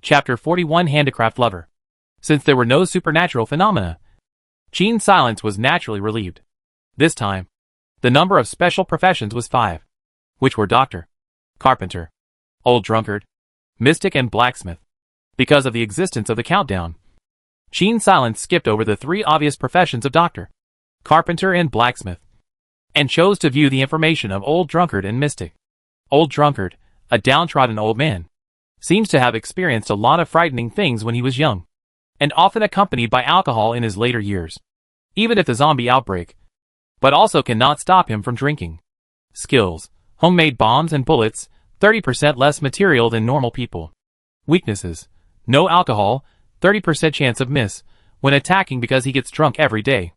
Chapter 41 Handicraft Lover. Since there were no supernatural phenomena, Gene Silence was naturally relieved. This time, the number of special professions was 5, which were doctor, carpenter, old drunkard, mystic and blacksmith. Because of the existence of the countdown, Gene Silence skipped over the 3 obvious professions of doctor, carpenter and blacksmith, and chose to view the information of old drunkard and mystic. Old drunkard, a downtrodden old man, seems to have experienced a lot of frightening things when he was young, and often accompanied by alcohol in his later years, even if the zombie outbreak, but also cannot stop him from drinking. Skills: homemade bombs and bullets, 30% less material than normal people. Weaknesses: no alcohol, 30% chance of miss when attacking because he gets drunk every day.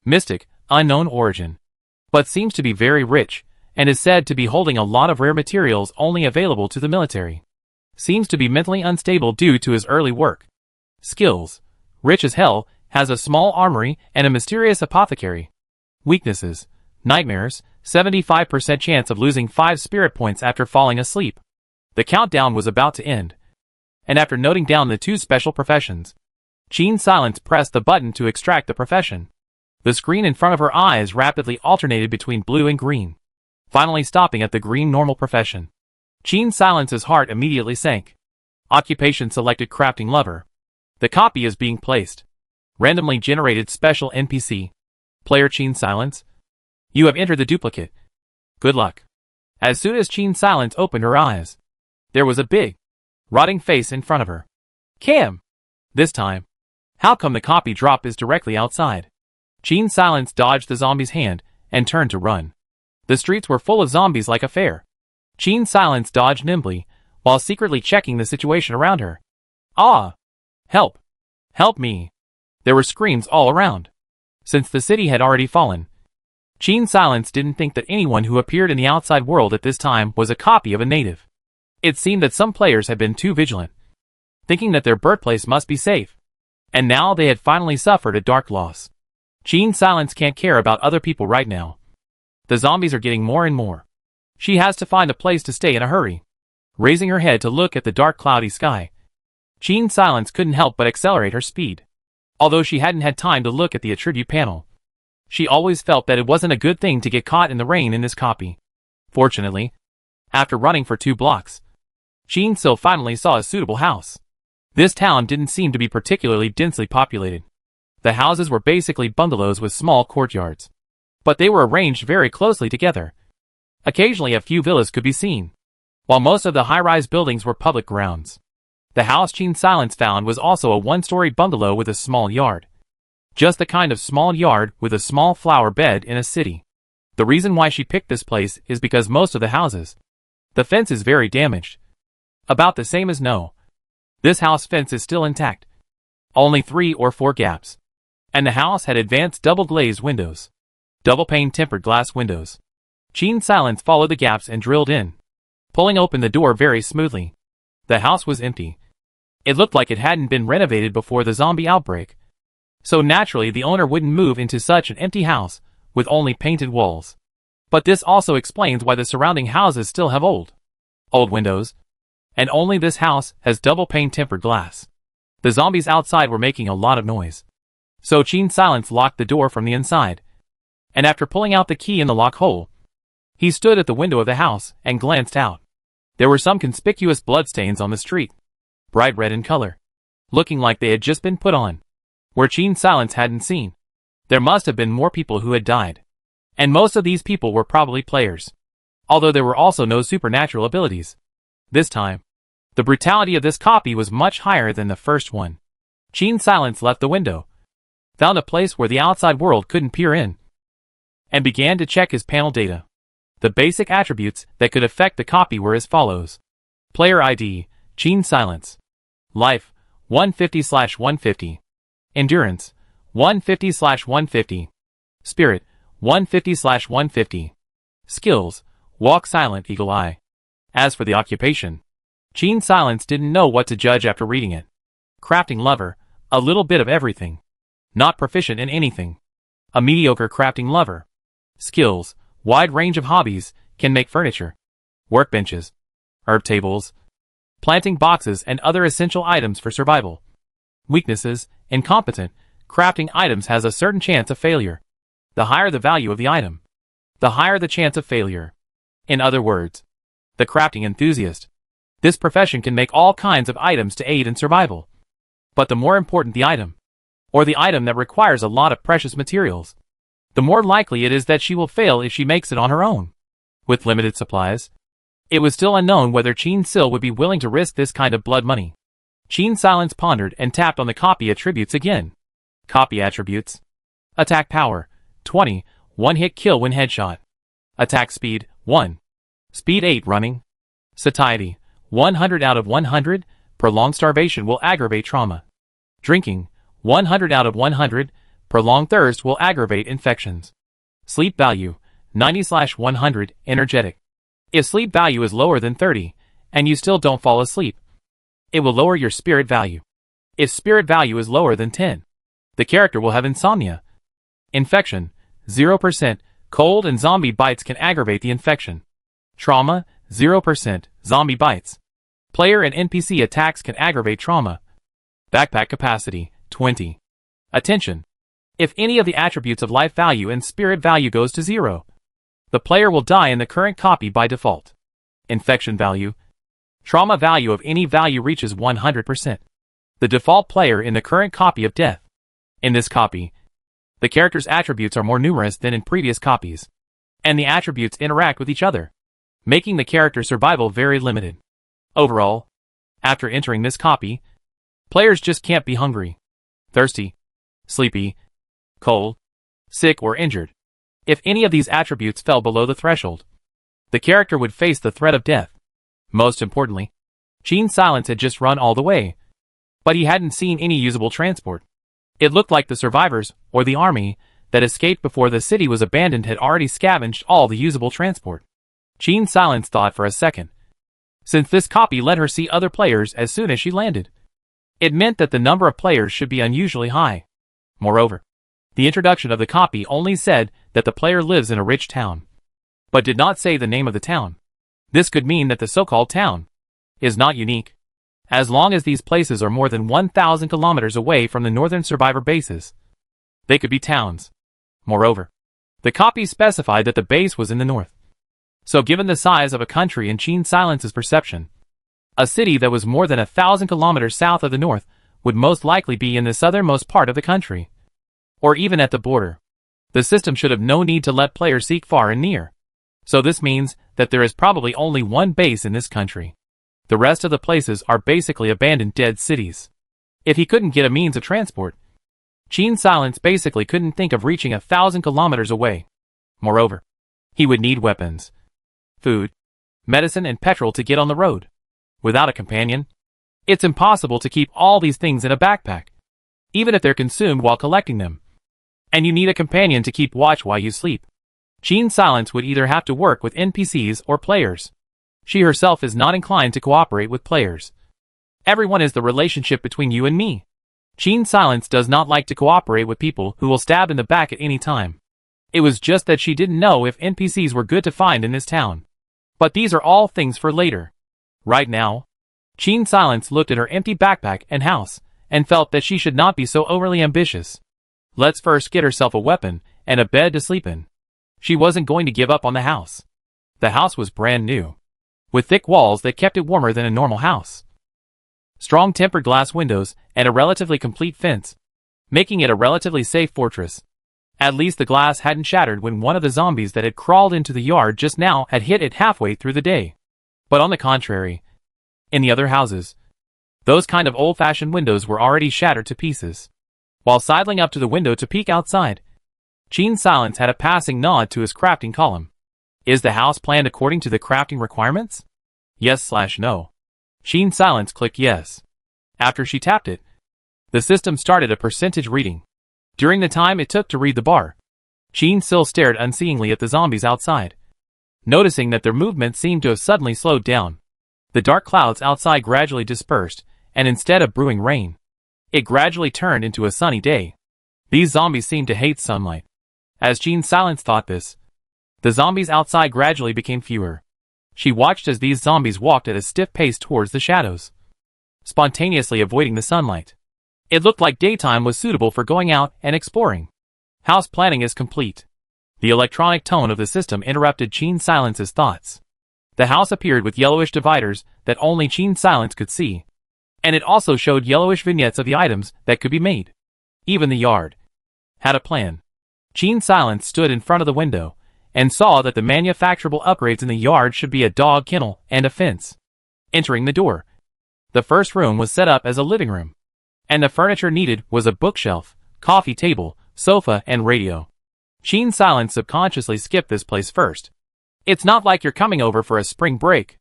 Mystic, unknown origin, but seems to be very rich, and is said to be holding a lot of rare materials only available to the military. Seems to be mentally unstable due to his early work. Skills: rich as hell, has a small armory and a mysterious apothecary. Weaknesses: nightmares, 75% chance of losing 5 spirit points after falling asleep. The countdown was about to end, and after noting down the 2 special professions, Gene Silence pressed the button to extract the profession. The screen in front of her eyes rapidly alternated between blue and green, finally stopping at the green normal profession. Gene Silence's heart immediately sank. Occupation selected crafting lover. The copy is being placed. Randomly generated special NPC. Player Gene Silence. You have entered the duplicate. Good luck. As soon as Gene Silence opened her eyes, there was a big, rotting face in front of her. Cam! This time, how come the copy drop is directly outside? Gene Silence dodged the zombie's hand and turned to run. The streets were full of zombies like a fair. Gene Silence dodged nimbly, while secretly checking the situation around her. Ah! Help! Help me! There were screams all around. Since the city had already fallen, Gene Silence didn't think that anyone who appeared in the outside world at this time was a copy of a native. It seemed that some players had been too vigilant, thinking that their birthplace must be safe, and now they had finally suffered a dark loss. Gene Silence can't care about other people right now. The zombies are getting more and more. She has to find a place to stay in a hurry. Raising her head to look at the dark cloudy sky, Gene Silence couldn't help but accelerate her speed. Although she hadn't had time to look at the attribute panel, she always felt that it wasn't a good thing to get caught in the rain in this copy. Fortunately, after running for 2 blocks, Gene still finally saw a suitable house. This town didn't seem to be particularly densely populated. The houses were basically bungalows with small courtyards, but they were arranged very closely together. Occasionally a few villas could be seen, while most of the high-rise buildings were public grounds. The house Gene Silence found was also a 1-story bungalow with a small yard. Just the kind of small yard with a small flower bed in a city. The reason why she picked this place is because most of the houses, the fence is very damaged. About the same as no. This house fence is still intact. Only 3 or 4 gaps. And the house had advanced double-glazed windows. Double-pane tempered glass windows. Gene Silence followed the gaps and drilled in, pulling open the door very smoothly. The house was empty. It looked like it hadn't been renovated before the zombie outbreak. So naturally the owner wouldn't move into such an empty house, with only painted walls. But this also explains why the surrounding houses still have old windows. And only this house has double-pane tempered glass. The zombies outside were making a lot of noise. So Gene Silence locked the door from the inside. And after pulling out the key in the lock hole, he stood at the window of the house and glanced out. There were some conspicuous bloodstains on the street, bright red in color, looking like they had just been put on, where Gene Silence hadn't seen. There must have been more people who had died, and most of these people were probably players, although there were also no supernatural abilities. This time, the brutality of this copy was much higher than the first one. Gene Silence left the window, found a place where the outside world couldn't peer in, and began to check his panel data. The basic attributes that could affect the copy were as follows. Player ID, Gene Silence. Life, 150/150. Endurance, 150/150. Spirit, 150/150. Skills, Walk Silent Eagle Eye. As for the occupation, Gene Silence didn't know what to judge after reading it. Crafting lover, a little bit of everything. Not proficient in anything. A mediocre crafting lover. Skills, wide range of hobbies, can make furniture, workbenches, herb tables, planting boxes and other essential items for survival. Weaknesses: incompetent. Crafting items has a certain chance of failure. The higher the value of the item, the higher the chance of failure. In other words, the crafting enthusiast. This profession can make all kinds of items to aid in survival. But the more important the item, or the item that requires a lot of precious materials, the more likely it is that she will fail if she makes it on her own. With limited supplies, it was still unknown whether Qin Sil would be willing to risk this kind of blood money. Qin Silence pondered and tapped on the copy attributes again. Copy attributes. Attack power, 20, one-hit kill when headshot. Attack speed, 1. Speed 8 running. Satiety, 100 out of 100, prolonged starvation will aggravate trauma. Drinking, 100 out of 100, prolonged thirst will aggravate infections. Sleep value, 90/100, energetic. If sleep value is lower than 30, and you still don't fall asleep, it will lower your spirit value. If spirit value is lower than 10, the character will have insomnia. Infection, 0%, cold and zombie bites can aggravate the infection. Trauma, 0%, zombie bites. Player and NPC attacks can aggravate trauma. Backpack capacity, 20. Attention! If any of the attributes of life value and spirit value goes to 0, the player will die in the current copy by default. Infection value. Trauma value of any value reaches 100%. The default player in the current copy of death. In this copy, the character's attributes are more numerous than in previous copies, and the attributes interact with each other, making the character's survival very limited. Overall, after entering this copy, players just can't be hungry, thirsty, sleepy, cold, sick, or injured. If any of these attributes fell below the threshold, the character would face the threat of death. Most importantly, Qin Silence had just run all the way, but he hadn't seen any usable transport. It looked like the survivors, or the army, that escaped before the city was abandoned had already scavenged all the usable transport. Qin Silence thought for a second, since this copy let her see other players as soon as she landed. It meant that the number of players should be unusually high. Moreover, the introduction of the copy only said that the player lives in a rich town, but did not say the name of the town. This could mean that the so-called town is not unique, as long as these places are more than 1,000 kilometers away from the northern survivor bases. They could be towns. Moreover, the copy specified that the base was in the north. So given the size of a country in Qin Silence's perception, a city that was more than 1,000 kilometers south of the north would most likely be in the southernmost part of the country, or even at the border. The system should have no need to let players seek far and near. So this means that there is probably only one base in this country. The rest of the places are basically abandoned dead cities. If he couldn't get a means of transport, Qin Silence basically couldn't think of reaching 1,000 kilometers away. Moreover, he would need weapons, food, medicine, and petrol to get on the road. Without a companion, it's impossible to keep all these things in a backpack, even if they're consumed while collecting them. And you need a companion to keep watch while you sleep. Qin Silence would either have to work with NPCs or players. She herself is not inclined to cooperate with players. Everyone is the relationship between you and me. Qin Silence does not like to cooperate with people who will stab in the back at any time. It was just that she didn't know if NPCs were good to find in this town. But these are all things for later. Right now, Qin Silence looked at her empty backpack and house, and felt that she should not be so overly ambitious. Let's first get herself a weapon and a bed to sleep in. She wasn't going to give up on the house. The house was brand new, with thick walls that kept it warmer than a normal house, strong tempered glass windows, and a relatively complete fence, making it a relatively safe fortress. At least the glass hadn't shattered when one of the zombies that had crawled into the yard just now had hit it halfway through the day. But on the contrary, in the other houses, those kind of old-fashioned windows were already shattered to pieces. While sidling up to the window to peek outside, Qin Silence had a passing nod to his crafting column. Is the house planned according to the crafting requirements? Yes/no. Qin Silence clicked yes. After she tapped it, the system started a percentage reading. During the time it took to read the bar, Qin Sil stared unseeingly at the zombies outside, noticing that their movement seemed to have suddenly slowed down. The dark clouds outside gradually dispersed, and instead of brewing rain, it gradually turned into a sunny day. These zombies seemed to hate sunlight. As Qin Silence thought this, the zombies outside gradually became fewer. She watched as these zombies walked at a stiff pace towards the shadows, spontaneously avoiding the sunlight. It looked like daytime was suitable for going out and exploring. House planning is complete. The electronic tone of the system interrupted Qin Silence's thoughts. The house appeared with yellowish dividers that only Qin Silence could see, and it also showed yellowish vignettes of the items that could be made. Even the yard had a plan. Qin Silence stood in front of the window and saw that the manufacturable upgrades in the yard should be a dog kennel and a fence. Entering the door, the first room was set up as a living room, and the furniture needed was a bookshelf, coffee table, sofa, and radio. Qin Silence subconsciously skipped this place first. It's not like you're coming over for a spring break.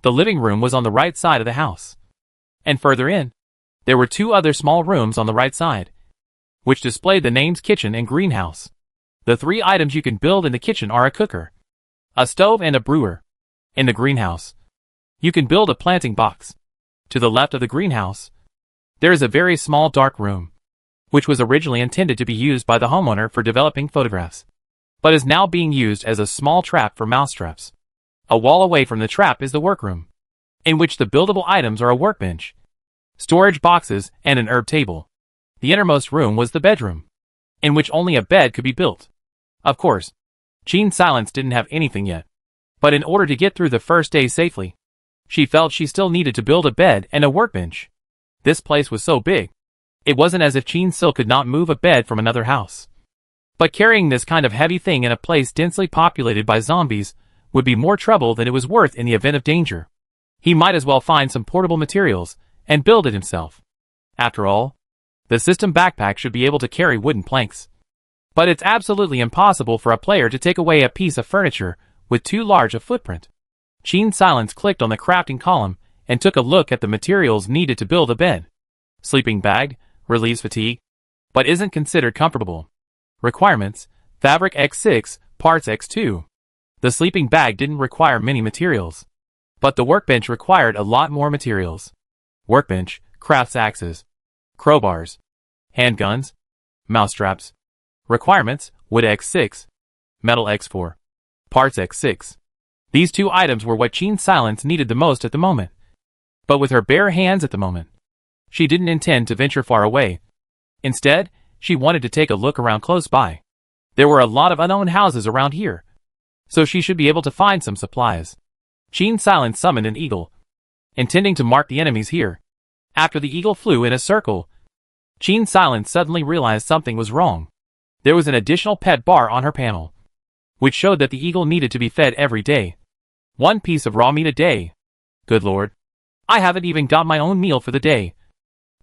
The living room was on the right side of the house. And further in, there were 2 other small rooms on the right side, which displayed the names kitchen and greenhouse. The 3 items you can build in the kitchen are a cooker, a stove, and a brewer. In the greenhouse, you can build a planting box. To the left of the greenhouse, there is a very small dark room, which was originally intended to be used by the homeowner for developing photographs, but is now being used as a small trap for mousetraps. A wall away from the trap is the workroom, in which the buildable items are a workbench, storage boxes, and an herb table. The innermost room was the bedroom, in which only a bed could be built. Of course, Qin Silence didn't have anything yet, but in order to get through the first day safely, she felt she still needed to build a bed and a workbench. This place was so big, it wasn't as if Qin Sil could not move a bed from another house. But carrying this kind of heavy thing in a place densely populated by zombies would be more trouble than it was worth in the event of danger. He might as well find some portable materials and build it himself. After all, the system backpack should be able to carry wooden planks. But it's absolutely impossible for a player to take away a piece of furniture with too large a footprint. Qin Silence clicked on the crafting column and took a look at the materials needed to build a bed. Sleeping bag, relieves fatigue, but isn't considered comfortable. Requirements, fabric X6, parts X2. The sleeping bag didn't require many materials, but the workbench required a lot more materials. Workbench, crafts axes, crowbars, handguns, mousetraps. Requirements, wood X6, metal X4, parts X6. These 2 items were what Qin Silence needed the most at the moment. But with her bare hands at the moment, she didn't intend to venture far away. Instead, she wanted to take a look around close by. There were a lot of unknown houses around here, so she should be able to find some supplies. Qin Silence summoned an eagle, intending to mark the enemies here. After the eagle flew in a circle, Qin Silence suddenly realized something was wrong. There was an additional pet bar on her panel, which showed that the eagle needed to be fed every day. 1 piece of raw meat a day. Good lord. I haven't even got my own meal for the day.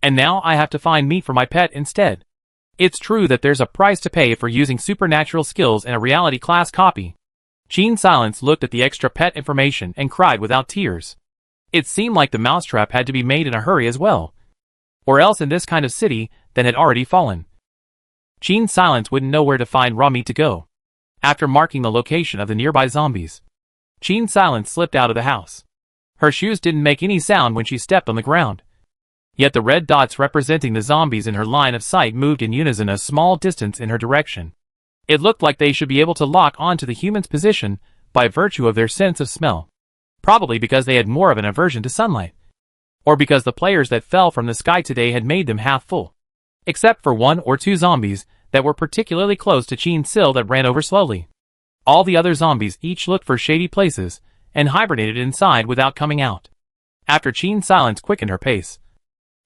And now I have to find meat for my pet instead. It's true that there's a price to pay for using supernatural skills in a reality class copy. Qin Silence looked at the extra pet information and cried without tears. It seemed like the mousetrap had to be made in a hurry as well, or else in this kind of city that had already fallen, Qin Silence wouldn't know where to find raw meat to go. After marking the location of the nearby zombies, Qin Silence slipped out of the house. Her shoes didn't make any sound when she stepped on the ground. Yet the red dots representing the zombies in her line of sight moved in unison a small distance in her direction. It looked like they should be able to lock onto the human's position by virtue of their sense of smell. Probably because they had more of an aversion to sunlight. Or because the players that fell from the sky today had made them half full. Except for 1 or 2 zombies that were particularly close to Qin Sil that ran over slowly. All the other zombies each looked for shady places and hibernated inside without coming out. After Qin Silence quickened her pace,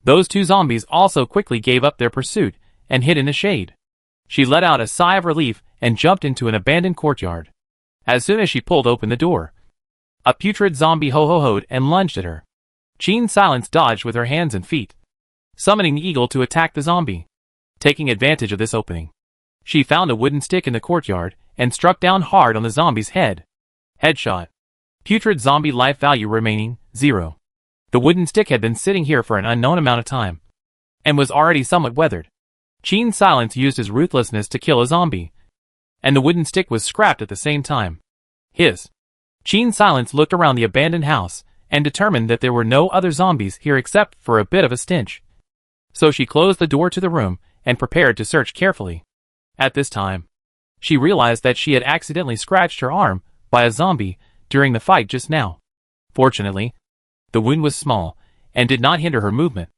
those 2 zombies also quickly gave up their pursuit and hid in the shade. She let out a sigh of relief and jumped into an abandoned courtyard. As soon as she pulled open the door, a putrid zombie ho-ho-hoed and lunged at her. Qin Silence dodged with her hands and feet, summoning the eagle to attack the zombie. Taking advantage of this opening, she found a wooden stick in the courtyard and struck down hard on the zombie's head. Headshot. Putrid zombie life value remaining, 0. The wooden stick had been sitting here for an unknown amount of time, and was already somewhat weathered. Qin Silence used his ruthlessness to kill a zombie, and the wooden stick was scrapped at the same time. Qin Silence looked around the abandoned house and determined that there were no other zombies here except for a bit of a stench. So she closed the door to the room and prepared to search carefully. At this time, she realized that she had accidentally scratched her arm by a zombie during the fight just now. Fortunately, the wound was small and did not hinder her movement.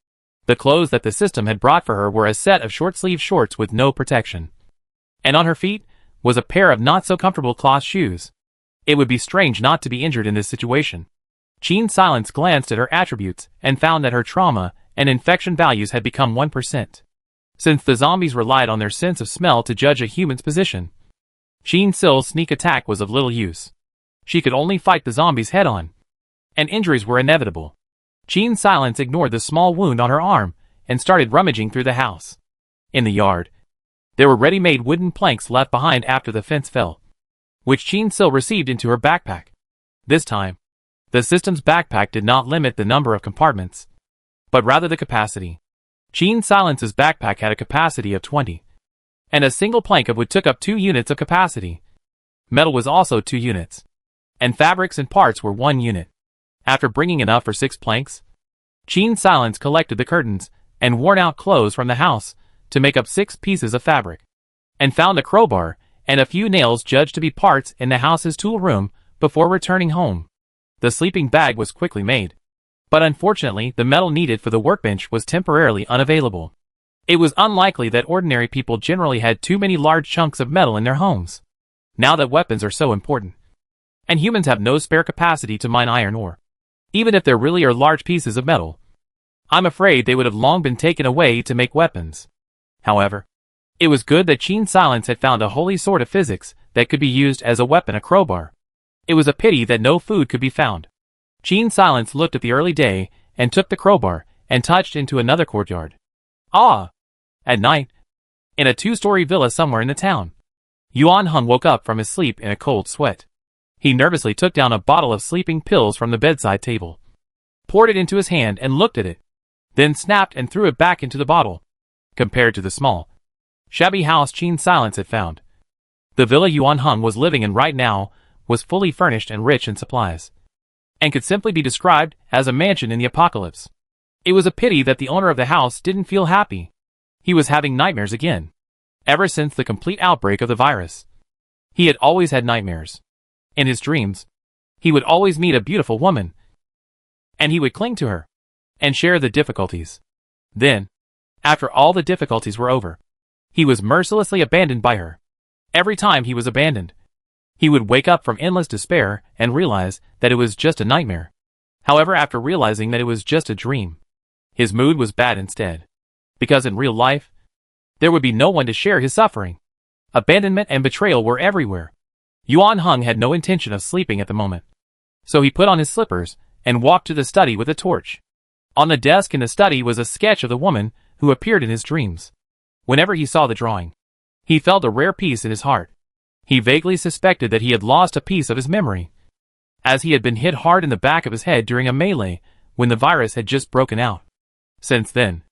The clothes that the system had brought for her were a set of short-sleeved shorts with no protection. And on her feet was a pair of not-so-comfortable cloth shoes. It would be strange not to be injured in this situation. Qin Silence glanced at her attributes and found that her trauma and infection values had become 1%. Since the zombies relied on their sense of smell to judge a human's position, Qin Sil's sneak attack was of little use. She could only fight the zombies head-on, and injuries were inevitable. Qin Silence ignored the small wound on her arm and started rummaging through the house. In the yard, there were ready-made wooden planks left behind after the fence fell, which Qin Sil received into her backpack. This time, the system's backpack did not limit the number of compartments, but rather the capacity. Qin Silence's backpack had a capacity of 20, and a single plank of wood took up 2 units of capacity. Metal was also 2 units, and fabrics and parts were 1 unit. After bringing enough for 6 planks, Qin Silence collected the curtains and worn-out clothes from the house to make up 6 pieces of fabric, and found a crowbar and a few nails judged to be parts in the house's tool room before returning home. The sleeping bag was quickly made, but unfortunately the metal needed for the workbench was temporarily unavailable. It was unlikely that ordinary people generally had too many large chunks of metal in their homes, now that weapons are so important, and humans have no spare capacity to mine iron ore. Even if there really are large pieces of metal, I'm afraid they would have long been taken away to make weapons. However, it was good that Qin Silence had found a holy sword of physics that could be used as a weapon, a crowbar. It was a pity that no food could be found. Qin Silence looked at the early day and took the crowbar and touched into another courtyard. Ah! At night, in a 2-story villa somewhere in the town, Yuan Heng woke up from his sleep in a cold sweat. He nervously took down a bottle of sleeping pills from the bedside table, poured it into his hand and looked at it, then snapped and threw it back into the bottle. Compared to the small, shabby house Qin Silence had found, the villa Yuan Heng was living in right now was fully furnished and rich in supplies, and could simply be described as a mansion in the apocalypse. It was a pity that the owner of the house didn't feel happy. He was having nightmares again. Ever since the complete outbreak of the virus, he had always had nightmares. In his dreams, he would always meet a beautiful woman, and he would cling to her and share the difficulties. Then, after all the difficulties were over, he was mercilessly abandoned by her. Every time he was abandoned, he would wake up from endless despair and realize that it was just a nightmare. However, after realizing that it was just a dream, his mood was bad instead. Because in real life, there would be no one to share his suffering. Abandonment and betrayal were everywhere. Yuan Heng had no intention of sleeping at the moment, so he put on his slippers and walked to the study with a torch. On the desk in the study was a sketch of the woman who appeared in his dreams. Whenever he saw the drawing, he felt a rare peace in his heart. He vaguely suspected that he had lost a piece of his memory, as he had been hit hard in the back of his head during a melee when the virus had just broken out. Since then,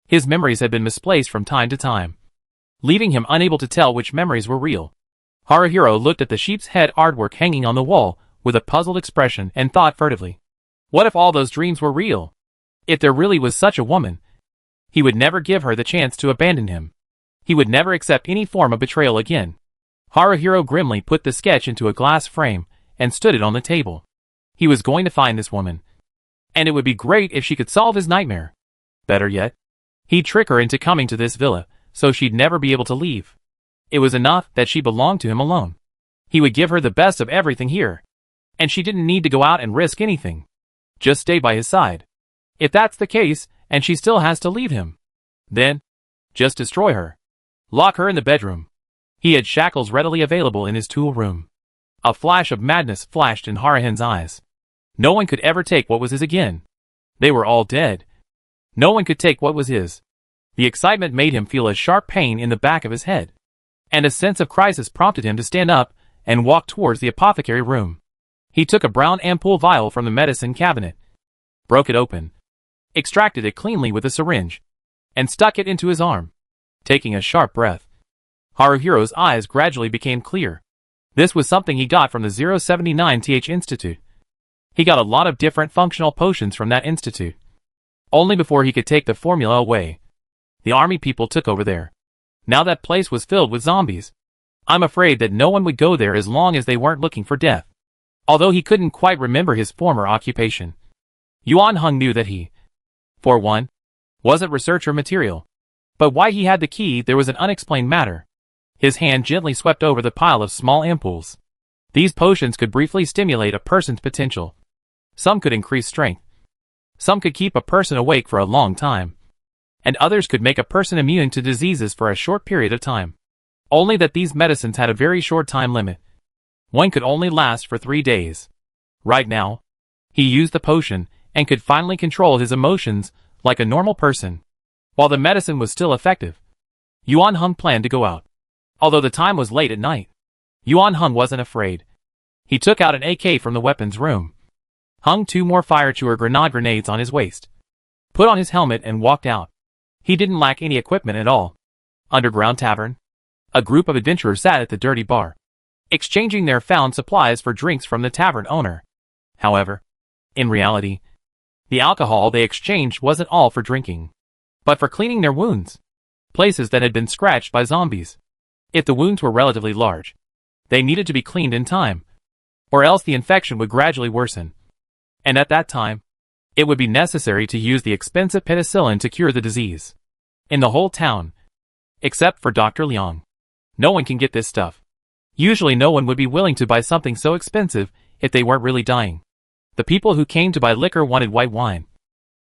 his memories had been misplaced from time to time, leaving him unable to tell which memories were real. Haruhiro looked at the sheep's head artwork hanging on the wall with a puzzled expression and thought furtively. What if all those dreams were real? If there really was such a woman, he would never give her the chance to abandon him. He would never accept any form of betrayal again. Haruhiro grimly put the sketch into a glass frame and stood it on the table. He was going to find this woman, and it would be great if she could solve his nightmare. Better yet, he'd trick her into coming to this villa so she'd never be able to leave. It was enough that she belonged to him alone. He would give her the best of everything here, and she didn't need to go out and risk anything. Just stay by his side. If that's the case, and she still has to leave him, then just destroy her. Lock her in the bedroom. He had shackles readily available in his tool room. A flash of madness flashed in Haruhen's eyes. No one could ever take what was his again. They were all dead. No one could take what was his. The excitement made him feel a sharp pain in the back of his head, and a sense of crisis prompted him to stand up and walk towards the apothecary room. He took a brown ampoule vial from the medicine cabinet, broke it open, extracted it cleanly with a syringe, and stuck it into his arm. Taking a sharp breath, Haruhiro's eyes gradually became clear. This was something he got from the 079th Institute. He got a lot of different functional potions from that institute. Only before he could take the formula away, the army people took over there. Now that place was filled with zombies. I'm afraid that no one would go there as long as they weren't looking for death. although he couldn't quite remember his former occupation. Yuan Hung knew that he, for one, wasn't researcher material. But why he had the key there was an unexplained matter. His hand gently swept over the pile of small ampules. These potions could briefly stimulate a person's potential. Some could increase strength. Some could keep a person awake for a long time. And others could make a person immune to diseases for a short period of time. Only that these medicines had a very short time limit. One could only last for 3 days. Right now, he used the potion and could finally control his emotions like a normal person. While the medicine was still effective, Yuan Hung planned to go out. Although the time was late at night, Yuan Hung wasn't afraid. He took out an AK from the weapons room, hung 2 more fire-chewer grenades on his waist, put on his helmet and walked out. He didn't lack any equipment at all. Underground tavern. A group of adventurers sat at the dirty bar, exchanging their found supplies for drinks from the tavern owner. However, in reality, the alcohol they exchanged wasn't all for drinking, but for cleaning their wounds, places that had been scratched by zombies. If the wounds were relatively large, they needed to be cleaned in time, or else the infection would gradually worsen. And at that time, it would be necessary to use the expensive penicillin to cure the disease. In the whole town, except for Dr. Liang, no one can get this stuff. Usually no one would be willing to buy something so expensive if they weren't really dying. The people who came to buy liquor wanted white wine.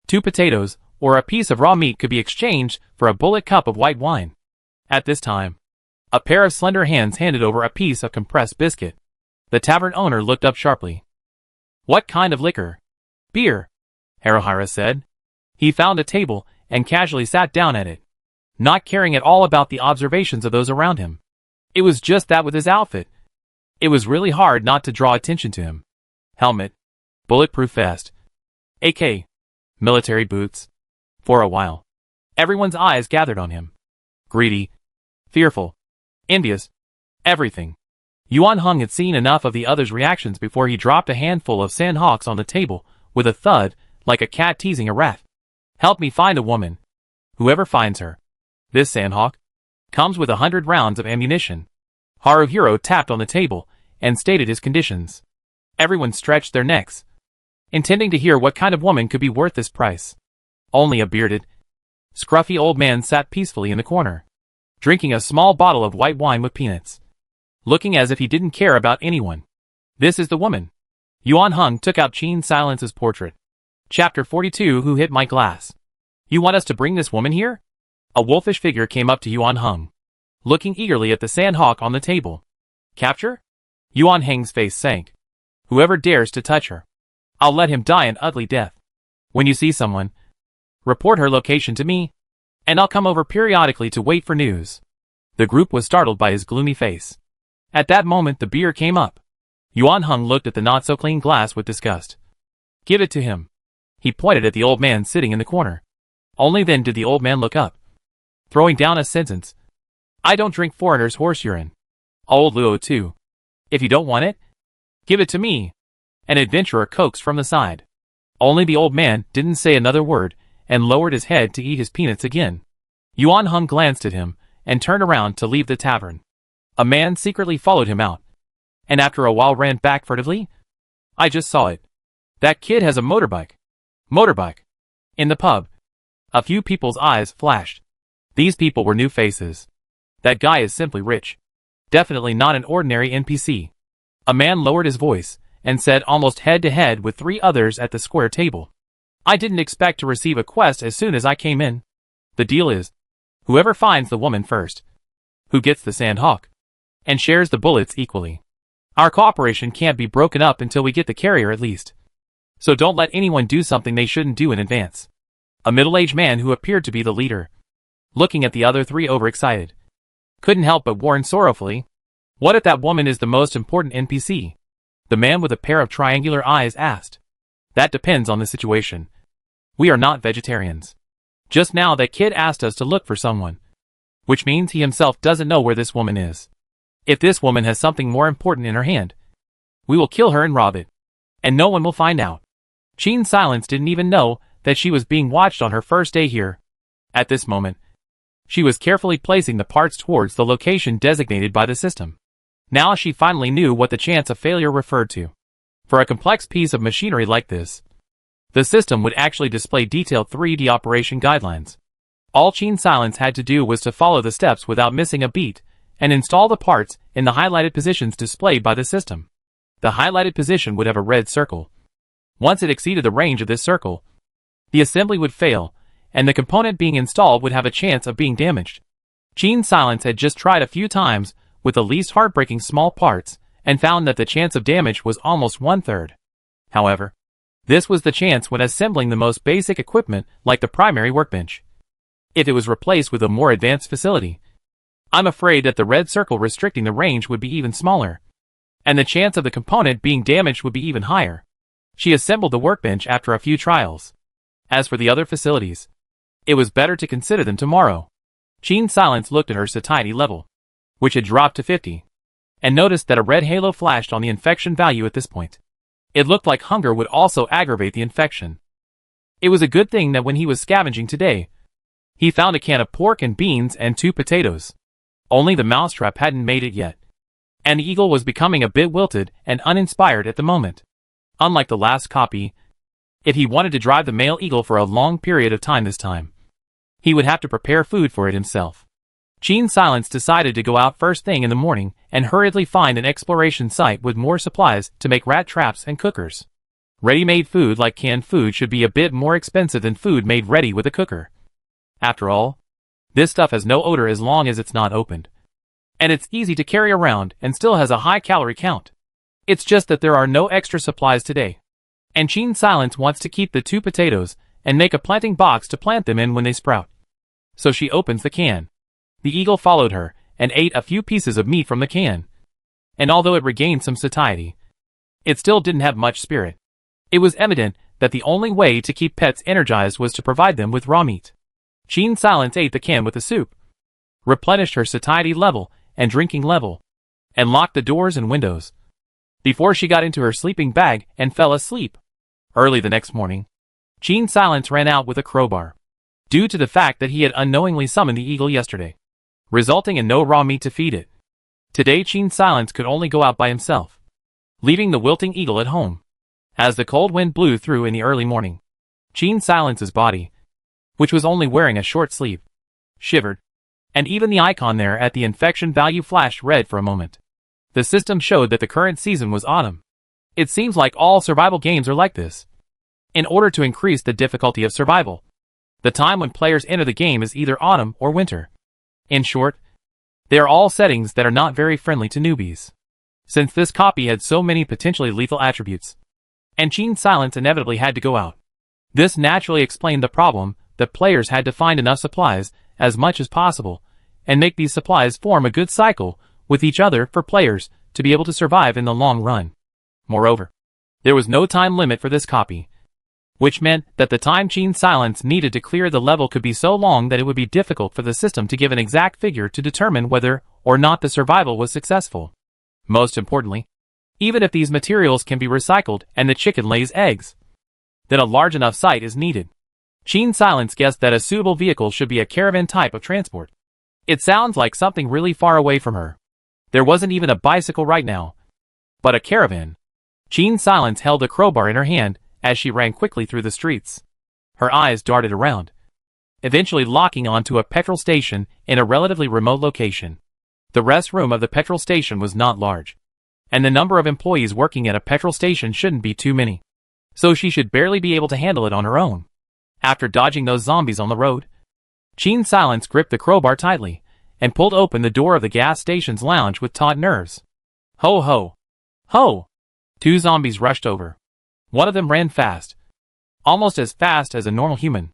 2 potatoes, or a piece of raw meat could be exchanged for a bullet cup of white wine. At this time, a pair of slender hands handed over a piece of compressed biscuit. The tavern owner looked up sharply. "What kind of liquor?" "Beer," Haruhira said. He found a table and casually sat down at it, not caring at all about the observations of those around him. It was just that with his outfit, it was really hard not to draw attention to him. Helmet, bulletproof vest, AK, military boots. For a while, everyone's eyes gathered on him. Greedy, fearful, envious, everything. Yuan Hung had seen enough of the others' reactions before he dropped a handful of sandhawks on the table with a thud, like a cat teasing a rat. "Help me find a woman. Whoever finds her. This sandhawk comes with 100 rounds of ammunition." Haruhiro tapped on the table and stated his conditions. Everyone stretched their necks, intending to hear what kind of woman could be worth this price. Only a bearded, scruffy old man sat peacefully in the corner, drinking a small bottle of white wine with peanuts, looking as if he didn't care about anyone. "This is the woman." Yuan Hung took out Qin Silence's portrait. Chapter 42. Who hit my glass? "You want us to bring this woman here?" A wolfish figure came up to Yuan Hung, looking eagerly at the sandhawk on the table. "Capture?" Yuan Hung's face sank. "Whoever dares to touch her, I'll let him die an ugly death. When you see someone, report her location to me, and I'll come over periodically to wait for news." The group was startled by his gloomy face. At that moment the beer came up. Yuan Hung looked at the not-so-clean glass with disgust. "Give it to him." He pointed at the old man sitting in the corner. Only then did the old man look up, throwing down a sentence. "I don't drink foreigners' horse urine. Old Luo too. If you don't want it, give it to me." An adventurer coaxed from the side. Only the old man didn't say another word and lowered his head to eat his peanuts again. Yuan Hung glanced at him and turned around to leave the tavern. A man secretly followed him out, and after a while ran back furtively. "I just saw it. That kid has a motorbike." "Motorbike?" In the pub, a few people's eyes flashed. These people were new faces. "That guy is simply rich. Definitely not an ordinary NPC." A man lowered his voice and said almost head-to-head with 3 others at the square table. "I didn't expect to receive a quest as soon as I came in. The deal is, whoever finds the woman first, who gets the sandhawk, and shares the bullets equally. Our cooperation can't be broken up until we get the carrier at least. So don't let anyone do something they shouldn't do in advance." A middle-aged man who appeared to be the leader, looking at the other 3 overexcited, couldn't help but warn sorrowfully, "What if that woman is the most important NPC?" The man with a pair of triangular eyes asked. "That depends on the situation. We are not vegetarians. Just now that kid asked us to look for someone, which means he himself doesn't know where this woman is. If this woman has something more important in her hand, we will kill her and rob it, and no one will find out." Qin Silence didn't even know that she was being watched on her first day here. At this moment, she was carefully placing the parts towards the location designated by the system. Now she finally knew what the chance of failure referred to. For a complex piece of machinery like this, the system would actually display detailed 3D operation guidelines. All Qin Silence had to do was to follow the steps without missing a beat, and install the parts in the highlighted positions displayed by the system. The highlighted position would have a red circle. Once it exceeded the range of this circle, the assembly would fail, and the component being installed would have a chance of being damaged. Qin Silence had just tried a few times with the least heartbreaking small parts, and found that the chance of damage was almost 1/3. However, this was the chance when assembling the most basic equipment like the primary workbench. If it was replaced with a more advanced facility, I'm afraid that the red circle restricting the range would be even smaller, and the chance of the component being damaged would be even higher. She assembled the workbench after a few trials. As for the other facilities, it was better to consider them tomorrow. Qin Silence looked at her satiety level, which had dropped to 50, and noticed that a red halo flashed on the infection value at this point. It looked like hunger would also aggravate the infection. It was a good thing that when he was scavenging today, he found a can of pork and beans and 2 potatoes. Only the mousetrap hadn't made it yet, and the eagle was becoming a bit wilted and uninspired at the moment. Unlike the last copy, if he wanted to drive the male eagle for a long period of time this time, he would have to prepare food for it himself. Qin Silence decided to go out first thing in the morning and hurriedly find an exploration site with more supplies to make rat traps and cookers. Ready-made food like canned food should be a bit more expensive than food made ready with a cooker. After all, this stuff has no odor as long as it's not opened, and it's easy to carry around and still has a high calorie count. It's just that there are no extra supplies today, and Qin Silence wants to keep the 2 potatoes and make a planting box to plant them in when they sprout. So she opens the can. The eagle followed her and ate a few pieces of meat from the can, and although it regained some satiety, it still didn't have much spirit. It was evident that the only way to keep pets energized was to provide them with raw meat. Qin Silence ate the can with the soup, replenished her satiety level and drinking level, and locked the doors and windows before she got into her sleeping bag and fell asleep. Early the next morning, Qin Silence ran out with a crowbar, due to the fact that he had unknowingly summoned the eagle yesterday, resulting in no raw meat to feed it. Today Qin Silence could only go out by himself, leaving the wilting eagle at home. As the cold wind blew through in the early morning, Qin Silence's body, which was only wearing a short sleeve, shivered, and even the icon there at the infection value flashed red for a moment. The system showed that the current season was autumn. It seems like all survival games are like this. In order to increase the difficulty of survival, the time when players enter the game is either autumn or winter. In short, they are all settings that are not very friendly to newbies. Since this copy had so many potentially lethal attributes, and Qin Silence inevitably had to go out, this naturally explained the problem that players had to find enough supplies as much as possible, and make these supplies form a good cycle with each other for players to be able to survive in the long run. Moreover, there was no time limit for this copy, which meant that the time Qin Silence needed to clear the level could be so long that it would be difficult for the system to give an exact figure to determine whether or not the survival was successful. Most importantly, even if these materials can be recycled and the chicken lays eggs, then a large enough site is needed. Qin Silence guessed that a suitable vehicle should be a caravan type of transport. It sounds like something really far away from her. There wasn't even a bicycle right now, but a caravan. Qin Silence held a crowbar in her hand as she ran quickly through the streets. Her eyes darted around, eventually locking onto a petrol station in a relatively remote location. The restroom of the petrol station was not large, and the number of employees working at a petrol station shouldn't be too many, so she should barely be able to handle it on her own. After dodging those zombies on the road, Qin Silence gripped the crowbar tightly and pulled open the door of the gas station's lounge with taut nerves. Ho ho! Ho! 2 zombies rushed over. One of them ran fast, almost as fast as a normal human.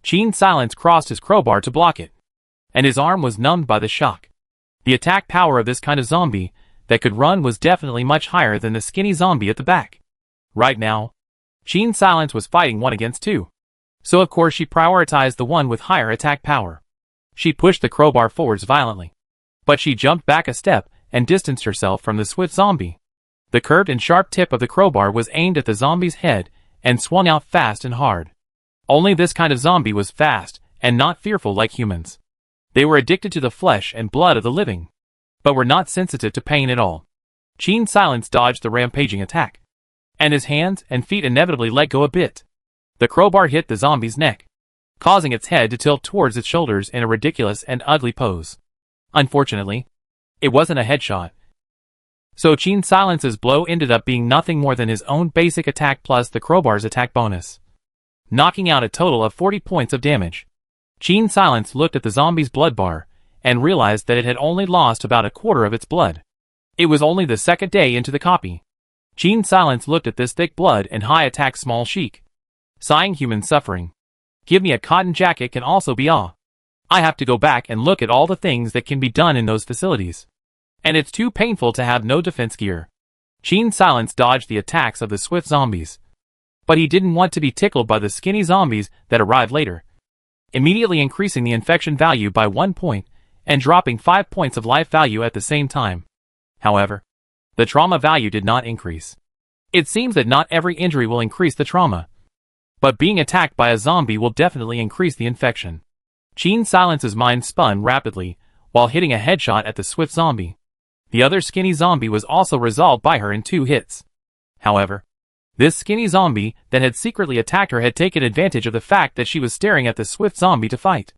Qin Silence crossed his crowbar to block it, and his arm was numbed by the shock. The attack power of this kind of zombie that could run was definitely much higher than the skinny zombie at the back. Right now, Qin Silence was fighting 1 against 2. So of course she prioritized the one with higher attack power. She pushed the crowbar forwards violently, but she jumped back a step and distanced herself from the swift zombie. The curved and sharp tip of the crowbar was aimed at the zombie's head and swung out fast and hard. Only this kind of zombie was fast and not fearful like humans. They were addicted to the flesh and blood of the living, but were not sensitive to pain at all. Qin Silence dodged the rampaging attack, and his hands and feet inevitably let go a bit. The crowbar hit the zombie's neck, causing its head to tilt towards its shoulders in a ridiculous and ugly pose. Unfortunately, it wasn't a headshot. So Qin Silence's blow ended up being nothing more than his own basic attack plus the crowbar's attack bonus, knocking out a total of 40 points of damage. Qin Silence looked at the zombie's blood bar and realized that it had only lost about a quarter of its blood. It was only the second day into the copy. Qin Silence looked at this thick blood and high attack small chic, sighing human suffering. Give me a cotton jacket can also be all. I have to go back and look at all the things that can be done in those facilities. And it's too painful to have no defense gear. Qin Silence dodged the attacks of the swift zombies. But he didn't want to be tickled by the skinny zombies that arrived later, immediately increasing the infection value by 1 point and dropping 5 points of life value at the same time. However, the trauma value did not increase. It seems that not every injury will increase the trauma, but being attacked by a zombie will definitely increase the infection. Qin Silence's mind spun rapidly while hitting a headshot at the swift zombie. The other skinny zombie was also resolved by her in 2 hits. However, this skinny zombie that had secretly attacked her had taken advantage of the fact that she was staring at the swift zombie to fight,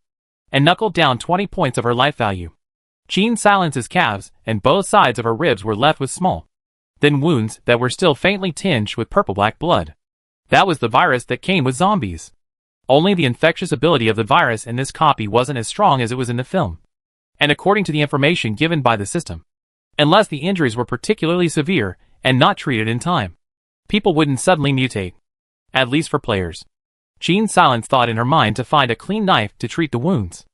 and knuckled down 20 points of her life value. Qin Silence's calves and both sides of her ribs were left with small, thin wounds that were still faintly tinged with purple-black blood. That was the virus that came with zombies. Only the infectious ability of the virus in this copy wasn't as strong as it was in the film. And according to the information given by the system, unless the injuries were particularly severe and not treated in time, people wouldn't suddenly mutate. At least for players. Qin Silence thought in her mind to find a clean knife to treat the wounds.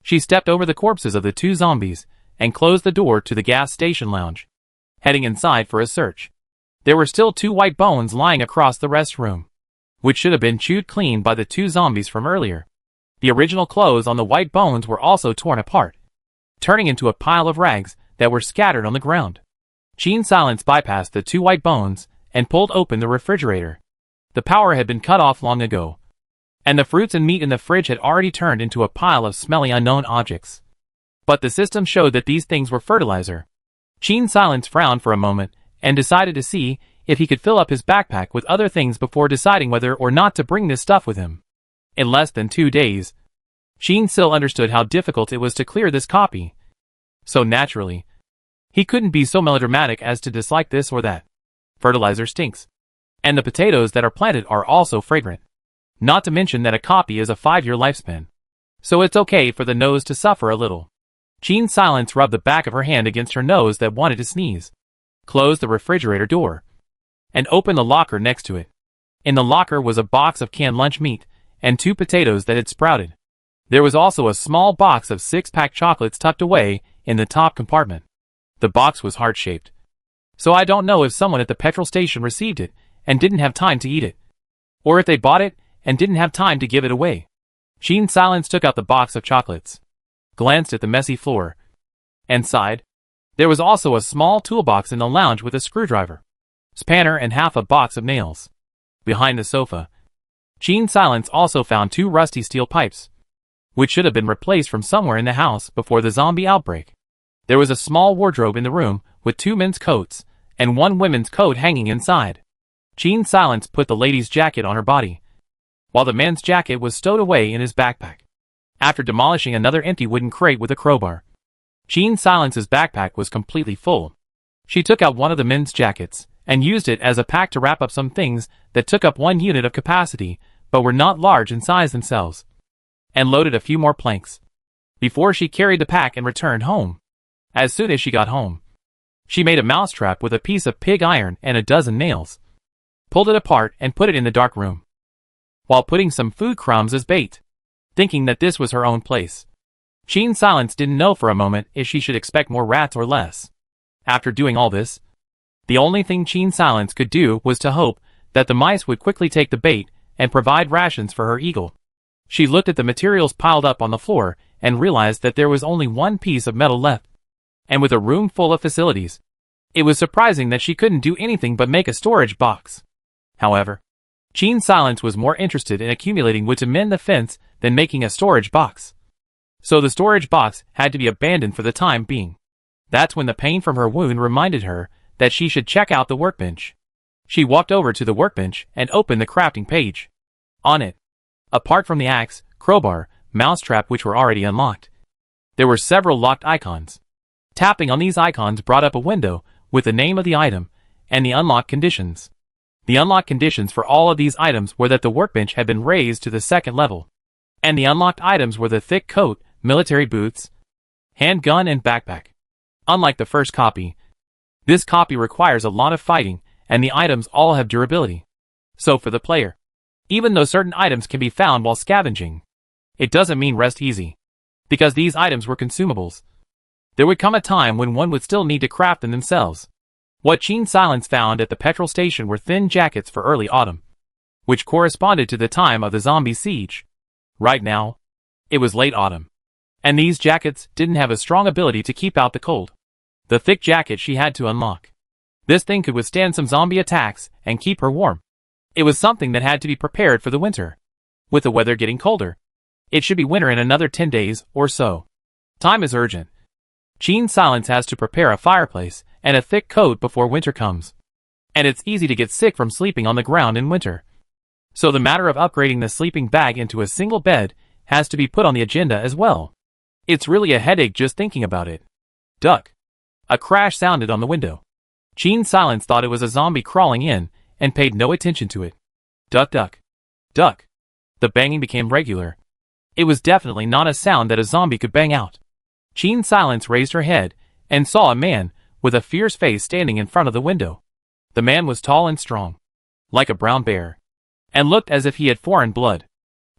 She stepped over the corpses of the 2 zombies and closed the door to the gas station lounge, heading inside for a search. There were still 2 white bones lying across the restroom, which should have been chewed clean by the 2 zombies from earlier. The original clothes on the white bones were also torn apart, turning into a pile of rags that were scattered on the ground. Qin Silence bypassed the 2 white bones and pulled open the refrigerator. The power had been cut off long ago, and the fruits and meat in the fridge had already turned into a pile of smelly unknown objects. But the system showed that these things were fertilizer. Qin Silence frowned for a moment and decided to see if he could fill up his backpack with other things before deciding whether or not to bring this stuff with him. In less than 2 days, Qin still understood how difficult it was to clear this copy. So naturally, he couldn't be so melodramatic as to dislike this or that. Fertilizer stinks. And the potatoes that are planted are also fragrant. Not to mention that a copy is a 5-year lifespan. So it's okay for the nose to suffer a little. Qin Silence rubbed the back of her hand against her nose that wanted to sneeze, closed the refrigerator door, and opened the locker next to it. In the locker was a box of canned lunch meat and 2 potatoes that had sprouted. There was also a small box of 6-pack chocolates tucked away in the top compartment. The box was heart-shaped, so I don't know if someone at the petrol station received it and didn't have time to eat it, or if they bought it and didn't have time to give it away. Qin Silence took out the box of chocolates, glanced at the messy floor, and sighed. There was also a small toolbox in the lounge with a screwdriver, spanner and half a box of nails. Behind the sofa, Qin Silence also found 2 rusty steel pipes, which should have been replaced from somewhere in the house before the zombie outbreak. There was a small wardrobe in the room with 2 men's coats and 1 women's coat hanging inside. Qin Silence put the lady's jacket on her body, while the man's jacket was stowed away in his backpack. After demolishing another empty wooden crate with a crowbar, Qin Silence's backpack was completely full. She took out one of the men's jackets and used it as a pack to wrap up some things that took up 1 unit of capacity but were not large in size themselves, and loaded a few more planks before she carried the pack and returned home. As soon as she got home, she made a mousetrap with a piece of pig iron and a dozen nails, pulled it apart and put it in the dark room, while putting some food crumbs as bait, thinking that this was her own place. Qin Silence didn't know for a moment if she should expect more rats or less. After doing all this, the only thing Qin Silence could do was to hope that the mice would quickly take the bait and provide rations for her eagle. She looked at the materials piled up on the floor and realized that there was only 1 piece of metal left. And with a room full of facilities, it was surprising that she couldn't do anything but make a storage box. However, Qin Silence was more interested in accumulating wood to mend the fence than making a storage box. So the storage box had to be abandoned for the time being. That's when the pain from her wound reminded her that she should check out the workbench. She walked over to the workbench and opened the crafting page. On it, apart from the axe, crowbar, mousetrap which were already unlocked, there were several locked icons. Tapping on these icons brought up a window with the name of the item and the unlock conditions. The unlock conditions for all of these items were that the workbench had been raised to the second level, and the unlocked items were the thick coat, military boots, handgun and backpack. Unlike the first copy, this copy requires a lot of fighting, and the items all have durability. So for the player, even though certain items can be found while scavenging, it doesn't mean rest easy, because these items were consumables. There would come a time when one would still need to craft them themselves. What Gene Silence found at the petrol station were thin jackets for early autumn, which corresponded to the time of the zombie siege. Right now, it was late autumn, and these jackets didn't have a strong ability to keep out the cold. The thick jacket she had to unlock. This thing could withstand some zombie attacks and keep her warm. It was something that had to be prepared for the winter. With the weather getting colder, it should be winter in another 10 days or so. Time is urgent. Gene Silence has to prepare a fireplace and a thick coat before winter comes. And it's easy to get sick from sleeping on the ground in winter. So the matter of upgrading the sleeping bag into a single bed has to be put on the agenda as well. It's really a headache just thinking about it. Duck. A crash sounded on the window. Gene Silence thought it was a zombie crawling in and paid no attention to it. Duck, duck. Duck. The banging became regular. It was definitely not a sound that a zombie could bang out. Gene Silence raised her head and saw a man with a fierce face standing in front of the window. The man was tall and strong, like a brown bear, and looked as if he had foreign blood.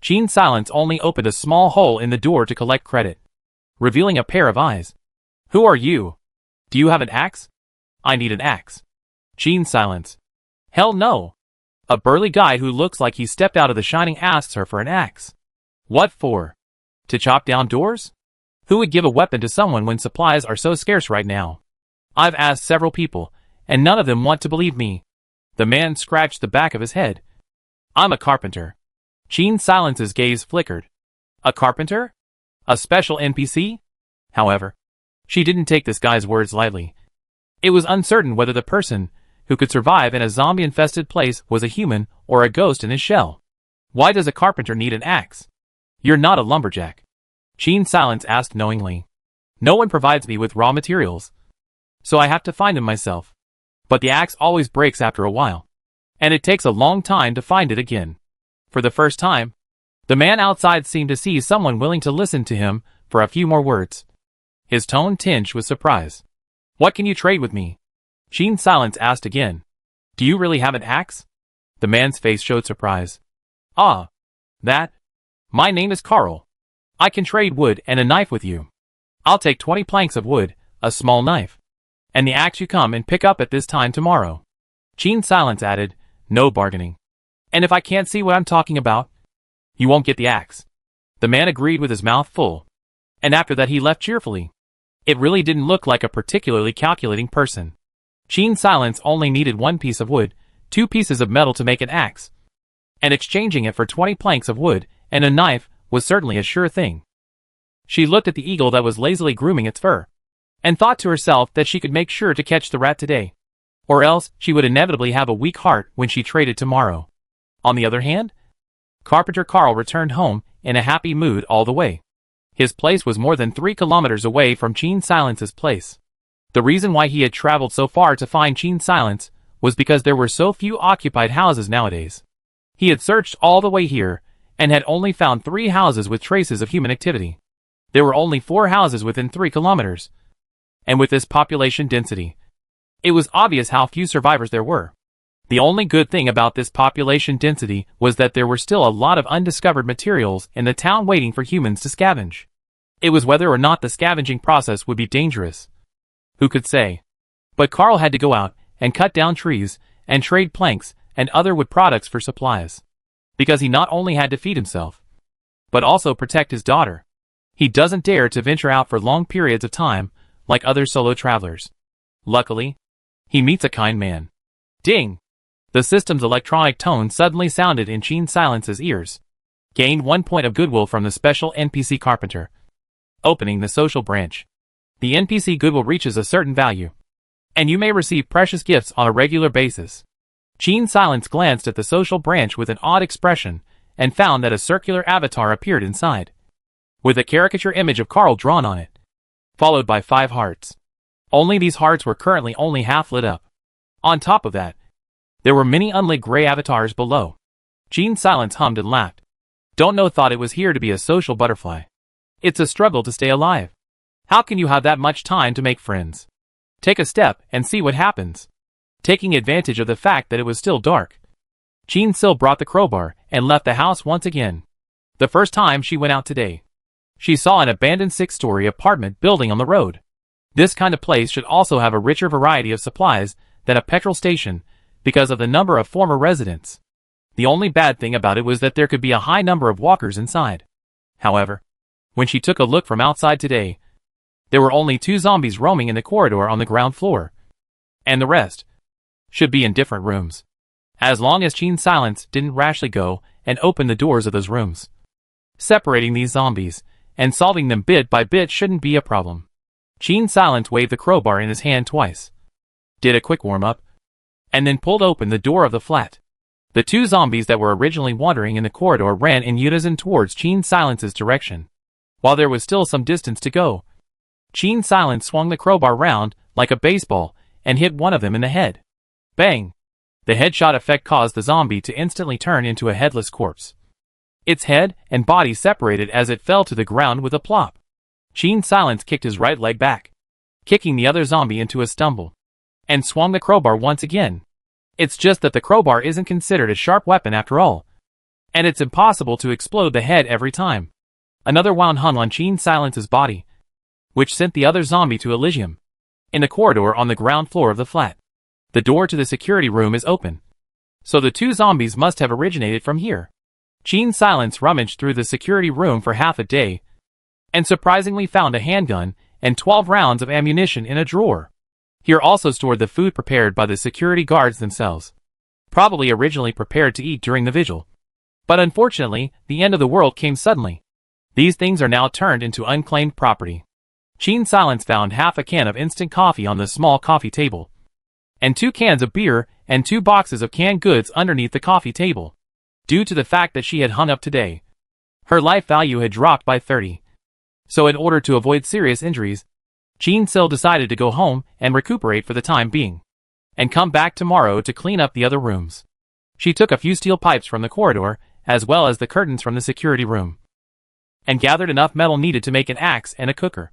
Gene Silence only opened a small hole in the door to collect credit, revealing a pair of eyes. Who are you? Do you have an axe? I need an axe. Gene Silence. Hell no. A burly guy who looks like he stepped out of The Shining asks her for an axe. What for? To chop down doors? Who would give a weapon to someone when supplies are so scarce right now? I've asked several people, and none of them want to believe me. The man scratched the back of his head. I'm a carpenter. Gene Silence's gaze flickered. A carpenter? A special NPC? However, she didn't take this guy's words lightly. It was uncertain whether the person who could survive in a zombie-infested place was a human or a ghost in his shell. Why does a carpenter need an axe? You're not a lumberjack. Gene Silence asked knowingly. No one provides me with raw materials, so I have to find them myself. But the axe always breaks after a while, and it takes a long time to find it again. For the first time, the man outside seemed to see someone willing to listen to him for a few more words. His tone tinged with surprise. What can you trade with me? Gene Silence asked again. Do you really have an axe? The man's face showed surprise. Ah, that? My name is Carl. I can trade wood and a knife with you. I'll take 20 planks of wood, a small knife, and the axe you come and pick up at this time tomorrow. Gene Silence added, no bargaining. And if I can't see what I'm talking about, you won't get the axe. The man agreed with his mouth full, and after that he left cheerfully. It really didn't look like a particularly calculating person. Gene Silence only needed 1 piece of wood, 2 pieces of metal to make an axe, and exchanging it for 20 planks of wood and a knife was certainly a sure thing. She looked at the eagle that was lazily grooming its fur, and thought to herself that she could make sure to catch the rat today, or else she would inevitably have a weak heart when she traded tomorrow. On the other hand, Carpenter Carl returned home in a happy mood all the way. His place was more than 3 kilometers away from Gene Silence's place. The reason why he had traveled so far to find Gene Silence was because there were so few occupied houses nowadays. He had searched all the way here, and had only found 3 houses with traces of human activity. There were only 4 houses within 3 kilometers. And with this population density, it was obvious how few survivors there were. The only good thing about this population density was that there were still a lot of undiscovered materials in the town waiting for humans to scavenge. It was whether or not the scavenging process would be dangerous. Who could say? But Carl had to go out and cut down trees and trade planks and other wood products for supplies, because he not only had to feed himself, but also protect his daughter. He doesn't dare to venture out for long periods of time like other solo travelers. Luckily, he meets a kind man. Ding! The system's electronic tone suddenly sounded in Gene Silence's ears. Gained 1 point of goodwill from the special NPC Carpenter. Opening the social branch. The NPC goodwill reaches a certain value, and you may receive precious gifts on a regular basis. Gene Silence glanced at the social branch with an odd expression and found that a circular avatar appeared inside, with a caricature image of Carl drawn on it, followed by 5 hearts. Only these hearts were currently only half lit up. On top of that, there were many unlit gray avatars below. Gene Silence hummed and laughed. Don't know thought it was here to be a social butterfly. It's a struggle to stay alive. How can you have that much time to make friends? Take a step and see what happens. Taking advantage of the fact that it was still dark, Jean Sil brought the crowbar and left the house once again. The first time she went out today, she saw an abandoned 6-story apartment building on the road. This kind of place should also have a richer variety of supplies than a petrol station because of the number of former residents. The only bad thing about it was that there could be a high number of walkers inside. However, when she took a look from outside today, there were only 2 zombies roaming in the corridor on the ground floor, and the rest should be in different rooms. As long as Gene Silence didn't rashly go and open the doors of those rooms, separating these zombies and solving them bit by bit shouldn't be a problem. Gene Silence waved the crowbar in his hand twice, did a quick warm-up, and then pulled open the door of the flat. The 2 zombies that were originally wandering in the corridor ran in unison towards Gene Silence's direction. While there was still some distance to go, Gene Silence swung the crowbar round like a baseball and hit one of them in the head. Bang! The headshot effect caused the zombie to instantly turn into a headless corpse. Its head and body separated as it fell to the ground with a plop. Gene Silence kicked his right leg back, kicking the other zombie into a stumble, and swung the crowbar once again. It's just that the crowbar isn't considered a sharp weapon after all, and it's impossible to explode the head every time. Another wound hung on Gene Silence's body, which sent the other zombie to Elysium. In the corridor on the ground floor of the flat, the door to the security room is open, so the 2 zombies must have originated from here. Gene Silence rummaged through the security room for half a day, and surprisingly found a handgun and 12 rounds of ammunition in a drawer. Here also stored the food prepared by the security guards themselves, probably originally prepared to eat during the vigil. But unfortunately, the end of the world came suddenly. These things are now turned into unclaimed property. Gene Silence found half a can of instant coffee on the small coffee table, and 2 cans of beer and 2 boxes of canned goods underneath the coffee table. Due to the fact that she had hung up today, her life value had dropped by 30. So in order to avoid serious injuries, Gene Sil decided to go home and recuperate for the time being, and come back tomorrow to clean up the other rooms. She took a few steel pipes from the corridor, as well as the curtains from the security room, and gathered enough metal needed to make an axe and a cooker.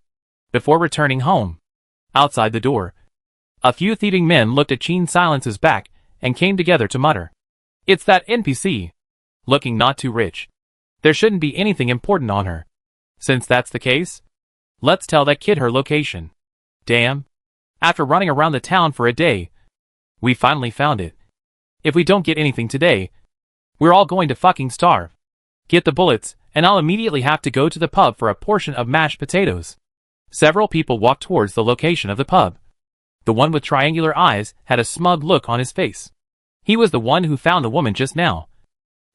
Before returning home, outside the door, a few thieving men looked at Gene Silence's back and came together to mutter, "It's that NPC, looking not too rich. There shouldn't be anything important on her. Since that's the case, let's tell that kid her location. Damn. After running around the town for a day, we finally found it. If we don't get anything today, we're all going to fucking starve. Get the bullets, and I'll immediately have to go to the pub for a portion of mashed potatoes." Several people walked towards the location of the pub. The one with triangular eyes had a smug look on his face. He was the one who found the woman just now.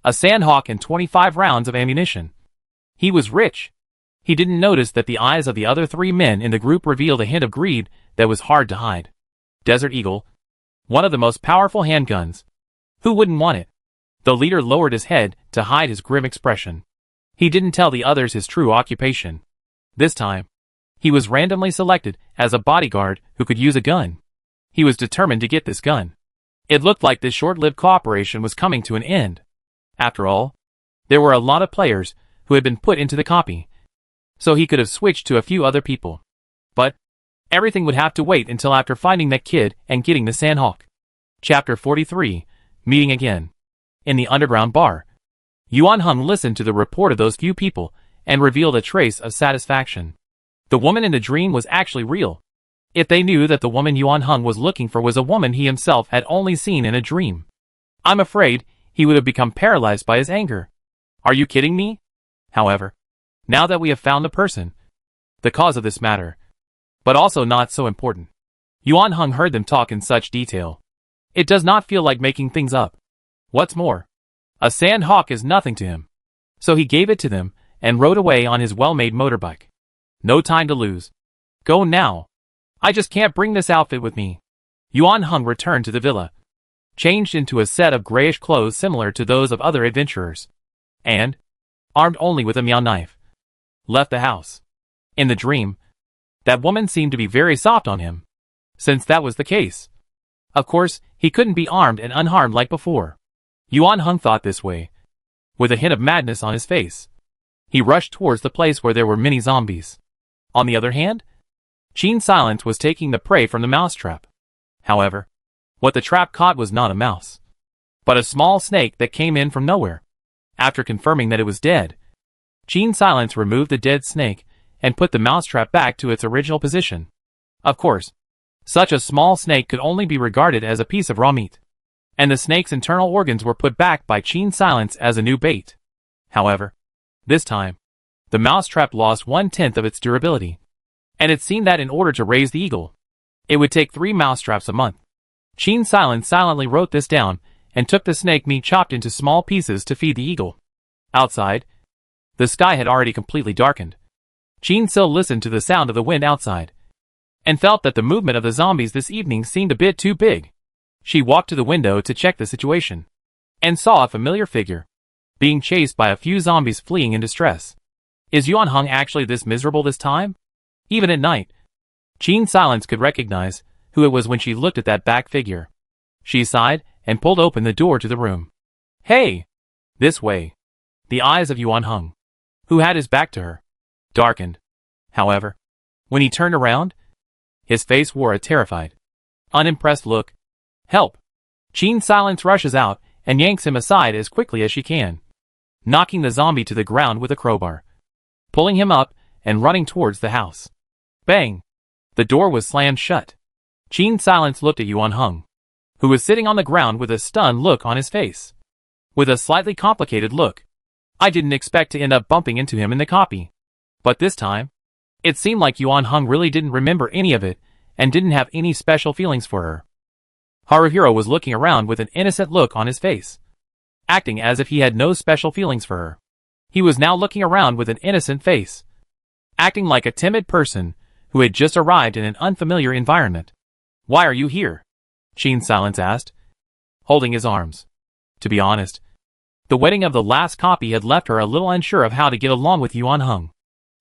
A Sandhawk and 25 rounds of ammunition. He was rich. He didn't notice that the eyes of the other 3 men in the group revealed a hint of greed that was hard to hide. Desert Eagle, one of the most powerful handguns. Who wouldn't want it? The leader lowered his head to hide his grim expression. He didn't tell the others his true occupation. This time, he was randomly selected as a bodyguard who could use a gun. He was determined to get this gun. It looked like this short-lived cooperation was coming to an end. After all, there were a lot of players who had been put into the copy, so he could have switched to a few other people. But everything would have to wait until after finding that kid and getting the Sandhawk. Chapter 43, Meeting Again. In the underground bar, Yuan Hung listened to the report of those few people and revealed a trace of satisfaction. The woman in the dream was actually real. If they knew that the woman Yuan Hung was looking for was a woman he himself had only seen in a dream, I'm afraid he would have become paralyzed by his anger. Are you kidding me? However, now that we have found the person, the cause of this matter, but also not so important, Yuan Hung heard them talk in such detail. It does not feel like making things up. What's more, a Sandhawk is nothing to him. So he gave it to them and rode away on his well-made motorbike. No time to lose. Go now. I just can't bring this outfit with me. Yuan Hung returned to the villa. changed into a set of grayish clothes similar to those of other adventurers, and, armed only with a meow knife, left the house. In the dream, that woman seemed to be very soft on him. Since that was the case, of course, he couldn't be armed and unharmed like before. Yuan Heng thought this way, with a hint of madness on his face. He rushed towards the place where there were many zombies. On the other hand, Qin Silence was taking the prey from the mousetrap. However, what the trap caught was not a mouse, but a small snake that came in from nowhere. After confirming that it was dead, Qin Silence removed the dead snake and put the mousetrap back to its original position. Of course, such a small snake could only be regarded as a piece of raw meat, and the snake's internal organs were put back by Qin Silence as a new bait. However, this time, the mousetrap lost 1/10 of its durability, and it seemed that in order to raise the eagle, it would take 3 mousetraps a month. Qin Silence silently wrote this down and took the snake meat chopped into small pieces to feed the eagle. Outside, the sky had already completely darkened. Qin Sil listened to the sound of the wind outside, and felt that the movement of the zombies this evening seemed a bit too big. She walked to the window to check the situation, and saw a familiar figure, being chased by a few zombies fleeing in distress. Is Yuan Heng actually this miserable this time? Even at night, Qin Silence could recognize who it was when she looked at that back figure. She sighed and pulled open the door to the room. Hey! This way. The eyes of Yuan Heng, who had his back to her, darkened. However, when he turned around, his face wore a terrified, unimpressed look. Help! Qin Silence rushes out and yanks him aside as quickly as she can, knocking the zombie to the ground with a crowbar, pulling him up and running towards the house. Bang! The door was slammed shut. Qin Silence looked at Yuan Heng, who was sitting on the ground with a stunned look on his face. With a slightly complicated look. I didn't expect to end up bumping into him in the copy. But this time, it seemed like Yuan Heng really didn't remember any of it and didn't have any special feelings for her. Haruhiro was looking around with an innocent look on his face, acting as if he had no special feelings for her. He was now looking around with an innocent face, acting like a timid person who had just arrived in an unfamiliar environment. Why are you here? Qin Silence asked, holding his arms. To be honest, the wedding of the last copy had left her a little unsure of how to get along with Yuan Heng.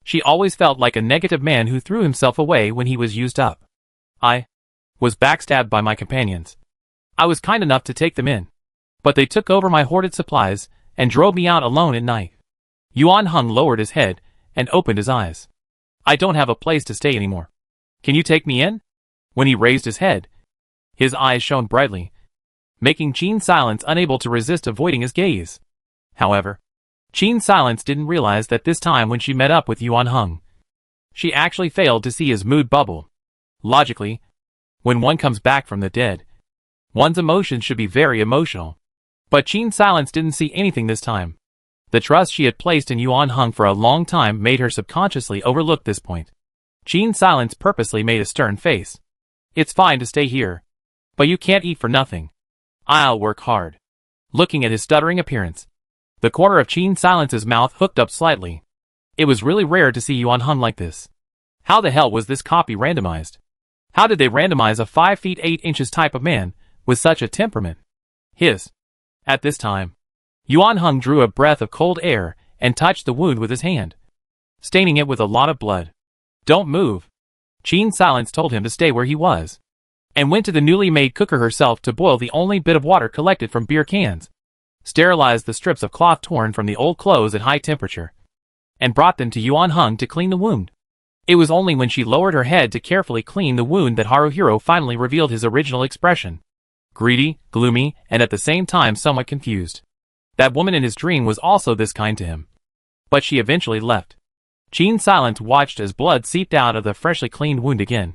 She always felt like a negative man who threw himself away when he was used up. I was backstabbed by my companions. I was kind enough to take them in, but they took over my hoarded supplies and drove me out alone at night. Yuan Heng lowered his head and opened his eyes. I don't have a place to stay anymore. Can you take me in? When he raised his head, his eyes shone brightly, making Qin Silence unable to resist avoiding his gaze. However, Qin Silence didn't realize that this time when she met up with Yuan Heng, she actually failed to see his mood bubble. Logically, when one comes back from the dead, one's emotions should be very emotional. But Qin Silence didn't see anything this time. The trust she had placed in Yuan Heng for a long time made her subconsciously overlook this point. Qin Silence purposely made a stern face. It's fine to stay here, but you can't eat for nothing. I'll work hard. Looking at his stuttering appearance, the corner of Qin Silence's mouth hooked up slightly. It was really rare to see Yuan Heng like this. How the hell was this copy randomized? How did they randomize a 5 feet 8 inches type of man with such a temperament? His. At this time, Yuan Heng drew a breath of cold air and touched the wound with his hand, staining it with a lot of blood. Don't move. Qin Silence told him to stay where he was, and went to the newly made cooker herself to boil the only bit of water collected from beer cans, sterilized the strips of cloth torn from the old clothes at high temperature, and brought them to Yuan Heng to clean the wound. It was only when she lowered her head to carefully clean the wound that Haruhiro finally revealed his original expression. Greedy, gloomy, and at the same time somewhat confused. That woman in his dream was also this kind to him. But she eventually left. Qin Silence watched as blood seeped out of the freshly cleaned wound again,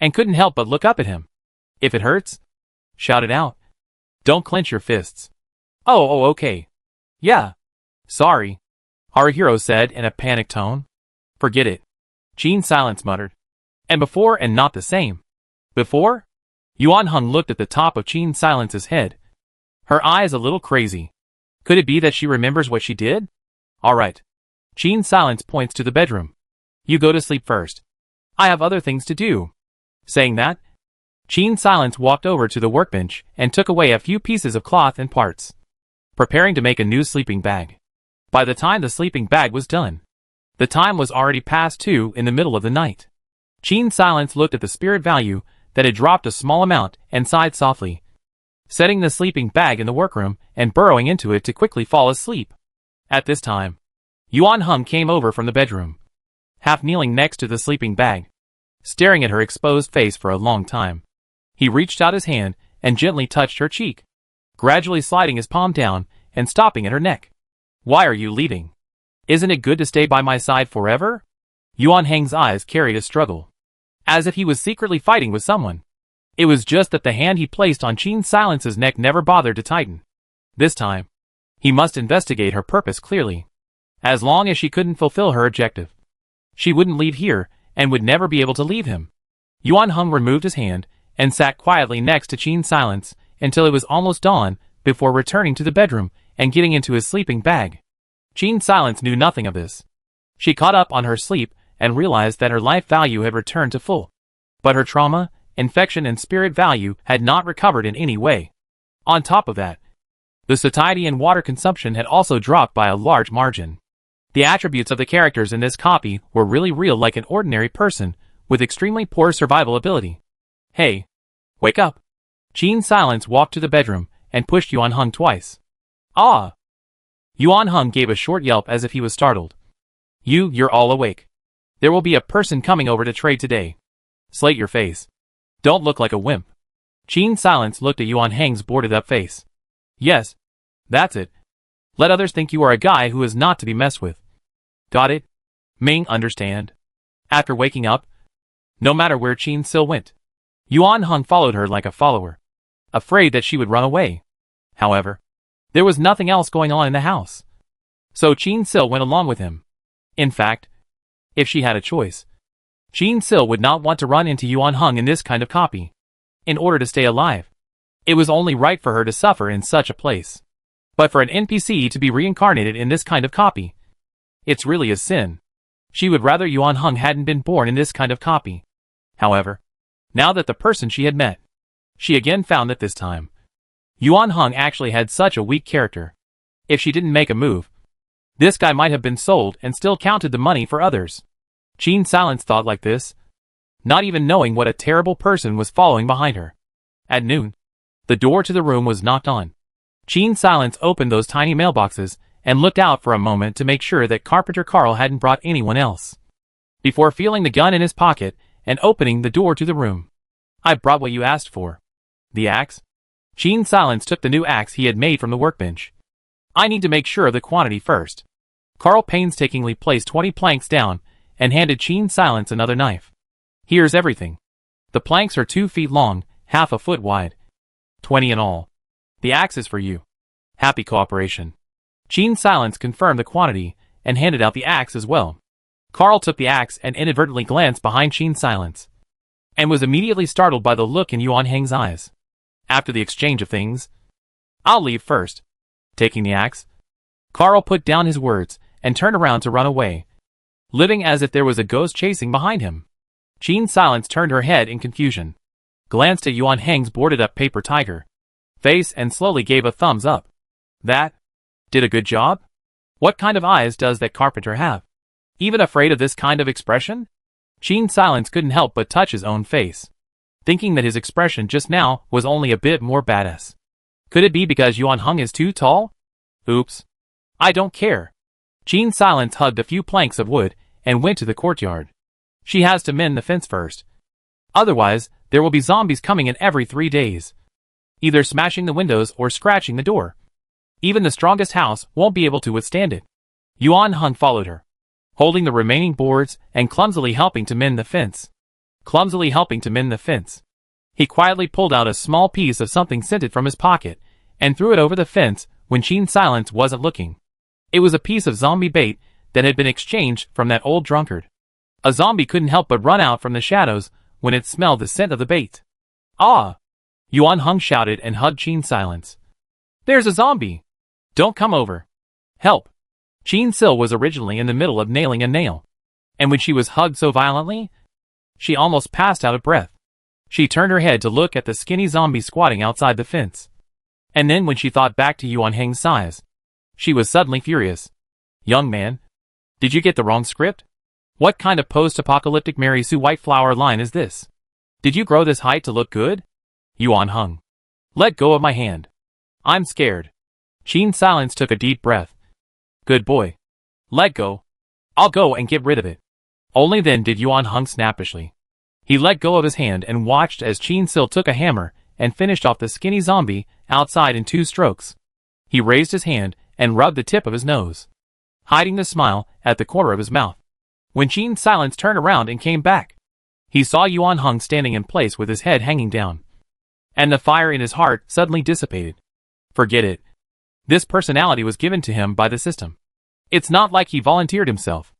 and couldn't help but look up at him. If it hurts, shout it out. Don't clench your fists. Oh, okay. Yeah. Sorry, Haruhiro said in a panicked tone. Forget it, Qin Silence muttered. And before and not the same. Before? Yuan Heng looked at the top of Qin Silence's head, her eyes a little crazy. Could it be that she remembers what she did? Alright. Qin Silence points to the bedroom. You go to sleep first. I have other things to do. Saying that, Qin Silence walked over to the workbench and took away a few pieces of cloth and parts, preparing to make a new sleeping bag. By the time the sleeping bag was done, the time was already past 2 in the middle of the night. Qin Silence looked at the spirit value that had dropped a small amount and sighed softly, setting the sleeping bag in the workroom and burrowing into it to quickly fall asleep. At this time, Yuan Heng came over from the bedroom, half kneeling next to the sleeping bag, staring at her exposed face for a long time. He reached out his hand and gently touched her cheek, gradually sliding his palm down and stopping at her neck. "Why are you leaving? Isn't it good to stay by my side forever?" Yuan Heng's eyes carried a struggle, as if he was secretly fighting with someone. It was just that the hand he placed on Qin Silence's neck never bothered to tighten. This time, he must investigate her purpose clearly. As long as she couldn't fulfill her objective, she wouldn't leave here and would never be able to leave him. Yuan Heng removed his hand and sat quietly next to Qin Silence until it was almost dawn before returning to the bedroom and getting into his sleeping bag. Qin Silence knew nothing of this. She caught up on her sleep and realized that her life value had returned to full. But her trauma, infection and spirit value had not recovered in any way. On top of that, the satiety and water consumption had also dropped by a large margin. The attributes of the characters in this copy were really real, like an ordinary person with extremely poor survival ability. "Hey, wake up." Qin Silence walked to the bedroom and pushed Yuan Heng twice. "Ah!" Yuan Heng gave a short yelp as if he was startled. You're all awake. There will be a person coming over to trade today. Slate your face. Don't look like a wimp." Qin Silence looked at Yuan Heng's boarded up face. "Yes, that's it. Let others think you are a guy who is not to be messed with. Got it? Ming, understand?" After waking up, no matter where Qin Sil went, Yuan Heng followed her like a follower, afraid that she would run away. However, there was nothing else going on in the house, so Qin Sil went along with him. In fact, if she had a choice, Qin Sil would not want to run into Yuan Heng in this kind of copy. In order to stay alive, it was only right for her to suffer in such a place. But for an NPC to be reincarnated in this kind of copy, it's really a sin. She would rather Yuan Heng hadn't been born in this kind of copy. However, now that the person she had met, she again found that this time, Yuan Heng actually had such a weak character. If she didn't make a move, this guy might have been sold and still counted the money for others. Qin Silence thought like this, not even knowing what a terrible person was following behind her. At noon, the door to the room was knocked on. Qin Silence opened those tiny mailboxes and looked out for a moment to make sure that Carpenter Carl hadn't brought anyone else, before feeling the gun in his pocket and opening the door to the room. "I brought what you asked for." "The axe?" Qin Silence took the new axe he had made from the workbench. "I need to make sure of the quantity first." Carl painstakingly placed 20 planks down and handed Qin Silence another knife. "Here's everything. The planks are 2 feet long, half a foot wide. 20 in all. The axe is for you. Happy cooperation." Qin Silence confirmed the quantity and handed out the axe as well. Carl took the axe and inadvertently glanced behind Qin Silence, and was immediately startled by the look in Yuan Heng's eyes. After the exchange of things, "I'll leave first." Taking the axe, Carl put down his words and turned around to run away, living as if there was a ghost chasing behind him. Qin Silence turned her head in confusion, glanced at Yuan Heng's boarded-up paper tiger face and slowly gave a thumbs up. "That did a good job? What kind of eyes does that carpenter have? Even afraid of this kind of expression?" Qin Silence couldn't help but touch his own face, thinking that his expression just now was only a bit more badass. Could it be because Yuan Heng is too tall? Oops. I don't care. Qin Silence hugged a few planks of wood and went to the courtyard. She has to mend the fence first. Otherwise, there will be zombies coming in every 3 days, either smashing the windows or scratching the door. Even the strongest house won't be able to withstand it. Yuan Heng followed her, holding the remaining boards and clumsily helping to mend the fence. He quietly pulled out a small piece of something scented from his pocket and threw it over the fence when Qin Silence wasn't looking. It was a piece of zombie bait that had been exchanged from that old drunkard. A zombie couldn't help but run out from the shadows when it smelled the scent of the bait. "Ah!" Yuan Heng shouted and hugged Qin Silence. "There's a zombie! Don't come over. Help!" Qin Sil was originally in the middle of nailing a nail, and when she was hugged so violently, she almost passed out of breath. She turned her head to look at the skinny zombie squatting outside the fence. And then when she thought back to Yuan Heng's size, she was suddenly furious. Young man, did you get the wrong script? What kind of post-apocalyptic Mary Sue White Flower line is this? Did you grow this height to look good? Yuan Heng. Let go of my hand. I'm scared. Qin Silence took a deep breath. Good boy. Let go. I'll go and get rid of it. Only then did Yuan Heng snappishly. He let go of his hand and watched as Qin Sil took a hammer and finished off the skinny zombie outside in 2 strokes. He raised his hand and rubbed the tip of his nose, hiding the smile at the corner of his mouth. When Qin Silence turned around and came back, he saw Yuan Heng standing in place with his head hanging down. And the fire in his heart suddenly dissipated. Forget it. This personality was given to him by the system. It's not like he volunteered himself.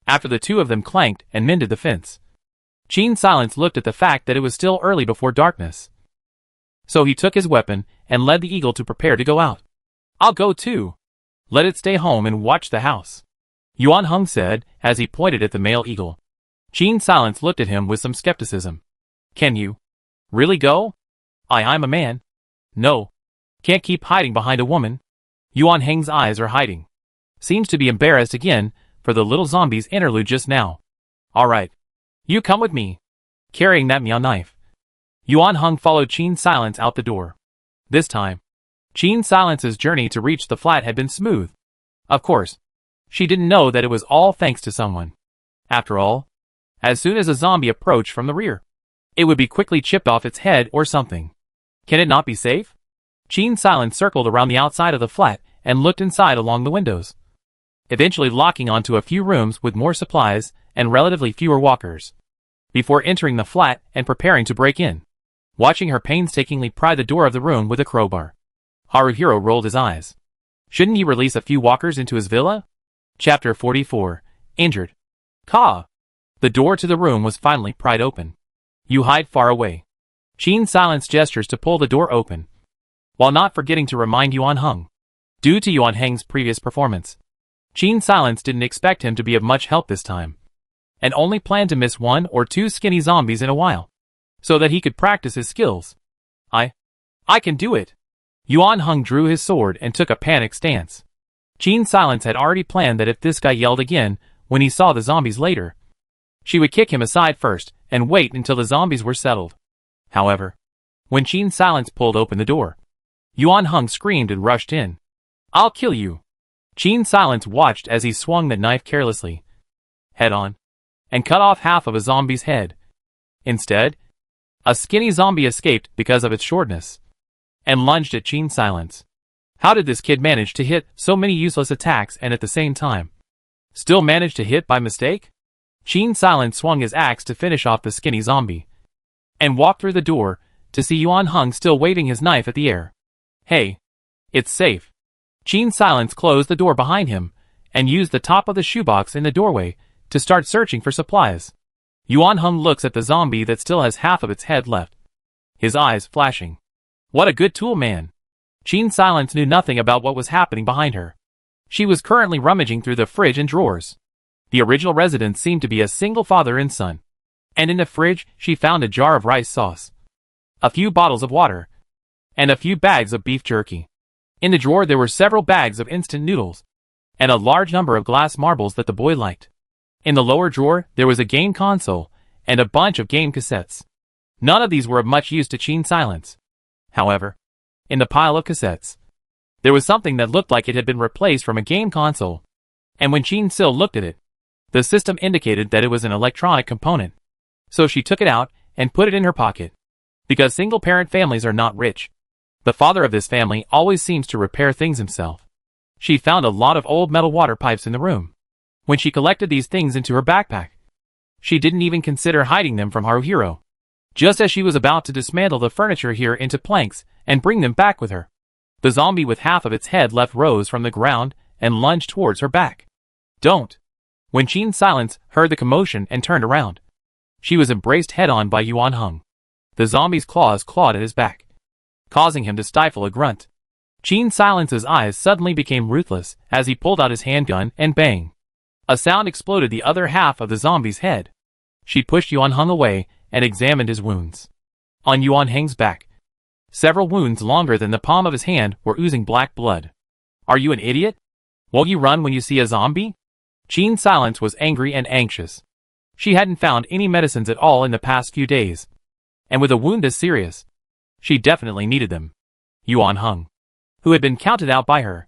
After the two of them clanked and mended the fence, Qin Silence looked at the fact that it was still early before darkness. So he took his weapon and led the eagle to prepare to go out. I'll go too. Let it stay home and watch the house, Yuan Heng said as he pointed at the male eagle. Qin Silence looked at him with some skepticism. Can you really go? I'm a man. No. Can't keep hiding behind a woman. Yuan Heng's eyes are hiding. Seems to be embarrassed again for the little zombie's interlude just now. Alright. You come with me. Carrying that meow knife. Yuan Heng followed Qin Silence out the door. This time, Qin Silence's journey to reach the flat had been smooth. Of course, she didn't know that it was all thanks to someone. After all, as soon as a zombie approached from the rear, it would be quickly chipped off its head or something. Can it not be safe? Qin Silence circled around the outside of the flat and looked inside along the windows, eventually locking onto a few rooms with more supplies and relatively fewer walkers, before entering the flat and preparing to break in. Watching her painstakingly pry the door of the room with a crowbar, Haruhiro rolled his eyes. Shouldn't he release a few walkers into his villa? Chapter 44. Injured. Ka! The door to the room was finally pried open. You hide far away. Qin Silence gestures to pull the door open, while not forgetting to remind Yuan Heng. Due to Yuan Heng's previous performance, Qin Silence didn't expect him to be of much help this time, and only planned to miss 1 or 2 skinny zombies in a while, so that he could practice his skills. I can do it. Yuan Heng drew his sword and took a panicked stance. Qin Silence had already planned that if this guy yelled again when he saw the zombies later, she would kick him aside first and wait until the zombies were settled. However, when Qin Silence pulled open the door, Yuan Heng screamed and rushed in. I'll kill you. Qin Silence watched as he swung the knife carelessly, head on, and cut off half of a zombie's head. Instead, a skinny zombie escaped because of its shortness, and lunged at Qin Silence. How did this kid manage to hit so many useless attacks and at the same time still manage to hit by mistake? Qin Silence swung his axe to finish off the skinny zombie, and walked through the door to see Yuan Heng still waving his knife at the air. Hey, it's safe. Qin Silence closed the door behind him and used the top of the shoebox in the doorway to start searching for supplies. Yuan Heng looks at the zombie that still has half of its head left, his eyes flashing. What a good tool, man. Qin Silence knew nothing about what was happening behind her. She was currently rummaging through the fridge and drawers. The original residence seemed to be a single father and son, and in the fridge she found a jar of rice sauce, a few bottles of water, and a few bags of beef jerky. In the drawer there were several bags of instant noodles, and a large number of glass marbles that the boy liked. In the lower drawer there was a game console, and a bunch of game cassettes. None of these were of much use to Qin Silence. However, in the pile of cassettes, there was something that looked like it had been replaced from a game console, and when Qin Sil looked at it, the system indicated that it was an electronic component. So she took it out and put it in her pocket. Because single-parent families are not rich, the father of this family always seems to repair things himself. She found a lot of old metal water pipes in the room. When she collected these things into her backpack, she didn't even consider hiding them from Haruhiro. Just as she was about to dismantle the furniture here into planks and bring them back with her, the zombie with half of its head left rose from the ground and lunged towards her back. Don't! When Qin Silence heard the commotion and turned around, she was embraced head-on by Yuan Heng. The zombie's claws clawed at his back, causing him to stifle a grunt. Qin Silence's eyes suddenly became ruthless as he pulled out his handgun and bang! A sound exploded the other half of the zombie's head. She pushed Yuan Heng away and examined his wounds. On Yuan Heng's back, several wounds longer than the palm of his hand were oozing black blood. Are you an idiot? Won't you run when you see a zombie? Qin Silence was angry and anxious. She hadn't found any medicines at all in the past few days. And with a wound this serious, she definitely needed them. Yuan Heng, who had been counted out by her,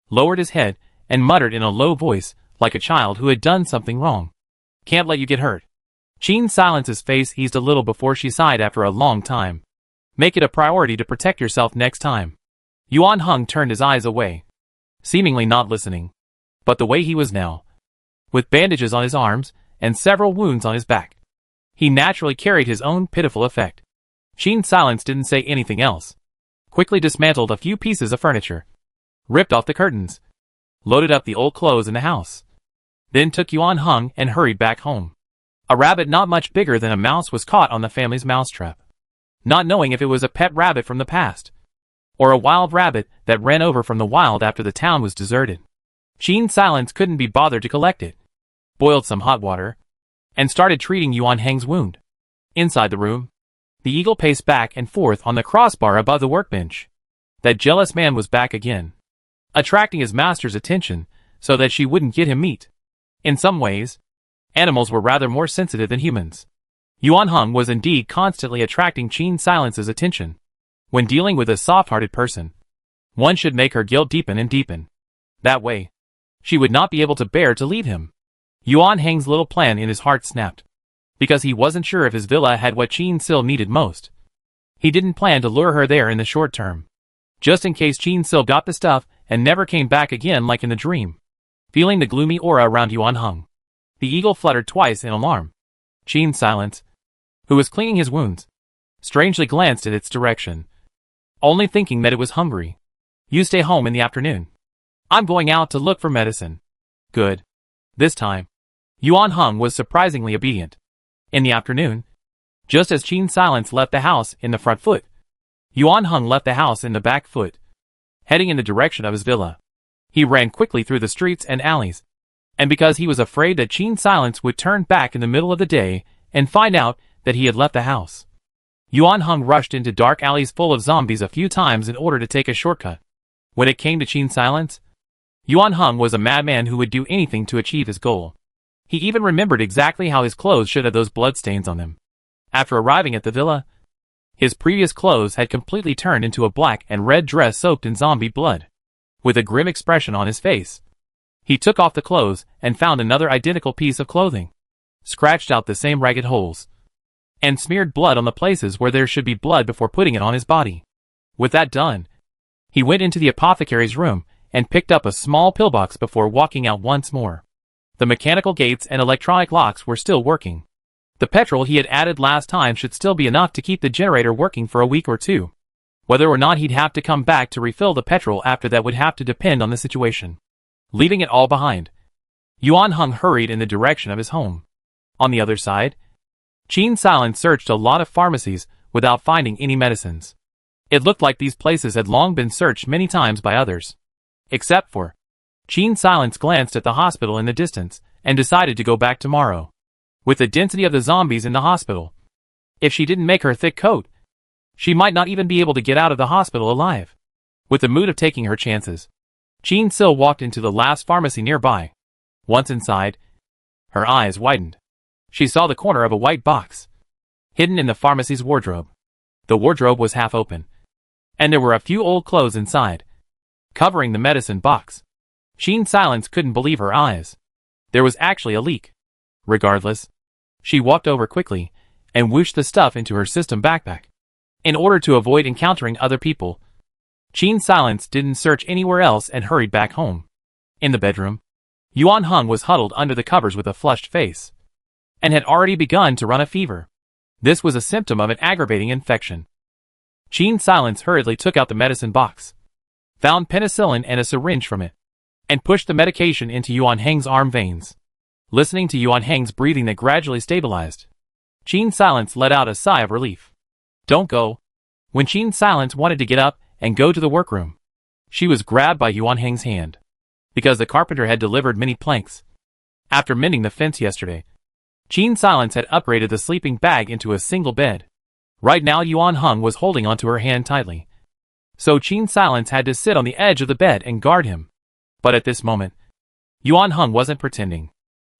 lowered his head and muttered in a low voice, like a child who had done something wrong. Can't let you get hurt. Qin Silence's face eased a little before she sighed after a long time. Make it a priority to protect yourself next time. Yuan Heng turned his eyes away, seemingly not listening. But the way he was now, with bandages on his arms and several wounds on his back, he naturally carried his own pitiful effect. Qin Silence didn't say anything else. Quickly dismantled a few pieces of furniture, ripped off the curtains, loaded up the old clothes in the house, then took Yuan Heng and hurried back home. A rabbit not much bigger than a mouse was caught on the family's mousetrap. Not knowing if it was a pet rabbit from the past, or a wild rabbit that ran over from the wild after the town was deserted, Qin Silence couldn't be bothered to collect it. Boiled some hot water, and started treating Yuan Heng's wound. Inside the room, the eagle paced back and forth on the crossbar above the workbench. That jealous man was back again, attracting his master's attention so that she wouldn't get him meat. In some ways, animals were rather more sensitive than humans. Yuan Heng was indeed constantly attracting Qin Silence's attention. When dealing with a soft-hearted person, one should make her guilt deepen and deepen. That way, she would not be able to bear to leave him. Yuan Heng's little plan in his heart snapped, because he wasn't sure if his villa had what Qin Sil needed most. He didn't plan to lure her there in the short term, just in case Qin Sil got the stuff and never came back again like in the dream. Feeling the gloomy aura around Yuan Heng, the eagle fluttered twice in alarm. Qin Silence, who was cleaning his wounds, strangely glanced at its direction, only thinking that it was hungry. You stay home in the afternoon. I'm going out to look for medicine. Good. This time, Yuan Heng was surprisingly obedient. In the afternoon, just as Qin Silence left the house in the front foot, Yuan Heng left the house in the back foot, heading in the direction of his villa. He ran quickly through the streets and alleys, and because he was afraid that Qin Silence would turn back in the middle of the day and find out that he had left the house, Yuan Heng rushed into dark alleys full of zombies a few times in order to take a shortcut. When it came to Qin Silence, Yuan Heng was a madman who would do anything to achieve his goal. He even remembered exactly how his clothes should have those bloodstains on them. After arriving at the villa, his previous clothes had completely turned into a black and red dress soaked in zombie blood. With a grim expression on his face, he took off the clothes and found another identical piece of clothing, scratched out the same ragged holes, and smeared blood on the places where there should be blood before putting it on his body. With that done, he went into the apothecary's room and picked up a small pillbox before walking out once more. The mechanical gates and electronic locks were still working. The petrol he had added last time should still be enough to keep the generator working for a week or two. Whether or not he'd have to come back to refill the petrol after that would have to depend on the situation. Leaving it all behind, Yuan Heng hurried in the direction of his home. On the other side, Qin Silence searched a lot of pharmacies without finding any medicines. It looked like these places had long been searched many times by others. Except for, Qin Silence glanced at the hospital in the distance and decided to go back tomorrow. With the density of the zombies in the hospital, if she didn't make her thick coat, she might not even be able to get out of the hospital alive. With the mood of taking her chances, Qin Sil walked into the last pharmacy nearby. Once inside, her eyes widened. She saw the corner of a white box, hidden in the pharmacy's wardrobe. The wardrobe was half open, and there were a few old clothes inside, covering the medicine box. Qin Silence couldn't believe her eyes. There was actually a leak. Regardless, she walked over quickly and whooshed the stuff into her system backpack. In order to avoid encountering other people, Qin Silence didn't search anywhere else and hurried back home. In the bedroom, Yuan Heng was huddled under the covers with a flushed face, and had already begun to run a fever. This was a symptom of an aggravating infection. Qin Silence hurriedly took out the medicine box, found penicillin and a syringe from it, and pushed the medication into Yuan Heng's arm veins. Listening to Yuan Heng's breathing that gradually stabilized, Qin Silence let out a sigh of relief. Don't go. When Qin Silence wanted to get up and go to the workroom, she was grabbed by Yuan Heng's hand, because the carpenter had delivered many planks. After mending the fence yesterday, Qin Silence had upgraded the sleeping bag into a single bed. Right now Yuan Heng was holding onto her hand tightly. So Qin Silence had to sit on the edge of the bed and guard him. But at this moment, Yuan Heng wasn't pretending.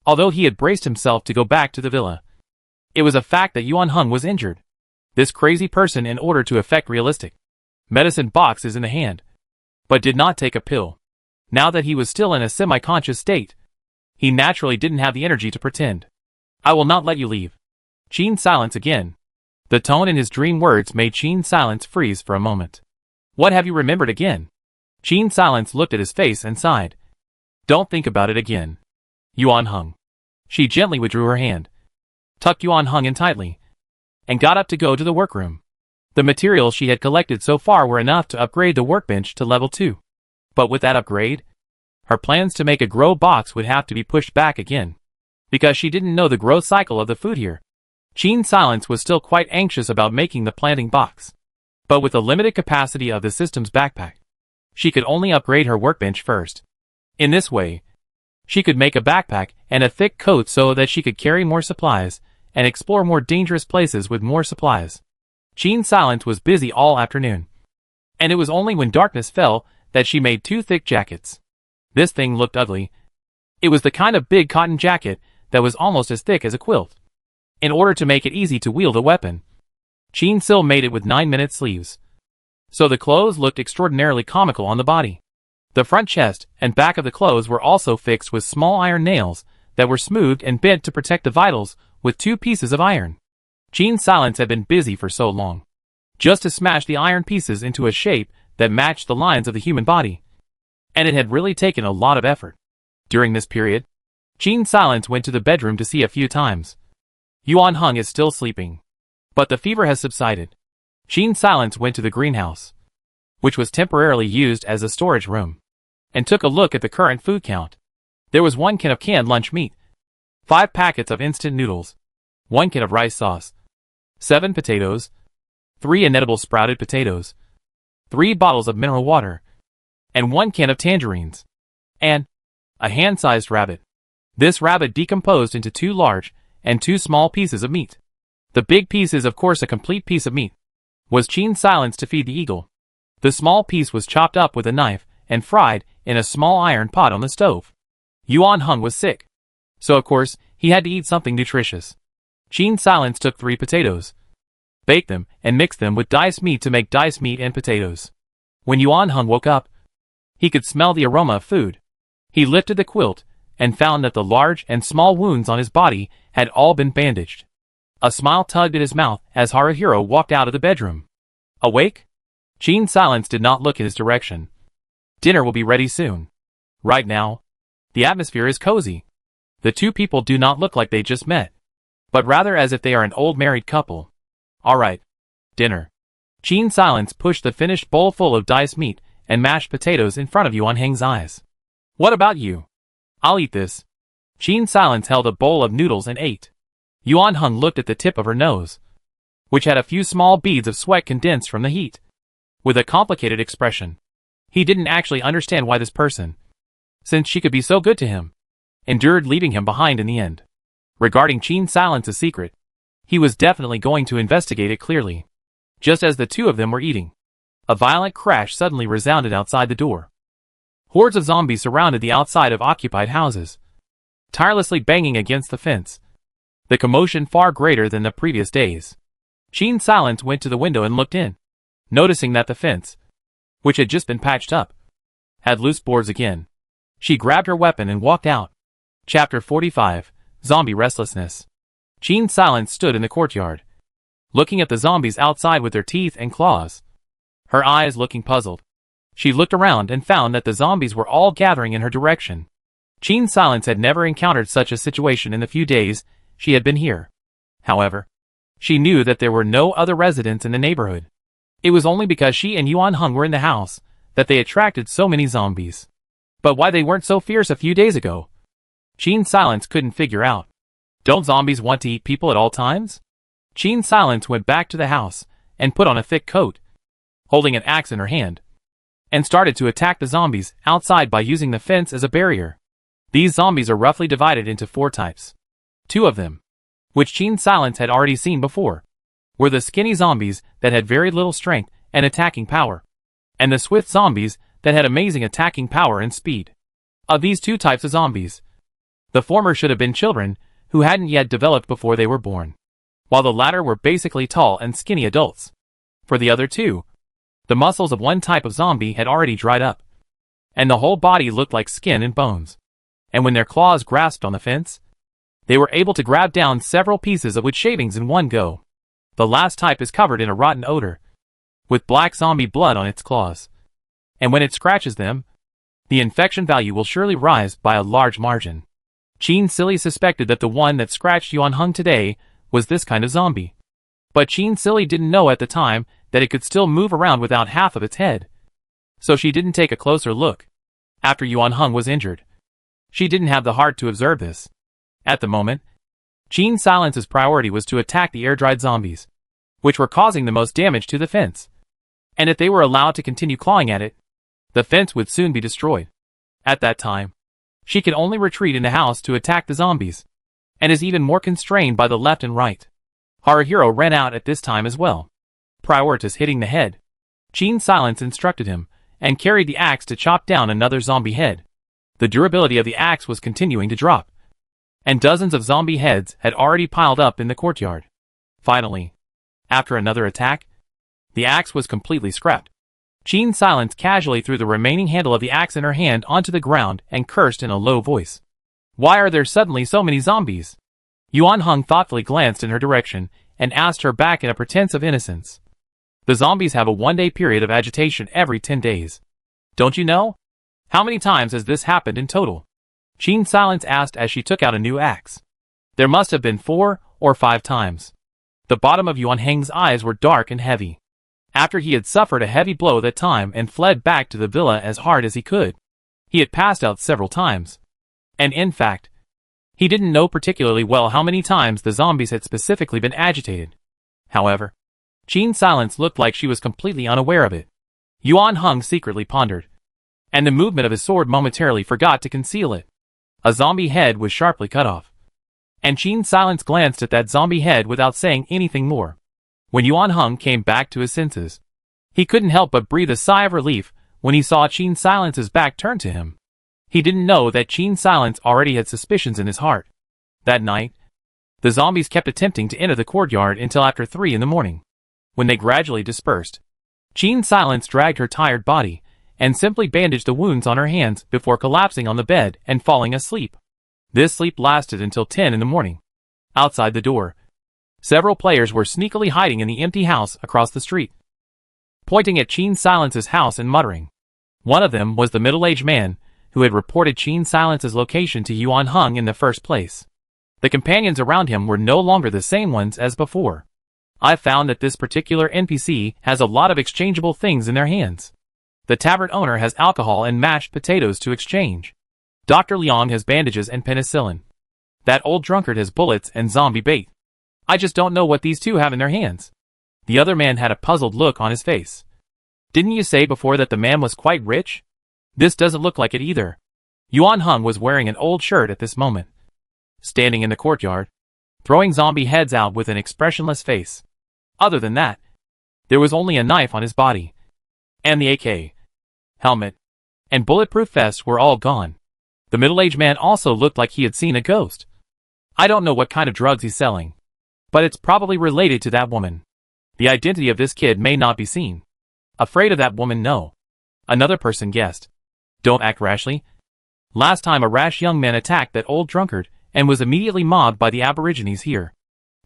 Although he had braced himself to go back to the villa, it was a fact that Yuan Heng was injured. This crazy person, in order to effect realistic medicine boxes in the hand, but did not take a pill. Now that he was still in a semi-conscious state, he naturally didn't have the energy to pretend. I will not let you leave. Qin Silence again. The tone in his dream words made Qin Silence freeze for a moment. What have you remembered again? Qin Silence looked at his face and sighed. Don't think about it again. Yuan Heng. She gently withdrew her hand, tucked Yuan Heng in tightly, and got up to go to the workroom. The materials she had collected so far were enough to upgrade the workbench to level 2. But with that upgrade, her plans to make a grow box would have to be pushed back again, because she didn't know the growth cycle of the food here. Qin Silence was still quite anxious about making the planting box. But with the limited capacity of the system's backpack, she could only upgrade her workbench first. In this way, she could make a backpack and a thick coat so that she could carry more supplies and explore more dangerous places with more supplies. Qin Silence was busy all afternoon, and it was only when darkness fell that she made 2 thick jackets. This thing looked ugly. It was the kind of big cotton jacket that was almost as thick as a quilt. In order to make it easy to wield a weapon, Qin Sil made it with 9-minute sleeves, so the clothes looked extraordinarily comical on the body. The front chest and back of the clothes were also fixed with small iron nails that were smoothed and bent to protect the vitals with 2 pieces of iron. Qin Silence had been busy for so long, just to smash the iron pieces into a shape that matched the lines of the human body, and it had really taken a lot of effort. During this period, Qin Silence went to the bedroom to see a few times. Yuan Heng is still sleeping, but the fever has subsided. Qin Silence went to the greenhouse, which was temporarily used as a storage room, and took a look at the current food count. There was 1 can of canned lunch meat, 5 packets of instant noodles, 1 can of rice sauce, 7 potatoes, 3 inedible sprouted potatoes, 3 bottles of mineral water, and 1 can of tangerines, and a hand-sized rabbit. This rabbit decomposed into 2 large and 2 small pieces of meat. The big piece is of course a complete piece of meat. Was Qin Silence to feed the eagle? The small piece was chopped up with a knife and fried in a small iron pot on the stove. Yuan Heng was sick, so of course he had to eat something nutritious. Qin Silence took 3 potatoes, baked them, and mixed them with diced meat to make diced meat and potatoes. When Yuan Heng woke up, he could smell the aroma of food. He lifted the quilt and found that the large and small wounds on his body had all been bandaged. A smile tugged at his mouth as Haruhiro walked out of the bedroom. Awake? Qin Silence did not look in his direction. Dinner will be ready soon. Right now, the atmosphere is cozy. The 2 people do not look like they just met, but rather as if they are an old married couple. Alright. Dinner. Qin Silence pushed the finished bowl full of diced meat and mashed potatoes in front of Yuan Heng's eyes. What about you? I'll eat this. Qin Silence held a bowl of noodles and ate. Yuan Heng looked at the tip of her nose, which had a few small beads of sweat condensed from the heat, with a complicated expression. He didn't actually understand why this person, since she could be so good to him, endured leaving him behind in the end. Regarding Qin Silence's secret, he was definitely going to investigate it clearly. Just as the 2 of them were eating, a violent crash suddenly resounded outside the door. Hordes of zombies surrounded the outside of occupied houses, tirelessly banging against the fence, the commotion far greater than the previous days. Qin Silence went to the window and looked in, noticing that the fence, which had just been patched up, had loose boards again. She grabbed her weapon and walked out. Chapter 45, Zombie Restlessness. Qin Silence stood in the courtyard, looking at the zombies outside with their teeth and claws, her eyes looking puzzled. She looked around and found that the zombies were all gathering in her direction. Qin Silence had never encountered such a situation in the few days she had been here. However, she knew that there were no other residents in the neighborhood. It was only because she and Yuan Heng were in the house that they attracted so many zombies. But why they weren't so fierce a few days ago, Qin Silence couldn't figure out. Don't zombies want to eat people at all times? Qin Silence went back to the house and put on a thick coat, holding an axe in her hand, and started to attack the zombies outside by using the fence as a barrier. These zombies are roughly divided into 4 types. 2 of them, which Qin Silence had already seen before, were the skinny zombies that had very little strength and attacking power, and the swift zombies that had amazing attacking power and speed. Of these two types of zombies, the former should have been children who hadn't yet developed before they were born, while the latter were basically tall and skinny adults. For the other two, the muscles of one type of zombie had already dried up, and the whole body looked like skin and bones. And when their claws grasped on the fence, they were able to grab down several pieces of wood shavings in one go. The last type is covered in a rotten odor, with black zombie blood on its claws. And when it scratches them, the infection value will surely rise by a large margin. Qin Silly suspected that the one that scratched Yuan Heng today was this kind of zombie. But Qin Silly didn't know at the time that it could still move around without half of its head. So she didn't take a closer look after Yuan Heng was injured. She didn't have the heart to observe this. At the moment, Qin Silence's priority was to attack the air-dried zombies, which were causing the most damage to the fence. And if they were allowed to continue clawing at it, the fence would soon be destroyed. At that time, she could only retreat in the house to attack the zombies, and is even more constrained by the left and right. Haruhiro ran out at this time as well. Prioritize hitting the head. Qin Silence instructed him, and carried the axe to chop down another zombie head. The durability of the axe was continuing to drop, and dozens of zombie heads had already piled up in the courtyard. Finally, after another attack, the axe was completely scrapped. Qin Silence casually threw the remaining handle of the axe in her hand onto the ground and cursed in a low voice. Why are there suddenly so many zombies? Yuan Heng thoughtfully glanced in her direction and asked her back in a pretense of innocence. The zombies have a one-day period of agitation every 10 days. Don't you know? How many times has this happened in total? Qin Silence asked as she took out a new axe. There must have been 4 or 5 times. The bottom of Yuan Heng's eyes were dark and heavy. After he had suffered a heavy blow that time and fled back to the villa as hard as he could, he had passed out several times. And in fact, he didn't know particularly well how many times the zombies had specifically been agitated. However, Qin Silence looked like she was completely unaware of it. Yuan Heng secretly pondered, and the movement of his sword momentarily forgot to conceal it. A zombie head was sharply cut off, and Qin Silence glanced at that zombie head without saying anything more. When Yuan Heng came back to his senses, he couldn't help but breathe a sigh of relief when he saw Qin Silence's back turned to him. He didn't know that Qin Silence already had suspicions in his heart. That night, the zombies kept attempting to enter the courtyard until after 3 in the morning. When they gradually dispersed, Qin Silence dragged her tired body and simply bandaged the wounds on her hands before collapsing on the bed and falling asleep. This sleep lasted until 10 in the morning. Outside the door, several players were sneakily hiding in the empty house across the street, pointing at Qin Silence's house and muttering. One of them was the middle-aged man who had reported Qin Silence's location to Yuan Heng in the first place. The companions around him were no longer the same ones as before. I've found that this particular NPC has a lot of exchangeable things in their hands. The tavern owner has alcohol and mashed potatoes to exchange. Dr. Liang has bandages and penicillin. That old drunkard has bullets and zombie bait. I just don't know what these two have in their hands. The other man had a puzzled look on his face. Didn't you say before that the man was quite rich? This doesn't look like it either. Yuan Heng was wearing an old shirt at this moment, standing in the courtyard, throwing zombie heads out with an expressionless face. Other than that, there was only a knife on his body, and the AK, helmet, and bulletproof vest were all gone. The middle-aged man also looked like he had seen a ghost. I don't know what kind of drugs he's selling, but it's probably related to that woman. The identity of this kid may not be seen. Afraid of that woman, no. Another person guessed. Don't act rashly. Last time a rash young man attacked that old drunkard and was immediately mobbed by the aborigines here.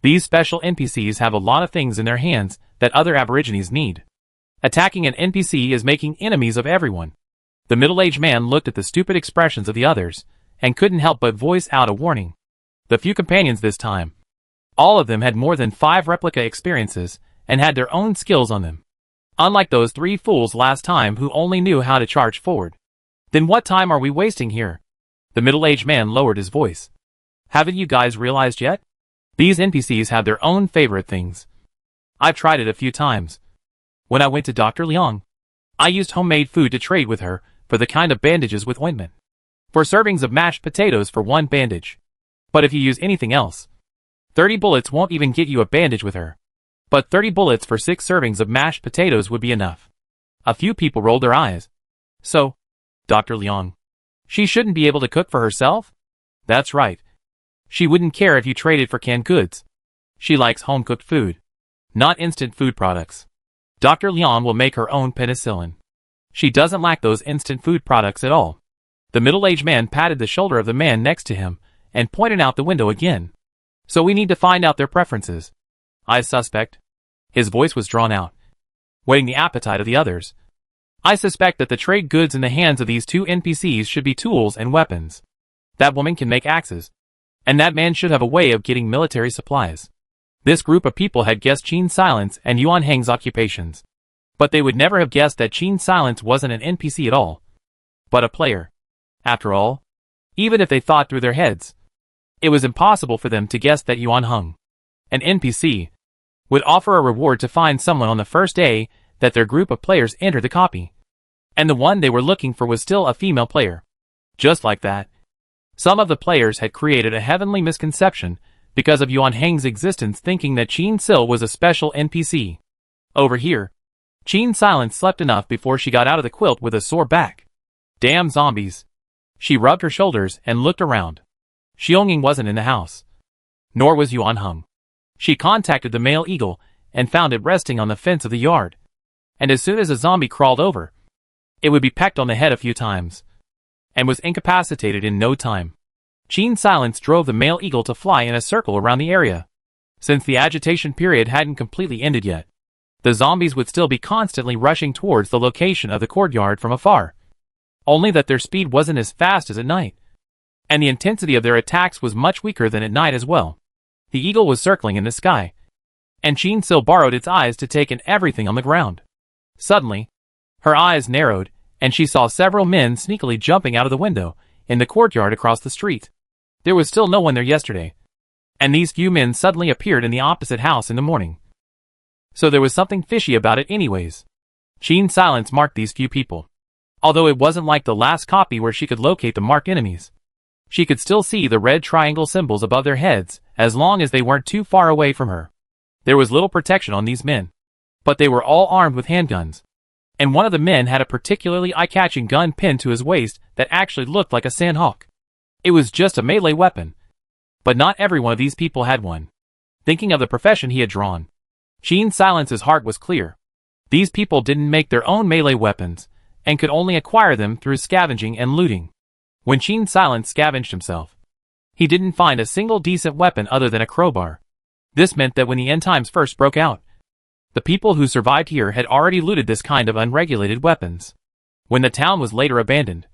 These special NPCs have a lot of things in their hands that other aborigines need. Attacking an NPC is making enemies of everyone. The middle-aged man looked at the stupid expressions of the others and couldn't help but voice out a warning. The few companions this time, all of them had more than 5 replica experiences and had their own skills on them. Unlike those 3 fools last time who only knew how to charge forward. Then what time are we wasting here? The middle-aged man lowered his voice. Haven't you guys realized yet? These NPCs have their own favorite things. I've tried it a few times. When I went to Dr. Liang, I used homemade food to trade with her for the kind of bandages with ointment. 4 servings of mashed potatoes for 1 bandage. But if you use anything else, 30 bullets won't even get you a bandage with her. But 30 bullets for 6 servings of mashed potatoes would be enough. A few people rolled their eyes. So, Dr. Liang, she shouldn't be able to cook for herself? That's right. She wouldn't care if you traded for canned goods. She likes home-cooked food, not instant food products. Dr. Liang will make her own penicillin. She doesn't lack those instant food products at all. The middle-aged man patted the shoulder of the man next to him and pointed out the window again. So we need to find out their preferences. I suspect. His voice was drawn out, whetting the appetite of the others. I suspect that the trade goods in the hands of these 2 NPCs should be tools and weapons. That woman can make axes, and that man should have a way of getting military supplies. This group of people had guessed Qin Silence and Yuan Heng's occupations, but they would never have guessed that Qin Silence wasn't an NPC at all, but a player. After all, even if they thought through their heads, it was impossible for them to guess that Yuan Heng, an NPC, would offer a reward to find someone on the first day that their group of players entered the copy. And the one they were looking for was still a female player. Just like that, some of the players had created a heavenly misconception because of Yuan Heng's existence, thinking that Qin Sil was a special NPC. Over here, Qin Silence slept enough before she got out of the quilt with a sore back. Damn zombies. She rubbed her shoulders and looked around. Xiongning wasn't in the house. Nor was Yuan Heng. She contacted the male eagle and found it resting on the fence of the yard. And as soon as a zombie crawled over, it would be pecked on the head a few times, and was incapacitated in no time. Qin Silence drove the male eagle to fly in a circle around the area. Since the agitation period hadn't completely ended yet, the zombies would still be constantly rushing towards the location of the courtyard from afar. Only that their speed wasn't as fast as at night, and the intensity of their attacks was much weaker than at night as well. The eagle was circling in the sky, and Qin Sil borrowed its eyes to take in everything on the ground. Suddenly, her eyes narrowed, and she saw several men sneakily jumping out of the window in the courtyard across the street. There was still no one there yesterday, and these few men suddenly appeared in the opposite house in the morning. So there was something fishy about it anyways. Qin Silence marked these few people. Although it wasn't like the last copy where she could locate the marked enemies, she could still see the red triangle symbols above their heads as long as they weren't too far away from her. There was little protection on these men, but they were all armed with handguns, and one of the men had a particularly eye-catching gun pinned to his waist that actually looked like a sandhawk. It was just a melee weapon, but not every one of these people had one. Thinking of the profession he had drawn, Qin Silence's heart was clear. These people didn't make their own melee weapons, and could only acquire them through scavenging and looting. When Qin Silence scavenged himself, he didn't find a single decent weapon other than a crowbar. This meant that when the end times first broke out, the people who survived here had already looted this kind of unregulated weapons. When the town was later abandoned,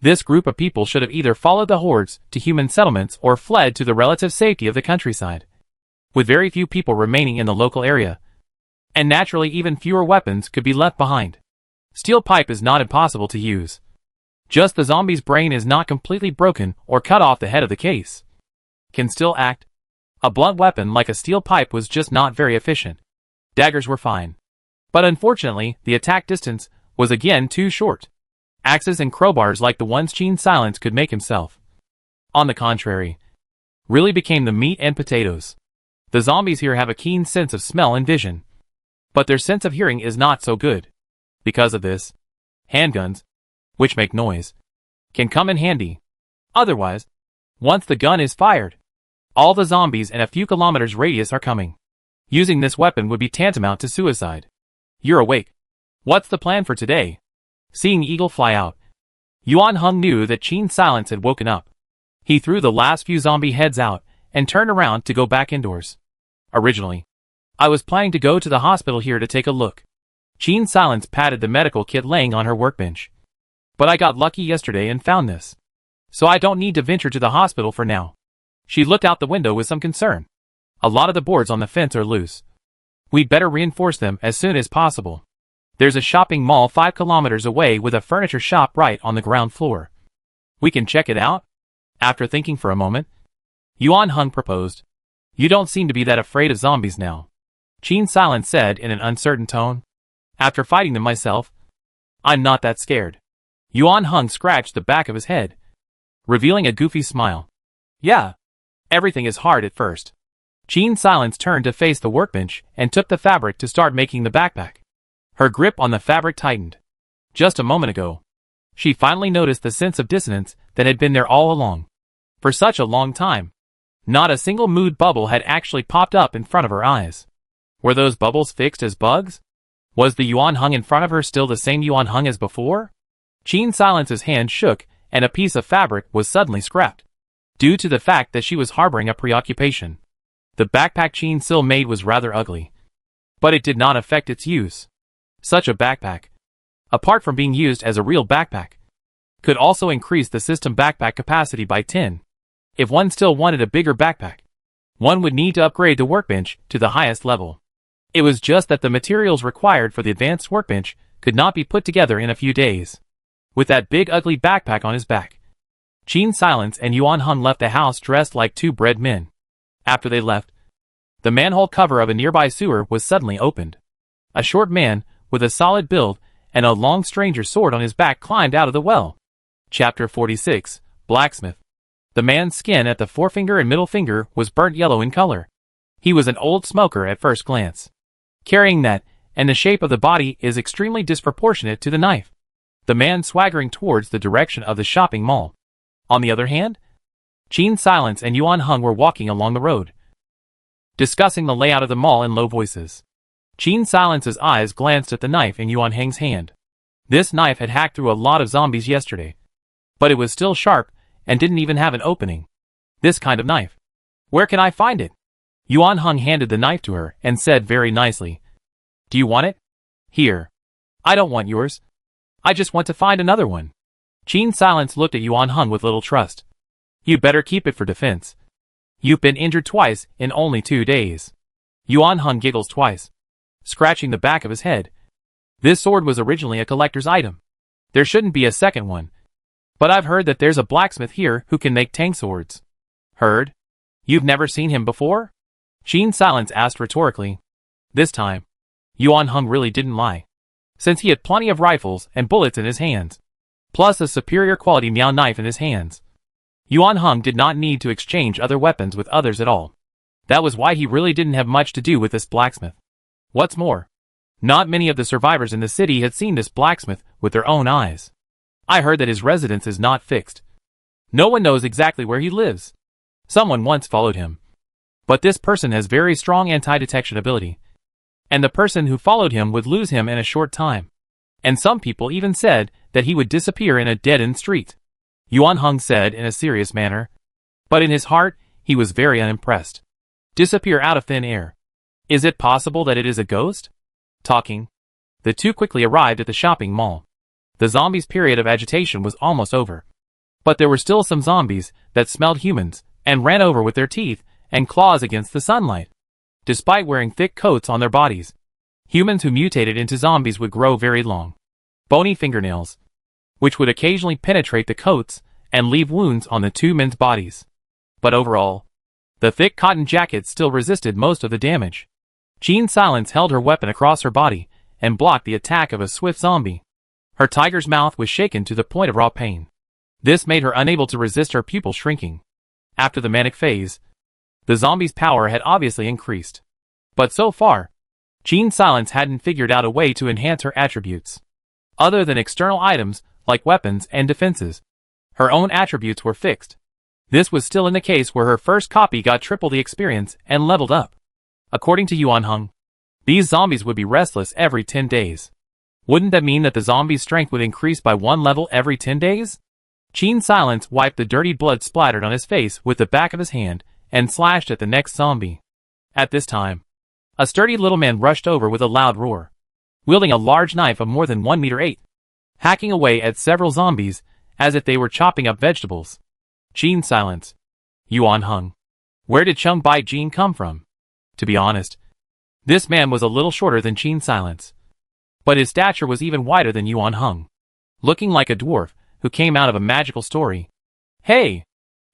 this group of people should have either followed the hordes to human settlements or fled to the relative safety of the countryside, with very few people remaining in the local area, and naturally even fewer weapons could be left behind. Steel pipe is not impossible to use. Just the zombie's brain is not completely broken or cut off the head of the case. Can still act. A blunt weapon like a steel pipe was just not very efficient. Daggers were fine, but unfortunately the attack distance was again too short. Axes and crowbars like the ones Qin Silence could make himself, on the contrary, really became the meat and potatoes. The zombies here have a keen sense of smell and vision, but their sense of hearing is not so good. Because of this, handguns, which make noise, can come in handy. Otherwise, once the gun is fired, all the zombies in a few kilometers radius are coming. Using this weapon would be tantamount to suicide. You're awake. What's the plan for today? Seeing the eagle fly out, Yuan Heng knew that Qin Silence had woken up. He threw the last few zombie heads out and turned around to go back indoors. Originally, I was planning to go to the hospital here to take a look. Qin Silence patted the medical kit laying on her workbench. But I got lucky yesterday and found this, so I don't need to venture to the hospital for now. She looked out the window with some concern. A lot of the boards on the fence are loose. We'd better reinforce them as soon as possible. There's a shopping mall 5 kilometers away with a furniture shop right on the ground floor. We can check it out? After thinking for a moment, Yuan Heng proposed. You don't seem to be that afraid of zombies now, Qin Silence said in an uncertain tone. After fighting them myself, I'm not that scared. Yuan Heng scratched the back of his head, revealing a goofy smile. Yeah, everything is hard at first, Jean Silence turned to face the workbench and took the fabric to start making the backpack. Her grip on the fabric tightened. Just a moment ago, she finally noticed the sense of dissonance that had been there all along. For such a long time, not a single mood bubble had actually popped up in front of her eyes. Were those bubbles fixed as bugs? Was the yuan hung in front of her still the same yuan hung as before? Jean Silence's hand shook, and a piece of fabric was suddenly scrapped, due to the fact that she was harboring a preoccupation. The backpack Jean Sil made was rather ugly, but it did not affect its use. Such a backpack, apart from being used as a real backpack, could also increase the system backpack capacity by 10. If one still wanted a bigger backpack, one would need to upgrade the workbench to the highest level. It was just that the materials required for the advanced workbench could not be put together in a few days. With that big ugly backpack on his back, Jean Silence and Yuan Hung left the house dressed like two bred men. After they left, the manhole cover of a nearby sewer was suddenly opened. A short man, with a solid build and a long stranger sword on his back, climbed out of the well. Chapter 46, Blacksmith. The man's skin at the forefinger and middle finger was burnt yellow in color. He was an old smoker at first glance. Carrying that, and the shape of the body is extremely disproportionate to the knife. The man swaggering towards the direction of the shopping mall. On the other hand, Jean Silence and Yuan Hung were walking along the road, discussing the layout of the mall in low voices. Jean Silence's eyes glanced at the knife in Yuan Hung's hand. This knife had hacked through a lot of zombies yesterday, but it was still sharp and didn't even have an opening. This kind of knife. Where can I find it? Yuan Hung handed the knife to her and said very nicely, "Do you want it? Here. I don't want yours. I just want to find another one." Jean Silence looked at Yuan Hung with little trust. "You'd better keep it for defense. You've been injured twice in only 2 days." Yuan Hung giggles twice, scratching the back of his head. This sword was originally a collector's item. There shouldn't be a second one. But I've heard that there's a blacksmith here who can make tang swords. Heard? You've never seen him before? Jean Silence asked rhetorically. This time, Yuan Hung really didn't lie, since he had plenty of rifles and bullets in his hands, plus a superior quality Miao knife in his hands. Yuan Hung did not need to exchange other weapons with others at all. That was why he really didn't have much to do with this blacksmith. What's more, not many of the survivors in the city had seen this blacksmith with their own eyes. I heard that his residence is not fixed. No one knows exactly where he lives. Someone once followed him, but this person has very strong anti-detection ability, and the person who followed him would lose him in a short time. And some people even said that he would disappear in a dead-end street. Yuan Hung said in a serious manner, but in his heart, he was very unimpressed. Disappear out of thin air. Is it possible that it is a ghost? Talking, the two quickly arrived at the shopping mall. The zombies' period of agitation was almost over, but there were still some zombies that smelled humans and ran over with their teeth and claws against the sunlight. Despite wearing thick coats on their bodies, humans who mutated into zombies would grow very long, bony fingernails, which would occasionally penetrate the coats and leave wounds on the two men's bodies. But overall, the thick cotton jackets still resisted most of the damage. Jean Silence held her weapon across her body and blocked the attack of a swift zombie. Her tiger's mouth was shaken to the point of raw pain. This made her unable to resist her pupils shrinking. After the manic phase, the zombie's power had obviously increased. But so far, Jean Silence hadn't figured out a way to enhance her attributes. Other than external items like weapons and defenses, her own attributes were fixed. This was still in the case where her first copy got triple the experience and leveled up. According to Yuan Hung, these zombies would be restless every 10 days. Wouldn't that mean that the zombie's strength would increase by 1 level every 10 days? Jean Silence wiped the dirty blood splattered on his face with the back of his hand and slashed at the next zombie. At this time, a sturdy little man rushed over with a loud roar, wielding a large knife of more than 1 meter 8, hacking away at several zombies as if they were chopping up vegetables. Jean Silence. Yuan Hung. Where did Chung Bai Jean come from? To be honest, this man was a little shorter than Jean Silence, but his stature was even wider than Yuan Hung, looking like a dwarf who came out of a magical story. Hey!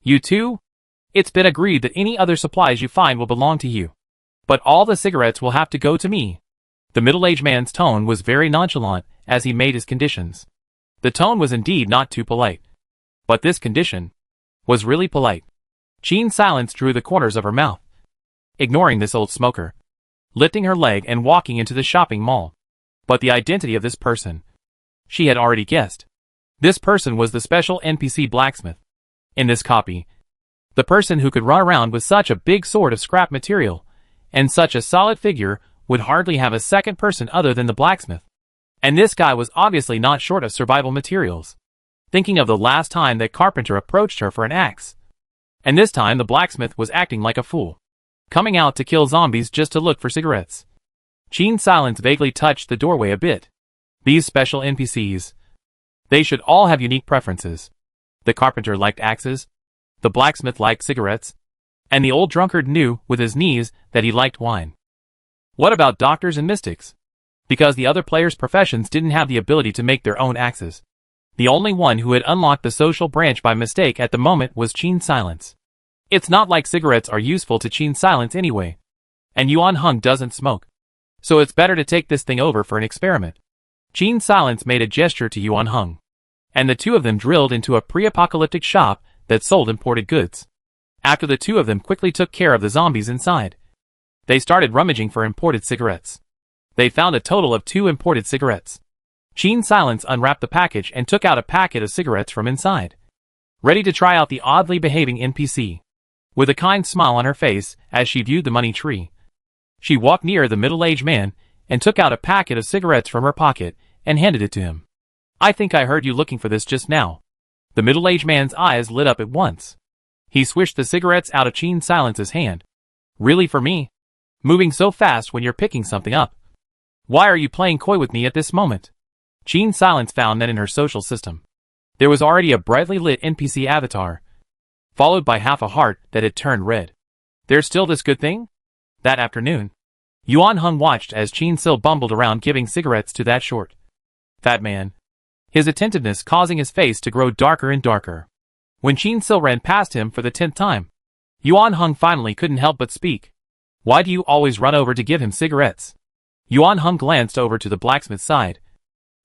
You two? It's been agreed that any other supplies you find will belong to you, but all the cigarettes will have to go to me. The middle-aged man's tone was very nonchalant as he made his conditions. The tone was indeed not too polite, but this condition was really polite. Jean Silence drew the corners of her mouth, ignoring this old smoker, lifting her leg and walking into the shopping mall. But the identity of this person, she had already guessed. This person was the special NPC blacksmith. In this copy, the person who could run around with such a big sword of scrap material and such a solid figure would hardly have a second person other than the blacksmith. And this guy was obviously not short of survival materials. Thinking of the last time that Carpenter approached her for an axe. And this time the blacksmith was acting like a fool, coming out to kill zombies just to look for cigarettes. Gene Silence vaguely touched the doorway a bit. These special NPCs, they should all have unique preferences. The carpenter liked axes, the blacksmith liked cigarettes, and the old drunkard knew with his knees that he liked wine. What about doctors and mystics? Because the other players' professions didn't have the ability to make their own axes. The only one who had unlocked the social branch by mistake at the moment was Gene Silence. It's not like cigarettes are useful to Gene Silence anyway. And Yuan Hung doesn't smoke. So it's better to take this thing over for an experiment. Gene Silence made a gesture to Yuan Hung, and the two of them drilled into a pre-apocalyptic shop that sold imported goods. After the two of them quickly took care of the zombies inside, they started rummaging for imported cigarettes. They found a total of 2 imported cigarettes. Gene Silence unwrapped the package and took out a packet of cigarettes from inside, ready to try out the oddly behaving NPC. With a kind smile on her face as she viewed the money tree, she walked near the middle-aged man and took out a packet of cigarettes from her pocket and handed it to him. I think I heard you looking for this just now. The middle-aged man's eyes lit up at once. He swished the cigarettes out of Gene Silence's hand. Really, for me? Moving so fast when you're picking something up. Why are you playing coy with me at this moment? Gene Silence found that in her social system, there was already a brightly lit NPC avatar, followed by half a heart that had turned red. There's still this good thing? That afternoon, Yuan Hung watched as Gene Sil bumbled around giving cigarettes to that short, fat man, his attentiveness causing his face to grow darker and darker. When Gene Sil ran past him for the 10th time, Yuan Hung finally couldn't help but speak. Why do you always run over to give him cigarettes? Yuan Hung glanced over to the blacksmith's side,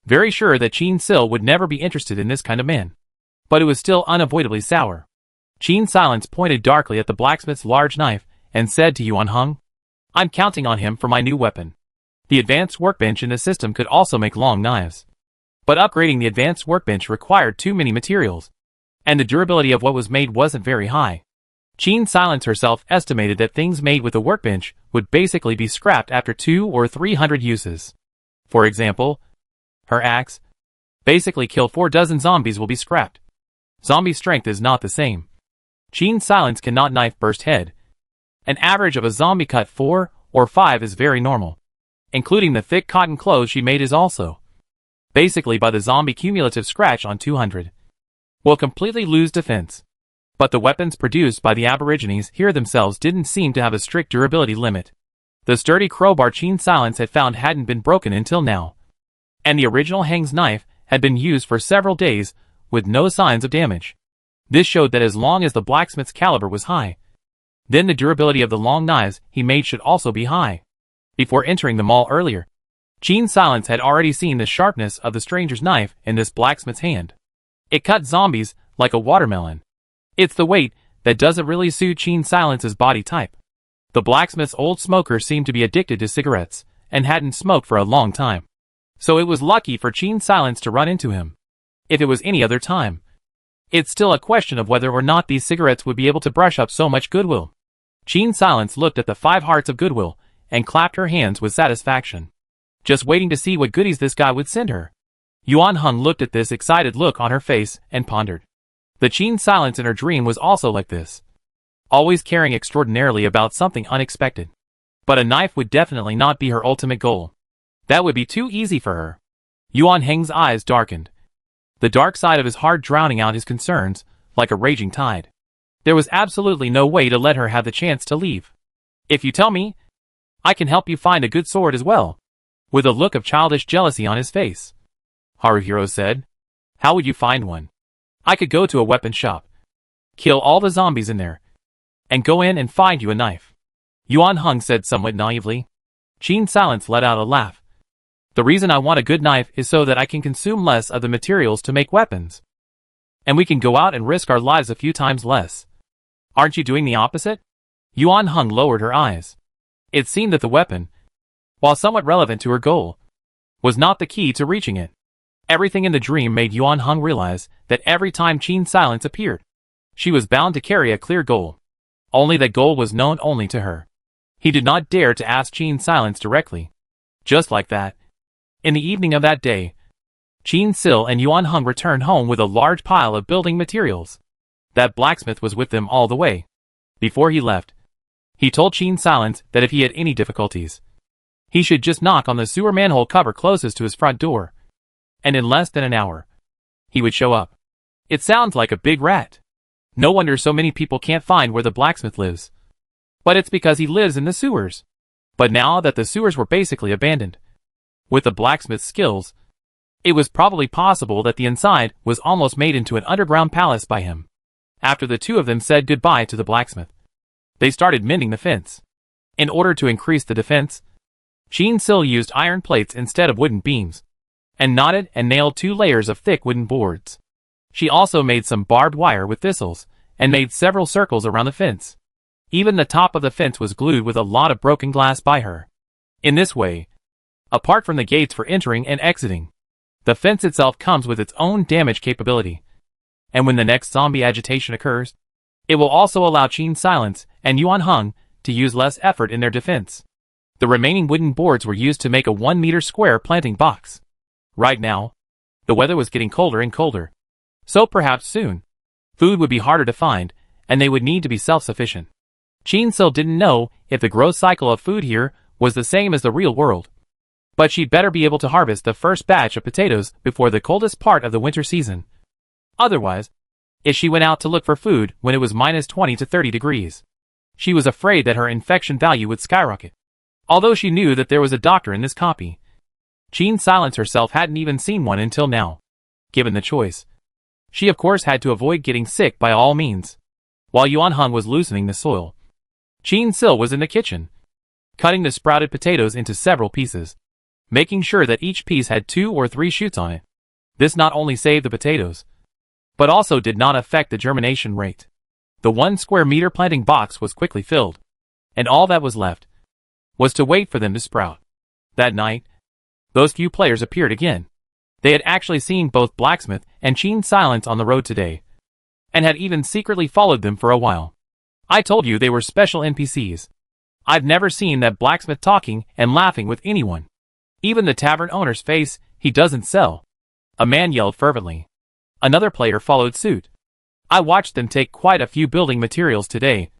very sure that Gene Sil would never be interested in this kind of man. But it was still unavoidably sour. Gene Silence pointed darkly at the blacksmith's large knife and said to Yuan Hung, I'm counting on him for my new weapon. The advanced workbench in the system could also make long knives. But upgrading the advanced workbench required too many materials, and the durability of what was made wasn't very high. Gene Silence herself estimated that things made with a workbench would basically be scrapped after 200 or 300 uses. For example, her axe, basically kill 4 dozen zombies, will be scrapped. Zombie strength is not the same. Gene Silence cannot knife burst head. An average of a zombie cut 4 or 5 is very normal. Including the thick cotton clothes she made is also. Basically by the zombie cumulative scratch on 200. Will completely lose defense. But the weapons produced by the Aborigines here themselves didn't seem to have a strict durability limit. The sturdy crowbar Gene Silence had found hadn't been broken until now. And the original Hang's knife had been used for several days with no signs of damage. This showed that as long as the blacksmith's caliber was high, then the durability of the long knives he made should also be high. Before entering the mall earlier, Gene Silence had already seen the sharpness of the stranger's knife in this blacksmith's hand. It cut zombies like a watermelon. It's the weight that doesn't really suit Gene Silence's body type. The blacksmith's old smoker seemed to be addicted to cigarettes and hadn't smoked for a long time. So it was lucky for Gene Silence to run into him. If it was any other time, it's still a question of whether or not these cigarettes would be able to brush up so much goodwill. Gene Silence looked at the 5 hearts of goodwill and clapped her hands with satisfaction, just waiting to see what goodies this guy would send her. Yuan Hung looked at this excited look on her face and pondered. The Gene Silence in her dream was also like this, always caring extraordinarily about something unexpected. But a knife would definitely not be her ultimate goal. That would be too easy for her. Yuan Heng's eyes darkened, the dark side of his heart drowning out his concerns like a raging tide. There was absolutely no way to let her have the chance to leave. If you tell me, I can help you find a good sword as well. With a look of childish jealousy on his face, Haruhiro said, how would you find one? I could go to a weapon shop, kill all the zombies in there, and go in and find you a knife. Yuan Hung said somewhat naively. Gene Silence let out a laugh. The reason I want a good knife is so that I can consume less of the materials to make weapons. And we can go out and risk our lives a few times less. Aren't you doing the opposite? Yuan Hung lowered her eyes. It seemed that the weapon, while somewhat relevant to her goal, was not the key to reaching it. Everything in the dream made Yuan Hung realize that every time Qin Silence appeared, she was bound to carry a clear goal. Only that goal was known only to her. He did not dare to ask Qin Silence directly. Just like that, in the evening of that day, Qin Sil and Yuan Hung returned home with a large pile of building materials. That blacksmith was with them all the way. Before he left, he told Qin Silence that if he had any difficulties, he should just knock on the sewer manhole cover closest to his front door, and in less than an hour, he would show up. It sounds like a big rat. No wonder so many people can't find where the blacksmith lives. But it's because he lives in the sewers. But now that the sewers were basically abandoned, with the blacksmith's skills, it was probably possible that the inside was almost made into an underground palace by him. After the two of them said goodbye to the blacksmith, they started mending the fence. In order to increase the defense, Qin Sil used iron plates instead of wooden beams, and knotted and nailed 2 layers of thick wooden boards. She also made some barbed wire with thistles, and made several circles around the fence. Even the top of the fence was glued with a lot of broken glass by her. In this way, apart from the gates for entering and exiting, the fence itself comes with its own damage capability. And when the next zombie agitation occurs, it will also allow Qin Silence and Yuan Hung to use less effort in their defense. The remaining wooden boards were used to make a 1-meter square planting box. Right now, the weather was getting colder and colder. So perhaps soon, food would be harder to find, and they would need to be self-sufficient. Qin Sil didn't know if the growth cycle of food here was the same as the real world. But she'd better be able to harvest the first batch of potatoes before the coldest part of the winter season. Otherwise, if she went out to look for food when it was minus 20 to 30 degrees, she was afraid that her infection value would skyrocket. Although she knew that there was a doctor in this copy, Qin Silence herself hadn't even seen one until now. Given the choice, she of course had to avoid getting sick by all means. While Yuan Hung was loosening the soil, Qin Sil was in the kitchen, cutting the sprouted potatoes into several pieces, making sure that each piece had 2 or 3 shoots on it. This not only saved the potatoes, but also did not affect the germination rate. The 1 square meter planting box was quickly filled, and all that was left was to wait for them to sprout. That night, those few players appeared again. They had actually seen both Blacksmith and Qin Silence on the road today, and had even secretly followed them for a while. I told you they were special NPCs. I've never seen that Blacksmith talking and laughing with anyone. Even the tavern owner's face, he doesn't sell. A man yelled fervently. Another player followed suit. I watched them take quite a few building materials today.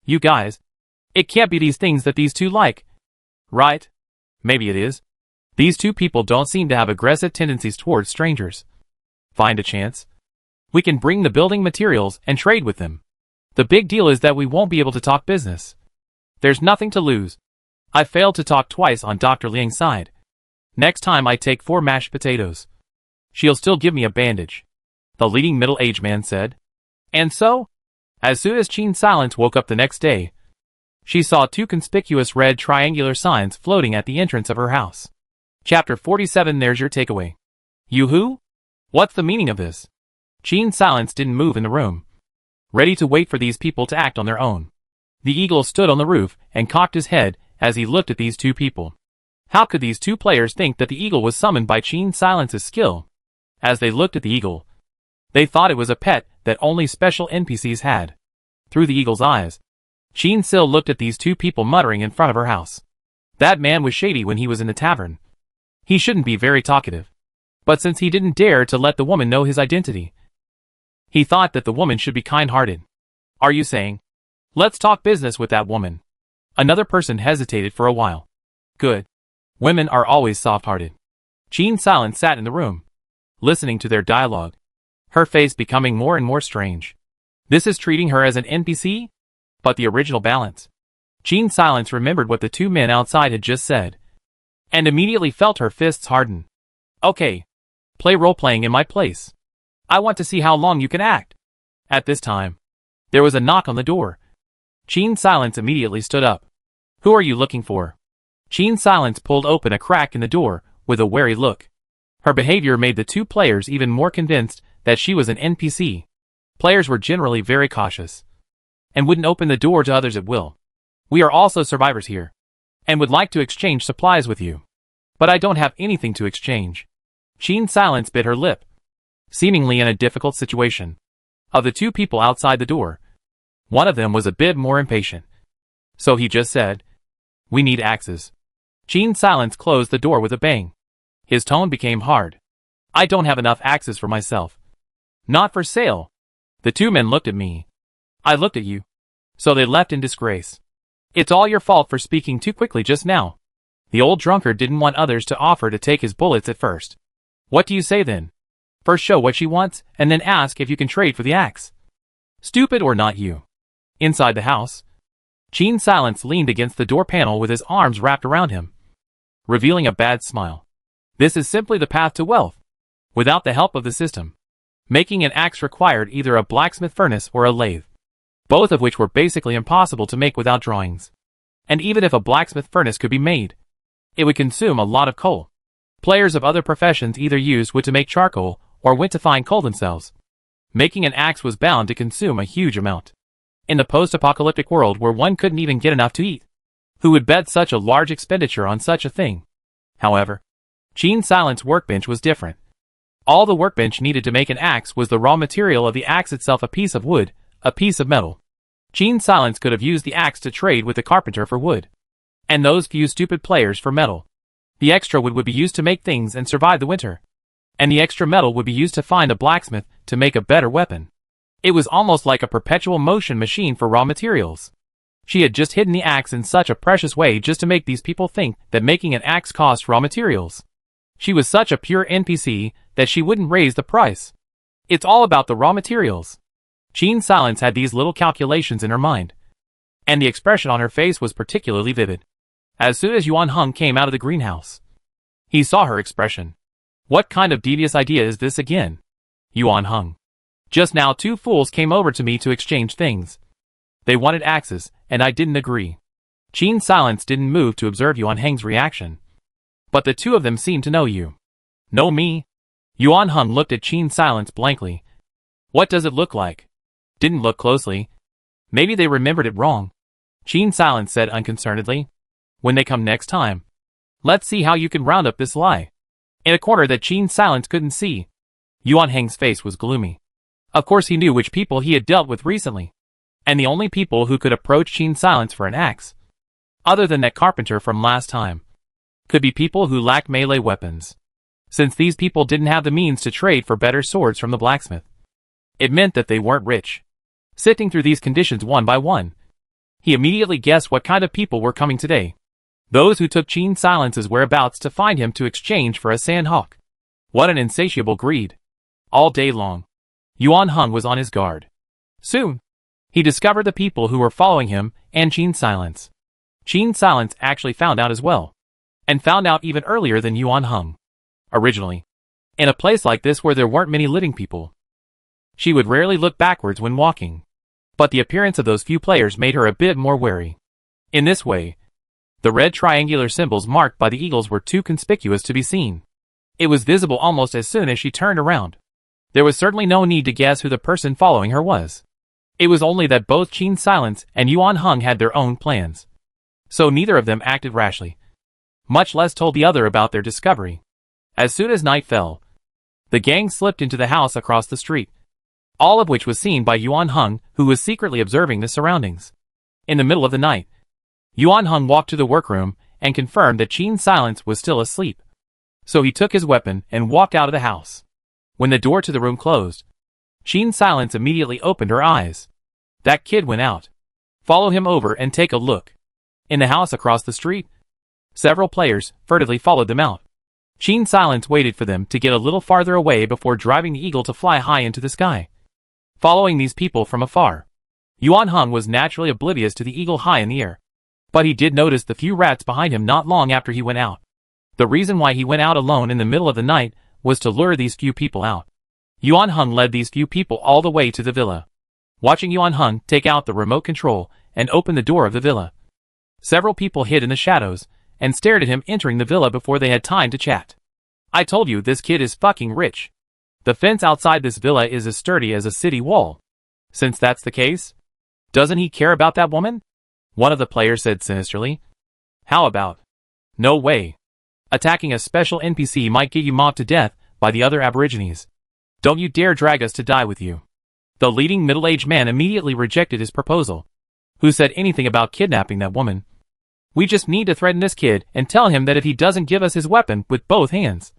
You guys, it can't be these things that these two like. Right? Maybe it is. These two people don't seem to have aggressive tendencies towards strangers. Find a chance. We can bring the building materials and trade with them. The big deal is that we won't be able to talk business. There's nothing to lose. I failed to talk twice on Dr. Liang's side. Next time I take 4 mashed potatoes, she'll still give me a bandage, the leading middle-aged man said. And so, as soon as Qin Silence woke up the next day, she saw 2 conspicuous red triangular signs floating at the entrance of her house. Chapter 47. There's your takeaway. You who? What's the meaning of this? Qin Silence didn't move in the room, ready to wait for these people to act on their own. The eagle stood on the roof and cocked his head as he looked at these 2 people. How could these 2 players think that the eagle was summoned by Qin Silence's skill? As they looked at the eagle, they thought it was a pet that only special NPCs had. Through the eagle's eyes, Qin Sil looked at these 2 people muttering in front of her house. That man was shady when he was in the tavern. He shouldn't be very talkative. But since he didn't dare to let the woman know his identity, he thought that the woman should be kind-hearted. Are you saying, let's talk business with that woman? Another person hesitated for a while. Good. Women are always soft-hearted. Qin Silence sat in the room, listening to their dialogue, her face becoming more and more strange. This is treating her as an NPC? But the original balance. Qin Silence remembered what the 2 men outside had just said, and immediately felt her fists harden. Okay. Play role-playing in my place. I want to see how long you can act. At this time, there was a knock on the door. Qin Silence immediately stood up. Who are you looking for? Qin Silence pulled open a crack in the door with a wary look. Her behavior made the 2 players even more convinced that she was an NPC. Players were generally very cautious. and wouldn't open the door to others at will. We are also survivors here, and would like to exchange supplies with you. But I don't have anything to exchange. Qin Silence bit her lip, seemingly in a difficult situation. Of the two people outside the door, one of them was a bit more impatient. So he just said, "We need axes." Qin Silence closed the door with a bang. His tone became hard. "I don't have enough axes for myself. Not for sale." The two men looked at me. I looked at you. So they left in disgrace. It's all your fault for speaking too quickly just now. The old drunkard didn't want others to offer to take his bullets at first. What do you say then? First show what she wants, and then ask if you can trade for the axe. Stupid or not you? Inside the house, Qin Silence leaned against the door panel with his arms wrapped around him, revealing a bad smile. This is simply the path to wealth, without the help of the system. Making an axe required either a blacksmith furnace or a lathe, both of which were basically impossible to make without drawings. And even if a blacksmith furnace could be made, it would consume a lot of coal. Players of other professions either used wood to make charcoal or went to find coal themselves. Making an axe was bound to consume a huge amount. In the post-apocalyptic world where one couldn't even get enough to eat, who would bet such a large expenditure on such a thing? However, Qin Silence's workbench was different. All the workbench needed to make an axe was the raw material of the axe itself, a piece of wood, a piece of metal. Qin Silence could have used the axe to trade with the carpenter for wood, and those few stupid players for metal. The extra wood would be used to make things and survive the winter, and the extra metal would be used to find a blacksmith to make a better weapon. It was almost like a perpetual motion machine for raw materials. She had just hidden the axe in such a precious way just to make these people think that making an axe cost raw materials. She was such a pure NPC that she wouldn't raise the price. It's all about the raw materials. Qin Silence had these little calculations in her mind, and the expression on her face was particularly vivid. As soon as Yuan Heng came out of the greenhouse, he saw her expression. What kind of devious idea is this again? Yuan Heng. Just now 2 fools came over to me to exchange things. They wanted axes, and I didn't agree. Qin Silence didn't move to observe Yuan Heng's reaction. But the 2 of them seemed to know you. Know me? Yuan Heng looked at Qin Silence blankly. What does it look like? Didn't look closely. Maybe they remembered it wrong. Qin Silence said unconcernedly. When they come next time, let's see how you can round up this lie. In a corner that Qin Silence couldn't see, Yuan Heng's face was gloomy. Of course he knew which people he had dealt with recently, and the only people who could approach Qin Silence for an axe, other than that carpenter from last time, could be people who lacked melee weapons. Since these people didn't have the means to trade for better swords from the blacksmith, it meant that they weren't rich. Sifting through these conditions one by one, he immediately guessed what kind of people were coming today. Those who took Qin Silence's whereabouts to find him to exchange for a sandhawk. What an insatiable greed. All day long, Yuan Heng was on his guard. Soon, he discovered the people who were following him and Qin Silence. Qin Silence actually found out as well, and found out even earlier than Yuan Heng. Originally, in a place like this where there weren't many living people, she would rarely look backwards when walking. But the appearance of those few players made her a bit more wary. In this way, the red triangular symbols marked by the eagles were too conspicuous to be seen. It was visible almost as soon as she turned around. There was certainly no need to guess who the person following her was. It was only that both Qin Silence and Yuan Heng had their own plans. So neither of them acted rashly, much less told the other about their discovery. As soon as night fell, the gang slipped into the house across the street, all of which was seen by Yuan Heng, who was secretly observing the surroundings. In the middle of the night, Yuan Heng walked to the workroom and confirmed that Qin Silence was still asleep. So he took his weapon and walked out of the house. When the door to the room closed, Qin Silence immediately opened her eyes. That kid went out. Follow him over and take a look. In the house across the street, several players furtively followed them out. Qin Silence waited for them to get a little farther away before driving the eagle to fly high into the sky. Following these people from afar, Yuan Heng was naturally oblivious to the eagle high in the air. But he did notice the few rats behind him not long after he went out. The reason why he went out alone in the middle of the night was to lure these few people out. Yuan Heng led these few people all the way to the villa. Watching Yuan Heng take out the remote control and open the door of the villa, several people hid in the shadows and stared at him entering the villa before they had time to chat. I told you this kid is fucking rich. The fence outside this villa is as sturdy as a city wall. Since that's the case, Doesn't he care about that woman? One of the players said sinisterly. How about? No way. Attacking a special NPC might get you mobbed to death by the other aborigines. Don't you dare drag us to die with you. The leading middle-aged man immediately rejected his proposal. Who said anything about kidnapping that woman? We just need to threaten this kid and tell him that if he doesn't give us his weapon with both hands,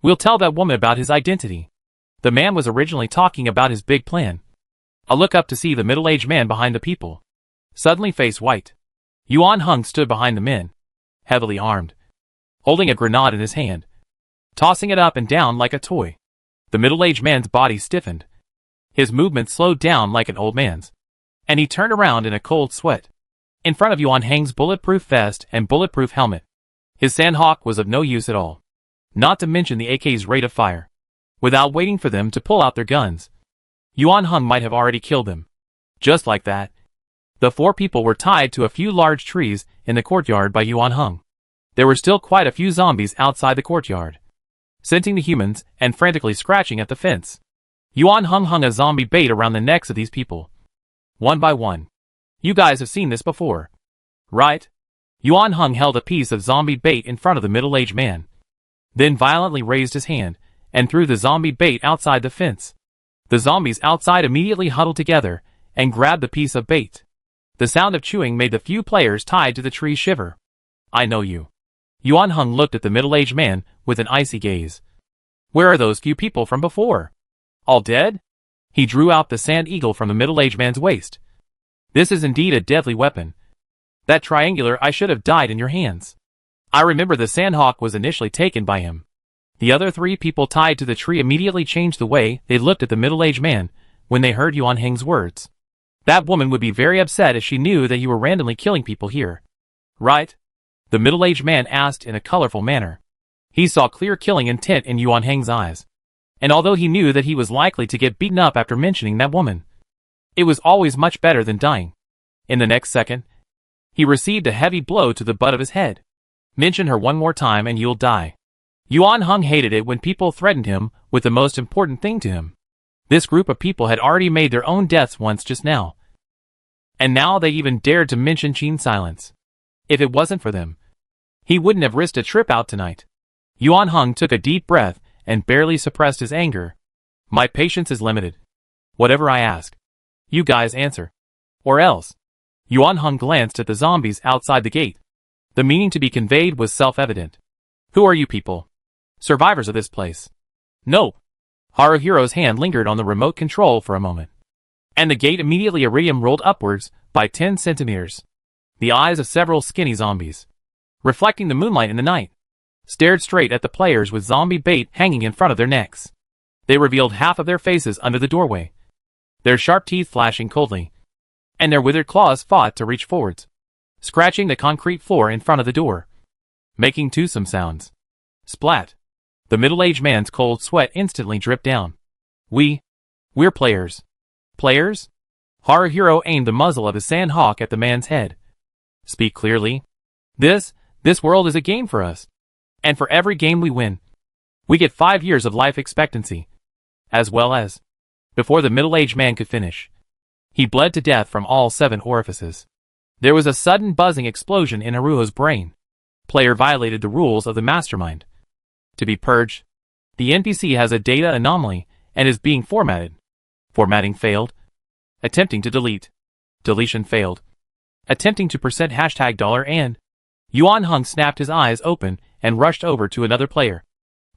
we'll tell that woman about his identity. The man was originally talking about his big plan. I look up to see the middle-aged man behind the people. Suddenly face white. Yuan Hung stood behind the men, heavily armed, holding a grenade in his hand, tossing it up and down like a toy. The middle-aged man's body stiffened. His movement slowed down like an old man's, and he turned around in a cold sweat. In front of Yuan Hang's bulletproof vest and bulletproof helmet, his Sandhawk was of no use at all, not to mention the AK's rate of fire. Without waiting for them to pull out their guns, Yuan Hung might have already killed them. Just like that, the 4 people were tied to a few large trees in the courtyard by Yuan Hung. There were still quite a few zombies outside the courtyard, scenting the humans and frantically scratching at the fence. Yuan Hung hung a zombie bait around the necks of these people, one by one. You guys have seen this before, right? Yuan Hung held a piece of zombie bait in front of the middle-aged man, then violently raised his hand and threw the zombie bait outside the fence. The zombies outside immediately huddled together and grabbed the piece of bait. The sound of chewing made the few players tied to the tree shiver. I know you. Yuan Hung looked at the middle-aged man with an icy gaze. Where are those few people from before? All dead? He drew out the sand eagle from the middle-aged man's waist. This is indeed a deadly weapon. That triangular I should have died in your hands. I remember the Sandhawk was initially taken by him. The other 3 people tied to the tree immediately changed the way they looked at the middle-aged man when they heard Yuan Hang's words. That woman would be very upset if she knew that you were randomly killing people here. Right? The middle-aged man asked in a colorful manner. He saw clear killing intent in Yuan Hang's eyes. And although he knew that he was likely to get beaten up after mentioning that woman, it was always much better than dying. In the next second, he received a heavy blow to the butt of his head. Mention her one more time and you'll die. Yuan Hung hated it when people threatened him with the most important thing to him. This group of people had already made their own deaths once just now. And now they even dared to mention Qin Silence. If it wasn't for them, he wouldn't have risked a trip out tonight. Yuan Hung took a deep breath and barely suppressed his anger. My patience is limited. Whatever I ask, you guys answer. Or else. Yuan Hung glanced at the zombies outside the gate. The meaning to be conveyed was self-evident. Who are you people? Survivors of this place? No. Haruhiro's hand lingered on the remote control for a moment, and the gate immediately iridium rolled upwards by 10 centimeters. The eyes of several skinny zombies, reflecting the moonlight in the night, stared straight at the players with zombie bait hanging in front of their necks. They revealed half of their faces under the doorway, their sharp teeth flashing coldly, and their withered claws fought to reach forwards, scratching the concrete floor in front of the door, making toothsome sounds. Splat. The middle-aged man's cold sweat instantly dripped down. We're players. Players? Haruhiro aimed the muzzle of his Sandhawk at the man's head. Speak clearly. This world is a game for us. And for every game we win, we get 5 years of life expectancy. As well as, before the middle-aged man could finish, he bled to death from all 7 orifices. There was a sudden buzzing explosion in Haruho's brain. Player violated the rules of the mastermind. To be purged, the NPC has a data anomaly and is being formatted. Formatting failed. Attempting to delete. Deletion failed. Attempting to %# and... Yuan Hung snapped his eyes open and rushed over to another player,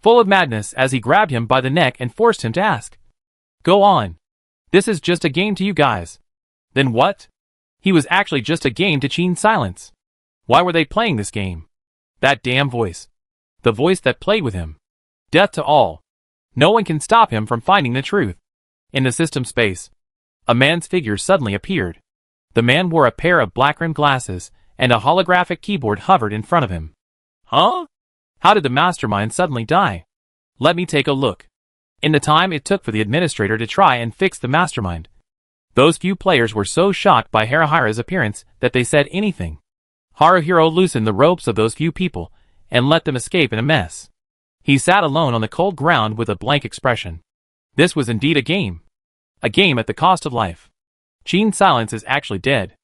full of madness as he grabbed him by the neck and forced him to ask. Go on. This is just a game to you guys. Then what? He was actually just a game to Qin Silence. Why were they playing this game? That damn voice. The voice that played with him. Death to all. No one can stop him from finding the truth. In the system space, a man's figure suddenly appeared. The man wore a pair of black-rimmed glasses, and a holographic keyboard hovered in front of him. Huh? How did the mastermind suddenly die? Let me take a look. In the time it took for the administrator to try and fix the mastermind, those few players were so shocked by Haruhira's appearance that they said anything. Haruhiro loosened the ropes of those few people and let them escape in a mess. He sat alone on the cold ground with a blank expression. This was indeed a game. A game at the cost of life. Qin Silence is actually dead.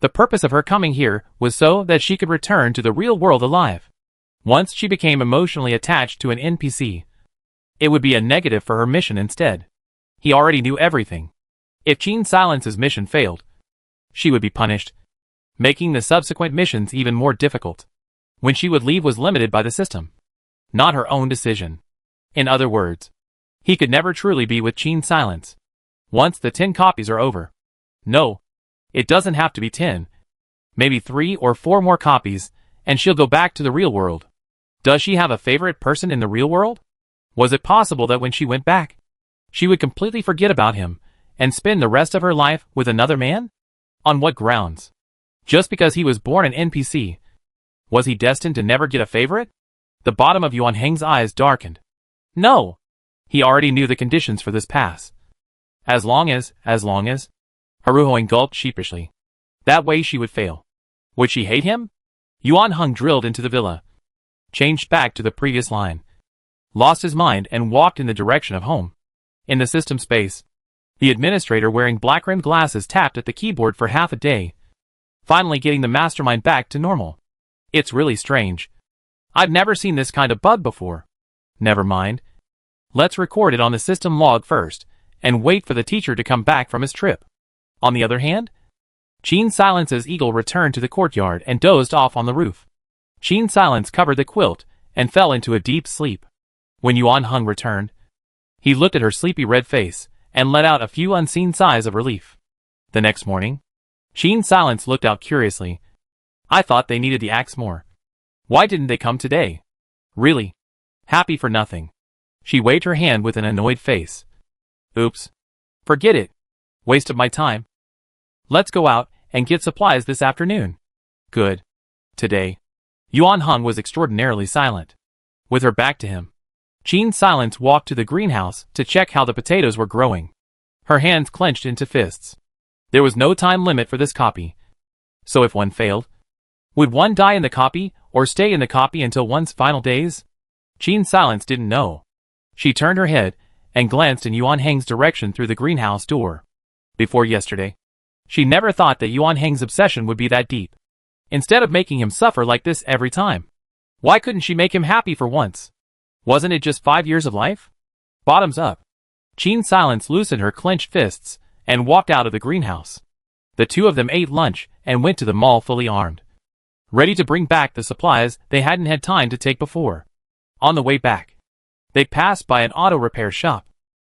The purpose of her coming here was so that she could return to the real world alive. Once she became emotionally attached to an NPC, it would be a negative for her mission instead. He already knew everything. If Qin Silence's mission failed, she would be punished, making the subsequent missions even more difficult. When she would leave was limited by the system, not her own decision. In other words, he could never truly be with Qin Silence. Once the 10 copies are over. No, it doesn't have to be 10. Maybe 3 or 4 more copies, and she'll go back to the real world. Does she have a favorite person in the real world? Was it possible that when she went back, she would completely forget about him, and spend the rest of her life with another man? On what grounds? Just because he was born an NPC. Was he destined to never get a favorite? The bottom of Yuan Heng's eyes darkened. No! He already knew the conditions for this pass. As long as, Haruhoing gulped sheepishly. That way she would fail. Would she hate him? Yuan Heng drilled into the villa, changed back to the previous line, lost his mind and walked in the direction of home. In the system space, the administrator wearing black-rimmed glasses tapped at the keyboard for half a day, finally getting the mastermind back to normal. It's really strange. I've never seen this kind of bug before. Never mind. Let's record it on the system log first, and wait for the teacher to come back from his trip. On the other hand, Qin Silence's eagle returned to the courtyard and dozed off on the roof. Qin Silence covered the quilt and fell into a deep sleep. When Yuan Heng returned, he looked at her sleepy red face and let out a few unseen sighs of relief. The next morning, Qin Silence looked out curiously. I thought they needed the axe more. Why didn't they come today? Really? Happy for nothing. She waved her hand with an annoyed face. Oops. Forget it. Waste of my time. Let's go out and get supplies this afternoon. Good. Today, Yuan Heng was extraordinarily silent. With her back to him, Qin Silence walked to the greenhouse to check how the potatoes were growing. Her hands clenched into fists. There was no time limit for this copy. So if one failed, would one die in the copy or stay in the copy until one's final days? Qin Silence didn't know. She turned her head and glanced in Yuan Heng's direction through the greenhouse door. Before yesterday, she never thought that Yuan Heng's obsession would be that deep. Instead of making him suffer like this every time, why couldn't she make him happy for once? Wasn't it just 5 years of life? Bottoms up. Qin Silence loosened her clenched fists and walked out of the greenhouse. The two of them ate lunch and went to the mall fully armed, ready to bring back the supplies they hadn't had time to take before. On the way back, they passed by an auto repair shop.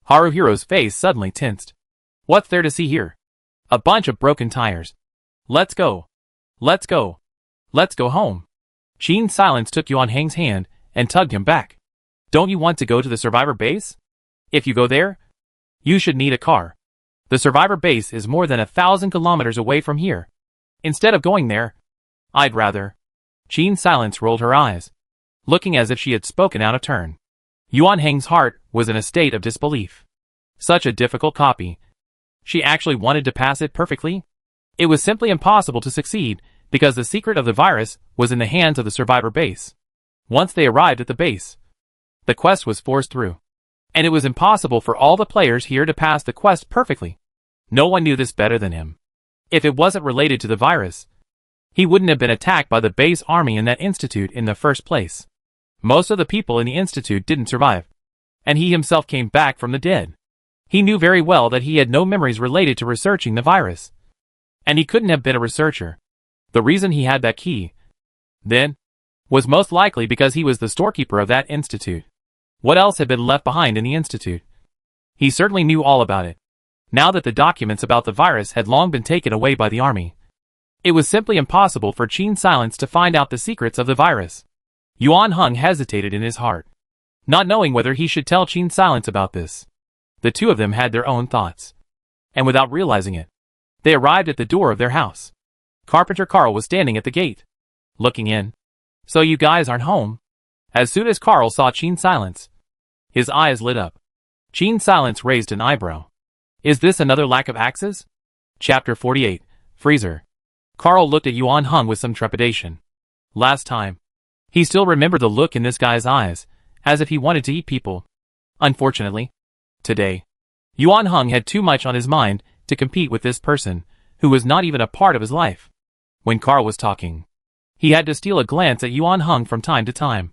Haruhiro's face suddenly tensed. What's there to see here? A bunch of broken tires. Let's go. Let's go. Let's go home. Qin Silence took Yuan Heng's hand and tugged him back. Don't you want to go to the survivor base? If you go there, you should need a car. The survivor base is more than 1,000 kilometers away from here. Instead of going there, I'd rather. Qin Silence rolled her eyes, looking as if she had spoken out of turn. Yuan Heng's heart was in a state of disbelief. Such a difficult copy. She actually wanted to pass it perfectly? It was simply impossible to succeed because the secret of the virus was in the hands of the survivor base. Once they arrived at the base, the quest was forced through, and it was impossible for all the players here to pass the quest perfectly. No one knew this better than him. If it wasn't related to the virus, he wouldn't have been attacked by the base army in that institute in the first place. Most of the people in the institute didn't survive, and he himself came back from the dead. He knew very well that he had no memories related to researching the virus, and he couldn't have been a researcher. The reason he had that key, then, was most likely because he was the storekeeper of that institute. What else had been left behind in the institute? He certainly knew all about it. Now that the documents about the virus had long been taken away by the army, it was simply impossible for Qin Silence to find out the secrets of the virus. Yuan Heng hesitated in his heart, not knowing whether he should tell Qin Silence about this. The two of them had their own thoughts, and without realizing it, they arrived at the door of their house. Carpenter Carl was standing at the gate, looking in. So you guys aren't home? As soon as Carl saw Qin Silence, his eyes lit up. Qin Silence raised an eyebrow. Is this another lack of axes? Chapter 48, Freezer. Carl looked at Yuan Heng with some trepidation. Last time, he still remembered the look in this guy's eyes, as if he wanted to eat people. Unfortunately, today, Yuan Heng had too much on his mind to compete with this person, who was not even a part of his life. When Carl was talking, he had to steal a glance at Yuan Hong from time to time,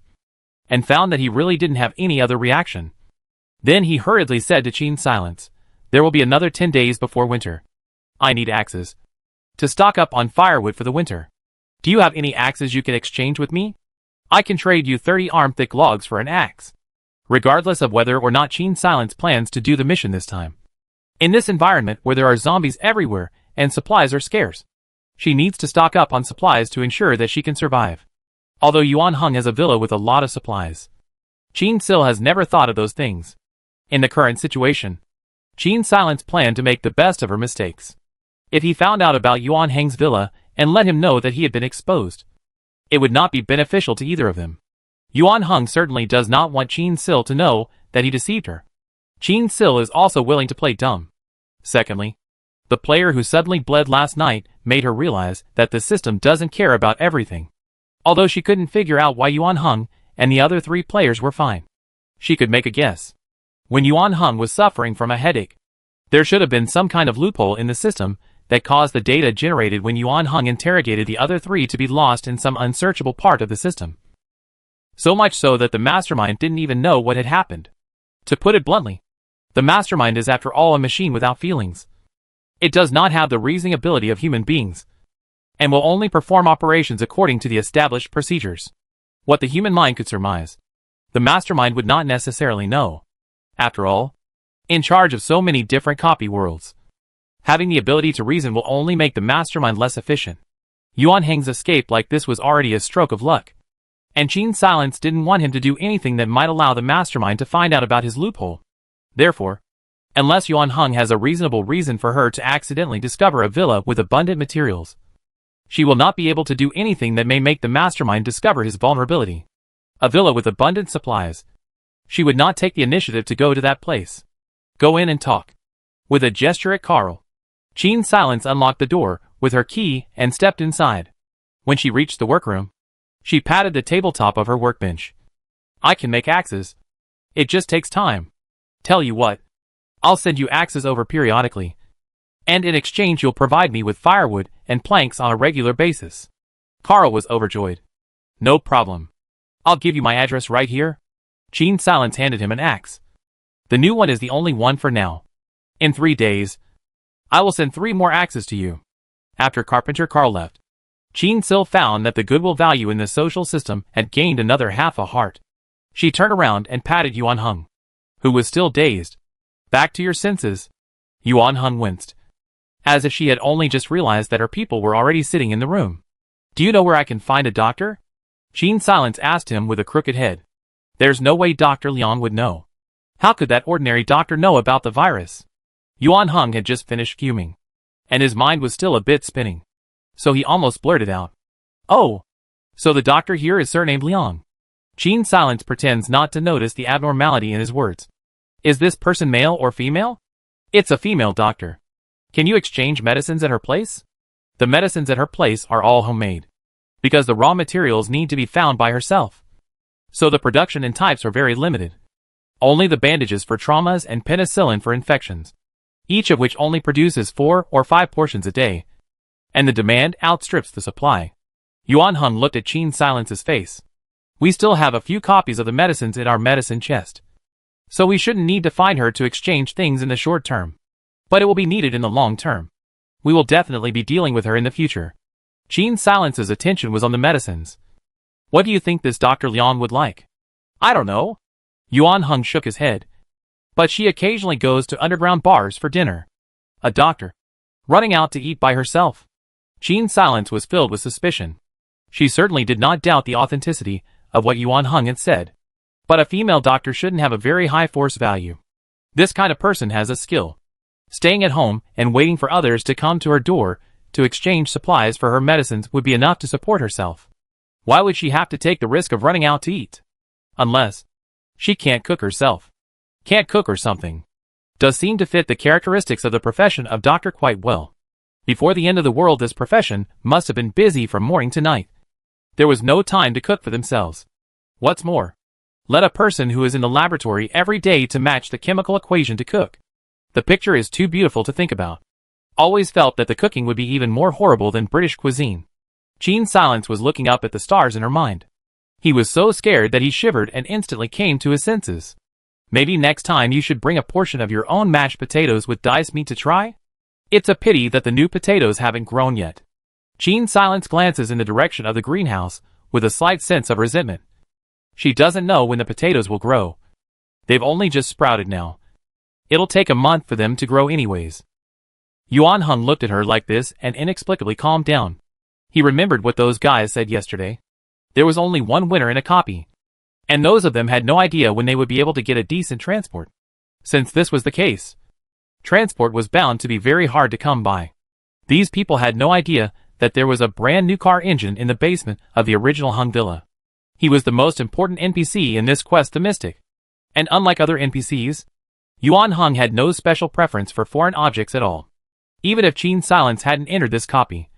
and found that he really didn't have any other reaction. Then he hurriedly said to Qin Silence, "There will be another 10 days before winter. I need axes to stock up on firewood for the winter. Do you have any axes you can exchange with me? I can trade you 30 arm-thick logs for an axe." Regardless of whether or not Qin Silence plans to do the mission this time. In this environment where there are zombies everywhere and supplies are scarce, she needs to stock up on supplies to ensure that she can survive. Although Yuan Hong has a villa with a lot of supplies, Qin Sil has never thought of those things. In the current situation, Qin Silence planned to make the best of her mistakes. If he found out about Yuan Hong's villa and let him know that he had been exposed, it would not be beneficial to either of them. Yuan Hong certainly does not want Qin Sil to know that he deceived her. Qin Sil is also willing to play dumb. Secondly, the player who suddenly bled last night made her realize that the system doesn't care about everything. Although she couldn't figure out why Yuan Hong and the other 3 players were fine, she could make a guess. When Yuan Hong was suffering from a headache, there should have been some kind of loophole in the system that caused the data generated when Yuan Hong interrogated the other 3 to be lost in some unsearchable part of the system. So much so that the mastermind didn't even know what had happened. To put it bluntly, the mastermind is after all a machine without feelings. It does not have the reasoning ability of human beings, and will only perform operations according to the established procedures. What the human mind could surmise, the mastermind would not necessarily know. After all, in charge of so many different copy worlds, having the ability to reason will only make the mastermind less efficient. Yuan Hong's escape like this was already a stroke of luck, and Qin Silence didn't want him to do anything that might allow the mastermind to find out about his loophole. Therefore, unless Yuan Hong has a reasonable reason for her to accidentally discover a villa with abundant materials, she will not be able to do anything that may make the mastermind discover his vulnerability. A villa with abundant supplies. She would not take the initiative to go to that place. Go in and talk. With a gesture at Carl, Qin Silence unlocked the door with her key and stepped inside. When she reached the workroom, she patted the tabletop of her workbench. "I can make axes. It just takes time. Tell you what, I'll send you axes over periodically, and in exchange you'll provide me with firewood and planks on a regular basis." Carl was overjoyed. "No problem. I'll give you my address right here." Qin Silence handed him an axe. "The new one is the only one for now. In 3 days, I will send 3 more axes to you." After Carpenter Carl left, Qin Sil found that the goodwill value in the social system had gained another half a heart. She turned around and patted Yuan Hong, who was still dazed. "Back to your senses." Yuan Hong winced, as if she had only just realized that her people were already sitting in the room. "Do you know where I can find a doctor?" Qin Silence asked him with a crooked head. There's no way Dr. Liang would know. How could that ordinary doctor know about the virus? Yuan Hong had just finished fuming, and his mind was still a bit spinning. So he almost blurted out, "Oh, so the doctor here is surnamed Liang." Qin Silence pretends not to notice the abnormality in his words. "Is this person male or female?" "It's a female doctor." "Can you exchange medicines at her place?" "The medicines at her place are all homemade, because the raw materials need to be found by herself. So the production and types are very limited. Only the bandages for traumas and penicillin for infections, each of which only produces 4 or 5 portions a day, and the demand outstrips the supply." Yuan Hong looked at Qin Silence's face. "We still have a few copies of the medicines in our medicine chest, so we shouldn't need to find her to exchange things in the short term. But it will be needed in the long term. We will definitely be dealing with her in the future." Qin Silence's attention was on the medicines. "What do you think this Dr. Liang would like?" "I don't know." Yuan Hong shook his head. "But she occasionally goes to underground bars for dinner." A doctor, running out to eat by herself? Qin Silence was filled with suspicion. She certainly did not doubt the authenticity of what Yuan Hong had said. But a female doctor shouldn't have a very high force value. This kind of person has a skill. Staying at home and waiting for others to come to her door to exchange supplies for her medicines would be enough to support herself. Why would she have to take the risk of running out to eat? Unless she can't cook herself. Can't cook or something. Does seem to fit the characteristics of the profession of doctor quite well. Before the end of the world, this profession must have been busy from morning to night. There was no time to cook for themselves. What's more, let a person who is in the laboratory every day to match the chemical equation to cook. The picture is too beautiful to think about. always felt that the cooking would be even more horrible than British cuisine. Qin Silence was looking up at the stars in her mind. He was so scared that he shivered and instantly came to his senses. Maybe next time you should bring a portion of your own mashed potatoes with diced meat to try? It's a pity that the new potatoes haven't grown yet. Qin Silence glances in the direction of the greenhouse with a slight sense of resentment. She doesn't know when the potatoes will grow. They've only just sprouted now. It'll take a month for them to grow anyways. Yuan Heng looked at her like this and inexplicably calmed down. He remembered what those guys said yesterday. There was only one winner in a copy. And those of them had no idea when they would be able to get a decent transport. Since this was the case, transport was bound to be very hard to come by. These people had no idea that there was a brand new car engine in the basement of the original Hung Villa. He was the most important NPC in this quest to Mystic. And unlike other NPCs, Yuan Heng had no special preference for foreign objects at all. Even if Qin Silence hadn't entered this copy,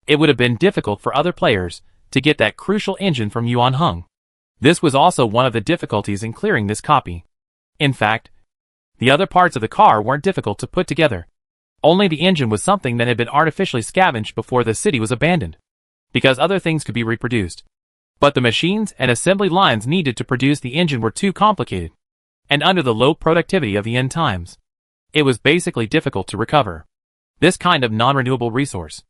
it would have been difficult for other players to get that crucial engine from Yuan Heng. This was also one of the difficulties in clearing this copy. In fact, the other parts of the car weren't difficult to put together. Only the engine was something that had been artificially scavenged before the city was abandoned, because other things could be reproduced. But the machines and assembly lines needed to produce the engine were too complicated, and under the low productivity of the end times, it was basically difficult to recover this kind of non-renewable resource.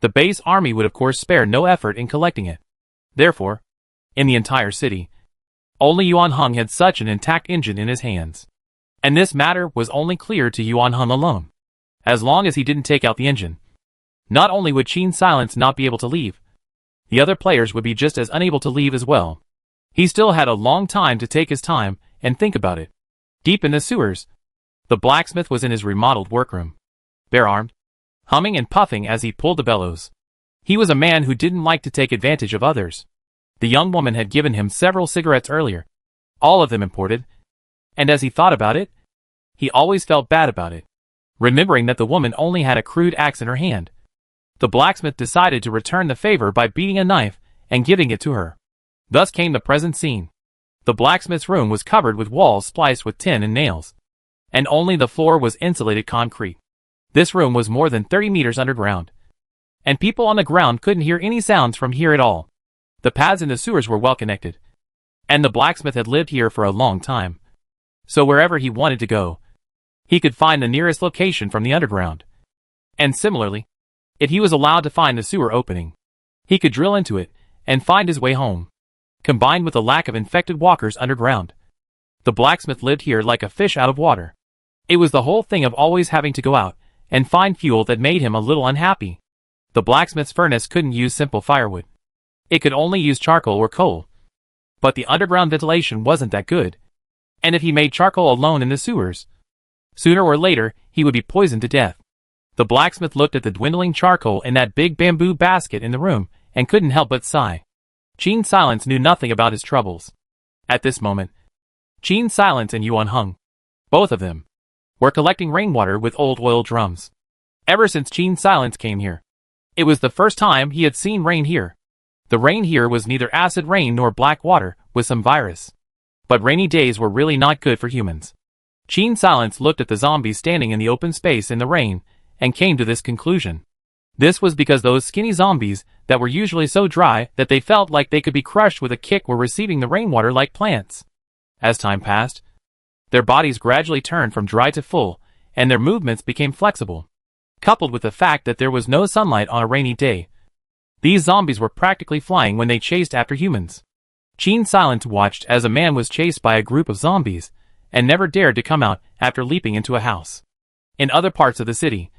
The base army would of course spare no effort in collecting it. Therefore, in the entire city, only Yuan Heng had such an intact engine in his hands. And this matter was only clear to Yuan Heng alone. As long as he didn't take out the engine, not only would Qin Silence not be able to leave, the other players would be just as unable to leave as well. He still had a long time to take his time and think about it. Deep in the sewers, the blacksmith was in his remodeled workroom, bare-armed, humming and puffing as he pulled the bellows. He was a man who didn't like to take advantage of others. The young woman had given him several cigarettes earlier, all of them imported, and as he thought about it, he always felt bad about it. Remembering that the woman only had a crude axe in her hand, the blacksmith decided to return the favor by beating a knife and giving it to her. Thus came the present scene. The blacksmith's room was covered with walls spliced with tin and nails, and only the floor was insulated concrete. This room was more than 30 meters underground, and people on the ground couldn't hear any sounds from here at all. The paths in the sewers were well connected, and the blacksmith had lived here for a long time, so wherever he wanted to go, he could find the nearest location from the underground. And similarly, if he was allowed to find the sewer opening, he could drill into it and find his way home. Combined with the lack of infected walkers underground, the blacksmith lived here like a fish out of water. It was the whole thing of always having to go out and find fuel that made him a little unhappy. The blacksmith's furnace couldn't use simple firewood. It could only use charcoal or coal. But the underground ventilation wasn't that good, and if he made charcoal alone in the sewers, sooner or later he would be poisoned to death. The blacksmith looked at the dwindling charcoal in that big bamboo basket in the room and couldn't help but sigh. Qin Silence knew nothing about his troubles. At this moment, Qin Silence and Yuan Heng, both of them, were collecting rainwater with old oil drums. Ever since Qin Silence came here, it was the first time he had seen rain here. The rain here was neither acid rain nor black water with some virus. But rainy days were really not good for humans. Qin Silence looked at the zombies standing in the open space in the rain and came to this conclusion. This was because those skinny zombies that were usually so dry that they felt like they could be crushed with a kick were receiving the rainwater like plants. As time passed, their bodies gradually turned from dry to full, and their movements became flexible. Coupled with the fact that there was no sunlight on a rainy day, these zombies were practically flying when they chased after humans. Qin Silence watched as a man was chased by a group of zombies, and never dared to come out after leaping into a house. In other parts of the city,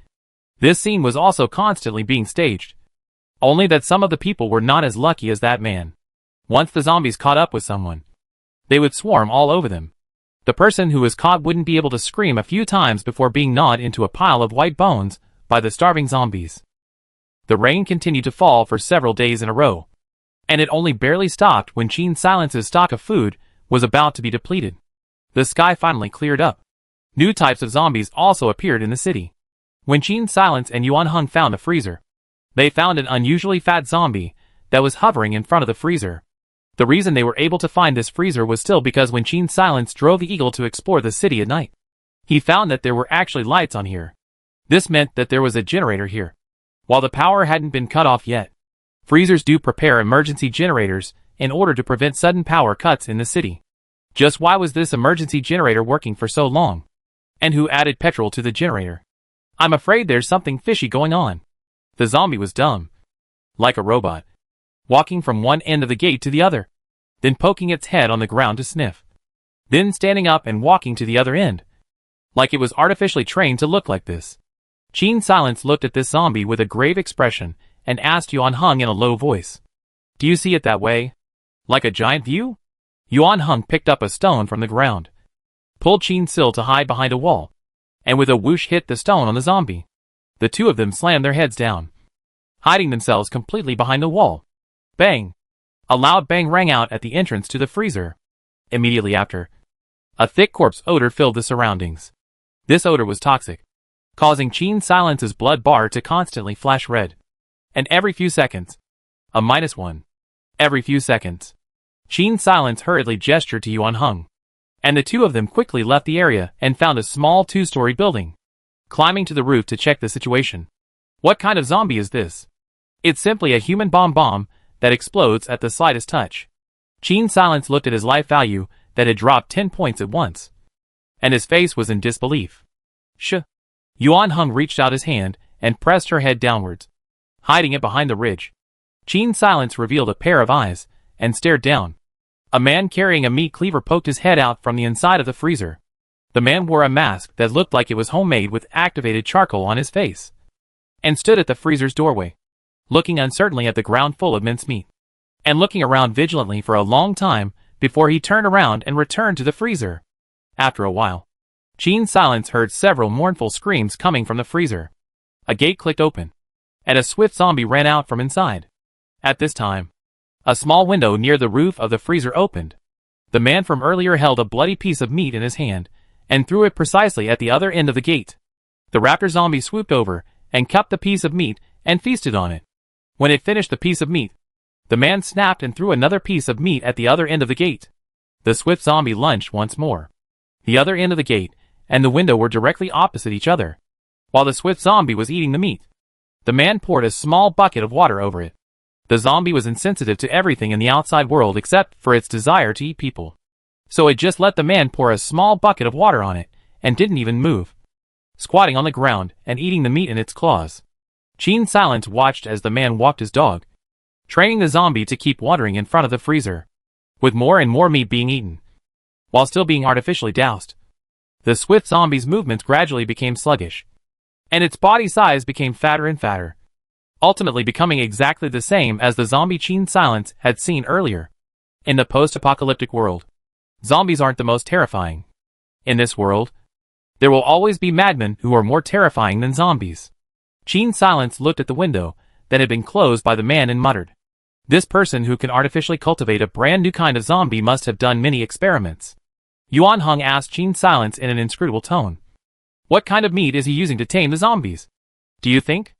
this scene was also constantly being staged. Only that some of the people were not as lucky as that man. Once the zombies caught up with someone, they would swarm all over them. The person who was caught wouldn't be able to scream a few times before being gnawed into a pile of white bones by the starving zombies. The rain continued to fall for several days in a row, and it only barely stopped when Qin Silence's stock of food was about to be depleted. The sky finally cleared up. New types of zombies also appeared in the city. When Qin Silence and Yuan Heng found a freezer, they found an unusually fat zombie that was hovering in front of the freezer. The reason they were able to find this freezer was still because when Qin Silence drove the eagle to explore the city at night, he found that there were actually lights on here. This meant that there was a generator here. While the power hadn't been cut off yet, freezers do prepare emergency generators in order to prevent sudden power cuts in the city. Just why was this emergency generator working for so long? And who added petrol to the generator? I'm afraid there's something fishy going on. The zombie was dumb. Like a robot. Walking from one end of the gate to the other. Then poking its head on the ground to sniff. Then standing up and walking to the other end. Like it was artificially trained to look like this. Qin Silence looked at this zombie with a grave expression and asked Yuan Hung in a low voice. Do you see it that way? Like a giant view? Yuan Hung picked up a stone from the ground. Pulled Qin Sil to hide behind a wall. And with a whoosh hit the stone on the zombie. The two of them slammed their heads down. Hiding themselves completely behind the wall. Bang! A loud bang rang out at the entrance to the freezer. Immediately after, a thick corpse odor filled the surroundings. This odor was toxic, causing Qin Silence's blood bar to constantly flash red. And every few seconds, a -1. Every few seconds, Qin Silence hurriedly gestured to Yuan Hung. And the two of them quickly left the area and found a small 2-story building, climbing to the roof to check the situation. What kind of zombie is this? It's simply a human bomb that explodes at the slightest touch. Qin Silence looked at his life value that had dropped 10 points at once. And his face was in disbelief. Shh. Yuan Hung reached out his hand and pressed her head downwards, hiding it behind the ridge. Qin Silence revealed a pair of eyes and stared down. A man carrying a meat cleaver poked his head out from the inside of the freezer. The man wore a mask that looked like it was homemade with activated charcoal on his face, and stood at the freezer's doorway, looking uncertainly at the ground full of mincemeat, and looking around vigilantly for a long time before he turned around and returned to the freezer. After a while, Qin Silence heard several mournful screams coming from the freezer. A gate clicked open, and a swift zombie ran out from inside. At this time, a small window near the roof of the freezer opened. The man from earlier held a bloody piece of meat in his hand, and threw it precisely at the other end of the gate. The raptor zombie swooped over, and cupped the piece of meat, and feasted on it. When it finished the piece of meat, the man snapped and threw another piece of meat at the other end of the gate. The swift zombie lunged once more. The other end of the gate and the window were directly opposite each other. While the swift zombie was eating the meat, the man poured a small bucket of water over it. The zombie was insensitive to everything in the outside world except for its desire to eat people. So it just let the man pour a small bucket of water on it, and didn't even move, squatting on the ground and eating the meat in its claws. Qin Silence watched as the man walked his dog, training the zombie to keep wandering in front of the freezer, with more and more meat being eaten, while still being artificially doused. The swift zombie's movements gradually became sluggish, and its body size became fatter and fatter, ultimately becoming exactly the same as the zombie Qin Silence had seen earlier. In the post-apocalyptic world, zombies aren't the most terrifying. In this world, there will always be madmen who are more terrifying than zombies. Qin Silence looked at the window that had been closed by the man and muttered, "This person who can artificially cultivate a brand new kind of zombie must have done many experiments." Yuan Hung asked Qin Silence in an inscrutable tone, "What kind of meat is he using to tame the zombies? Do you think?"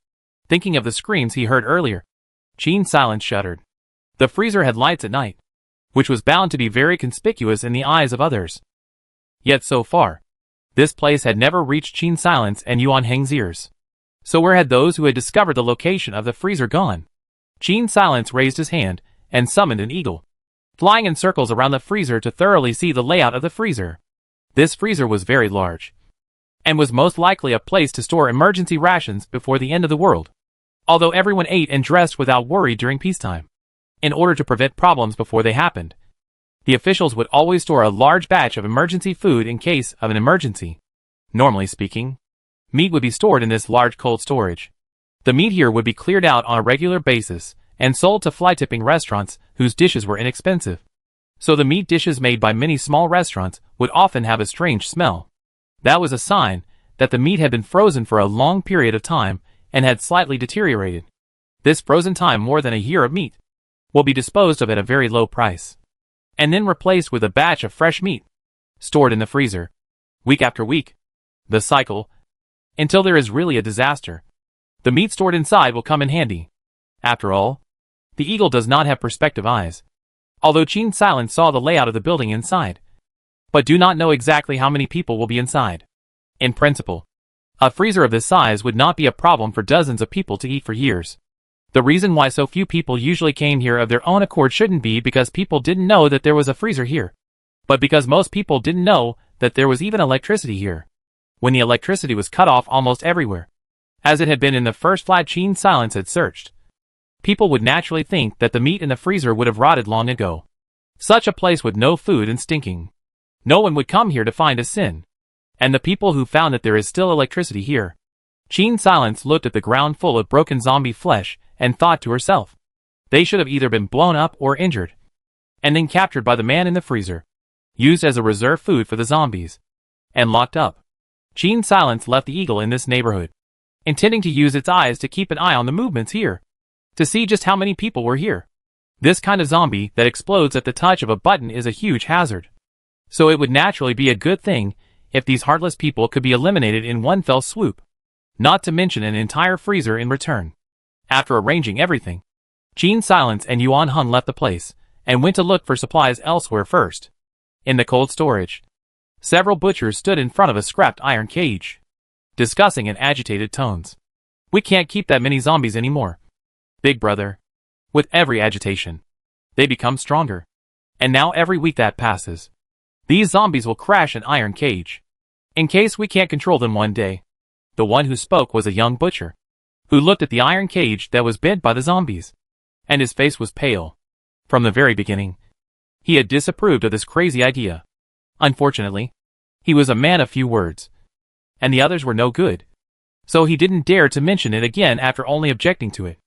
Thinking of the screams he heard earlier, Qin Silence shuddered. The freezer had lights at night, which was bound to be very conspicuous in the eyes of others. Yet so far, this place had never reached Qin Silence and Yuan Heng's ears. So where had those who had discovered the location of the freezer gone? Qin Silence raised his hand and summoned an eagle, flying in circles around the freezer to thoroughly see the layout of the freezer. This freezer was very large, and was most likely a place to store emergency rations before the end of the world, although everyone ate and dressed without worry during peacetime. In order to prevent problems before they happened, the officials would always store a large batch of emergency food in case of an emergency. Normally speaking, meat would be stored in this large cold storage. The meat here would be cleared out on a regular basis and sold to fly-tipping restaurants whose dishes were inexpensive. So the meat dishes made by many small restaurants would often have a strange smell. That was a sign that the meat had been frozen for a long period of time and had slightly deteriorated. This frozen time, more than a year of meat, will be disposed of at a very low price, and then replaced with a batch of fresh meat, stored in the freezer, week after week. The cycle, until there is really a disaster. The meat stored inside will come in handy. After all, the eagle does not have perspective eyes, although Qin Silence saw the layout of the building inside, but do not know exactly how many people will be inside. In principle, A freezer of this size would not be a problem for dozens of people to eat for years. The reason why so few people usually came here of their own accord shouldn't be because people didn't know that there was a freezer here, but because most people didn't know that there was even electricity here. When the electricity was cut off almost everywhere, as it had been in the first flat Gene Silence had searched, people would naturally think that the meat in the freezer would have rotted long ago. Such a place with no food and stinking. No one would come here to find a sin. And the people who found that there is still electricity here. Gene Silence looked at the ground full of broken zombie flesh and thought to herself, they should have either been blown up or injured, and then captured by the man in the freezer, used as a reserve food for the zombies, and locked up. Gene Silence left the eagle in this neighborhood, intending to use its eyes to keep an eye on the movements here, to see just how many people were here. This kind of zombie that explodes at the touch of a button is a huge hazard. So it would naturally be a good thing if these heartless people could be eliminated in one fell swoop, not to mention an entire freezer in return. After arranging everything, Gene Silence and Yuan Hung left the place, and went to look for supplies elsewhere first. In the cold storage, several butchers stood in front of a scrapped iron cage, discussing in agitated tones. We can't keep that many zombies anymore, big brother. With every agitation, they become stronger. And now every week that passes, these zombies will crash an iron cage, in case we can't control them one day. The one who spoke was a young butcher, who looked at the iron cage that was bent by the zombies, and his face was pale. From the very beginning, he had disapproved of this crazy idea. Unfortunately, he was a man of few words, and the others were no good, so he didn't dare to mention it again after only objecting to it.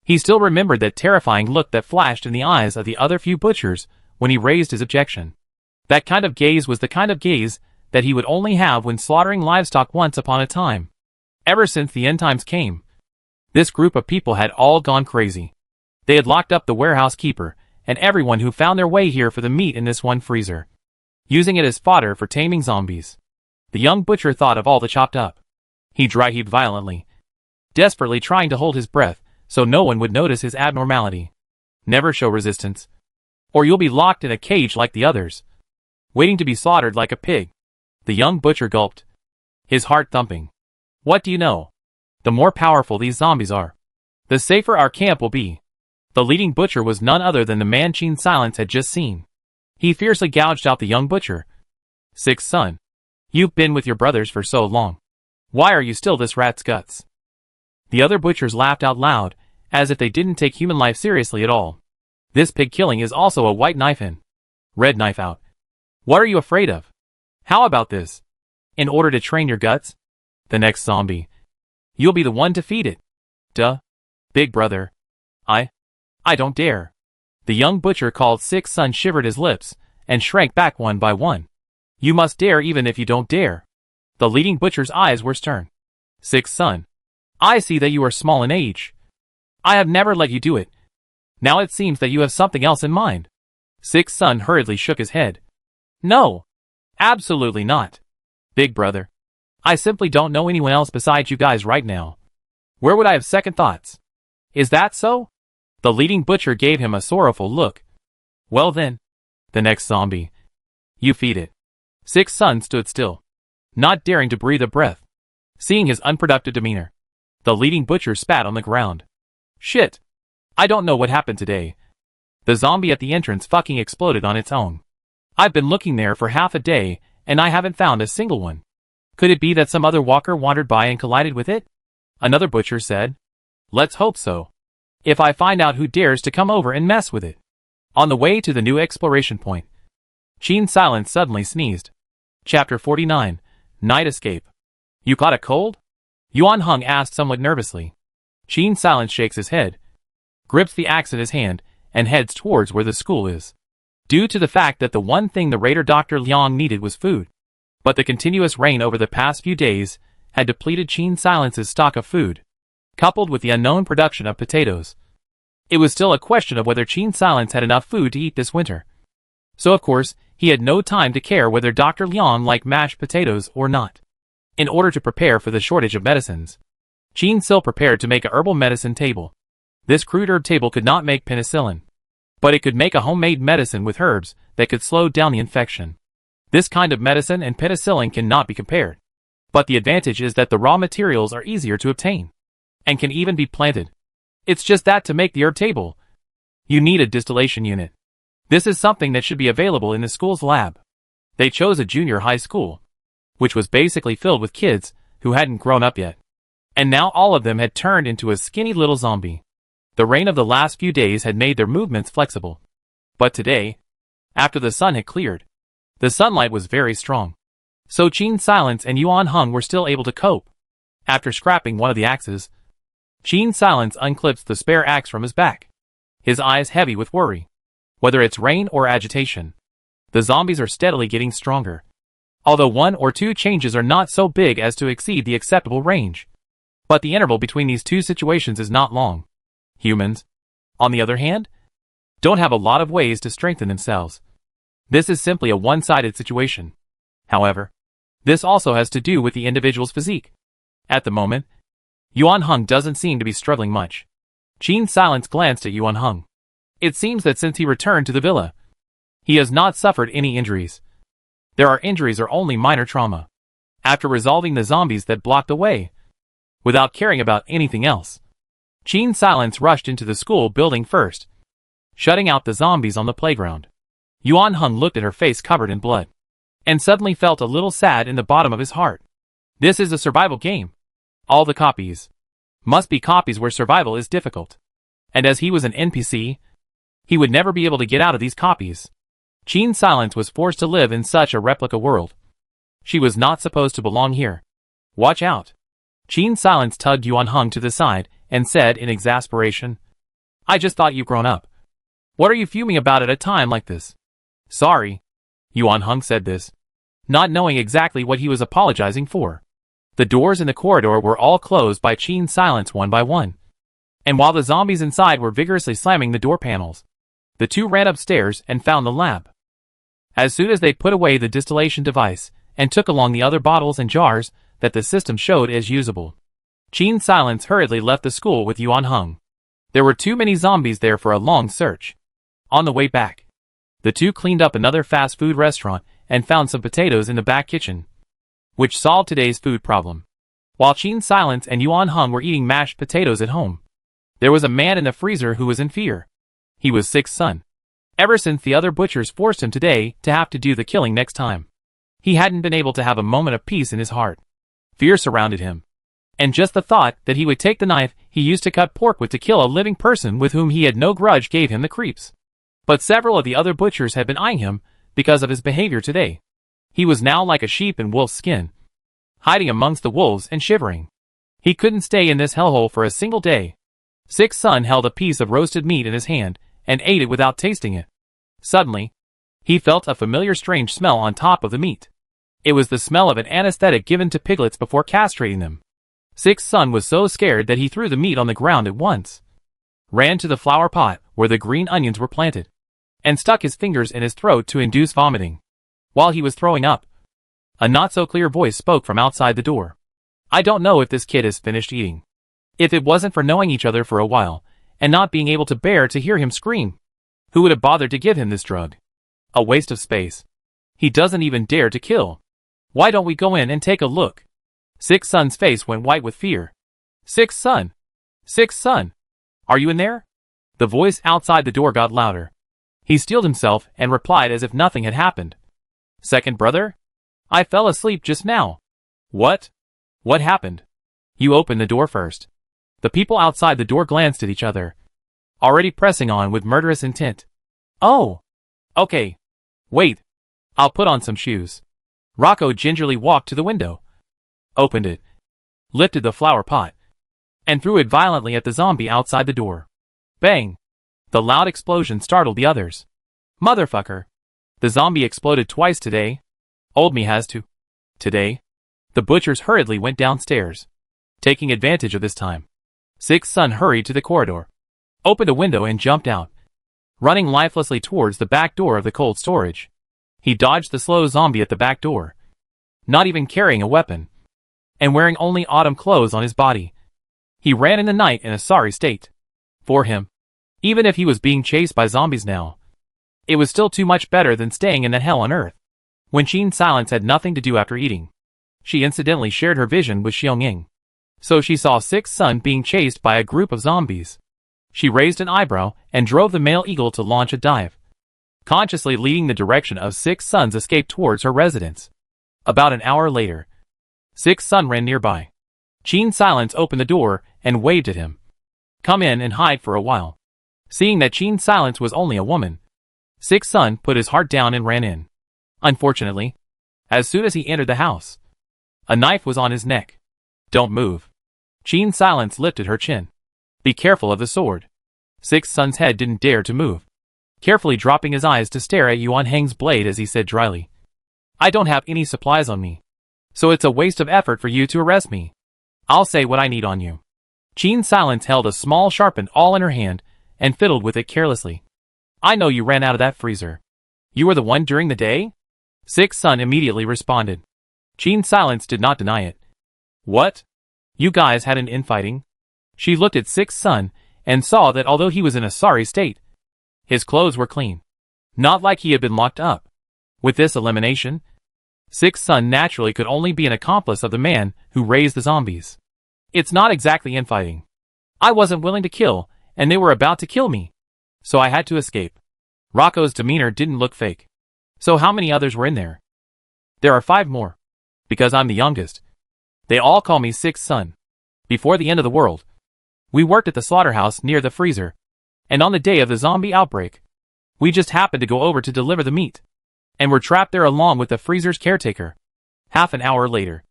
He still remembered that terrifying look that flashed in the eyes of the other few butchers when he raised his objection. That kind of gaze was the kind of gaze that he would only have when slaughtering livestock once upon a time. Ever since the end times came, this group of people had all gone crazy. They had locked up the warehouse keeper and everyone who found their way here for the meat in this one freezer, using it as fodder for taming zombies. The young butcher thought of all the chopped up. He dry-heaved violently, desperately trying to hold his breath so no one would notice his abnormality. Never show resistance, or you'll be locked in a cage like the others, waiting to be slaughtered like a pig. The young butcher gulped, his heart thumping. What do you know? The more powerful these zombies are, the safer our camp will be. The leading butcher was none other than the man Gene Silence had just seen. He fiercely gouged out the young butcher. Sixth son, you've been with your brothers for so long. Why are you still this rat's guts? The other butchers laughed out loud, as if they didn't take human life seriously at all. This pig killing is also a white knife in, red knife out. What are you afraid of? How about this? In order to train your guts? The next zombie, you'll be the one to feed it. Duh. Big brother. I don't dare. The young butcher called Sixth son shivered his lips, and shrank back one by one. You must dare even if you don't dare. The leading butcher's eyes were stern. Sixth son, I see that you are small in age. I have never let you do it. Now it seems that you have something else in mind. Sixth son hurriedly shook his head. No. Absolutely not. Big brother, I simply don't know anyone else besides you guys right now. Where would I have second thoughts? Is that so? The leading butcher gave him a sorrowful look. Well then, the next zombie. You feed it. Sixth son stood still, not daring to breathe a breath. Seeing his unproductive demeanor, the leading butcher spat on the ground. Shit. I don't know what happened today. The zombie at the entrance fucking exploded on its own. I've been looking there for half a day, and I haven't found a single one. Could it be that some other walker wandered by and collided with it? Another butcher said. Let's hope so. If I find out who dares to come over and mess with it. On the way to the new exploration point, Gene Silence suddenly sneezed. Chapter 49, Night Escape. You caught a cold? Yuan Hung asked somewhat nervously. Gene Silence shakes his head, grips the axe in his hand, and heads towards where the school is. Due to the fact that the one thing the raider Dr. Liang needed was food. But the continuous rain over the past few days had depleted Gene Silence's stock of food, coupled with the unknown production of potatoes. It was still a question of whether Gene Silence had enough food to eat this winter. So of course, he had no time to care whether Dr. Liang liked mashed potatoes or not. In order to prepare for the shortage of medicines, Gene Sil prepared to make a herbal medicine table. This crude herb table could not make penicillin, but it could make a homemade medicine with herbs that could slow down the infection. This kind of medicine and penicillin cannot be compared. But the advantage is that the raw materials are easier to obtain, and can even be planted. It's just that to make the herb table, you need a distillation unit. This is something that should be available in the school's lab. They chose a junior high school, which was basically filled with kids who hadn't grown up yet. And now all of them had turned into a skinny little zombie. The rain of the last few days had made their movements flexible. But today, after the sun had cleared, the sunlight was very strong. So Qin Silence and Yuan Heng were still able to cope. After scrapping one of the axes, Qin Silence unclips the spare axe from his back, his eyes heavy with worry. Whether it's rain or agitation, the zombies are steadily getting stronger. Although 1 or 2 changes are not so big as to exceed the acceptable range. But the interval between these two situations is not long. Humans, on the other hand, don't have a lot of ways to strengthen themselves. This is simply a one-sided situation. However, this also has to do with the individual's physique. At the moment, Yuan Heng doesn't seem to be struggling much. Qin Silence glanced at Yuan Heng. It seems that since he returned to the villa, he has not suffered any injuries. There are injuries or only minor trauma. After resolving the zombies that blocked the way, without caring about anything else, Qin Silence rushed into the school building first, shutting out the zombies on the playground. Yuan Heng looked at her face covered in blood, and suddenly felt a little sad in the bottom of his heart. This is a survival game. All the copies must be copies where survival is difficult. And as he was an NPC, he would never be able to get out of these copies. Qin Silence was forced to live in such a replica world. She was not supposed to belong here. Watch out. Qin Silence tugged Yuan Heng to the side and said in exasperation, I just thought you'd grown up. What are you fuming about at a time like this? Sorry. Yuan Heng said this, not knowing exactly what he was apologizing for. The doors in the corridor were all closed by Qin Silence one by one. And while the zombies inside were vigorously slamming the door panels, the two ran upstairs and found the lab. As soon as they put away the distillation device and took along the other bottles and jars that the system showed as usable, Qin Silence hurriedly left the school with Yuan Heng. There were too many zombies there for a long search. On the way back, the two cleaned up another fast food restaurant and found some potatoes in the back kitchen, which solved today's food problem. While Qin Silence and Yuan Heng were eating mashed potatoes at home, there was a man in the freezer who was in fear. He was Six's son. Ever since the other butchers forced him today to have to do the killing next time, he hadn't been able to have a moment of peace in his heart. Fear surrounded him. And just the thought that he would take the knife he used to cut pork with to kill a living person with whom he had no grudge gave him the creeps. But several of the other butchers had been eyeing him because of his behavior today. He was now like a sheep in wolf's skin, hiding amongst the wolves and shivering. He couldn't stay in this hellhole for a single day. Six's son held a piece of roasted meat in his hand and ate it without tasting it. Suddenly, he felt a familiar strange smell on top of the meat. It was the smell of an anesthetic given to piglets before castrating them. Six's son was so scared that he threw the meat on the ground at once, ran to the flower pot where the green onions were planted, and stuck his fingers in his throat to induce vomiting. While he was throwing up, a not-so-clear voice spoke from outside the door. I don't know if this kid has finished eating. If it wasn't for knowing each other for a while, and not being able to bear to hear him scream, who would have bothered to give him this drug? A waste of space. He doesn't even dare to kill. Why don't we go in and take a look? Six's son's face went white with fear. Six's son! Six's son! Are you in there? The voice outside the door got louder. He steeled himself and replied as if nothing had happened. Second brother? I fell asleep just now. What? What happened? You opened the door first. The people outside the door glanced at each other, already pressing on with murderous intent. Oh! Okay. Wait. I'll put on some shoes. Rocco gingerly walked to the window, opened it, lifted the flower pot, and threw it violently at the zombie outside the door. Bang! The loud explosion startled the others. Motherfucker! The zombie exploded twice today. Old me has to. Today. The butchers hurriedly went downstairs, taking advantage of this time. Six's son hurried to the corridor, opened a window and jumped out, running lifelessly towards the back door of the cold storage. He dodged the slow zombie at the back door, not even carrying a weapon, and wearing only autumn clothes on his body. He ran in the night in a sorry state. For him, even if he was being chased by zombies now, it was still too much better than staying in that hell on earth. When Qin Silence had nothing to do after eating, She incidentally shared her vision with Xiaoying. So she saw Sixth Sun being chased by a group of zombies. She raised an eyebrow and drove the male eagle to launch a dive, consciously leading the direction of Sixth Sun's escape towards her residence. About an hour later, Sixth Sun ran nearby. Qin Silence opened the door and waved at him. Come in and hide for a while. Seeing that Qin Silence was only a woman, Sixth Sun put his heart down and ran in. Unfortunately, as soon as he entered the house, a knife was on his neck. Don't move. Qin Silence lifted her chin. Be careful of the sword. Sixth Sun's head didn't dare to move, carefully dropping his eyes to stare at Yuan Heng's blade as he said dryly, I don't have any supplies on me, so it's a waste of effort for you to arrest me. I'll say what I need on you. Qin Silence held a small sharpened awl in her hand and fiddled with it carelessly. I know you ran out of that freezer. You were the one during the day? Sixth Sun immediately responded. Qin Silence did not deny it. What? You guys had an infighting? She looked at Sixth Sun and saw that although he was in a sorry state, his clothes were clean. Not like he had been locked up. With this elimination, Sixth Sun naturally could only be an accomplice of the man who raised the zombies. It's not exactly infighting. I wasn't willing to kill, and they were about to kill me, so I had to escape. Rocco's demeanor didn't look fake. So how many others were in there? There are 5 more. Because I'm the youngest. They all call me Sixth Sun. Before the end of the world, we worked at the slaughterhouse near the freezer, and on the day of the zombie outbreak, we just happened to go over to deliver the meat, and were trapped there along with the freezer's caretaker. Half an hour later,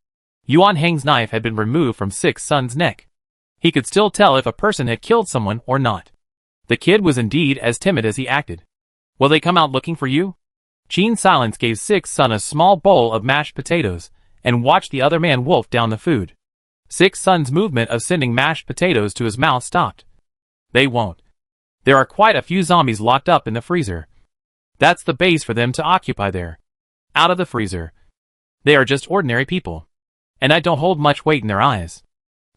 Yuan Heng's knife had been removed from Sixth Sun's neck. He could still tell if a person had killed someone or not. The kid was indeed as timid as he acted. Will they come out looking for you? Qin Silence gave Sixth Sun a small bowl of mashed potatoes and watched the other man wolf down the food. Sixth Sun's movement of sending mashed potatoes to his mouth stopped. They won't. There are quite a few zombies locked up in the freezer. That's the base for them to occupy there. Out of the freezer. They are just ordinary people, and I don't hold much weight in their eyes.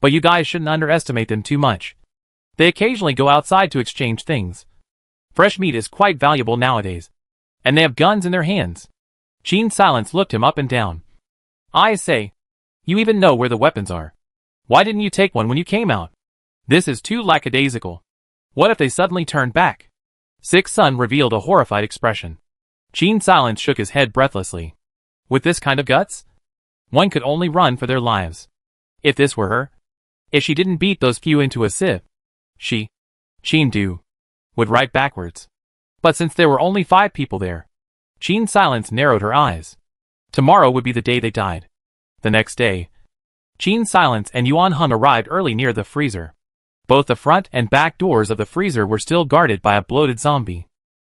But you guys shouldn't underestimate them too much. They occasionally go outside to exchange things. Fresh meat is quite valuable nowadays, and they have guns in their hands. Qin Silence looked him up and down. I say, you even know where the weapons are. Why didn't you take one when you came out? This is too lackadaisical. What if they suddenly turned back? Sixth Sun revealed a horrified expression. Qin Silence shook his head breathlessly. With this kind of guts? One could only run for their lives. If this were her, if she didn't beat those few into a sieve, she, Qin Du, would ride backwards. But since there were only 5 people there, Qin Silence narrowed her eyes. Tomorrow would be the day they died. The next day, Qin Silence and Yuan Heng arrived early near the freezer. Both the front and back doors of the freezer were still guarded by a bloated zombie.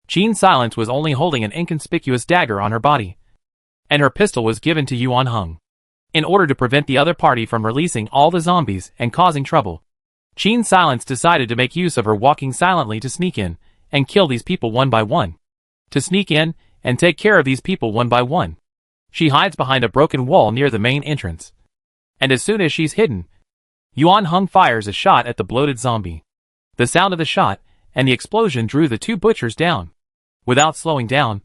Qin Silence was only holding an inconspicuous dagger on her body, and her pistol was given to Yuan Heng. In order to prevent the other party from releasing all the zombies and causing trouble, Qin Silence decided to make use of her walking silently to sneak in and kill these people one by one. To sneak in and take care of these people one by one, she hides behind a broken wall near the main entrance. And as soon as she's hidden, Yuan Heng fires a shot at the bloated zombie. The sound of the shot and the explosion drew the 2 butchers down. Without slowing down,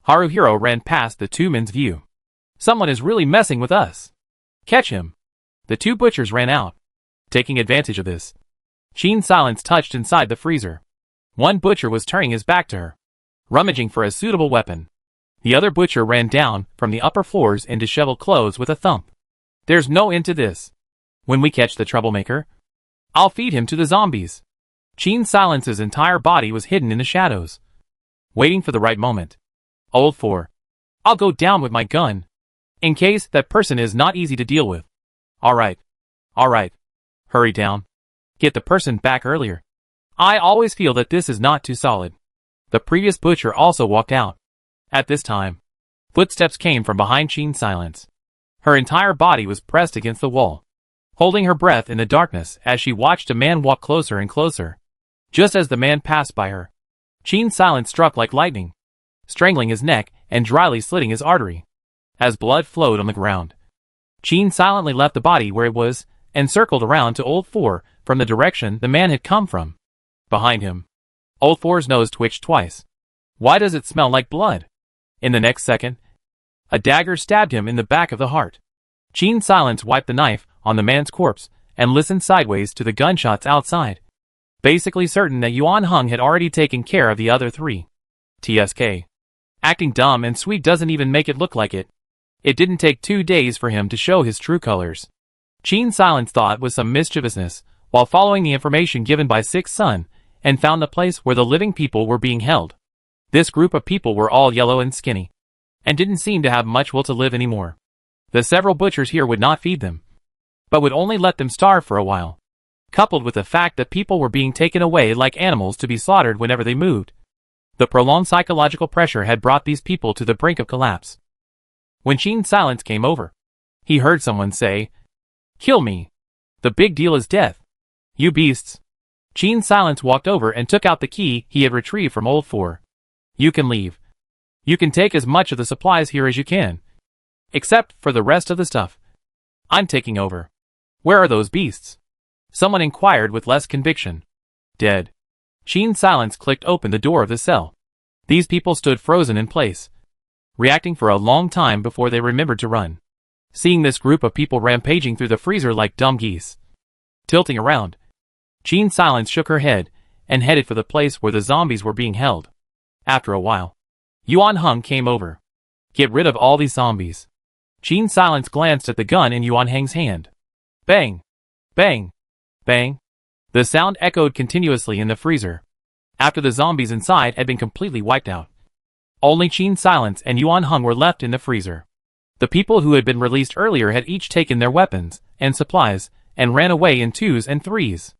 Haruhiro ran past the 2 men's view. Someone is really messing with us. Catch him. The 2 butchers ran out. Taking advantage of this, Qin Silence touched inside the freezer. One butcher was turning his back to her, rummaging for a suitable weapon. The other butcher ran down from the upper floors in disheveled clothes with a thump. There's no end to this. When we catch the troublemaker, I'll feed him to the zombies. Qin Silence's entire body was hidden in the shadows, waiting for the right moment. Old 4. I'll go down with my gun, in case that person is not easy to deal with. Alright. Alright. Hurry down. Get the person back earlier. I always feel that this is not too solid. The previous butcher also walked out. At this time, footsteps came from behind Qin Silence. Her entire body was pressed against the wall, holding her breath in the darkness as she watched a man walk closer and closer. Just as the man passed by her, Qin Silence struck like lightning, strangling his neck and dryly slitting his artery. As blood flowed on the ground, Qin silently left the body where it was and circled around to Old 4 from the direction the man had come from. Behind him, Old 4's nose twitched twice. Why does it smell like blood? In the next second, a dagger stabbed him in the back of the heart. Qin Silence wiped the knife on the man's corpse and listened sideways to the gunshots outside, basically certain that Yuan Heng had already taken care of the other three. TSK. Acting dumb and sweet doesn't even make it look like it. It didn't take 2 days for him to show his true colors. Qin Silence thought with some mischievousness while following the information given by Sixth Son and found the place where the living people were being held. This group of people were all yellow and skinny, and didn't seem to have much will to live anymore. The several butchers here would not feed them, but would only let them starve for a while. Coupled with the fact that people were being taken away like animals to be slaughtered whenever they moved, the prolonged psychological pressure had brought these people to the brink of collapse. When Qin Silence came over, he heard someone say, "Kill me. The big deal is death. You beasts." Qin Silence walked over and took out the key he had retrieved from Old Four. "You can leave. You can take as much of the supplies here as you can. Except for the rest of the stuff. I'm taking over." "Where are those beasts?" someone inquired with less conviction. "Dead." Qin Silence clicked open the door of the cell. These people stood frozen in place, reacting for a long time before they remembered to run. Seeing this group of people rampaging through the freezer like dumb geese, tilting around, Qin Silence shook her head and headed for the place where the zombies were being held. After a while, Yuan Heng came over. "Get rid of all these zombies." Qin Silence glanced at the gun in Yuan Heng's hand. Bang! Bang! Bang! The sound echoed continuously in the freezer, after the zombies inside had been completely wiped out. Only Qin Silence and Yuan Heng were left in the freezer. The people who had been released earlier had each taken their weapons and supplies and ran away in 2s and 3s.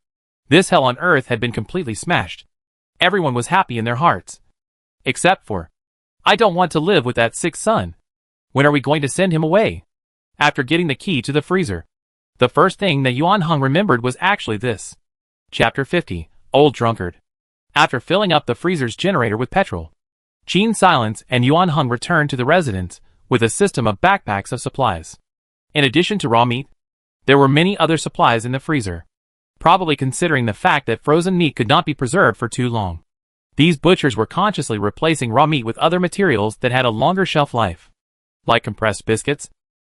This hell on earth had been completely smashed. Everyone was happy in their hearts. Except for, "I don't want to live with that Sixth Son. When are we going to send him away?" After getting the key to the freezer, the first thing that Yuan Heng remembered was actually this. Chapter 50, Old Drunkard. After filling up the freezer's generator with petrol, Qin Silence and Yuan Heng returned to the residence with a system of backpacks of supplies. In addition to raw meat, there were many other supplies in the freezer, probably considering the fact that frozen meat could not be preserved for too long. These butchers were consciously replacing raw meat with other materials that had a longer shelf life. Like compressed biscuits,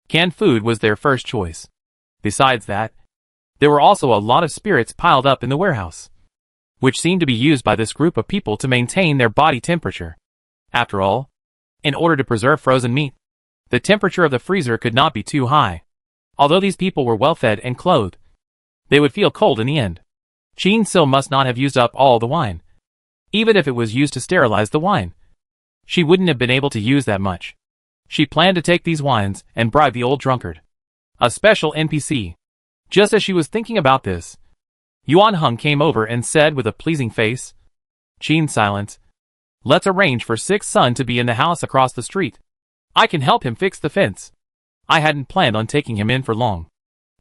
canned food was their first choice. Besides that, there were also a lot of spirits piled up in the warehouse, which seemed to be used by this group of people to maintain their body temperature. After all, in order to preserve frozen meat, the temperature of the freezer could not be too high. Although these people were well fed and clothed, they would feel cold in the end. Qin Sil must not have used up all the wine. Even if it was used to sterilize the wine, she wouldn't have been able to use that much. She planned to take these wines and bribe the old drunkard, a special NPC. Just as she was thinking about this, Yuan Heng came over and said with a pleasing face, "Qin Silence, let's arrange for Sixth Son to be in the house across the street. I can help him fix the fence." I hadn't planned on taking him in for long.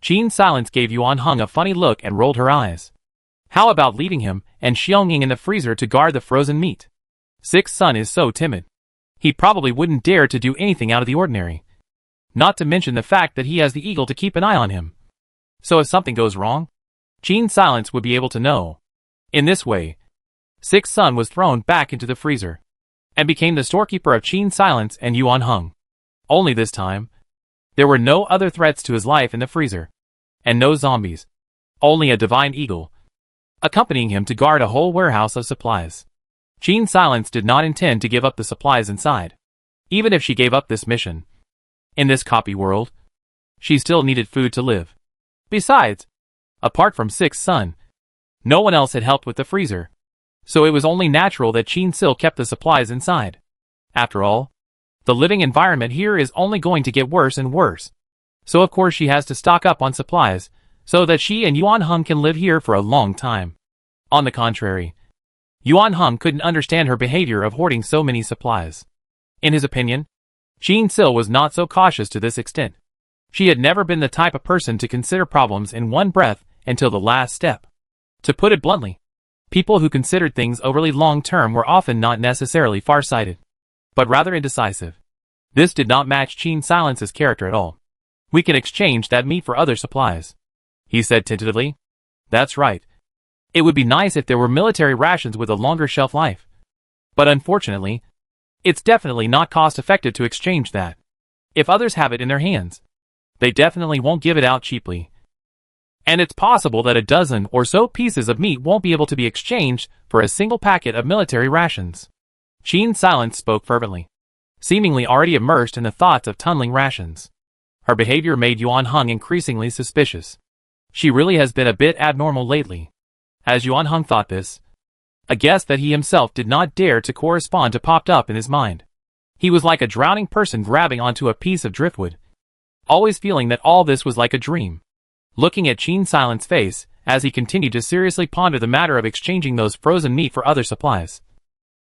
Qin Silence gave Yuan Heng a funny look and rolled her eyes. How about leaving him and Xiaoying in the freezer to guard the frozen meat? Sixth Son is so timid. He probably wouldn't dare to do anything out of the ordinary. Not to mention the fact that he has the eagle to keep an eye on him. So if something goes wrong, Qin Silence would be able to know. In this way, Sixth Son was thrown back into the freezer, and became the storekeeper of Qin Silence and Yuan Heng. Only this time, there were no other threats to his life in the freezer, and no zombies. Only a divine eagle, accompanying him to guard a whole warehouse of supplies. Qin Silence did not intend to give up the supplies inside, even if she gave up this mission. In this copy world, she still needed food to live. Besides, apart from Sixth Son, no one else had helped with the freezer, so it was only natural that Qin Sil kept the supplies inside. After all, the living environment here is only going to get worse and worse, so of course she has to stock up on supplies, so that she and Yuan Heng can live here for a long time. On the contrary, Yuan Heng couldn't understand her behavior of hoarding so many supplies. In his opinion, Qin Sil was not so cautious to this extent. She had never been the type of person to consider problems in one breath until the last step. To put it bluntly, people who considered things overly long-term were often not necessarily far-sighted, but rather indecisive. This did not match Qin Silence's character at all. "We can exchange that meat for other supplies," he said tentatively. "That's right. It would be nice if there were military rations with a longer shelf life. But unfortunately, it's definitely not cost-effective to exchange that. If others have it in their hands, They definitely won't give it out cheaply. And it's possible that a dozen or so pieces of meat won't be able to be exchanged for a single packet of military rations. Qin Silence spoke fervently, seemingly already immersed in the thoughts of tunneling rations. Her behavior made Yuan Heng increasingly suspicious. She really has been a bit abnormal lately. As Yuan Heng thought this, a guess that he himself did not dare to correspond to popped up in his mind. He was like a drowning person grabbing onto a piece of driftwood, always feeling that all this was like a dream. Looking at Qin Silence's face, as he continued to seriously ponder the matter of exchanging those frozen meat for other supplies,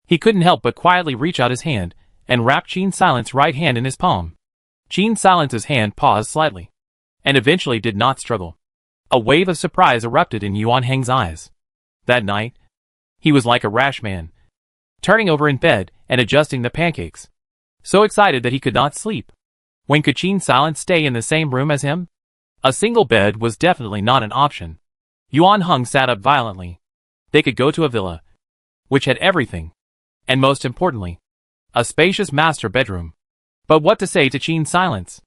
he couldn't help but quietly reach out his hand and wrap Qin Silence's right hand in his palm. Qin Silence's hand paused slightly, and eventually did not struggle. A wave of surprise erupted in Yuan Heng's eyes. That night, he was like a rash man, turning over in bed and adjusting the pancakes, so excited that he could not sleep. When could Qin Silence stay in the same room as him? A single bed was definitely not an option. Yuan Heng sat up violently. They could go to a villa, which had everything, and most importantly, a spacious master bedroom. But what to say to Qin Silence?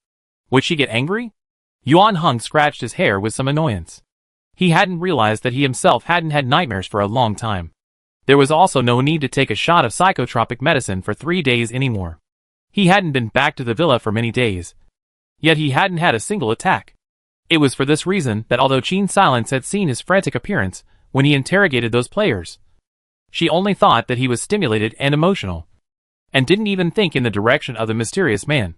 Would she get angry? Yuan Heng scratched his hair with some annoyance. He hadn't realized that he himself hadn't had nightmares for a long time. There was also no need to take a shot of psychotropic medicine for 3 days anymore. He hadn't been back to the villa for many days, yet he hadn't had a single attack. It was for this reason that although Qin Silence had seen his frantic appearance when he interrogated those players, she only thought that he was stimulated and emotional, and didn't even think in the direction of the mysterious man.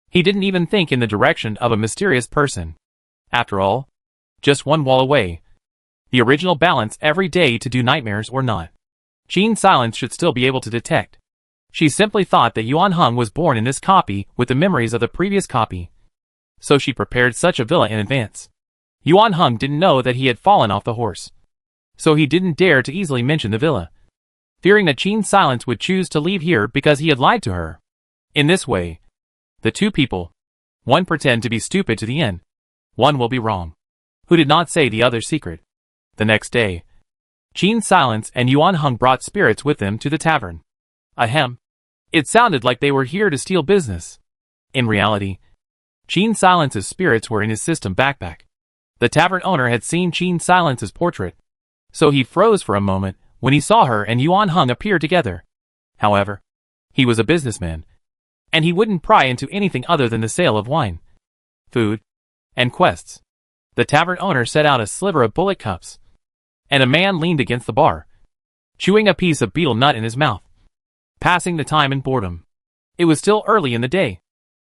He didn't even think in the direction of a mysterious person. After all, just one wall away. The original balance every day to do nightmares or not. Qin Silence should still be able to detect. She simply thought that Yuan Heng was born in this copy with the memories of the previous copy, so she prepared such a villa in advance. Yuan Heng didn't know that he had fallen off the horse, so he didn't dare to easily mention the villa, fearing that Qin Silence would choose to leave here because he had lied to her. In this way, the two people, one pretend to be stupid to the end, one will be wrong, who did not say the other's secret. The next day, Qin Silence and Yuan Heng brought spirits with them to the tavern. Ahem. It sounded like they were here to steal business. In reality, Qin Silence's spirits were in his system backpack. The tavern owner had seen Qin Silence's portrait, so he froze for a moment when he saw her and Yuan Heng appear together. However, he was a businessman, and he wouldn't pry into anything other than the sale of wine, food, and quests. The tavern owner set out a sliver of bullet cups, and a man leaned against the bar, chewing a piece of betel nut in his mouth, passing the time in boredom. It was still early in the day,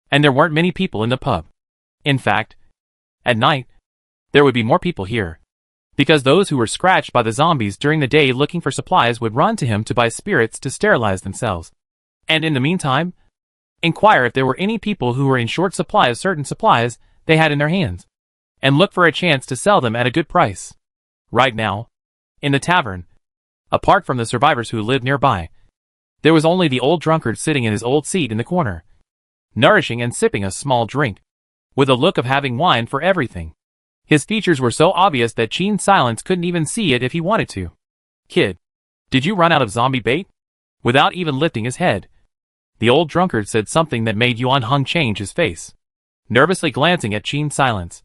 and there weren't many people in the pub. In fact, at night, there would be more people here, because those who were scratched by the zombies during the day looking for supplies would run to him to buy spirits to sterilize themselves, and in the meantime, inquire if there were any people who were in short supply of certain supplies they had in their hands, and look for a chance to sell them at a good price. Right now, in the tavern, apart from the survivors who lived nearby, there was only the old drunkard sitting in his old seat in the corner, nourishing and sipping a small drink, with a look of having wine for everything. His features were so obvious that Qin Silence couldn't even see it if he wanted to. "Kid, did you run out of zombie bait?" Without even lifting his head, the old drunkard said something that made Yuan Heng change his face, nervously glancing at Qin Silence.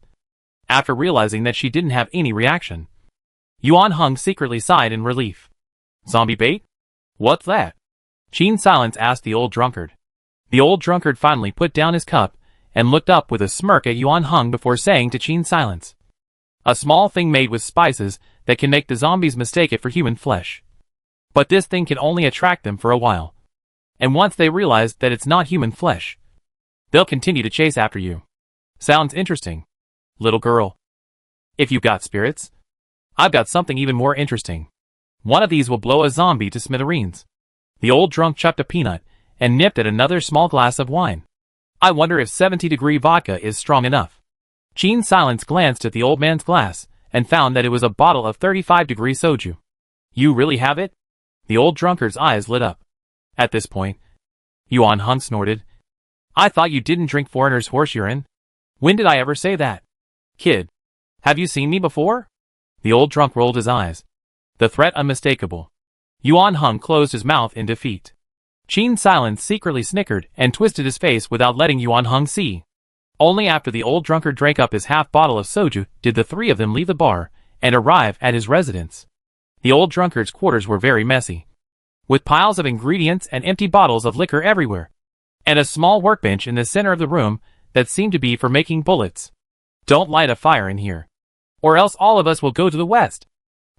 After realizing that she didn't have any reaction, Yuan Heng secretly sighed in relief. "Zombie bait? What's that?" Qin Silence asked the old drunkard. The old drunkard finally put down his cup and looked up with a smirk at Yuan Heng before saying to Qin Silence, "A small thing made with spices that can make the zombies mistake it for human flesh. But this thing can only attract them for a while. And once they realize that it's not human flesh, they'll continue to chase after you. Sounds interesting, little girl. If you've got spirits, I've got something even more interesting. One of these will blow a zombie to smithereens." The old drunk chucked a peanut and nipped at another small glass of wine. "I wonder if 70-degree vodka is strong enough." Qin Silence glanced at the old man's glass and found that it was a bottle of 35-degree soju. "You really have it?" The old drunkard's eyes lit up. At this point, Yuan Heng snorted. "I thought you didn't drink foreigners' horse urine. When did I ever say that? Kid, have you seen me before?" The old drunk rolled his eyes, the threat unmistakable. Yuan Heng closed his mouth in defeat. Qin Silence secretly snickered and twisted his face without letting Yuan Heng see. Only after the old drunkard drank up his half bottle of soju did the three of them leave the bar and arrive at his residence. The old drunkard's quarters were very messy, with piles of ingredients and empty bottles of liquor everywhere, and a small workbench in the center of the room that seemed to be for making bullets. "Don't light a fire in here, or else all of us will go to the west,"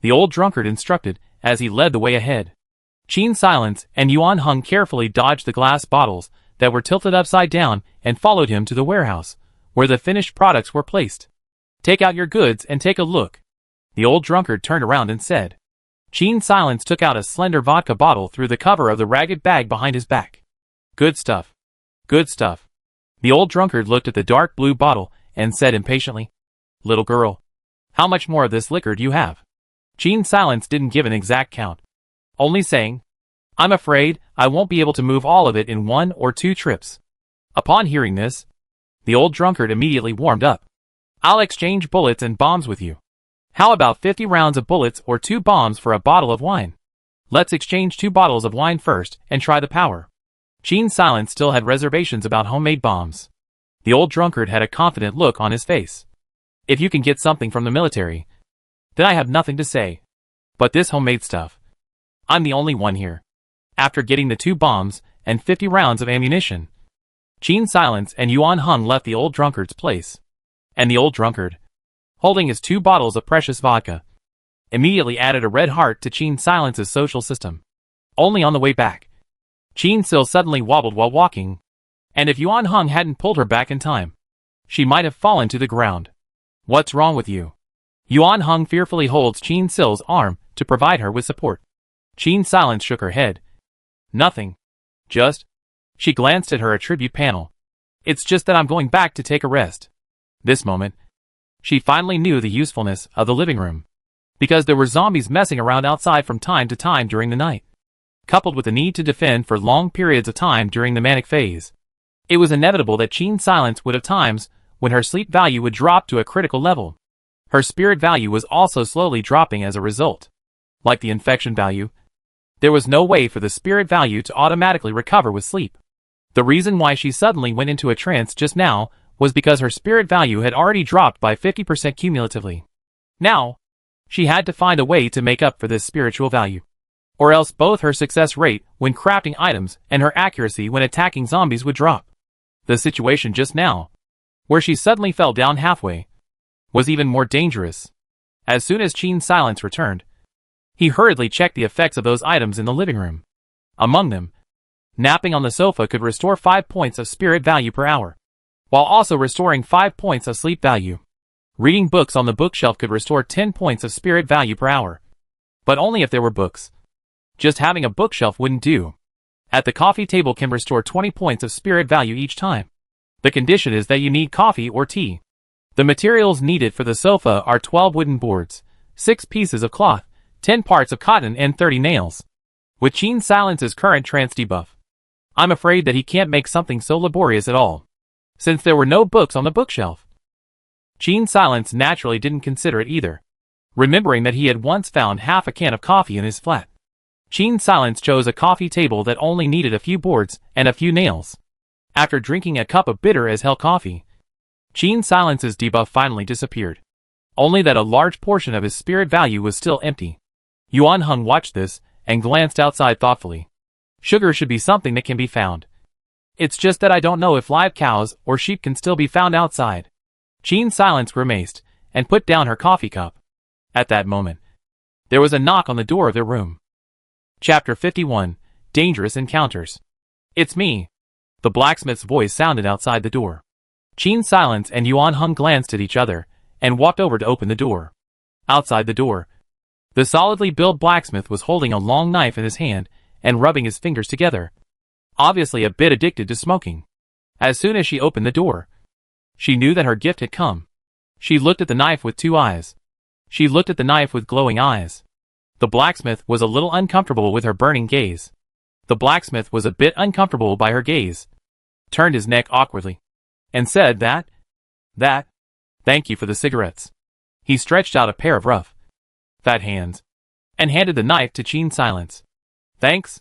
the old drunkard instructed as he led the way ahead. Qin Silence and Yuan Hung carefully dodged the glass bottles that were tilted upside down and followed him to the warehouse, where the finished products were placed. "Take out your goods and take a look," the old drunkard turned around and said. Qin Silence took out a slender vodka bottle through the cover of the ragged bag behind his back. "Good stuff. Good stuff." The old drunkard looked at the dark blue bottle and said impatiently, "Little girl, how much more of this liquor do you have?" Qin Silence didn't give an exact count, only saying, "I'm afraid I won't be able to move all of it in 1 or 2 trips. Upon hearing this, the old drunkard immediately warmed up. "I'll exchange bullets and bombs with you. How about 50 rounds of bullets or 2 bombs for a bottle of wine? Let's exchange 2 bottles of wine first and try the power." Qin Silence still had reservations about homemade bombs. The old drunkard had a confident look on his face. "If you can get something from the military, then I have nothing to say. But this homemade stuff, I'm the only one here." After getting the 2 bombs and 50 rounds of ammunition, Qin Silence and Yuan Hung left the old drunkard's place. And the old drunkard, holding his 2 bottles of precious vodka, immediately added a red heart to Qin Silence's social system. Only on the way back, Qin Sil suddenly wobbled while walking, and if Yuan Hung hadn't pulled her back in time, she might have fallen to the ground. "What's wrong with you?" Yuan Hung fearfully holds Qin Sil's arm to provide her with support. Qin Silence shook her head. "Nothing. Just..." She glanced at her attribute panel. "It's just that I'm going back to take a rest." This moment, she finally knew the usefulness of the living room, because there were zombies messing around outside from time to time during the night. Coupled with the need to defend for long periods of time during the manic phase, it was inevitable that Qin Silence would have times when her sleep value would drop to a critical level. Her spirit value was also slowly dropping as a result. Like the infection value, there was no way for the spirit value to automatically recover with sleep. The reason why she suddenly went into a trance just now was because her spirit value had already dropped by 50% cumulatively. Now, she had to find a way to make up for this spiritual value, or else both her success rate when crafting items and her accuracy when attacking zombies would drop. The situation just now, where she suddenly fell down halfway, was even more dangerous. As soon as Qin Silence returned, he hurriedly checked the effects of those items in the living room. Among them, napping on the sofa could restore 5 points of spirit value per hour, while also restoring 5 points of sleep value. Reading books on the bookshelf could restore 10 points of spirit value per hour, but only if there were books. Just having a bookshelf wouldn't do. At the coffee table can restore 20 points of spirit value each time. The condition is that you need coffee or tea. The materials needed for the sofa are 12 wooden boards, 6 pieces of cloth, 10 parts of cotton and 30 nails. With Qin Silence's current trance debuff, I'm afraid that he can't make something so laborious at all, since there were no books on the bookshelf. Qin Silence naturally didn't consider it either, remembering that he had once found half a can of coffee in his flat. Qin Silence chose a coffee table that only needed a few boards and a few nails. After drinking a cup of bitter as hell coffee, Qin Silence's debuff finally disappeared, only that a large portion of his spirit value was still empty. Yuan Hung watched this and glanced outside thoughtfully. Sugar should be something that can be found. It's just that I don't know if live cows or sheep can still be found outside. Qin Silence grimaced and put down her coffee cup. At that moment, there was a knock on the door of their room. Chapter 51, Dangerous Encounters. "It's me." The blacksmith's voice sounded outside the door. Qin Silence and Yuan Hung glanced at each other and walked over to open the door. Outside the door, the solidly built blacksmith was holding a long knife in his hand and rubbing his fingers together, obviously a bit addicted to smoking. As soon as she opened the door, she knew that her gift had come. She looked at the knife with 2 eyes. She looked at the knife with glowing eyes. The blacksmith was a little uncomfortable with her burning gaze. The blacksmith was a bit uncomfortable by her gaze, turned his neck awkwardly, and said that, "Thank you for the cigarettes." He stretched out a pair of rough, fat hands, and handed the knife to Qin Silence. "Thanks."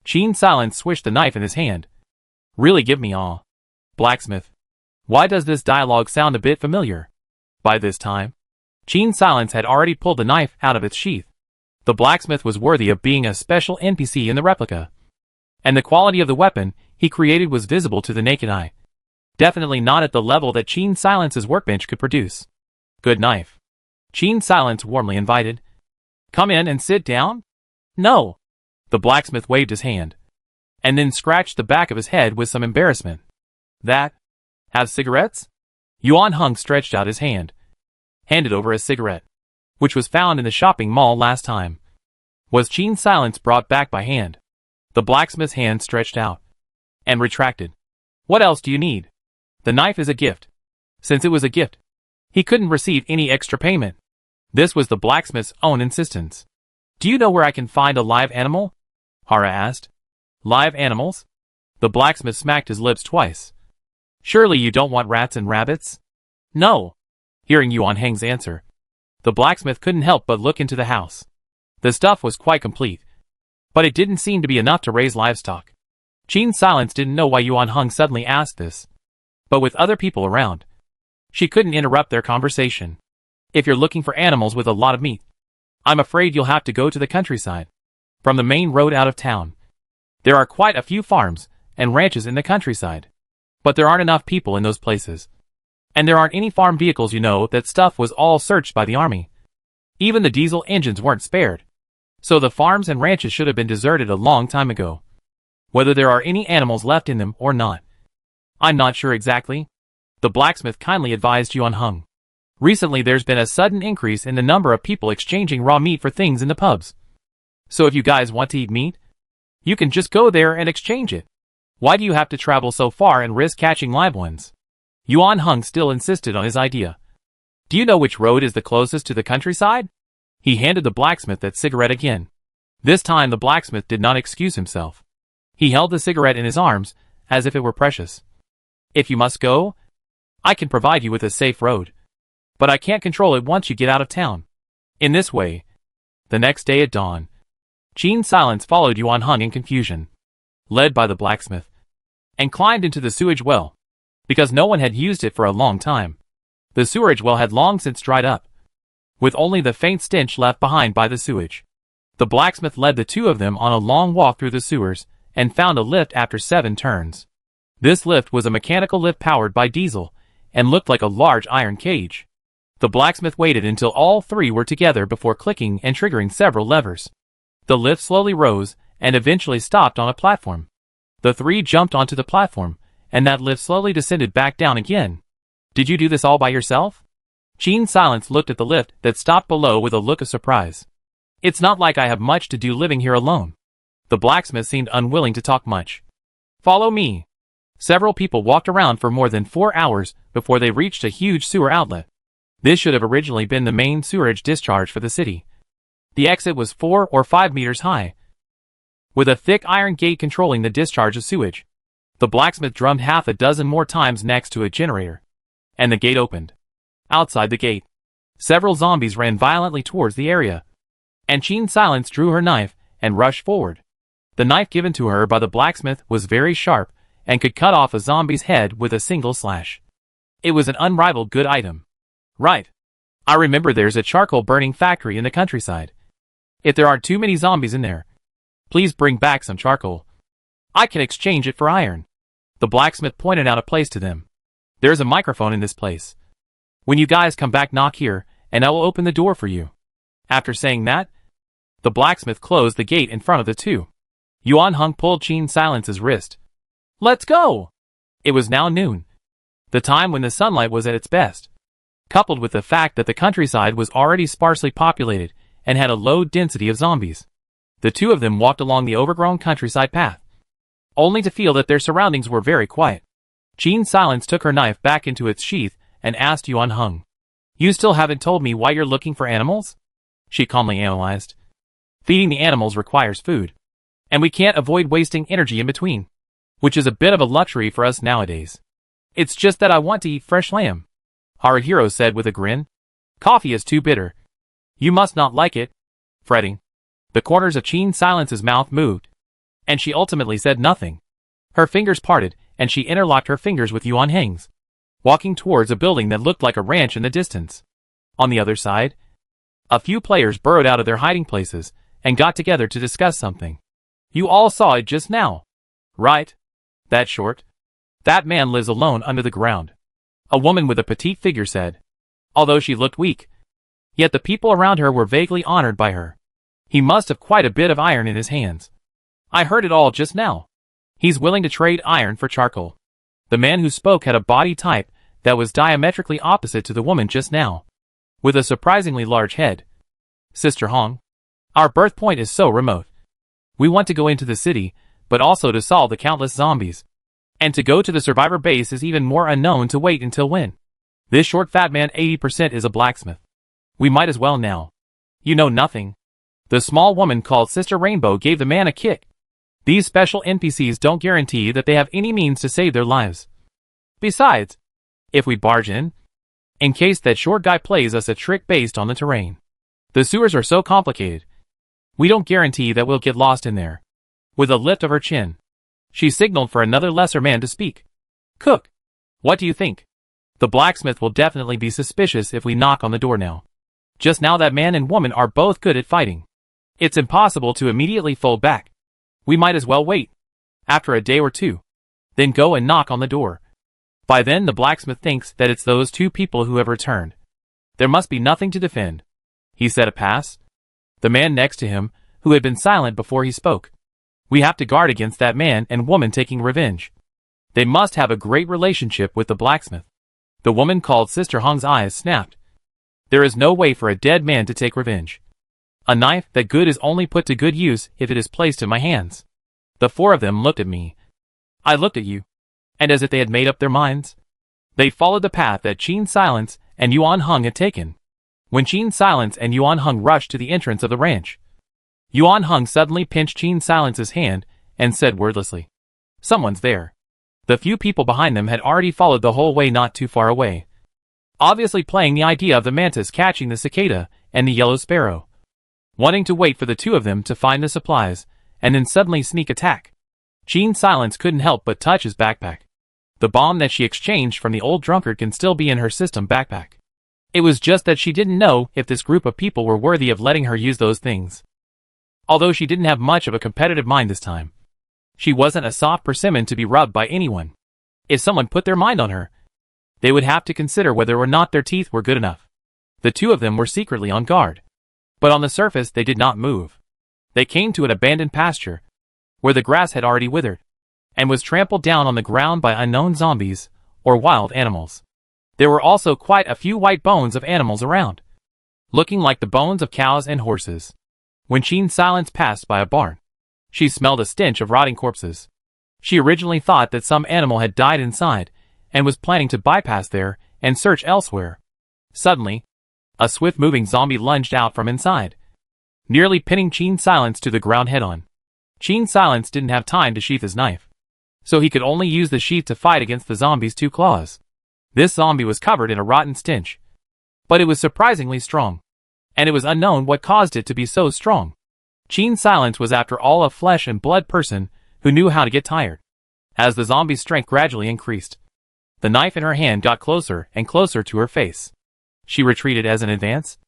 Qin Silence swished the knife in his hand. "Really give me all." Blacksmith, Why does this dialogue sound a bit familiar? By this time, Qin Silence had already pulled the knife out of its sheath. The blacksmith was worthy of being a special NPC in the replica. And the quality of the weapon he created was visible to the naked eye. Definitely not at the level that Qin Silence's workbench could produce. Good knife. Qin Silence warmly invited. Come in and sit down? No. The blacksmith waved his hand, and then scratched the back of his head with some embarrassment. That? Have cigarettes? Yuan Hung stretched out his hand, handed over a cigarette, which was found in the shopping mall last time. Was Qin Silence brought back by hand? The blacksmith's hand stretched out, and retracted. What else do you need? The knife is a gift. Since it was a gift, he couldn't receive any extra payment. This was the blacksmith's own insistence. Do you know where I can find a live animal? Hara asked. Live animals? The blacksmith smacked his lips twice. Surely you don't want rats and rabbits? No. Hearing Yuan Heng's answer, the blacksmith couldn't help but look into the house. The stuff was quite complete, but it didn't seem to be enough to raise livestock. Qin Silence didn't know why Yuan Heng suddenly asked this, but with other people around, she couldn't interrupt their conversation. If you're looking for animals with a lot of meat, I'm afraid you'll have to go to the countryside, from the main road out of town. There are quite a few farms and ranches in the countryside, but there aren't enough people in those places. And there aren't any farm vehicles. You know, that stuff was all searched by the army. Even the diesel engines weren't spared. So the farms and ranches should have been deserted a long time ago. Whether there are any animals left in them or not, I'm not sure exactly. The blacksmith kindly advised Yuan Heng. Recently there's been a sudden increase in the number of people exchanging raw meat for things in the pubs. So if you guys want to eat meat, you can just go there and exchange it. Why do you have to travel so far and risk catching live ones? Yuan Heng still insisted on his idea. Do you know which road is the closest to the countryside? He handed the blacksmith that cigarette again. This time the blacksmith did not excuse himself. He held the cigarette in his arms, as if it were precious. If you must go, I can provide you with a safe road. But I can't control it once you get out of town. In this way, the next day at dawn, Qin Silence followed Yuan Heng in confusion, led by the blacksmith, and climbed into the sewage well, because no one had used it for a long time. The sewerage well had long since dried up, with only the faint stench left behind by the sewage. The blacksmith led the two of them on a long walk through the sewers, and found a lift after 7 turns. This lift was a mechanical lift powered by diesel, and looked like a large iron cage. The blacksmith waited until all 3 were together before clicking and triggering several levers. The lift slowly rose, and eventually stopped on a platform. The 3 jumped onto the platform, and that lift slowly descended back down again. Did you do this all by yourself? Qin Silence looked at the lift that stopped below with a look of surprise. It's not like I have much to do living here alone. The blacksmith seemed unwilling to talk much. Follow me. Several people walked around for more than 4 hours before they reached a huge sewer outlet. This should have originally been the main sewerage discharge for the city. The exit was 4 or 5 meters high, with a thick iron gate controlling the discharge of sewage. The blacksmith drummed half a dozen more times next to a generator, and the gate opened. Outside the gate, several zombies ran violently towards the area, and Qin Silence drew her knife and rushed forward. The knife given to her by the blacksmith was very sharp and could cut off a zombie's head with a single slash. It was an unrivaled good item. Right. I remember there's a charcoal burning factory in the countryside. If there aren't too many zombies in there, please bring back some charcoal. I can exchange it for iron. The blacksmith pointed out a place to them. There's a microphone in this place. When you guys come back, knock here, and I will open the door for you. After saying that, the blacksmith closed the gate in front of the two. Yuan Heng pulled Qin Silence's wrist. Let's go! It was now noon, the time when the sunlight was at its best. Coupled with the fact that the countryside was already sparsely populated and had a low density of zombies. The two of them walked along the overgrown countryside path, only to feel that their surroundings were very quiet. Qin Silence took her knife back into its sheath and asked Yuan Heng, You still haven't told me why you're looking for animals? She calmly analyzed. Feeding the animals requires food, and we can't avoid wasting energy in between, which is a bit of a luxury for us nowadays. It's just that I want to eat fresh lamb, Haruhiro said with a grin. Coffee is too bitter. You must not like it. Fretting, the corners of Qin Silence's mouth moved, and she ultimately said nothing. Her fingers parted, and she interlocked her fingers with Yuan Heng's. walking towards a building that looked like a ranch in the distance. On the other side, a few players burrowed out of their hiding places and got together to discuss something. You all saw it just now, right? That short, that man lives alone under the ground, a woman with a petite figure said. Although she looked weak, yet the people around her were vaguely honored by her. He must have quite a bit of iron in his hands. I heard it all just now. He's willing to trade iron for charcoal. The man who spoke had a body type that was diametrically opposite to the woman just now, with a surprisingly large head. Sister Hong, our birth point is so remote. We want to go into the city, but also to solve the countless zombies. And to go to the survivor base is even more unknown. To wait until when? This short fat man 80% is a blacksmith. We might as well now. You know nothing. The small woman called Sister Rainbow gave the man a kick. These special NPCs don't guarantee that they have any means to save their lives. Besides, if we barge in case that short guy plays us a trick based on the terrain. The sewers are so complicated. We don't guarantee that we'll get lost in there. With a lift of her chin, she signaled for another lesser man to speak. Cook, what do you think? The blacksmith will definitely be suspicious if we knock on the door now. Just now that man and woman are both good at fighting. It's impossible to immediately fold back. We might as well wait. After a day or two. Then go and knock on the door. By then the blacksmith thinks that it's those two people who have returned. There must be nothing to defend. He said a pass. The man next to him, who had been silent before he spoke. We have to guard against that man and woman taking revenge. They must have a great relationship with the blacksmith. The woman called Sister Hong's eyes snapped. There is no way for a dead man to take revenge. A knife that good is only put to good use if it is placed in my hands. The four of them looked at me. I looked at you. And as if they had made up their minds, they followed the path that Qin Silence and Yuan Hung had taken. When Qin Silence and Yuan Hung rushed to the entrance of the ranch, Yuan Hung suddenly pinched Qin Silence's hand and said wordlessly, "Someone's there." The few people behind them had already followed the whole way not too far away, obviously playing the idea of the mantis catching the cicada and the yellow sparrow, wanting to wait for the two of them to find the supplies and then suddenly sneak attack. Qin Silence couldn't help but touch his backpack. The bomb that she exchanged from the old drunkard can still be in her system backpack. It was just that she didn't know if this group of people were worthy of letting her use those things. Although she didn't have much of a competitive mind this time. She wasn't a soft persimmon to be rubbed by anyone. If someone put their mind on her, they would have to consider whether or not their teeth were good enough. The two of them were secretly on guard. But on the surface they did not move. They came to an abandoned pasture, where the grass had already withered, and was trampled down on the ground by unknown zombies, or wild animals. There were also quite a few white bones of animals around, looking like the bones of cows and horses. When Qin Silence passed by a barn, she smelled a stench of rotting corpses. She originally thought that some animal had died inside, and was planning to bypass there and search elsewhere. Suddenly, a swift-moving zombie lunged out from inside, nearly pinning Qin Silence to the ground head-on. Qin Silence didn't have time to sheath his knife, so he could only use the sheath to fight against the zombie's two claws. This zombie was covered in a rotten stench, but it was surprisingly strong, and it was unknown what caused it to be so strong. Qin Silence was after all a flesh and blood person who knew how to get tired. As the zombie's strength gradually increased, the knife in her hand got closer and closer to her face. She retreated as an advance,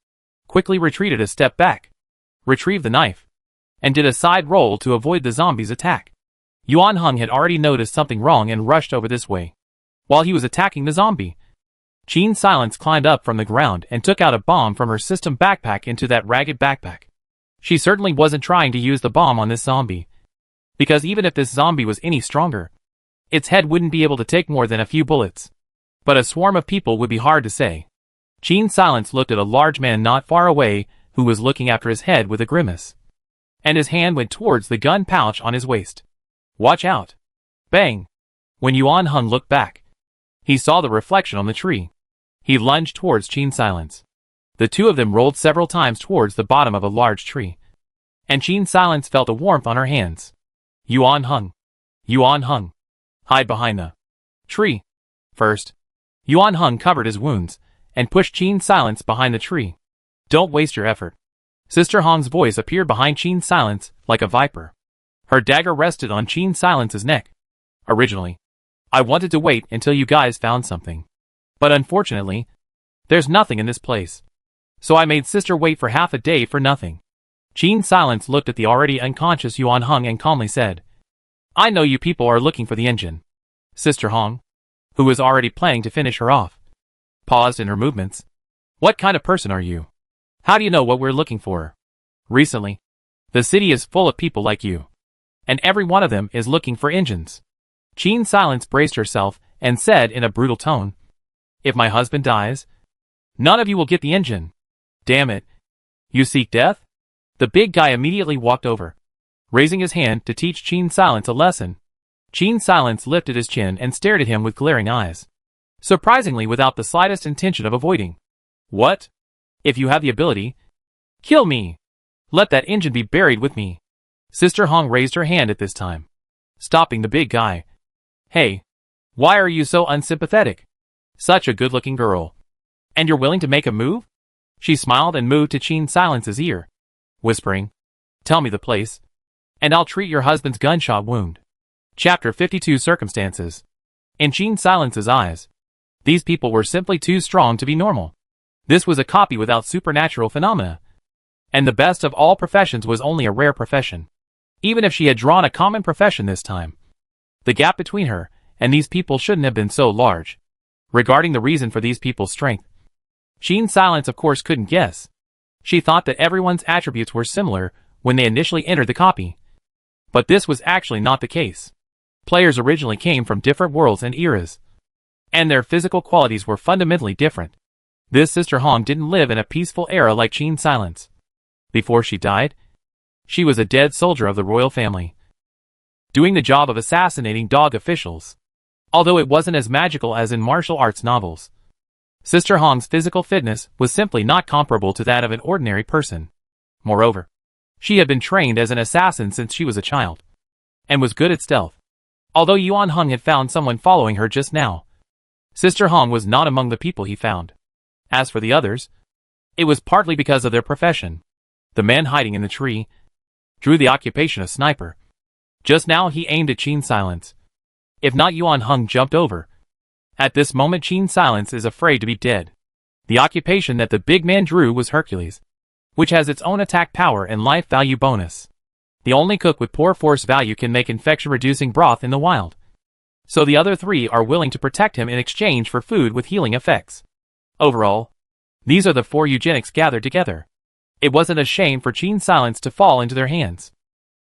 quickly retreated a step back, retrieved the knife, and did a side roll to avoid the zombie's attack. Yuan Hung had already noticed something wrong and rushed over this way. While he was attacking the zombie, Qin Silence climbed up from the ground and took out a bomb from her system backpack into that ragged backpack. She certainly wasn't trying to use the bomb on this zombie, because even if this zombie was any stronger, its head wouldn't be able to take more than a few bullets. But a swarm of people would be hard to say. Qin Silence looked at a large man not far away who was looking after his head with a grimace, and his hand went towards the gun pouch on his waist. Watch out! Bang! When Yuan Hung looked back, he saw the reflection on the tree. He lunged towards Qin Silence. The two of them rolled several times towards the bottom of a large tree, and Qin Silence felt a warmth on her hands. Yuan Hung! Yuan Hung! Hide behind the tree. First, Yuan Hung covered his wounds and pushed Qin Silence behind the tree. Don't waste your effort. Sister Hong's voice appeared behind Qin Silence like a viper. Her dagger rested on Qin Silence's neck. Originally, I wanted to wait until you guys found something, But unfortunately, there's nothing in this place. So I made sister wait for half a day for nothing. Qin Silence looked at the already unconscious Yuan Hong and calmly said, I know you people are looking for the engine. Sister Hong, who was already planning to finish her off, paused in her movements. What kind of person are you? How do you know what we're looking for? Recently, the city is full of people like you, and every one of them is looking for engines. Qin Silence braced herself and said in a brutal tone, If my husband dies, none of you will get the engine. Damn it. You seek death? The big guy immediately walked over, raising his hand to teach Qin Silence a lesson. Qin Silence lifted his chin and stared at him with glaring eyes, surprisingly without the slightest intention of avoiding. What? If you have the ability, kill me. Let that engine be buried with me. Sister Hong raised her hand at this time, stopping the big guy. Hey, why are you so unsympathetic? Such a good-looking girl. And you're willing to make a move? She smiled and moved to Qin Silence's ear, whispering, Tell me the place, and I'll treat your husband's gunshot wound. Chapter 52 Circumstances. In Qin Silence's eyes, these people were simply too strong to be normal. This was a copy without supernatural phenomena. And the best of all professions was only a rare profession. Even if she had drawn a common profession this time, the gap between her and these people shouldn't have been so large. Regarding the reason for these people's strength, Qin Silence of course couldn't guess. She thought that everyone's attributes were similar when they initially entered the copy. But this was actually not the case. Players originally came from different worlds and eras, and their physical qualities were fundamentally different. This Sister Hong didn't live in a peaceful era like Qin Silence. Before she died, she was a dead soldier of the royal family, doing the job of assassinating dog officials. Although it wasn't as magical as in martial arts novels, Sister Hong's physical fitness was simply not comparable to that of an ordinary person. Moreover, she had been trained as an assassin since she was a child, and was good at stealth. Although Yuan Hong had found someone following her just now, Sister Hong was not among the people he found. As for the others, it was partly because of their profession. The man hiding in the tree drew the occupation of sniper. Just now he aimed at Qin Silence. If not, Yuan Hong jumped over. At this moment Qin Silence is afraid to be dead. The occupation that the big man drew was Hercules, which has its own attack power and life value bonus. The only cook with poor force value can make infection-reducing broth in the wild. So the other three are willing to protect him in exchange for food with healing effects. Overall, these are the four eugenics gathered together. It wasn't a shame for Qin Silence to fall into their hands.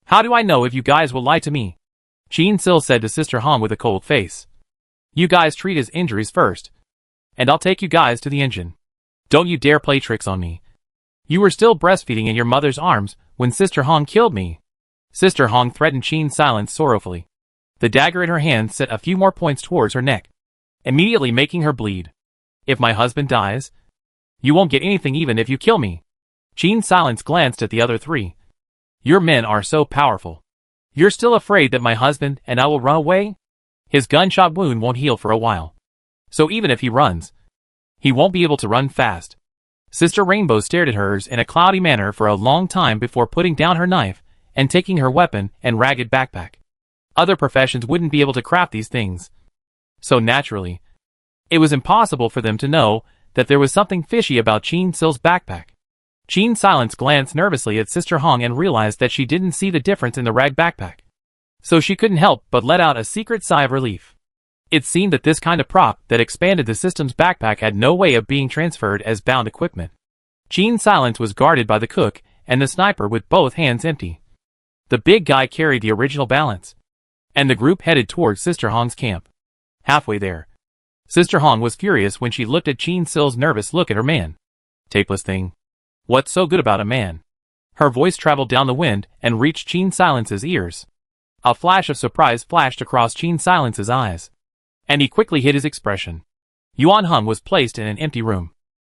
How do I know if you guys will lie to me? Qin Sil said to Sister Hong with a cold face. You guys treat his injuries first, and I'll take you guys to the engine. Don't you dare play tricks on me. You were still breastfeeding in your mother's arms when Sister Hong killed me. Sister Hong threatened Qin Silence sorrowfully. The dagger in her hand set a few more points towards her neck, immediately making her bleed. If my husband dies, you won't get anything even if you kill me. Qin Silence glanced at the other three. Your men are so powerful. You're still afraid that my husband and I will run away? His gunshot wound won't heal for a while. So even if he runs, he won't be able to run fast. Sister Rainbow stared at hers in a cloudy manner for a long time before putting down her knife and taking her weapon and ragged backpack. Other professions wouldn't be able to craft these things. So naturally, it was impossible for them to know that there was something fishy about Qin Sil's backpack. Qin Silence glanced nervously at Sister Hong and realized that she didn't see the difference in the rag backpack. So she couldn't help but let out a secret sigh of relief. It seemed that this kind of prop that expanded the system's backpack had no way of being transferred as bound equipment. Qin Silence was guarded by the cook and the sniper with both hands empty. The big guy carried the original balance, and the group headed towards Sister Hong's camp. Halfway there, Sister Hong was furious when she looked at Qin Sil's nervous look at her man. Tapeless thing. What's so good about a man? Her voice traveled down the wind and reached Qin Silence's ears. A flash of surprise flashed across Qin Silence's eyes, and he quickly hid his expression. Yuan Hong was placed in an empty room,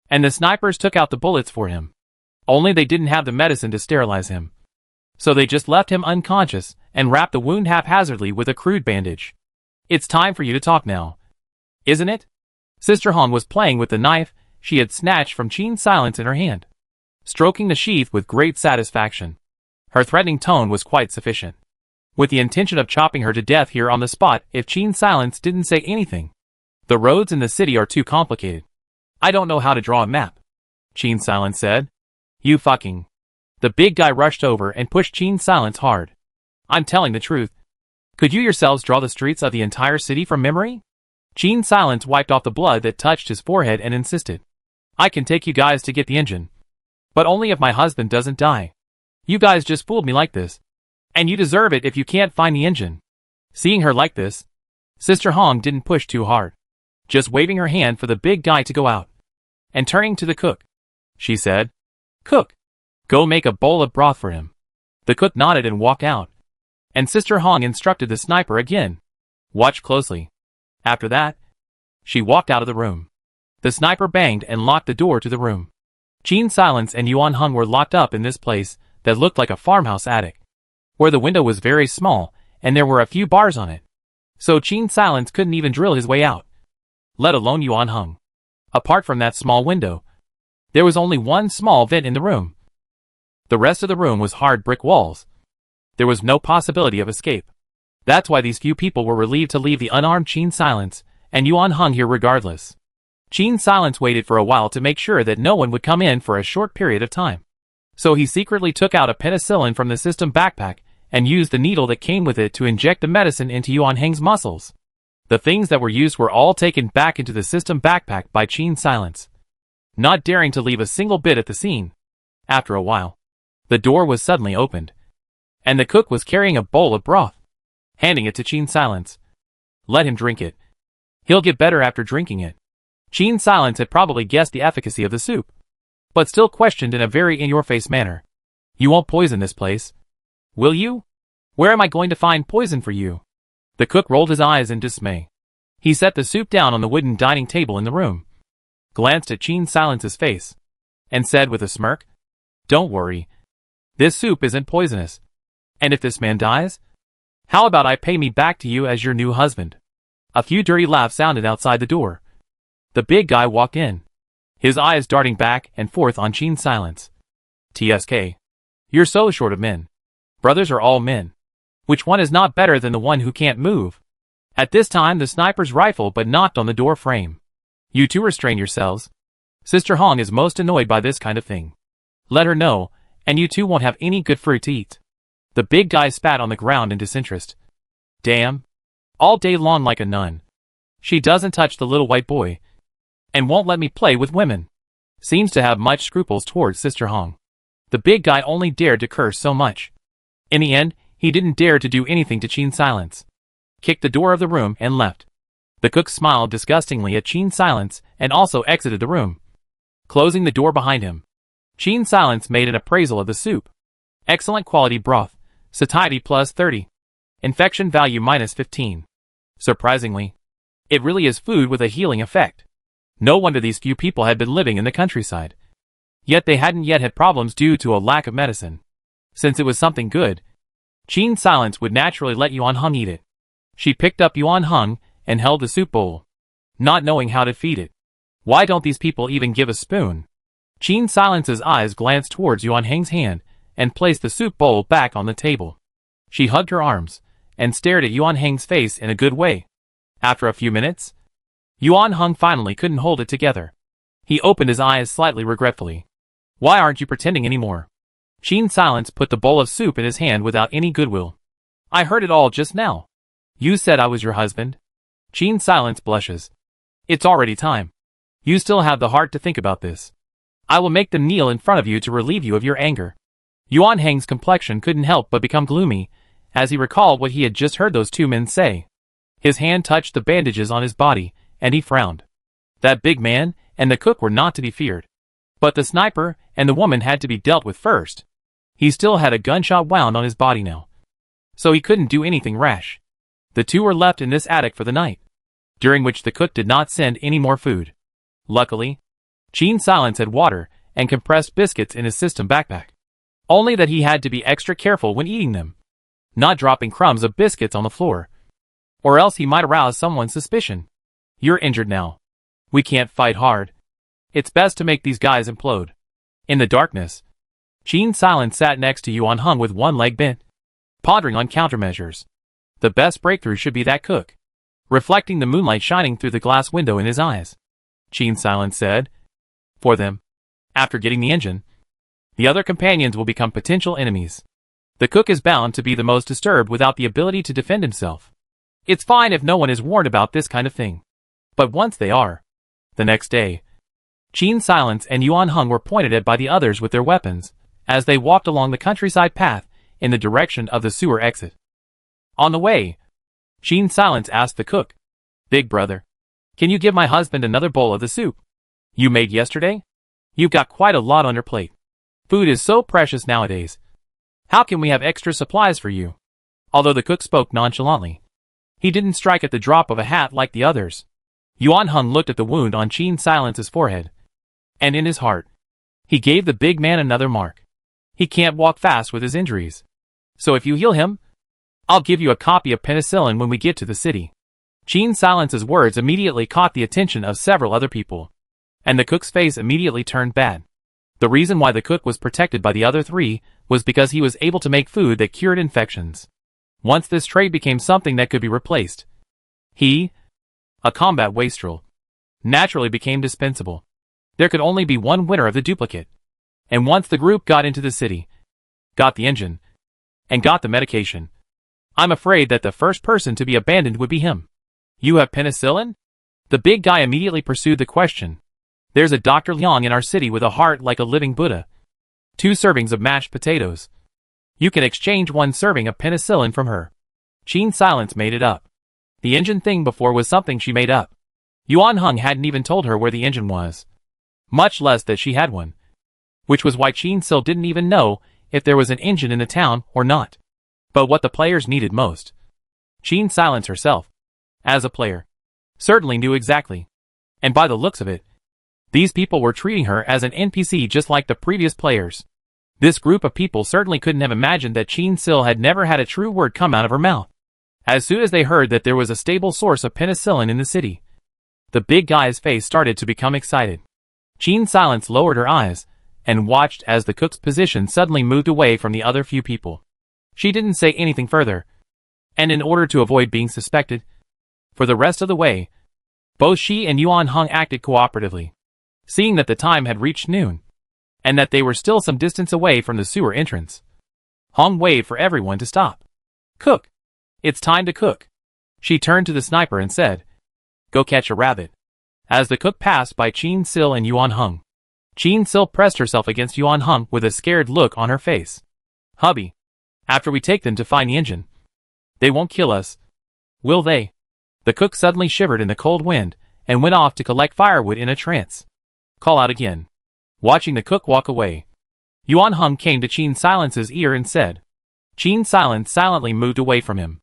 and the snipers took out the bullets for him. Only they didn't have the medicine to sterilize him. So they just left him unconscious and wrapped the wound haphazardly with a crude bandage. It's time for you to talk now, isn't it? Sister Hong was playing with the knife she had snatched from Qin Silence in her hand, stroking the sheath with great satisfaction. Her threatening tone was quite sufficient, with the intention of chopping her to death here on the spot if Qin Silence didn't say anything. The roads in the city are too complicated. I don't know how to draw a map. Gene Silence said. You fucking. The big guy rushed over and pushed Gene Silence hard. I'm telling the truth. Could you yourselves draw the streets of the entire city from memory? Gene Silence wiped off the blood that touched his forehead and insisted. I can take you guys to get the engine. But only if my husband doesn't die. You guys just fooled me like this. And you deserve it if you can't find the engine. Seeing her like this, Sister Hong didn't push too hard. Just waving her hand for the big guy to go out. And turning to the cook, she said, Cook, go make a bowl of broth for him. The cook nodded and walked out. And Sister Hong instructed the sniper again. Watch closely. After that, she walked out of the room. The sniper banged and locked the door to the room. Gene Silence and Yuan Hung were locked up in this place that looked like a farmhouse attic, where the window was very small and there were a few bars on it. So Gene Silence couldn't even drill his way out, let alone Yuan Hung. Apart from that small window, there was only one small vent in the room. The rest of the room was hard brick walls. There was no possibility of escape. That's why these few people were relieved to leave the unarmed Gene Silence and Yuan Hung here regardless. Gene Silence waited for a while to make sure that no one would come in for a short period of time. So he secretly took out a penicillin from the system backpack and used the needle that came with it to inject the medicine into Yuan Hang's muscles. The things that were used were all taken back into the system backpack by Gene Silence, not daring to leave a single bit at the scene. After a while, the door was suddenly opened, and the cook was carrying a bowl of broth, handing it to Gene Silence. Let him drink it. He'll get better after drinking it. Gene Silence had probably guessed the efficacy of the soup, but still questioned in a very in-your-face manner. You won't poison this place, will you? Where am I going to find poison for you? The cook rolled his eyes in dismay. He set the soup down on the wooden dining table in the room, glanced at Gene Silence's face, and said with a smirk, Don't worry. This soup isn't poisonous. And if this man dies, how about I pay me back to you as your new husband? A few dirty laughs sounded outside the door. The big guy walked in, his eyes darting back and forth on Gene Silence. TSK. You're so short of men. Brothers are all men. Which one is not better than the one who can't move? At this time the sniper's rifle but knocked on the door frame. You two restrain yourselves. Sister Hong is most annoyed by this kind of thing. Let her know, and you two won't have any good fruit to eat. The big guy spat on the ground in disinterest. Damn. All day long like a nun. She doesn't touch the little white boy, and won't let me play with women. Seems to have much scruples towards Sister Hong. The big guy only dared to curse so much. In the end, he didn't dare to do anything to Gene Silence. Kicked the door of the room and left. The cook smiled disgustingly at Gene Silence and also exited the room, closing the door behind him. Gene Silence made an appraisal of the soup. Excellent quality broth, satiety plus 30. Infection value minus 15. Surprisingly, it really is food with a healing effect. No wonder these few people had been living in the countryside. Yet they hadn't yet had problems due to a lack of medicine. Since it was something good, Gene Silence would naturally let Yuan Hung eat it. She picked up Yuan Hung and held the soup bowl, not knowing how to feed it. Why don't these people even give a spoon? Gene Silence's eyes glanced towards Yuan Hang's hand and placed the soup bowl back on the table. She hugged her arms and stared at Yuan Hang's face in a good way. After a few minutes, Yuan Hung finally couldn't hold it together. He opened his eyes slightly regretfully. Why aren't you pretending anymore? Gene Silence put the bowl of soup in his hand without any goodwill. I heard it all just now. You said I was your husband. Gene Silence blushes. It's already time. You still have the heart to think about this. I will make them kneel in front of you to relieve you of your anger. Yuan Hang's complexion couldn't help but become gloomy as he recalled what he had just heard those two men say. His hand touched the bandages on his body, and he frowned. That big man and the cook were not to be feared. But the sniper and the woman had to be dealt with first. He still had a gunshot wound on his body now, so he couldn't do anything rash. The two were left in this attic for the night, during which the cook did not send any more food. Luckily, Gene Silence had water and compressed biscuits in his system backpack. Only that he had to be extra careful when eating them, not dropping crumbs of biscuits on the floor, or else he might arouse someone's suspicion. You're injured now. We can't fight hard. It's best to make these guys implode. In the darkness, Gene Silence sat next to Yuan Hung with one leg bent, pondering on countermeasures. The best breakthrough should be that cook. reflecting the moonlight shining through the glass window in his eyes. Gene Silence said, "For them, after getting the engine, the other companions will become potential enemies. The cook is bound to be the most disturbed without the ability to defend himself. It's fine if no one is warned about this kind of thing. But once they are..." The next day, Gene Silence and Yuan Hung were pointed at by the others with their weapons, as they walked along the countryside path in the direction of the sewer exit. On the way, Gene Silence asked the cook, "Big brother, can you give my husband another bowl of the soup you made yesterday? You've got quite a lot on your plate. Food is so precious nowadays. How can we have extra supplies for you?" Although the cook spoke nonchalantly, he didn't strike at the drop of a hat like the others. Yuan Hung looked at the wound on Gene Silence's forehead, and in his heart, he gave the big man another mark. He can't walk fast with his injuries. So if you heal him, I'll give you a copy of penicillin when we get to the city. Gene Silence's words immediately caught the attention of several other people, and the cook's face immediately turned bad. The reason why the cook was protected by the other three was because he was able to make food that cured infections. Once this trait became something that could be replaced, he, a combat wastrel, naturally became dispensable. There could only be one winner of the duplicate. And once the group got into the city, got the engine, and got the medication, I'm afraid that the first person to be abandoned would be him. "You have penicillin?" The big guy immediately pursued the question. "There's a Dr. Liang in our city with a heart like a living Buddha. 2 servings of mashed potatoes. You can exchange 1 serving of penicillin from her." Gene Silence made it up. The engine thing before was something she made up. Yuan Hung hadn't even told her where the engine was, much less that she had one. Which was why Gene Sil didn't even know if there was an engine in the town or not. But what the players needed most, Gene Silence herself, as a player, certainly knew exactly. And by the looks of it, these people were treating her as an NPC just like the previous players. This group of people certainly couldn't have imagined that Gene Sil had never had a true word come out of her mouth. As soon as they heard that there was a stable source of penicillin in the city, the big guy's face started to become excited. Gene Silence lowered her eyes and watched as the cook's position suddenly moved away from the other few people. She didn't say anything further, and in order to avoid being suspected, for the rest of the way, both she and Yuan Hung acted cooperatively. Seeing that the time had reached noon, and that they were still some distance away from the sewer entrance, Hung waved for everyone to stop. "Cook! It's time to cook." She turned to the sniper and said, "Go catch a rabbit." As the cook passed by Gene Sil and Yuan Hung, Gene Sil pressed herself against Yuan Hung with a scared look on her face. "Hubby, after we take them to find the engine, they won't kill us, will they?" The cook suddenly shivered in the cold wind and went off to collect firewood in a trance. Call out again. Watching the cook walk away, Yuan Hung came to Gene Silence's ear and said. Gene Silence silently moved away from him.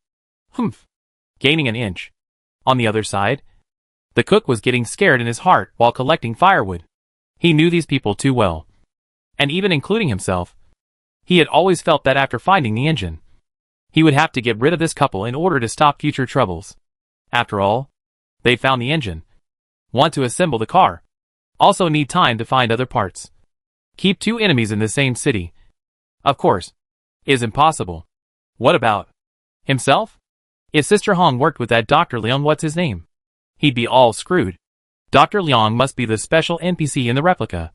Humph. Gaining an inch. On the other side, the cook was getting scared in his heart while collecting firewood. He knew these people too well. And even including himself, he had always felt that after finding the engine, he would have to get rid of this couple in order to stop future troubles. After all, they found the engine. Want to assemble the car. Also need time to find other parts. Keep 2 enemies in the same city, of course, is impossible. What about himself? If Sister Hong worked with that Dr. Liang, what's his name? He'd be all screwed. Dr. Liang must be the special NPC in the replica,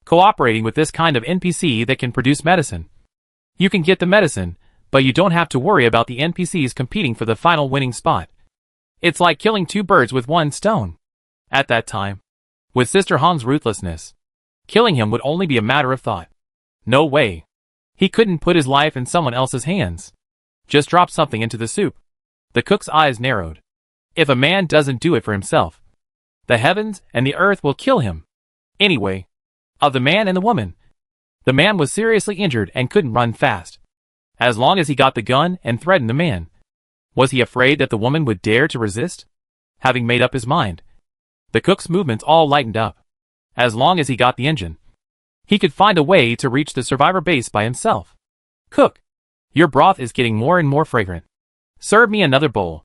cooperating with this kind of NPC that can produce medicine. You can get the medicine, but you don't have to worry about the NPCs competing for the final winning spot. It's like killing 2 birds with 1 stone. At that time, with Sister Hong's ruthlessness, killing him would only be a matter of thought. No way. He couldn't put his life in someone else's hands. Just drop something into the soup. The cook's eyes narrowed. If a man doesn't do it for himself, the heavens and the earth will kill him. Anyway, of the man and the woman, the man was seriously injured and couldn't run fast. As long as he got the gun and threatened the man, was he afraid that the woman would dare to resist? Having made up his mind, the cook's movements all lightened up. As long as he got the engine, he could find a way to reach the survivor base by himself. Cook, your broth is getting more and more fragrant. Serve me another bowl.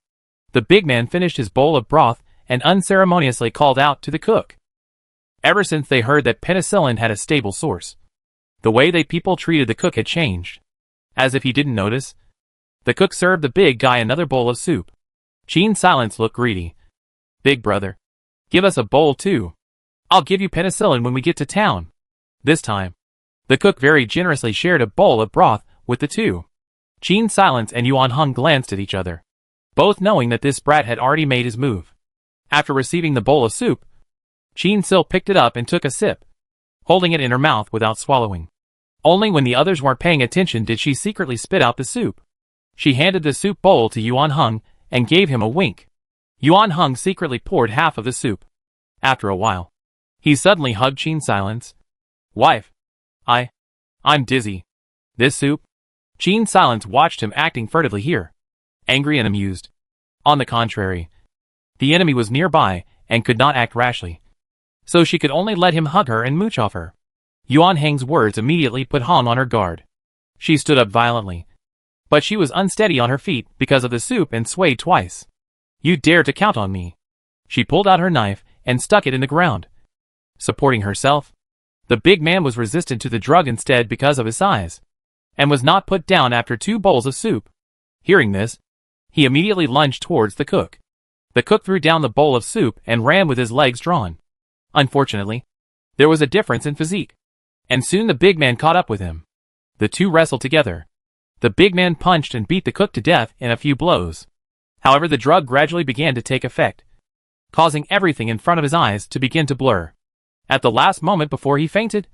The big man finished his bowl of broth and unceremoniously called out to the cook. Ever since they heard that penicillin had a stable source, the way they people treated the cook had changed. As if he didn't notice, the cook served the big guy another bowl of soup. Qin Silence looked greedy. Big brother. Give us a bowl too. I'll give you penicillin when we get to town. This time, the cook very generously shared a bowl of broth with the two. Qin Silence and Yuan Hung glanced at each other, both knowing that this brat had already made his move. After receiving the bowl of soup, Qin Sil picked it up and took a sip, holding it in her mouth without swallowing. Only when the others weren't paying attention did she secretly spit out the soup. She handed the soup bowl to Yuan Hung and gave him a wink. Yuan Hung secretly poured half of the soup. After a while, he suddenly hugged Qin Silence. Wife. I'm dizzy. This soup? Qin Silence watched him acting furtively here, angry and amused. On the contrary, the enemy was nearby and could not act rashly, so she could only let him hug her and mooch off her. Yuan Hang's words immediately put Han on her guard. She stood up violently, but she was unsteady on her feet because of the soup and swayed twice. You dare to count on me. She pulled out her knife and stuck it in the ground. Supporting herself, the big man was resistant to the drug instead because of his size, and was not put down after 2 bowls of soup. Hearing this, he immediately lunged towards the cook. The cook threw down the bowl of soup and ran with his legs drawn. Unfortunately, there was a difference in physique, and soon the big man caught up with him. The two wrestled together. The big man punched and beat the cook to death in a few blows. However, the drug gradually began to take effect, causing everything in front of his eyes to begin to blur. At the last moment before he fainted,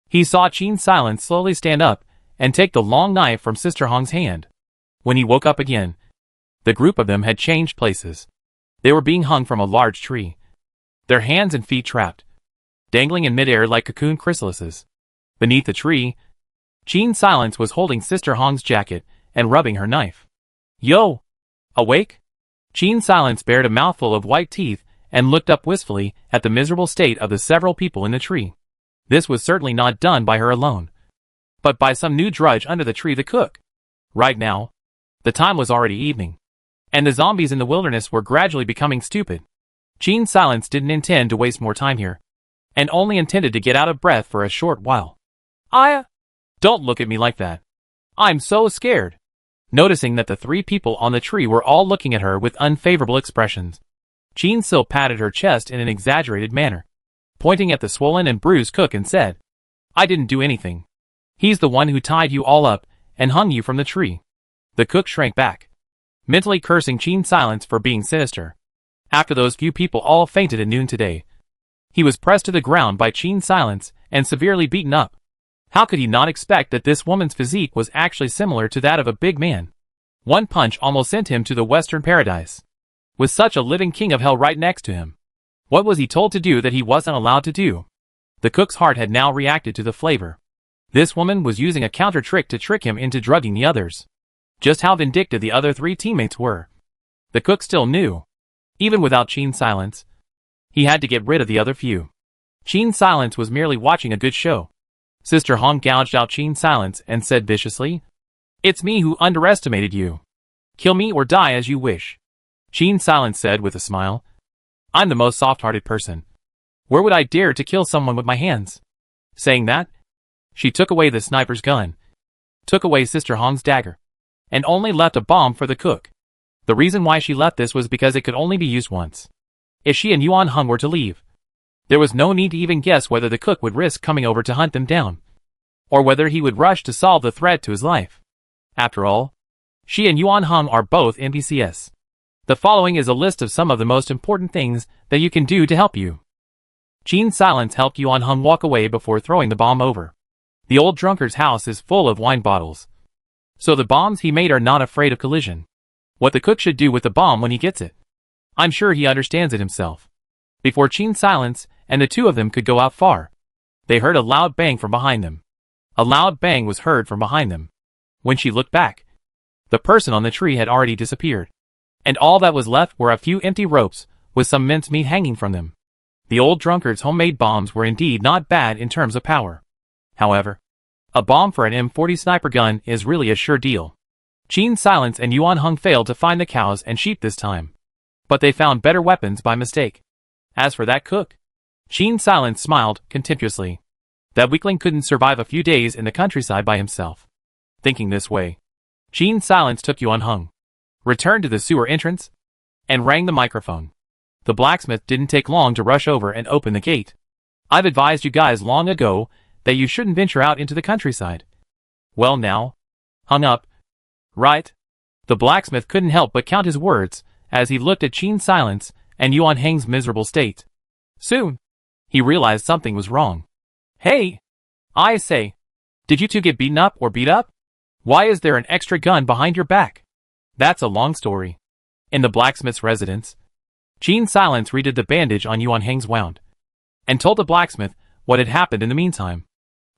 he saw Qin Silence slowly stand up and take the long knife from Sister Hong's hand. When he woke up again, the group of them had changed places. They were being hung from a large tree, their hands and feet trapped, dangling in midair like cocoon chrysalises. Beneath the tree, Qin Silence was holding Sister Hong's jacket and rubbing her knife. Yo! Awake? Qin Silence bared a mouthful of white teeth and looked up wistfully at the miserable state of the several people in the tree. This was certainly not done by her alone, but by some new drudge under the tree, the cook. Right now, the time was already evening, and the zombies in the wilderness were gradually becoming stupid. Qin Silence didn't intend to waste more time here, and only intended to get out of breath for a short while. Don't look at me like that. I'm so scared. Noticing that the 3 people on the tree were all looking at her with unfavorable expressions, Qin Sil patted her chest in an exaggerated manner, pointing at the swollen and bruised cook and said, I didn't do anything. He's the one who tied you all up and hung you from the tree. The cook shrank back, mentally cursing Qin Silence for being sinister. After those few people all fainted at noon today, he was pressed to the ground by Qin Silence and severely beaten up. How could he not expect that this woman's physique was actually similar to that of a big man? One punch almost sent him to the Western Paradise, with such a living king of hell right next to him. What was he told to do that he wasn't allowed to do? The cook's heart had now reacted to the flavor. This woman was using a counter trick to trick him into drugging the others. Just how vindictive the other 3 teammates were, the cook still knew. Even without Qin Silence, he had to get rid of the other few. Qin Silence was merely watching a good show. Sister Hong gouged out Qin Silence and said viciously, It's me who underestimated you. Kill me or die as you wish. Qin Silence said with a smile, I'm the most soft-hearted person. Where would I dare to kill someone with my hands? Saying that, she took away the sniper's gun, took away Sister Hong's dagger, and only left a bomb for the cook. The reason why she left this was because it could only be used once. If she and Yuan Hung were to leave, there was no need to even guess whether the cook would risk coming over to hunt them down, or whether he would rush to solve the threat to his life. After all, she and Yuan Hung are both NPCs. The following is a list of some of the most important things that you can do to help you. Qin Silence helped Yuan Hung walk away before throwing the bomb over. The old drunkard's house is full of wine bottles, so the bombs he made are not afraid of collision. What the cook should do with the bomb when he gets it, I'm sure he understands it himself. Before Qin Silence and the 2 of them could go out far, they heard a loud bang from behind them. A loud bang was heard from behind them. When she looked back, the person on the tree had already disappeared, and all that was left were a few empty ropes with some mincemeat hanging from them. The old drunkard's homemade bombs were indeed not bad in terms of power. However, a bomb for an M40 sniper gun is really a sure deal. Qin Silence and Yuan Hung failed to find the cows and sheep this time, but they found better weapons by mistake. As for that cook, Qin Silence smiled contemptuously. That weakling couldn't survive a few days in the countryside by himself. Thinking this way, Qin Silence took Yuan Hung, returned to the sewer entrance, and rang the microphone. The blacksmith didn't take long to rush over and open the gate. I've advised you guys long ago that you shouldn't venture out into the countryside. Well now, hung up, right? The blacksmith couldn't help but count his words as he looked at Qin Silence and Yuan Heng's miserable state. Soon, he realized something was wrong. Hey! I say, did you two get beaten up or beat up? Why is there an extra gun behind your back? That's a long story. In the blacksmith's residence, Qin Silence redid the bandage on Yuan Heng's wound and told the blacksmith what had happened in the meantime.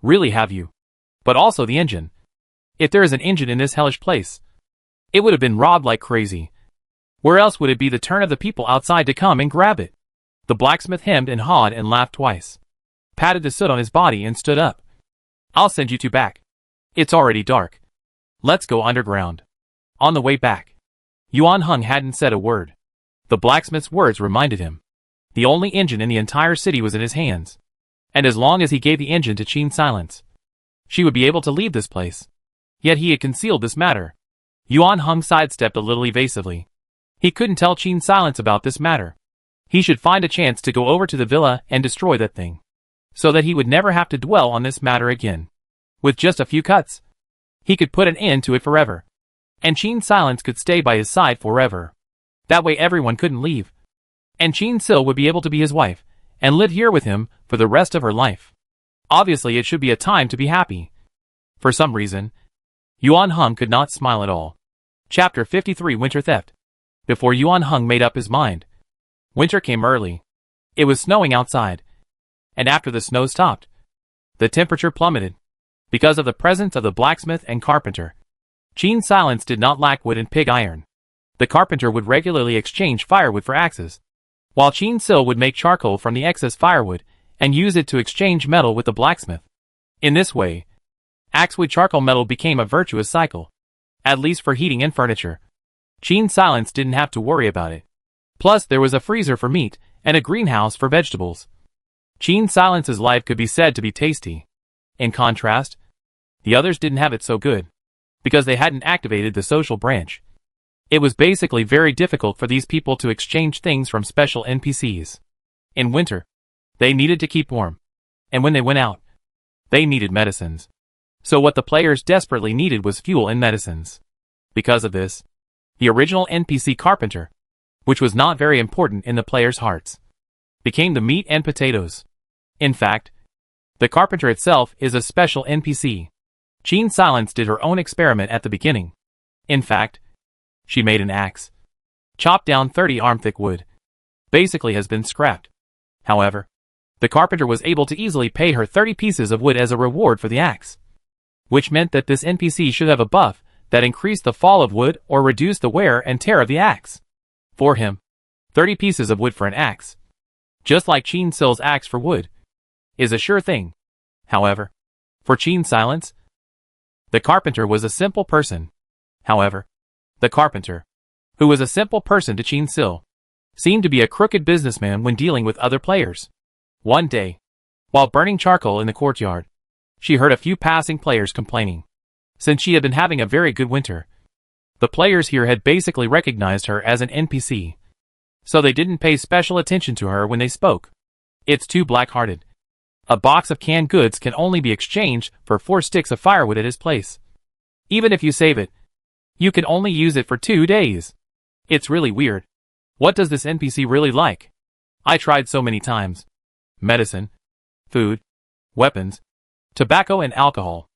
Really have you? But also the engine. If there is an engine in this hellish place, it would have been robbed like crazy. Where else would it be the turn of the people outside to come and grab it? The blacksmith hemmed and hawed and laughed twice, patted the soot on his body and stood up. I'll send you two back. It's already dark. Let's go underground. On the way back, Yuan Heng hadn't said a word. The blacksmith's words reminded him. The only engine in the entire city was in his hands. And as long as he gave the engine to Qin Silence, she would be able to leave this place. Yet he had concealed this matter. Yuan Heng sidestepped a little evasively. He couldn't tell Qin Silence about this matter. He should find a chance to go over to the villa and destroy that thing, so that he would never have to dwell on this matter again. With just a few cuts, he could put an end to it forever. And Qin Silence could stay by his side forever. That way everyone couldn't leave. And Qin Sil would be able to be his wife, and live here with him for the rest of her life. Obviously it should be a time to be happy. For some reason, Yuan Heng could not smile at all. Chapter 53 Winter Theft. Before Yuan Heng made up his mind, winter came early. It was snowing outside. And after the snow stopped, the temperature plummeted. Because of the presence of the blacksmith and carpenter, Qin Silence did not lack wood and pig iron. The carpenter would regularly exchange firewood for axes, while Qin Sil would make charcoal from the excess firewood and use it to exchange metal with the blacksmith. In this way, axewood charcoal metal became a virtuous cycle. At least for heating and furniture, Qin Silence didn't have to worry about it. Plus there was a freezer for meat and a greenhouse for vegetables. Qin Silence's life could be said to be tasty. In contrast, the others didn't have it so good, because they hadn't activated the social branch. It was basically very difficult for these people to exchange things from special NPCs. In winter, they needed to keep warm. And when they went out, they needed medicines. So what the players desperately needed was fuel and medicines. Because of this, the original NPC carpenter, which was not very important in the players' hearts, became the meat and potatoes. In fact, the carpenter itself is a special NPC. Qin Silence did her own experiment at the beginning. In fact, she made an axe. Chopped down 30 arm-thick wood. Basically has been scrapped. However, the carpenter was able to easily pay her 30 pieces of wood as a reward for the axe, which meant that this NPC should have a buff that increased the fall of wood or reduced the wear and tear of the axe. For him, 30 pieces of wood for an axe, just like Qin Sil's axe for wood, is a sure thing. However, for Qin Silence, the carpenter was a simple person. However, the carpenter, who was a simple person to Qin Sil, seemed to be a crooked businessman when dealing with other players. One day, while burning charcoal in the courtyard, she heard a few passing players complaining. Since she had been having a very good winter, the players here had basically recognized her as an NPC, so they didn't pay special attention to her when they spoke. It's too black-hearted. A box of canned goods can only be exchanged for 4 sticks of firewood at his place. Even if you save it, you can only use it for 2 days. It's really weird. What does this NPC really like? I tried so many times. Medicine, food, weapons, tobacco and alcohol.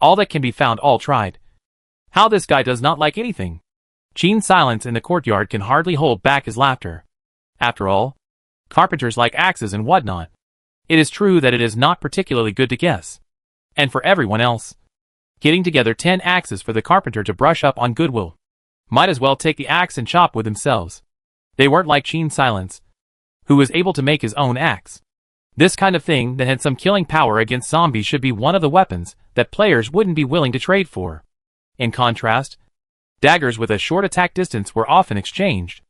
All that can be found all tried. How this guy does not like anything. Qin Silence in the courtyard can hardly hold back his laughter. After all, carpenters like axes and whatnot. It is true that it is not particularly good to guess. And for everyone else, getting together 10 axes for the carpenter to brush up on goodwill. Might as well take the axe and chop with themselves. They weren't like Qin Silence, who was able to make his own axe. This kind of thing that had some killing power against zombies should be one of the weapons that players wouldn't be willing to trade for. In contrast, daggers with a short attack distance were often exchanged.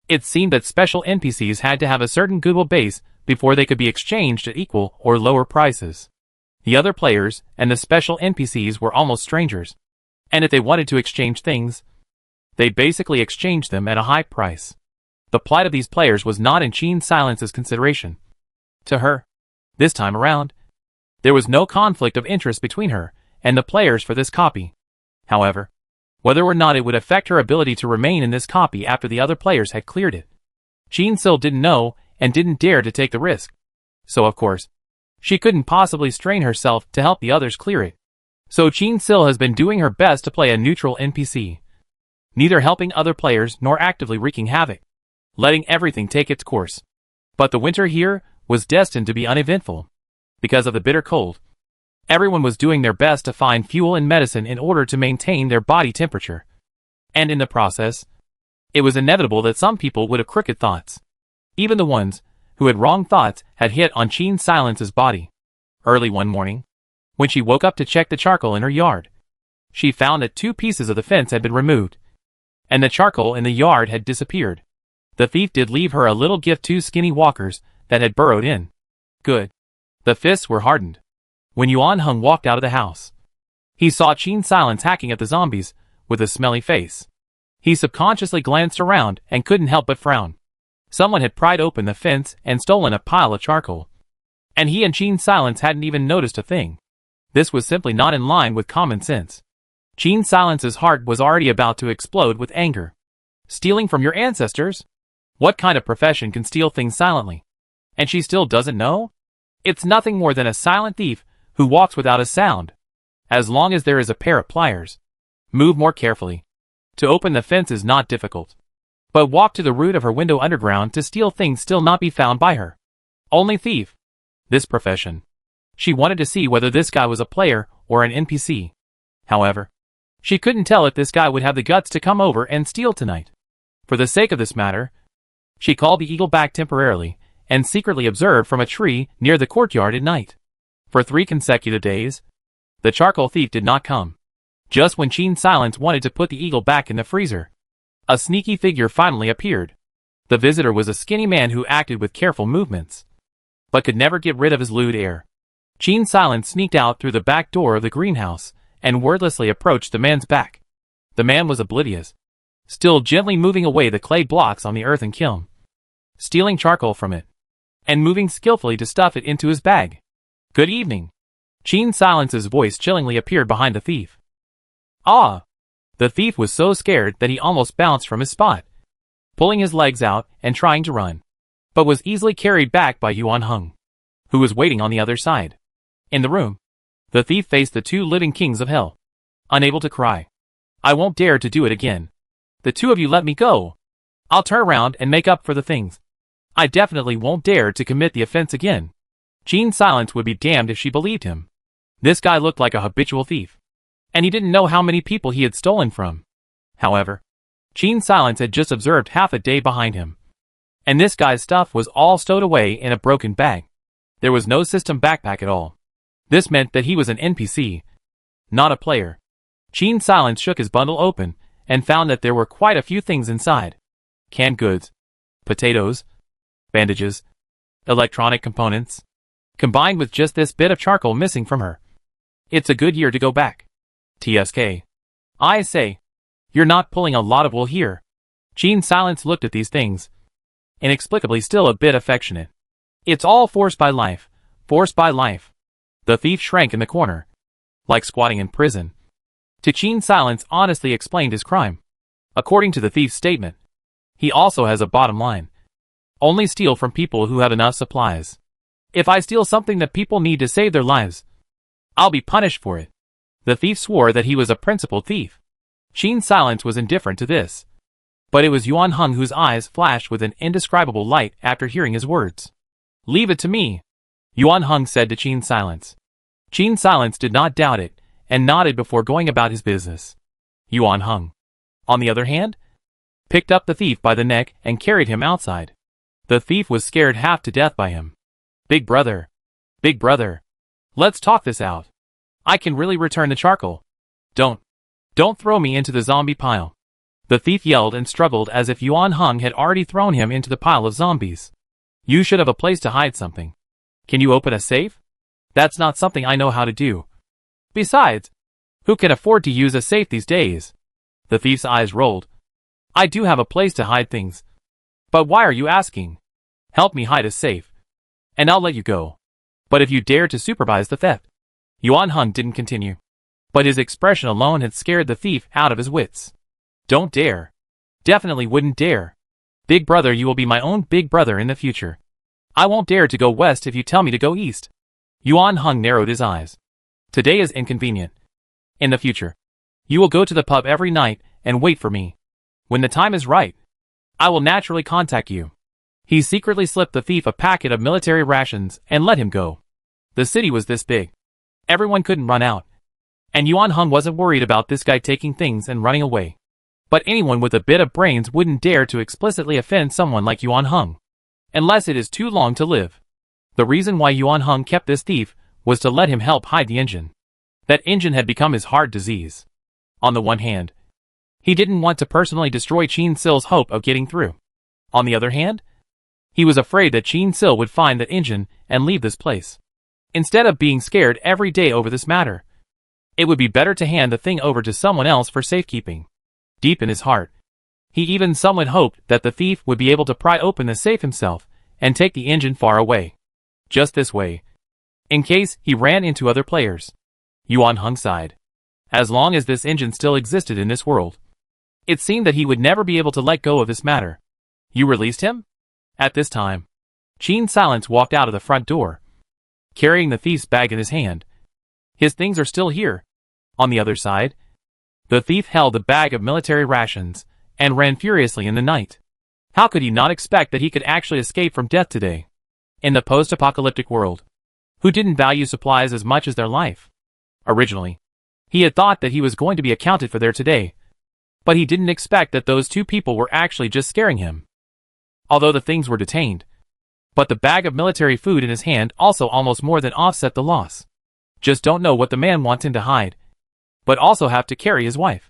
It seemed that special NPCs had to have a certain goodwill base before they could be exchanged at equal or lower prices. The other players and the special NPCs were almost strangers, and if they wanted to exchange things, they basically exchanged them at a high price. The plight of these players was not in Qin Silence's consideration. To her, this time around, there was no conflict of interest between her and the players for this copy. However, whether or not it would affect her ability to remain in this copy after the other players had cleared it, Qin Sil didn't know and didn't dare to take the risk. So of course, she couldn't possibly strain herself to help the others clear it. So Qin Sil has been doing her best to play a neutral NPC, neither helping other players nor actively wreaking havoc, letting everything take its course. But the winter here was destined to be uneventful. Because of the bitter cold, everyone was doing their best to find fuel and medicine in order to maintain their body temperature. And in the process, it was inevitable that some people would have crooked thoughts. Even the ones who had wrong thoughts had hit on Qin Silence's body. Early one morning, when she woke up to check the charcoal in her yard, she found that 2 pieces of the fence had been removed, and the charcoal in the yard had disappeared. The thief did leave her a little gift, 2 skinny walkers that had burrowed in. Good. The fists were hardened. When Yuan Heng walked out of the house, he saw Qin Silence hacking at the zombies with a smelly face. He subconsciously glanced around and couldn't help but frown. Someone had pried open the fence and stolen a pile of charcoal. And he and Qin Silence hadn't even noticed a thing. This was simply not in line with common sense. Qin Silence's heart was already about to explode with anger. Stealing from your ancestors? What kind of profession can steal things silently? And she still doesn't know? It's nothing more than a silent thief who walks without a sound. As long as there is a pair of pliers. Move more carefully. To open the fence is not difficult. But walk to the root of her window underground to steal things still not be found by her. Only thief. This profession. She wanted to see whether this guy was a player or an NPC. However, she couldn't tell if this guy would have the guts to come over and steal tonight. For the sake of this matter, she called the eagle back temporarily and secretly observed from a tree near the courtyard at night. For 3 consecutive days, the charcoal thief did not come. Just when Qin Silence wanted to put the eagle back in the freezer, a sneaky figure finally appeared. The visitor was a skinny man who acted with careful movements, but could never get rid of his lewd air. Qin Silence sneaked out through the back door of the greenhouse and wordlessly approached the man's back. The man was oblivious, still gently moving away the clay blocks on the earthen kiln, stealing charcoal from it, and moving skillfully to stuff it into his bag. Good evening. Qin Silence's voice chillingly appeared behind the thief. Ah! The thief was so scared that he almost bounced from his spot, pulling his legs out and trying to run, but was easily carried back by Yuan Heng, who was waiting on the other side. In the room, the thief faced the 2 living kings of hell, unable to cry. I won't dare to do it again. The 2 of you let me go. I'll turn around and make up for the things. I definitely won't dare to commit the offense again. Qin Silence would be damned if she believed him. This guy looked like a habitual thief, and he didn't know how many people he had stolen from. However, Qin Silence had just observed half a day behind him, and this guy's stuff was all stowed away in a broken bag. There was no system backpack at all. This meant that he was an NPC, not a player. Qin Silence shook his bundle open and found that there were quite a few things inside. Canned goods, potatoes, bandages, electronic components, combined with just this bit of charcoal missing from her. It's a good year to go back. TSK. I say, you're not pulling a lot of wool here. Qin Silence looked at these things, inexplicably still a bit affectionate. It's all forced by life, forced by life. The thief shrank in the corner, like squatting in prison. To Qin Silence honestly explained his crime. According to the thief's statement, he also has a bottom line. Only steal from people who have enough supplies. If I steal something that people need to save their lives, I'll be punished for it. The thief swore that he was a principled thief. Qin Silence was indifferent to this, but it was Yuan Heng whose eyes flashed with an indescribable light after hearing his words. Leave it to me, Yuan Heng said to Qin Silence. Qin Silence did not doubt it, and nodded before going about his business. Yuan Heng, on the other hand, picked up the thief by the neck and carried him outside. The thief was scared half to death by him. Big brother, let's talk this out. I can really return the charcoal. Don't throw me into the zombie pile. The thief yelled and struggled as if Yuan Heng had already thrown him into the pile of zombies. You should have a place to hide something. Can you open a safe? That's not something I know how to do. Besides, who can afford to use a safe these days? The thief's eyes rolled. I do have a place to hide things, But why are you asking? Help me hide a safe, and I'll let you go. But if you dare to supervise the theft. Yuan Hung didn't continue, but his expression alone had scared the thief out of his wits. Don't dare. Definitely wouldn't dare. Big brother, you will be my own big brother in the future. I won't dare to go west if you tell me to go east. Yuan Hung narrowed his eyes. Today is inconvenient. In the future, you will go to the pub every night and wait for me. When the time is right, I will naturally contact you. He secretly slipped the thief a packet of military rations and let him go. The city was this big. Everyone couldn't run out. And Yuan Hung wasn't worried about this guy taking things and running away. But anyone with a bit of brains wouldn't dare to explicitly offend someone like Yuan Hung, unless it is too long to live. The reason why Yuan Hung kept this thief was to let him help hide the engine. That engine had become his heart disease. On the one hand, he didn't want to personally destroy Qin Sil's hope of getting through. On the other hand, he was afraid that Qin Sil would find that engine and leave this place. Instead of being scared every day over this matter, it would be better to hand the thing over to someone else for safekeeping. Deep in his heart, he even somewhat hoped that the thief would be able to pry open the safe himself and take the engine far away. Just this way, in case he ran into other players. Yuan Hung sighed. As long as this engine still existed in this world, it seemed that he would never be able to let go of this matter. You released him? At this time, Qin Silence walked out of the front door, carrying the thief's bag in his hand. His things are still here. On the other side, the thief held a bag of military rations and ran furiously in the night. How could he not expect that he could actually escape from death today? In the post-apocalyptic world, who didn't value supplies as much as their life? Originally, he had thought that he was going to be accounted for there today, but he didn't expect that those two people were actually just scaring him. Although the things were detained, but the bag of military food in his hand also almost more than offset the loss. Just don't know what the man wants him to hide, but also have to carry his wife.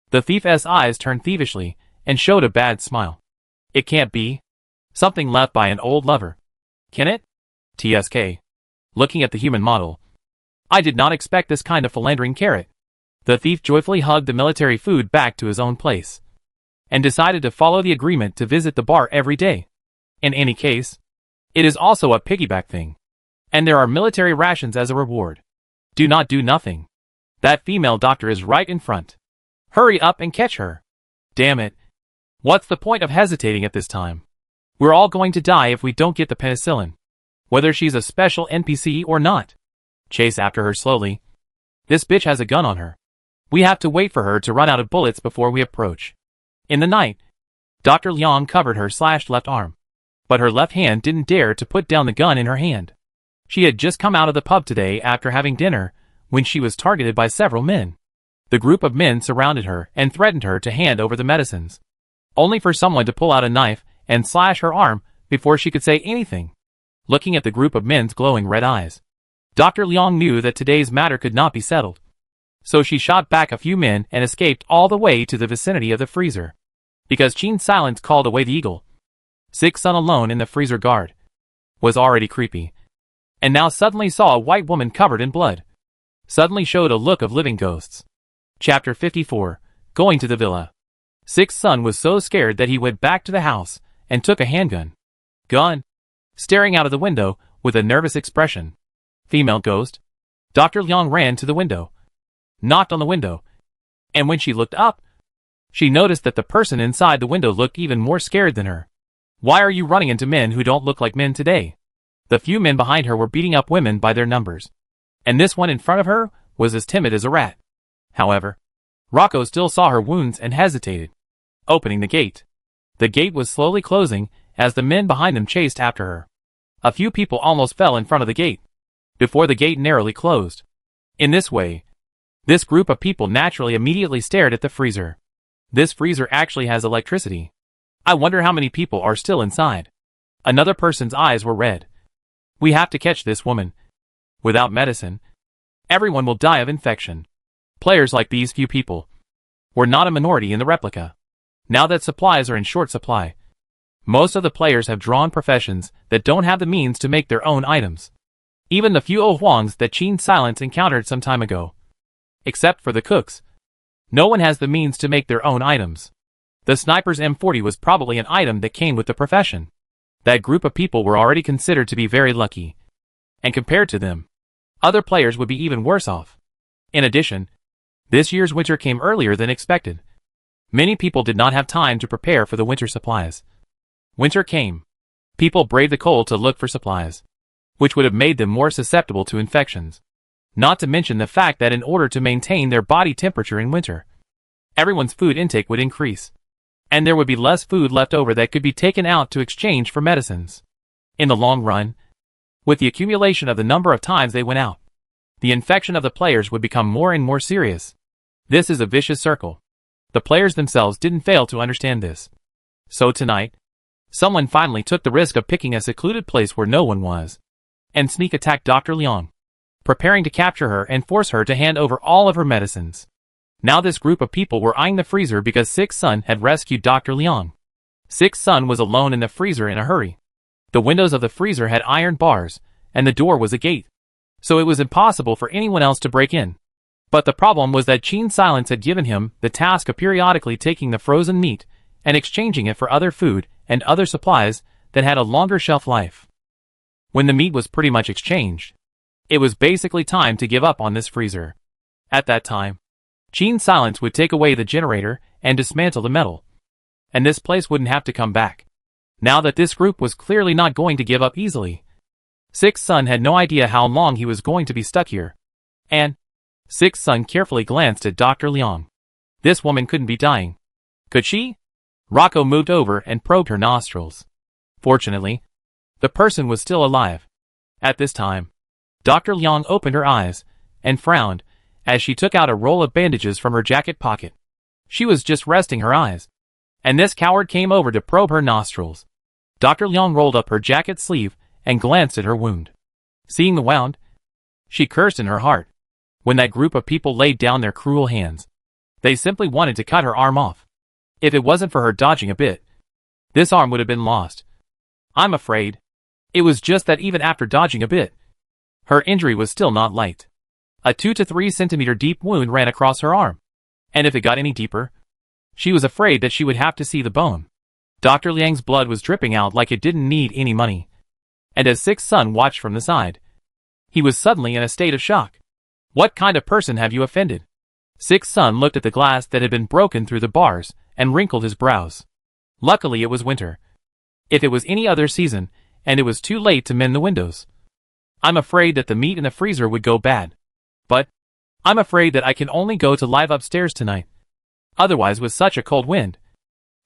The thief's eyes turned thievishly and showed a bad smile. It can't be. Something left by an old lover. Can it? TSK. Looking at the human model, I did not expect this kind of philandering carrot. The thief joyfully hugged the military food back to his own place, and decided to follow the agreement to visit the bar every day. In any case, it is also a piggyback thing, and there are military rations as a reward. Do not do nothing. That female doctor is right in front. Hurry up and catch her. Damn it. What's the point of hesitating at this time? We're all going to die if we don't get the penicillin, whether she's a special NPC or not. Chase after her slowly. This bitch has a gun on her. We have to wait for her to run out of bullets before we approach. In the night, Dr. Liang covered her slashed left arm, but her left hand didn't dare to put down the gun in her hand. She had just come out of the pub today after having dinner when she was targeted by several men. The group of men surrounded her and threatened her to hand over the medicines, only for someone to pull out a knife and slash her arm before she could say anything. Looking at the group of men's glowing red eyes, Dr. Liang knew that today's matter could not be settled. So she shot back a few men and escaped all the way to the vicinity of the freezer. Because Qin Silence called away the eagle, Sixth Son alone in the freezer guard was already creepy, and now suddenly saw a white woman covered in blood. Suddenly showed a look of living ghosts. Chapter 54, Going to the Villa. Sixth Son was so scared that he went back to the house and took a handgun. Gun. Staring out of the window with a nervous expression. Female ghost. Dr. Liang ran to the window, knocked on the window, and when she looked up, she noticed that the person inside the window looked even more scared than her. Why are you running into men who don't look like men today? The few men behind her were beating up women by their numbers, and this one in front of her was as timid as a rat. However, Rocco still saw her wounds and hesitated, opening the gate. The gate was slowly closing as the men behind them chased after her. A few people almost fell in front of the gate before the gate narrowly closed. In this way, this group of people naturally immediately stared at the freezer. This freezer actually has electricity. I wonder how many people are still inside. Another person's eyes were red. We have to catch this woman. Without medicine, everyone will die of infection. Players like these few people were not a minority in the replica. Now that supplies are in short supply, most of the players have drawn professions that don't have the means to make their own items. Even the few Huangs that Qin Silence encountered some time ago. Except for the cooks, no one has the means to make their own items. The sniper's M40 was probably an item that came with the profession. That group of people were already considered to be very lucky. And compared to them, other players would be even worse off. In addition, this year's winter came earlier than expected. Many people did not have time to prepare for the winter supplies. Winter came. People braved the cold to look for supplies, which would have made them more susceptible to infections. Not to mention the fact that in order to maintain their body temperature in winter, everyone's food intake would increase, and there would be less food left over that could be taken out to exchange for medicines. In the long run, with the accumulation of the number of times they went out, the infection of the players would become more and more serious. This is a vicious circle. The players themselves didn't fail to understand this. So tonight, someone finally took the risk of picking a secluded place where no one was, and sneak attacked Dr. Liang, preparing to capture her and force her to hand over all of her medicines. Now this group of people were eyeing the freezer because Six Sun had rescued Dr. Liang. Six Sun was alone in the freezer in a hurry. The windows of the freezer had iron bars, and the door was a gate, so it was impossible for anyone else to break in. But the problem was that Qin Silence had given him the task of periodically taking the frozen meat and exchanging it for other food and other supplies that had a longer shelf life. When the meat was pretty much exchanged, it was basically time to give up on this freezer. At that time, Qin Silence would take away the generator and dismantle the metal, and this place wouldn't have to come back. Now that this group was clearly not going to give up easily, Six Sun had no idea how long he was going to be stuck here. And Six Sun carefully glanced at Dr. Liang. This woman couldn't be dying. Could she? Rocco moved over and probed her nostrils. Fortunately, the person was still alive. At this time, Dr. Liang opened her eyes and frowned as she took out a roll of bandages from her jacket pocket. She was just resting her eyes, and this coward came over to probe her nostrils. Dr. Liang rolled up her jacket sleeve and glanced at her wound. Seeing the wound, she cursed in her heart. When that group of people laid down their cruel hands, they simply wanted to cut her arm off. If it wasn't for her dodging a bit, this arm would have been lost. I'm afraid it was just that even after dodging a bit, her injury was still not light. A 2 to 3 centimeter deep wound ran across her arm, and if it got any deeper, she was afraid that she would have to see the bone. Dr. Liang's blood was dripping out like it didn't need any money, and as Six Sun watched from the side, he was suddenly in a state of shock. What kind of person have you offended? Six Sun looked at the glass that had been broken through the bars and wrinkled his brows. Luckily it was winter. If it was any other season, and it was too late to mend the windows, I'm afraid that the meat in the freezer would go bad. But I'm afraid that I can only go to live upstairs tonight. Otherwise, with such a cold wind,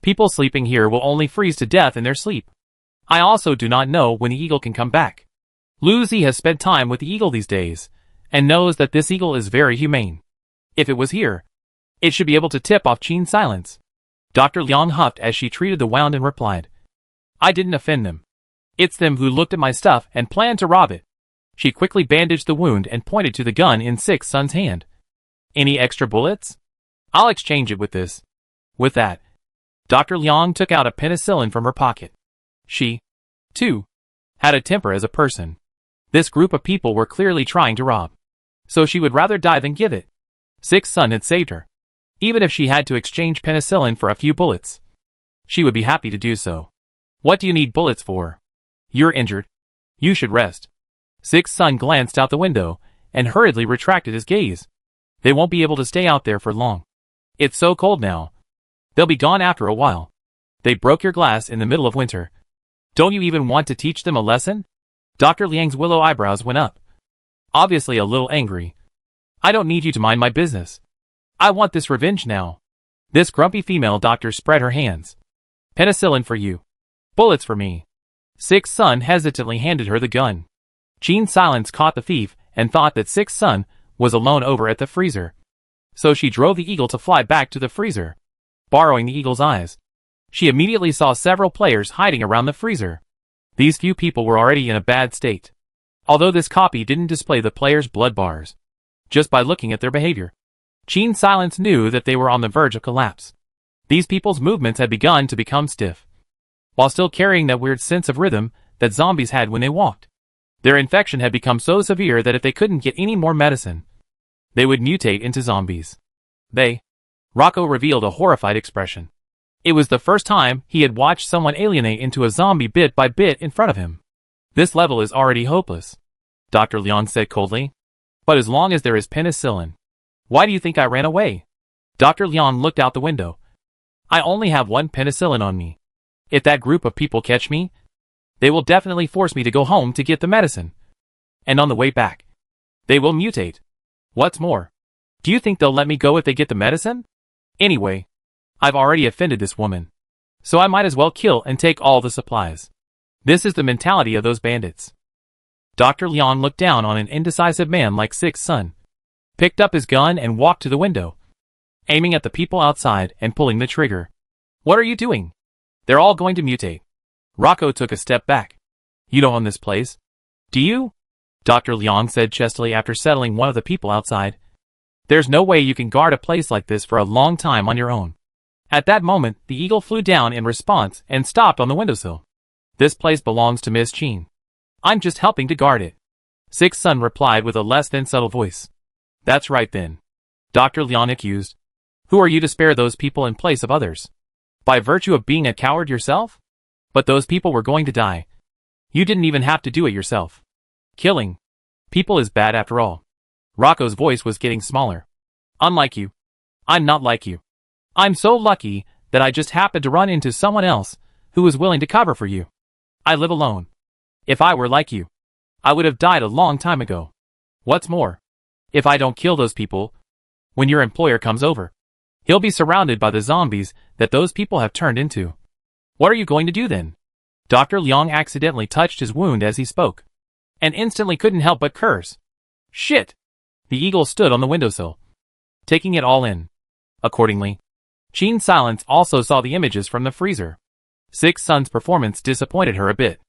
people sleeping here will only freeze to death in their sleep. I also do not know when the eagle can come back. Lu Zi has spent time with the eagle these days, and knows that this eagle is very humane. If it was here, it should be able to tip off Qin Silence. Dr. Liang huffed as she treated the wound and replied, I didn't offend them. It's them who looked at my stuff and planned to rob it. She quickly bandaged the wound and pointed to the gun in Six Sun's hand. Any extra bullets? I'll exchange it with this. With that, Dr. Liang took out a penicillin from her pocket. She, too, had a temper as a person. This group of people were clearly trying to rob, so she would rather die than give it. Six Sun had saved her. Even if she had to exchange penicillin for a few bullets, she would be happy to do so. What do you need bullets for? You're injured. You should rest. Six Sun glanced out the window and hurriedly retracted his gaze. They won't be able to stay out there for long. It's so cold now. They'll be gone after a while. They broke your glass in the middle of winter. Don't you even want to teach them a lesson? Dr. Liang's willow eyebrows went up, obviously a little angry. I don't need you to mind my business. I want this revenge now. This grumpy female doctor spread her hands. Penicillin for you. Bullets for me. Six Sun hesitantly handed her the gun. Qin Silence caught the thief and thought that Six Sun was alone over at the freezer. So she drove the eagle to fly back to the freezer. Borrowing the eagle's eyes, she immediately saw several players hiding around the freezer. These few people were already in a bad state, although this copy didn't display the players' blood bars. Just by looking at their behavior, Qin Silence knew that they were on the verge of collapse. These people's movements had begun to become stiff, while still carrying that weird sense of rhythm that zombies had when they walked. Their infection had become so severe that if they couldn't get any more medicine, they would mutate into zombies. Rocco revealed a horrified expression. It was the first time he had watched someone alienate into a zombie bit by bit in front of him. This level is already hopeless, Dr. Leon said coldly. But as long as there is penicillin. Why do you think I ran away? Dr. Leon looked out the window. I only have one penicillin on me. If that group of people catch me, they will definitely force me to go home to get the medicine. And on the way back, they will mutate. What's more, do you think they'll let me go if they get the medicine? Anyway, I've already offended this woman, so I might as well kill and take all the supplies. This is the mentality of those bandits. Dr. Leon looked down on an indecisive man like Six's son, picked up his gun and walked to the window, aiming at the people outside and pulling the trigger. What are you doing? They're all going to mutate. Rocco took a step back. You don't own this place, do you? Dr. Leon said chestily after settling one of the people outside. There's no way you can guard a place like this for a long time on your own. At that moment, the eagle flew down in response and stopped on the windowsill. This place belongs to Miss Jean. I'm just helping to guard it. Six's son replied with a less than subtle voice. That's right then. Dr. Leon accused. Who are you to spare those people in place of others? By virtue of being a coward yourself? But those people were going to die. You didn't even have to do it yourself. Killing people is bad after all. Rocco's voice was getting smaller. Unlike you. I'm not like you. I'm so lucky that I just happened to run into someone else who was willing to cover for you. I live alone. If I were like you, I would have died a long time ago. What's more, if I don't kill those people, when your employer comes over, he'll be surrounded by the zombies that those people have turned into. What are you going to do then? Dr. Leon accidentally touched his wound as he spoke, and instantly couldn't help but curse. Shit! The eagle stood on the windowsill, taking it all in. Accordingly, Jean Silence also saw the images from the freezer. Six's son's performance disappointed her a bit,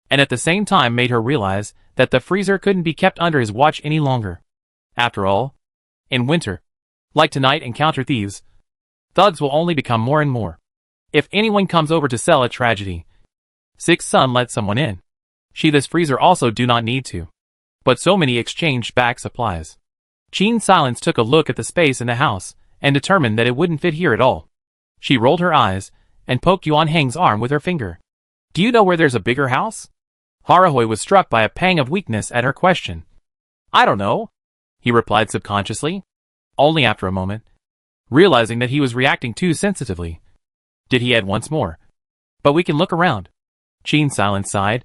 and at the same time made her realize that the freezer couldn't be kept under his watch any longer. After all, in winter, like tonight and Counter Thieves, thugs will only become more and more. If anyone comes over to sell a tragedy, Six's son let someone in. This freezer also do not need to. But so many exchanged back supplies. Jean Silence took a look at the space in the house, and determined that it wouldn't fit here at all. She rolled her eyes, and poked Yuan Heng's arm with her finger. Do you know where there's a bigger house? Harahoy was struck by a pang of weakness at her question. I don't know, he replied subconsciously, only after a moment, realizing that he was reacting too sensitively. Did he add once more? But we can look around. Jean Silence sighed.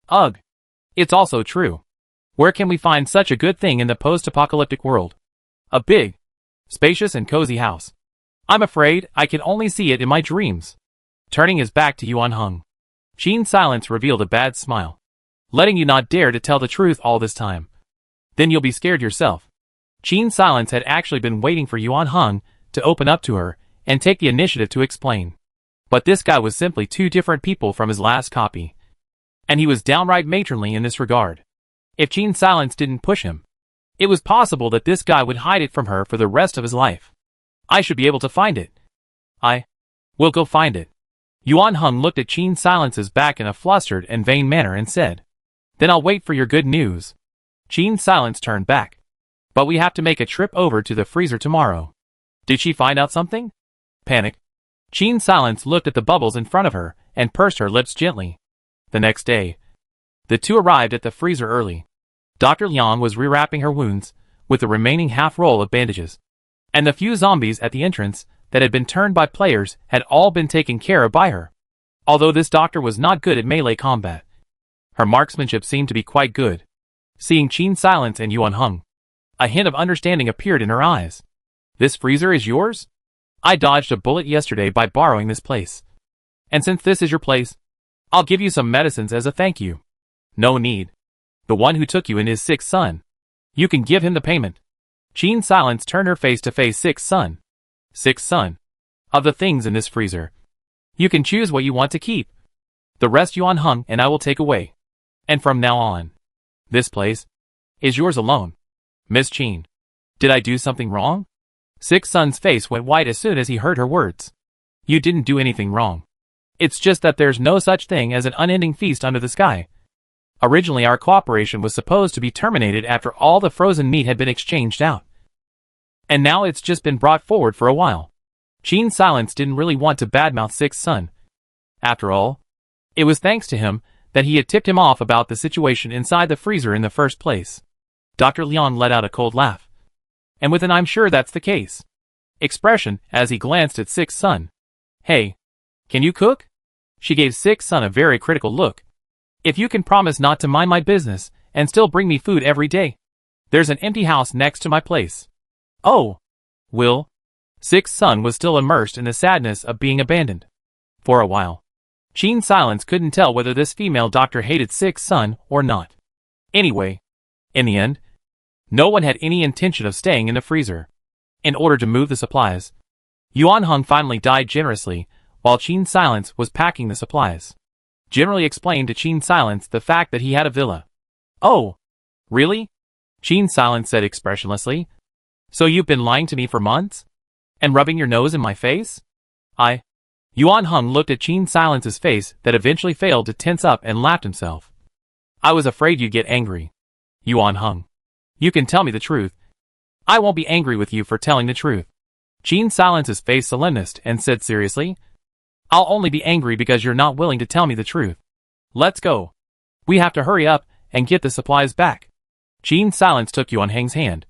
Ugh. It's also true. Where can we find such a good thing in the post-apocalyptic world? A big, spacious and cozy house. I'm afraid I can only see it in my dreams. Turning his back to Yuan Heng, Jean Silence revealed a bad smile. Letting you not dare to tell the truth all this time. Then you'll be scared yourself. Jean Silence had actually been waiting for Yuan Heng to open up to her and take the initiative to explain. But this guy was simply two different people from his last copy. And he was downright matronly in this regard. If Jean Silence didn't push him, it was possible that this guy would hide it from her for the rest of his life. I should be able to find it. I will go find it. Yuan Heng looked at Jean Silence's back in a flustered and vain manner and said, Then I'll wait for your good news. Jean Silence turned back. But we have to make a trip over to the freezer tomorrow. Did she find out something? Panic. Jean Silence looked at the bubbles in front of her and pursed her lips gently. The next day, the two arrived at the freezer early. Dr. Leon was rewrapping her wounds with the remaining half roll of bandages. And the few zombies at the entrance that had been turned by players had all been taken care of by her. Although this doctor was not good at melee combat, her marksmanship seemed to be quite good. Seeing Jean Silence and Yuan Heng, a hint of understanding appeared in her eyes. This freezer is yours? I dodged a bullet yesterday by borrowing this place. And since this is your place, I'll give you some medicines as a thank you. No need. The one who took you in is Six's son. You can give him the payment. Jean Silence turned her face to face Six's son. Six's son. Of the things in this freezer, you can choose what you want to keep. The rest Yuan Heng and I will take away. And from now on, this place is yours alone. Miss Jean, did I do something wrong? Six's son's face went white as soon as he heard her words. You didn't do anything wrong. It's just that there's no such thing as an unending feast under the sky. Originally our cooperation was supposed to be terminated after all the frozen meat had been exchanged out. And now it's just been brought forward for a while. Qin Silence didn't really want to badmouth Sixth Son. After all, it was thanks to him that he had tipped him off about the situation inside the freezer in the first place. Dr. Leon let out a cold laugh. And with an "I'm sure that's the case" expression as he glanced at Sixth Son. Hey, can you cook? She gave Sixth Son a very critical look. If you can promise not to mind my business and still bring me food every day. There's an empty house next to my place. Oh, Will. Sixth Son was still immersed in the sadness of being abandoned. For a while, Qin Silence couldn't tell whether this female doctor hated Sixth Son or not. Anyway, in the end, no one had any intention of staying in the freezer. In order to move the supplies, Yuan Heng finally died generously while Qin Silence was packing the supplies. Generally explained to Qin Silence the fact that he had a villa. Oh, really? Qin Silence said expressionlessly. So you've been lying to me for months? And rubbing your nose in my face? Yuan Heng looked at Qin Silence's face that eventually failed to tense up and laughed himself. I was afraid you'd get angry. Yuan Heng. You can tell me the truth. I won't be angry with you for telling the truth. Qin Silence's face solemnized and said seriously. I'll only be angry because you're not willing to tell me the truth. Let's go. We have to hurry up and get the supplies back. Qin Silence took Yuan Heng's hand,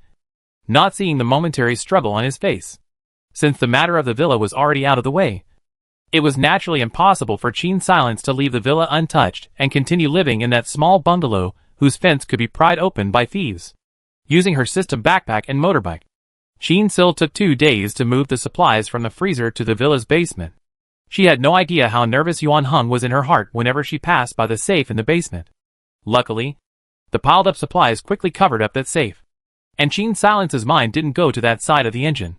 not seeing the momentary struggle on his face. Since the matter of the villa was already out of the way, it was naturally impossible for Qin Silence to leave the villa untouched and continue living in that small bungalow whose fence could be pried open by thieves. Using her system backpack and motorbike, Qin Sil took 2 days to move the supplies from the freezer to the villa's basement. She had no idea how nervous Yuan Heng was in her heart whenever she passed by the safe in the basement. Luckily, the piled-up supplies quickly covered up that safe, and Qin Silence's mind didn't go to that side of the engine.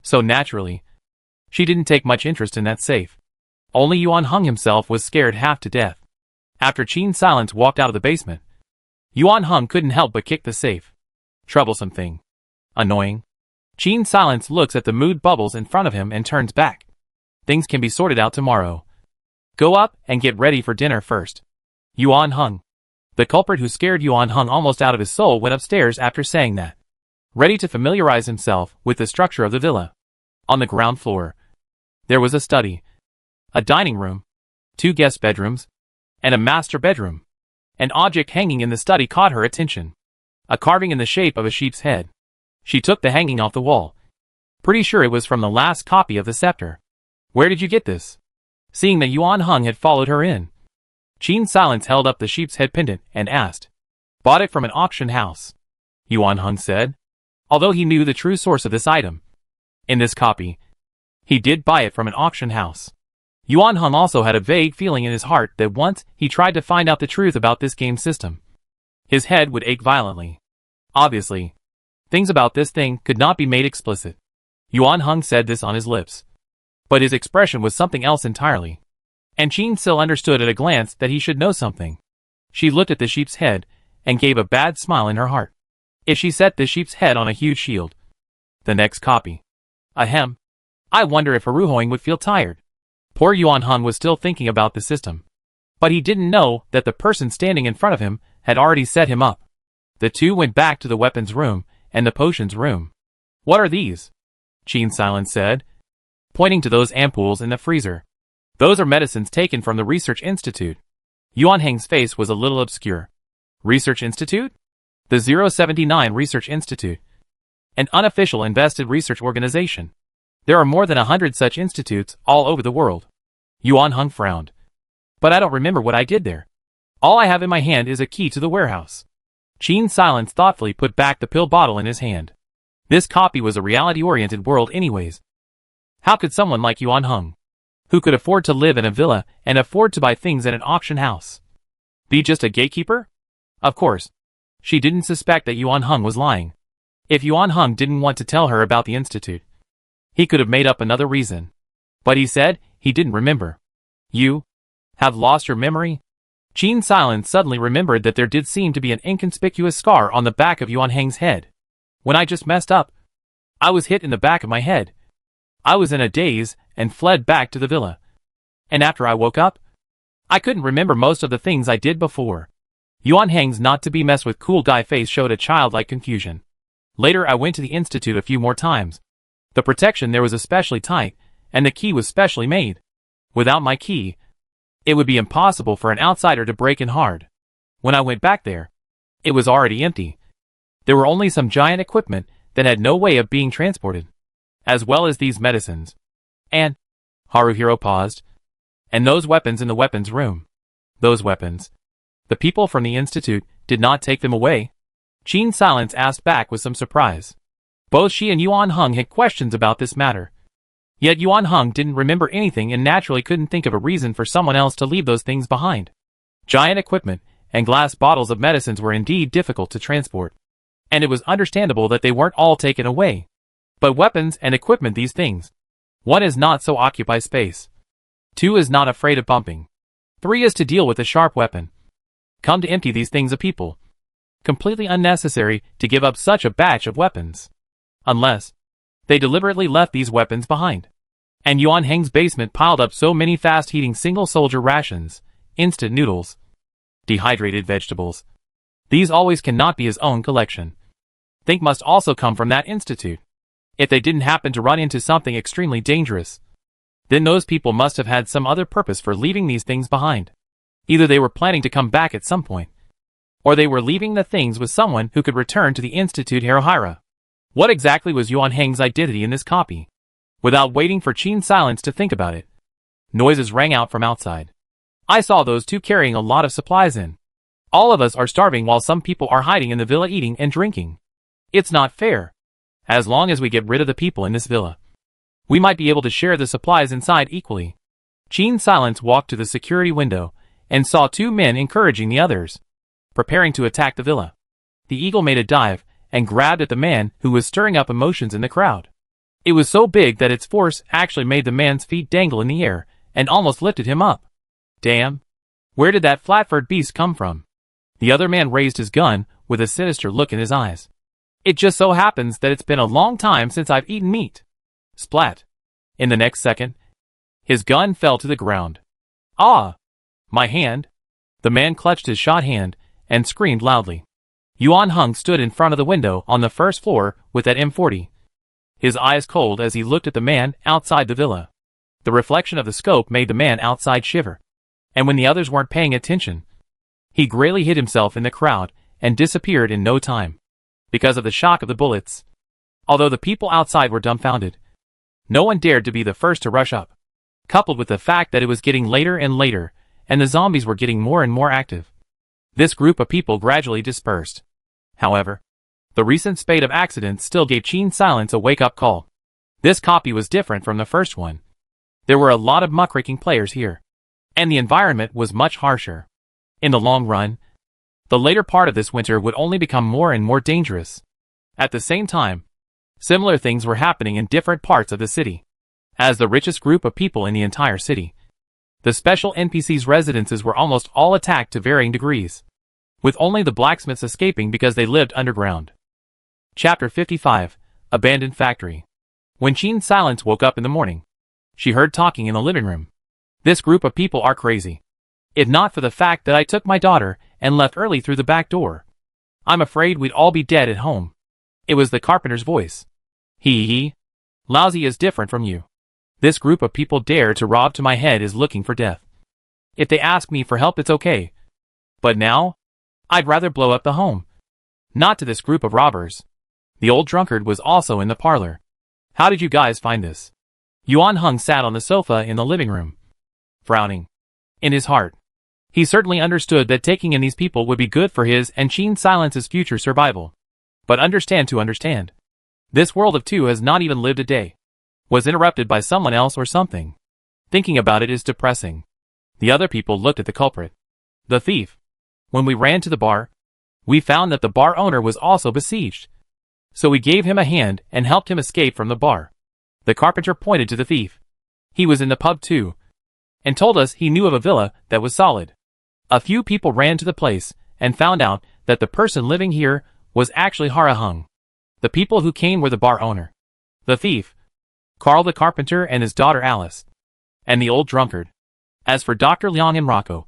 So naturally, she didn't take much interest in that safe. Only Yuan Heng himself was scared half to death. After Qin Silence walked out of the basement, Yuan Heng couldn't help but kick the safe. Troublesome thing. Annoying. Qin Silence looks at the mood bubbles in front of him and turns back. Things can be sorted out tomorrow. Go up and get ready for dinner first. Yuan Heng. The culprit who scared Yuan Heng almost out of his soul went upstairs after saying that, ready to familiarize himself with the structure of the villa. On the ground floor, there was a study, a dining room, 2 guest bedrooms, and a master bedroom. An object hanging in the study caught her attention. A carving in the shape of a sheep's head. She took the hanging off the wall. Pretty sure it was from the last copy of the scepter. Where did you get this? Seeing that Yuan Heng had followed her in, Qin Silence held up the sheep's head pendant and asked. Bought it from an auction house, Yuan Heng said, although he knew the true source of this item. In this copy, he did buy it from an auction house. Yuan Heng also had a vague feeling in his heart that once he tried to find out the truth about this game system, his head would ache violently. Obviously, things about this thing could not be made explicit. Yuan Heng said this on his lips, but his expression was something else entirely. And Qin Sil understood at a glance that he should know something. She looked at the sheep's head and gave a bad smile in her heart. If she set the sheep's head on a huge shield, the next copy. Ahem. I wonder if Haruhoing would feel tired. Poor Yuan Heng was still thinking about the system. But he didn't know that the person standing in front of him had already set him up. The two went back to the weapons room and the potions room. What are these? Qin Silence said, pointing to those ampoules in the freezer. Those are medicines taken from the Research Institute. Yuan Heng's face was a little obscure. Research Institute? The 079 Research Institute. An unofficial invested research organization. There are more than 100 such institutes all over the world. Yuan Heng frowned. But I don't remember what I did there. All I have in my hand is a key to the warehouse. Qin Silence thoughtfully put back the pill bottle in his hand. This copy was a reality-oriented world anyways. How could someone like Yuan Heng, who could afford to live in a villa and afford to buy things at an auction house, be just a gatekeeper? Of course, she didn't suspect that Yuan Heng was lying. If Yuan Heng didn't want to tell her about the institute, he could have made up another reason. But he said he didn't remember. You have lost your memory? Qin Silence suddenly remembered that there did seem to be an inconspicuous scar on the back of Yuan Heng's head. When I just messed up, I was hit in the back of my head. I was in a daze and fled back to the villa. And after I woke up, I couldn't remember most of the things I did before. Yuan Heng's not to be messed with cool guy face showed a childlike confusion. Later I went to the institute a few more times. The protection there was especially tight, and the key was specially made. Without my key, it would be impossible for an outsider to break in hard. When I went back there, it was already empty. There were only some giant equipment that had no way of being transported, as well as these medicines. And, Haruhiro paused, and those weapons in the weapons room. Those weapons. The people from the Institute did not take them away. Qin Silence asked back with some surprise. Both she and Yuan Heng had questions about this matter. Yet Yuan Heng didn't remember anything and naturally couldn't think of a reason for someone else to leave those things behind. Giant equipment and glass bottles of medicines were indeed difficult to transport, and it was understandable that they weren't all taken away. But weapons and equipment, these things. 1 is not so occupy space. 2 is not afraid of bumping. 3 is to deal with a sharp weapon. Come to empty these things of people. Completely unnecessary to give up such a batch of weapons. Unless they deliberately left these weapons behind. And Yuan Heng's basement piled up so many fast-heating single-soldier rations, instant noodles, dehydrated vegetables. These always cannot be his own collection. Think must also come from that institute. If they didn't happen to run into something extremely dangerous, then those people must have had some other purpose for leaving these things behind. Either they were planning to come back at some point, or they were leaving the things with someone who could return to the Institute Haruhira. What exactly was Yuan Heng's identity in this copy? Without waiting for Qin Silence to think about it, noises rang out from outside. I saw those 2 carrying a lot of supplies in. All of us are starving while some people are hiding in the villa eating and drinking. It's not fair. As long as we get rid of the people in this villa, we might be able to share the supplies inside equally. Qin Silence walked to the security window and saw 2 men encouraging the others, preparing to attack the villa. The eagle made a dive and grabbed at the man who was stirring up emotions in the crowd. It was so big that its force actually made the man's feet dangle in the air and almost lifted him up. Damn! Where did that flat-furred beast come from? The other man raised his gun with a sinister look in his eyes. It just so happens that it's been a long time since I've eaten meat. Splat. In the next second, his gun fell to the ground. Ah! My hand! The man clutched his shot hand and screamed loudly. Yuan Heng stood in front of the window on the first floor with that M40. His eyes cold as he looked at the man outside the villa. The reflection of the scope made the man outside shiver. And when the others weren't paying attention, he greatly hid himself in the crowd and disappeared in no time. Because of the shock of the bullets. Although the people outside were dumbfounded, no one dared to be the first to rush up. Coupled with the fact that it was getting later and later, and the zombies were getting more and more active, this group of people gradually dispersed. However, the recent spate of accidents still gave Qin Silence a wake-up call. This copy was different from the first one. There were a lot of muckraking players here, and the environment was much harsher. In the long run, the later part of this winter would only become more and more dangerous. At the same time, similar things were happening in different parts of the city. As the richest group of people in the entire city, the special NPC's residences were almost all attacked to varying degrees, with only the blacksmiths escaping because they lived underground. Chapter 55, Abandoned Factory. When Qin Silence woke up in the morning, she heard talking in the living room. This group of people are crazy. If not for the fact that I took my daughter and left early through the back door, I'm afraid we'd all be dead at home. It was the carpenter's voice. He. Lousy is different from you. This group of people dare to rob to my head is looking for death. If they ask me for help, it's okay. But now, I'd rather blow up the home. Not to this group of robbers. The old drunkard was also in the parlor. How did you guys find this? Yuan Heng sat on the sofa in the living room, frowning. In his heart, he certainly understood that taking in these people would be good for his and Qin Silence's future survival. But understand, this world of 2 has not even lived a day. Was interrupted by someone else or something. Thinking about it is depressing. The other people looked at the culprit. The thief. When we ran to the bar, we found that the bar owner was also besieged. So we gave him a hand and helped him escape from the bar. The carpenter pointed to the thief. He was in the pub too, and told us he knew of a villa that was solid. A few people ran to the place and found out that the person living here was actually Hara Hung. The people who came were the bar owner, the thief, Carl the carpenter and his daughter Alice, and the old drunkard. As for Dr. Liang and Rocco,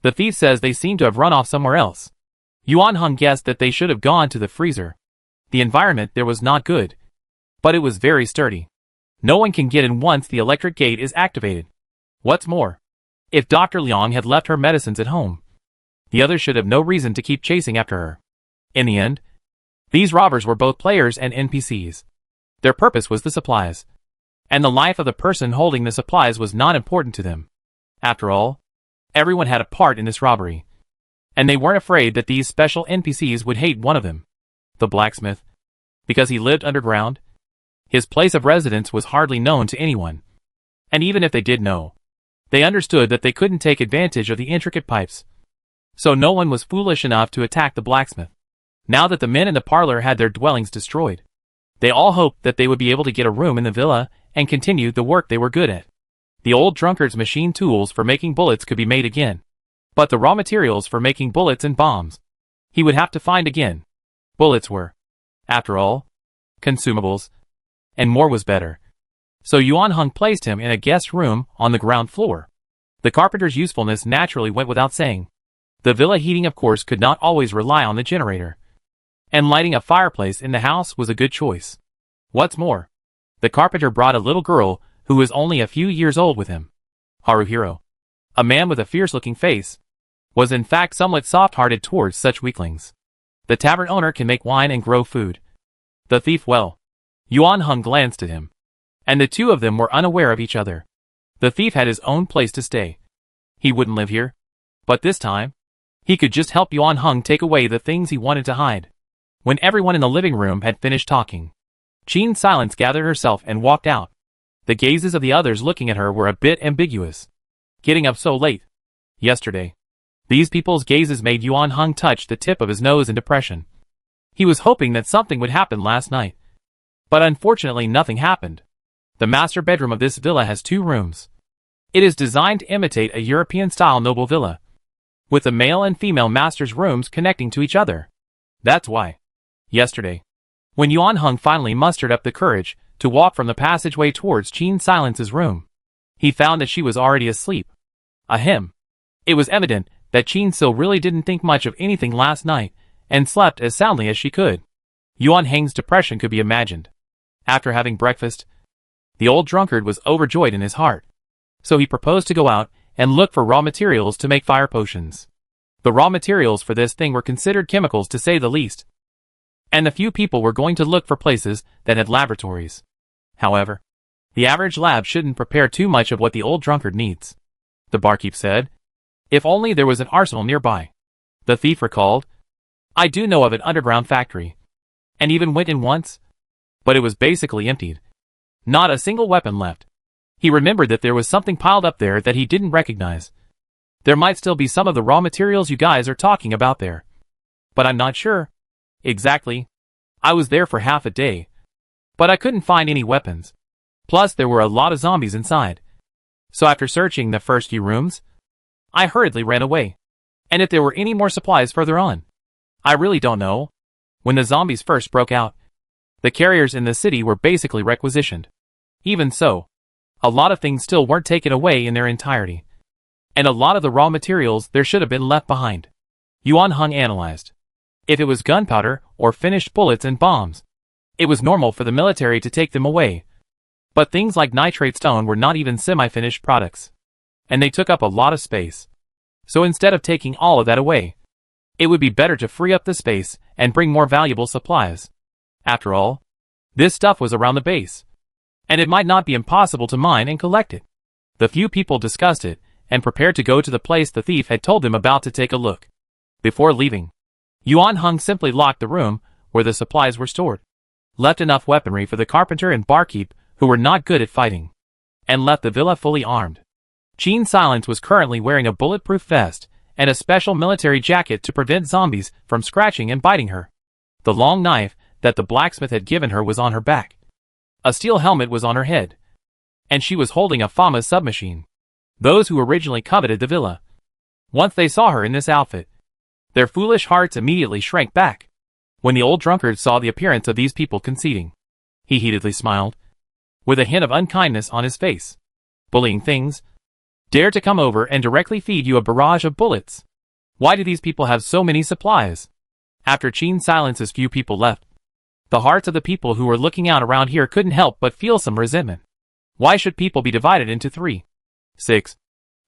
the thief says they seem to have run off somewhere else. Yuan Heng guessed that they should have gone to the freezer. The environment there was not good, but it was very sturdy. No one can get in once the electric gate is activated. What's more, if Dr. Liang had left her medicines at home, the others should have no reason to keep chasing after her. In the end, these robbers were both players and NPCs. Their purpose was the supplies, and the life of the person holding the supplies was not important to them. After all, everyone had a part in this robbery, and they weren't afraid that these special NPCs would hate one of them, the blacksmith, because he lived underground. His place of residence was hardly known to anyone, and even if they did know, they understood that they couldn't take advantage of the intricate pipes. So no one was foolish enough to attack the blacksmith. Now that the men in the parlor had their dwellings destroyed, they all hoped that they would be able to get a room in the villa and continue the work they were good at. The old drunkard's machine tools for making bullets could be made again, but the raw materials for making bullets and bombs, he would have to find again. Bullets were, after all, consumables, and more was better. So Yuan Heng placed him in a guest room on the ground floor. The carpenter's usefulness naturally went without saying. The villa heating, of course, could not always rely on the generator, and lighting a fireplace in the house was a good choice. What's more, the carpenter brought a little girl who was only a few years old with him. Haruhiro, a man with a fierce-looking face, was in fact somewhat soft-hearted towards such weaklings. The tavern owner can make wine and grow food. The thief, well. Yuan Heng glanced at him, and the two of them were unaware of each other. The thief had his own place to stay. He wouldn't live here, but this time, he could just help Yuan Heng take away the things he wanted to hide. When everyone in the living room had finished talking, Qin Silence gathered herself and walked out. The gazes of the others looking at her were a bit ambiguous. Getting up so late yesterday. These people's gazes made Yuan Heng touch the tip of his nose in depression. He was hoping that something would happen last night, but unfortunately nothing happened. The master bedroom of this villa has 2 rooms. It is designed to imitate a European-style noble villa, with the male and female master's rooms connecting to each other. That's why, yesterday, when Yuan Heng finally mustered up the courage to walk from the passageway towards Qin Silence's room, he found that she was already asleep. Ahem. It was evident that Qin Sil really didn't think much of anything last night and slept as soundly as she could. Yuan Heng's depression could be imagined. After having breakfast, the old drunkard was overjoyed in his heart, so he proposed to go out and look for raw materials to make fire potions. The raw materials for this thing were considered chemicals, to say the least, and the few people were going to look for places that had laboratories. However, the average lab shouldn't prepare too much of what the old drunkard needs, the barkeep said. If only there was an arsenal nearby. The thief recalled. I do know of an underground factory, and even went in once, but it was basically emptied. Not a single weapon left. He remembered that there was something piled up there that he didn't recognize. There might still be some of the raw materials you guys are talking about there, but I'm not sure. Exactly. I was there for half a day, but I couldn't find any weapons. Plus there were a lot of zombies inside. So after searching the first few rooms, I hurriedly ran away. And if there were any more supplies further on, I really don't know. When the zombies first broke out, the carriers in the city were basically requisitioned. Even so, a lot of things still weren't taken away in their entirety, and a lot of the raw materials there should have been left behind. Yuan Heng analyzed. If it was gunpowder or finished bullets and bombs, it was normal for the military to take them away. But things like nitrate stone were not even semi-finished products, and they took up a lot of space. So instead of taking all of that away, it would be better to free up the space and bring more valuable supplies. After all, this stuff was around the base, and it might not be impossible to mine and collect it. The few people discussed it and prepared to go to the place the thief had told them about to take a look. Before leaving, Yuan Heng simply locked the room where the supplies were stored, left enough weaponry for the carpenter and barkeep who were not good at fighting, and left the villa fully armed. Qin Silence was currently wearing a bulletproof vest and a special military jacket to prevent zombies from scratching and biting her. The long knife that the blacksmith had given her was on her back. A steel helmet was on her head, and she was holding a Fama submachine. Those who originally coveted the villa, once they saw her in this outfit, their foolish hearts immediately shrank back. When the old drunkard saw the appearance of these people conceding, he heatedly smiled, with a hint of unkindness on his face. Bullying things, dare to come over and directly feed you a barrage of bullets. Why do these people have so many supplies? After Qin Silence's few people left, The hearts of the people who were looking out around here couldn't help but feel some resentment. Why should people be divided into 3, 6,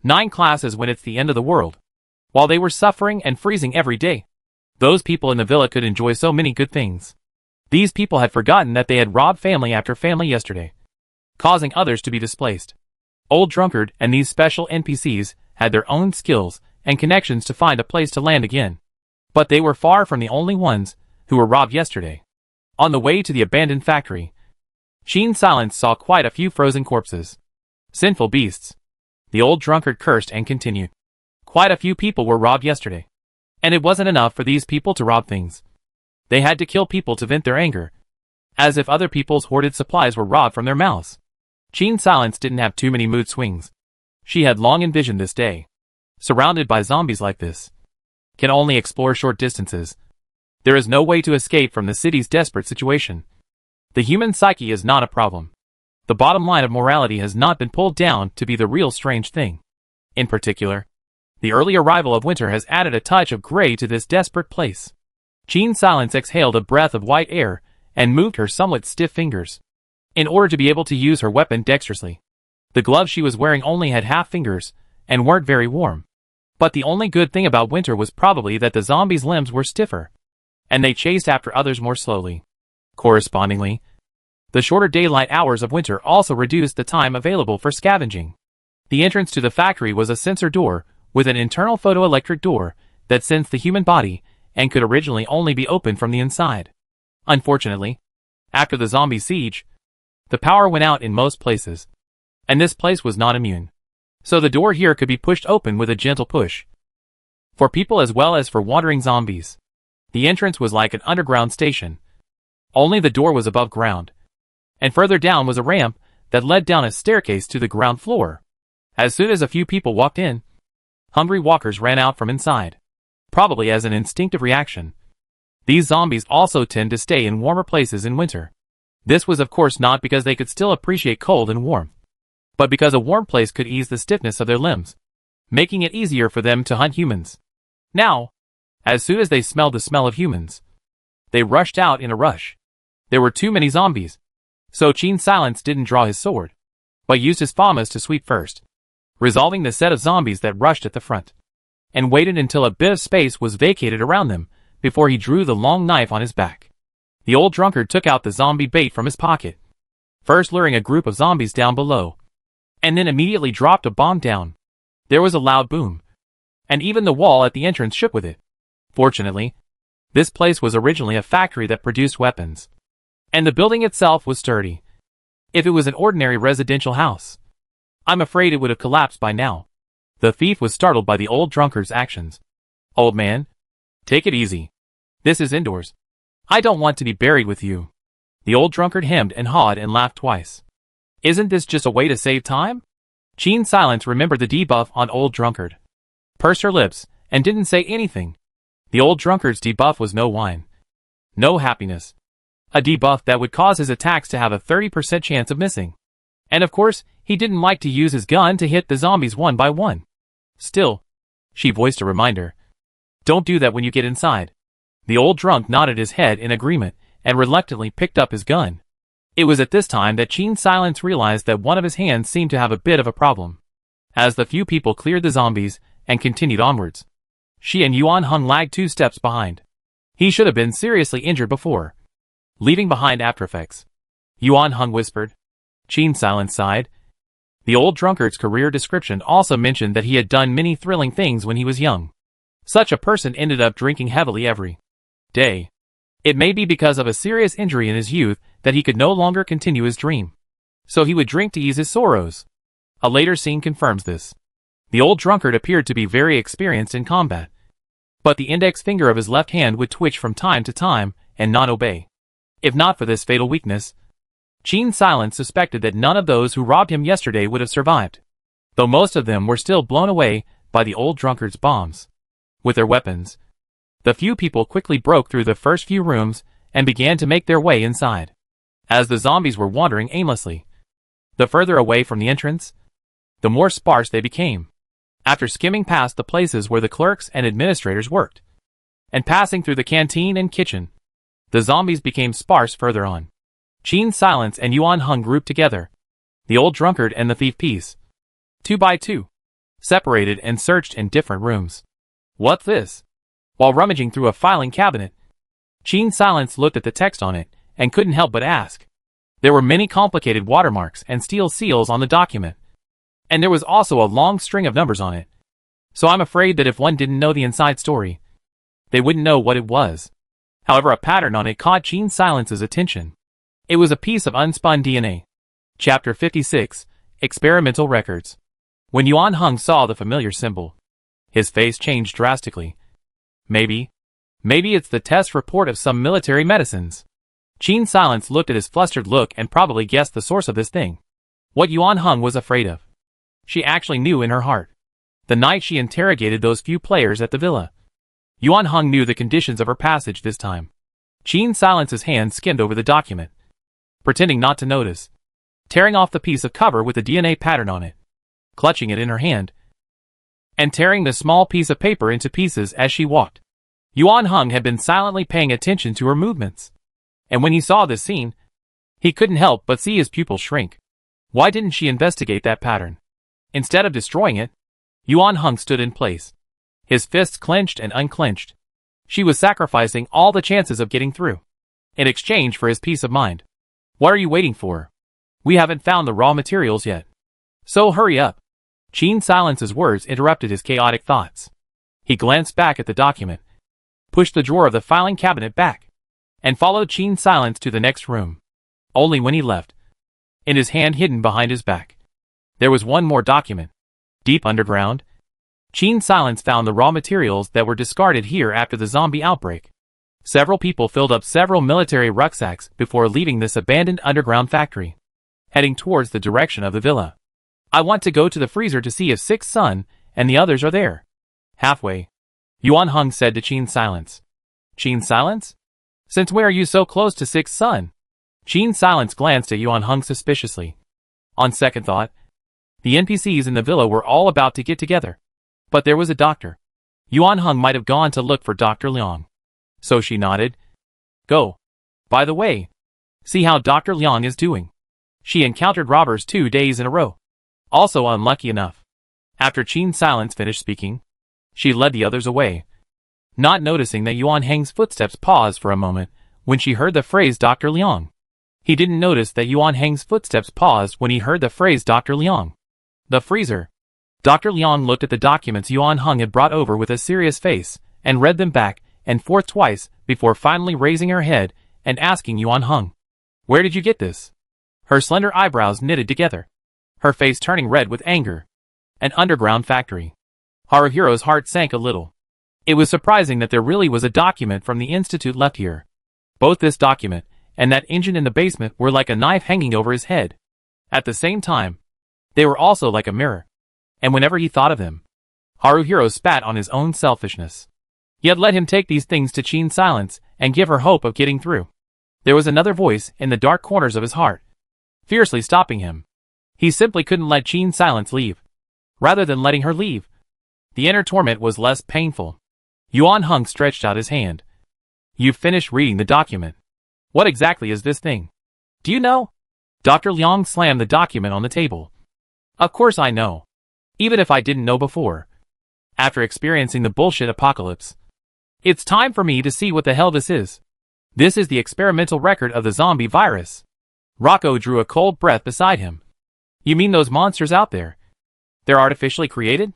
9 classes when it's the end of the world? While they were suffering and freezing every day, those people in the villa could enjoy so many good things. These people had forgotten that they had robbed family after family yesterday, causing others to be displaced. Old Drunkard and these special NPCs had their own skills and connections to find a place to land again. But they were far from the only ones who were robbed yesterday. On the way to the abandoned factory, Sheen Silence saw quite a few frozen corpses. Sinful beasts. The old drunkard cursed and continued. Quite a few people were robbed yesterday. And it wasn't enough for these people to rob things. They had to kill people to vent their anger. As if other people's hoarded supplies were robbed from their mouths. Sheen Silence didn't have too many mood swings. She had long envisioned this day. Surrounded by zombies like this. Can only explore short distances. There is no way to escape from the city's desperate situation. The human psyche is not a problem. The bottom line of morality has not been pulled down to be the real strange thing. In particular, the early arrival of winter has added a touch of gray to this desperate place. Sheen Silence exhaled a breath of white air and moved her somewhat stiff fingers in order to be able to use her weapon dexterously. The gloves she was wearing only had half fingers and weren't very warm. But the only good thing about winter was probably that the zombies' limbs were stiffer, and they chased after others more slowly. Correspondingly, the shorter daylight hours of winter also reduced the time available for scavenging. The entrance to the factory was a sensor door with an internal photoelectric door that sensed the human body and could originally only be opened from the inside. Unfortunately, after the zombie siege, the power went out in most places, and this place was not immune. So the door here could be pushed open with a gentle push. For people as well as for wandering zombies. The entrance was like an underground station. Only the door was above ground. And further down was a ramp that led down a staircase to the ground floor. As soon as a few people walked in, hungry walkers ran out from inside. Probably as an instinctive reaction. These zombies also tend to stay in warmer places in winter. This was of course not because they could still appreciate cold and warmth, but because a warm place could ease the stiffness of their limbs, making it easier for them to hunt humans. Now, as soon as they smelled the smell of humans, they rushed out in a rush. There were too many zombies, so Sheen Silence didn't draw his sword, but used his FAMAs to sweep first, resolving the set of zombies that rushed at the front, and waited until a bit of space was vacated around them before he drew the long knife on his back. The old drunkard took out the zombie bait from his pocket, first luring a group of zombies down below, and then immediately dropped a bomb down. There was a loud boom, and even the wall at the entrance shook with it. Fortunately, this place was originally a factory that produced weapons, and the building itself was sturdy. If it was an ordinary residential house, I'm afraid it would have collapsed by now. The thief was startled by the old drunkard's actions. Old man, take it easy. This is indoors. I don't want to be buried with you. The old drunkard hemmed and hawed and laughed twice. Isn't this just a way to save time? Sheen Silence remembered the debuff on old drunkard, pursed her lips, and didn't say anything. The old drunkard's debuff was no wine, no happiness. A debuff that would cause his attacks to have a 30% chance of missing. And of course, he didn't like to use his gun to hit the zombies one by one. Still, she voiced a reminder. Don't do that when you get inside. The old drunk nodded his head in agreement and reluctantly picked up his gun. It was at this time that Sheen Silence realized that one of his hands seemed to have a bit of a problem. As the few people cleared the zombies and continued onwards, she and Yuan Hung lagged 2 steps behind. He should have been seriously injured before leaving behind aftereffects. Yuan Hung whispered. Sheen Silence sighed. The old drunkard's career description also mentioned that he had done many thrilling things when he was young. Such a person ended up drinking heavily every day. It may be because of a serious injury in his youth that he could no longer continue his dream. So he would drink to ease his sorrows. A later scene confirms this. The old drunkard appeared to be very experienced in combat, but the index finger of his left hand would twitch from time to time and not obey. If not for this fatal weakness, Sheen Silence suspected that none of those who robbed him yesterday would have survived, though most of them were still blown away by the old drunkard's bombs. With their weapons, the few people quickly broke through the first few rooms and began to make their way inside. As the zombies were wandering aimlessly, the further away from the entrance, the more sparse they became. After skimming past the places where the clerks and administrators worked, and passing through the canteen and kitchen, The zombies became sparse further on. Qin Silence and Yuan Heng grouped together. The old drunkard and the thief piece. 2 by 2. Separated and searched in different rooms. What's this? While rummaging through a filing cabinet, Qin Silence looked at the text on it and couldn't help but ask. There were many complicated watermarks and steel seals on the document. And there was also a long string of numbers on it. So I'm afraid that if one didn't know the inside story, they wouldn't know what it was. However, a pattern on it caught Qin Silence's attention. It was a piece of unspun DNA. Chapter 56, Experimental Records. When Yuan Heng saw the familiar symbol, his face changed drastically. Maybe it's the test report of some military medicines. Qin Silence looked at his flustered look and probably guessed the source of this thing. What Yuan Heng was afraid of. She actually knew in her heart. The night she interrogated those few players at the villa. Yuan Heng knew the conditions of her passage this time. Qin Silence's hand skimmed over the document, pretending not to notice, tearing off the piece of cover with the DNA pattern on it, clutching it in her hand, and tearing the small piece of paper into pieces as she walked. Yuan Heng had been silently paying attention to her movements, and when he saw this scene, he couldn't help but see his pupils shrink. Why didn't she investigate that pattern? Instead of destroying it, Yuan Heng stood in place, his fists clenched and unclenched. She was sacrificing all the chances of getting through, in exchange for his peace of mind. What are you waiting for? We haven't found the raw materials yet. So hurry up. Qin Silence's words interrupted his chaotic thoughts. He glanced back at the document, pushed the drawer of the filing cabinet back, and followed Qin Silence to the next room. Only when he left, in his hand hidden behind his back, there was one more document. Deep underground, Qin Silence found the raw materials that were discarded here after the zombie outbreak. Several people filled up several military rucksacks before leaving this abandoned underground factory, heading towards the direction of the villa. I want to go to the freezer to see if Sixth Son and the others are there. Halfway, Yuan Heng said to Qin Silence. Qin Silence? Since when are you so close to Sixth Son? Qin Silence glanced at Yuan Heng suspiciously. On second thought, the NPCs in the villa were all about to get together. But there was a doctor. Yuan Heng might have gone to look for Dr. Liang. So she nodded. Go. By the way, see how Dr. Liang is doing. She encountered robbers 2 days in a row. Also unlucky enough. After Qin Silence finished speaking, she led the others away, not noticing that Yuan Heng's footsteps paused for a moment when she heard the phrase Dr. Liang. He didn't notice that Yuan Heng's footsteps paused when he heard the phrase Dr. Liang. The freezer. Dr. Liang looked at the documents Yuan Heng had brought over with a serious face, and read them back and forth twice before finally raising her head and asking Yuan Heng, "Where did you get this?" Her slender eyebrows knitted together, her face turning red with anger. An underground factory. Haruhiro's heart sank a little. It was surprising that there really was a document from the Institute left here. Both this document and that engine in the basement were like a knife hanging over his head. At the same time, they were also like a mirror. And whenever he thought of them, Haruhiro spat on his own selfishness. He had let him take these things to Qin Silence and give her hope of getting through. There was another voice in the dark corners of his heart, fiercely stopping him. He simply couldn't let Qin Silence leave. Rather than letting her leave, the inner torment was less painful. Yuan Heng stretched out his hand. You've finished reading the document. What exactly is this thing? Do you know? Dr. Liang slammed the document on the table. Of course I know. Even if I didn't know before. After experiencing the bullshit apocalypse, it's time for me to see what the hell this is. This is the experimental record of the zombie virus. Rocco drew a cold breath beside him. You mean those monsters out there? They're artificially created?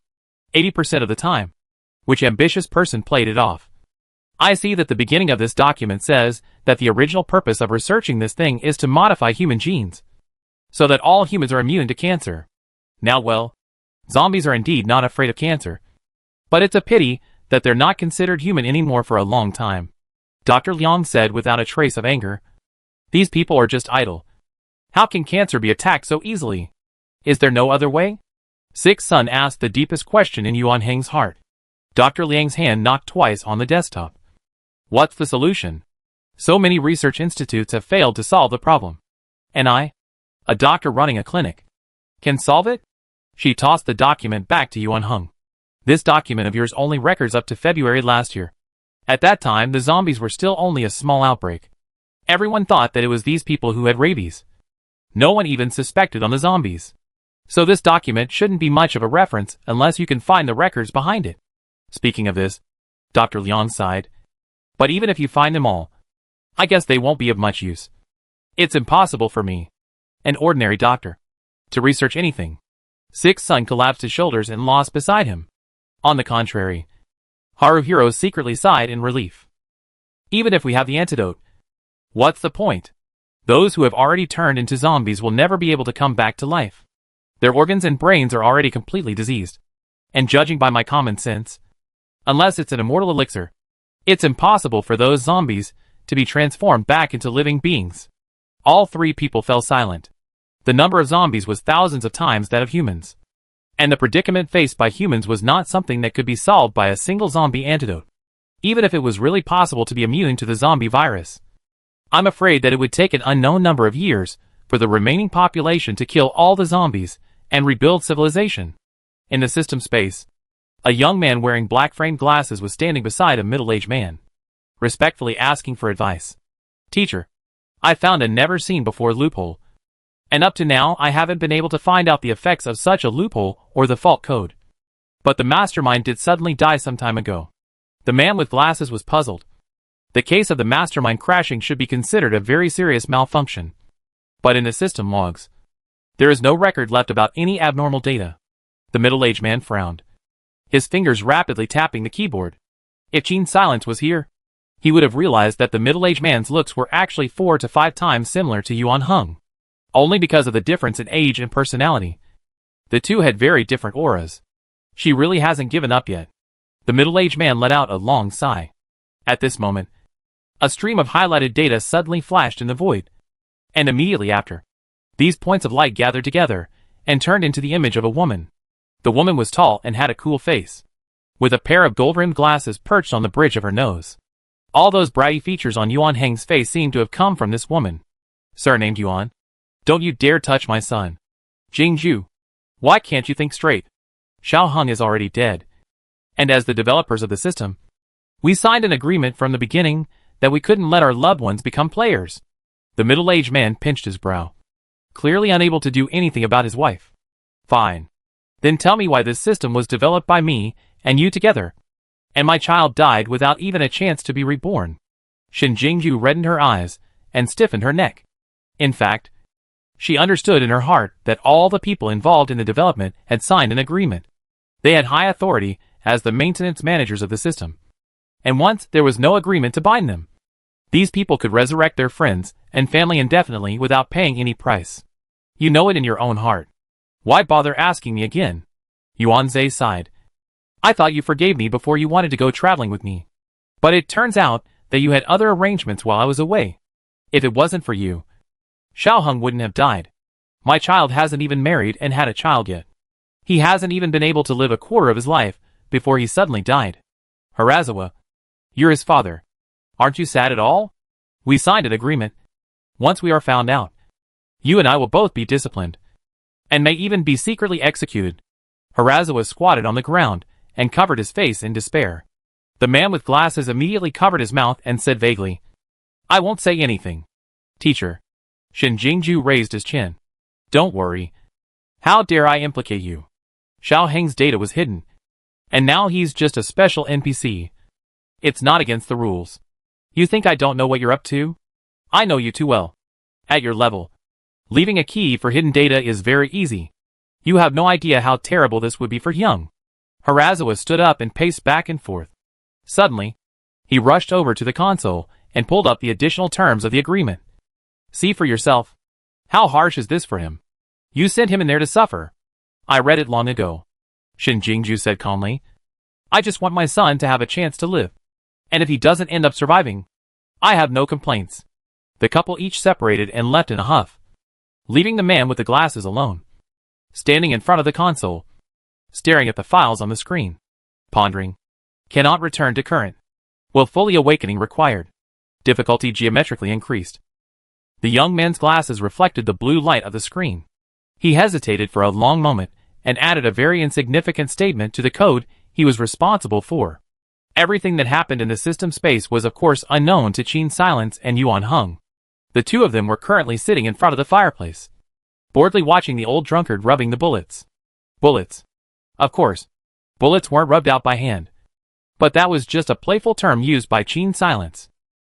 80% of the time. Which ambitious person played it off? I see that the beginning of this document says that the original purpose of researching this thing is to modify human genes, so that all humans are immune to cancer. Now well, zombies are indeed not afraid of cancer. But it's a pity that they're not considered human anymore for a long time. Dr. Liang said without a trace of anger. These people are just idle. How can cancer be attacked so easily? Is there no other way? Sixth Son asked the deepest question in Yuan Heng's heart. Dr. Liang's hand knocked twice on the desktop. What's the solution? So many research institutes have failed to solve the problem. And I, a doctor running a clinic, can solve it? She tossed the document back to Yuan Heng. This document of yours only records up to February last year. At that time, the zombies were still only a small outbreak. Everyone thought that it was these people who had rabies. No one even suspected on the zombies. So this document shouldn't be much of a reference unless you can find the records behind it. Speaking of this, Dr. Leon sighed. But even if you find them all, I guess they won't be of much use. It's impossible for me, an ordinary doctor, to research anything. Sixth Son collapsed his shoulders and lost beside him. On the contrary, Haruhiro secretly sighed in relief. Even if we have the antidote, what's the point? Those who have already turned into zombies will never be able to come back to life. Their organs and brains are already completely diseased. And judging by my common sense, unless it's an immortal elixir, it's impossible for those zombies to be transformed back into living beings. All three people fell silent. The number of zombies was thousands of times that of humans. And the predicament faced by humans was not something that could be solved by a single zombie antidote. Even if it was really possible to be immune to the zombie virus, I'm afraid that it would take an unknown number of years for the remaining population to kill all the zombies and rebuild civilization. In the system space, a young man wearing black-framed glasses was standing beside a middle-aged man, respectfully asking for advice. Teacher, I found a never-seen-before loophole, and up to now I haven't been able to find out the effects of such a loophole or the fault code. But the mastermind did suddenly die some time ago. The man with glasses was puzzled. The case of the mastermind crashing should be considered a very serious malfunction. But in the system logs, there is no record left about any abnormal data. The middle-aged man frowned, his fingers rapidly tapping the keyboard. If Gene Silence was here, he would have realized that the middle-aged man's looks were actually 4 to 5 times similar to Yuan Heng. Only because of the difference in age and personality. The two had very different auras. She really hasn't given up yet. The middle-aged man let out a long sigh. At this moment, a stream of highlighted data suddenly flashed in the void. And immediately after, these points of light gathered together and turned into the image of a woman. The woman was tall and had a cool face, with a pair of gold-rimmed glasses perched on the bridge of her nose. All those bratty features on Yuan Heng's face seemed to have come from this woman. Surnamed Yuan. Don't you dare touch my son. Jingju. Why can't you think straight? Xiao Heng is already dead. And as the developers of the system, we signed an agreement from the beginning that we couldn't let our loved ones become players. The middle-aged man pinched his brow, clearly unable to do anything about his wife. Fine. Then tell me why this system was developed by me and you together, and my child died without even a chance to be reborn. Shin Jingju reddened her eyes and stiffened her neck. In fact, she understood in her heart that all the people involved in the development had signed an agreement. They had high authority as the maintenance managers of the system. And once there was no agreement to bind them, these people could resurrect their friends and family indefinitely without paying any price. You know it in your own heart. Why bother asking me again? Yuan Zhe sighed. I thought you forgave me before you wanted to go traveling with me. But it turns out that you had other arrangements while I was away. If it wasn't for you, Xiao Heng wouldn't have died. My child hasn't even married and had a child yet. He hasn't even been able to live a quarter of his life before he suddenly died. Harazawa, you're his father. Aren't you sad at all? We signed an agreement. Once we are found out, you and I will both be disciplined, and may even be secretly executed. Harazawa squatted on the ground and covered his face in despair. The man with glasses immediately covered his mouth and said vaguely, I won't say anything. Teacher. Shin Jingju raised his chin. Don't worry. How dare I implicate you? Xiao Heng's data was hidden, and now he's just a special NPC. It's not against the rules. You think I don't know what you're up to? I know you too well. At your level, leaving a key for hidden data is very easy. You have no idea how terrible this would be for Young. Harazawa stood up and paced back and forth. Suddenly, he rushed over to the console and pulled up the additional terms of the agreement. See for yourself. How harsh is this for him? You sent him in there to suffer. I read it long ago. Shin Jingju said calmly. I just want my son to have a chance to live. And if he doesn't end up surviving, I have no complaints. The couple each separated and left in a huff, leaving the man with the glasses alone, standing in front of the console, staring at the files on the screen, pondering. Cannot return to current. Will fully awakening required. Difficulty geometrically increased. The young man's glasses reflected the blue light of the screen. He hesitated for a long moment and added a very insignificant statement to the code he was responsible for. Everything that happened in the system space was of course unknown to Qin Silence and Yuan Heng. The two of them were currently sitting in front of the fireplace, boredly watching the old drunkard rubbing the bullets. Bullets. Of course, bullets weren't rubbed out by hand. But that was just a playful term used by Qin Silence.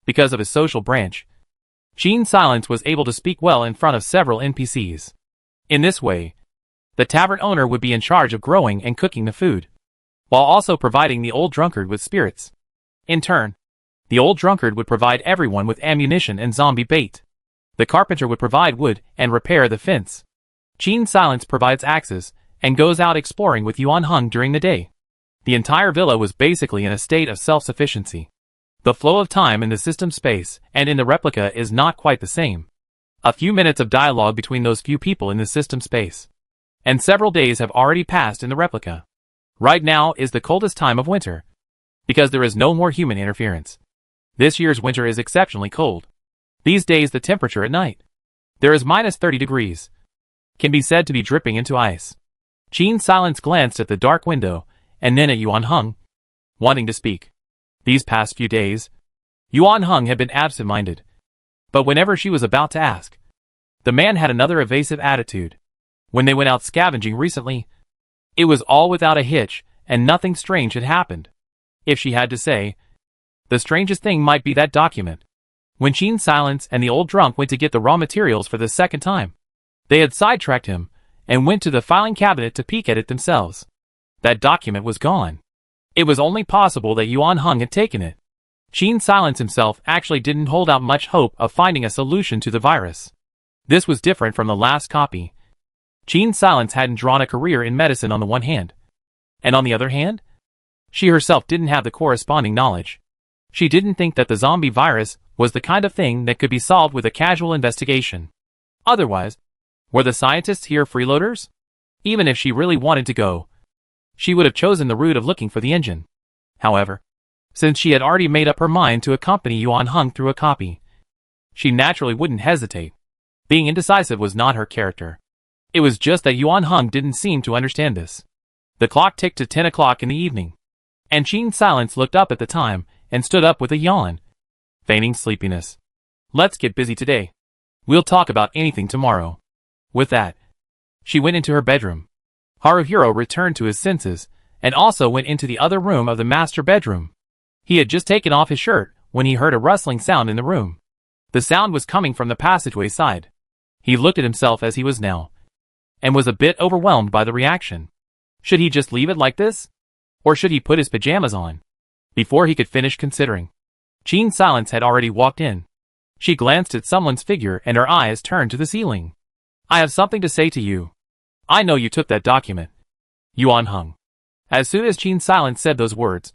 Because of his social branch, Qin Silence was able to speak well in front of several NPCs. In this way, the tavern owner would be in charge of growing and cooking the food, while also providing the old drunkard with spirits. In turn, the old drunkard would provide everyone with ammunition and zombie bait. The carpenter would provide wood and repair the fence. Qin Silence provides axes and goes out exploring with Yuan Heng during the day. The entire villa was basically in a state of self-sufficiency. The flow of time in the system space and in the replica is not quite the same. A few minutes of dialogue between those few people in the system space, and several days have already passed in the replica. Right now is the coldest time of winter, because there is no more human interference. This year's winter is exceptionally cold. These days the temperature at night, there is minus 30 degrees, can be said to be dripping into ice. Qin Silence glanced at the dark window, and then at Yuan Heng, wanting to speak. These past few days, Yuan Heng had been absent-minded, but whenever she was about to ask, the man had another evasive attitude. When they went out scavenging recently, it was all without a hitch, and nothing strange had happened. If she had to say, the strangest thing might be that document. When Qin Silence and the old drunk went to get the raw materials for the second time, they had sidetracked him, and went to the filing cabinet to peek at it themselves. That document was gone. It was only possible that Yuan Heng had taken it. Qin Silence himself actually didn't hold out much hope of finding a solution to the virus. This was different from the last copy. Qin Silence hadn't drawn a career in medicine on the one hand, and on the other hand, she herself didn't have the corresponding knowledge. She didn't think that the zombie virus was the kind of thing that could be solved with a casual investigation. Otherwise, were the scientists here freeloaders? Even if she really wanted to go, she would have chosen the route of looking for the engine. However, since she had already made up her mind to accompany Yuan Heng through a copy, she naturally wouldn't hesitate. Being indecisive was not her character. It was just that Yuan Heng didn't seem to understand this. The clock ticked to 10 o'clock in the evening, and Qin Silence looked up at the time and stood up with a yawn, feigning sleepiness. Let's get busy today. We'll talk about anything tomorrow. With that, she went into her bedroom. Haruhiro returned to his senses, and also went into the other room of the master bedroom. He had just taken off his shirt when he heard a rustling sound in the room. The sound was coming from the passageway side. He looked at himself as he was now, and was a bit overwhelmed by the reaction. Should he just leave it like this? Or should he put his pajamas on? Before he could finish considering, Qin Silence had already walked in. She glanced at someone's figure and her eyes turned to the ceiling. I have something to say to you. I know you took that document. Yuan Heng. As soon as Qin Silence said those words,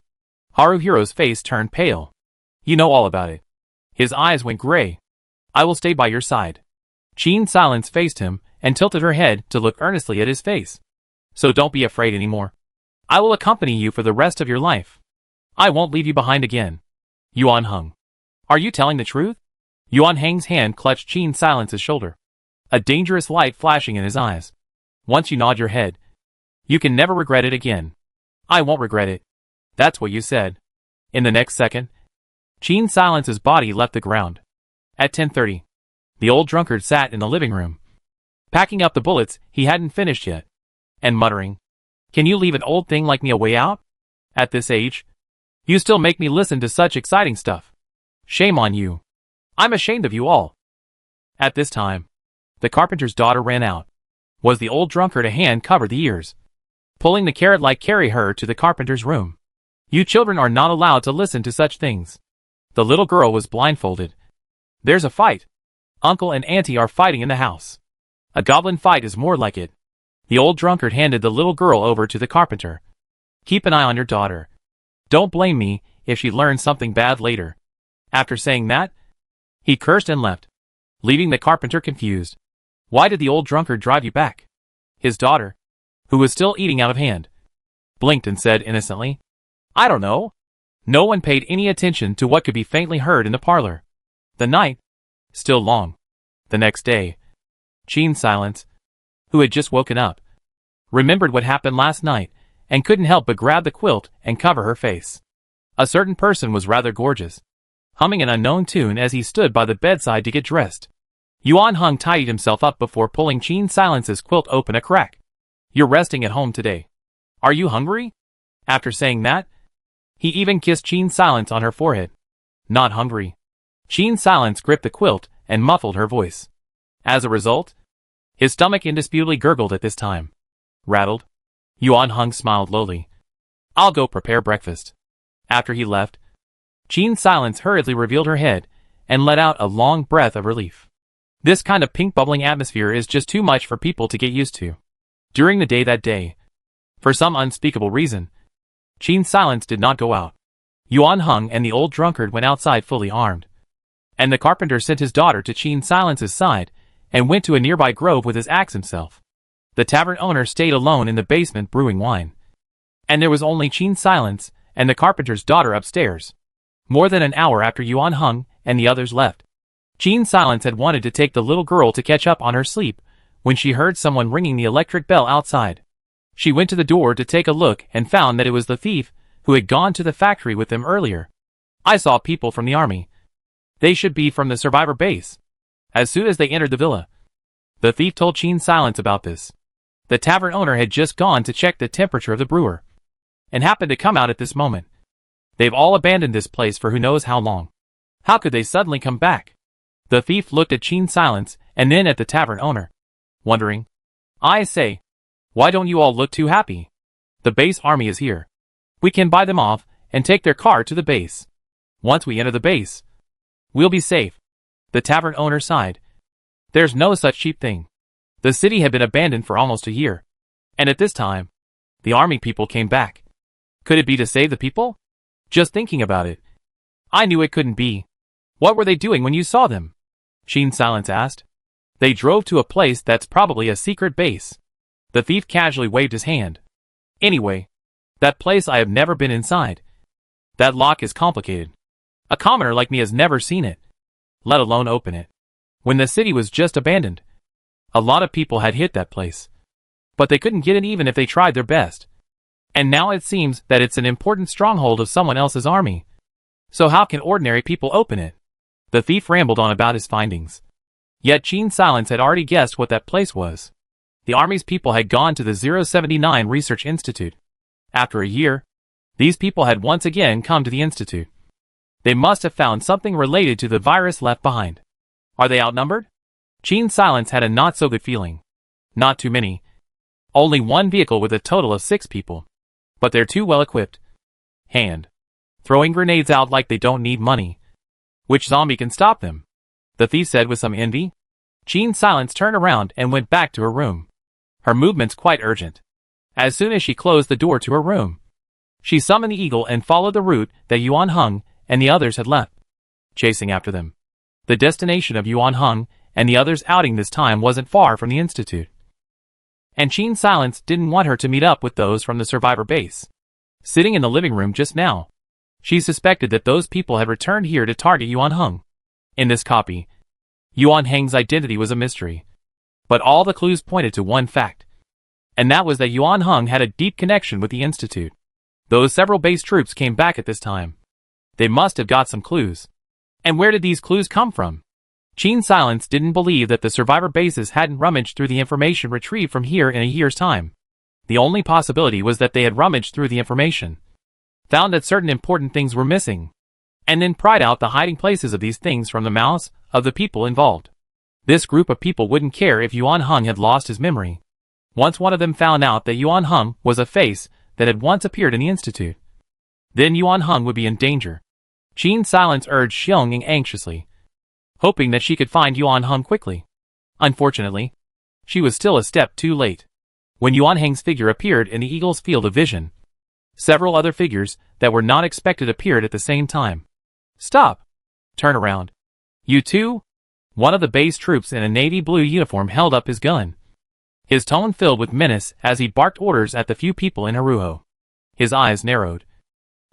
Haruhiro's face turned pale. You know all about it. His eyes went gray. I will stay by your side. Qin Silence faced him and tilted her head to look earnestly at his face. So don't be afraid anymore. I will accompany you for the rest of your life. I won't leave you behind again. Yuan Heng. Are you telling the truth? Yuan Heng's hand clutched Qin Silence's shoulder, a dangerous light flashing in his eyes. Once you nod your head, you can never regret it again. I won't regret it. That's what you said. In the next second, Qin Silence's body left the ground. At 10:30, the old drunkard sat in the living room, packing up the bullets he hadn't finished yet, and muttering, Can you leave an old thing like me a way out? At this age, you still make me listen to such exciting stuff. Shame on you. I'm ashamed of you all. At this time, the carpenter's daughter ran out. Was the old drunkard a hand covered the ears, pulling the carrot-like carry her to the carpenter's room. You children are not allowed to listen to such things. The little girl was blindfolded. There's a fight. Uncle and Auntie are fighting in the house. A goblin fight is more like it. The old drunkard handed the little girl over to the carpenter. Keep an eye on your daughter. Don't blame me if she learns something bad later. After saying that, he cursed and left, leaving the carpenter confused. Why did the old drunkard drive you back? His daughter, who was still eating out of hand, blinked and said innocently, I don't know. No one paid any attention to what could be faintly heard in the parlor. The night, still long. The next day, Qin Silence, who had just woken up, remembered what happened last night and couldn't help but grab the quilt and cover her face. A certain person was rather gorgeous, humming an unknown tune as he stood by the bedside to get dressed. Yuan Hung tidied himself up before pulling Qin Silence's quilt open a crack. "You're resting at home today. Are you hungry?" After saying that, he even kissed Qin Silence on her forehead. "Not hungry." Qin Silence gripped the quilt and muffled her voice. As a result, his stomach indisputably gurgled at this time. Rattled, Yuan Hung smiled lowly. "I'll go prepare breakfast." After he left, Qin Silence hurriedly revealed her head and let out a long breath of relief. This kind of pink bubbling atmosphere is just too much for people to get used to. During the day that day, for some unspeakable reason, Qin Silence did not go out. Yuan Hung and the old drunkard went outside fully armed, and the carpenter sent his daughter to Qin Silence's side and went to a nearby grove with his axe himself. The tavern owner stayed alone in the basement brewing wine, and there was only Qin Silence and the carpenter's daughter upstairs. More than an hour after Yuan Hung and the others left, Qin Silence had wanted to take the little girl to catch up on her sleep when she heard someone ringing the electric bell outside. She went to the door to take a look and found that it was the thief who had gone to the factory with them earlier. "I saw people from the army. They should be from the survivor base." As soon as they entered the villa, the thief told Qin Silence about this. The tavern owner had just gone to check the temperature of the brewer, and happened to come out at this moment. "They've all abandoned this place for who knows how long. How could they suddenly come back?" The thief looked at Qin Silence and then at the tavern owner, wondering. "I say, why don't you all look too happy? The base army is here. We can buy them off and take their car to the base. Once we enter the base, we'll be safe." The tavern owner sighed. "There's no such cheap thing. The city had been abandoned for almost a year, and at this time, the army people came back. Could it be to save the people? Just thinking about it, I knew it couldn't be." "What were they doing when you saw them?" Qin Silence asked. "They drove to a place that's probably a secret base." The thief casually waved his hand. "Anyway, that place I have never been inside. That lock is complicated. A commoner like me has never seen it, let alone open it. When the city was just abandoned, a lot of people had hit that place, but they couldn't get in even if they tried their best. And now it seems that it's an important stronghold of someone else's army. So how can ordinary people open it?" The thief rambled on about his findings. Yet Qin Silence had already guessed what that place was. The army's people had gone to the 079 Research Institute. After a year, these people had once again come to the institute. They must have found something related to the virus left behind. Are they outnumbered? Qin Silence had a not-so-good feeling. Not too many. Only one vehicle with a total of 6 people. But they're too well equipped. Throwing grenades out like they don't need money. Which zombie can stop them? The thief said with some envy. Qin Silence turned around and went back to her room. Her movements quite urgent. As soon as she closed the door to her room, she summoned the eagle and followed the route that Yuan Hung and the others had left, chasing after them. The destination of Yuan Hung and the others' outing this time wasn't far from the institute. And Qin Silence didn't want her to meet up with those from the survivor base. Sitting in the living room just now, she suspected that those people had returned here to target Yuan Hung. In this copy, Yuan Hang's identity was a mystery. But all the clues pointed to one fact. And that was that Yuan Hung had a deep connection with the institute. Those several base troops came back at this time. They must have got some clues. And where did these clues come from? Qin Silence didn't believe that the survivor bases hadn't rummaged through the information retrieved from here in a year's time. The only possibility was that they had rummaged through the information, found that certain important things were missing, and then pried out the hiding places of these things from the mouths of the people involved. This group of people wouldn't care if Yuan Hung had lost his memory. Once one of them found out that Yuan Hung was a face that had once appeared in the institute, then Yuan Hung would be in danger. Qin Silence urged Xiong Ying anxiously, hoping that she could find Yuan Hung quickly. Unfortunately, she was still a step too late. When Yuan Hang's figure appeared in the eagle's field of vision, several other figures that were not expected appeared at the same time. "Stop! Turn around. You too?" One of the base troops in a navy blue uniform held up his gun. His tone filled with menace as he barked orders at the few people in Haruho. His eyes narrowed,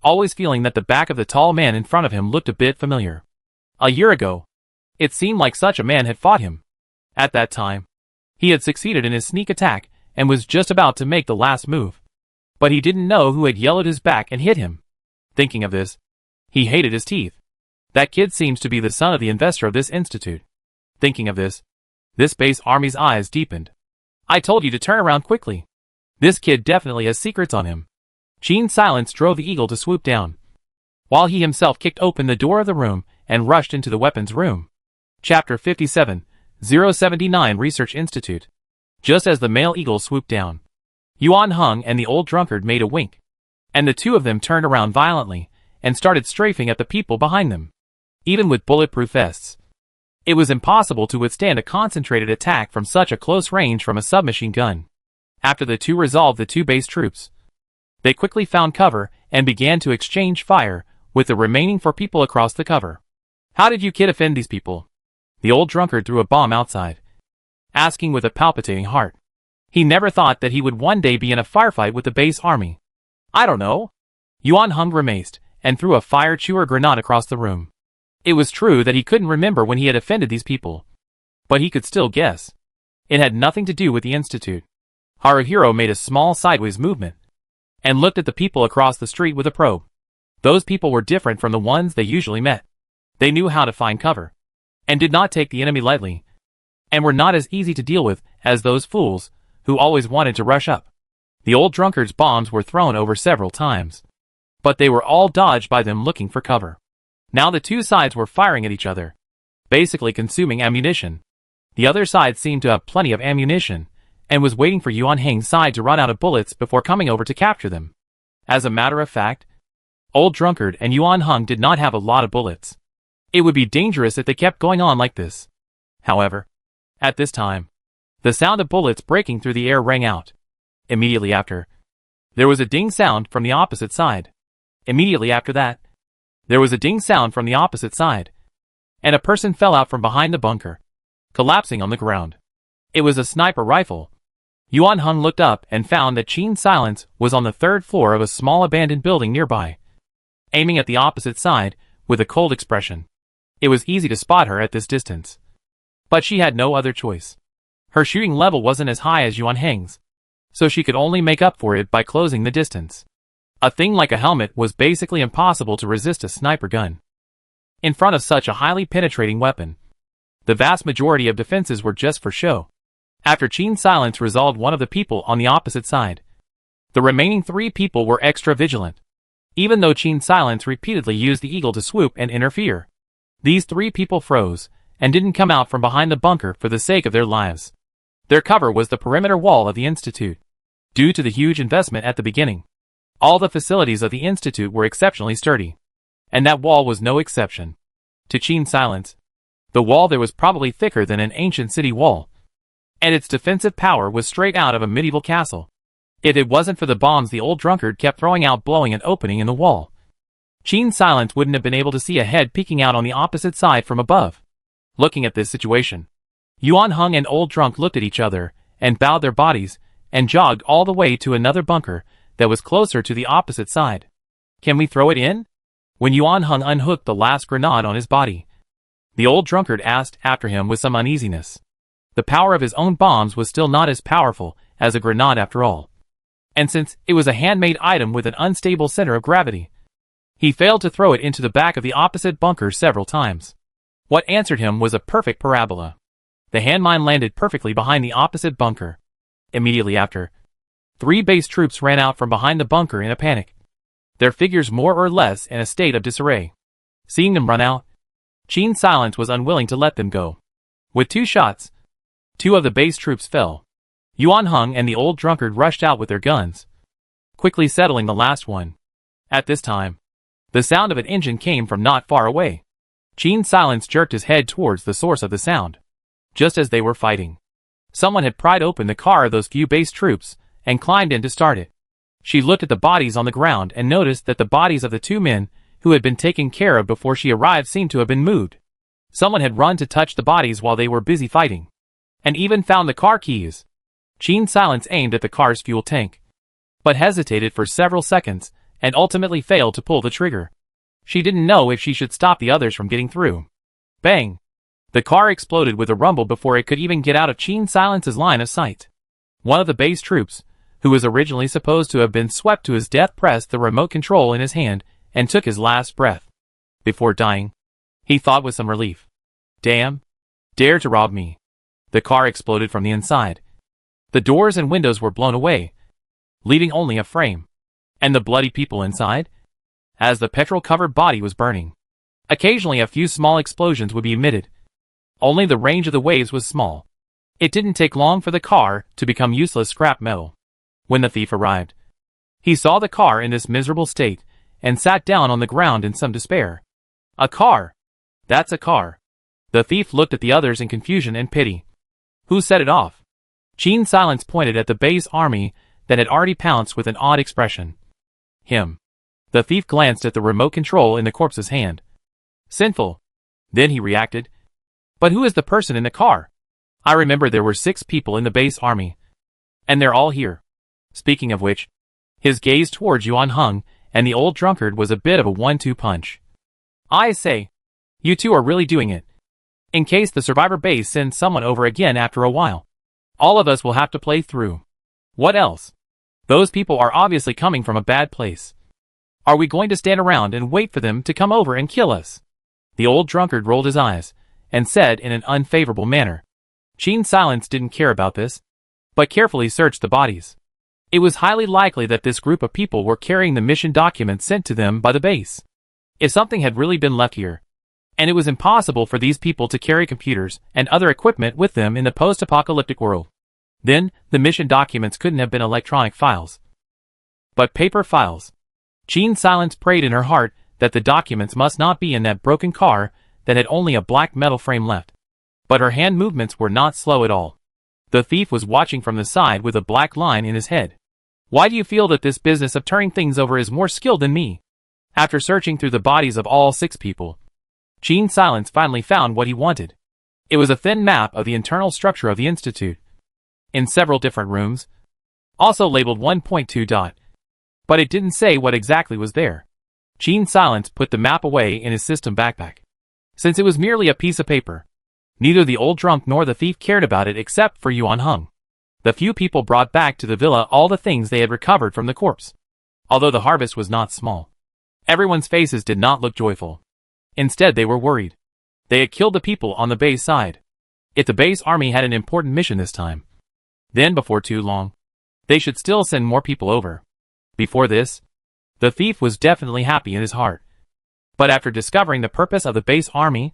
always feeling that the back of the tall man in front of him looked a bit familiar. A year ago, it seemed like such a man had fought him. At that time, he had succeeded in his sneak attack and was just about to make the last move. But he didn't know who had yellowed his back and hit him. Thinking of this, he hated his teeth. That kid seems to be the son of the investor of this institute. Thinking of this base army's eyes deepened. I told you to turn around quickly. This kid definitely has secrets on him. Gene Silence drove the eagle to swoop down, while he himself kicked open the door of the room and rushed into the weapons room. Chapter 57, 079 Research Institute. Just as the male eagle swooped down, Yuan Heng and the old drunkard made a wink, and the two of them turned around violently and started strafing at the people behind them. Even with bulletproof vests, it was impossible to withstand a concentrated attack from such a close range from a submachine gun. After the two resolved the two base troops, they quickly found cover and began to exchange fire with the remaining 4 people across the cover. How did you kid offend these people? The old drunkard threw a bomb outside, asking with a palpitating heart. He never thought that he would one day be in a firefight with the base army. I don't know. Yuan Heng grimaced and threw a fire chewer grenade across the room. It was true that he couldn't remember when he had offended these people, but he could still guess. It had nothing to do with the institute. Haruhiro made a small sideways movement and looked at the people across the street with a probe. Those people were different from the ones they usually met. They knew how to find cover and did not take the enemy lightly, and were not as easy to deal with as those fools who always wanted to rush up. The old drunkard's bombs were thrown over several times, but they were all dodged by them looking for cover. Now the two sides were firing at each other, basically consuming ammunition. The other side seemed to have plenty of ammunition, and was waiting for Yuan Heng's side to run out of bullets before coming over to capture them. As a matter of fact, old drunkard and Yuan Heng did not have a lot of bullets. It would be dangerous if they kept going on like this. However, at this time, the sound of bullets breaking through the air rang out. Immediately after, there was a ding sound from the opposite side. Immediately after that, there was a ding sound from the opposite side, and a person fell out from behind the bunker, collapsing on the ground. It was a sniper rifle. Yuan Heng looked up and found that Gene Silence was on the 3rd floor of a small abandoned building nearby, aiming at the opposite side with a cold expression. It was easy to spot her at this distance, but she had no other choice. Her shooting level wasn't as high as Yuan Heng's, so she could only make up for it by closing the distance. A thing like a helmet was basically impossible to resist a sniper gun. In front of such a highly penetrating weapon, the vast majority of defenses were just for show. After Gene Silence resolved one of the people on the opposite side, the remaining 3 people were extra vigilant. Even though Gene Silence repeatedly used the eagle to swoop and interfere, these 3 people froze and didn't come out from behind the bunker for the sake of their lives. Their cover was the perimeter wall of the institute. Due to the huge investment at the beginning, all the facilities of the institute were exceptionally sturdy, and that wall was no exception. To Gene Silence, the wall there was probably thicker than an ancient city wall, and its defensive power was straight out of a medieval castle. If it wasn't for the bombs the old drunkard kept throwing out blowing an opening in the wall, Gene Silence wouldn't have been able to see a head peeking out on the opposite side from above. Looking at this situation, Yuan Heng and old drunk looked at each other and bowed their bodies and jogged all the way to another bunker that was closer to the opposite side. Can we throw it in? When Yuan Heng unhooked the last grenade on his body, the old drunkard asked after him with some uneasiness. The power of his own bombs was still not as powerful as a grenade after all, and since it was a handmade item with an unstable center of gravity, he failed to throw it into the back of the opposite bunker several times. What answered him was a perfect parabola. The handmine landed perfectly behind the opposite bunker. Immediately after, 3 base troops ran out from behind the bunker in a panic, their figures more or less in a state of disarray. Seeing them run out, Gene Silence was unwilling to let them go. With 2 shots, 2 of the base troops fell. Yuan Heng and the old drunkard rushed out with their guns, quickly settling the last one. At this time, the sound of an engine came from not far away. Gene Silence jerked his head towards the source of the sound. Just as they were fighting, someone had pried open the car of those few base troops and climbed in to start it. She looked at the bodies on the ground and noticed that the bodies of the 2 men who had been taken care of before she arrived seemed to have been moved. Someone had run to touch the bodies while they were busy fighting, and even found the car keys. Gene Silence aimed at the car's fuel tank, but hesitated for several seconds and ultimately failed to pull the trigger. She didn't know if she should stop the others from getting through. Bang! The car exploded with a rumble before it could even get out of Gene Silence's line of sight. One of the base troops, who was originally supposed to have been swept to his death, pressed the remote control in his hand and took his last breath. Before dying, he thought with some relief. Damn. Dare to rob me. The car exploded from the inside. The doors and windows were blown away, leaving only a frame. And the bloody people inside? As the petrol-covered body was burning, occasionally a few small explosions would be emitted. Only the range of the waves was small. It didn't take long for the car to become useless scrap metal. When the thief arrived, he saw the car in this miserable state and sat down on the ground in some despair. A car! That's a car. The thief looked at the others in confusion and pity. Who set it off? Gene Silence pointed at the base army that had already pounced with an odd expression. Him. The thief glanced at the remote control in the corpse's hand. Sinful. Then he reacted. But who is the person in the car? I remember there were 6 people in the base army. And they're all here. Speaking of which, his gaze towards Yuan Hung and the old drunkard was a bit of a 1-2 punch. I say, you two are really doing it. In case the survivor base sends someone over again after a while, all of us will have to play through. What else? Those people are obviously coming from a bad place. Are we going to stand around and wait for them to come over and kill us? The old drunkard rolled his eyes and said in an unfavorable manner. Gene Silence didn't care about this, but carefully searched the bodies. It was highly likely that this group of people were carrying the mission documents sent to them by the base. If something had really been left here, and it was impossible for these people to carry computers and other equipment with them in the post-apocalyptic world, then the mission documents couldn't have been electronic files, but paper files. Gene Silence prayed in her heart that the documents must not be in that broken car that had only a black metal frame left. But her hand movements were not slow at all. The thief was watching from the side with a black line in his head. Why do you feel that this business of turning things over is more skilled than me? After searching through the bodies of all 6 people, Gene Silence finally found what he wanted. It was a thin map of the internal structure of the Institute, in several different rooms, also labeled 1.2. But it didn't say what exactly was there. Gene Silence put the map away in his system backpack. Since it was merely a piece of paper, neither the old drunk nor the thief cared about it except for Yuan Hung. The few people brought back to the villa all the things they had recovered from the corpse. Although the harvest was not small, everyone's faces did not look joyful. Instead, they were worried. They had killed the people on the base side. If the base army had an important mission this time, then before too long, they should still send more people over. Before this, the thief was definitely happy in his heart. But after discovering the purpose of the base army,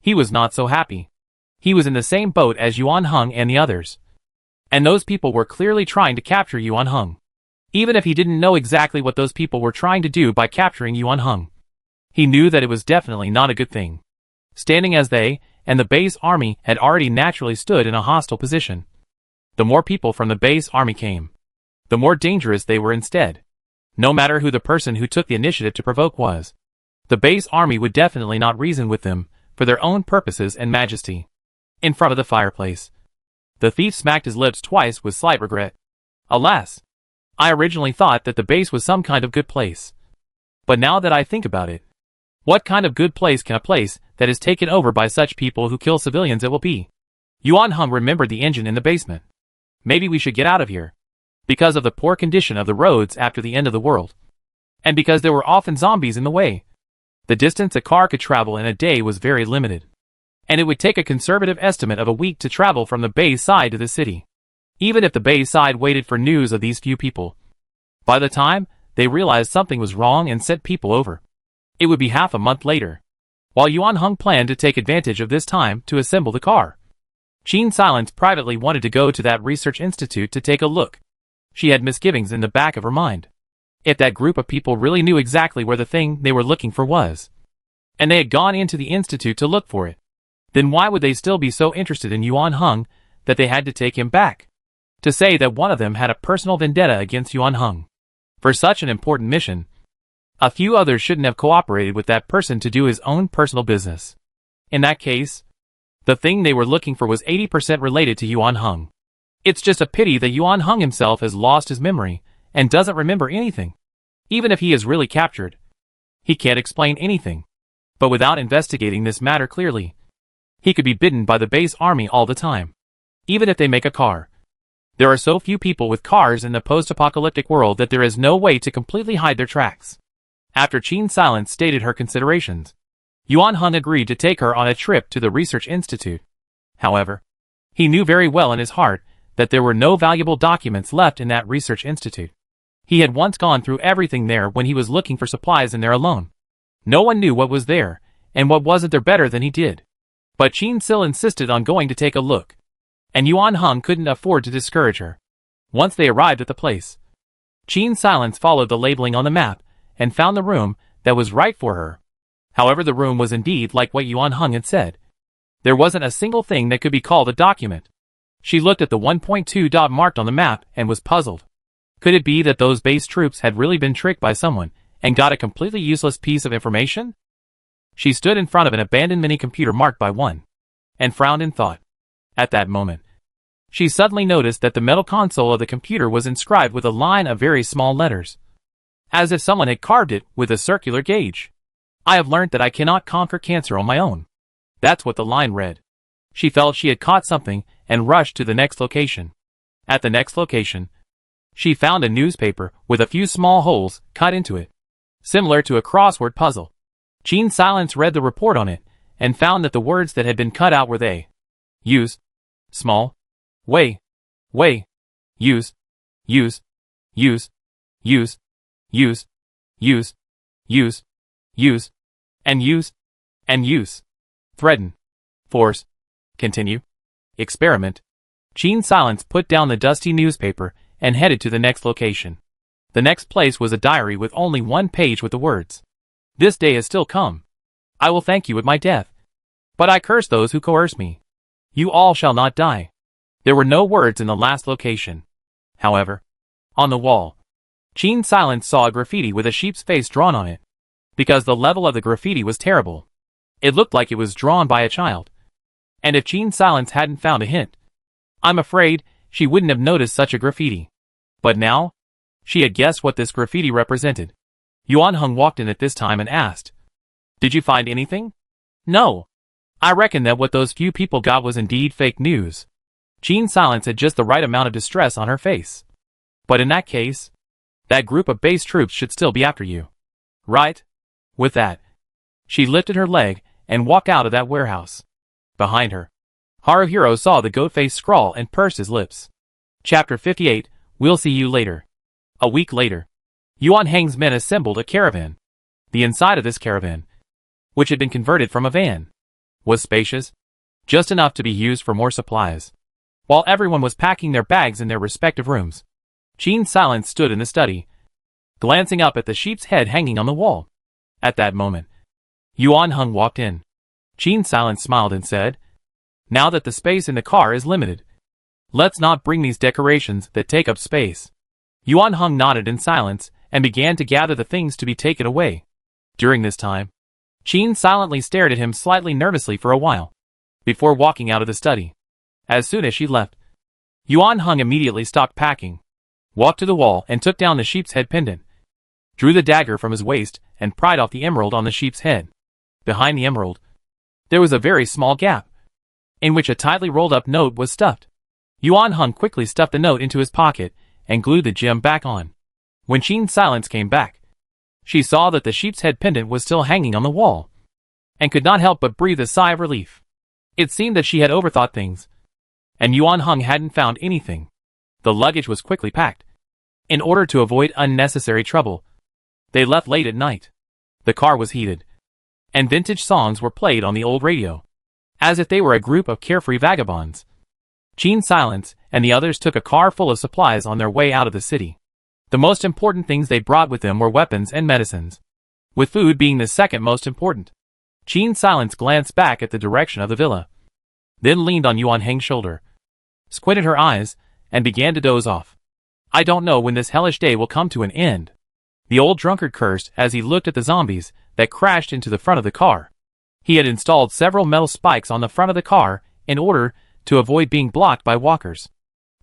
he was not so happy. He was in the same boat as Yuan Hung and the others. And those people were clearly trying to capture Yuan Hung. Even if he didn't know exactly what those people were trying to do by capturing Yuan Hung, he knew that it was definitely not a good thing. Standing as they and the base army had already naturally stood in a hostile position, the more people from the base army came, the more dangerous they were instead. No matter who the person who took the initiative to provoke was, the base army would definitely not reason with them for their own purposes and majesty. In front of the fireplace, the thief smacked his lips twice with slight regret. Alas, I originally thought that the base was some kind of good place. But now that I think about it, what kind of good place can a place that is taken over by such people who kill civilians it will be? Yuan Hung remembered the engine in the basement. Maybe we should get out of here, because of the poor condition of the roads after the end of the world, and because there were often zombies in the way. The distance a car could travel in a day was very limited, and it would take a conservative estimate of a week to travel from the bay side to the city. Even if the bay side waited for news of these few people, by the time they realized something was wrong and sent people over, it would be half a month later. While Yuan Hung planned to take advantage of this time to assemble the car, Gene Silence privately wanted to go to that research institute to take a look. She had misgivings in the back of her mind. If that group of people really knew exactly where the thing they were looking for was, and they had gone into the institute to look for it, then why would they still be so interested in Yuan Hung that they had to take him back? To say that one of them had a personal vendetta against Yuan Hung for such an important mission, a few others shouldn't have cooperated with that person to do his own personal business. In that case, the thing they were looking for was 80% related to Yuan Hung. It's just a pity that Yuan Hung himself has lost his memory and doesn't remember anything. Even if he is really captured, he can't explain anything. But without investigating this matter clearly, he could be bidden by the base army all the time. Even if they make a car. There are so few people with cars in the post-apocalyptic world that there is no way to completely hide their tracks. After Qin Silence stated her considerations, Yuan Heng agreed to take her on a trip to the research institute. However, he knew very well in his heart that there were no valuable documents left in that research institute. He had once gone through everything there when he was looking for supplies in there alone. No one knew what was there, and what wasn't there better than he did. But Qin Sil insisted on going to take a look, and Yuan Heng couldn't afford to discourage her. Once they arrived at the place, Qin Silence followed the labeling on the map and found the room that was right for her. However, the room was indeed like what Yuan Heng had said. There wasn't a single thing that could be called a document. She looked at the 1.2 dot marked on the map and was puzzled. Could it be that those base troops had really been tricked by someone and got a completely useless piece of information? She stood in front of an abandoned mini-computer marked by 1 and frowned in thought. At that moment, she suddenly noticed that the metal console of the computer was inscribed with a line of very small letters, as if someone had carved it with a circular gauge. I have learned that I cannot conquer cancer on my own. That's what the line read. She felt she had caught something and rushed to the next location. At the next location, she found a newspaper with a few small holes cut into it, similar to a crossword puzzle. Qin Silence read the report on it and found that the words that had been cut out were they. Use. Small. Way. Use. Use. Use. Use. Use. Use. Use. Use. And use. And use. Threaten. Force. Continue. Experiment. Qin Silence put down the dusty newspaper and headed to the next location. The next place was a diary with only one page with the words, "This day has still come. I will thank you with my death. But I curse those who coerce me. You all shall not die." There were no words in the last location. However, on the wall, Qin Silence saw a graffiti with a sheep's face drawn on it. Because the level of the graffiti was terrible, it looked like it was drawn by a child. And if Qin Silence hadn't found a hint, I'm afraid she wouldn't have noticed such a graffiti. But now, she had guessed what this graffiti represented. Yuan Heng walked in at this time and asked, "Did you find anything?" "No. I reckon that what those few people got was indeed fake news." Qin Silence had just the right amount of distress on her face. "But in that case, that group of base troops should still be after you. Right?" With that, she lifted her leg and walked out of that warehouse. Behind her, Haruhiro saw the goat-faced scrawl and pursed his lips. Chapter 58, We'll see you later. A week later, Yuan Heng's men assembled a caravan. The inside of this caravan, which had been converted from a van, was spacious, just enough to be used for more supplies. While everyone was packing their bags in their respective rooms, Qin Silence stood in the study, glancing up at the sheep's head hanging on the wall. At that moment, Yuan Heng walked in. Qin Silence smiled and said, "Now that the space in the car is limited, let's not bring these decorations that take up space." Yuan Heng nodded in silence and began to gather the things to be taken away. During this time, Qin silently stared at him slightly nervously for a while, before walking out of the study. As soon as she left, Yuan Heng immediately stopped packing, walked to the wall and took down the sheep's head pendant, drew the dagger from his waist and pried off the emerald on the sheep's head. Behind the emerald, there was a very small gap, in which a tightly rolled up note was stuffed. Yuan Heng quickly stuffed the note into his pocket and glued the gem back on. When Qin Silence came back, she saw that the sheep's head pendant was still hanging on the wall, and could not help but breathe a sigh of relief. It seemed that she had overthought things, and Yuan Heng hadn't found anything. The luggage was quickly packed. In order to avoid unnecessary trouble, they left late at night. The car was heated, and vintage songs were played on the old radio, as if they were a group of carefree vagabonds. Qin Silence and the others took a car full of supplies on their way out of the city. The most important things they brought with them were weapons and medicines, with food being the second most important. Qin Silence glanced back at the direction of the villa, then leaned on Yuan Heng's shoulder, squinted her eyes, and began to doze off. "I don't know when this hellish day will come to an end," the old drunkard cursed as he looked at the zombies that crashed into the front of the car. He had installed several metal spikes on the front of the car in order to avoid being blocked by walkers.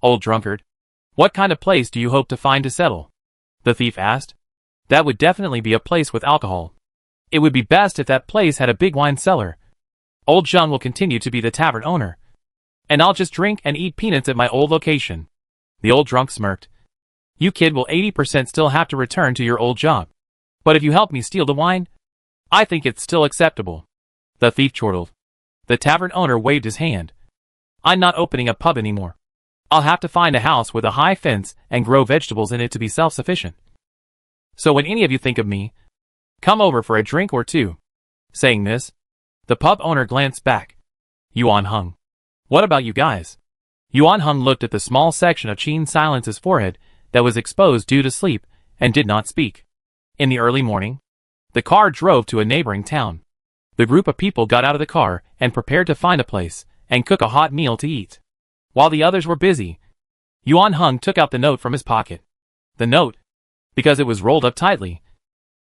"Old drunkard, what kind of place do you hope to find to settle?" the thief asked. "That would definitely be a place with alcohol. It would be best if that place had a big wine cellar. Old Zheng will continue to be the tavern owner, and I'll just drink and eat peanuts at my old location." The old drunk smirked. "You kid will 80% still have to return to your old job. But if you help me steal the wine, I think it's still acceptable. The thief chortled. The tavern owner waved his hand. I'm not opening a pub anymore. I'll have to find a house with a high fence and grow vegetables in it to be self-sufficient. So when any of you think of me, come over for a drink or two. Saying this, the pub owner glanced back. Yuan Hung. What about you guys? Yuan Hung looked at the small section of Qin Silence's forehead that was exposed due to sleep and did not speak. In the early morning, the car drove to a neighboring town. The group of people got out of the car and prepared to find a place and cook a hot meal to eat. While the others were busy, Yuan Hung took out the note from his pocket. The note, because it was rolled up tightly,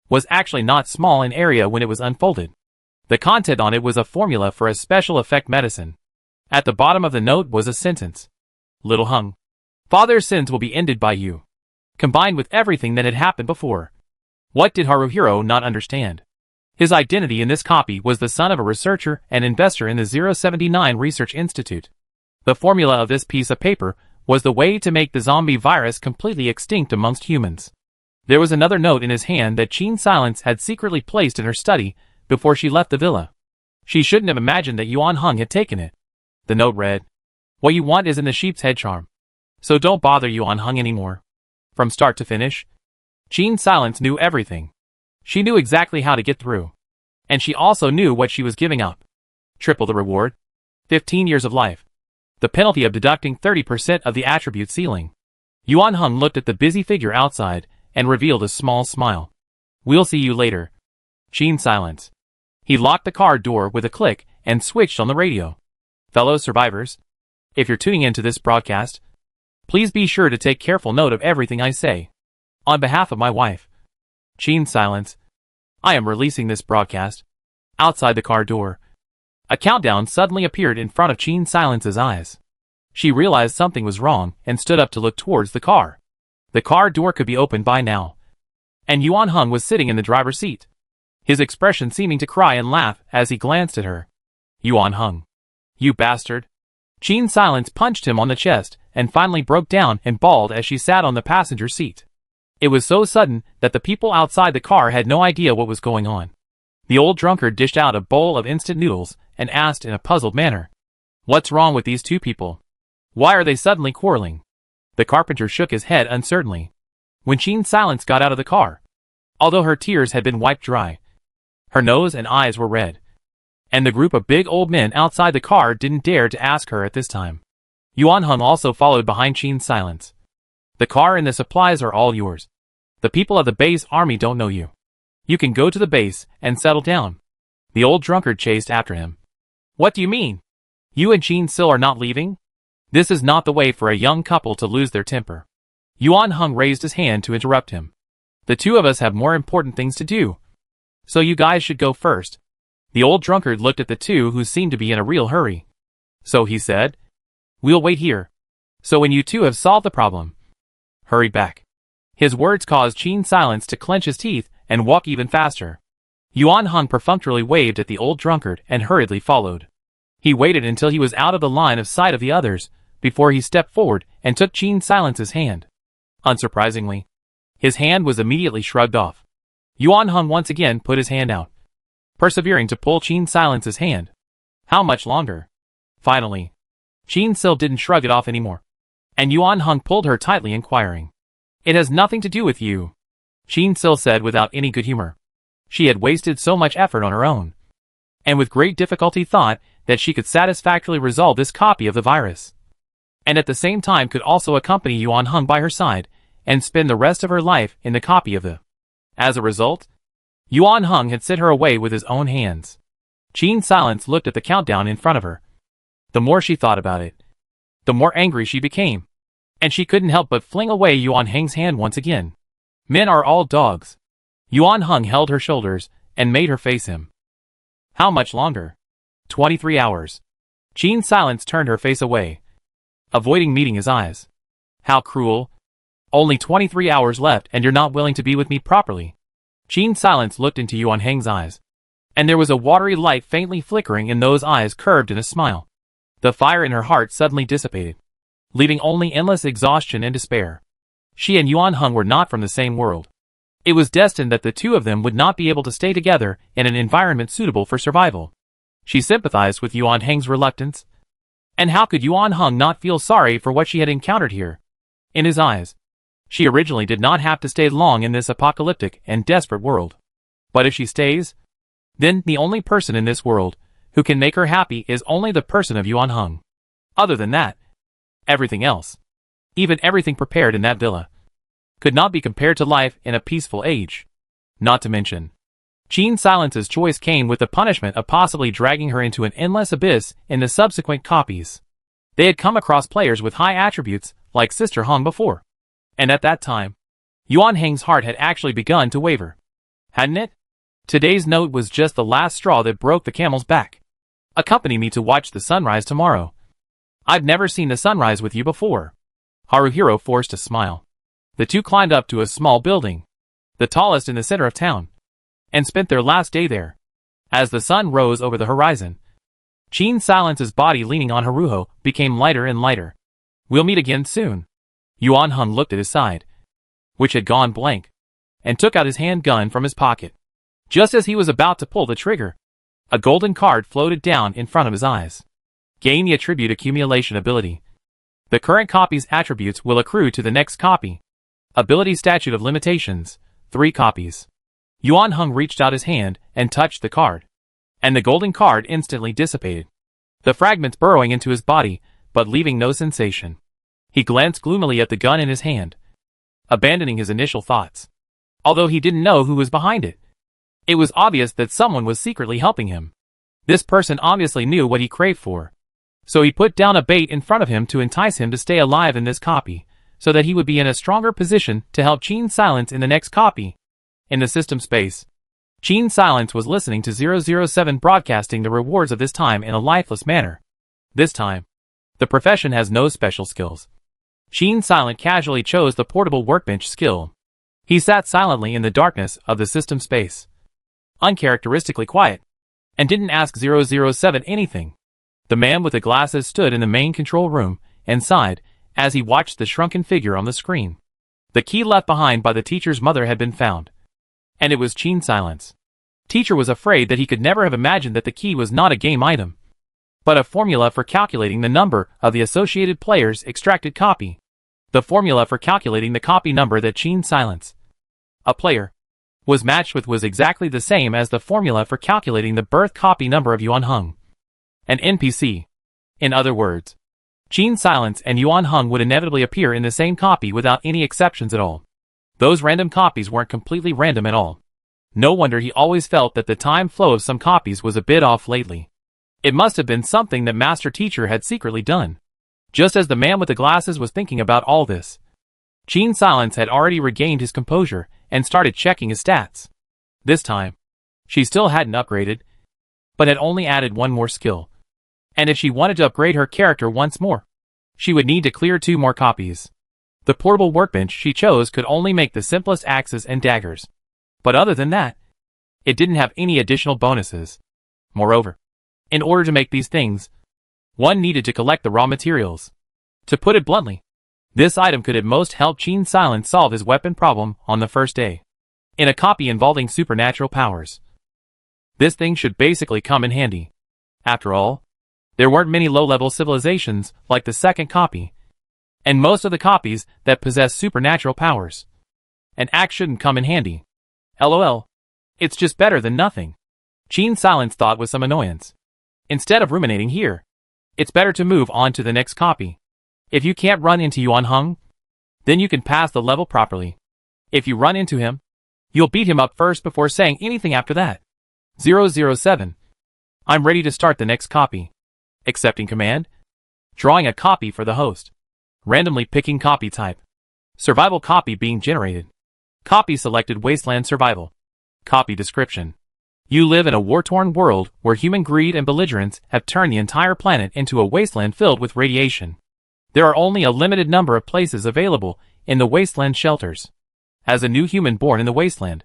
was actually not small in area when it was unfolded. The content on it was a formula for a special effect medicine. At the bottom of the note was a sentence. Little Hung, father's sins will be ended by you. Combined with everything that had happened before. What did Haruhiro not understand? His identity in this copy was the son of a researcher and investor in the 079 Research Institute. The formula of this piece of paper was the way to make the zombie virus completely extinct amongst humans. There was another note in his hand that Qin Silence had secretly placed in her study before she left the villa. She shouldn't have imagined that Yuan Hung had taken it. The note read, "What you want is in the sheep's head charm. So don't bother Yuan Hung anymore." From start to finish, Qin Silence knew everything. She knew exactly how to get through. And she also knew what she was giving up. Triple the reward. 15 years of life. The penalty of deducting 30% of the attribute ceiling. Yuan Hung looked at the busy figure outside and revealed a small smile. We'll see you later. Qin Silence. He locked the car door with a click and switched on the radio. Fellow survivors, if you're tuning into this broadcast, please be sure to take careful note of everything I say. On behalf of my wife, Qin Silence, I am releasing this broadcast. Outside the car door, a countdown suddenly appeared in front of Qin Silence's eyes. She realized something was wrong and stood up to look towards the car. The car door could be opened by now. And Yuan Hung was sitting in the driver's seat, his expression seeming to cry and laugh as he glanced at her. Yuan Hung. You bastard. Qin Silence punched him on the chest and finally broke down and bawled as she sat on the passenger seat. It was so sudden that the people outside the car had no idea what was going on. The old drunkard dished out a bowl of instant noodles and asked in a puzzled manner, "What's wrong with these two people? Why are they suddenly quarreling?" The carpenter shook his head uncertainly. When Qin Silence got out of the car, although her tears had been wiped dry, her nose and eyes were red. And the group of big old men outside the car didn't dare to ask her at this time. Yuan Hung also followed behind Qin Silence. The car and the supplies are all yours. The people of the base army don't know you. You can go to the base and settle down. The old drunkard chased after him. What do you mean? You and Qin Sil are not leaving? This is not the way for a young couple to lose their temper. Yuan Hung raised his hand to interrupt him. The two of us have more important things to do. So you guys should go first. The old drunkard looked at the two who seemed to be in a real hurry. So he said, "We'll wait here. So when you two have solved the problem, hurry back." His words caused Qin Silence to clench his teeth and walk even faster. Yuan Hung perfunctorily waved at the old drunkard and hurriedly followed. He waited until he was out of the line of sight of the others before he stepped forward and took Qin Silence's hand. Unsurprisingly, his hand was immediately shrugged off. Yuan Hung once again put his hand out, persevering to pull Qin Silence's hand. How much longer? Finally, Qin Sil didn't shrug it off anymore, and Yuan Hung pulled her tightly, inquiring, "It has nothing to do with you," Qin Sil said without any good humor. She had wasted so much effort on her own, and with great difficulty thought that she could satisfactorily resolve this copy of the virus, and at the same time could also accompany Yuan Hung by her side and spend the rest of her life in the copy of the. As a result, Yuan Hung had sent her away with his own hands. Qin Silence looked at the countdown in front of her. The more she thought about it, the more angry she became, and she couldn't help but fling away Yuan Hung's hand once again. Men are all dogs. Yuan Hung held her shoulders and made her face him. How much longer? 23 hours. Qin Silence turned her face away, avoiding meeting his eyes. How cruel. Only 23 hours left and you're not willing to be with me properly. Qin Silence looked into Yuan Heng's eyes, and there was a watery light faintly flickering in those eyes curved in a smile. The fire in her heart suddenly dissipated, leaving only endless exhaustion and despair. She and Yuan Hung were not from the same world. It was destined that the two of them would not be able to stay together in an environment suitable for survival. She sympathized with Yuan Heng's reluctance. And how could Yuan Heng not feel sorry for what she had encountered here? In his eyes, she originally did not have to stay long in this apocalyptic and desperate world. But if she stays, then the only person in this world who can make her happy is only the person of Yuan Heng. Other than that, everything else, even everything prepared in that villa, could not be compared to life in a peaceful age. Not to mention, Qin Silence's choice came with the punishment of possibly dragging her into an endless abyss in the subsequent copies. They had come across players with high attributes like Sister Hong before. And at that time, Yuan Heng's heart had actually begun to waver. Hadn't it? Today's note was just the last straw that broke the camel's back. Accompany me to watch the sunrise tomorrow. I've never seen the sunrise with you before. Haruhiro forced a smile. The two climbed up to a small building, the tallest in the center of town, and spent their last day there. As the sun rose over the horizon, Qin Silence's body leaning on Haruho became lighter and lighter. We'll meet again soon. Yuan Heng looked at his side, which had gone blank, and took out his handgun from his pocket. Just as he was about to pull the trigger, a golden card floated down in front of his eyes. Gain the attribute accumulation ability. The current copy's attributes will accrue to the next copy. Ability statute of limitations, 3 copies. Yuan Heng reached out his hand and touched the card, and the golden card instantly dissipated, the fragments burrowing into his body, but leaving no sensation. He glanced gloomily at the gun in his hand, abandoning his initial thoughts. Although he didn't know who was behind it, it was obvious that someone was secretly helping him. This person obviously knew what he craved for, so he put down a bait in front of him to entice him to stay alive in this copy, so that he would be in a stronger position to help Qin Silence in the next copy. In the system space, Qin Silence was listening to 007 broadcasting the rewards of this time in a lifeless manner. This time, the profession has no special skills. Qin Silent casually chose the portable workbench skill. He sat silently in the darkness of the system space, uncharacteristically quiet, and didn't ask 007 anything. The man with the glasses stood in the main control room and sighed as he watched the shrunken figure on the screen. The key left behind by the teacher's mother had been found, and it was Qin Silence. Teacher was afraid that he could never have imagined that the key was not a game item, but a formula for calculating the number of the associated player's extracted copy. The formula for calculating the copy number that Qin Silence, a player, was matched with was exactly the same as the formula for calculating the birth copy number of Yuan Heng, an NPC. In other words, Qin Silence and Yuan Heng would inevitably appear in the same copy without any exceptions at all. Those random copies weren't completely random at all. No wonder he always felt that the time flow of some copies was a bit off lately. It must have been something that Master Teacher had secretly done. Just as the man with the glasses was thinking about all this, Qin Silence had already regained his composure and started checking his stats. This time, she still hadn't upgraded, but had only added one more skill. And if she wanted to upgrade her character once more, she would need to clear 2 more copies. The portable workbench she chose could only make the simplest axes and daggers. But other than that, it didn't have any additional bonuses. Moreover, in order to make these things, one needed to collect the raw materials. To put it bluntly, this item could at most help Qin Silence solve his weapon problem on the first day. In a copy involving supernatural powers, this thing should basically come in handy. After all, there weren't many low-level civilizations like the second copy, and most of the copies that possess supernatural powers. An axe shouldn't come in handy. LOL. It's just better than nothing. Qin Silence thought with some annoyance. Instead of ruminating here, it's better to move on to the next copy. If you can't run into Yuan Heng, then you can pass the level properly. If you run into him, you'll beat him up first before saying anything after that. 007. I'm ready to start the next copy. Accepting command. Drawing a copy for the host. Randomly picking copy type. Survival copy being generated. Copy selected Wasteland Survival. Copy description. You live in a war-torn world where human greed and belligerence have turned the entire planet into a wasteland filled with radiation. There are only a limited number of places available in the wasteland shelters. As a new human born in the wasteland,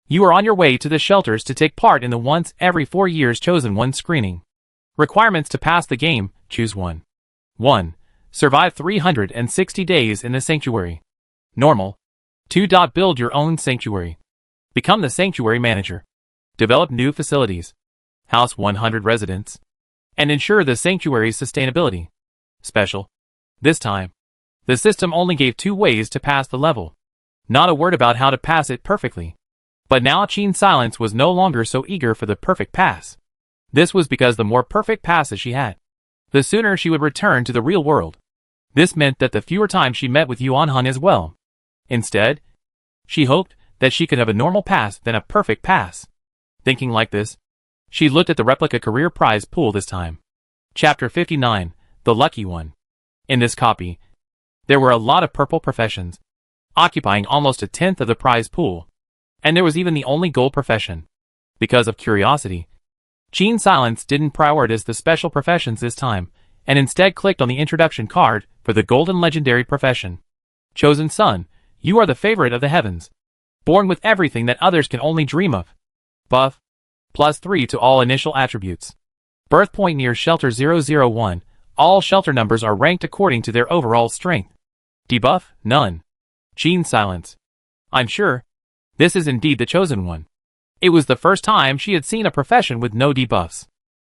you are on your way to the shelters to take part in the once every 4 years chosen one screening. Requirements to pass the game, choose one. 1. Survive 360 days in the sanctuary. Normal. 2. Build your own sanctuary. Become the sanctuary manager. Develop new facilities. House 100 residents. And ensure the sanctuary's sustainability. Special. This time, the system only gave 2 ways to pass the level. Not a word about how to pass it perfectly. But now Qin Silence was no longer so eager for the perfect pass. This was because the more perfect passes she had, the sooner she would return to the real world. This meant that the fewer times she met with Yuan Han as well. Instead, she hoped that she could have a normal pass than a perfect pass. Thinking like this, she looked at the replica career prize pool this time. Chapter 59, The Lucky One. In this copy, there were a lot of purple professions, occupying almost 1/10 of the prize pool. And there was even the only gold profession. Because of curiosity, Qin Silence didn't prioritize the special professions this time, and instead clicked on the introduction card for the golden legendary profession. Chosen Son, you are the favorite of the heavens. Born with everything that others can only dream of. Buff. +3 to all initial attributes. Birth point near shelter 001. All shelter numbers are ranked according to their overall strength. Debuff, none. Qin Silence. I'm sure this is indeed the chosen one. It was the first time she had seen a profession with no debuffs.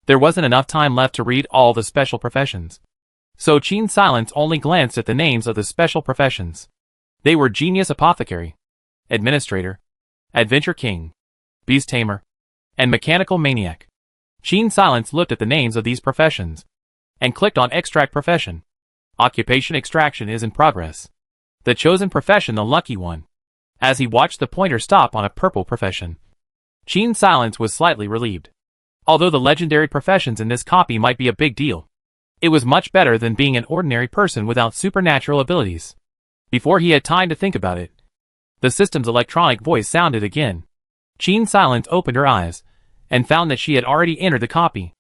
There wasn't enough time left to read all the special professions. So Qin Silence only glanced at the names of the special professions. They were Genius Apothecary, Administrator, Adventure King, Beast Tamer, and Mechanical Maniac. Qin Silence looked at the names of these professions and clicked on Extract Profession. Occupation extraction is in progress. The chosen profession, the lucky one. As he watched the pointer stop on a purple profession, Qin Silence was slightly relieved. Although the legendary professions in this copy might be a big deal, it was much better than being an ordinary person without supernatural abilities. Before he had time to think about it, the system's electronic voice sounded again. Qin Silence opened her eyes and found that she had already entered the copy,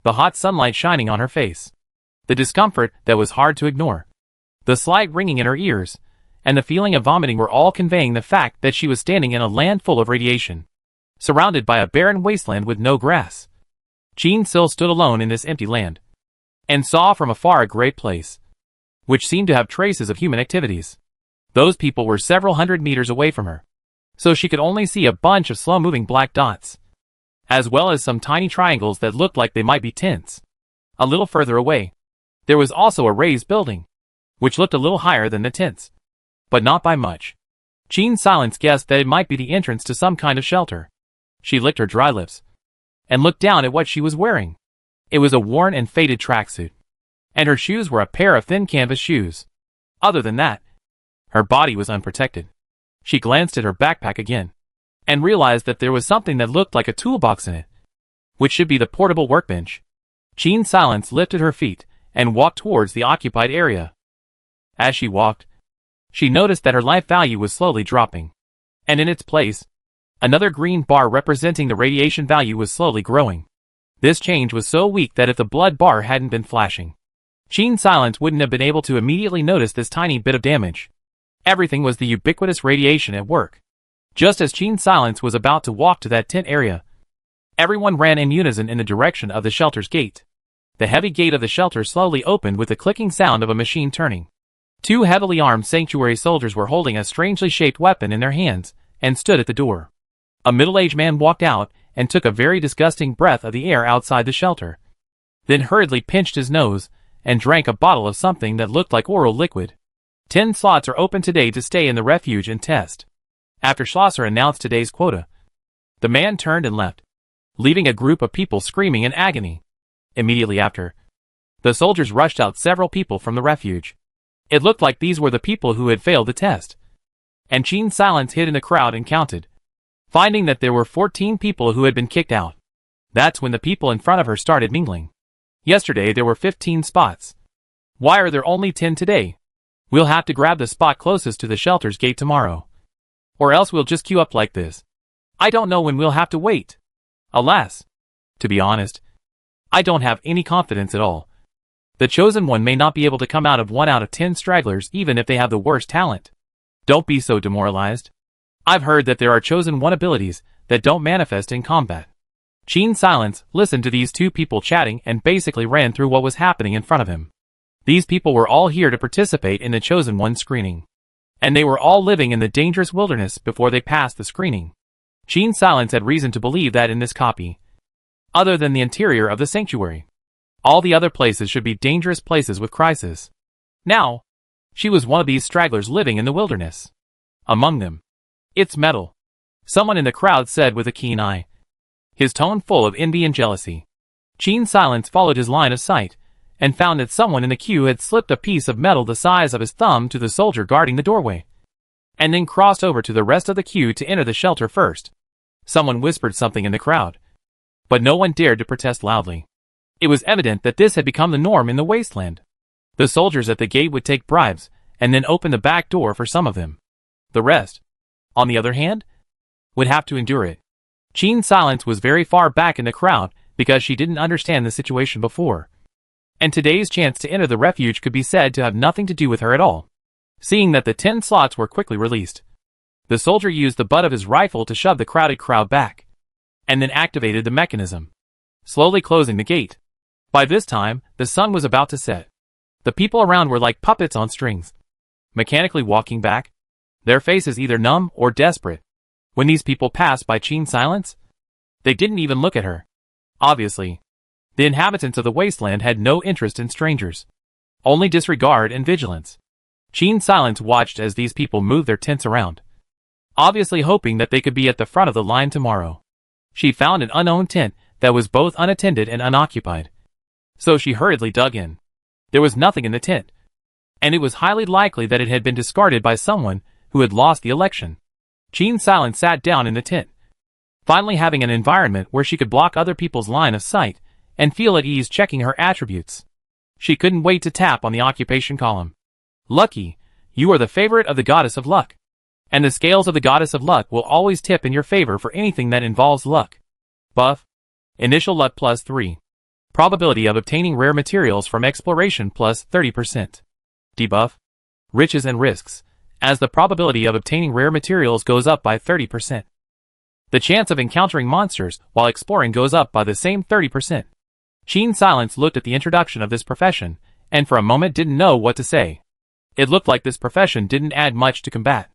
the hot sunlight shining on her face, the discomfort that was hard to ignore, the slight ringing in her ears, and the feeling of vomiting were all conveying the fact that she was standing in a land full of radiation, surrounded by a barren wasteland with no grass. Qin still stood alone in this empty land, and saw from afar a great place, which seemed to have traces of human activities. Those people were several hundred meters away from her, so she could only see a bunch of slow-moving black dots, as well as some tiny triangles that looked like they might be tents. A little further away, there was also a raised building, which looked a little higher than the tents, but not by much. Qin Silence guessed that it might be the entrance to some kind of shelter. She licked her dry lips and looked down at what she was wearing. It was a worn and faded tracksuit, and her shoes were a pair of thin canvas shoes. Other than that, her body was unprotected. She glanced at her backpack again, and realized that there was something that looked like a toolbox in it, which should be the portable workbench. Qin Silence lifted her feet and walked towards the occupied area. As she walked, she noticed that her life value was slowly dropping, and in its place, another green bar representing the radiation value was slowly growing. This change was so weak that if the blood bar hadn't been flashing, Qin Silence wouldn't have been able to immediately notice this tiny bit of damage. Everything was the ubiquitous radiation at work. Just as Qin Silence was about to walk to that tent area, everyone ran in unison in the direction of the shelter's gate. The heavy gate of the shelter slowly opened with the clicking sound of a machine turning. 2 heavily armed sanctuary soldiers were holding a strangely shaped weapon in their hands and stood at the door. A middle-aged man walked out and took a very disgusting breath of the air outside the shelter, then hurriedly pinched his nose and drank a bottle of something that looked like oral liquid. 10 slots are open today to stay in the refuge and test. After Schlosser announced today's quota, the man turned and left, leaving a group of people screaming in agony. Immediately after, the soldiers rushed out several people from the refuge. It looked like these were the people who had failed the test. And Qin Silence hid in the crowd and counted, finding that there were 14 people who had been kicked out. That's when the people in front of her started mingling. Yesterday there were 15 spots. Why are there only 10 today? We'll have to grab the spot closest to the shelter's gate tomorrow, or else we'll just queue up like this. I don't know when we'll have to wait. Alas, to be honest, I don't have any confidence at all. The chosen one may not be able to come out of 1 out of 10 stragglers even if they have the worst talent. Don't be so demoralized. I've heard that there are chosen one abilities that don't manifest in combat. Qin Silence listened to these 2 people chatting and basically ran through what was happening in front of him. These people were all here to participate in the chosen one screening. and they were all living in the dangerous wilderness before they passed the screening. Gene Silence had reason to believe that in this copy, other than the interior of the sanctuary, all the other places should be dangerous places with crisis. Now, she was one of these stragglers living in the wilderness. Among them, "It's metal," someone in the crowd said with a keen eye, his tone full of envy and jealousy. Gene Silence followed his line of sight, and found that someone in the queue had slipped a piece of metal the size of his thumb to the soldier guarding the doorway, and then crossed over to the rest of the queue to enter the shelter first. Someone whispered something in the crowd, but no one dared to protest loudly. It was evident that this had become the norm in the wasteland. The soldiers at the gate would take bribes, and then open the back door for some of them. The rest, on the other hand, would have to endure it. Gene Silence was very far back in the crowd because she didn't understand the situation before, and today's chance to enter the refuge could be said to have nothing to do with her at all. Seeing that the 10 slots were quickly released, the soldier used the butt of his rifle to shove the crowded crowd back, and then activated the mechanism, slowly closing the gate. By this time, the sun was about to set. The people around were like puppets on strings, mechanically walking back, their faces either numb or desperate. When these people passed by Gene Silence, they didn't even look at her. Obviously, the inhabitants of the wasteland had no interest in strangers, only disregard and vigilance. Gene Silence watched as these people moved their tents around, obviously hoping that they could be at the front of the line tomorrow. She found an unowned tent that was both unattended and unoccupied, so she hurriedly dug in. There was nothing in the tent, and it was highly likely that it had been discarded by someone who had lost the election. Gene Silence sat down in the tent, finally having an environment where she could block other people's line of sight and feel at ease checking her attributes. She couldn't wait to tap on the occupation column. Lucky, you are the favorite of the goddess of luck, and the scales of the goddess of luck will always tip in your favor for anything that involves luck. Buff: initial luck plus 3. Probability of obtaining rare materials from exploration plus 30%. Debuff: riches and risks, as the probability of obtaining rare materials goes up by 30%. The chance of encountering monsters while exploring goes up by the same 30%. Gene Silence looked at the introduction of this profession, and for a moment didn't know what to say. It looked like this profession didn't add much to combat.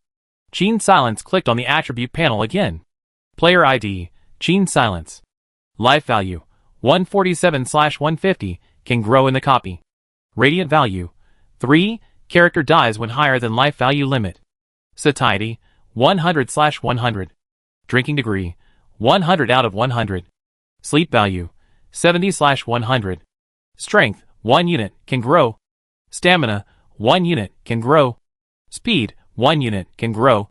Gene Silence clicked on the attribute panel again. Player ID, Gene Silence. Life value, 147/150, can grow in the copy. Radiant value, 3, character dies when higher than life value limit. Satiety, 100/100. Drinking degree, 100 out of 100. Sleep value, 70/100. Strength, 1 unit, can grow. Stamina, 1 unit, can grow. Speed, 1 unit, can grow.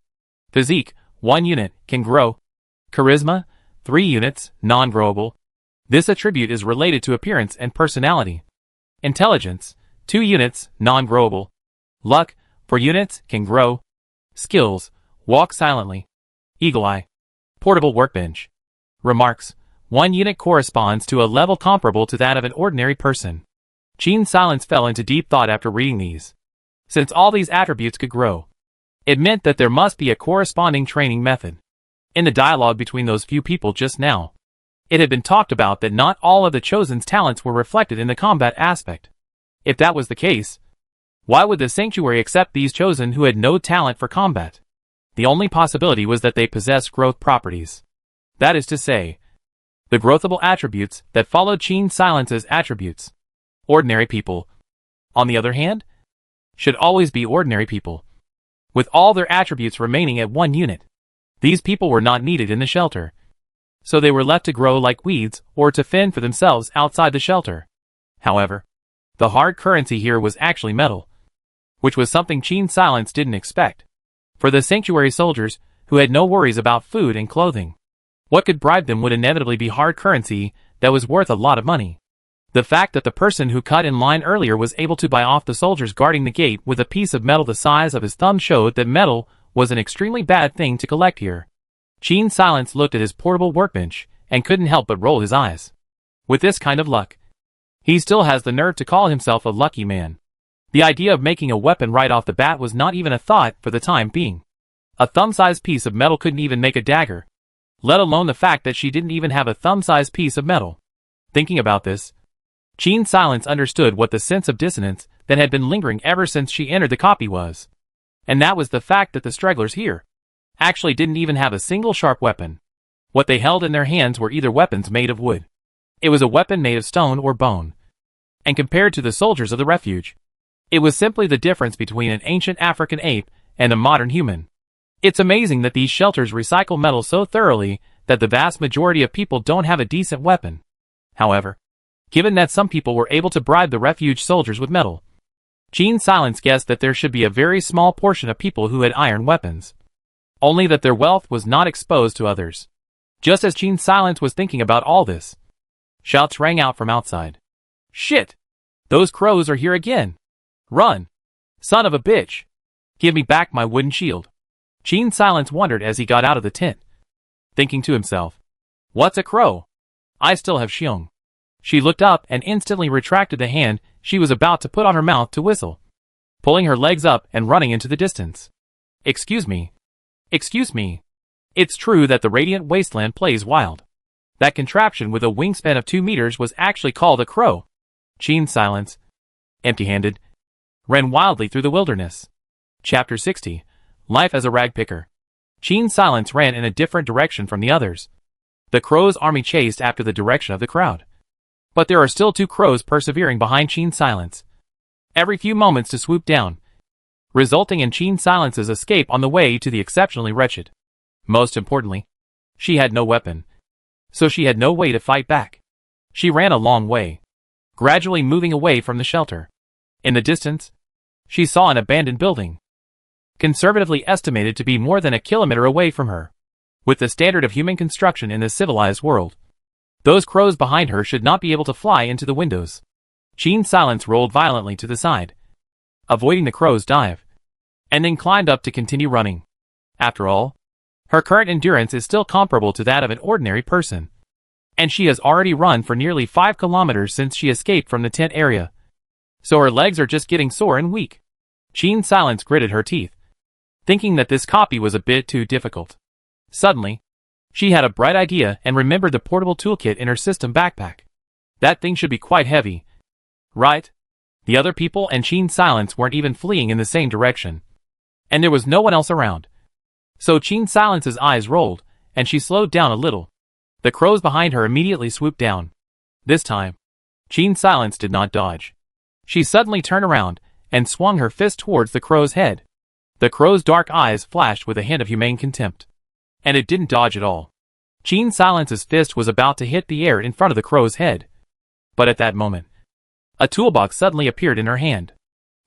Physique, 1 unit, can grow. Charisma, 3 units, non-growable. This attribute is related to appearance and personality. Intelligence, 2 units, non-growable. Luck, 4 units, can grow. Skills, walk silently. Eagle eye. Portable workbench. Remarks, 1 unit corresponds to a level comparable to that of an ordinary person. Gene Silence fell into deep thought after reading these. Since all these attributes could grow, it meant that there must be a corresponding training method. In the dialogue between those few people just now, it had been talked about that not all of the Chosen's talents were reflected in the combat aspect. If that was the case, why would the Sanctuary accept these Chosen who had no talent for combat? The only possibility was that they possessed growth properties. That is to say, the growthable attributes that followed Gene Silence's attributes. Ordinary people, on the other hand, should always be ordinary people, with all their attributes remaining at 1 unit. These people were not needed in the shelter, so they were left to grow like weeds or to fend for themselves outside the shelter. However, the hard currency here was actually metal, which was something Gene Silence didn't expect. For the Sanctuary soldiers, who had no worries about food and clothing, what could bribe them would inevitably be hard currency that was worth a lot of money. The fact that the person who cut in line earlier was able to buy off the soldiers guarding the gate with a piece of metal the size of his thumb showed that metal was an extremely bad thing to collect here. Gene Silence looked at his portable workbench and couldn't help but roll his eyes. With this kind of luck, he still has the nerve to call himself a lucky man. The idea of making a weapon right off the bat was not even a thought for the time being. A thumb-sized piece of metal couldn't even make a dagger, let alone the fact that she didn't even have a thumb-sized piece of metal. Thinking about this, Gene Silence understood what the sense of dissonance that had been lingering ever since she entered the copy was. And that was the fact that the stragglers here actually didn't even have a single sharp weapon. What they held in their hands were either weapons made of wood. It was a weapon made of stone or bone. And compared to the soldiers of the refuge, it was simply the difference between an ancient African ape and a modern human. It's amazing that these shelters recycle metal so thoroughly that the vast majority of people don't have a decent weapon. However, given that some people were able to bribe the refuge soldiers with metal, Gene Silence guessed that there should be a very small portion of people who had iron weapons. Only that their wealth was not exposed to others. Just as Gene Silence was thinking about all this, shouts rang out from outside. "Shit! Those crows are here again! Run! Son of a bitch! Give me back my wooden shield!" Gene Silence wondered as he got out of the tent, thinking to himself, "What's a crow? I still have Xiong." She looked up and instantly retracted the hand she was about to put on her mouth to whistle, pulling her legs up and running into the distance. Excuse me. Excuse me. It's true that the Radiant Wasteland plays wild. That contraption with a wingspan of 2 meters was actually called a crow. Gene Silence, empty-handed, ran wildly through the wilderness. Chapter 60. Life as a Rag Picker. Gene Silence ran in a different direction from the others. The crow's army chased after the direction of the crowd. But there are still 2 crows persevering behind Gene Silence, every few moments to swoop down, resulting in Gene Silence's escape on the way to the exceptionally wretched. Most importantly, she had no weapon, so she had no way to fight back. She ran a long way, gradually moving away from the shelter. In the distance, she saw an abandoned building, conservatively estimated to be more than a kilometer away from her. With the standard of human construction in the civilized world, those crows behind her should not be able to fly into the windows. Gene Silence rolled violently to the side, avoiding the crow's dive, and then climbed up to continue running. After all, her current endurance is still comparable to that of an ordinary person, and she has already run for nearly 5 kilometers since she escaped from the tent area, so her legs are just getting sore and weak. Gene Silence gritted her teeth, thinking that this copy was a bit too difficult. Suddenly, she had a bright idea and remembered the portable toolkit in her system backpack. That thing should be quite heavy, right? The other people and Gene Silence weren't even fleeing in the same direction, and there was no one else around. So Gene Silence's eyes rolled, and she slowed down a little. The crows behind her immediately swooped down. This time, Gene Silence did not dodge. She suddenly turned around and swung her fist towards the crow's head. The crow's dark eyes flashed with a hint of humane contempt. And it didn't dodge at all. Gene Silence's fist was about to hit the air in front of the crow's head. But at that moment, a toolbox suddenly appeared in her hand.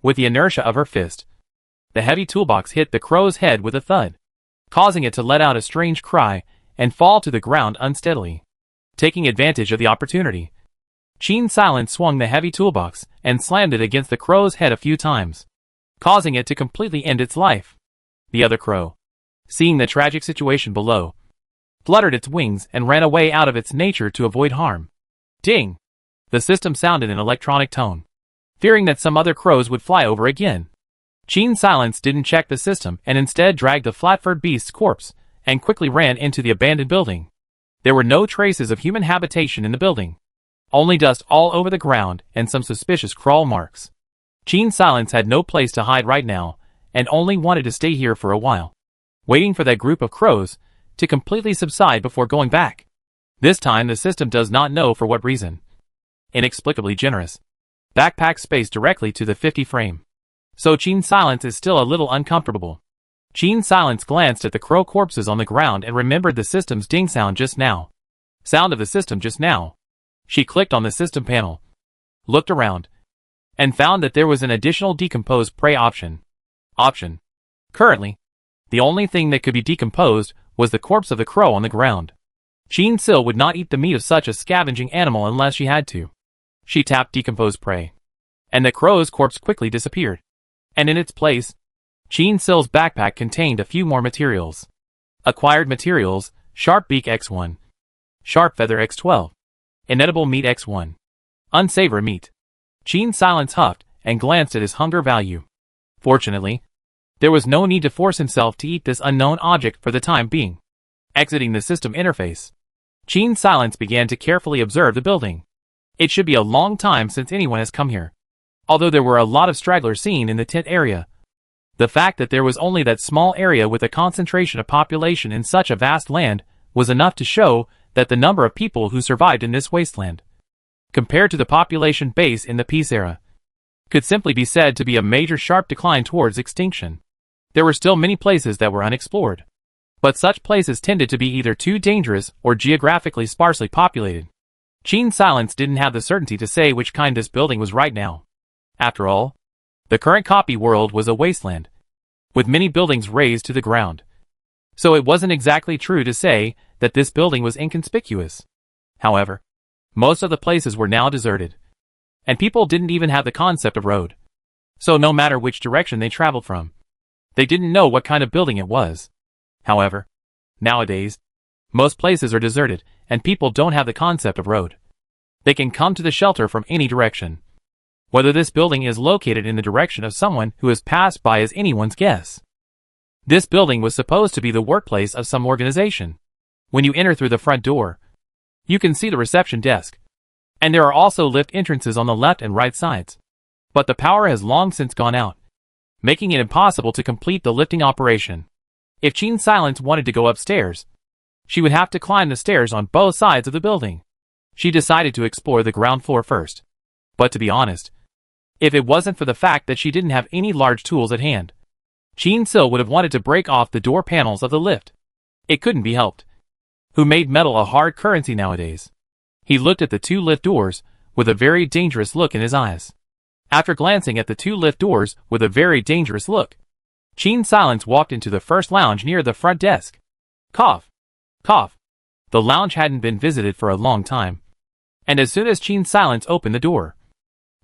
With the inertia of her fist, the heavy toolbox hit the crow's head with a thud, causing it to let out a strange cry and fall to the ground unsteadily. Taking advantage of the opportunity, Gene Silence swung the heavy toolbox and slammed it against the crow's head a few times, causing it to completely end its life. The other crow, seeing the tragic situation below, fluttered its wings and ran away out of its nature to avoid harm. Ding! The system sounded an electronic tone. Fearing that some other crows would fly over again, Gene Silence didn't check the system and instead dragged the flat-furred beast's corpse and quickly ran into the abandoned building. There were no traces of human habitation in the building, only dust all over the ground and some suspicious crawl marks. Gene Silence had no place to hide right now and only wanted to stay here for a while, waiting for that group of crows to completely subside before going back. This time the system does not know for what reason. Inexplicably generous. Backpack space directly to the 50 frame. So Gene Silence is still a little uncomfortable. Gene Silence glanced at the crow corpses on the ground and remembered the system's ding sound just now. Sound of the system just now. She clicked on the system panel, looked around, and found that there was an additional decomposed prey option. Currently, the only thing that could be decomposed was the corpse of the crow on the ground. Gene Sil would not eat the meat of such a scavenging animal unless she had to. She tapped decomposed prey, and the crow's corpse quickly disappeared. And in its place, Gene Sil's backpack contained a few more materials. Acquired materials: Sharp Beak X1, Sharp Feather X12, Inedible Meat X1, Unsavory Meat. Gene Silence huffed and glanced at his hunger value. Fortunately, there was no need to force himself to eat this unknown object for the time being. Exiting the system interface, Gene Silence began to carefully observe the building. It should be a long time since anyone has come here. Although there were a lot of stragglers seen in the tent area, The fact that there was only that small area with a concentration of population in such a vast land was enough to show that the number of people who survived in this wasteland, compared to the population base in the peace era, could simply be said to be a major sharp decline towards extinction. There were still many places that were unexplored, but such places tended to be either too dangerous or geographically sparsely populated. Gene Silence didn't have the certainty to say which kind this building was right now. After all, the current copy world was a wasteland, with many buildings razed to the ground. So it wasn't exactly true to say that this building was inconspicuous. However, most of the places were now deserted, and people didn't even have the concept of road. So no matter which direction they traveled from, they didn't know what kind of building it was. However, nowadays, most places are deserted, and people don't have the concept of road. They can come to the shelter from any direction. Whether this building is located in the direction of someone who has passed by is anyone's guess. This building was supposed to be the workplace of some organization. When you enter through the front door, you can see the reception desk, and there are also lift entrances on the left and right sides. But the power has long since gone out, making it impossible to complete the lifting operation. If Gene Silence wanted to go upstairs, she would have to climb the stairs on both sides of the building. She decided to explore the ground floor first. But to be honest, if it wasn't for the fact that she didn't have any large tools at hand, Gene Sil would have wanted to break off the door panels of the lift. It couldn't be helped. Who made metal a hard currency nowadays? He looked at the two lift doors with a very dangerous look in his eyes. After glancing at the two lift doors with a very dangerous look, Gene Silence walked into the first lounge near the front desk. Cough. Cough. The lounge hadn't been visited for a long time, and as soon as Gene Silence opened the door,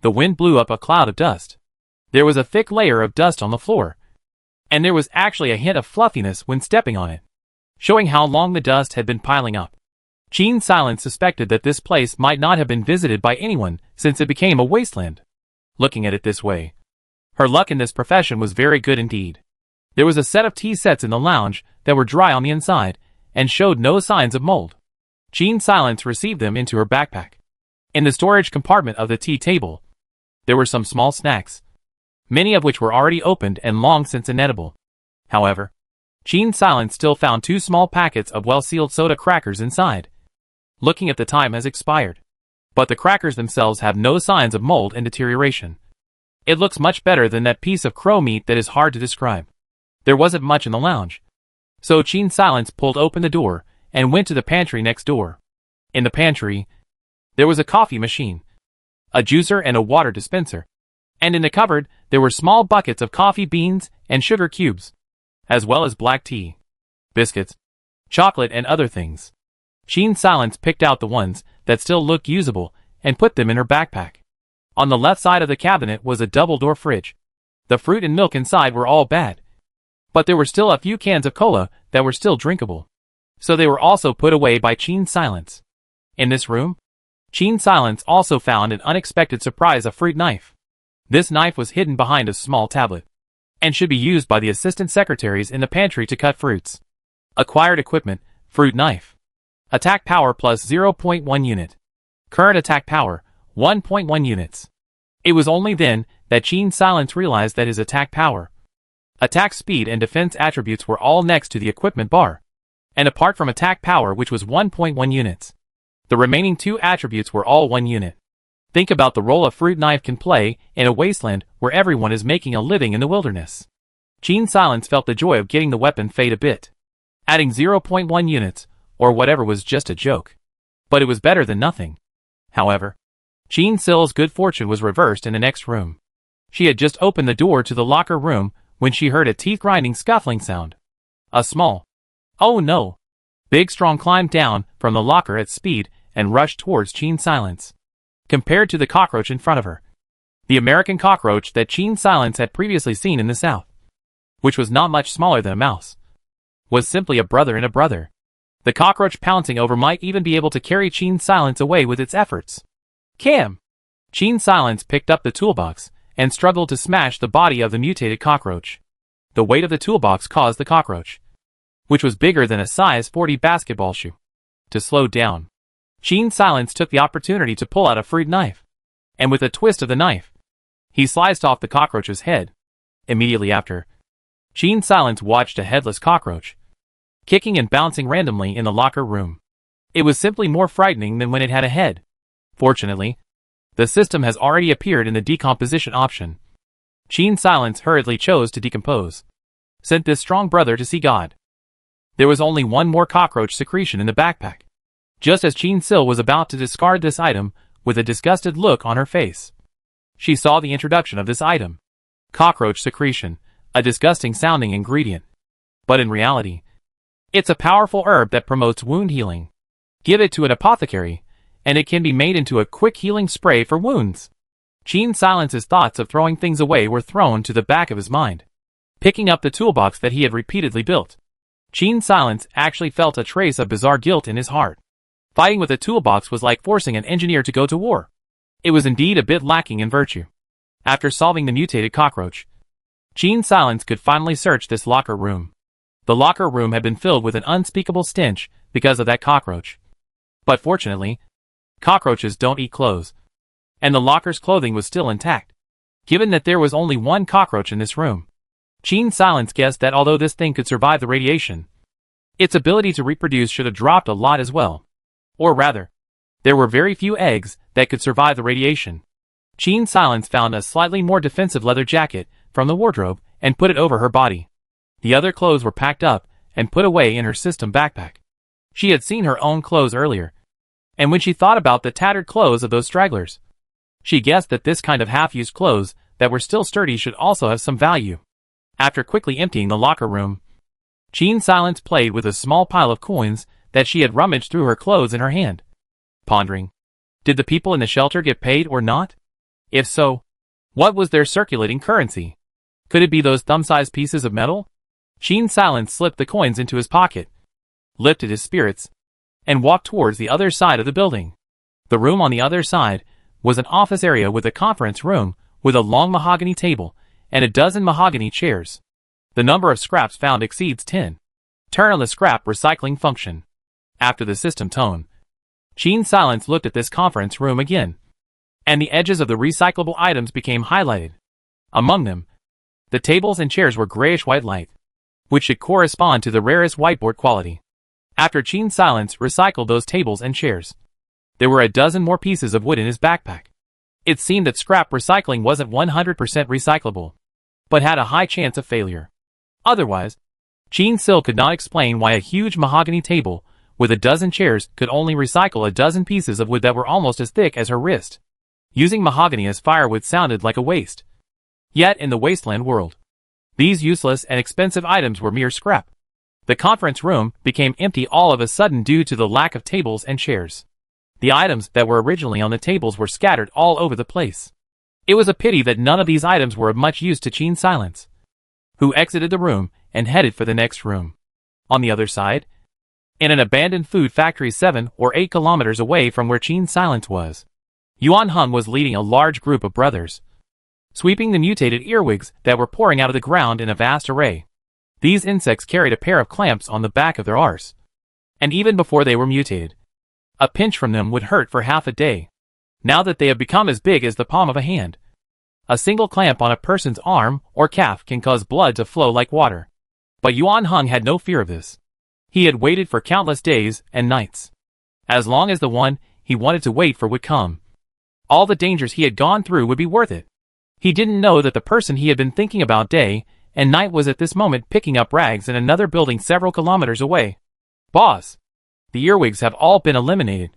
the wind blew up a cloud of dust. There was a thick layer of dust on the floor, and there was actually a hint of fluffiness when stepping on it, showing how long the dust had been piling up. Gene Silence suspected that this place might not have been visited by anyone since it became a wasteland. Looking at it this way, her luck in this profession was very good indeed. There was a set of tea sets in the lounge that were dry on the inside and showed no signs of mold. Gene Silence received them into her backpack. In the storage compartment of the tea table, there were some small snacks, many of which were already opened and long since inedible. However, Gene Silence still found 2 small packets of well-sealed soda crackers inside. Looking at the time has expired, but the crackers themselves have no signs of mold and deterioration. It looks much better than that piece of crow meat that is hard to describe. There wasn't much in the lounge, so Gene Silence pulled open the door and went to the pantry next door. In the pantry, there was a coffee machine, a juicer and a water dispenser, and in the cupboard there were small buckets of coffee beans and sugar cubes, as well as black tea, biscuits, chocolate and other things. Gene Silence picked out the ones that still looked usable and put them in her backpack. On the left side of the cabinet was a double-door fridge. The fruit and milk inside were all bad, but there were still a few cans of cola that were still drinkable, so they were also put away by Gene Silence. In this room, Gene Silence also found an unexpected surprise, a fruit knife. This knife was hidden behind a small tablet, and should be used by the assistant secretaries in the pantry to cut fruits. Acquired equipment, fruit knife. Attack power plus 0.1 unit. Current attack power, 1.1 units. It was only then that Gene Silence realized that his attack power, attack speed and defense attributes were all next to the equipment bar, and apart from attack power, which was 1.1 units, the remaining 2 attributes were all 1 unit. Think about the role a fruit knife can play in a wasteland where everyone is making a living in the wilderness. Gene Silence felt the joy of getting the weapon fade a bit. Adding 0.1 units, or whatever, was just a joke, but it was better than nothing. However, Gene Sil's good fortune was reversed in the next room. She had just opened the door to the locker room when she heard a teeth-grinding scuffling sound. A small, oh no, big strong climbed down from the locker at speed and rushed towards Gene Silence. Compared to the cockroach in front of her, the American cockroach that Gene Silence had previously seen in the South, which was not much smaller than a mouse, was simply a brother in a brother. The cockroach pouncing over might even be able to carry Gene Silence away with its efforts. Cam! Gene Silence picked up the toolbox and struggled to smash the body of the mutated cockroach. The weight of the toolbox caused the cockroach, which was bigger than a size 40 basketball shoe, to slow down. Gene Silence took the opportunity to pull out a fruit knife, and with a twist of the knife, he sliced off the cockroach's head. Immediately after, Gene Silence watched a headless cockroach, kicking and bouncing randomly in the locker room. It was simply more frightening than when it had a head. Fortunately, the system has already appeared in the decomposition option. Gene Silence hurriedly chose to decompose. Sent this strong brother to see God. There was only one more cockroach secretion in the backpack. Just as Gene Sil was about to discard this item, with a disgusted look on her face, she saw the introduction of this item. Cockroach secretion, a disgusting sounding ingredient. But in reality, it's a powerful herb that promotes wound healing. Give it to an apothecary, and it can be made into a quick healing spray for wounds. Gene Silence's thoughts of throwing things away were thrown to the back of his mind. Picking up the toolbox that he had repeatedly built, Gene Silence actually felt a trace of bizarre guilt in his heart. Fighting with a toolbox was like forcing an engineer to go to war. It was indeed a bit lacking in virtue. After solving the mutated cockroach, Gene Silence could finally search this locker room. The locker room had been filled with an unspeakable stench because of that cockroach. But fortunately, cockroaches don't eat clothes, and the locker's clothing was still intact. Given that there was only one cockroach in this room, Gene Silence guessed that although this thing could survive the radiation, its ability to reproduce should have dropped a lot as well. Or rather, there were very few eggs that could survive the radiation. Gene Silence found a slightly more defensive leather jacket from the wardrobe and put it over her body. The other clothes were packed up and put away in her system backpack. She had seen her own clothes earlier, and when she thought about the tattered clothes of those stragglers, she guessed that this kind of half-used clothes that were still sturdy should also have some value. After quickly emptying the locker room, Gene Silence played with a small pile of coins that she had rummaged through her clothes in her hand, pondering, did the people in the shelter get paid or not? If so, what was their circulating currency? Could it be those thumb-sized pieces of metal? Gene Silence slipped the coins into his pocket, lifted his spirits, and walked towards the other side of the building. The room on the other side was an office area with a conference room with a long mahogany table and a dozen mahogany chairs. The number of scraps found exceeds 10. Turn on the scrap recycling function. After the system tone, Gene Silence looked at this conference room again, and the edges of the recyclable items became highlighted. Among them, the tables and chairs were grayish-white light, which should correspond to the rarest whiteboard quality. After Gene Silence recycled those tables and chairs, there were a dozen more pieces of wood in his backpack. It seemed that scrap recycling wasn't 100% recyclable, but had a high chance of failure. Otherwise, Gene Sil could not explain why a huge mahogany table with a dozen chairs could only recycle a dozen pieces of wood that were almost as thick as her wrist. Using mahogany as firewood sounded like a waste. Yet in the wasteland world, these useless and expensive items were mere scrap. The conference room became empty all of a sudden due to the lack of tables and chairs. The items that were originally on the tables were scattered all over the place. It was a pity that none of these items were of much use to Gene Silence, who exited the room and headed for the next room. On the other side, in an abandoned food factory 7 or 8 kilometers away from where Gene Silence was, Yuan Hung was leading a large group of brothers, sweeping the mutated earwigs that were pouring out of the ground in a vast array. These insects carried a pair of clamps on the back of their arse, and even before they were mutated, a pinch from them would hurt for half a day. Now that they have become as big as the palm of a hand, a single clamp on a person's arm or calf can cause blood to flow like water. But Yuan Hung had no fear of this. He had waited for countless days and nights. As long as the one he wanted to wait for would come, all the dangers he had gone through would be worth it. He didn't know that the person he had been thinking about day and night was at this moment picking up rags in another building several kilometers away. Boss! The earwigs have all been eliminated.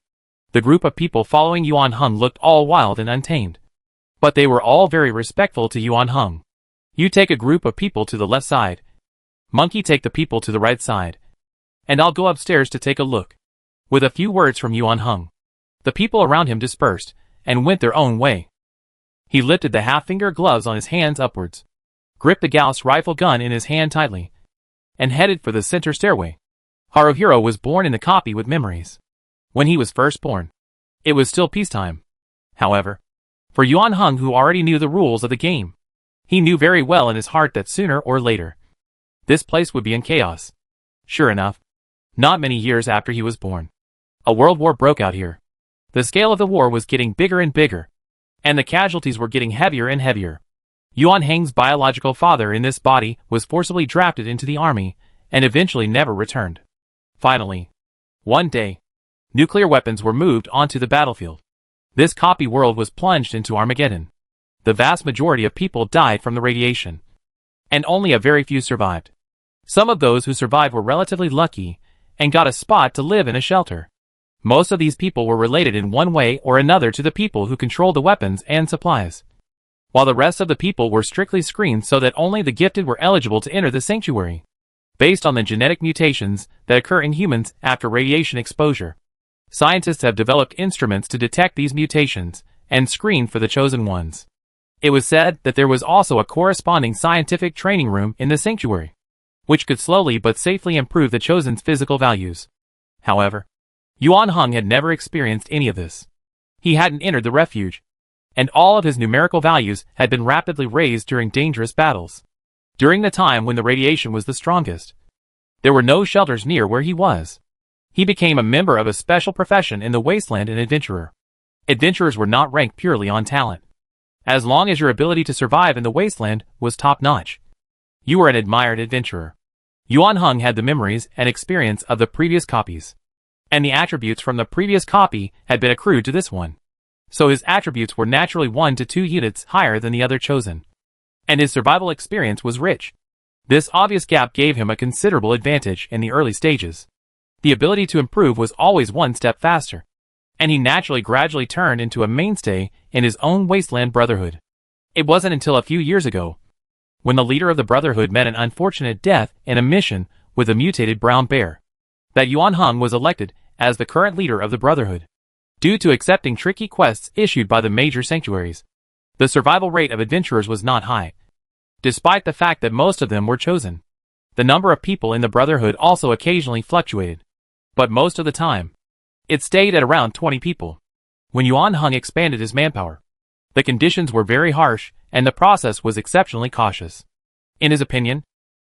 The group of people following Yuan Hung looked all wild and untamed, but they were all very respectful to Yuan Hung. You take a group of people to the left side. Monkey, take the people to the right side. And I'll go upstairs to take a look. With a few words from Yuan Hung, the people around him dispersed and went their own way. He lifted the half-finger gloves on his hands upwards, gripped the Gauss rifle gun in his hand tightly, and headed for the center stairway. Haruhiro was born in the copy with memories. When he was first born, it was still peacetime. However, for Yuan Hung, who already knew the rules of the game, he knew very well in his heart that sooner or later, this place would be in chaos. Sure enough, not many years after he was born, a world war broke out here. The scale of the war was getting bigger and bigger, and the casualties were getting heavier and heavier. Yuan Heng's biological father in this body was forcibly drafted into the army and eventually never returned. Finally, one day, nuclear weapons were moved onto the battlefield. This copy world was plunged into Armageddon. The vast majority of people died from the radiation, and only a very few survived. Some of those who survived were relatively lucky and got a spot to live in a shelter. Most of these people were related in one way or another to the people who controlled the weapons and supplies, while the rest of the people were strictly screened so that only the gifted were eligible to enter the sanctuary, based on the genetic mutations that occur in humans after radiation exposure. Scientists have developed instruments to detect these mutations and screen for the chosen ones. It was said that there was also a corresponding scientific training room in the sanctuary, which could slowly but safely improve the chosen's physical values. However, Yuan Heng had never experienced any of this. He hadn't entered the refuge, and all of his numerical values had been rapidly raised during dangerous battles. During the time when the radiation was the strongest, there were no shelters near where he was. He became a member of a special profession in the wasteland, an adventurer. Adventurers were not ranked purely on talent. As long as your ability to survive in the wasteland was top-notch, you were an admired adventurer. Yuan Heng had the memories and experience of the previous copies, and the attributes from the previous copy had been accrued to this one. So his attributes were naturally 1 to 2 units higher than the other chosen, and his survival experience was rich. This obvious gap gave him a considerable advantage in the early stages. The ability to improve was always one step faster, and he naturally gradually turned into a mainstay in his own wasteland brotherhood. It wasn't until a few years ago, when the leader of the brotherhood met an unfortunate death in a mission with a mutated brown bear, that Yuan Heng was elected as the current leader of the brotherhood. Due to accepting tricky quests issued by the major sanctuaries, the survival rate of adventurers was not high, despite the fact that most of them were chosen. The number of people in the brotherhood also occasionally fluctuated, but most of the time, it stayed at around 20 people. When Yuan Heng expanded his manpower, the conditions were very harsh and the process was exceptionally cautious. In his opinion,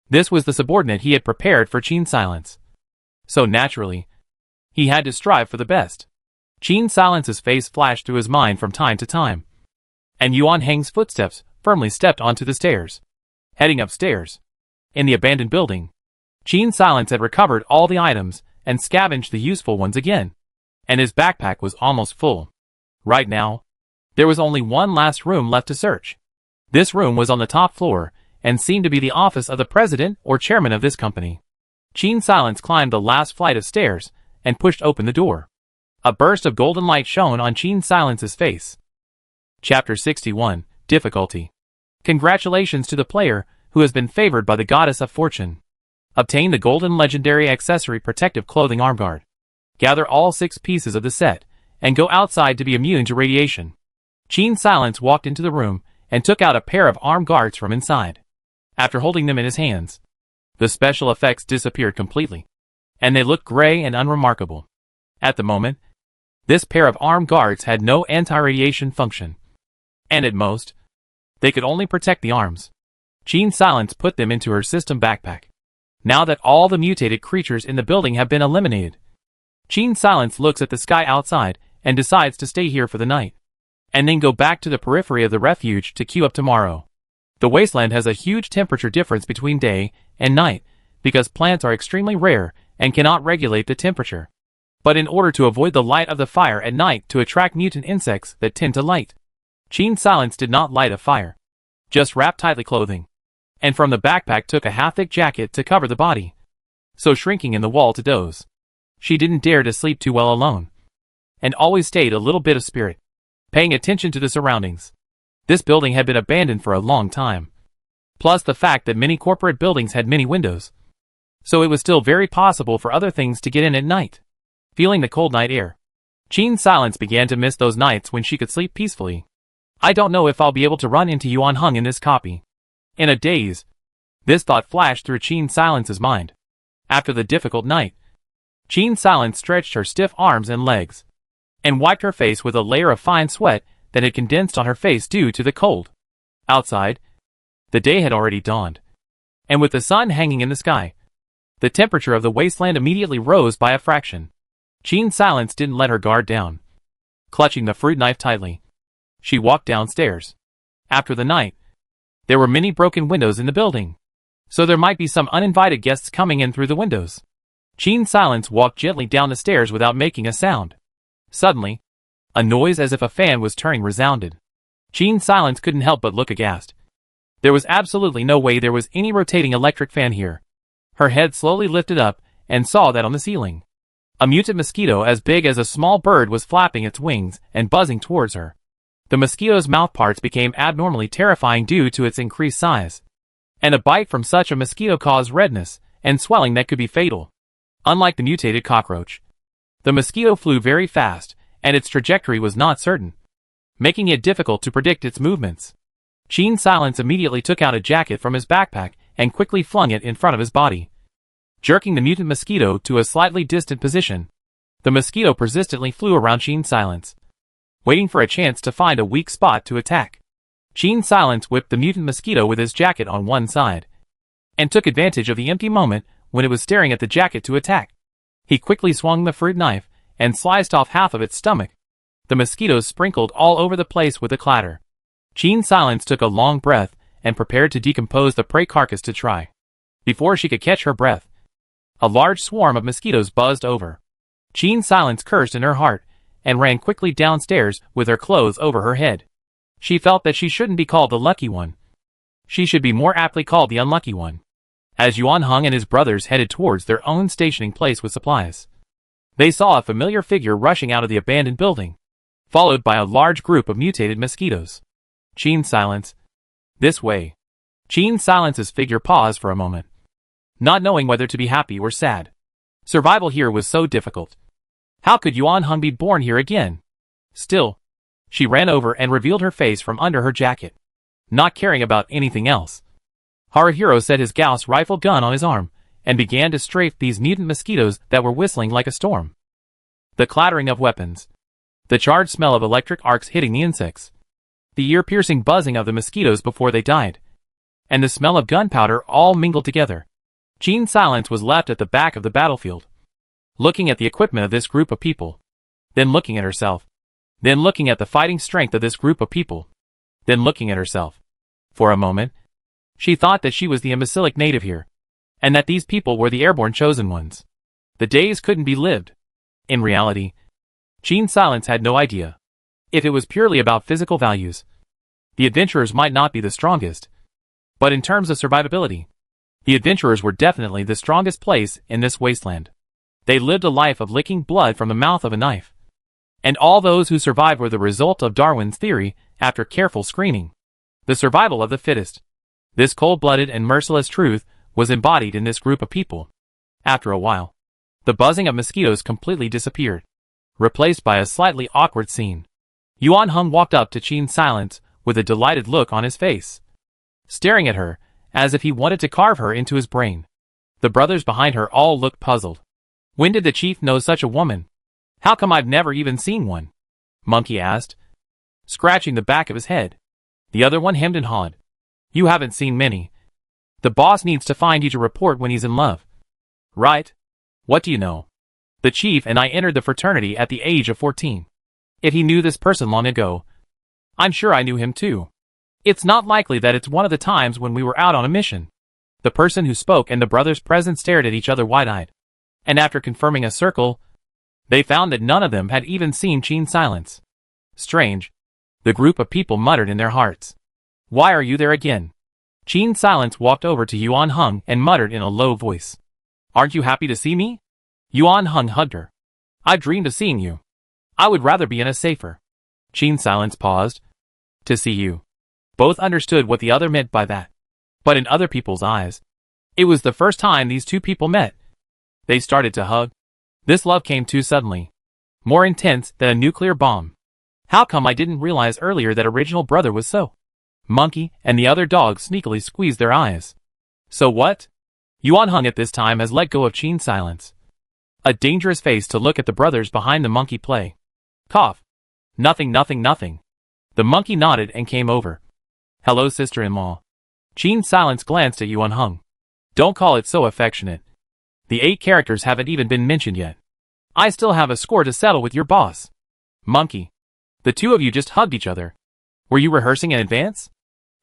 this was the subordinate he had prepared for Qin Silence. So naturally, he had to strive for the best. Qin Silence's face flashed through his mind from time to time, and Yuan Heng's footsteps firmly stepped onto the stairs. Heading upstairs, in the abandoned building, Qin Silence had recovered all the items and scavenged the useful ones again, and his backpack was almost full. Right now, there was only one last room left to search. This room was on the top floor and seemed to be the office of the president or chairman of this company. Qin Silence climbed the last flight of stairs and pushed open the door. A burst of golden light shone on Qin Silence's face. Chapter 61, Difficulty. Congratulations to the player who has been favored by the goddess of fortune. Obtain the golden legendary accessory protective clothing arm guard. Gather all 6 pieces of the set and go outside to be immune to radiation. Qin Silence walked into the room and took out a pair of arm guards from inside. After holding them in his hands, the special effects disappeared completely, and they looked gray and unremarkable. At the moment, this pair of arm guards had no anti-radiation function, and at most, they could only protect the arms. Qin Silence put them into her system backpack. Now that all the mutated creatures in the building have been eliminated, Qin Silence looks at the sky outside and decides to stay here for the night, and then go back to the periphery of the refuge to queue up tomorrow. The wasteland has a huge temperature difference between day and night, because plants are extremely rare and cannot regulate the temperature. But in order to avoid the light of the fire at night to attract mutant insects that tend to light, Qin Silence did not light a fire, just wrapped tightly clothing, and from the backpack took a half-thick jacket to cover the body, so shrinking in the wall to doze. She didn't dare to sleep too well alone, and always stayed a little bit of spirit, paying attention to the surroundings. This building had been abandoned for a long time, plus the fact that many corporate buildings had many windows, so it was still very possible for other things to get in at night. Feeling the cold night air, Qin Silence began to miss those nights when she could sleep peacefully. I don't know if I'll be able to run into Yuan Heng in this copy. In a daze, this thought flashed through Qin Silence's mind. After the difficult night, Qin Silence stretched her stiff arms and legs, and wiped her face with a layer of fine sweat that had condensed on her face due to the cold. Outside, the day had already dawned, and with the sun hanging in the sky, the temperature of the wasteland immediately rose by a fraction. Qin Silence didn't let her guard down. Clutching the fruit knife tightly, she walked downstairs. After the night, There were many broken windows in the building, so there might be some uninvited guests coming in through the windows. Gene Silence walked gently down the stairs without making a sound. Suddenly, a noise as if a fan was turning resounded. Gene Silence couldn't help but look aghast. There was absolutely no way there was any rotating electric fan here. Her head slowly lifted up and saw that on the ceiling, a mutant mosquito as big as a small bird was flapping its wings and buzzing towards her. The mosquito's mouthparts became abnormally terrifying due to its increased size, and a bite from such a mosquito caused redness and swelling that could be fatal. Unlike the mutated cockroach, the mosquito flew very fast, and its trajectory was not certain, making it difficult to predict its movements. Gene Silence immediately took out a jacket from his backpack and quickly flung it in front of his body, jerking the mutant mosquito to a slightly distant position. The mosquito persistently flew around Gene Silence, waiting for a chance to find a weak spot to attack. Gene Silence whipped the mutant mosquito with his jacket on one side, and took advantage of the empty moment when it was staring at the jacket to attack. He quickly swung the fruit knife and sliced off half of its stomach. The mosquitoes sprinkled all over the place with a clatter. Gene Silence took a long breath and prepared to decompose the prey carcass to try. Before she could catch her breath, a large swarm of mosquitoes buzzed over. Gene Silence cursed in her heart and ran quickly downstairs with her clothes over her head. She felt that she shouldn't be called the lucky one. She should be more aptly called the unlucky one. As Yuan Hung and his brothers headed towards their own stationing place with supplies, they saw a familiar figure rushing out of the abandoned building, followed by a large group of mutated mosquitoes. Gene Silence. This way. Gene Silence's figure paused for a moment, not knowing whether to be happy or sad. Survival here was so difficult. How could Yuan Hung be born here again? Still, she ran over and revealed her face from under her jacket, not caring about anything else. Haruhiro set his Gauss rifle gun on his arm and began to strafe these mutant mosquitoes that were whistling like a storm. The clattering of weapons, the charred smell of electric arcs hitting the insects, the ear-piercing buzzing of the mosquitoes before they died, and the smell of gunpowder all mingled together. Gene Silence was left at the back of the battlefield, looking at the equipment of this group of people, then looking at herself, then looking at the fighting strength of this group of people, then looking at herself. For a moment, she thought that she was the imbecilic native here, and that these people were the airborne chosen ones. The days couldn't be lived. In reality, Gene Silence had no idea. If it was purely about physical values, the adventurers might not be the strongest. But in terms of survivability, the adventurers were definitely the strongest place in this wasteland. They lived a life of licking blood from the mouth of a knife. And all those who survived were the result of Darwin's theory after careful screening. The survival of the fittest. This cold-blooded and merciless truth was embodied in this group of people. After a while, the buzzing of mosquitoes completely disappeared, replaced by a slightly awkward scene. Yuan Hung walked up to Gene Silence with a delighted look on his face, staring at her as if he wanted to carve her into his brain. The brothers behind her all looked puzzled. When did the chief know such a woman? How come I've never even seen one? Monkey asked, scratching the back of his head. The other one hemmed and hawed. You haven't seen many. The boss needs to find you to report when he's in love. Right? What do you know? The chief and I entered the fraternity at the age of 14. If he knew this person long ago, I'm sure I knew him too. It's not likely that it's one of the times when we were out on a mission. The person who spoke and the brothers present stared at each other wide-eyed. And after confirming a circle, they found that none of them had even seen Gene Silence. Strange. The group of people muttered in their hearts. Why are you there again? Gene Silence walked over to Yuan Hung and muttered in a low voice. Aren't you happy to see me? Yuan Hung hugged her. I've dreamed of seeing you. I would rather be in a safer. Gene Silence paused. To see you. Both understood what the other meant by that. But in other people's eyes, it was the first time these two people met. They started to hug. This love came too suddenly. More intense than a nuclear bomb. How come I didn't realize earlier that original brother was so? Monkey and the other dog sneakily squeezed their eyes. So what? Yuan Hung at this time has let go of Gene Silence. A dangerous face to look at the brothers behind the monkey play. Cough. Nothing. The monkey nodded and came over. Hello, sister-in-law. Gene Silence glanced at Yuan Hung. Don't call it so affectionate. The 8 characters haven't even been mentioned yet. I still have a score to settle with your boss. Monkey. The two of you just hugged each other. Were you rehearsing in advance?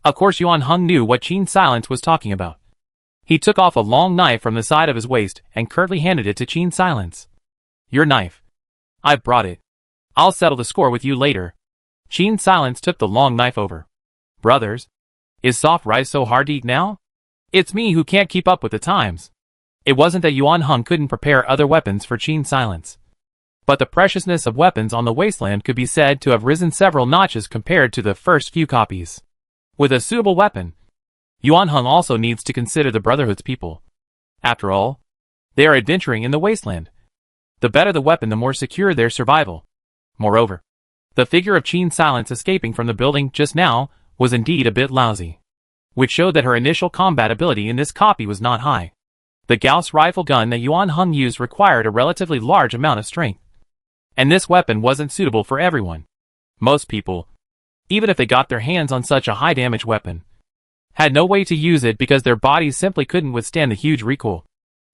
Of course Yuan Hung knew what Qin Silence was talking about. He took off a long knife from the side of his waist and curtly handed it to Qin Silence. Your knife. I've brought it. I'll settle the score with you later. Qin Silence took the long knife over. Brothers, is soft rice so hard to eat now? It's me who can't keep up with the times. It wasn't that Yuan Hung couldn't prepare other weapons for Qin Silence. But the preciousness of weapons on the wasteland could be said to have risen several notches compared to the first few copies. With a suitable weapon, Yuan Hung also needs to consider the Brotherhood's people. After all, they are adventuring in the wasteland. The better the weapon, the more secure their survival. Moreover, the figure of Qin Silence escaping from the building just now was indeed a bit lousy, which showed that her initial combat ability in this copy was not high. The Gauss rifle gun that Yuan Hung used required a relatively large amount of strength, and this weapon wasn't suitable for everyone. Most people, even if they got their hands on such a high-damage weapon, had no way to use it because their bodies simply couldn't withstand the huge recoil.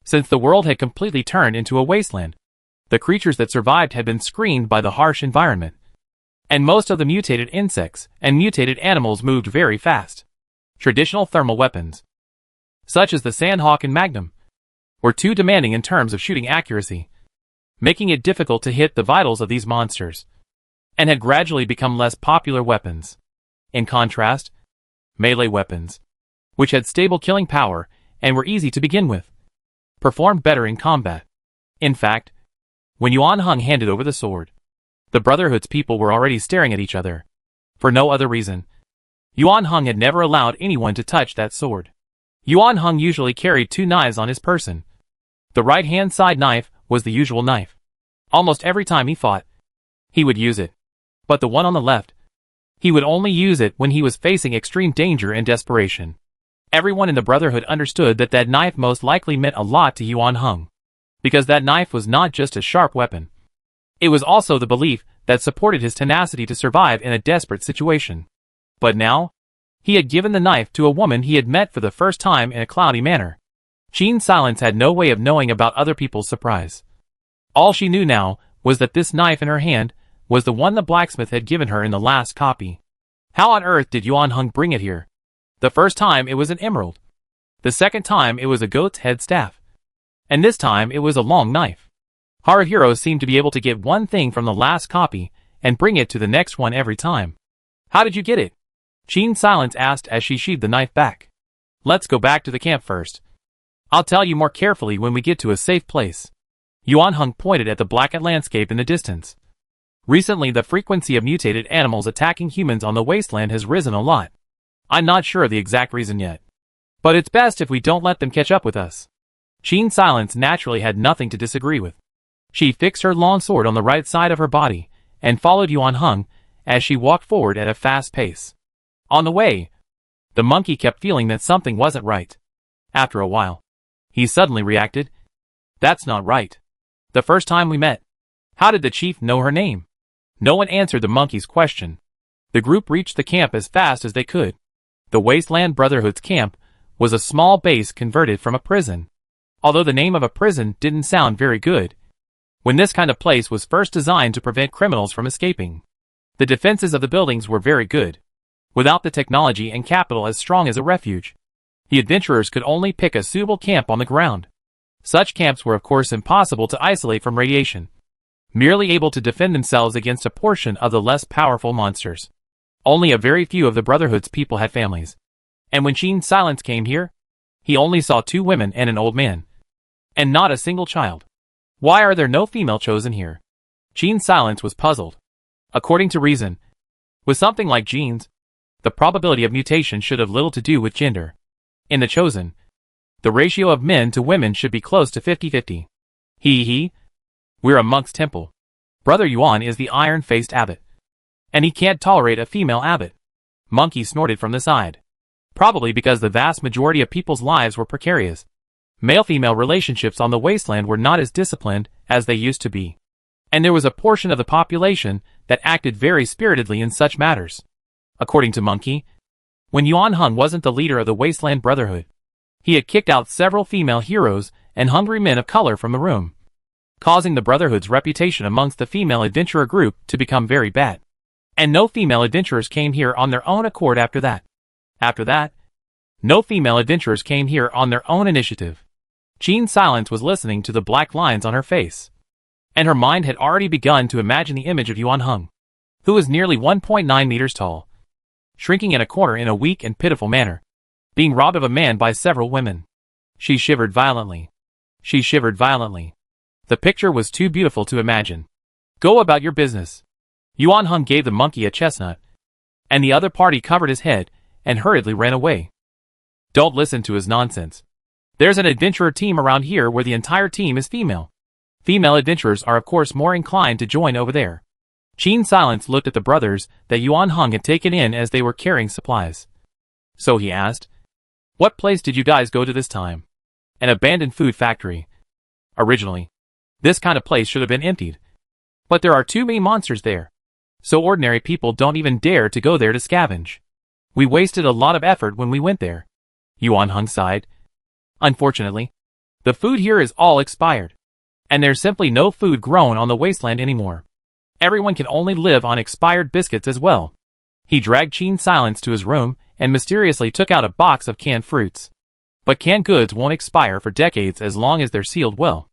Since the world had completely turned into a wasteland, the creatures that survived had been screened by the harsh environment, and most of the mutated insects and mutated animals moved very fast. Traditional thermal weapons, such as the Sandhawk and Magnum, were too demanding in terms of shooting accuracy, making it difficult to hit the vitals of these monsters, and had gradually become less popular weapons. In contrast, melee weapons, which had stable killing power and were easy to begin with, performed better in combat. In fact, when Yuan Hung handed over the sword, the Brotherhood's people were already staring at each other. For no other reason, Yuan Hung had never allowed anyone to touch that sword. Yuan Hung usually carried two knives on his person. The right-hand side knife was the usual knife. Almost every time he fought, he would use it. But the one on the left, he would only use it when he was facing extreme danger and desperation. Everyone in the Brotherhood understood that that knife most likely meant a lot to Yuan Hung, because that knife was not just a sharp weapon. It was also the belief that supported his tenacity to survive in a desperate situation. But now, he had given the knife to a woman he had met for the first time in a cloudy manner. Qin Silence had no way of knowing about other people's surprise. All she knew now was that this knife in her hand was the one the blacksmith had given her in the last copy. How on earth did Yuan Hung bring it here? The first time it was an emerald. The second time it was a goat's head staff. And this time it was a long knife. Haruhiro seemed to be able to get one thing from the last copy and bring it to the next one every time. How did you get it? Qin Silence asked as she sheathed the knife back. Let's go back to the camp first. I'll tell you more carefully when we get to a safe place. Yuan Hung pointed at the blackened landscape in the distance. Recently the frequency of mutated animals attacking humans on the wasteland has risen a lot. I'm not sure of the exact reason yet, but it's best if we don't let them catch up with us. Qin Silence naturally had nothing to disagree with. She fixed her long sword on the right side of her body and followed Yuan Hung as she walked forward at a fast pace. On the way, the monkey kept feeling that something wasn't right. After a while, he suddenly reacted. That's not right. The first time we met, how did the chief know her name? No one answered the monkey's question. The group reached the camp as fast as they could. The Wasteland Brotherhood's camp was a small base converted from a prison. Although the name of a prison didn't sound very good, when this kind of place was first designed to prevent criminals from escaping. The defenses of the buildings were very good. Without the technology and capital as strong as a refuge, the adventurers could only pick a suitable camp on the ground. Such camps were of course impossible to isolate from radiation, merely able to defend themselves against a portion of the less powerful monsters. Only a very few of the Brotherhood's people had families. And when Qin Silence came here, he only saw 2 women and an old man, and not a single child. Why are there no female chosen here? Qin Silence was puzzled. According to reason, with something like genes, the probability of mutation should have little to do with gender. In the chosen, the ratio of men to women should be close to 50-50. We're a monk's temple. Brother Yuan is the iron-faced abbot, and he can't tolerate a female abbot. Monkey snorted from the side. Probably because the vast majority of people's lives were precarious. Male-female relationships on the wasteland were not as disciplined as they used to be. And there was a portion of the population that acted very spiritedly in such matters. According to Monkey, when Yuan Hung wasn't the leader of the Wasteland Brotherhood, he had kicked out several female heroes and hungry men of color from the room, causing the Brotherhood's reputation amongst the female adventurer group to become very bad. And no female adventurers came here on their own accord after that. After that, no female adventurers came here on their own initiative. Jean Silence was listening to the black lines on her face, and her mind had already begun to imagine the image of Yuan Heng, who was nearly 1.9 meters tall, shrinking in a corner in a weak and pitiful manner, being robbed of a man by several women. She shivered violently. She shivered violently. The picture was too beautiful to imagine. Go about your business. Yuan Heng gave the monkey a chestnut, and the other party covered his head and hurriedly ran away. Don't listen to his nonsense. There's an adventurer team around here where the entire team is female. Female adventurers are of course more inclined to join over there. Jean Silence looked at the brothers that Yuan Heng had taken in as they were carrying supplies. So he asked, "What place did you guys go to this time?" "An abandoned food factory. Originally, this kind of place should have been emptied. But there are too many monsters there, so ordinary people don't even dare to go there to scavenge. We wasted a lot of effort when we went there." Yuan Heng sighed. "Unfortunately, the food here is all expired, and there's simply no food grown on the wasteland anymore. Everyone can only live on expired biscuits as well." He dragged Jean Silence to his room and mysteriously took out a box of canned fruits. But canned goods won't expire for decades as long as they're sealed well.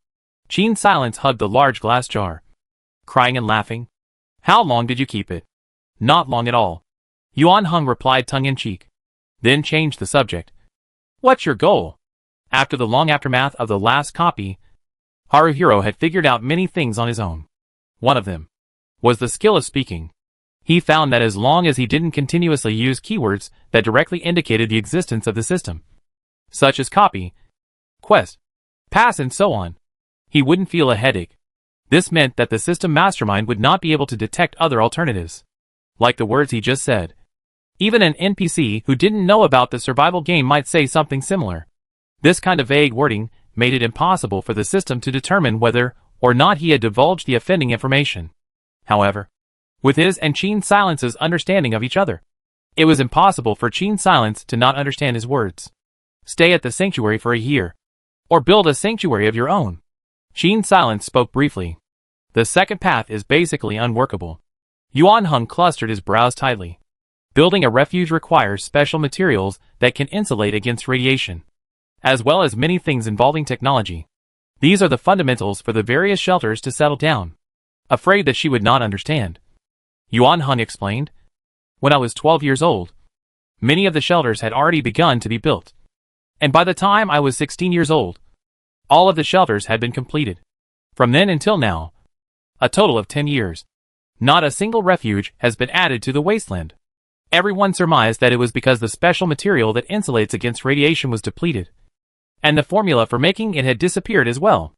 Jean Silence hugged the large glass jar, crying and laughing. "How long did you keep it?" "Not long at all," Yuan Heng replied tongue-in-cheek, then changed the subject. "What's your goal?" After the long aftermath of the last copy, Haruhiro had figured out many things on his own. One of them was the skill of speaking. He found that as long as he didn't continuously use keywords that directly indicated the existence of the system, such as copy, quest, pass and so on, he wouldn't feel a headache. This meant that the system mastermind would not be able to detect other alternatives, like the words he just said. Even an NPC who didn't know about the survival game might say something similar. This kind of vague wording made it impossible for the system to determine whether or not he had divulged the offending information. However, with his and Jean Silence's understanding of each other, it was impossible for Jean Silence to not understand his words. Stay at the sanctuary for a year, or build a sanctuary of your own. Jean Silence spoke briefly. The second path is basically unworkable. Yuan Heng clustered his brows tightly. Building a refuge requires special materials that can insulate against radiation, as well as many things involving technology. These are the fundamentals for the various shelters to settle down. Afraid that she would not understand, Yuan Heng explained. "When I was 12 years old, many of the shelters had already begun to be built. And by the time I was 16 years old, all of the shelters had been completed. From then until now, a total of 10 years, not a single refuge has been added to the wasteland. Everyone surmised that it was because the special material that insulates against radiation was depleted, and the formula for making it had disappeared as well."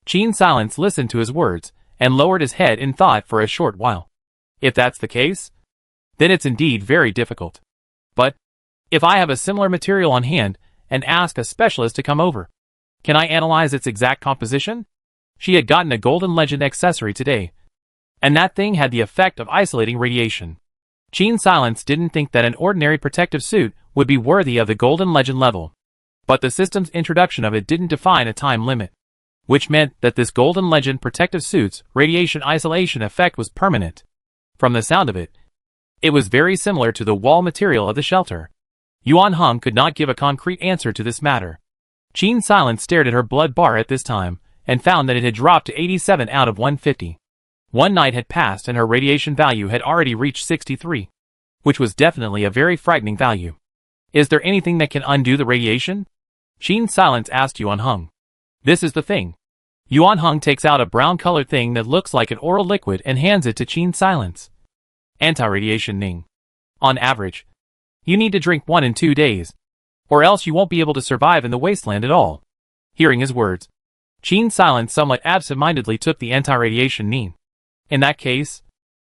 Jean Silence listened to his words and lowered his head in thought for a short while. "If that's the case, then it's indeed very difficult. But if I have a similar material on hand and ask a specialist to come over, can I analyze its exact composition?" She had gotten a Golden Legend accessory today, and that thing had the effect of isolating radiation. Jean Silence didn't think that an ordinary protective suit would be worthy of the Golden Legend level, but the system's introduction of it didn't define a time limit, which meant that this Golden Legend protective suit's radiation isolation effect was permanent. From the sound of it, it was very similar to the wall material of the shelter. Yuan Heng could not give a concrete answer to this matter. Jean Silence stared at her blood bar at this time, and found that it had dropped to 87 out of 150. One night had passed and her radiation value had already reached 63, which was definitely a very frightening value. "Is there anything that can undo the radiation?" Jean Silence asked Yuan Heng. "This is the thing." Yuan Heng takes out a brown-colored thing that looks like an oral liquid and hands it to Jean Silence. "Anti-radiation Ning. On average, you need to drink 1 in 2 days, or else you won't be able to survive in the wasteland at all." Hearing his words, Jean Silence somewhat absent-mindedly took the anti-radiation Ning. "In that case,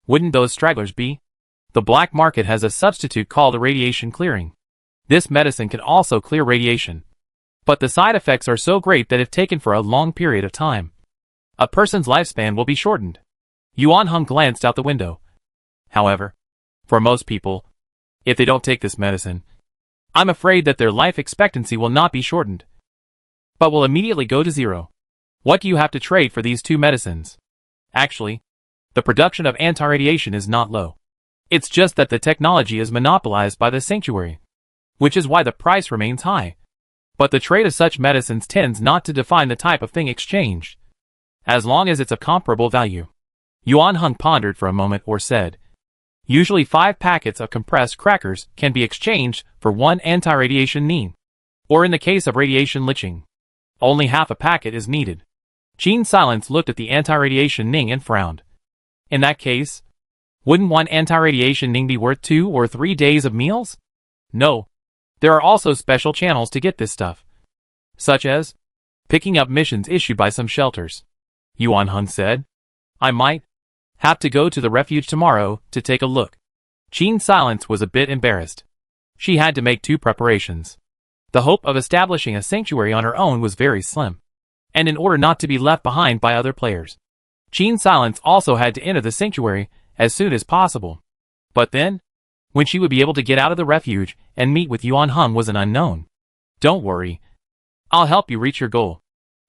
wouldn't those stragglers be?" "The black market has a substitute called a radiation clearing. This medicine can also clear radiation, but the side effects are so great that if taken for a long period of time, a person's lifespan will be shortened." Yuan Heng glanced out the window. "However, for most people, if they don't take this medicine, I'm afraid that their life expectancy will not be shortened, but will immediately go to zero. What do you have to trade for these 2 medicines?" "Actually, the production of anti-radiation is not low. It's just that the technology is monopolized by the sanctuary. which is why the price remains high. But the trade of such medicines tends not to define the type of thing exchanged, as long as it's of comparable value. Yuan Heng pondered for a moment or said, usually 5 packets of compressed crackers can be exchanged for 1 anti-radiation neem. Or in the case of radiation leaching, only half a packet is needed. Qin Silence looked at the anti-radiation ning and frowned. In that case, wouldn't 1 anti-radiation ning be worth 2 or 3 days of meals? No. There are also special channels to get this stuff, such as picking up missions issued by some shelters. Yuan Heng said, I might have to go to the refuge tomorrow to take a look. Qin Silence was a bit embarrassed. She had to make 2 preparations. The hope of establishing a sanctuary on her own was very slim, and in order not to be left behind by other players, Qin Silence also had to enter the sanctuary as soon as possible. But then, when she would be able to get out of the refuge and meet with Yuan Heng was an unknown. Don't worry. I'll help you reach your goal.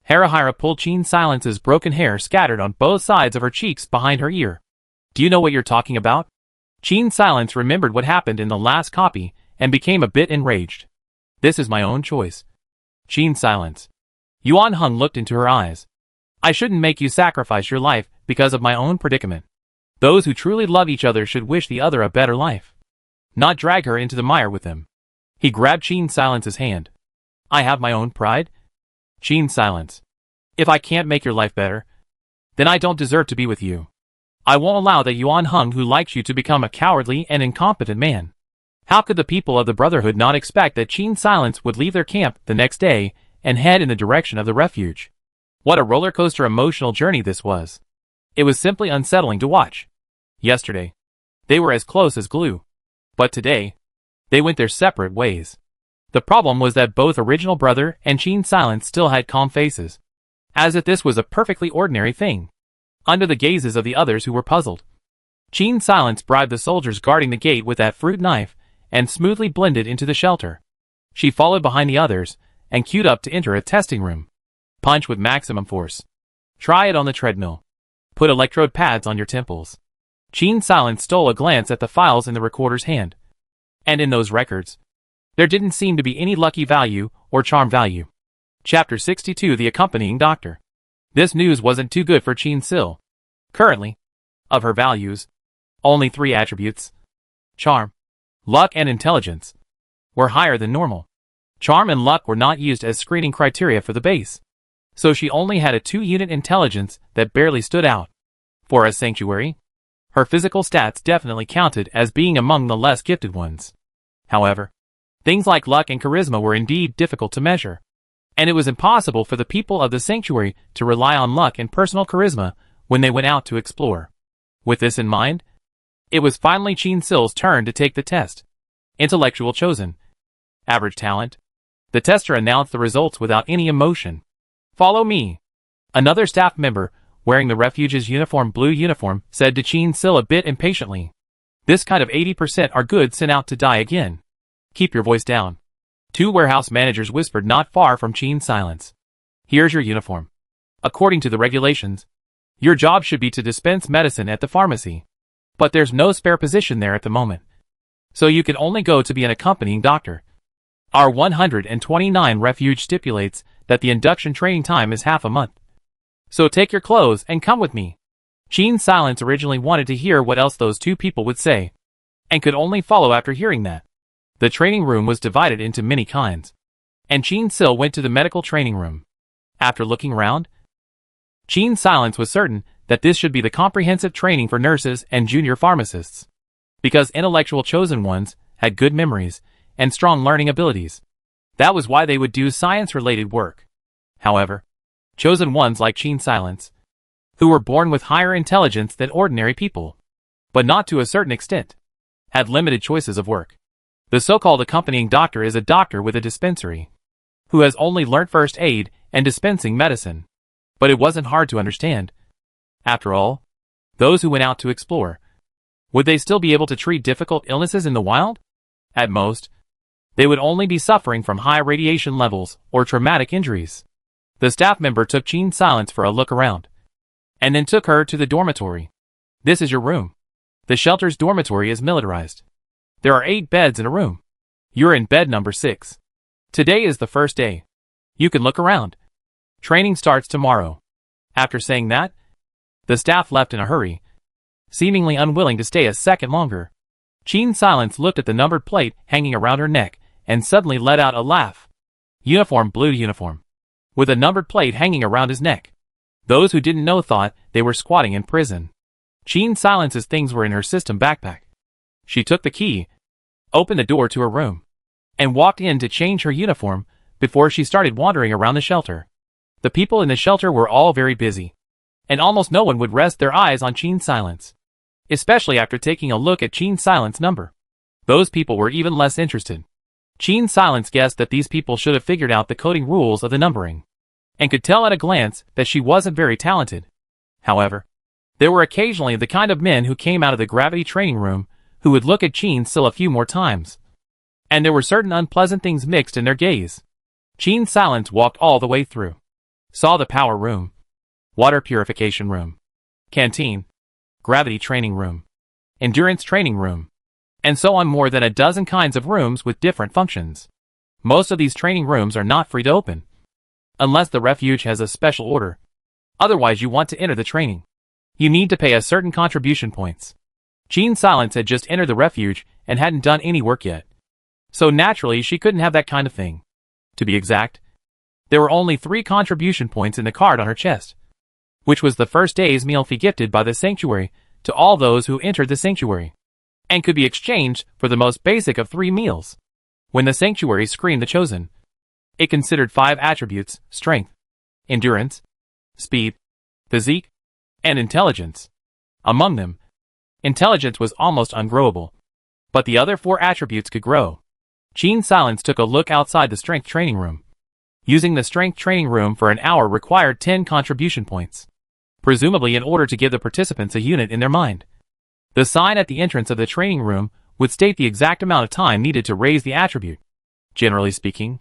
Harahira pulled Qin Silence's broken hair scattered on both sides of her cheeks behind her ear. Do you know what you're talking about? Qin Silence remembered what happened in the last copy and became a bit enraged. This is my own choice. Qin Silence. Yuan Heng looked into her eyes. I shouldn't make you sacrifice your life because of my own predicament. Those who truly love each other should wish the other a better life, not drag her into the mire with them. He grabbed Qin Silence's hand. I have my own pride. Qin Silence. If I can't make your life better, then I don't deserve to be with you. I won't allow that Yuan Heng who likes you to become a cowardly and incompetent man. How could the people of the Brotherhood not expect that Qin Silence would leave their camp the next day and head in the direction of the refuge? What a roller coaster emotional journey this was. It was simply unsettling to watch. Yesterday, they were as close as glue. But today, they went their separate ways. The problem was that both original brother and Qin Silence still had calm faces, as if this was a perfectly ordinary thing, under the gazes of the others who were puzzled. Qin Silence bribed the soldiers guarding the gate with that fruit knife and smoothly blended into the shelter. She followed behind the others and queued up to enter a testing room. Punch with maximum force. Try it on the treadmill. Put electrode pads on your temples. Qin Silence stole a glance at the files in the recorder's hand. And in those records, there didn't seem to be any lucky value or charm value. Chapter 62 The Accompanying Doctor. This news wasn't too good for Qin Sil. Currently, of her values, only 3 attributes, charm, luck and intelligence, were higher than normal. Charm and luck were not used as screening criteria for the base, so she only had a 2-unit intelligence that barely stood out. For a sanctuary, her physical stats definitely counted as being among the less gifted ones. However, things like luck and charisma were indeed difficult to measure, and it was impossible for the people of the sanctuary to rely on luck and personal charisma when they went out to explore. With this in mind, it was finally Qin Sil's turn to take the test. Intellectual chosen. Average talent. The tester announced the results without any emotion. Follow me. Another staff member, wearing the refuge's blue uniform, said to Qin Sil a bit impatiently. This kind of 80% are good sent out to die again. Keep your voice down. 2 warehouse managers whispered not far from Qin Silence. Here's your uniform. According to the regulations, your job should be to dispense medicine at the pharmacy. But there's no spare position there at the moment, so you can only go to be an accompanying doctor. Our 129 refuge stipulates that the induction training time is half a month. So take your clothes and come with me. Qin Silence originally wanted to hear what else those 2 people would say, and could only follow after hearing that. The training room was divided into many kinds, and Qin Sil went to the medical training room. After looking around, Qin Silence was certain that this should be the comprehensive training for nurses and junior pharmacists, because intellectual chosen ones had good memories and strong learning abilities. That was why they would do science-related work. However, chosen ones like Qin Silence, who were born with higher intelligence than ordinary people, but not to a certain extent, had limited choices of work. The so-called accompanying doctor is a doctor with a dispensary, who has only learnt first aid and dispensing medicine. But it wasn't hard to understand. After all, those who went out to explore, would they still be able to treat difficult illnesses in the wild? At most, they would only be suffering from high radiation levels or traumatic injuries. The staff member took Qin Silence for a look around, and then took her to the dormitory. This is your room. The shelter's dormitory is militarized. There are 8 beds in a room. You're in bed number 6. Today is the first day. You can look around. Training starts tomorrow. After saying that, the staff left in a hurry, seemingly unwilling to stay a second longer. Jean Silence looked at the numbered plate hanging around her neck and suddenly let out a laugh. Uniform, blue uniform, with a numbered plate hanging around his neck. Those who didn't know thought they were squatting in prison. Jean Silence's things were in her system backpack. She took the key, opened the door to her room, and walked in to change her uniform before she started wandering around the shelter. The people in the shelter were all very busy, and almost no one would rest their eyes on Jean Silence, especially after taking a look at Jean Silence's number. Those people were even less interested. Jean Silence guessed that these people should have figured out the coding rules of the numbering, and could tell at a glance that she wasn't very talented. However, there were occasionally the kind of men who came out of the gravity training room who would look at Jean still a few more times, and there were certain unpleasant things mixed in their gaze. Jean Silence walked all the way through, saw the power room, water purification room, canteen, gravity training room, endurance training room, and so on, more than a dozen kinds of rooms with different functions. Most of these training rooms are not free to open, unless the refuge has a special order. Otherwise, you want to enter the training, you need to pay a certain contribution points. Jean Silence had just entered the refuge and hadn't done any work yet, so naturally she couldn't have that kind of thing. To be exact, there were only 3 contribution points in the card on her chest, which was the first day's meal fee gifted by the sanctuary to all those who entered the sanctuary, and could be exchanged for the most basic of 3 meals. When the sanctuary screened the chosen, it considered 5 attributes: strength, endurance, speed, physique, and intelligence. Among them, intelligence was almost ungrowable, but the other 4 attributes could grow. Jean Silence took a look outside the strength training room. Using the strength training room for an hour required 10 contribution points, presumably in order to give the participants a unit in their mind. The sign at the entrance of the training room would state the exact amount of time needed to raise the attribute. Generally speaking,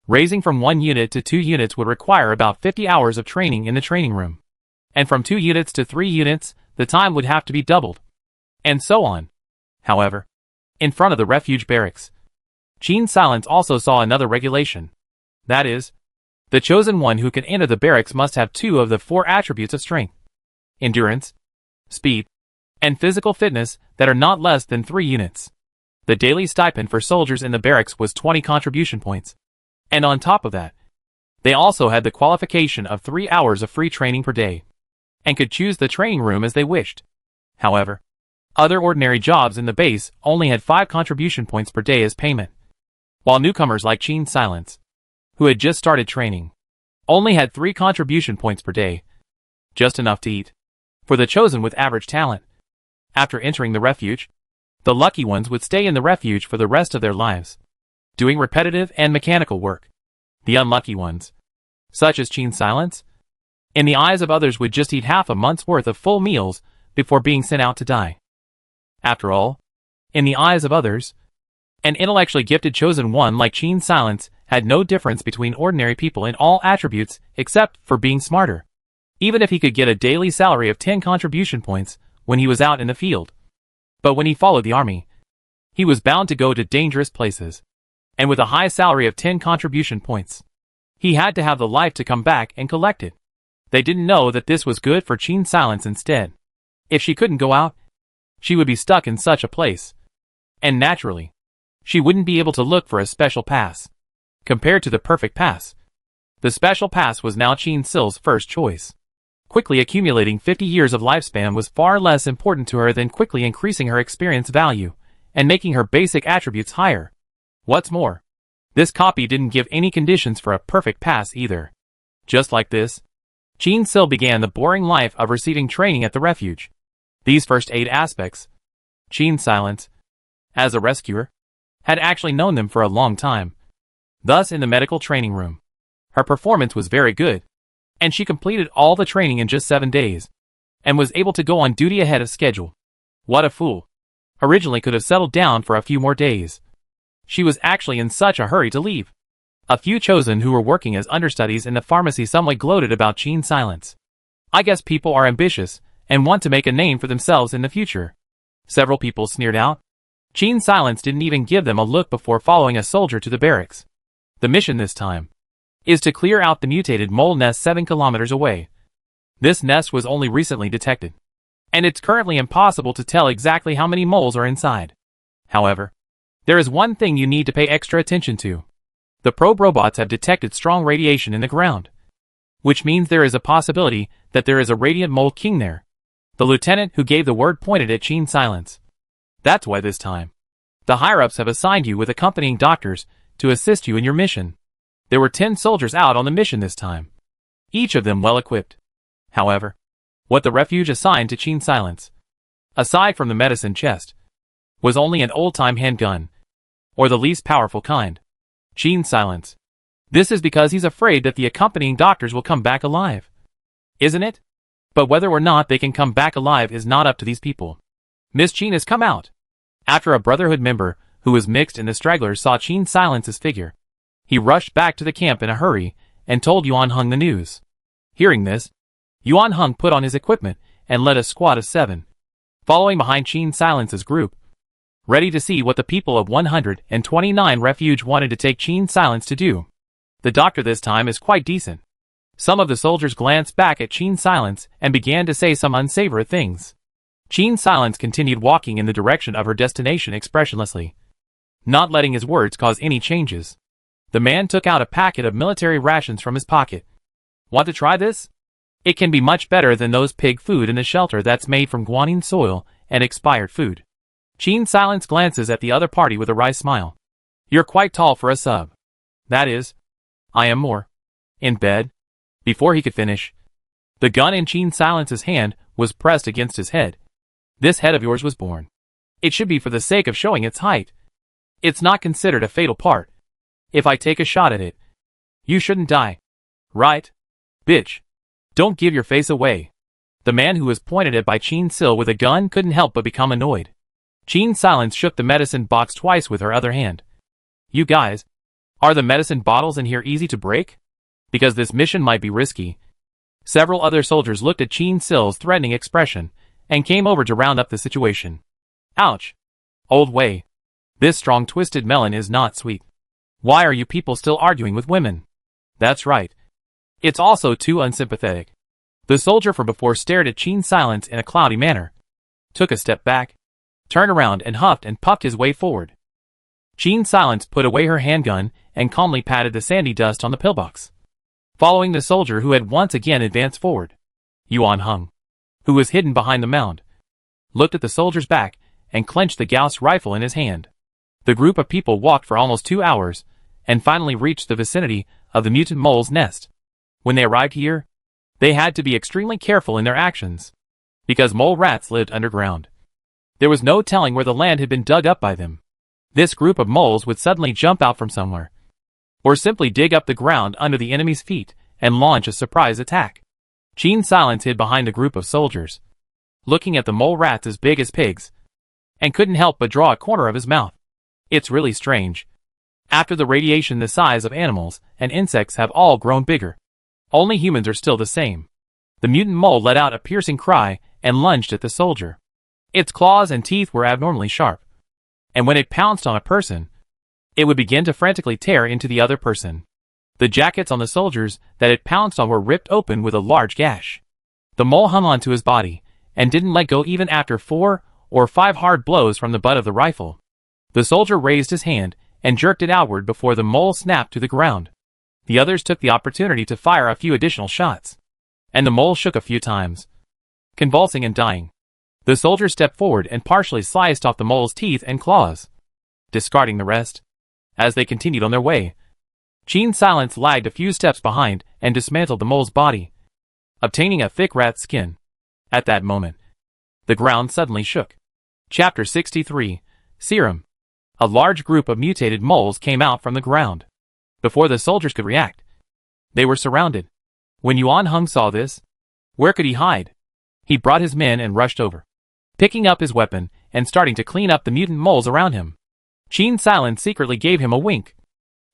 raising from 1 unit to 2 units would require about 50 hours of training in the training room, and from 2 units to 3 units, the time would have to be doubled, and so on. However, in front of the refuge barracks, Jean Silence also saw another regulation. That is, the chosen one who can enter the barracks must have 2 of the 4 attributes of strength, endurance, speed, and physical fitness that are not less than 3 units. The daily stipend for soldiers in the barracks was 20 contribution points, and on top of that, they also had the qualification of 3 hours of free training per day, and could choose the training room as they wished. However, other ordinary jobs in the base only had 5 contribution points per day as payment, while newcomers like Jean Silence, who had just started training, only had 3 contribution points per day, just enough to eat. For the chosen with average talent, after entering the refuge, the lucky ones would stay in the refuge for the rest of their lives, doing repetitive and mechanical work. The unlucky ones, such as Jean Silence, in the eyes of others would just eat half a month's worth of full meals before being sent out to die. After all, in the eyes of others, an intellectually gifted chosen one like Jean Silence had no difference between ordinary people in all attributes except for being smarter, even if he could get a daily salary of 10 contribution points when he was out in the field. But when he followed the army, he was bound to go to dangerous places, and with a high salary of 10 contribution points, he had to have the life to come back and collect it. They didn't know that this was good for Jean Silence instead. If she couldn't go out, she would be stuck in such a place, and naturally, she wouldn't be able to look for a special pass. Compared to the perfect pass, the special pass was now Jean Sil's first choice. Quickly accumulating 50 years of lifespan was far less important to her than quickly increasing her experience value and making her basic attributes higher. What's more, this copy didn't give any conditions for a perfect pass either. Just like this, Jean Sil began the boring life of receiving training at the refuge. These first 8 aspects, Jean Silence, as a rescuer, had actually known them for a long time. Thus in the medical training room, her performance was very good, and she completed all the training in just 7 days, and was able to go on duty ahead of schedule. What a fool. Originally could have settled down for a few more days. She was actually in such a hurry to leave. A few chosen who were working as understudies in the pharmacy somewhat gloated about Jean Silence. I guess people are ambitious, and want to make a name for themselves in the future. Several people sneered out, Qin Silence didn't even give them a look before following a soldier to the barracks. The mission this time is to clear out the mutated mole nest 7 kilometers away. This nest was only recently detected, and it's currently impossible to tell exactly how many moles are inside. However, there is one thing you need to pay extra attention to. The probe robots have detected strong radiation in the ground, which means there is a possibility that there is a radiant mole king there. The lieutenant who gave the word pointed at Qin Silence. That's why this time, the higher-ups have assigned you with accompanying doctors to assist you in your mission. There were 10 soldiers out on the mission this time, each of them well-equipped. However, what the refuge assigned to Qin Silence, aside from the medicine chest, was only an old-time handgun, or the least powerful kind. Qin Silence. This is because he's afraid that the accompanying doctors will come back alive. Isn't it? But whether or not they can come back alive is not up to these people. Miss Qin has come out. After a Brotherhood member, who was mixed in the stragglers, saw Qin Silence's figure, he rushed back to the camp in a hurry and told Yuan Hung the news. Hearing this, Yuan Hung put on his equipment and led a squad of 7, following behind Qin Silence's group, ready to see what the people of 129 Refuge wanted to take Qin Silence to do. The doctor this time is quite decent. Some of the soldiers glanced back at Qin Silence and began to say some unsavory things. Qin Silence continued walking in the direction of her destination expressionlessly, not letting his words cause any changes. The man took out a packet of military rations from his pocket. Want to try this? It can be much better than those pig food in the shelter that's made from guanine soil and expired food. Qin Silence glances at the other party with a wry smile. You're quite tall for a sub. That is, I am more. In bed? Before he could finish, the gun in Qin Silence's hand was pressed against his head. This head of yours was born. It should be for the sake of showing its height. It's not considered a fatal part. If I take a shot at it, you shouldn't die. Right? Bitch. Don't give your face away. The man who was pointed at by Qin Sil with a gun couldn't help but become annoyed. Qin Silence shook the medicine box twice with her other hand. You guys, are the medicine bottles in here easy to break? Because this mission might be risky. Several other soldiers looked at Qin Sil's threatening expression and came over to round up the situation. Ouch. Old way. This strong twisted melon is not sweet. Why are you people still arguing with women? That's right. It's also too unsympathetic. The soldier from before stared at Qin Silence in a cloudy manner, took a step back, turned around and huffed and puffed his way forward. Qin Silence put away her handgun and calmly patted the sandy dust on the pillbox, following the soldier who had once again advanced forward. Yuan Hung, who was hidden behind the mound, looked at the soldier's back and clenched the Gauss rifle in his hand. The group of people walked for almost 2 hours and finally reached the vicinity of the mutant mole's nest. When they arrived here, they had to be extremely careful in their actions, because mole rats lived underground. There was no telling where the land had been dug up by them. This group of moles would suddenly jump out from somewhere, or simply dig up the ground under the enemy's feet and launch a surprise attack. Qin Silence hid behind a group of soldiers, looking at the mole rats as big as pigs, and couldn't help but draw a corner of his mouth. It's really strange. After the radiation, the size of animals and insects have all grown bigger. Only humans are still the same. The mutant mole let out a piercing cry and lunged at the soldier. Its claws and teeth were abnormally sharp, and when it pounced on a person, it would begin to frantically tear into the other person. The jackets on the soldiers that it pounced on were ripped open with a large gash. The mole hung onto his body and didn't let go even after 4 or 5 hard blows from the butt of the rifle. The soldier raised his hand and jerked it outward before the mole snapped to the ground. The others took the opportunity to fire a few additional shots, and the mole shook a few times, convulsing and dying. The soldier stepped forward and partially sliced off the mole's teeth and claws, discarding the rest. As they continued on their way, Qin Silence lagged a few steps behind and dismantled the mole's body, obtaining a thick rat skin. At that moment, the ground suddenly shook. Chapter 63, Serum. A large group of mutated moles came out from the ground. Before the soldiers could react, they were surrounded. When Yuan Hung saw this, where could he hide? He brought his men and rushed over, picking up his weapon and starting to clean up the mutant moles around him. Qin Silence secretly gave him a wink,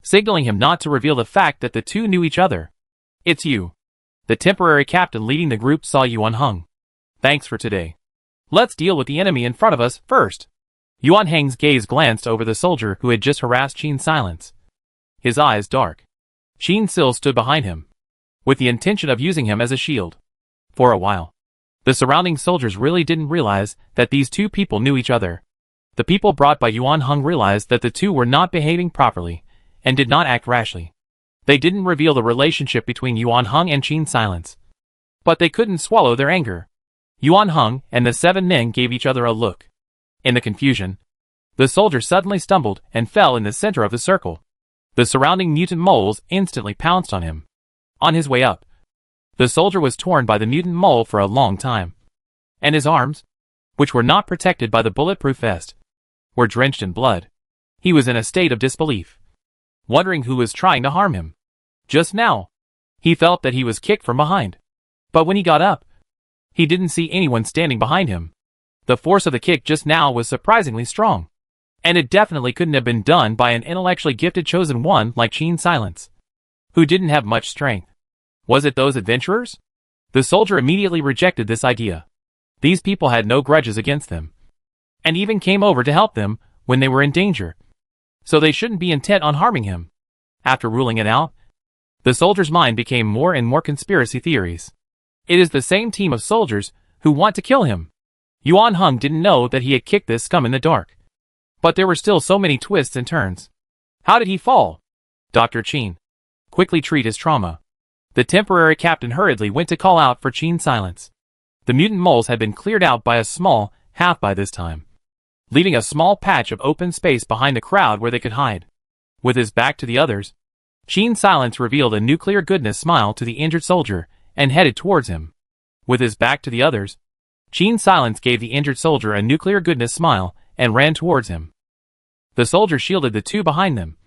signaling him not to reveal the fact that the two knew each other. It's you. The temporary captain leading the group saw Yuan Hung. Thanks for today. Let's deal with the enemy in front of us first. Yuan Heng's gaze glanced over the soldier who had just harassed Qin Silence. His eyes dark. Qin Sil stood behind him, with the intention of using him as a shield. For a while, the surrounding soldiers really didn't realize that these two people knew each other. The people brought by Yuan Heng realized that the two were not behaving properly, and did not act rashly. They didn't reveal the relationship between Yuan Heng and Qin Silence. But they couldn't swallow their anger. Yuan Heng and the 7 men gave each other a look. In the confusion, the soldier suddenly stumbled and fell in the center of the circle. The surrounding mutant moles instantly pounced on him. On his way up, the soldier was torn by the mutant mole for a long time. And his arms, which were not protected by the bulletproof vest, were drenched in blood. He was in a state of disbelief, wondering who was trying to harm him. Just now, he felt that he was kicked from behind. But when he got up, he didn't see anyone standing behind him. The force of the kick just now was surprisingly strong. And it definitely couldn't have been done by an intellectually gifted chosen one like Qin Silence, who didn't have much strength. Was it those adventurers? The soldier immediately rejected this idea. These people had no grudges against them, and even came over to help them when they were in danger. So they shouldn't be intent on harming him. After ruling it out, the soldier's mind became more and more conspiracy theories. It is the same team of soldiers who want to kill him. Yuan Heng didn't know that he had kicked this scum in the dark. But there were still so many twists and turns. How did he fall? Dr. Qin, quickly treat his trauma. The temporary captain hurriedly went to call out for Qin Silence. The mutant moles had been cleared out by a small half by this time, leaving a small patch of open space behind the crowd where they could hide. With his back to the others, Qin Silence revealed a nuclear goodness smile to the injured soldier and headed towards him. With his back to the others, Qin Silence gave the injured soldier a nuclear goodness smile and ran towards him. The soldier shielded the two behind them,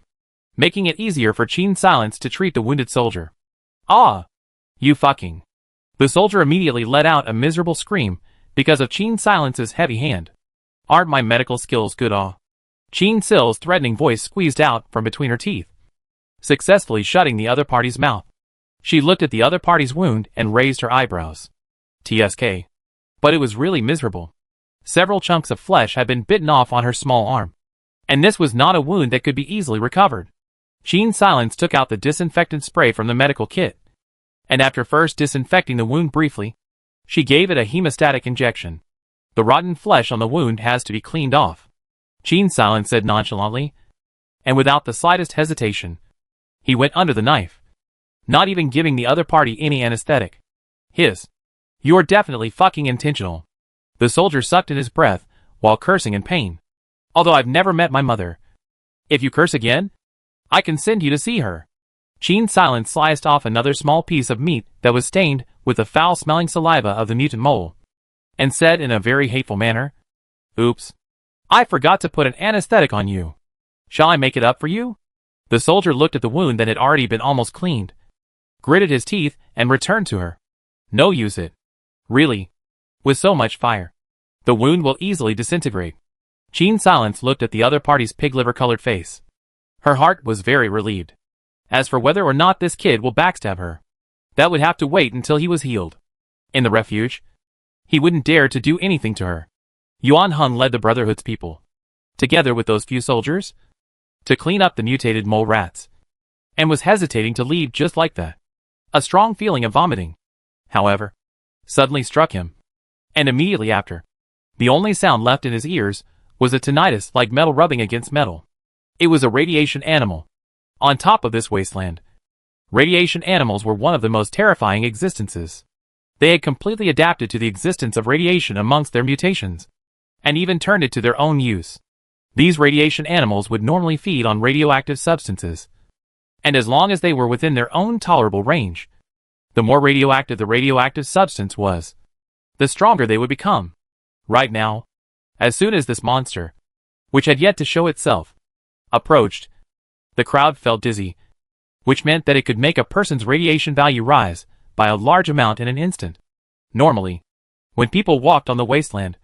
making it easier for Qin Silence to treat the wounded soldier. Ah! You fucking! The soldier immediately let out a miserable scream because of Qin Silence's heavy hand. Aren't my medical skills good? Ah! Qin Sil's threatening voice squeezed out from between her teeth, successfully shutting the other party's mouth. She looked at the other party's wound and raised her eyebrows. TSK. But it was really miserable. Several chunks of flesh had been bitten off on her small arm. And this was not a wound that could be easily recovered. Qin Silence took out the disinfectant spray from the medical kit. And after first disinfecting the wound briefly, she gave it a hemostatic injection. The rotten flesh on the wound has to be cleaned off, Qin Silence said nonchalantly. And without the slightest hesitation, he went under the knife, not even giving the other party any anesthetic. You're definitely fucking intentional. The soldier sucked in his breath while cursing in pain. Although I've never met my mother. If you curse again, I can send you to see her. Qin Silence sliced off another small piece of meat that was stained with the foul-smelling saliva of the mutant mole, and said in a very hateful manner, Oops. I forgot to put an anesthetic on you. Shall I make it up for you? The soldier looked at the wound that had already been almost cleaned, gritted his teeth, and returned to her. No use it. Really? With so much fire, the wound will easily disintegrate. Qin Silence looked at the other party's pig-liver-colored face. Her heart was very relieved. As for whether or not this kid will backstab her, that would have to wait until he was healed. In the refuge, he wouldn't dare to do anything to her. Yuan Heng led the Brotherhood's people, together with those few soldiers, to clean up the mutated mole rats, and was hesitating to leave just like that. A strong feeling of vomiting, however, suddenly struck him. And immediately after, the only sound left in his ears was a tinnitus like metal rubbing against metal. It was a radiation animal. On top of this wasteland, radiation animals were one of the most terrifying existences. They had completely adapted to the existence of radiation amongst their mutations, and even turned it to their own use. These radiation animals would normally feed on radioactive substances, and as long as they were within their own tolerable range, the more radioactive the radioactive substance was, the stronger they would become. Right now, as soon as this monster, which had yet to show itself, approached, the crowd felt dizzy, which meant that it could make a person's radiation value rise by a large amount in an instant. Normally, when people walked on the wasteland,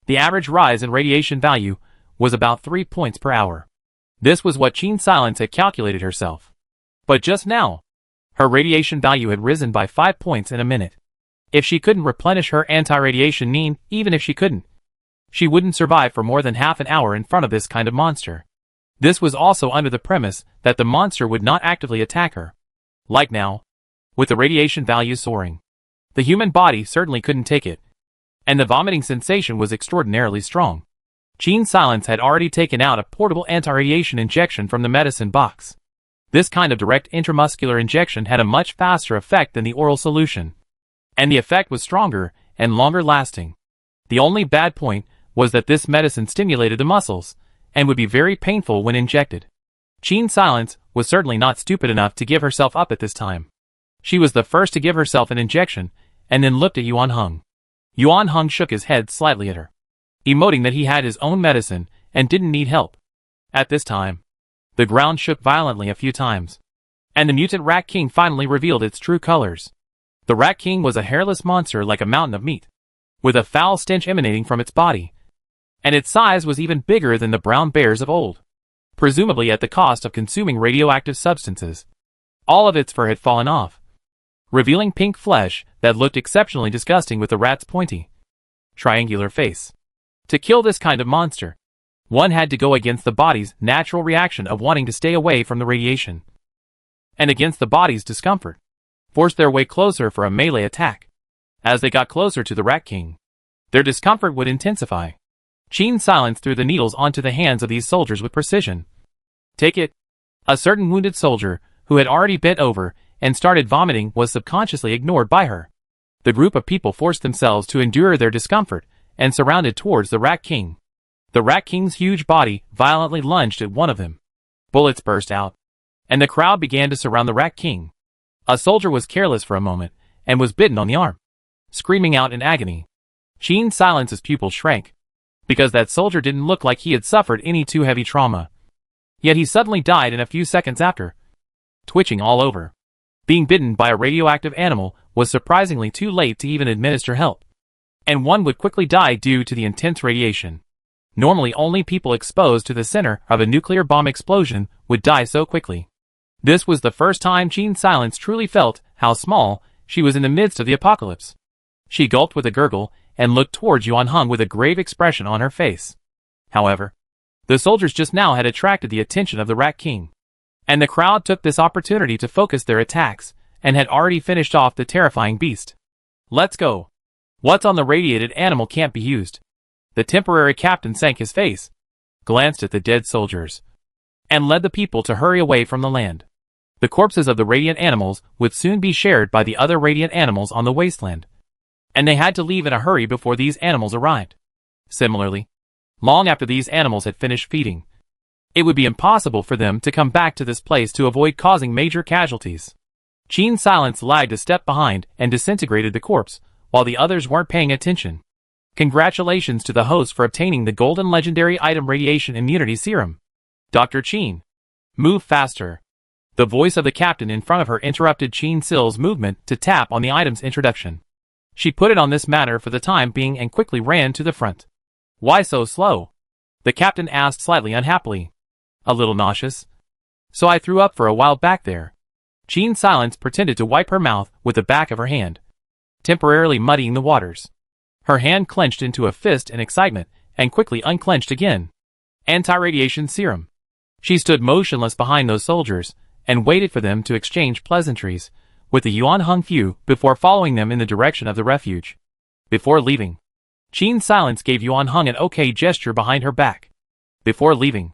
the average rise in radiation value was about 3 points per hour. This was what Qin Silence had calculated herself. But just now, her radiation value had risen by 5 points in a minute. If she couldn't replenish her anti-radiation need, even if she couldn't, She wouldn't survive for more than half an hour in front of this kind of monster. This was also under the premise that the monster would not actively attack her. Like now, with the radiation values soaring, the human body certainly couldn't take it, and the vomiting sensation was extraordinarily strong. Gene Silence had already taken out a portable anti-radiation injection from the medicine box. This kind of direct intramuscular injection had a much faster effect than the oral solution, and the effect was stronger and longer lasting. The only bad point was that this medicine stimulated the muscles, and would be very painful when injected. Gene Silence was certainly not stupid enough to give herself up at this time. She was the first to give herself an injection, and then looked at Yuan Heng. Yuan Heng shook his head slightly at her, emoting that he had his own medicine and didn't need help. At this time, the ground shook violently a few times, and the mutant Rat King finally revealed its true colors. The Rat King was a hairless monster like a mountain of meat, with a foul stench emanating from its body, and its size was even bigger than the brown bears of old, presumably at the cost of consuming radioactive substances. All of its fur had fallen off, revealing pink flesh that looked exceptionally disgusting with the rat's pointy, triangular face. To kill this kind of monster, one had to go against the body's natural reaction of wanting to stay away from the radiation, and against the body's discomfort, force their way closer for a melee attack. As they got closer to the Rat King, their discomfort would intensify. Gene Silence threw the needles onto the hands of these soldiers with precision. Take it. A certain wounded soldier, who had already bent over and started vomiting, was subconsciously ignored by her. The group of people forced themselves to endure their discomfort and surrounded towards the Rat King. The Rat King's huge body violently lunged at one of them. Bullets burst out, and the crowd began to surround the Rat King. A soldier was careless for a moment and was bitten on the arm, screaming out in agony. Gene Silence's pupils shrank, because that soldier didn't look like he had suffered any too heavy trauma. Yet he suddenly died in a few seconds after, twitching all over. Being bitten by a radioactive animal was surprisingly too late to even administer help, and one would quickly die due to the intense radiation. Normally only people exposed to the center of a nuclear bomb explosion would die so quickly. This was the first time Gene Silence truly felt how small she was in the midst of the apocalypse. She gulped with a gurgle and looked towards Yuan Heng with a grave expression on her face. However, the soldiers just now had attracted the attention of the Rat King, and the crowd took this opportunity to focus their attacks and had already finished off the terrifying beast. Let's go. What's on the radiated animal can't be used. The temporary captain sank his face, glanced at the dead soldiers, and led the people to hurry away from the land. The corpses of the radiant animals would soon be shared by the other radiant animals on the wasteland, and they had to leave in a hurry before these animals arrived. Similarly, long after these animals had finished feeding, it would be impossible for them to come back to this place to avoid causing major casualties. Gene Silence lagged a step behind and disintegrated the corpse, while the others weren't paying attention. Congratulations to the host for obtaining the golden legendary item Radiation Immunity Serum. Dr. Gene, move faster. The voice of the captain in front of her interrupted Gene Sill's movement to tap on the item's introduction. She put it on this matter for the time being and quickly ran to the front. Why so slow? The captain asked slightly unhappily. A little nauseous. So I threw up for a while back there. Gene Silence pretended to wipe her mouth with the back of her hand, temporarily muddying the waters. Her hand clenched into a fist in excitement and quickly unclenched again. Anti-radiation serum. She stood motionless behind those soldiers and waited for them to exchange pleasantries with the Yuan Heng few before following them in the direction of the refuge. Before leaving, Gene Silence gave Yuan Heng an OK gesture behind her back. Before leaving,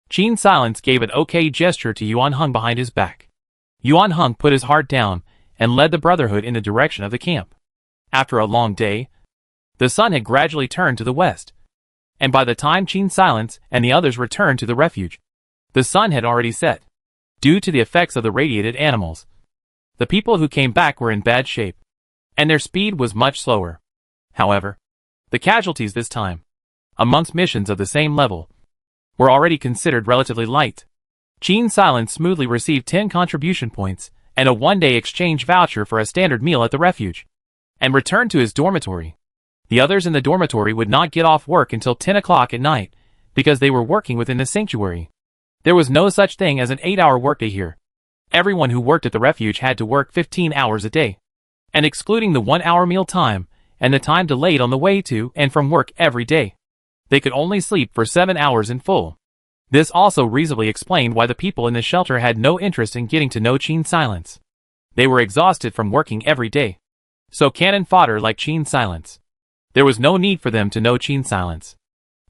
Gene Silence gave an OK gesture to Yuan Heng behind his back. Yuan Heng put his heart down and led the Brotherhood in the direction of the camp. After a long day, the sun had gradually turned to the west, and by the time Gene Silence and the others returned to the refuge, the sun had already set. Due to the effects of the radiated animals, the people who came back were in bad shape, and their speed was much slower. However, the casualties this time, amongst missions of the same level, were already considered relatively light. Gene Silence smoothly received 10 contribution points and a one-day exchange voucher for a standard meal at the refuge, and returned to his dormitory. The others in the dormitory would not get off work until 10 o'clock at night, because they were working within the sanctuary. There was no such thing as an 8-hour workday here. Everyone who worked at the refuge had to work 15 hours a day, and excluding the 1-hour meal time and the time delayed on the way to and from work every day. They could only sleep for 7 hours in full. This also reasonably explained why the people in the shelter had no interest in getting to know Qin Silence. They were exhausted from working every day. So cannon fodder like Qin Silence. There was no need for them to know Qin Silence.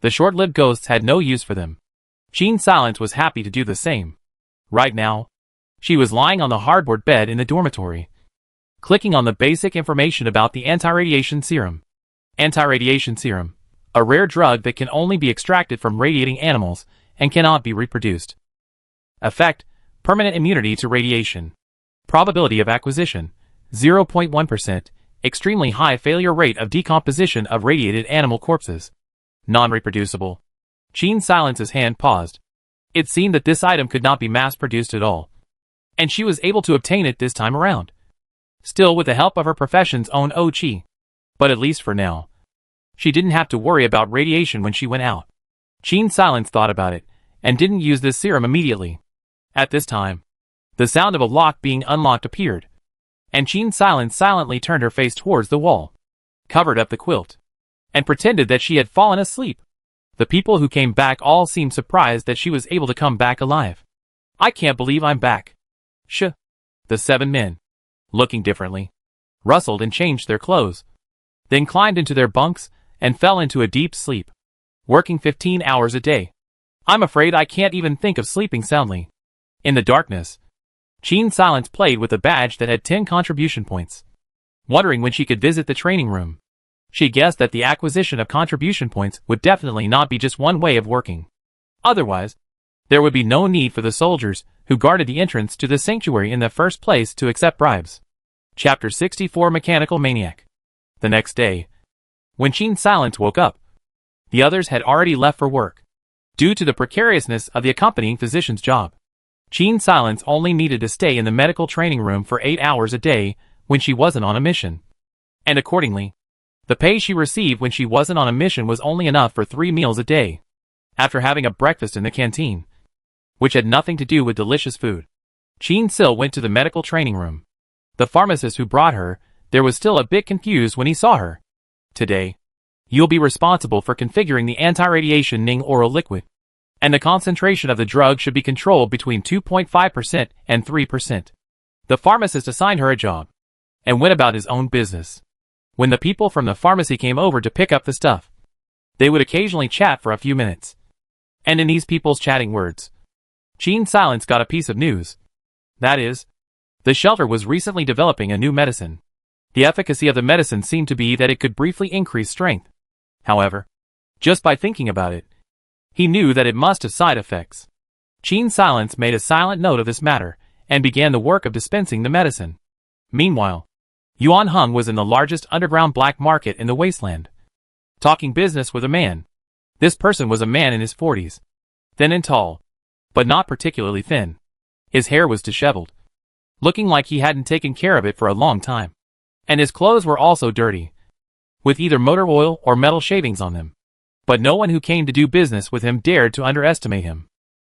The short-lived ghosts had no use for them. Qin Silence was happy to do the same. Right now, she was lying on the hardboard bed in the dormitory, clicking on the basic information about the anti-radiation serum. Anti-radiation serum, a rare drug that can only be extracted from radiating animals and cannot be reproduced. Effect: permanent immunity to radiation. Probability of acquisition: 0.1%, extremely high failure rate of decomposition of radiated animal corpses. Non-reproducible. Qin Silence's hand paused. It seemed that this item could not be mass-produced at all, and she was able to obtain it this time around. Still with the help of her profession's own Qi. But at least for now, she didn't have to worry about radiation when she went out. Qin Silence thought about it, and didn't use this serum immediately. At this time, the sound of a lock being unlocked appeared, and Qin Silence silently turned her face towards the wall, covered up the quilt, and pretended that she had fallen asleep. The people who came back all seemed surprised that she was able to come back alive. "I can't believe I'm back." Shh. The 7 men, looking differently, rustled and changed their clothes, then climbed into their bunks and fell into a deep sleep, working 15 hours a day. "I'm afraid I can't even think of sleeping soundly." In the darkness, Qin Silence played with a badge that had 10 contribution points, wondering when she could visit the training room. She guessed that the acquisition of contribution points would definitely not be just one way of working. Otherwise, there would be no need for the soldiers who guarded the entrance to the sanctuary in the first place to accept bribes. Chapter 64: Mechanical Maniac. The next day, when Qin Silence woke up, the others had already left for work. Due to the precariousness of the accompanying physician's job, Qin Silence only needed to stay in the medical training room for 8 hours a day when she wasn't on a mission. And accordingly, the pay she received when she wasn't on a mission was only enough for 3 meals a day. After having a breakfast in the canteen, which had nothing to do with delicious food, Qin Sil went to the medical training room. The pharmacist who brought her there was still a bit confused when he saw her. "Today, you'll be responsible for configuring the anti-radiation Ning oral liquid, and the concentration of the drug should be controlled between 2.5% and 3%. The pharmacist assigned her a job, and went about his own business. When the people from the pharmacy came over to pick up the stuff, they would occasionally chat for a few minutes. And in these people's chatting words, Qin Silence got a piece of news. That is, the shelter was recently developing a new medicine. The efficacy of the medicine seemed to be that it could briefly increase strength. However, just by thinking about it, he knew that it must have side effects. Qin Silence made a silent note of this matter, and began the work of dispensing the medicine. Meanwhile, Yuan Heng was in the largest underground black market in the wasteland, talking business with a man. This person was a man in his 40s, thin and tall, but not particularly thin. His hair was disheveled, looking like he hadn't taken care of it for a long time, and his clothes were also dirty, with either motor oil or metal shavings on them. But no one who came to do business with him dared to underestimate him.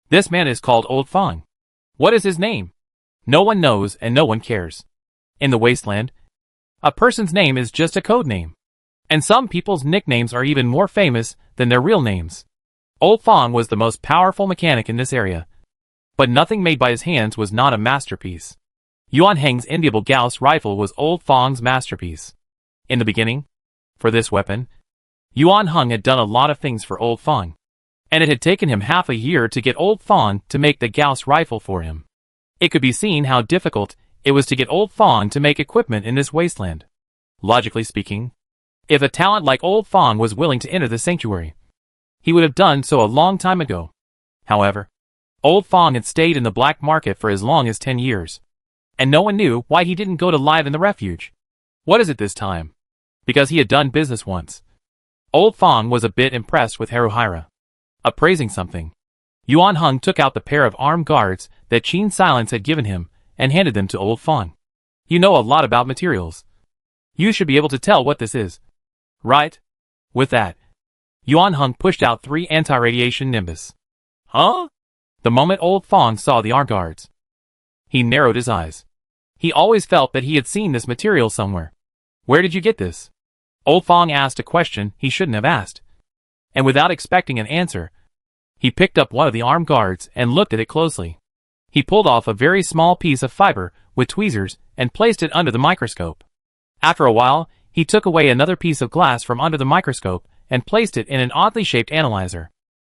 "This man is called Old Fang. What is his name?" No one knows and no one cares. In the wasteland, a person's name is just a code name, and some people's nicknames are even more famous than their real names. Old Fang was the most powerful mechanic in this area, but nothing made by his hands was not a masterpiece. Yuan Heng's enviable Gauss rifle was Old Fang's masterpiece. In the beginning, for this weapon, Yuan Heng had done a lot of things for Old Fang, and it had taken him half a year to get Old Fang to make the Gauss rifle for him. It could be seen how difficult it was to get Old Fang to make equipment in this wasteland. Logically speaking, if a talent like Old Fang was willing to enter the sanctuary, he would have done so a long time ago. However, Old Fang had stayed in the black market for as long as 10 years, and no one knew why he didn't go to live in the refuge. What is it this time? Because he had done business once. Old Fang was a bit impressed with Haruhira. Appraising something, Yuan Heng took out the pair of armed guards that Qin Silence had given him and handed them to Old Fang. "You know a lot about materials. You should be able to tell what this is, right?" With that, Yuan Heng pushed out 3 anti-radiation Nimbus. "Huh?" The moment Old Fang saw the armed guards, he narrowed his eyes. He always felt that he had seen this material somewhere. "Where did you get this?" Old Fang asked a question he shouldn't have asked. and without expecting an answer, he picked up one of the armed guards and looked at it closely. He pulled off a very small piece of fiber with tweezers and placed it under the microscope. After a while, he took away another piece of glass from under the microscope and placed it in an oddly shaped analyzer.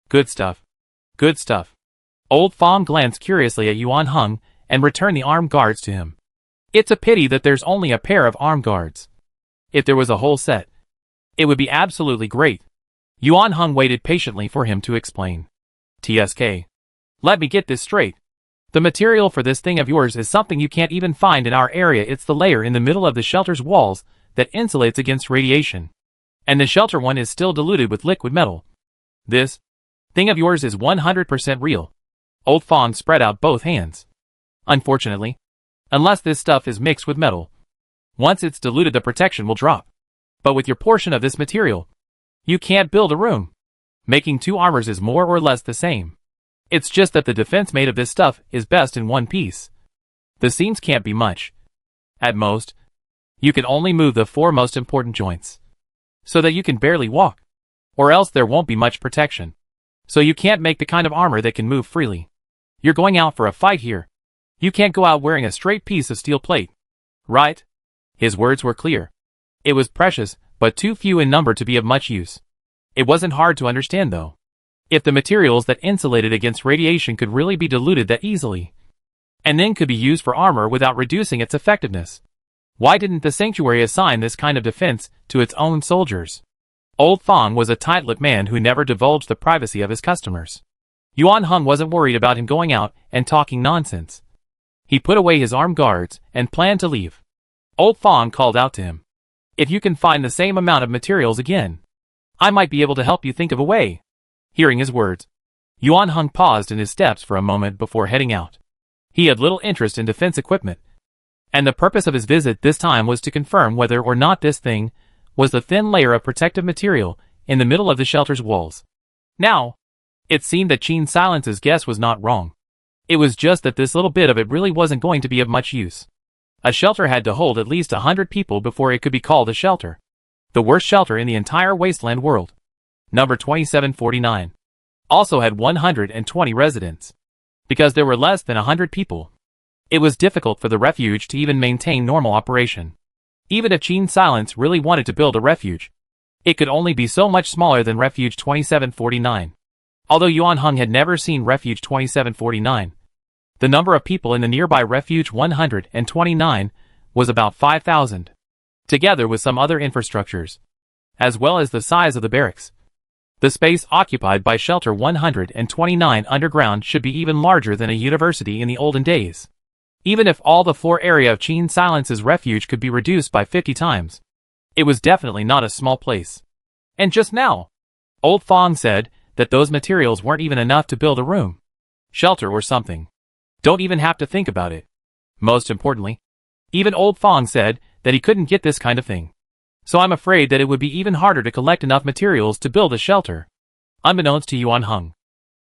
Good stuff. Good stuff. Old Fong glanced curiously at Yuan Hung and returned the armed guards to him. It's a pity that there's only a pair of armed guards. If there was a whole set, it would be absolutely great. Yuan Hung waited patiently for him to explain. TSK. Let me get this straight. The material for this thing of yours is something you can't even find in our area. It's the layer in the middle of the shelter's walls that insulates against radiation. And the shelter one is still diluted with liquid metal. This thing of yours is 100% real. Old Fong spread out both hands. Unfortunately, unless this stuff is mixed with metal, once it's diluted the protection will drop. But with your portion of this material, you can't build a room. Making two armors is more or less the same. It's just that the defense made of this stuff is best in one piece. The seams can't be much. At most, you can only move the four most important joints, so that you can barely walk, or else there won't be much protection. So you can't make the kind of armor that can move freely. You're going out for a fight here. You can't go out wearing a straight piece of steel plate. Right? His words were clear. It was precious, but too few in number to be of much use. It wasn't hard to understand though. If the materials that insulated against radiation could really be diluted that easily, and then could be used for armor without reducing its effectiveness, why didn't the sanctuary assign this kind of defense to its own soldiers? Old Fong was a tight-lipped man who never divulged the privacy of his customers. Yuan Hung wasn't worried about him going out and talking nonsense. He put away his armed guards and planned to leave. Old Fong called out to him. If you can find the same amount of materials again, I might be able to help you think of a way. Hearing his words, Yuan Hung paused in his steps for a moment before heading out. He had little interest in defense equipment, and the purpose of his visit this time was to confirm whether or not this thing was the thin layer of protective material in the middle of the shelter's walls. Now, it seemed that Qin Silence's guess was not wrong. It was just that this little bit of it really wasn't going to be of much use. A shelter had to hold at least 100 people before it could be called a shelter. The worst shelter in the entire wasteland world, number 2749, also had 120 residents. Because there were less than 100 people, it was difficult for the refuge to even maintain normal operation. Even if Qin Silence really wanted to build a refuge, it could only be so much smaller than Refuge 2749. Although Yuan Hung had never seen Refuge 2749, the number of people in the nearby Refuge 129 was about 5,000, together with some other infrastructures, as well as the size of the barracks. The space occupied by Shelter 129 underground should be even larger than a university in the olden days. Even if all the floor area of Qin Silence's refuge could be reduced by 50 times, it was definitely not a small place. And just now, Old Fong said that those materials weren't even enough to build a room, shelter or something. Don't even have to think about it. Most importantly, even Old Fong said that he couldn't get this kind of thing. So I'm afraid that it would be even harder to collect enough materials to build a shelter. Unbeknownst to Yuan Hung,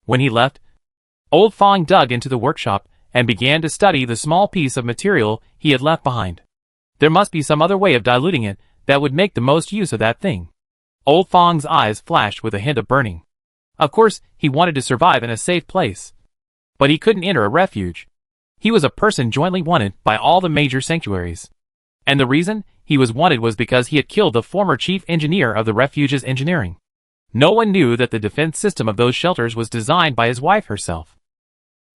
when he left, Old Fong dug into the workshop and began to study the small piece of material he had left behind. There must be some other way of diluting it that would make the most use of that thing. Old Fong's eyes flashed with a hint of burning. Of course, he wanted to survive in a safe place, but he couldn't enter a refuge. He was a person jointly wanted by all the major sanctuaries. And the reason he was wanted was because he had killed the former chief engineer of the refuge's engineering. No one knew that the defense system of those shelters was designed by his wife herself.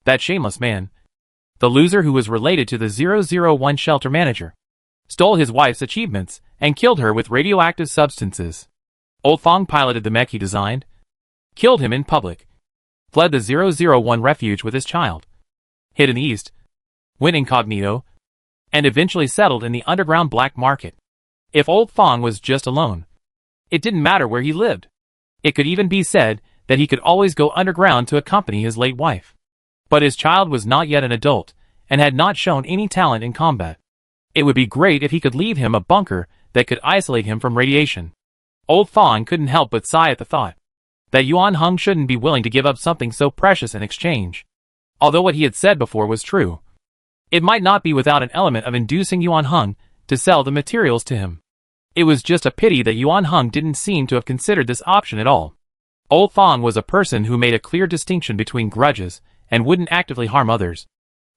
That shameless man, the loser who was related to the 001 shelter manager, stole his wife's achievements and killed her with radioactive substances. Old Fong piloted the mech he designed, killed him in public, fled the 001 refuge with his child, hid in the east, went incognito, and eventually settled in the underground black market. If Old Fong was just alone, it didn't matter where he lived. It could even be said that he could always go underground to accompany his late wife. But his child was not yet an adult, and had not shown any talent in combat. It would be great if he could leave him a bunker that could isolate him from radiation. Old Fong couldn't help but sigh at the thought that Yuan Hung shouldn't be willing to give up something so precious in exchange. Although what he had said before was true, it might not be without an element of inducing Yuan Hung to sell the materials to him. It was just a pity that Yuan Hung didn't seem to have considered this option at all. Old Fong was a person who made a clear distinction between grudges and wouldn't actively harm others.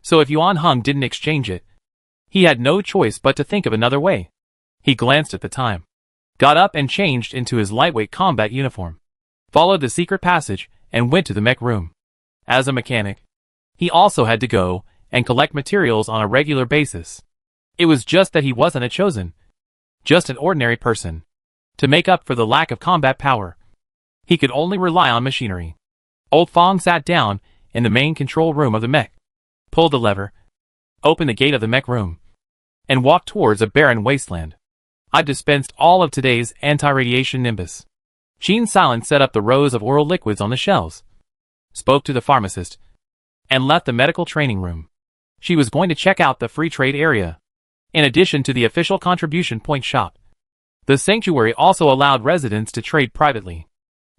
So if Yuan Hung didn't exchange it, he had no choice but to think of another way. He glanced at the time, got up and changed into his lightweight combat uniform, followed the secret passage, and went to the mech room. As a mechanic, he also had to go and collect materials on a regular basis. It was just that he wasn't a chosen, just an ordinary person. To make up for the lack of combat power, he could only rely on machinery. Old Fong sat down in the main control room of the mech, pulled the lever, opened the gate of the mech room, and walked towards a barren wasteland. I've dispensed all of today's anti-radiation Nimbus. Qin Silence set up the rows of oral liquids on the shelves, spoke to the pharmacist, and left the medical training room. She was going to check out the free trade area. In addition to the official contribution point shop, the sanctuary also allowed residents to trade privately.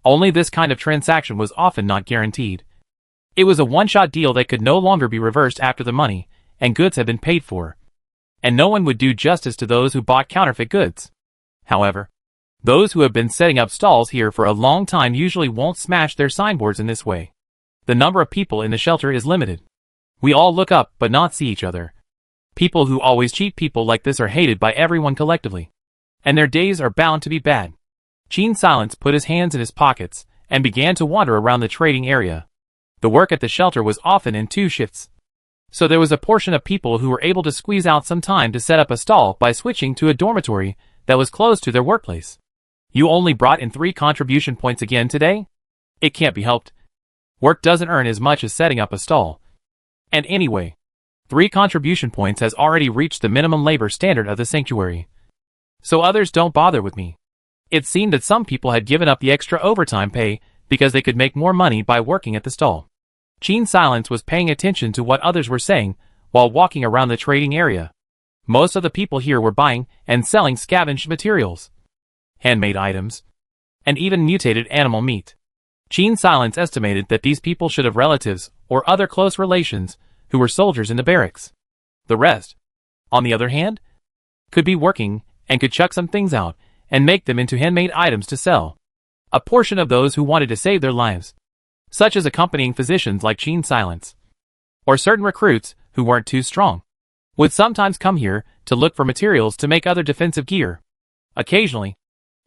Only this kind of transaction was often not guaranteed. It was a one-shot deal that could no longer be reversed after the money and goods had been paid for. And no one would do justice to those who bought counterfeit goods. However, those who have been setting up stalls here for a long time usually won't smash their signboards in this way. The number of people in the shelter is limited. We all look up but not see each other. People who always cheat people like this are hated by everyone collectively. And their days are bound to be bad. Qin Silence put his hands in his pockets and began to wander around the trading area. The work at the shelter was often in 2 shifts. So there was a portion of people who were able to squeeze out some time to set up a stall by switching to a dormitory that was close to their workplace. You only brought in 3 contribution points again today? It can't be helped. Work doesn't earn as much as setting up a stall. And anyway, 3 contribution points has already reached the minimum labor standard of the sanctuary. So others don't bother with me. It seemed that some people had given up the extra overtime pay because they could make more money by working at the stall. Qin Silence was paying attention to what others were saying while walking around the trading area. Most of the people here were buying and selling scavenged materials, handmade items, and even mutated animal meat. Qin Silence estimated that these people should have relatives or other close relations who were soldiers in the barracks. The rest, on the other hand, could be working and could chuck some things out and make them into handmade items to sell. A portion of those who wanted to save their lives, such as accompanying physicians like Qin Silence, or certain recruits who weren't too strong, would sometimes come here to look for materials to make other defensive gear. Occasionally,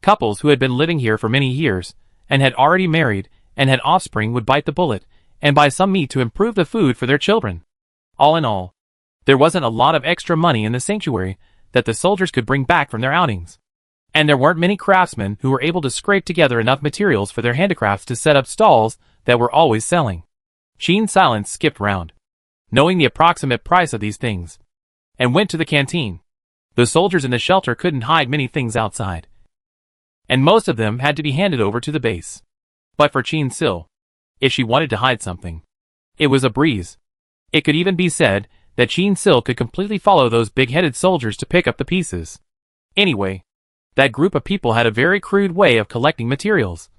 couples who had been living here for many years and had already married and had offspring would bite the bullet and buy some meat to improve the food for their children. All in all, there wasn't a lot of extra money in the sanctuary that the soldiers could bring back from their outings. And there weren't many craftsmen who were able to scrape together enough materials for their handicrafts to set up stalls that were always selling. Qin Silence skipped round, knowing the approximate price of these things, and went to the canteen. The soldiers in the shelter couldn't hide many things outside, and most of them had to be handed over to the base. But for Qin Sil, if she wanted to hide something, it was a breeze. It could even be said that Qin Sil could completely follow those big-headed soldiers to pick up the pieces. Anyway, that group of people had a very crude way of collecting materials,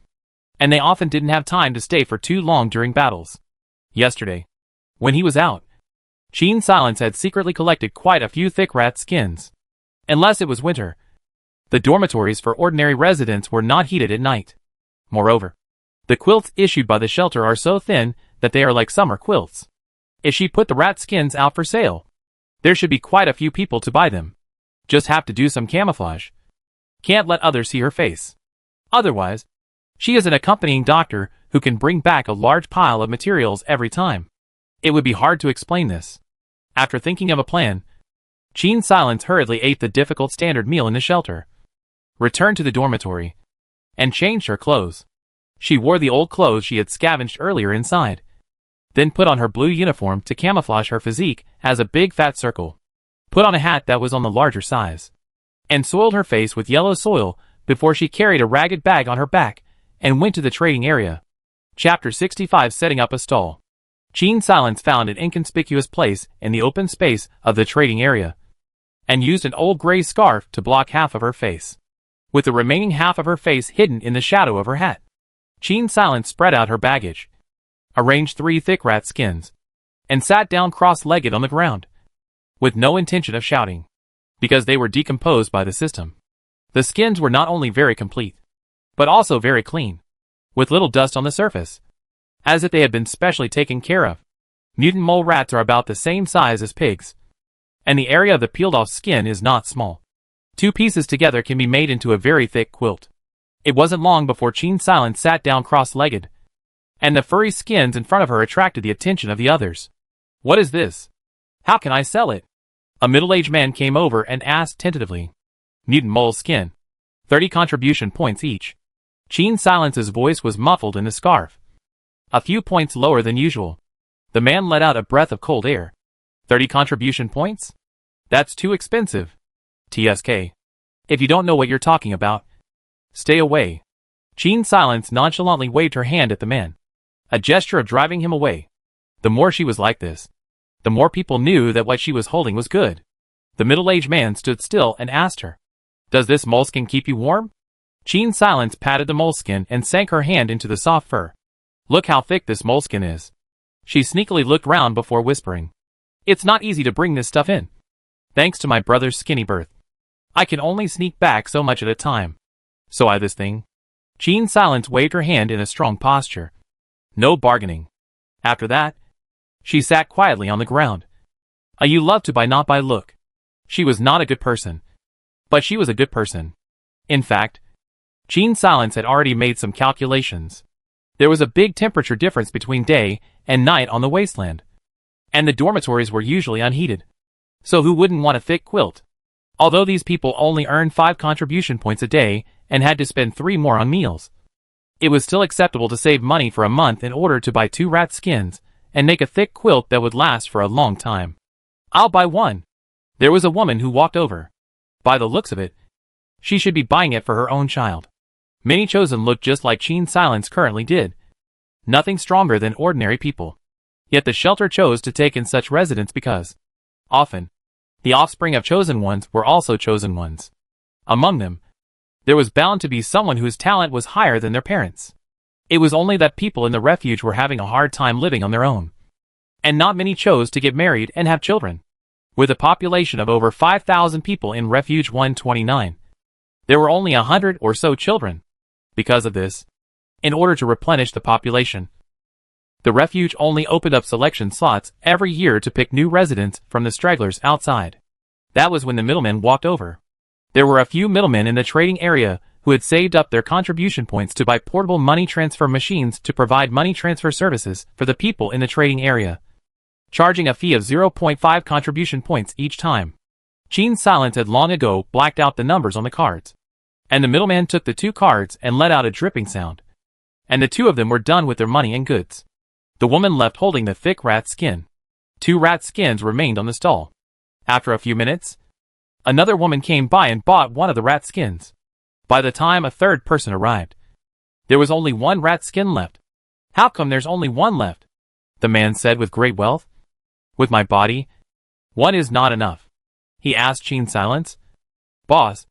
and they often didn't have time to stay for too long during battles. Yesterday, when he was out, Qin Silence had secretly collected quite a few thick rat skins. Unless it was winter, the dormitories for ordinary residents were not heated at night. Moreover, the quilts issued by the shelter are so thin that they are like summer quilts. If she put the rat skins out for sale, there should be quite a few people to buy them. Just have to do some camouflage. Can't let others see her face. Otherwise, she is an accompanying doctor who can bring back a large pile of materials every time. It would be hard to explain this. After thinking of a plan, Qin Silence hurriedly ate the difficult standard meal in the shelter, returned to the dormitory, and changed her clothes. She wore the old clothes she had scavenged earlier inside, then put on her blue uniform to camouflage her physique as a big fat circle, put on a hat that was on the larger size, and soiled her face with yellow soil before she carried a ragged bag on her back and went to the trading area. Chapter 65 Setting Up a Stall. Qin Silence found an inconspicuous place in the open space of the trading area, and used an old gray scarf to block half of her face, with the remaining half of her face hidden in the shadow of her hat. Qin Silence spread out her baggage, arranged 3 thick rat skins, and sat down cross-legged on the ground, with no intention of shouting, because they were decomposed by the system. The skins were not only very complete, but also very clean. with little dust on the surface, as if they had been specially taken care of. Mutant mole rats are about the same size as pigs, and the area of the peeled-off skin is not small. 2 pieces together can be made into a very thick quilt. It wasn't long before Chin Silence sat down cross-legged, and the furry skins in front of her attracted the attention of the others. "What is this? How can I sell it?" A middle-aged man came over and asked tentatively. "Mutant mole skin. 30 contribution points each." Chin Silence's voice was muffled in the scarf, a few points lower than usual. The man let out a breath of cold air. 30 contribution points? That's too expensive. TSK. If you don't know what you're talking about, stay away. Chin Silence nonchalantly waved her hand at the man, a gesture of driving him away. The more she was like this, the more people knew that what she was holding was good. The middle-aged man stood still and asked her, "Does this moleskin keep you warm?" Chin Silence patted the moleskin and sank her hand into the soft fur. "Look how thick this moleskin is." She sneakily looked round before whispering, "It's not easy to bring this stuff in. Thanks to my brother's skinny berth, I can only sneak back so much at a time. So I this thing." Chin Silence waved her hand in a strong posture. No bargaining. After that, she sat quietly on the ground. You love to buy not by look. She was not a good person, but she was a good person. In fact, Chin Silence had already made some calculations. There was a big temperature difference between day and night on the wasteland, and the dormitories were usually unheated. So who wouldn't want a thick quilt? Although these people only earned 5 contribution points a day and had to spend 3 more on meals, it was still acceptable to save money for a month in order to buy 2 rat skins and make a thick quilt that would last for a long time. "I'll buy one." There was a woman who walked over. By the looks of it, she should be buying it for her own child. Many chosen looked just like Chin Silence currently did. Nothing stronger than ordinary people. Yet the shelter chose to take in such residents because, often, the offspring of chosen ones were also chosen ones. Among them, there was bound to be someone whose talent was higher than their parents. It was only that people in the refuge were having a hard time living on their own, and not many chose to get married and have children. With a population of over 5,000 people in Refuge 129, there were only 100 or so children. Because of this, in order to replenish the population, the refuge only opened up selection slots every year to pick new residents from the stragglers outside. That was when the middlemen walked over. There were a few middlemen in the trading area who had saved up their contribution points to buy portable money transfer machines to provide money transfer services for the people in the trading area, charging a fee of 0.5 contribution points each time. Chin Silence had long ago blacked out the numbers on the cards, and the middleman took the 2 cards and let out a dripping sound, and the 2 of them were done with their money and goods. The woman left holding the thick rat skin. 2 rat skins remained on the stall. After a few minutes, another woman came by and bought one of the rat skins. By the time a third person arrived, there was only 1 rat skin left. "How come there's only 1 left?" the man said with great wealth. "With my body, 1 is not enough," he asked Chin Silence. "Boss,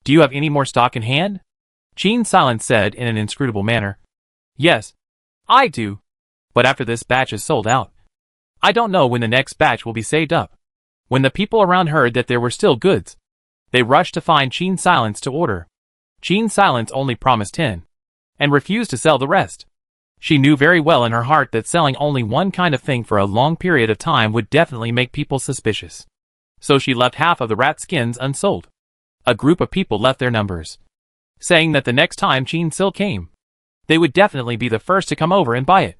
do you have any more stock in hand?" Chin Silence said in an inscrutable manner. "Yes, I do. But after this batch is sold out, I don't know when the next batch will be saved up." When the people around heard that there were still goods, they rushed to find Chin Silence to order. Chin Silence only promised 10, and refused to sell the rest. She knew very well in her heart that selling only one kind of thing for a long period of time would definitely make people suspicious. So she left half of the rat skins unsold. A group of people left their numbers, saying that the next time Chin Sil came, they would definitely be the first to come over and buy it.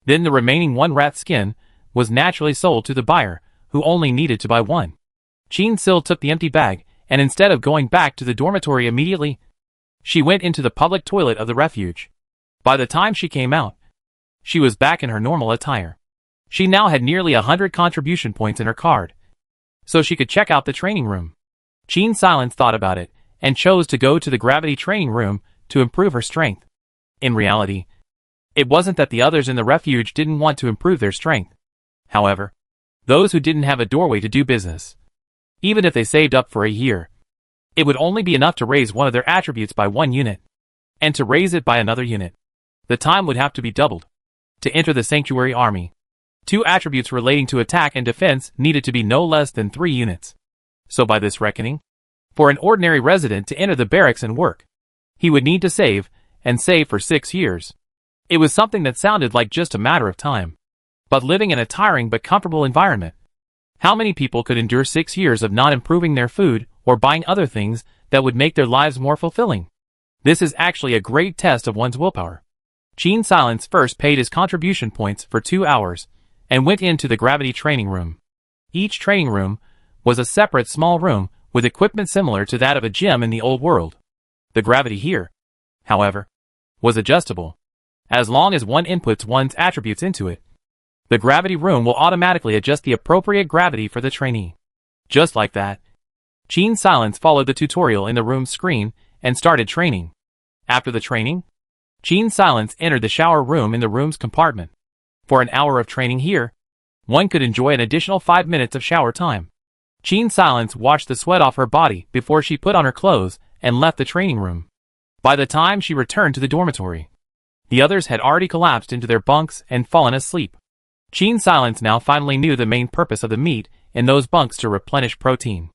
Then the remaining 1 rat skin was naturally sold to the buyer, who only needed to buy 1. Chin Sil took the empty bag, and instead of going back to the dormitory immediately, she went into the public toilet of the refuge. By the time she came out, she was back in her normal attire. She now had nearly 100 contribution points in her card, so she could check out the training room. Chin Silence thought about it, and chose to go to the gravity training room to improve her strength. In reality, it wasn't that the others in the refuge didn't want to improve their strength. However, those who didn't have a doorway to do business, even if they saved up for a year, it would only be enough to raise one of their attributes by 1 unit, and to raise it by another unit, the time would have to be doubled. To enter the sanctuary army, 2 attributes relating to attack and defense needed to be no less than 3 units. So by this reckoning, for an ordinary resident to enter the barracks and work, he would need to save, and save for 6 years. It was something that sounded like just a matter of time. But living in a tiring but comfortable environment. How many people could endure 6 years of not improving their food or buying other things that would make their lives more fulfilling? This is actually a great test of one's willpower. Gene Silence first paid his contribution points for 2 hours and went into the gravity training room. Each training room was a separate small room with equipment similar to that of a gym in the old world. The gravity here, however, was adjustable. As long as one inputs one's attributes into it, the gravity room will automatically adjust the appropriate gravity for the trainee. Just like that, Gene Silence followed the tutorial in the room's screen and started training. After the training, Gene Silence entered the shower room in the room's compartment. For an hour of training here, one could enjoy an additional 5 minutes of shower time. Gene Silence washed the sweat off her body before she put on her clothes and left the training room. By the time she returned to the dormitory, the others had already collapsed into their bunks and fallen asleep. Gene Silence now finally knew the main purpose of the meat in those bunks to replenish protein.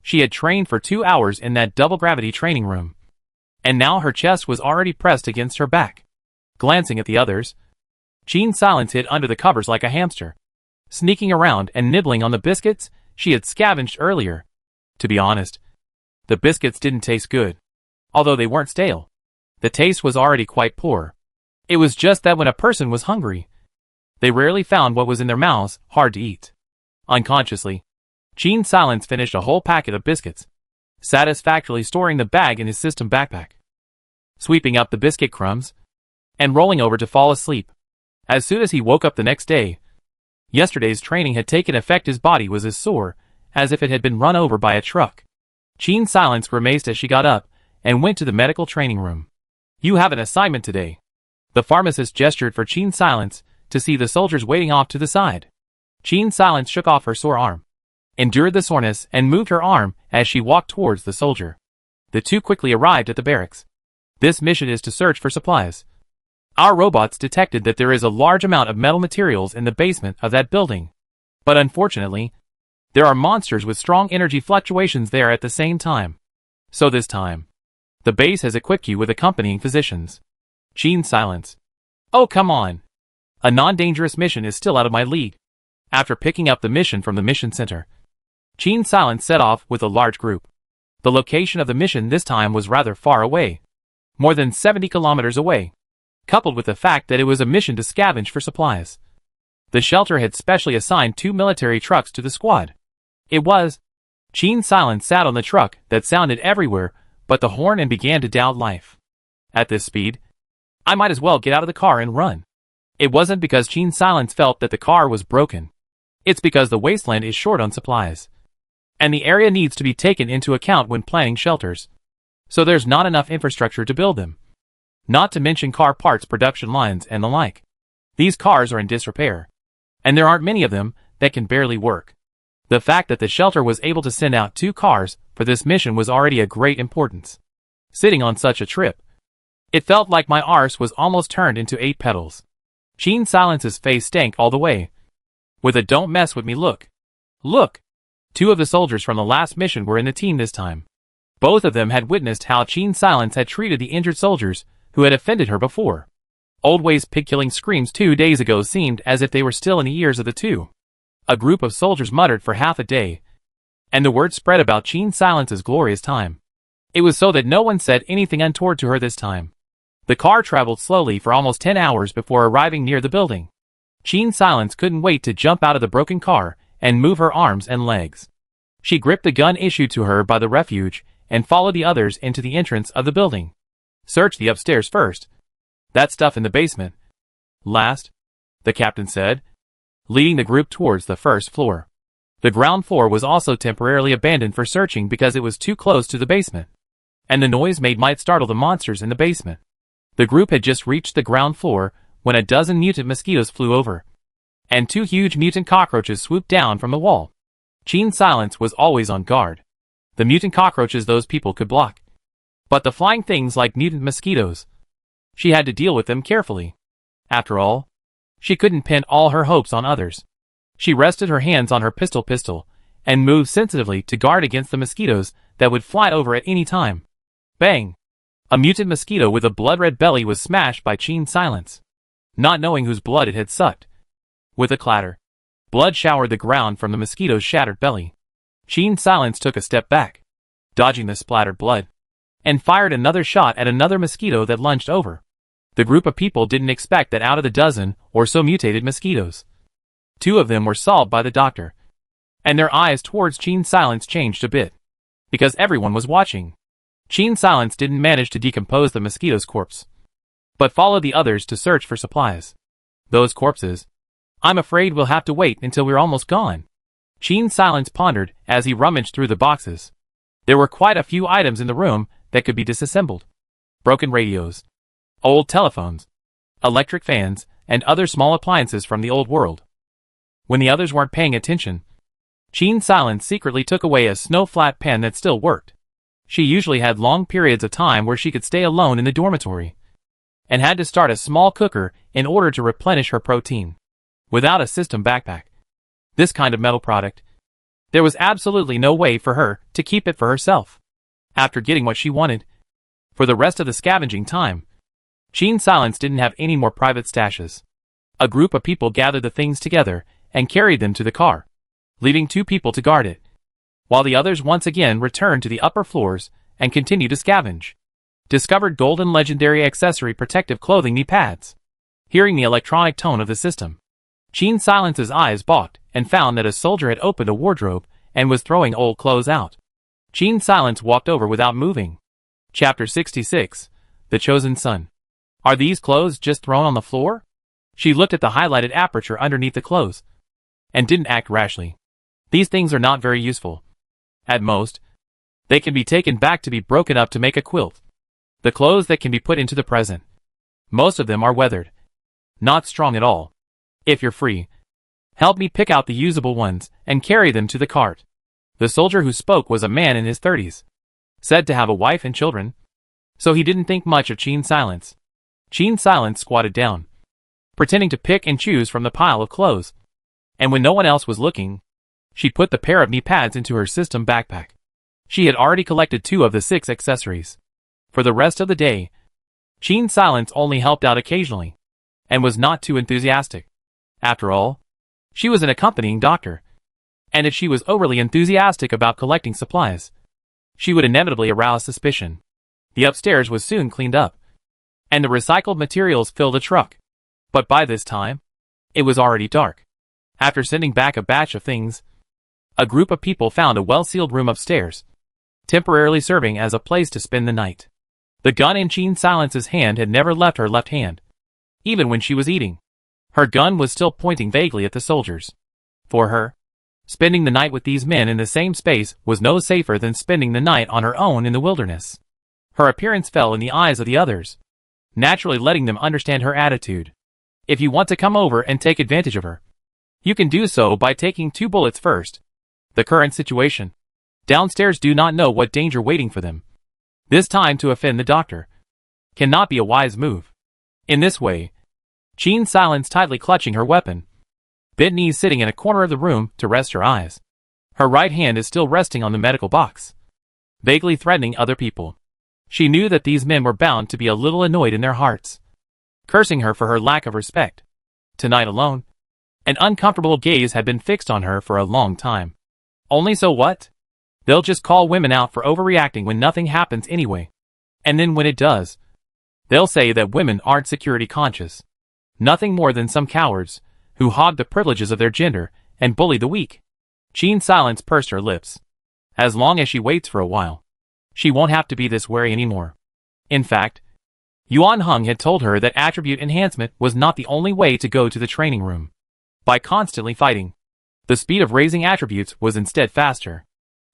She had trained for 2 hours in that double gravity training room, and now her chest was already pressed against her back. Glancing at the others, Gene Silence hid under the covers like a hamster, sneaking around and nibbling on the biscuits she had scavenged earlier. To be honest, the biscuits didn't taste good. Although they weren't stale, the taste was already quite poor. It was just that when a person was hungry, they rarely found what was in their mouths hard to eat. Unconsciously, Gene Silence finished a whole packet of biscuits, satisfactorily storing the bag in his system backpack, sweeping up the biscuit crumbs, and rolling over to fall asleep. As soon as he woke up the next day, yesterday's training had taken effect. His body was as sore as if it had been run over by a truck. Gene Silence grimaced as she got up and went to the medical training room. "You have an assignment today." The pharmacist gestured for Gene Silence to see the soldiers waiting off to the side. Gene Silence shook off her sore arm, endured the soreness, and moved her arm as she walked towards the soldier. The two quickly arrived at the barracks. "This mission is to search for supplies. Our robots detected that there is a large amount of metal materials in the basement of that building. But unfortunately, there are monsters with strong energy fluctuations there at the same time. So this time, the base has equipped you with accompanying physicians." Gene Silence: "Oh, come on. A non-dangerous mission is still out of my league." After picking up the mission from the mission center, Gene Silence set off with a large group. The location of the mission this time was rather far away, more than 70 kilometers away, coupled with the fact that it was a mission to scavenge for supplies. The shelter had specially assigned 2 military trucks to the squad. Gene Silence sat on the truck that sounded everywhere but the horn and began to doubt life. At this speed, I might as well get out of the car and run. It wasn't because Gene Silence felt that the car was broken. It's because the wasteland is short on supplies, and the area needs to be taken into account when planning shelters. So there's not enough infrastructure to build them. Not to mention car parts production lines and the like. These cars are in disrepair, and there aren't many of them that can barely work. The fact that the shelter was able to send out 2 cars for this mission was already a great importance. Sitting on such a trip, it felt like my arse was almost turned into 8 petals. Gene Silence's face stank all the way, with a "don't mess with me" look. Look! 2 of the soldiers from the last mission were in the team this time. Both of them had witnessed how Gene Silence had treated the injured soldiers who had offended her before. Old Way's pig-killing screams 2 days ago seemed as if they were still in the ears of the two. A group of soldiers muttered for half a day, and the word spread about Gene Silence's glorious time. It was so that no one said anything untoward to her this time. The car traveled slowly for almost 10 hours before arriving near the building. Gene Silence couldn't wait to jump out of the broken car and move her arms and legs. She gripped the gun issued to her by the refuge and followed the others into the entrance of the building. "Search the upstairs first. That stuff in the basement last," the captain said, leading the group towards the first floor. The ground floor was also temporarily abandoned for searching because it was too close to the basement, and the noise made might startle the monsters in the basement. The group had just reached the ground floor when a dozen mutant mosquitoes flew over, and 2 huge mutant cockroaches swooped down from the wall. Gene Silence was always on guard. The mutant cockroaches those people could block, but the flying things like mutant mosquitoes, she had to deal with them carefully. After all, she couldn't pin all her hopes on others. She rested her hands on her pistol and moved sensitively to guard against the mosquitoes that would fly over at any time. Bang! A mutant mosquito with a blood-red belly was smashed by Gene Silence. not knowing whose blood it had sucked. With a clatter, blood showered the ground from the mosquito's shattered belly. Gene Silence took a step back, dodging the splattered blood, and fired another shot at another mosquito that lunged over. The group of people didn't expect that out of the dozen or so mutated mosquitoes, 2 of them were solved by the doctor, and their eyes towards Gene Silence changed a bit, because everyone was watching. Gene Silence didn't manage to decompose the mosquito's corpse, but followed the others to search for supplies. Those corpses, I'm afraid we'll have to wait until we're almost gone. Gene Silence pondered as he rummaged through the boxes. There were quite a few items in the room that could be disassembled. Broken radios, old telephones, electric fans, and other small appliances from the old world. When the others weren't paying attention, Gene Silence secretly took away a snow-flat pen that still worked. She usually had long periods of time where she could stay alone in the dormitory, and had to start a small cooker in order to replenish her protein. Without a system backpack, this kind of metal product, there was absolutely no way for her to keep it for herself. After getting what she wanted, for the rest of the scavenging time, Gene Silence didn't have any more private stashes. A group of people gathered the things together and carried them to the car, leaving 2 people to guard it, while the others once again returned to the upper floors and continued to scavenge. Discovered golden legendary accessory protective clothing knee pads. Hearing the electronic tone of the system, Gene Silence's eyes balked and found that a soldier had opened a wardrobe and was throwing old clothes out. Gene Silence walked over without moving. Chapter 66, The Chosen Son. Are these clothes just thrown on the floor? She looked at the highlighted aperture underneath the clothes, and didn't act rashly. These things are not very useful. At most, they can be taken back to be broken up to make a quilt. The clothes that can be put into the present, most of them are weathered, not strong at all. If you're free, help me pick out the usable ones and carry them to the cart. The soldier who spoke was a man in his 30s, said to have a wife and children, so he didn't think much of Gene Silence. Gene Silence squatted down, pretending to pick and choose from the pile of clothes, and when no one else was looking, she put the pair of knee pads into her system backpack. She had already collected 2 of the 6 accessories. For the rest of the day, Gene Silence only helped out occasionally, and was not too enthusiastic. After all, she was an accompanying doctor, and if she was overly enthusiastic about collecting supplies, she would inevitably arouse suspicion. The upstairs was soon cleaned up, and the recycled materials filled a truck. But by this time, it was already dark. After sending back a batch of things, a group of people found a well-sealed room upstairs, temporarily serving as a place to spend the night. The gun in Gene Silence's hand had never left her left hand, even when she was eating. Her gun was still pointing vaguely at the soldiers. For her, spending the night with these men in the same space was no safer than spending the night on her own in the wilderness. Her appearance fell in the eyes of the others, naturally letting them understand her attitude. If you want to come over and take advantage of her, you can do so by taking 2 bullets first. The current situation, downstairs do not know what danger waiting for them. This time to offend the doctor cannot be a wise move. In this way, Gene Silence tightly clutching her weapon, bent knees sitting in a corner of the room to rest her eyes. Her right hand is still resting on the medical box, vaguely threatening other people. She knew that these men were bound to be a little annoyed in their hearts, cursing her for her lack of respect. Tonight alone, an uncomfortable gaze had been fixed on her for a long time. Only so what? They'll just call women out for overreacting when nothing happens anyway. And then when it does, they'll say that women aren't security conscious. Nothing more than some cowards, who hog the privileges of their gender and bully the weak. Gene Silence pursed her lips. As long as she waits for a while, she won't have to be this wary anymore. In fact, Yuan Hung had told her that attribute enhancement was not the only way to go to the training room. By constantly fighting, the speed of raising attributes was instead faster.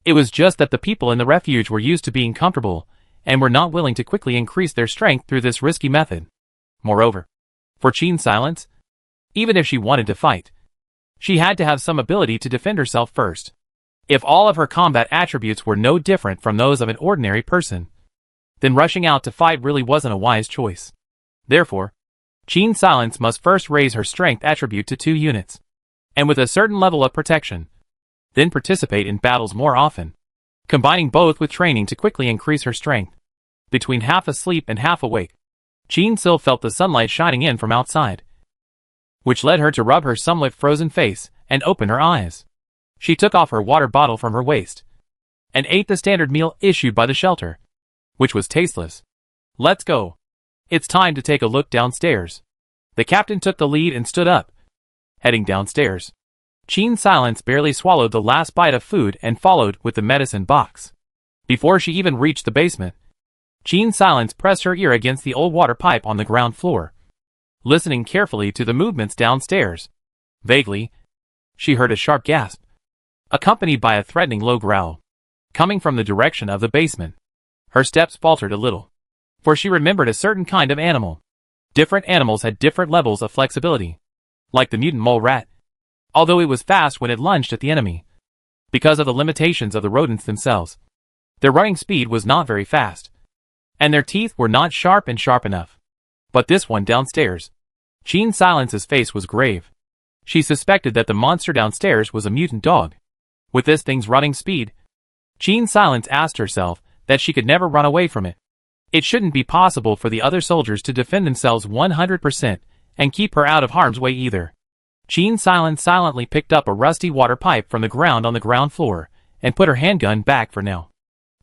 It was just that the people in the refuge were used to being comfortable, and were not willing to quickly increase their strength through this risky method. Moreover, for Gene Silence, even if she wanted to fight, she had to have some ability to defend herself first. If all of her combat attributes were no different from those of an ordinary person, then rushing out to fight really wasn't a wise choice. Therefore, Gene Silence must first raise her strength attribute to 2 units, and with a certain level of protection, then participate in battles more often, combining both with training to quickly increase her strength. Between half asleep and half awake, Gene still felt the sunlight shining in from outside, which led her to rub her somewhat frozen face and open her eyes. She took off her water bottle from her waist and ate the standard meal issued by the shelter, which was tasteless. Let's go. It's time to take a look downstairs. The captain took the lead and stood up, heading downstairs. Qin Silence barely swallowed the last bite of food and followed with the medicine box. Before she even reached the basement, Qin Silence pressed her ear against the old water pipe on the ground floor, listening carefully to the movements downstairs. Vaguely, she heard a sharp gasp, accompanied by a threatening low growl, coming from the direction of the basement. Her steps faltered a little, for she remembered a certain kind of animal. Different animals had different levels of flexibility, like the mutant mole rat, although it was fast when it lunged at the enemy. Because of the limitations of the rodents themselves, their running speed was not very fast, and their teeth were not sharp enough. But this one downstairs, Qin Silence's face was grave. She suspected that the monster downstairs was a mutant dog. With this thing's running speed, Qin Silence asked herself that she could never run away from it. It shouldn't be possible for the other soldiers to defend themselves 100% and keep her out of harm's way either. Qin Silence silently picked up a rusty water pipe from the ground on the ground floor and put her handgun back for now.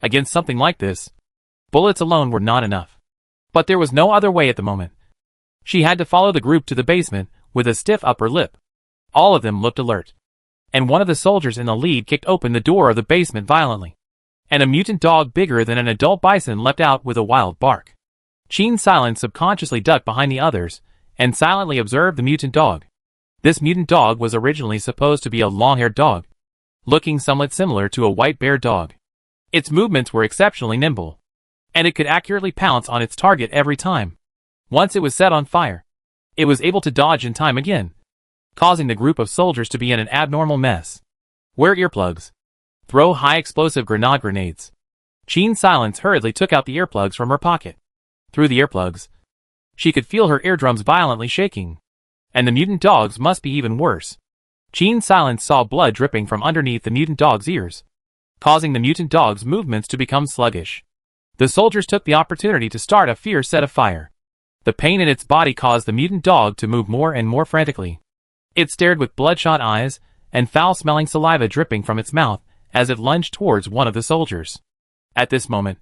Against something like this, bullets alone were not enough. But there was no other way at the moment. She had to follow the group to the basement with a stiff upper lip. All of them looked alert, and one of the soldiers in the lead kicked open the door of the basement violently, and a mutant dog bigger than an adult bison leapt out with a wild bark. Qin Silence subconsciously ducked behind the others and silently observed the mutant dog. This mutant dog was originally supposed to be a long-haired dog, looking somewhat similar to a white bear dog. Its movements were exceptionally nimble, and it could accurately pounce on its target every time. Once it was set on fire, it was able to dodge in time again, causing the group of soldiers to be in an abnormal mess. Wear earplugs. Throw high-explosive grenades. Qin Silence hurriedly took out the earplugs from her pocket. Through the earplugs, she could feel her eardrums violently shaking. And the mutant dog's must be even worse. Qin Silence saw blood dripping from underneath the mutant dog's ears, causing the mutant dog's movements to become sluggish. The soldiers took the opportunity to start a fierce set of fire. The pain in its body caused the mutant dog to move more and more frantically. It stared with bloodshot eyes and foul-smelling saliva dripping from its mouth as it lunged towards one of the soldiers. At this moment,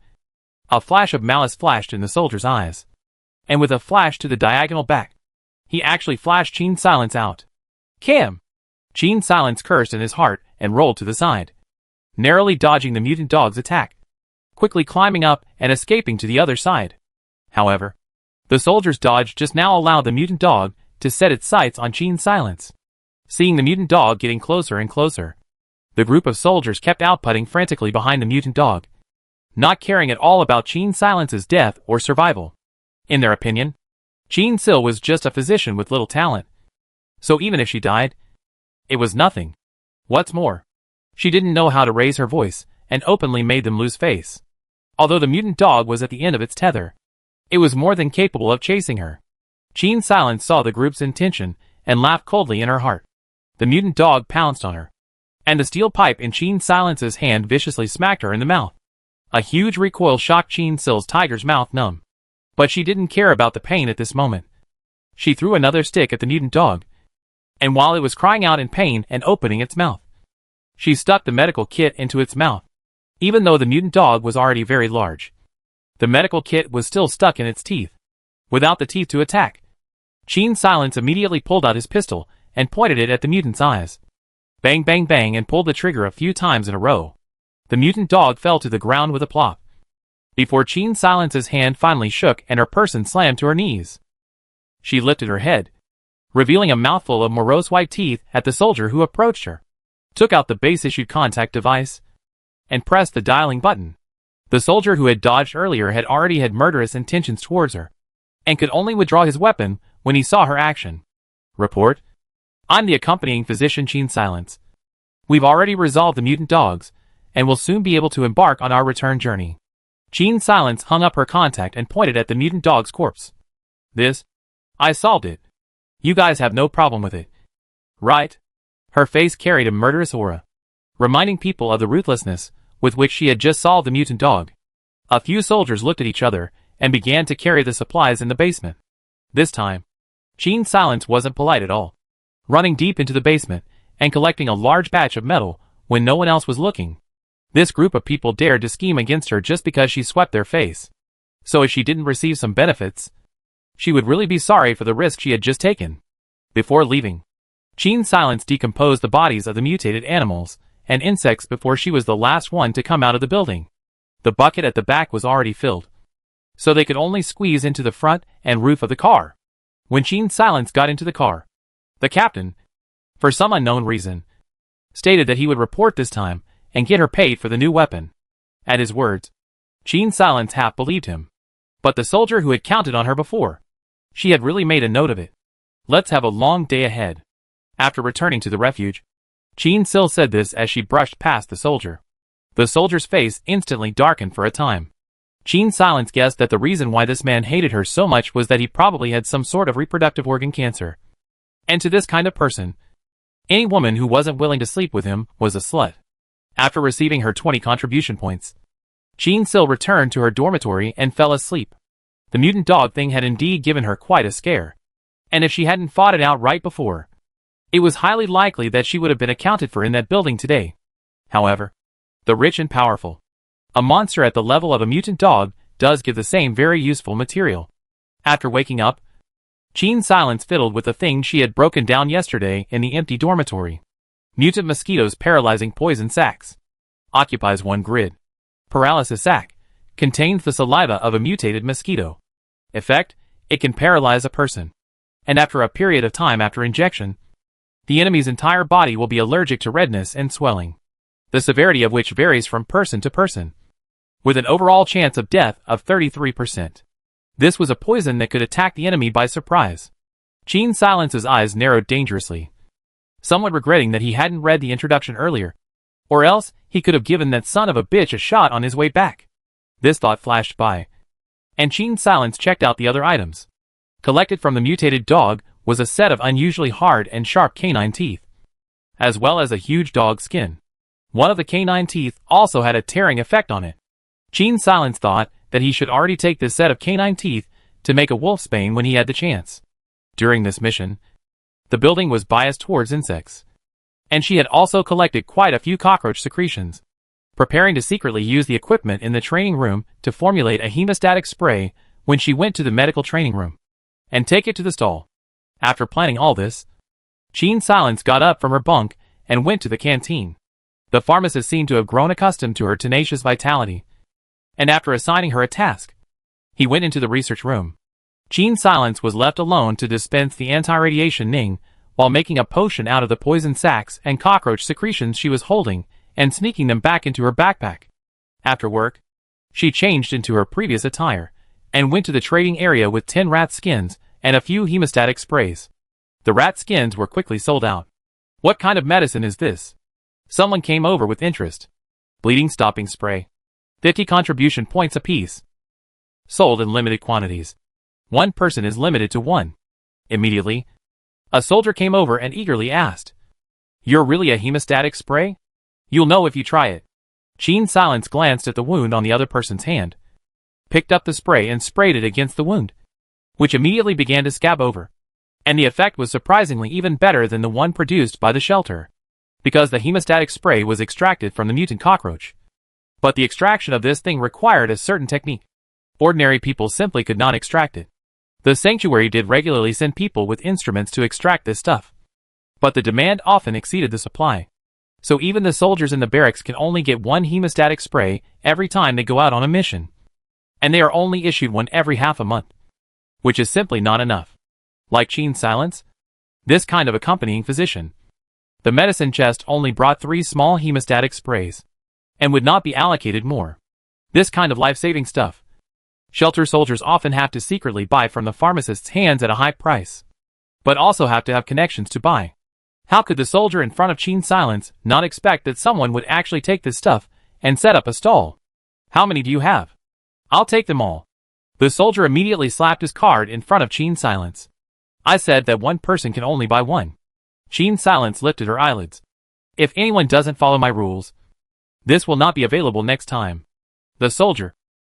a flash of malice flashed in the soldier's eyes, and with a flash to the diagonal back, he actually flashed Qin Silence out. Cam! Qin Silence cursed in his heart and rolled to the side, narrowly dodging the mutant dog's attack, quickly climbing up and escaping to the other side. However, the soldier's dodge just now allowed the mutant dog to set its sights on Qin Silence. Seeing the mutant dog getting closer and closer, the group of soldiers kept outputting frantically behind the mutant dog, not caring at all about Qin Silence's death or survival. In their opinion, Qin Sil was just a physician with little talent, so even if she died, it was nothing. What's more, she didn't know how to raise her voice and openly made them lose face. Although the mutant dog was at the end of its tether, it was more than capable of chasing her. Qin Silence saw the group's intention and laughed coldly in her heart. The mutant dog pounced on her, and the steel pipe in Qin Silence's hand viciously smacked her in the mouth. A huge recoil shocked Qin Sil's tiger's mouth numb. But she didn't care about the pain at this moment. She threw another stick at the mutant dog, and while it was crying out in pain and opening its mouth, she stuck the medical kit into its mouth. Even though the mutant dog was already very large, the medical kit was still stuck in its teeth. Without the teeth to attack, Qin Silence immediately pulled out his pistol and pointed it at the mutant's eyes. Bang bang bang, and pulled the trigger a few times in a row. The mutant dog fell to the ground with a plop, before Qin Silence's hand finally shook and her person slammed to her knees. She lifted her head, revealing a mouthful of morose white teeth at the soldier who approached her, took out the base-issued contact device, and pressed the dialing button. The soldier who had dodged earlier had already had murderous intentions towards her, and could only withdraw his weapon when he saw her action. Report. I'm the accompanying physician Qin Silence. We've already resolved the mutant dogs, and will soon be able to embark on our return journey. Qin Silence hung up her contact and pointed at the mutant dog's corpse. I solved it. You guys have no problem with it, right? Her face carried a murderous aura, reminding people of the ruthlessness with which she had just solved the mutant dog. A few soldiers looked at each other and began to carry the supplies in the basement. This time, Gene's silence wasn't polite at all. Running deep into the basement and collecting a large batch of metal when no one else was looking. This group of people dared to scheme against her just because she swept their face. So if she didn't receive some benefits, she would really be sorry for the risk she had just taken. Before leaving, Gene's silence decomposed the bodies of the mutated animals and insects before she was the last one to come out of the building. The bucket at the back was already filled, so they could only squeeze into the front and roof of the car. When Gene's silence got into the car, the captain, for some unknown reason, stated that he would report this time and get her paid for the new weapon. At his words, Gene's silence half believed him. But the soldier who had counted on her before, she had really made a note of it. Let's have a long day ahead. After returning to the refuge, Gene still said this as she brushed past the soldier. The soldier's face instantly darkened for a time. Gene's silence guessed that the reason why this man hated her so much was that he probably had some sort of reproductive organ cancer. And to this kind of person, any woman who wasn't willing to sleep with him was a slut. After receiving her 20 contribution points, Gene Sill returned to her dormitory and fell asleep. The mutant dog thing had indeed given her quite a scare. And if she hadn't fought it out right before, it was highly likely that she would have been accounted for in that building today. However, the rich and powerful, a monster at the level of a mutant dog, does give the same very useful material. After waking up, Gene's silence fiddled with the thing she had broken down yesterday in the empty dormitory. Mutant mosquitoes paralyzing poison sacs. Occupies one grid. Paralysis sac. Contains the saliva of a mutated mosquito. Effect: it can paralyze a person. And after a period of time after injection, the enemy's entire body will be allergic to redness and swelling, the severity of which varies from person to person, with an overall chance of death of 33%. This was a poison that could attack the enemy by surprise. Gene Silence's eyes narrowed dangerously, somewhat regretting that he hadn't read the introduction earlier, or else he could have given that son of a bitch a shot on his way back. This thought flashed by, and Gene Silence checked out the other items. Collected from the mutated dog was a set of unusually hard and sharp canine teeth, as well as a huge dog skin. One of the canine teeth also had a tearing effect on it. Gene Silence thought that he should already take this set of canine teeth to make a wolfsbane when he had the chance. During this mission, the building was biased towards insects, and she had also collected quite a few cockroach secretions, preparing to secretly use the equipment in the training room to formulate a hemostatic spray when she went to the medical training room, and take it to the stall. After planning all this, Gene Silence got up from her bunk and went to the canteen. The pharmacist seemed to have grown accustomed to her tenacious vitality, and after assigning her a task, he went into the research room. Gene Silence was left alone to dispense the anti-radiation Ning while making a potion out of the poison sacs and cockroach secretions she was holding and sneaking them back into her backpack. After work, she changed into her previous attire and went to the trading area with 10 rat skins and a few hemostatic sprays. The rat skins were quickly sold out. What kind of medicine is this? Someone came over with interest. Bleeding stopping spray. 50 contribution points apiece. Sold in limited quantities. One person is limited to one. Immediately, a soldier came over and eagerly asked, "You're really a hemostatic spray? You'll know if you try it." Gene Silence glanced at the wound on the other person's hand, picked up the spray and sprayed it against the wound, which immediately began to scab over. And the effect was surprisingly even better than the one produced by the shelter, because the hemostatic spray was extracted from the mutant cockroach. But the extraction of this thing required a certain technique. Ordinary people simply could not extract it. The sanctuary did regularly send people with instruments to extract this stuff, but the demand often exceeded the supply. So even the soldiers in the barracks can only get one hemostatic spray every time they go out on a mission. And they are only issued one every half a month, which is simply not enough. Like Gene Silence, this kind of accompanying physician, the medicine chest only brought 3 small hemostatic sprays, and would not be allocated more. This kind of life-saving stuff, shelter soldiers often have to secretly buy from the pharmacist's hands at a high price, but also have to have connections to buy. How could the soldier in front of Gene Silence not expect that someone would actually take this stuff and set up a stall? "How many do you have?" "I'll take them all." The soldier immediately slapped his card in front of Gene Silence. "I said that one person can only buy one." Gene Silence lifted her eyelids. "If anyone doesn't follow my rules, this will not be available next time." The soldier,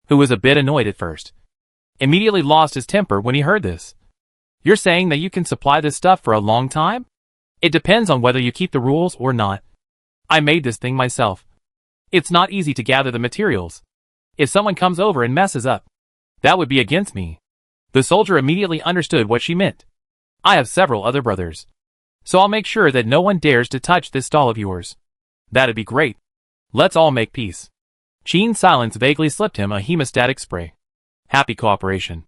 who was a bit annoyed at first, immediately lost his temper when he heard this. You're saying that you can supply this stuff for a long time? It depends on whether you keep the rules or not. I made this thing myself. It's not easy to gather the materials. If someone comes over and messes up, that would be against me. The soldier immediately understood what she meant. I have several other brothers, so I'll make sure that no one dares to touch this stall of yours. That'd be great. Let's all make peace. Qin Silence vaguely slipped him a hemostatic spray. Happy cooperation.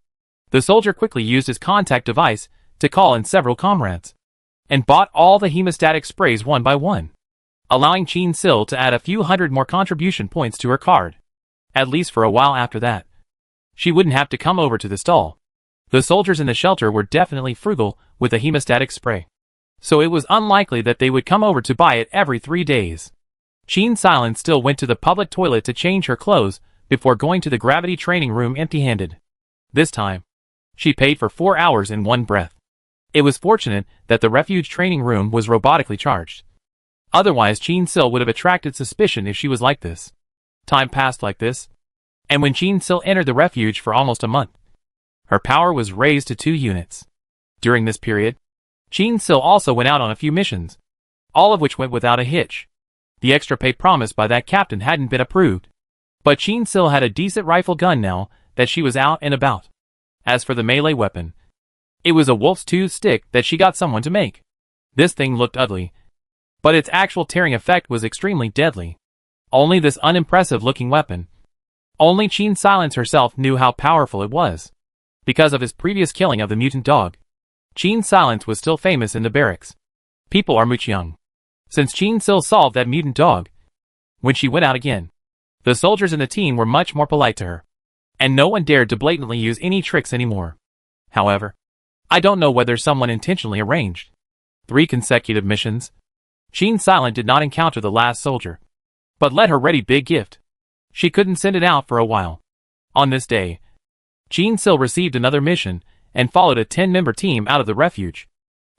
The soldier quickly used his contact device to call in several comrades, and bought all the hemostatic sprays one by one, allowing Qin Sil to add a few hundred more contribution points to her card. At least for a while after that, she wouldn't have to come over to the stall. The soldiers in the shelter were definitely frugal with the hemostatic spray, so it was unlikely that they would come over to buy it every 3 days. Qin Silence still went to the public toilet to change her clothes before going to the gravity training room empty-handed. This time, she paid for 4 hours in one breath. It was fortunate that the refuge training room was robotically charged. Otherwise, Qin Sil would have attracted suspicion if she was like this. Time passed like this, and when Qin Sil entered the refuge for almost a month, her power was raised to 2 units. During this period, Qin Sil also went out on a few missions, all of which went without a hitch. The extra pay promised by that captain hadn't been approved, but Qin Sil had a decent rifle gun now that she was out and about. As for the melee weapon, it was a wolf's tooth stick that she got someone to make. This thing looked ugly, but its actual tearing effect was extremely deadly. Only this unimpressive-looking weapon. Only Qin Silence herself knew how powerful it was. Because of his previous killing of the mutant dog, Qin Silence was still famous in the barracks. People are much young. Since Qin Sil solved that mutant dog, when she went out again, the soldiers in the team were much more polite to her, and no one dared to blatantly use any tricks anymore. However, I don't know whether someone intentionally arranged 3 consecutive missions. Qin Silence did not encounter the last soldier, but let her ready big gift. She couldn't send it out for a while. On this day, Qin Sil received another mission and followed a 10-member team out of the refuge.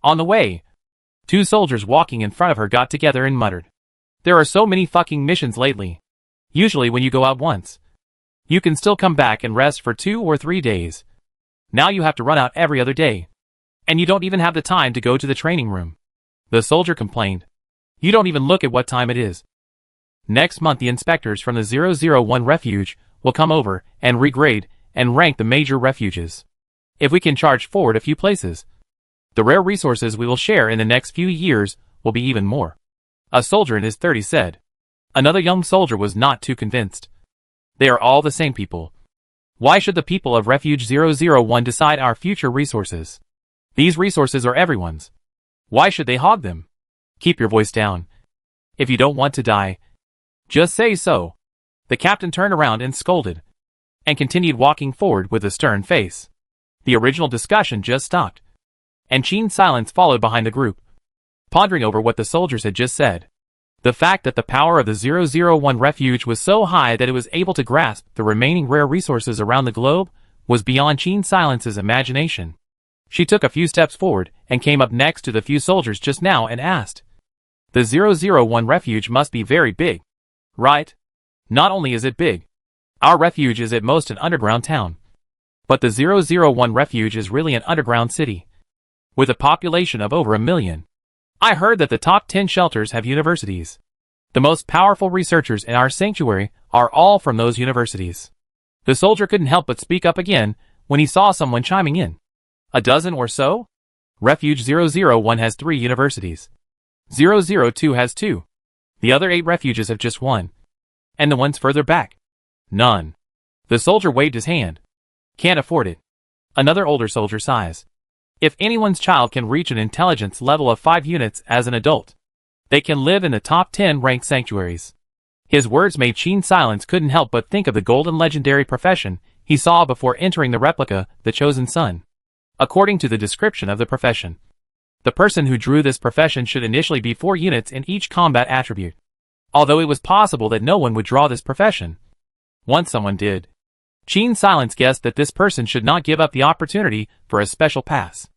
On the way, 2 soldiers walking in front of her got together and muttered, "There are so many fucking missions lately. Usually when you go out once, you can still come back and rest for 2 or 3 days. Now you have to run out every other day, and you don't even have the time to go to the training room." The soldier complained, "You don't even look at what time it is." Next month the inspectors from the 001 refuge will come over and regrade and rank the major refuges. If we can charge forward a few places, the rare resources we will share in the next few years will be even more. A soldier in his 30s said. Another young soldier was not too convinced. They are all the same people. Why should the people of Refuge 001 decide our future resources? These resources are everyone's. Why should they hog them? Keep your voice down. If you don't want to die, just say so. The captain turned around and scolded, and continued walking forward with a stern face. The original discussion just stopped, and Qin Silence followed behind the group, pondering over what the soldiers had just said. The fact that the power of the 001 refuge was so high that it was able to grasp the remaining rare resources around the globe was beyond Qin Silence's imagination. She took a few steps forward and came up next to the few soldiers just now and asked, "The 001 refuge must be very big, right?" "Not only is it big, our refuge is at most an underground town, but the 001 refuge is really an underground city, with a population of over 1 million. I heard that the top 10 shelters have universities. The most powerful researchers in our sanctuary are all from those universities." The soldier couldn't help but speak up again when he saw someone chiming in. "A dozen or so? Refuge 001 has 3 universities. 002 has 2. The other 8 refuges have just 1. And the ones further back? None." The soldier waved his hand. "Can't afford it." Another older soldier sighs. "If anyone's child can reach an intelligence level of 5 units as an adult, they can live in the top 10 ranked sanctuaries." His words made Qin Silence couldn't help but think of the golden legendary profession he saw before entering the replica, the Chosen Son. According to the description of the profession, the person who drew this profession should initially be 4 units in each combat attribute. Although it was possible that no one would draw this profession, once someone did, Qin Silence guessed that this person should not give up the opportunity for a special pass.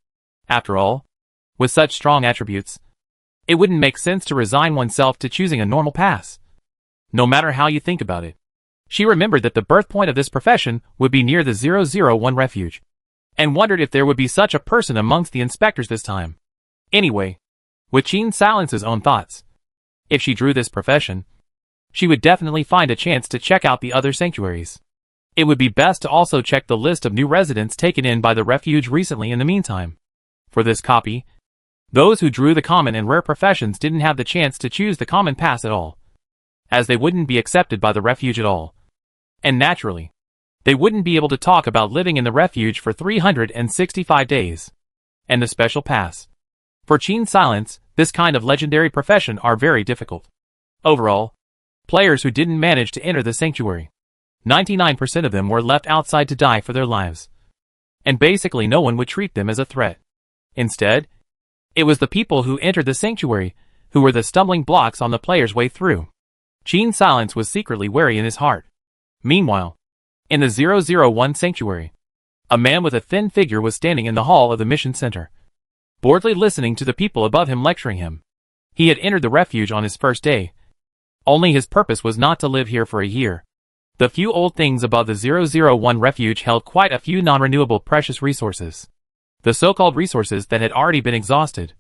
After all, with such strong attributes, it wouldn't make sense to resign oneself to choosing a normal pass, no matter how you think about it. She remembered that the birth point of this profession would be near the 001 refuge. and wondered if there would be such a person amongst the inspectors this time. Anyway, with Jean Silence's own thoughts, if she drew this profession, she would definitely find a chance to check out the other sanctuaries. It would be best to also check the list of new residents taken in by the refuge recently in the meantime. For this copy, those who drew the common and rare professions didn't have the chance to choose the common pass at all, as they wouldn't be accepted by the refuge at all. And naturally, they wouldn't be able to talk about living in the refuge for 365 days. And the special pass. For Jean Silence, this kind of legendary profession are very difficult. Overall, players who didn't manage to enter the sanctuary, 99% of them were left outside to die for their lives. And basically no one would treat them as a threat. Instead, it was the people who entered the sanctuary who were the stumbling blocks on the player's way through. Jean Silence was secretly wary in his heart. Meanwhile, in the 001 sanctuary, a man with a thin figure was standing in the hall of the mission center, boredly listening to the people above him lecturing him. He had entered the refuge on his first day. Only his purpose was not to live here for a year. The few old things above the 001 refuge held quite a few non-renewable precious resources. The so-called resources that had already been exhausted.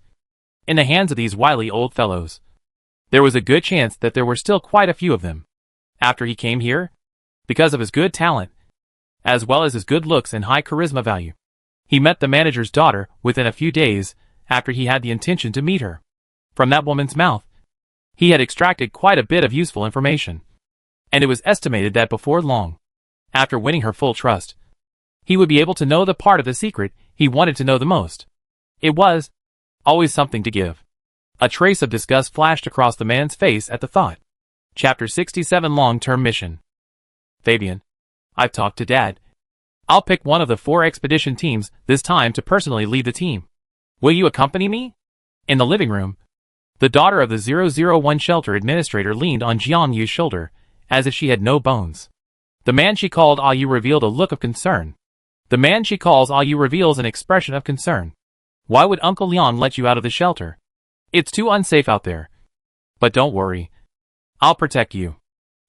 In the hands of these wily old fellows, there was a good chance that there were still quite a few of them. After he came here, because of his good talent, as well as his good looks and high charisma value, he met the manager's daughter within a few days after he had the intention to meet her. From that woman's mouth, he had extracted quite a bit of useful information. And it was estimated that before long, after winning her full trust, he would be able to know the part of the secret he wanted to know the most. It was always something to give. A trace of disgust flashed across the man's face at the thought. Chapter 67 Long-Term Mission. Fabian, I've talked to Dad. I'll pick one of the 4 expedition teams this time to personally lead the team. Will you accompany me? In the living room, the daughter of the 001 shelter administrator leaned on Jiang Yu's shoulder, as if she had no bones. The man she called Ah Yu revealed a look of concern. The man she calls Ah Yu reveals an expression of concern. Why would Uncle Leon let you out of the shelter? It's too unsafe out there. But don't worry. I'll protect you.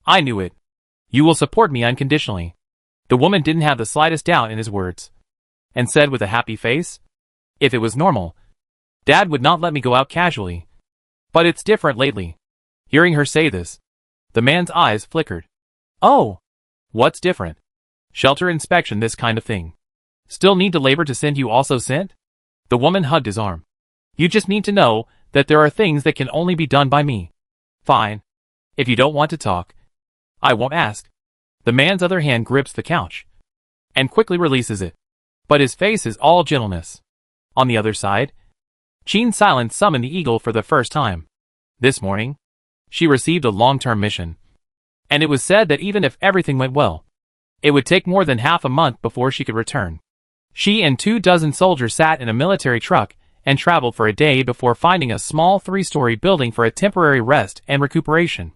I knew it. You will support me unconditionally. The woman didn't have the slightest doubt in his words, and said with a happy face, if it was normal, Dad would not let me go out casually. But it's different lately. Hearing her say this, the man's eyes flickered. Oh! What's different? Shelter inspection, this kind of thing. Still need to labor to send you also sent? The woman hugged his arm. You just need to know that there are things that can only be done by me. Fine. If you don't want to talk, I won't ask. The man's other hand grips the couch, and quickly releases it. But his face is all gentleness. On the other side, Jean Silence summoned the eagle for the first time. This morning, she received a long-term mission. And it was said that even if everything went well, it would take more than half a month before she could return. She and 24 soldiers sat in a military truck and traveled for a day before finding a small 3-story building for a temporary rest and recuperation.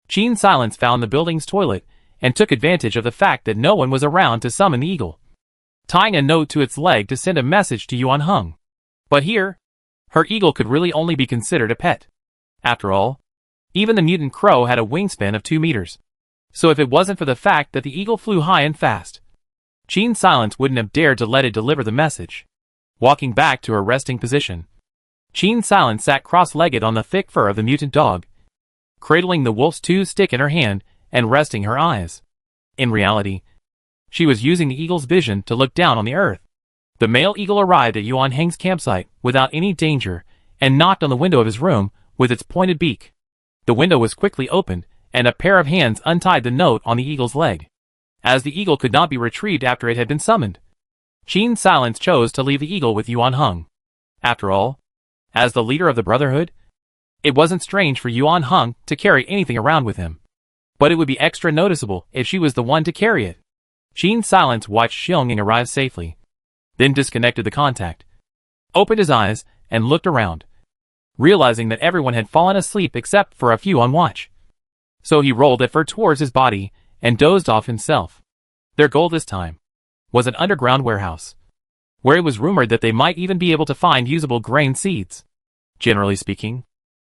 Jean Silence found the building's toilet and took advantage of the fact that no one was around to summon the eagle, tying a note to its leg to send a message to Yuan Heng. But here, her eagle could really only be considered a pet. After all, even the mutant crow had a wingspan of 2 meters. So if it wasn't for the fact that the eagle flew high and fast, Jean Silence wouldn't have dared to let it deliver the message. Walking back to her resting position, Jean Silence sat cross-legged on the thick fur of the mutant dog, cradling the wolf's 2 stick in her hand and resting her eyes. In reality, she was using the eagle's vision to look down on the earth. The male eagle arrived at Yuan Heng's campsite without any danger and knocked on the window of his room with its pointed beak. The window was quickly opened, and a pair of hands untied the note on the eagle's leg. As the eagle could not be retrieved after it had been summoned, Jean Silence chose to leave the eagle with Yuan Heng. After all, as the leader of the Brotherhood, it wasn't strange for Yuan Heng to carry anything around with him. But it would be extra noticeable if she was the one to carry it. Jean Silence watched Xiongning arrive safely, then disconnected the contact, opened his eyes, and looked around, realizing that everyone had fallen asleep except for a few on watch. So he rolled a fur towards his body and dozed off himself. Their goal this time was an underground warehouse, where it was rumored that they might even be able to find usable grain seeds. Generally speaking,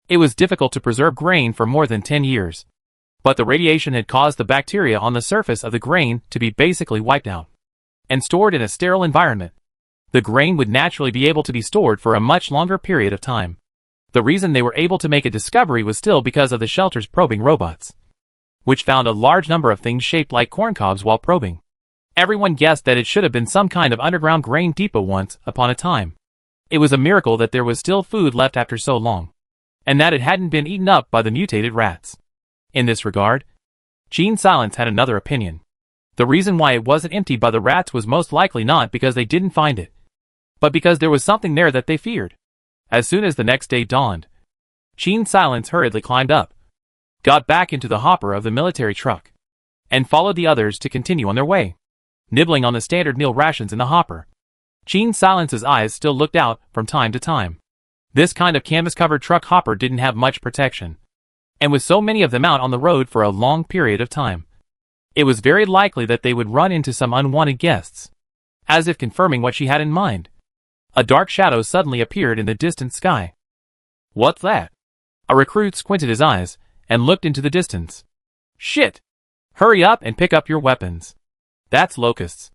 it was difficult to preserve grain for more than 10 years. But the radiation had caused the bacteria on the surface of the grain to be basically wiped out and stored in a sterile environment. the grain would naturally be able to be stored for a much longer period of time. The reason they were able to make a discovery was still because of the shelter's probing robots, which found a large number of things shaped like corn cobs while probing. Everyone guessed that it should have been some kind of underground grain depot once upon a time. It was a miracle that there was still food left after so long, and that it hadn't been eaten up by the mutated rats. In this regard, Gene Silence had another opinion. The reason why it wasn't emptied by the rats was most likely not because they didn't find it, but because there was something there that they feared. As soon as the next day dawned, Gene Silence hurriedly climbed up, got back into the hopper of the military truck, and followed the others to continue on their way. Nibbling on the standard meal rations in the hopper, Gene Silence's eyes still looked out from time to time. This kind of canvas-covered truck hopper didn't have much protection, and with so many of them out on the road for a long period of time, it was very likely that they would run into some unwanted guests. As if confirming what she had in mind, a dark shadow suddenly appeared in the distant sky. "What's that?" A recruit squinted his eyes and looked into the distance. "Shit! Hurry up and pick up your weapons. That's locusts."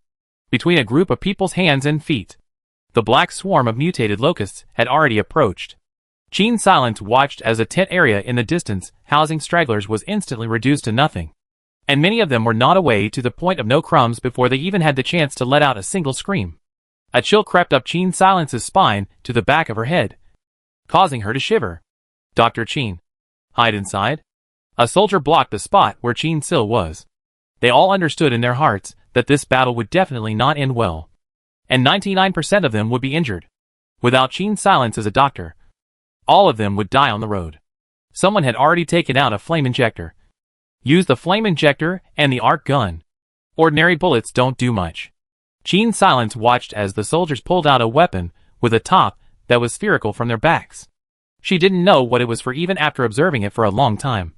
Between a group of people's hands and feet, the black swarm of mutated locusts had already approached. Gene Silence watched as a tent area in the distance housing stragglers was instantly reduced to nothing, and many of them were gnawed away to the point of no crumbs before they even had the chance to let out a single scream. A chill crept up Gene Silence's spine to the back of her head, causing her to shiver. "Dr. Gene, hide inside." A soldier blocked the spot where Gene Sil was. They all understood in their hearts that this battle would definitely not end well, and 99% of them would be injured. Without Gene Silence as a doctor, all of them would die on the road. Someone had already taken out a flame injector. Use the flame injector and the arc gun. Ordinary bullets don't do much. Gene Silence watched as the soldiers pulled out a weapon with a top that was spherical from their backs. She didn't know what it was for even after observing it for a long time,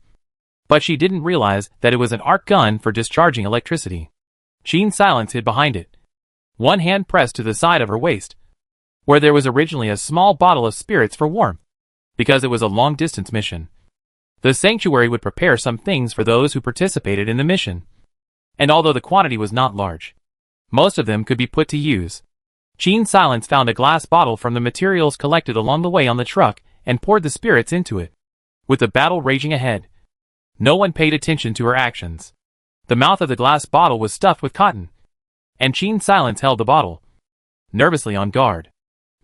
but she didn't realize that it was an arc gun for discharging electricity. Gene Silence hid behind it, one hand pressed to the side of her waist, where there was originally a small bottle of spirits for warmth. Because it was a long-distance mission, the sanctuary would prepare some things for those who participated in the mission, and although the quantity was not large, most of them could be put to use. Gene Silence found a glass bottle from the materials collected along the way on the truck and poured the spirits into it. With the battle raging ahead, no one paid attention to her actions. The mouth of the glass bottle was stuffed with cotton, and Gene Silence held the bottle, nervously on guard.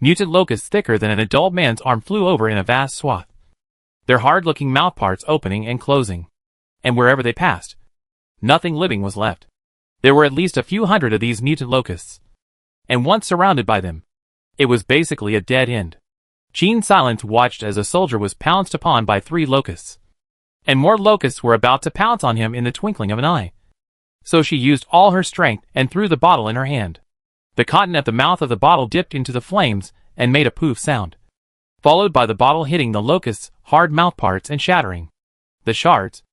Mutant locusts thicker than an adult man's arm flew over in a vast swath, their hard-looking mouthparts opening and closing, and wherever they passed, nothing living was left. There were at least a few hundred of these mutant locusts, and once surrounded by them, it was basically a dead end. Gene Silence watched as a soldier was pounced upon by 3 locusts, and more locusts were about to pounce on him in the twinkling of an eye. So she used all her strength and threw the bottle in her hand. The cotton at the mouth of the bottle dipped into the flames and made a poof sound, followed by the bottle hitting the locust's hard mouthparts and shattering. The shards,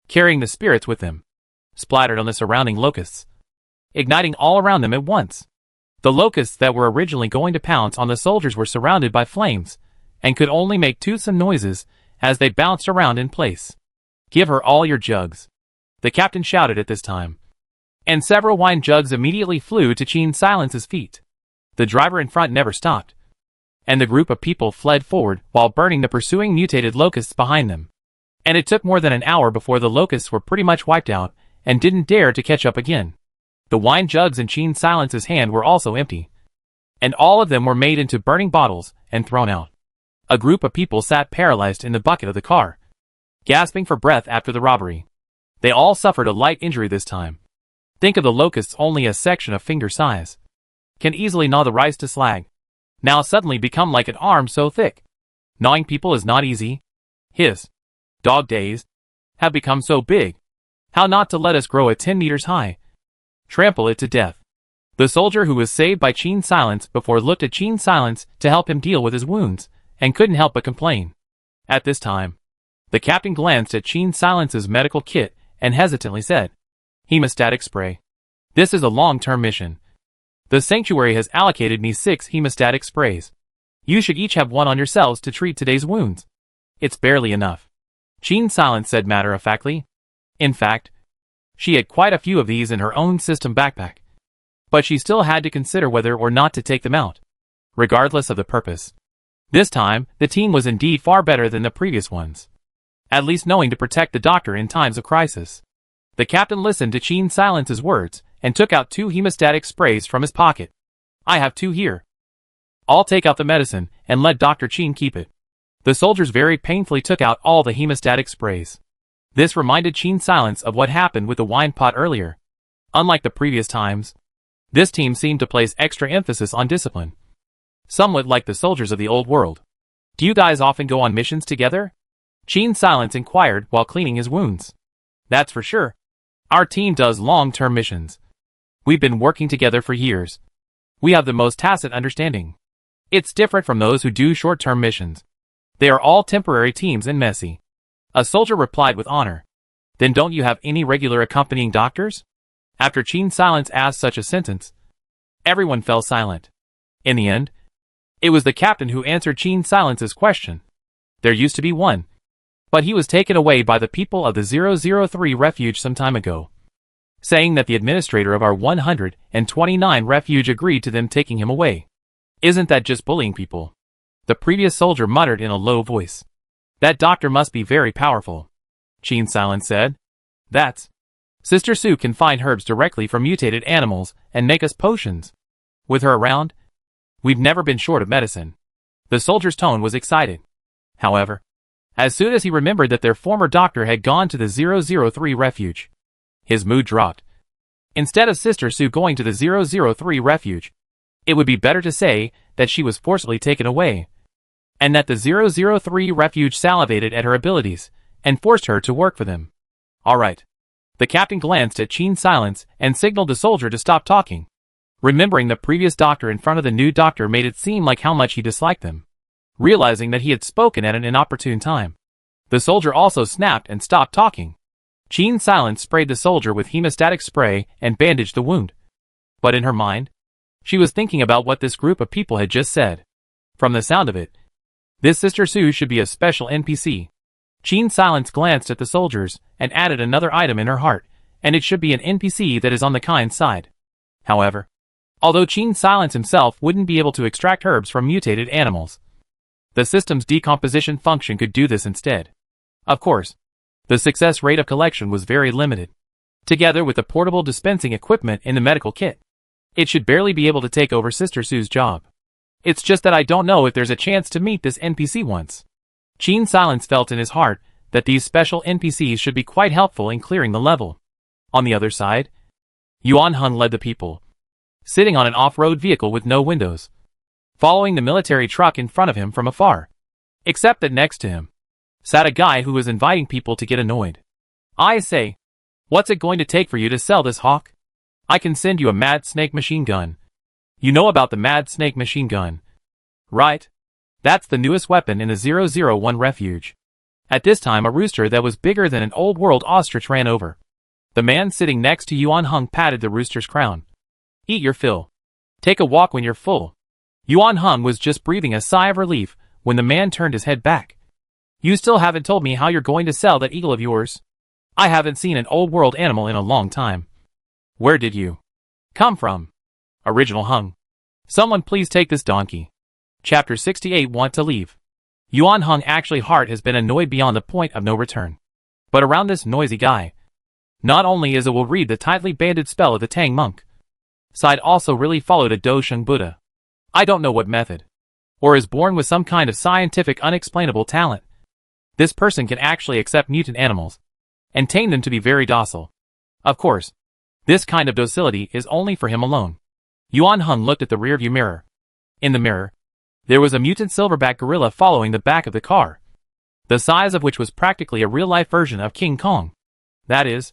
carrying the spirits with them, splattered on the surrounding locusts, igniting all around them at once. The locusts that were originally going to pounce on the soldiers were surrounded by flames, and could only make toothsome noises as they bounced around in place. "Give her all your jugs," the captain shouted at this time, and several wine jugs immediately flew to Gene Silence's feet. The driver in front never stopped, and the group of people fled forward while burning the pursuing mutated locusts behind them. And it took more than an hour before the locusts were pretty much wiped out and didn't dare to catch up again. The wine jugs in Gene Silence's hand were also empty, and all of them were made into burning bottles and thrown out. A group of people sat paralyzed in the bucket of the car, gasping for breath after the robbery. They all suffered a light injury this time. Think of the locusts only a section of finger size, can easily gnaw the rice to slag, now suddenly become like an arm so thick. Gnawing people is not easy. His dog days have become so big. How not to let us grow at 10 meters high? Trample it to death. The soldier who was saved by Gene Silence before looked at Gene Silence to help him deal with his wounds, and couldn't help but complain. At this time, the captain glanced at Gene Silence's medical kit and hesitantly said, "Hemostatic spray. This is a long-term mission. The sanctuary has allocated me 6 hemostatic sprays. You should each have one on yourselves to treat today's wounds. It's barely enough." Gene Silence said matter-of-factly. In fact, she had quite a few of these in her own system backpack. but she still had to consider whether or not to take them out, regardless of the purpose. This time, the team was indeed far better than the previous ones, at least knowing to protect the doctor in times of crisis. The captain listened to Qin Silence's words and took out 2 hemostatic sprays from his pocket. I have 2 here. I'll take out the medicine and let Dr. Qin keep it. The soldiers very painfully took out all the hemostatic sprays. This reminded Qin Silence of what happened with the wine pot earlier. Unlike the previous times, this team seemed to place extra emphasis on discipline, somewhat like the soldiers of the old world. Do you guys often go on missions together? Qin Silence inquired while cleaning his wounds. That's for sure. Our team does long-term missions. We've been working together for years. We have the most tacit understanding. It's different from those who do short-term missions. They are all temporary teams and messy. A soldier replied with honor. Then don't you have any regular accompanying doctors? After Qin Silence asked such a sentence, everyone fell silent. In the end, it was the captain who answered Qin Silence's question. There used to be one, but he was taken away by the people of the 003 refuge some time ago, saying that the administrator of our 129 refuge agreed to them taking him away. Isn't that just bullying people? The previous soldier muttered in a low voice. That doctor must be very powerful. Qin Silence said. That's. Sister Sue can find herbs directly from mutated animals and make us potions. With her around, we've never been short of medicine. The soldier's tone was excited. However, as soon as he remembered that their former doctor had gone to the 003 refuge, his mood dropped. Instead of Sister Sue going to the 003 refuge, it would be better to say that she was forcibly taken away, and that the 003 refuge salivated at her abilities and forced her to work for them. All right. The captain glanced at Qin Silence and signaled the soldier to stop talking. Remembering the previous doctor in front of the new doctor made it seem like how much he disliked them. Realizing that he had spoken at an inopportune time, the soldier also snapped and stopped talking. Qin Silence sprayed the soldier with hemostatic spray and bandaged the wound. But in her mind, she was thinking about what this group of people had just said. From the sound of it, this Sister Sue should be a special NPC. Qin Silence glanced at the soldiers and added another item in her heart, and it should be an NPC that is on the kind side. However, although Qin Silence himself wouldn't be able to extract herbs from mutated animals, the system's decomposition function could do this instead. Of course, the success rate of collection was very limited. Together with the portable dispensing equipment in the medical kit, it should barely be able to take over Sister Sue's job. It's just that I don't know if there's a chance to meet this NPC once. Qin Silence felt in his heart that these special NPCs should be quite helpful in clearing the level. On the other side, Yuan Hung led the people, sitting on an off-road vehicle with no windows, following the military truck in front of him from afar. Except that next to him sat a guy who was inviting people to get annoyed. I say, what's it going to take for you to sell this, Hawk? I can send you a Mad Snake machine gun. You know about the Mad Snake machine gun, right? That's the newest weapon in the 001 refuge. At this time, a rooster that was bigger than an old world ostrich ran over. The man sitting next to Yuan Hung patted the rooster's crown. Eat your fill. Take a walk when you're full. Yuan Hung was just breathing a sigh of relief when the man turned his head back. You still haven't told me how you're going to sell that eagle of yours. I haven't seen an old world animal in a long time. Where did you come from? Original Hung. Someone please take this donkey. Chapter 68 Want to leave. Yuan Hung actually heart has been annoyed beyond the point of no return. But around this noisy guy, not only is it will read the tightly banded spell of the Tang monk, side also really followed a Do Sheng Buddha. I don't know what method, or is born with some kind of scientific unexplainable talent. This person can actually accept mutant animals and tame them to be very docile. Of course, this kind of docility is only for him alone. Yuan Hung looked at the rearview mirror. In the mirror, there was a mutant silverback gorilla following the back of the car, the size of which was practically a real-life version of King Kong. That is,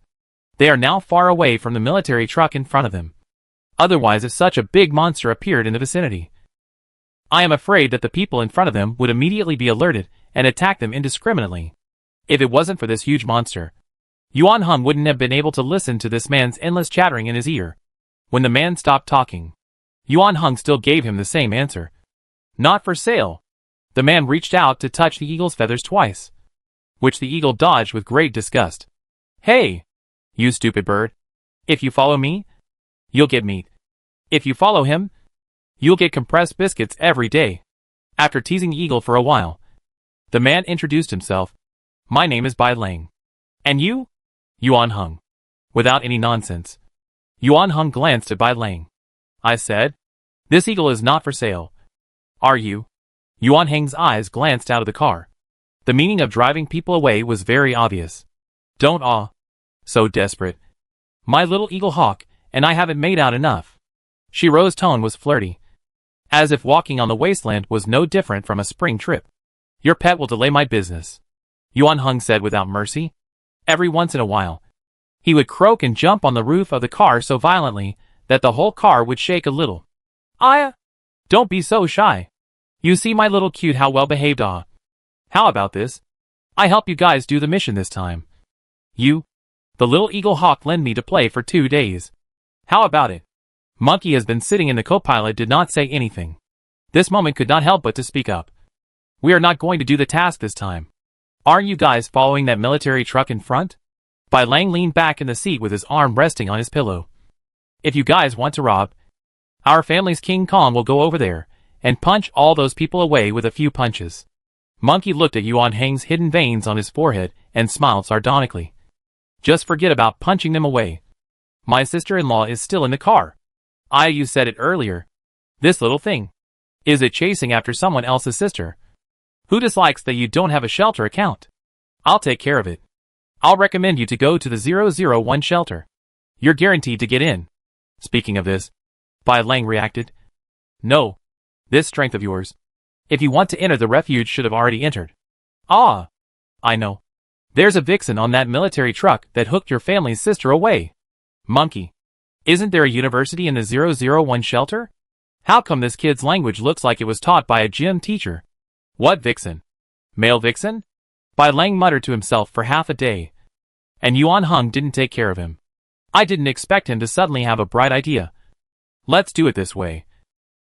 they are now far away from the military truck in front of them. Otherwise, if such a big monster appeared in the vicinity, I am afraid that the people in front of them would immediately be alerted and attack them indiscriminately. If it wasn't for this huge monster, Yuan Hung wouldn't have been able to listen to this man's endless chattering in his ear. When the man stopped talking, Yuan Hung still gave him the same answer. Not for sale. The man reached out to touch the eagle's feathers twice, which the eagle dodged with great disgust. Hey! You stupid bird. If you follow me, you'll get meat. If you follow him, you'll get compressed biscuits every day. After teasing the eagle for a while, the man introduced himself. My name is Bai Lang. And you? Yuan Hung. Without any nonsense, Yuan Hung glanced at Bai Lang. I said, this eagle is not for sale. Are you? Yuan Hung's eyes glanced out of the car. The meaning of driving people away was very obvious. Don't so desperate. My little eagle hawk and I haven't made out enough. Shiro's tone was flirty, as if walking on the wasteland was no different from a spring trip. Your pet will delay my business, Yuan Hung said without mercy. Every once in a while, he would croak and jump on the roof of the car so violently that the whole car would shake a little. Don't be so shy. You see my little cute how well behaved How about this? I help you guys do the mission this time. The little eagle hawk lend me to play for 2 days. How about it? Monkey has been sitting in the co-pilot did not say anything. This moment could not help but to speak up. We are not going to do the task this time. Aren't you guys following that military truck in front? Bai Lang leaned back in the seat with his arm resting on his pillow. If you guys want to rob, our family's King Kong will go over there and punch all those people away with a few punches. Monkey looked at Yuan Hang's hidden veins on his forehead and smiled sardonically. Just forget about punching them away. My sister-in-law is still in the car. You said it earlier. This little thing. Is it chasing after someone else's sister? Who dislikes that you don't have a shelter account? I'll take care of it. I'll recommend you to go to the 001 shelter. You're guaranteed to get in. Speaking of this, Bai Lang reacted. No. This strength of yours. If you want to enter the refuge should have already entered. I know. There's a vixen on that military truck that hooked your family's sister away. Monkey. Isn't there a university in the 001 shelter? How come this kid's language looks like it was taught by a gym teacher? What vixen? Male vixen? Bai Lang muttered to himself for half a day. And Yuan Hung didn't take care of him. I didn't expect him to suddenly have a bright idea. Let's do it this way.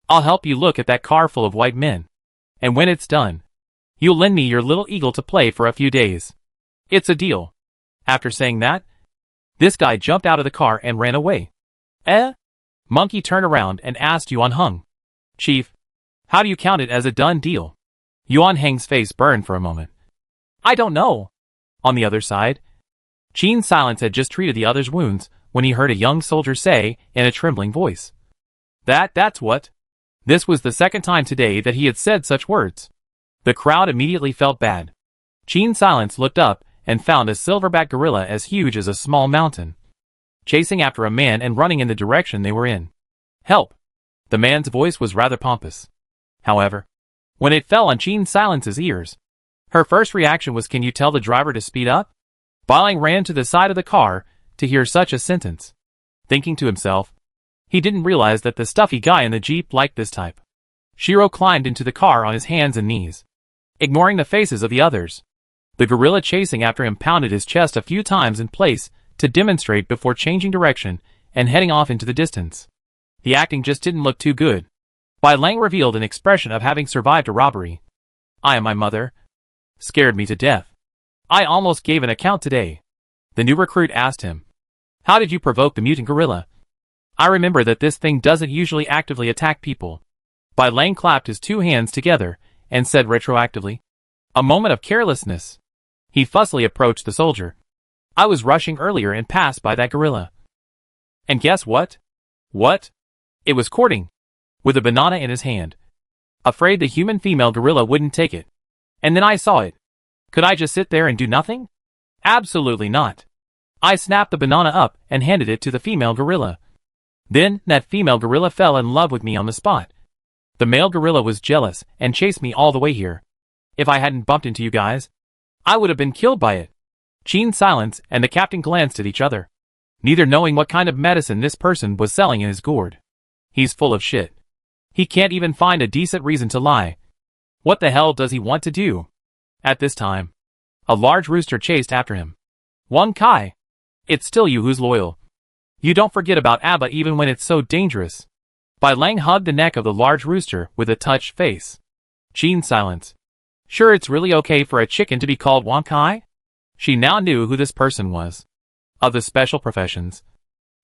I'll help you look at that car full of white men. And when it's done, you'll lend me your little eagle to play for a few days. It's a deal. After saying that, this guy jumped out of the car and ran away. Monkey turned around and asked Yuan Hung. Chief, how do you count it as a done deal? Yuan Hang's face burned for a moment. I don't know. On the other side, Qin Silence had just treated the other's wounds when he heard a young soldier say in a trembling voice. That's what? This was the second time today that he had said such words. The crowd immediately felt bad. Qin Silence looked up and found a silverback gorilla as huge as a small mountain, chasing after a man and running in the direction they were in. Help! The man's voice was rather pompous. However, when it fell on Qin Silence's ears, her first reaction was, can you tell the driver to speed up? Bai Lang ran to the side of the car to hear such a sentence, thinking to himself, he didn't realize that the stuffy guy in the Jeep liked this type. Shiro climbed into the car on his hands and knees, ignoring the faces of the others. The gorilla chasing after him pounded his chest a few times in place to demonstrate before changing direction and heading off into the distance. The acting just didn't look too good. Bai Lang revealed an expression of having survived a robbery. I am my mother. Scared me to death. I almost gave an account today. The new recruit asked him. How did you provoke the mutant gorilla? I remember that this thing doesn't usually actively attack people. Bai Lang clapped his two hands together and said retroactively. A moment of carelessness. He fussily approached the soldier. I was rushing earlier and passed by that gorilla. And guess what? What? It was courting, with a banana in his hand. Afraid the human female gorilla wouldn't take it. And then I saw it. Could I just sit there and do nothing? Absolutely not. I snapped the banana up and handed it to the female gorilla. Then, that female gorilla fell in love with me on the spot. The male gorilla was jealous and chased me all the way here. If I hadn't bumped into you guys, I would have been killed by it. Qin Silence and the captain glanced at each other, neither knowing what kind of medicine this person was selling in his gourd. He's full of shit. He can't even find a decent reason to lie. What the hell does he want to do? At this time, a large rooster chased after him. Wang Kai, it's still you who's loyal. You don't forget about Abba even when it's so dangerous. Bai Lang hugged the neck of the large rooster with a touched face. Qin Silence. Sure, it's really okay for a chicken to be called Wang Kai? She now knew who this person was. Of the special professions,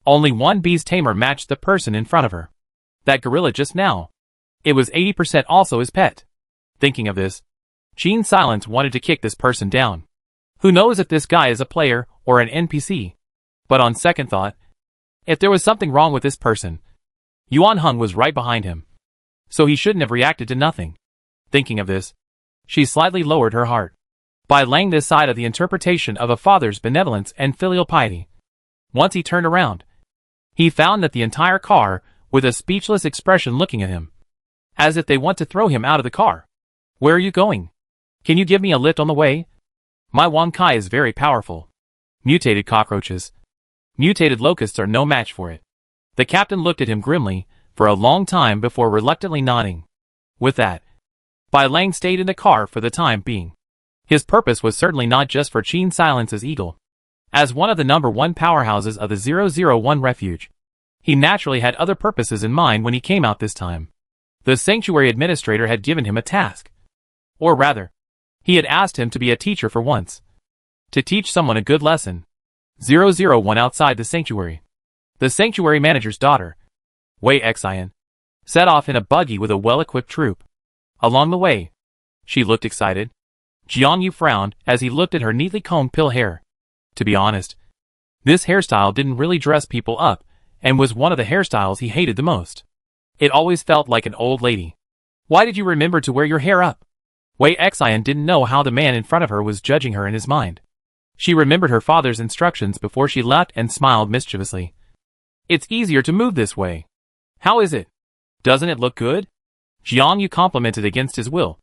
only one beast tamer matched the person in front of her. That gorilla just now. It was 80% also his pet. Thinking of this, Qin Silence wanted to kick this person down. Who knows if this guy is a player or an NPC? But on second thought, if there was something wrong with this person, Yuan Heng was right behind him. So he shouldn't have reacted to nothing. Thinking of this, she slightly lowered her heart by laying this side of the interpretation of a father's benevolence and filial piety. Once he turned around, he found that the entire car with a speechless expression looking at him, as if they want to throw him out of the car. Where are you going? Can you give me a lift on the way? My Wang Kai is very powerful. Mutated cockroaches. Mutated locusts are no match for it. The captain looked at him grimly for a long time before reluctantly nodding. With that, Bai Lang stayed in the car for the time being. His purpose was certainly not just for Qin Silence's eagle. As one of the #1 powerhouses of the 001 refuge, he naturally had other purposes in mind when he came out this time. The sanctuary administrator had given him a task. Or rather, he had asked him to be a teacher for once. To teach someone a good lesson. 001 outside the sanctuary. The sanctuary manager's daughter, Wei Xian, set off in a buggy with a well-equipped troop. Along the way, she looked excited. Jiang Yu frowned as he looked at her neatly combed pill hair. To be honest, this hairstyle didn't really dress people up and was one of the hairstyles he hated the most. It always felt like an old lady. Why did you remember to wear your hair up? Wei Xian didn't know how the man in front of her was judging her in his mind. She remembered her father's instructions before she left and smiled mischievously. It's easier to move this way. How is it? Doesn't it look good? Jiang Yu complimented against his will.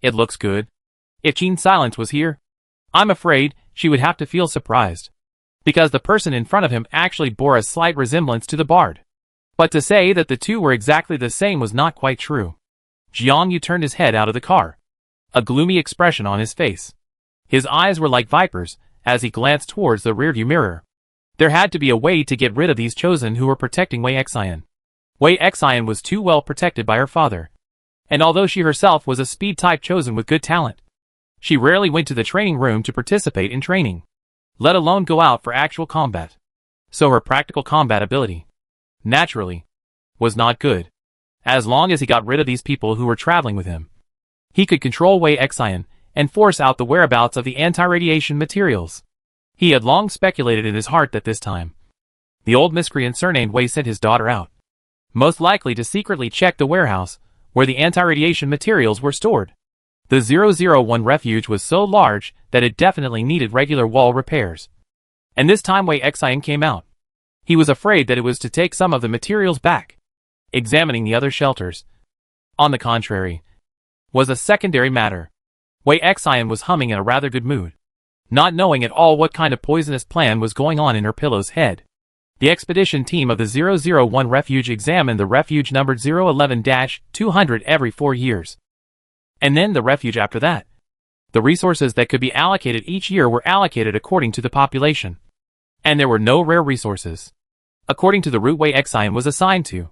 It looks good. If Qin Silence was here, I'm afraid she would have to feel surprised. Because the person in front of him actually bore a slight resemblance to the bard. But to say that the two were exactly the same was not quite true. Jiang Yu turned his head out of the car. A gloomy expression on his face. His eyes were like vipers as he glanced towards the rearview mirror. There had to be a way to get rid of these chosen who were protecting Wei Xian. Wei Xian was too well protected by her father. And although she herself was a speed-type chosen with good talent, she rarely went to the training room to participate in training, let alone go out for actual combat. So her practical combat ability, naturally, was not good. As long as he got rid of these people who were traveling with him, he could control Wei Xian and force out the whereabouts of the anti-radiation materials. He had long speculated in his heart that this time, the old miscreant surnamed Wei sent his daughter out, most likely to secretly check the warehouse where the anti-radiation materials were stored. The 001 refuge was so large that it definitely needed regular wall repairs. And this time Wei Xian came out. He was afraid that it was to take some of the materials back. Examining the other shelters, on the contrary, was a secondary matter. Wei Xian was humming in a rather good mood, not knowing at all what kind of poisonous plan was going on in her pillow's head. The expedition team of the 001 refuge examined the refuge numbered 011-200 every 4 years. And then the refuge after that. The resources that could be allocated each year were allocated according to the population. And there were no rare resources, according to the route Wei Xian was assigned to.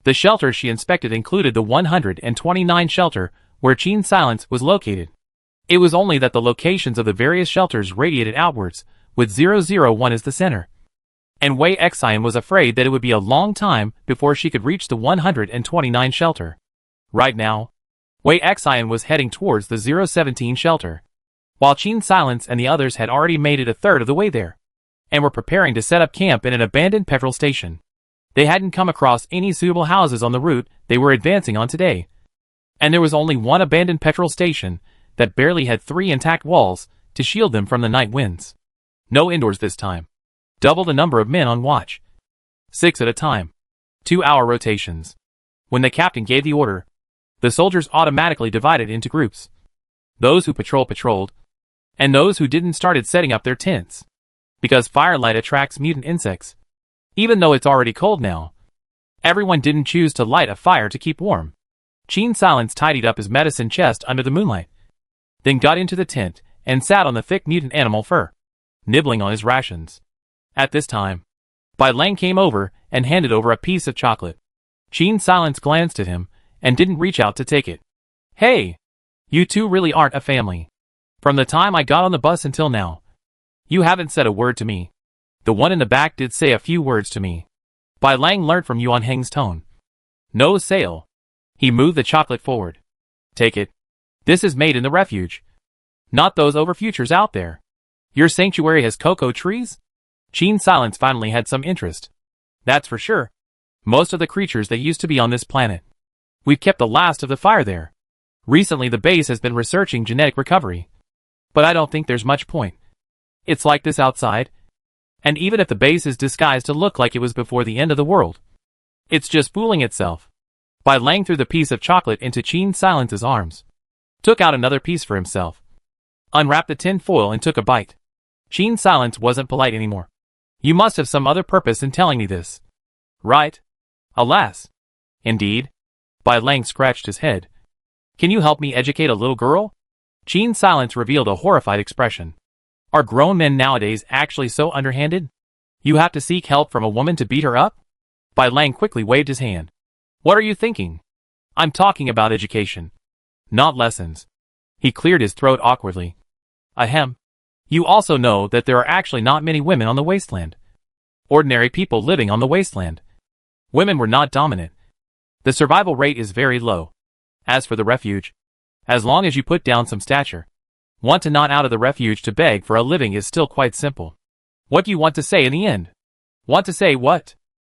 The shelters she inspected included the 129 shelter where Qin Silence was located. It was only that the locations of the various shelters radiated outwards, with 001 as the center. And Wei Xian was afraid that it would be a long time before she could reach the 129 shelter. Right now, Wei Xian was heading towards the 017 shelter, while Qin Silence and the others had already made it a third of the way there, and were preparing to set up camp in an abandoned petrol station. They hadn't come across any suitable houses on the route they were advancing on today. And there was only one abandoned petrol station that barely had 3 intact walls to shield them from the night winds. No indoors this time. Double the number of men on watch. 6 at a time. 2-hour rotations. When the captain gave the order, the soldiers automatically divided into groups. Those who patrolled, and those who didn't started setting up their tents. Because firelight attracts mutant insects. Even though it's already cold now, everyone didn't choose to light a fire to keep warm. Qin Silence tidied up his medicine chest under the moonlight, then got into the tent and sat on the thick mutant animal fur, nibbling on his rations. At this time, Bai Lang came over and handed over a piece of chocolate. Qin Silence glanced at him and didn't reach out to take it. Hey! You two really aren't a family. From the time I got on the bus until now, you haven't said a word to me. The one in the back did say a few words to me. Bai Lang learnt from Yuan Heng's tone. No sale. He moved the chocolate forward. Take it. This is made in the refuge. Not those overfutures out there. Your sanctuary has cocoa trees? Qin Silence finally had some interest. That's for sure. Most of the creatures that used to be on this planet. We've kept the last of the fire there. Recently the base has been researching genetic recovery. But I don't think there's much point. It's like this outside. And even if the base is disguised to look like it was before the end of the world, it's just fooling itself. Bai Lang threw the piece of chocolate into Qin Silence's arms. Took out another piece for himself. Unwrapped the tin foil and took a bite. Qin Silence wasn't polite anymore. You must have some other purpose in telling me this. Right? Alas. Indeed. Bai Lang scratched his head. Can you help me educate a little girl? Qin Silence revealed a horrified expression. Are grown men nowadays actually so underhanded? You have to seek help from a woman to beat her up? Bai Lang quickly waved his hand. What are you thinking? I'm talking about education. Not lessons. He cleared his throat awkwardly. Ahem. You also know that there are actually not many women on the wasteland. Ordinary people living on the wasteland. Women were not dominant. The survival rate is very low. As for the refuge, as long as you put down some stature, want to not out of the refuge to beg for a living is still quite simple. What do you want to say in the end? Want to say what?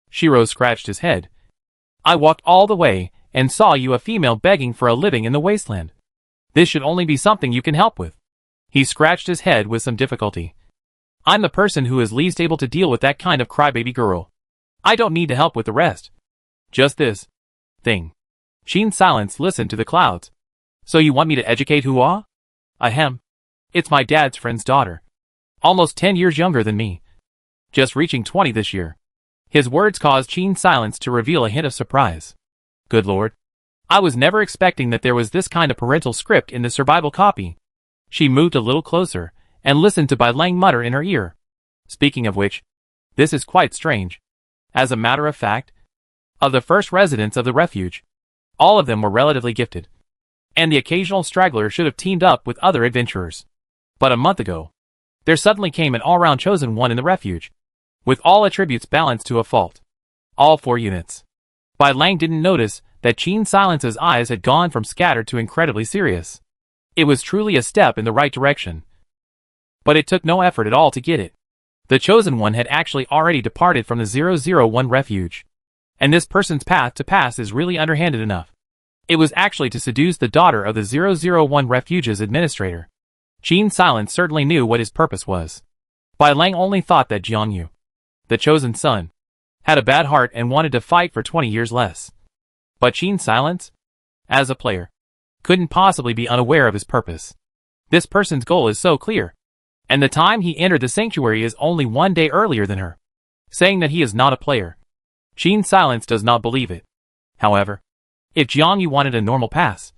Shiro scratched his head. I walked all the way and saw you a female begging for a living in the wasteland. This should only be something you can help with. He scratched his head with some difficulty. I'm the person who is least able to deal with that kind of crybaby girl. I don't need to help with the rest. Just this thing. Qin Silence listened to the clouds. So you want me to educate Hua? Ahem. It's my dad's friend's daughter. Almost 10 years younger than me. Just reaching 20 this year. His words caused Qin Silence to reveal a hint of surprise. Good lord. I was never expecting that there was this kind of parental script in the survival copy. She moved a little closer and listened to Bai Lang mutter in her ear. Speaking of which, this is quite strange. As a matter of fact, of the first residents of the refuge, all of them were relatively gifted. And the occasional straggler should have teamed up with other adventurers. But a month ago, there suddenly came an all-round chosen one in the refuge, with all attributes balanced to a fault. All 4 units. Bai Lang didn't notice that Qin Silence's eyes had gone from scattered to incredibly serious. It was truly a step in the right direction. But it took no effort at all to get it. The chosen one had actually already departed from the 001 refuge. And this person's path to pass is really underhanded enough. It was actually to seduce the daughter of the 001 refuge's administrator. Qin Silence certainly knew what his purpose was. Bai Lang only thought that Jiangyu, the chosen son, had a bad heart and wanted to fight for 20 years less. But Qin Silence, as a player, couldn't possibly be unaware of his purpose. This person's goal is so clear. And the time he entered the sanctuary is only 1 day earlier than her. Saying that he is not a player. Qin Silence does not believe it. However, if Jiangyu wanted a normal pass,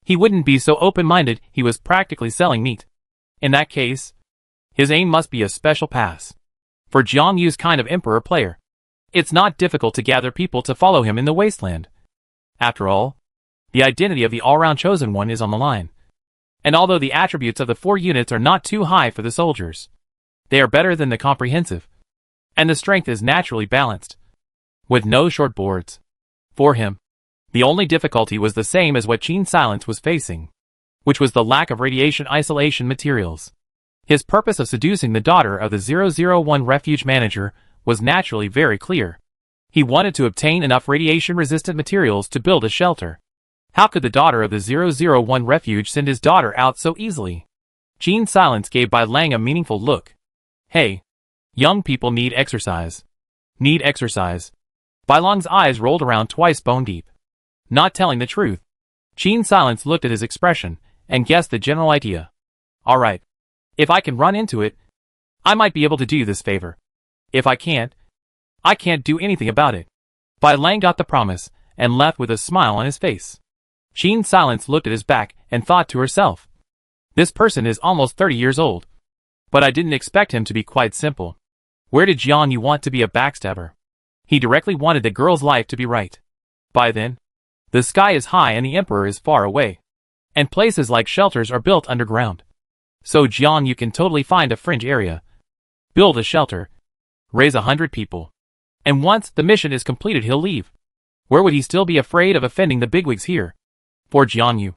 he wouldn't be so open-minded. He was practically selling meat. In that case, his aim must be a special pass. For Jiangyu's kind of emperor player, it's not difficult to gather people to follow him in the wasteland. After all, the identity of the all-round chosen one is on the line. And although the attributes of the 4 units are not too high for the soldiers, they are better than the comprehensive. And the strength is naturally balanced, with no short boards. For him, the only difficulty was the same as what Qin Silence was facing, which was the lack of radiation isolation materials. His purpose of seducing the daughter of the 001 refuge manager was naturally very clear. He wanted to obtain enough radiation-resistant materials to build a shelter. How could the daughter of the 001 refuge send his daughter out so easily? Qin Silence gave Bai Lang a meaningful look. Hey, young people need exercise. Need exercise. Bai Lang's eyes rolled around twice bone deep. Not telling the truth. Qin Silence looked at his expression and guessed the general idea. Alright. If I can run into it, I might be able to do you this favor. If I can't do anything about it. Bai Lang got the promise and left with a smile on his face. Qin Silence looked at his back and thought to herself. This person is almost 30 years old. But I didn't expect him to be quite simple. Where did Jiangyu want to be a backstabber? He directly wanted the girl's life to be right. By then, the sky is high and the emperor is far away. And places like shelters are built underground. So Jiangyu can totally find a fringe area, build a shelter, raise 100 people. And once the mission is completed he'll leave. Where would he still be afraid of offending the bigwigs here? For Jianyu,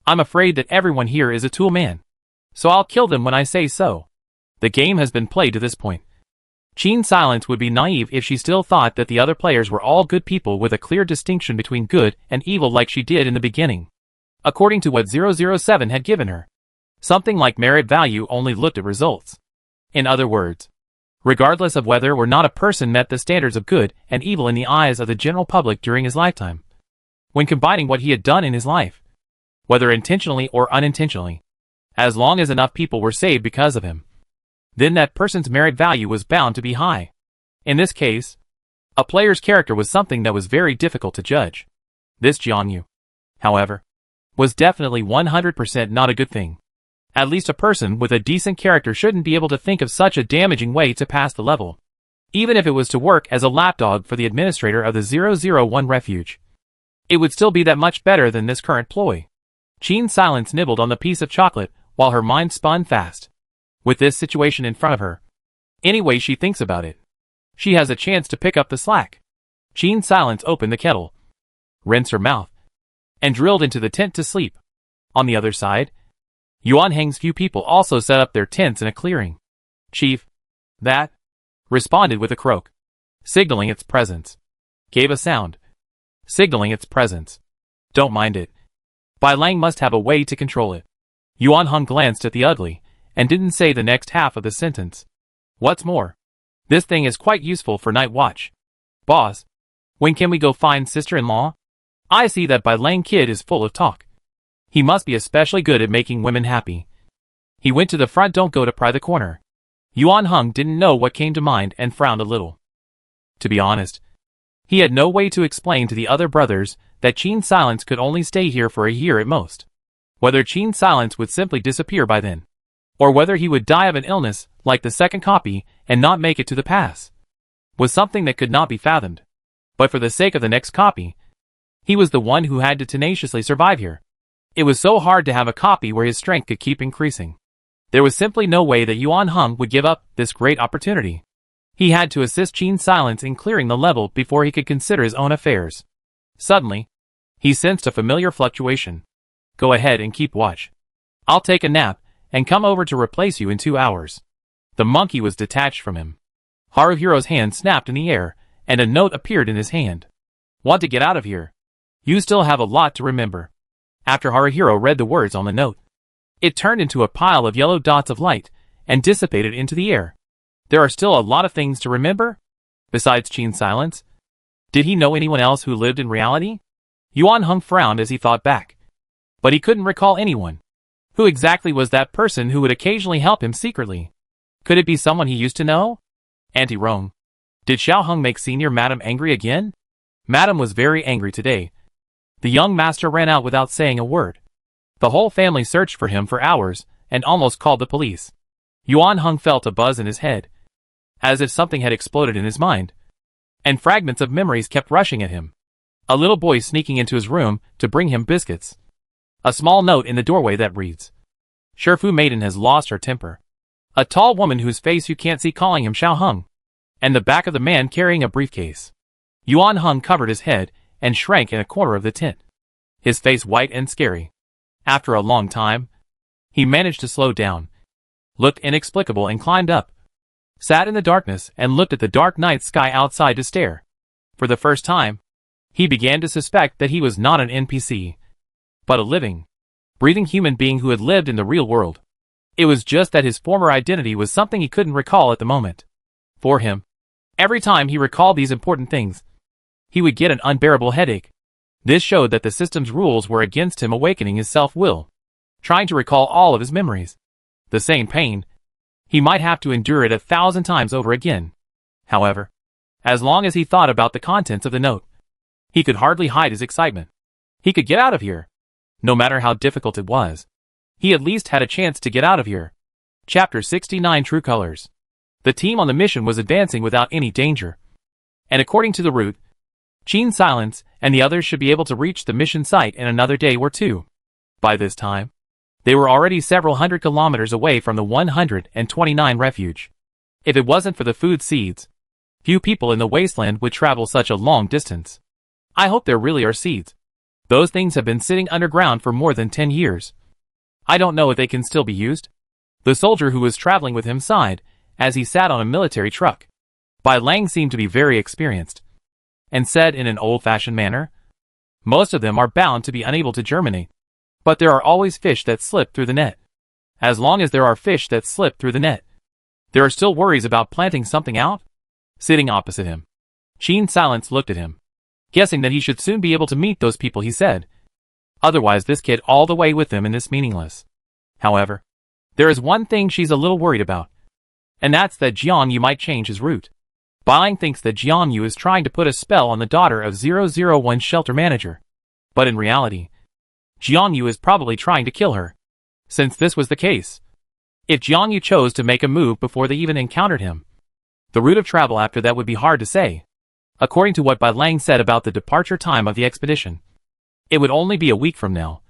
I'm afraid that everyone here is a tool man. So I'll kill them when I say so. The game has been played to this point. Qin Silence would be naive if she still thought that the other players were all good people with a clear distinction between good and evil like she did in the beginning. According to what 007 had given her. Something like merit value only looked at results. In other words, regardless of whether or not a person met the standards of good and evil in the eyes of the general public during his lifetime, when combining what he had done in his life, whether intentionally or unintentionally, as long as enough people were saved because of him, then that person's merit value was bound to be high. In this case, a player's character was something that was very difficult to judge. This Jianyu, however, was definitely 100% not a good thing. At least a person with a decent character shouldn't be able to think of such a damaging way to pass the level, even if it was to work as a lapdog for the administrator of the 001 refuge. It would still be that much better than this current ploy. Qin Silence nibbled on the piece of chocolate while her mind spun fast. With this situation in front of her, any way she thinks about it, she has a chance to pick up the slack. Qin Silence opened the kettle, rinsed her mouth, and drilled into the tent to sleep. On the other side, Yuan Heng's few people also set up their tents in a clearing. Chief, that, responded with a croak, signaling its presence. Gave a sound, signaling its presence. Don't mind it. Bai Lang must have a way to control it. Yuan Heng glanced at the ugly, and didn't say the next half of the sentence. What's more, this thing is quite useful for night watch. Boss, when can we go find sister-in-law? I see that Bai Lang kid is full of talk. He must be especially good at making women happy. He went to the front, don't go to pry the corner. Yuan Heng didn't know what came to mind and frowned a little. To be honest, he had no way to explain to the other brothers that Qin Silence could only stay here for a year at most. Whether Qin Silence would simply disappear by then, or whether he would die of an illness like the second copy and not make it to the pass, was something that could not be fathomed. But for the sake of the next copy, he was the one who had to tenaciously survive here. It was so hard to have a copy where his strength could keep increasing. There was simply no way that Yuan Heng would give up this great opportunity. He had to assist Qin Silence in clearing the level before he could consider his own affairs. Suddenly, he sensed a familiar fluctuation. Go ahead and keep watch. I'll take a nap and come over to replace you in 2 hours. The monkey was detached from him. Haruhiro's hand snapped in the air, and a note appeared in his hand. Want to get out of here? You still have a lot to remember. After Haruhiro read the words on the note, it turned into a pile of yellow dots of light and dissipated into the air. There are still a lot of things to remember? Besides Qin Silence? Did he know anyone else who lived in reality? Yuan Heng frowned as he thought back. But he couldn't recall anyone. Who exactly was that person who would occasionally help him secretly? Could it be someone he used to know? Auntie Rong. Did Xiao Heng make Senior Madam angry again? Madam was very angry today. The young master ran out without saying a word. The whole family searched for him for hours and almost called the police. Yuan Heng felt a buzz in his head, as if something had exploded in his mind, and fragments of memories kept rushing at him. A little boy sneaking into his room to bring him biscuits. A small note in the doorway that reads, Shifu Maiden has lost her temper. A tall woman whose face you can't see calling him Xiao Heng. And the back of the man carrying a briefcase. Yuan Heng covered his head and shrank in a corner of the tent, his face white and scary. After a long time, he managed to slow down, looked inexplicable and climbed up, sat in the darkness and looked at the dark night sky outside to stare. For the first time, he began to suspect that he was not an NPC, but a living, breathing human being who had lived in the real world. It was just that his former identity was something he couldn't recall at the moment. For him, every time he recalled these important things, he would get an unbearable headache. This showed that the system's rules were against him awakening his self-will, trying to recall all of his memories. The same pain, he might have to endure it 1,000 times over again. However, as long as he thought about the contents of the note, he could hardly hide his excitement. He could get out of here. No matter how difficult it was, he at least had a chance to get out of here. Chapter 69 True Colors. The team on the mission was advancing without any danger, and according to the route, Qin Silence and the others should be able to reach the mission site in another day or two. By this time, they were already several hundred kilometers away from the 129 refuge. If it wasn't for the food seeds, few people in the wasteland would travel such a long distance. I hope there really are seeds. Those things have been sitting underground for more than 10 years. I don't know if they can still be used. The soldier who was traveling with him sighed, as he sat on a military truck. Bai Lang seemed to be very experienced, and said in an old-fashioned manner, "Most of them are bound to be unable to germinate. But there are always fish that slip through the net. As long as there are fish that slip through the net, there are still worries about planting something out?" Sitting opposite him, Qin Silence looked at him, guessing that he should soon be able to meet those people, he said. Otherwise this kid all the way with them in this meaningless. However, there is one thing she's a little worried about, and that's that Jiang Yu might change his route. Bai Lang thinks that Jiang Yu is trying to put a spell on the daughter of 001's shelter manager. But in reality, Jiang Yu is probably trying to kill her. Since this was the case, if Jiang Yu chose to make a move before they even encountered him, the route of travel after that would be hard to say. According to what Bai Lang said about the departure time of the expedition, it would only be a week from now.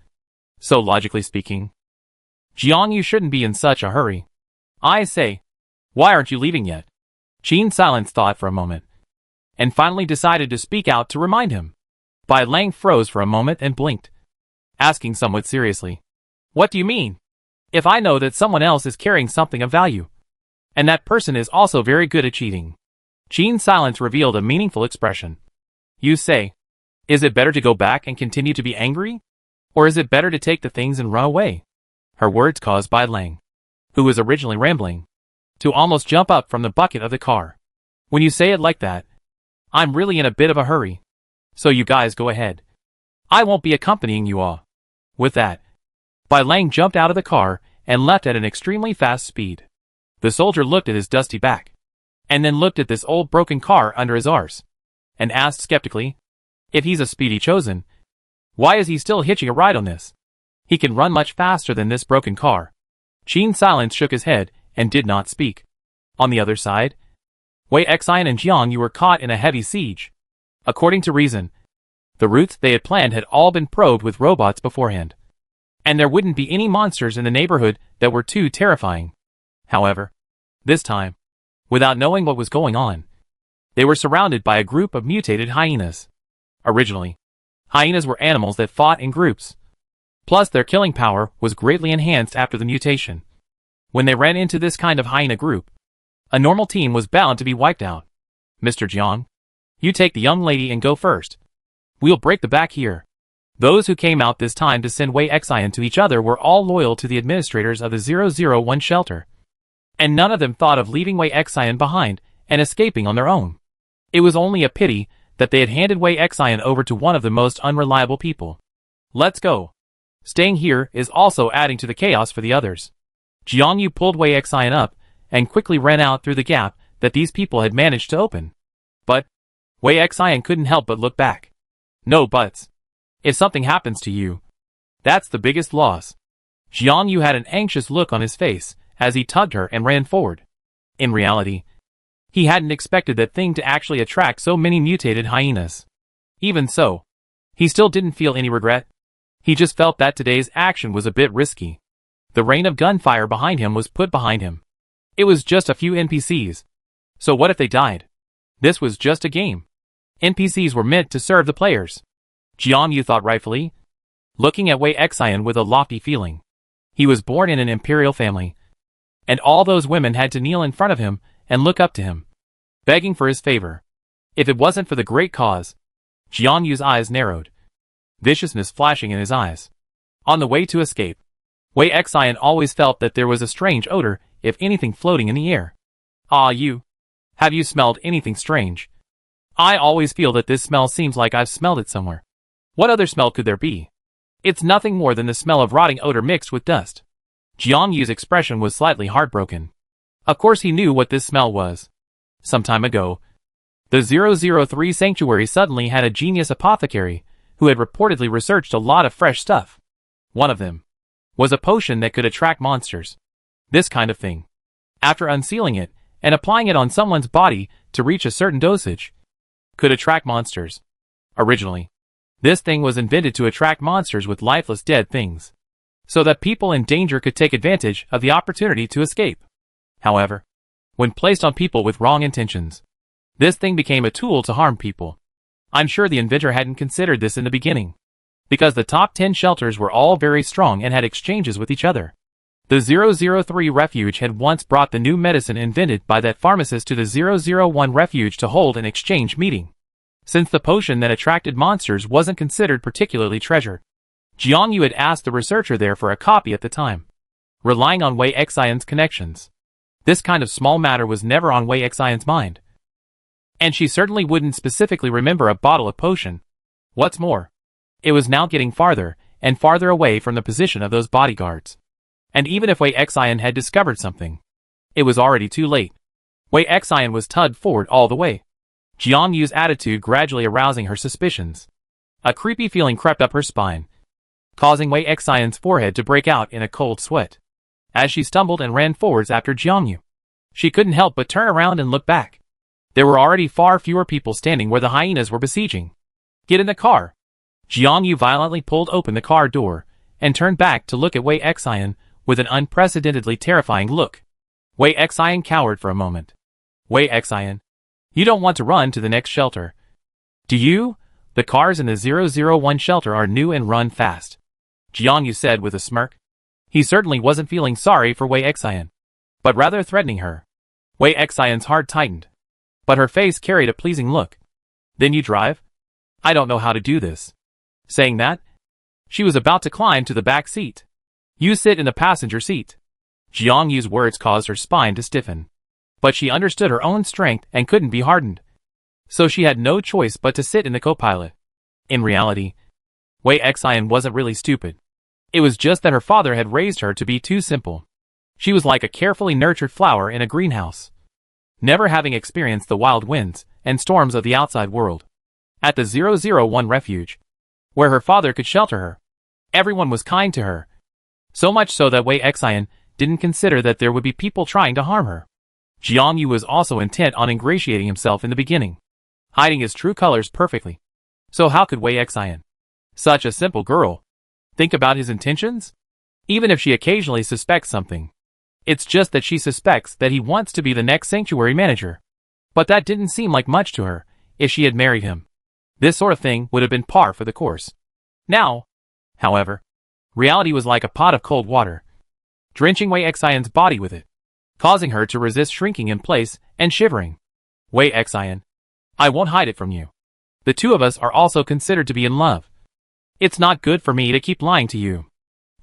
So logically speaking, Jiang Yu shouldn't be in such a hurry. I say, why aren't you leaving yet? Qin Silence thought for a moment, and finally decided to speak out to remind him. Bai Lang froze for a moment and blinked, asking somewhat seriously, "What do you mean? If I know that someone else is carrying something of value, and that person is also very good at cheating?" Qin Silence revealed a meaningful expression. "You say, is it better to go back and continue to be angry? Or is it better to take the things and run away?" Her words caused Bai Lang, who was originally rambling, to almost jump up from the bucket of the car. "When you say it like that, I'm really in a bit of a hurry. So you guys go ahead. I won't be accompanying you all." With that, Bai Lang jumped out of the car and left at an extremely fast speed. The soldier looked at his dusty back, and then looked at this old broken car under his arse, and asked skeptically, if he's a speedy chosen, why is he still hitching a ride on this? He can run much faster than this broken car. Qin Silence shook his head and did not speak. On the other side, Wei Xian and Jiang Yu were caught in a heavy siege. According to reason, the routes they had planned had all been probed with robots beforehand, and there wouldn't be any monsters in the neighborhood that were too terrifying. However, this time, without knowing what was going on, they were surrounded by a group of mutated hyenas. Originally, hyenas were animals that fought in groups. Plus their killing power was greatly enhanced after the mutation. When they ran into this kind of hyena group, a normal team was bound to be wiped out. "Mr. Jiang, you take the young lady and go first. We'll break the back here." Those who came out this time to send Wei Xian to each other were all loyal to the administrators of the 001 shelter, and none of them thought of leaving Wei Xian behind and escaping on their own. It was only a pity that they had handed Wei Xian over to one of the most unreliable people. "Let's go. Staying here is also adding to the chaos for the others." Jiang Yu pulled Wei Xian up and quickly ran out through the gap that these people had managed to open. But Wei Xian couldn't help but look back. "No buts. If something happens to you, that's the biggest loss." Jiang Yu had an anxious look on his face as he tugged her and ran forward. In reality, he hadn't expected that thing to actually attract so many mutated hyenas. Even so, he still didn't feel any regret. He just felt that today's action was a bit risky. The rain of gunfire behind him was put behind him. It was just a few NPCs. So what if they died? This was just a game. NPCs were meant to serve the players. Jiang Yu thought rightfully, looking at Wei Xian with a lofty feeling. He was born in an imperial family, and all those women had to kneel in front of him and look up to him, begging for his favor. If it wasn't for the great cause. Jiang Yu's eyes narrowed, viciousness flashing in his eyes. On the way to escape, Wei Xian always felt that there was a strange odor, if anything, floating in the air. "Ah, you. Have you smelled anything strange? I always feel that this smell seems like I've smelled it somewhere. What other smell could there be? It's nothing more than the smell of rotting odor mixed with dust." Jiang Yu's expression was slightly heartbroken. Of course he knew what this smell was. Some time ago, the 003 sanctuary suddenly had a genius apothecary who had reportedly researched a lot of fresh stuff. One of them was a potion that could attract monsters. This kind of thing, after unsealing it and applying it on someone's body to reach a certain dosage, could attract monsters. Originally, this thing was invented to attract monsters with lifeless dead things, so that people in danger could take advantage of the opportunity to escape. However, when placed on people with wrong intentions, this thing became a tool to harm people. I'm sure the inventor hadn't considered this in the beginning, because the top 10 shelters were all very strong and had exchanges with each other. The 003 refuge had once brought the new medicine invented by that pharmacist to the 001 refuge to hold an exchange meeting. Since the potion that attracted monsters wasn't considered particularly treasured, Jiang Yu had asked the researcher there for a copy at the time, relying on Wei Xian's connections. This kind of small matter was never on Wei Xian's mind, and she certainly wouldn't specifically remember a bottle of potion. What's more, it was now getting farther and farther away from the position of those bodyguards. And even if Wei Xian had discovered something, it was already too late. Wei Xian was tugged forward all the way, Jiang Yu's attitude gradually arousing her suspicions. A creepy feeling crept up her spine, causing Wei Xian's forehead to break out in a cold sweat. As she stumbled and ran forwards after Jiang Yu, she couldn't help but turn around and look back. There were already far fewer people standing where the hyenas were besieging. Get in the car. Jiang Yu violently pulled open the car door and turned back to look at Wei Xian with an unprecedentedly terrifying look. Wei Xian cowered for a moment. Wei Xian, you don't want to run to the next shelter, do you? The cars in the 001 shelter are new and run fast, Jiang Yu said with a smirk. He certainly wasn't feeling sorry for Wei Xian, but rather threatening her. Wei Xian's heart tightened, but her face carried a pleasing look. Then you drive? I don't know how to do this. Saying that, she was about to climb to the back seat. You sit in the passenger seat. Jiang Yu's words caused her spine to stiffen, but she understood her own strength and couldn't be hardened, so she had no choice but to sit in the co-pilot. In reality, Wei Xian wasn't really stupid. It was just that her father had raised her to be too simple. She was like a carefully nurtured flower in a greenhouse, never having experienced the wild winds and storms of the outside world. At the 001 refuge, where her father could shelter her, everyone was kind to her, so much so that Wei Xian didn't consider that there would be people trying to harm her. Jiang Yu was also intent on ingratiating himself in the beginning, hiding his true colors perfectly. So how could Wei Xian, such a simple girl, think about his intentions? Even if she occasionally suspects something, it's just that she suspects that he wants to be the next sanctuary manager. But that didn't seem like much to her if she had married him. This sort of thing would have been par for the course. Now, however, reality was like a pot of cold water, drenching Wei Xian's body with it, causing her to resist shrinking in place and shivering. Wei Xian, I won't hide it from you. The two of us are also considered to be in love. It's not good for me to keep lying to you.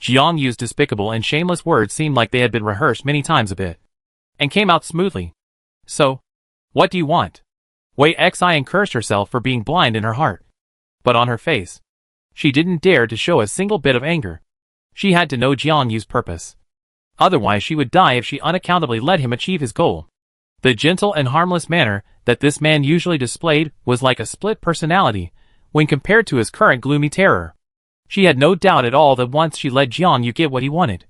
Jiang Yu's despicable and shameless words seemed like they had been rehearsed many times a bit, and came out smoothly. So, what do you want? Wei Xian cursed herself for being blind in her heart, but on her face, she didn't dare to show a single bit of anger. She had to know Jiang Yu's purpose. Otherwise she would die if she unaccountably let him achieve his goal. The gentle and harmless manner that this man usually displayed was like a split personality when compared to his current gloomy terror. She had no doubt at all that once she let Jiang Yu get what he wanted,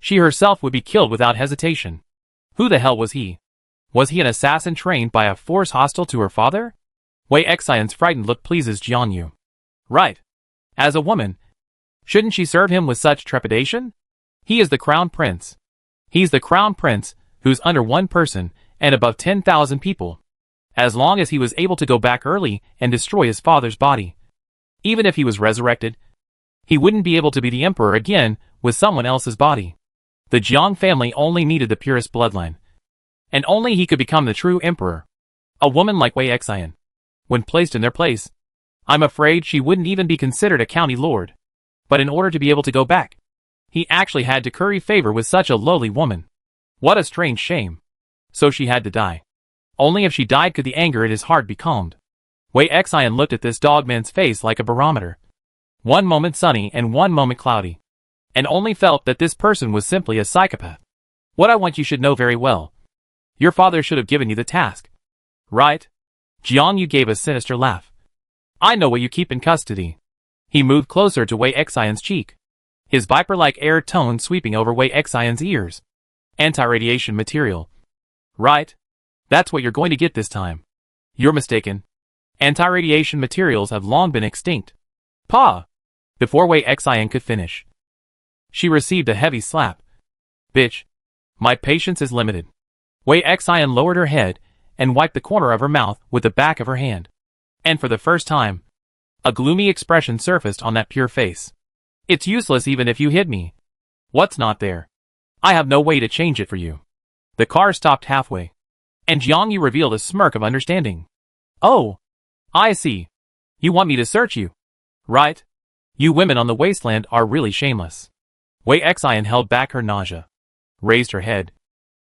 she herself would be killed without hesitation. Who the hell was he? Was he an assassin trained by a force hostile to her father? Wei Xian's frightened look pleases Jiang Yu. Right. As a woman, shouldn't she serve him with such trepidation? He is the crown prince. He's the crown prince who's under one person and above 10,000 people. As long as he was able to go back early and destroy his father's body, even if he was resurrected, he wouldn't be able to be the emperor again with someone else's body. The Jiang family only needed the purest bloodline, and only he could become the true emperor. A woman like Wei Xian, when placed in their place, I'm afraid she wouldn't even be considered a county lord. But in order to be able to go back, he actually had to curry favor with such a lowly woman. What a strange shame. So she had to die. Only if she died could the anger in his heart be calmed. Wei Xian looked at this dogman's face like a barometer. One moment sunny and one moment cloudy, and only felt that this person was simply a psychopath. What I want you should know very well. Your father should have given you the task. Right? Jiang Yu gave a sinister laugh. I know what you keep in custody. He moved closer to Wei Xian's cheek, his viper-like air tone sweeping over Wei Xian's ears. Anti-radiation material. Right? That's what you're going to get this time. You're mistaken. Anti-radiation materials have long been extinct. Pa! Before Wei Xian could finish, she received a heavy slap. Bitch. My patience is limited. Wei Xian lowered her head and wiped the corner of her mouth with the back of her hand. And for the first time, a gloomy expression surfaced on that pure face. It's useless even if you hit me. What's not there? I have no way to change it for you. The car stopped halfway, and Jiangyu revealed a smirk of understanding. Oh, I see. You want me to search you, right? You women on the wasteland are really shameless. Wei Xian held back her nausea, raised her head,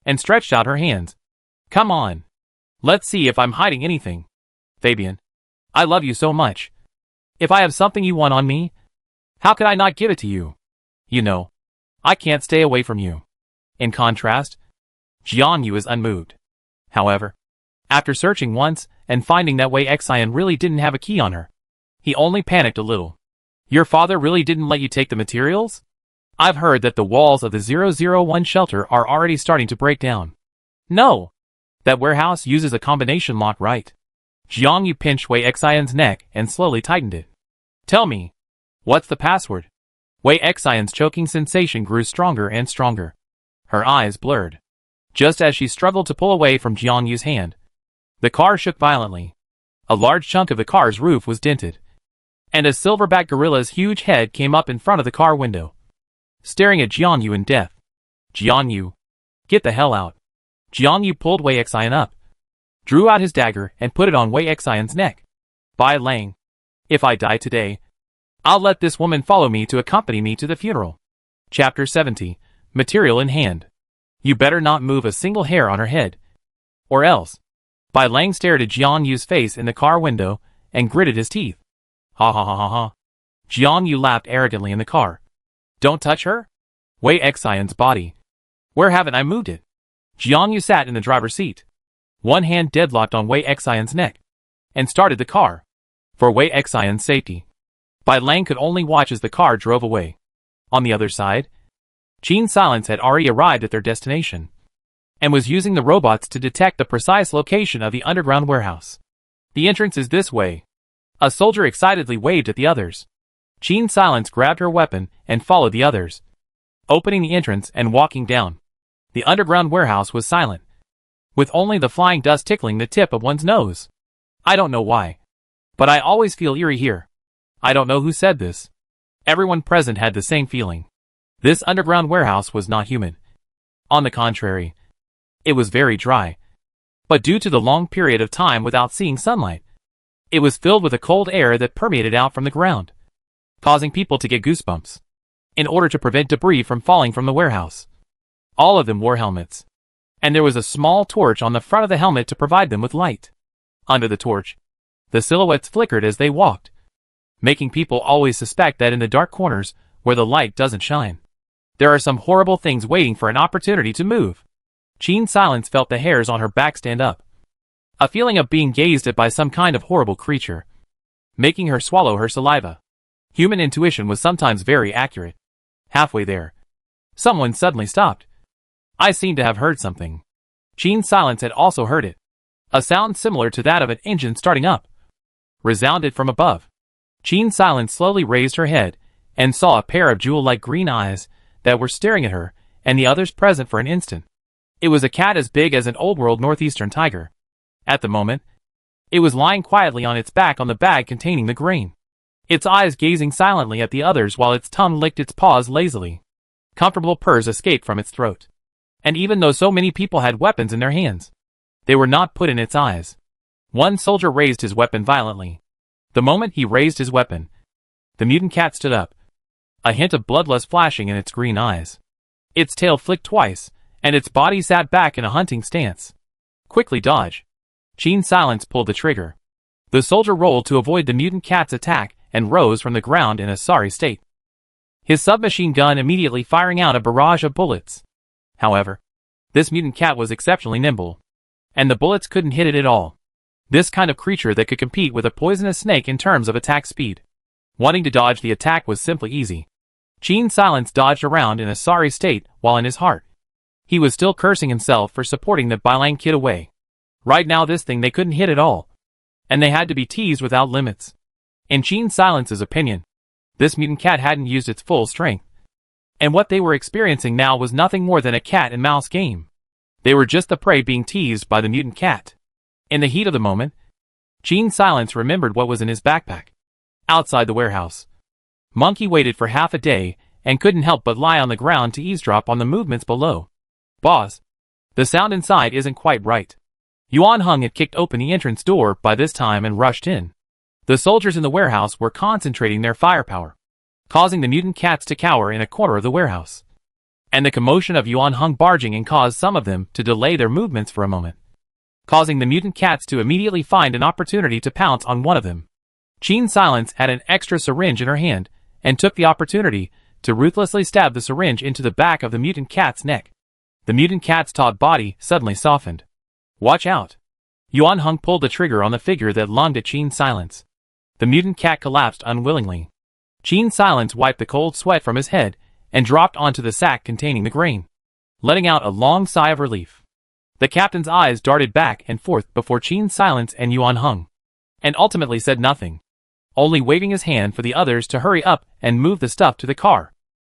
and stretched out her hands. Come on. Let's see if I'm hiding anything. Fabian, I love you so much. If I have something you want on me, how could I not give it to you? You know, I can't stay away from you. In contrast, Jiangyu is unmoved. However, after searching once and finding that Wei Xian really didn't have a key on her, he only panicked a little. Your father really didn't let you take the materials? I've heard that the walls of the 001 shelter are already starting to break down. No. That warehouse uses a combination lock, right? Jiangyu pinched Wei Xian's neck and slowly tightened it. Tell me, what's the password? Wei Xian's choking sensation grew stronger and stronger. Her eyes blurred. Just as she struggled to pull away from Jiangyu's hand, the car shook violently. A large chunk of the car's roof was dented, and a silverback gorilla's huge head came up in front of the car window, staring at Jiangyu in death. Jiangyu, get the hell out. Jiangyu pulled Wei Xian up, drew out his dagger and put it on Wei Xian's neck. Bai Lang, if I die today, I'll let this woman follow me to accompany me to the funeral. Chapter 70, Material in Hand. You better not move a single hair on her head, or else. Bai Lang stared at Jiangyu's face in the car window and gritted his teeth. Ha ha ha ha ha. Jiangyu laughed arrogantly in the car. Don't touch her? Wei Xian's body. Where haven't I moved it? Jiangyu sat in the driver's seat, one hand deadlocked on Wei Xian's neck, and started the car. For Wei Xian's safety, Bai Lang could only watch as the car drove away. On the other side, Qin Silence had already arrived at their destination, and was using the robots to detect the precise location of the underground warehouse. The entrance is this way. A soldier excitedly waved at the others. Qin Silence grabbed her weapon and followed the others, opening the entrance and walking down. The underground warehouse was silent, with only the flying dust tickling the tip of one's nose. I don't know why, but I always feel eerie here. I don't know who said this. Everyone present had the same feeling. This underground warehouse was not humid. On the contrary, it was very dry. But due to the long period of time without seeing sunlight, it was filled with a cold air that permeated out from the ground, causing people to get goosebumps. In order to prevent debris from falling from the warehouse, all of them wore helmets, and there was a small torch on the front of the helmet to provide them with light. Under the torch, the silhouettes flickered as they walked, making people always suspect that in the dark corners, where the light doesn't shine, there are some horrible things waiting for an opportunity to move. Qin Silence felt the hairs on her back stand up. A feeling of being gazed at by some kind of horrible creature, making her swallow her saliva. Human intuition was sometimes very accurate. Halfway there, someone suddenly stopped. I seem to have heard something. Qin Silence had also heard it. A sound similar to that of an engine starting up resounded from above. Qin Silence slowly raised her head and saw a pair of jewel-like green eyes that were staring at her and the others present for an instant. It was a cat as big as an old-world northeastern tiger. At the moment, it was lying quietly on its back on the bag containing the grain, its eyes gazing silently at the others while its tongue licked its paws lazily. Comfortable purrs escaped from its throat. And even though so many people had weapons in their hands, they were not put in its eyes. One soldier raised his weapon violently. The moment he raised his weapon, the mutant cat stood up, a hint of bloodlust flashing in its green eyes. Its tail flicked twice, and its body sat back in a hunting stance. Quickly dodge. Qin Silence pulled the trigger. The soldier rolled to avoid the mutant cat's attack and rose from the ground in a sorry state, his submachine gun immediately firing out a barrage of bullets. However, this mutant cat was exceptionally nimble, and the bullets couldn't hit it at all. This kind of creature that could compete with a poisonous snake in terms of attack speed. Wanting to dodge the attack was simply easy. Qin Silence dodged around in a sorry state while in his heart, he was still cursing himself for supporting the Bai Lang kid away. Right now this thing they couldn't hit at all, and they had to be teased without limits. In Qin Silence's opinion, this mutant cat hadn't used its full strength, and what they were experiencing now was nothing more than a cat and mouse game. They were just the prey being teased by the mutant cat. In the heat of the moment, Gene Silence remembered what was in his backpack. Outside the warehouse, Monkey waited for half a day and couldn't help but lie on the ground to eavesdrop on the movements below. Boss, the sound inside isn't quite right. Yuan Hung had kicked open the entrance door by this time and rushed in. The soldiers in the warehouse were concentrating their firepower, causing the mutant cats to cower in a corner of the warehouse. And the commotion of Yuan Hung barging in caused some of them to delay their movements for a moment, causing the mutant cats to immediately find an opportunity to pounce on one of them. Gene Silence had an extra syringe in her hand and took the opportunity to ruthlessly stab the syringe into the back of the mutant cat's neck. The mutant cat's taut body suddenly softened. Watch out! Yuan Hung pulled the trigger on the figure that lunged at Gene Silence. The mutant cat collapsed unwillingly. Gene Silence wiped the cold sweat from his head and dropped onto the sack containing the grain, letting out a long sigh of relief. The captain's eyes darted back and forth before Gene Silence and Yuan Hung, and ultimately said nothing, only waving his hand for the others to hurry up and move the stuff to the car.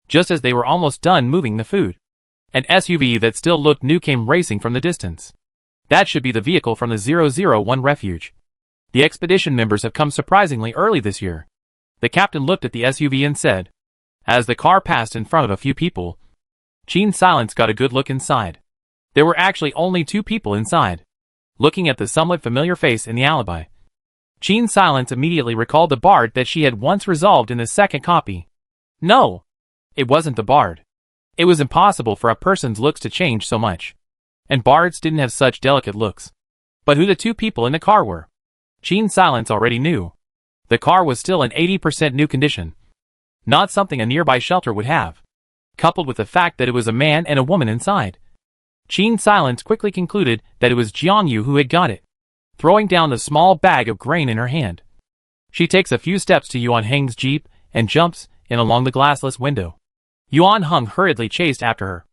Just as they were almost done moving the food, an SUV that still looked new came racing from the distance. That should be the vehicle from the 001 refuge. The expedition members have come surprisingly early this year. The captain looked at the SUV and said, as the car passed in front of a few people. Gene Silence got a good look inside. There were actually only 2 people inside. Looking at the somewhat familiar face in the alibi, Gene Silence immediately recalled the bard that she had once resolved in the second copy. No, it wasn't the bard. It was impossible for a person's looks to change so much, and bards didn't have such delicate looks. But who the 2 people in the car were, Gene Silence already knew. The car was still in 80% new condition, not something a nearby shelter would have, coupled with the fact that it was a man and a woman inside. Gene Silence quickly concluded that it was Jiangyu who had got it, throwing down the small bag of grain in her hand. She takes a few steps to Yuan Hung's jeep and jumps in along the glassless window. Yuan Hung hurriedly chased after her,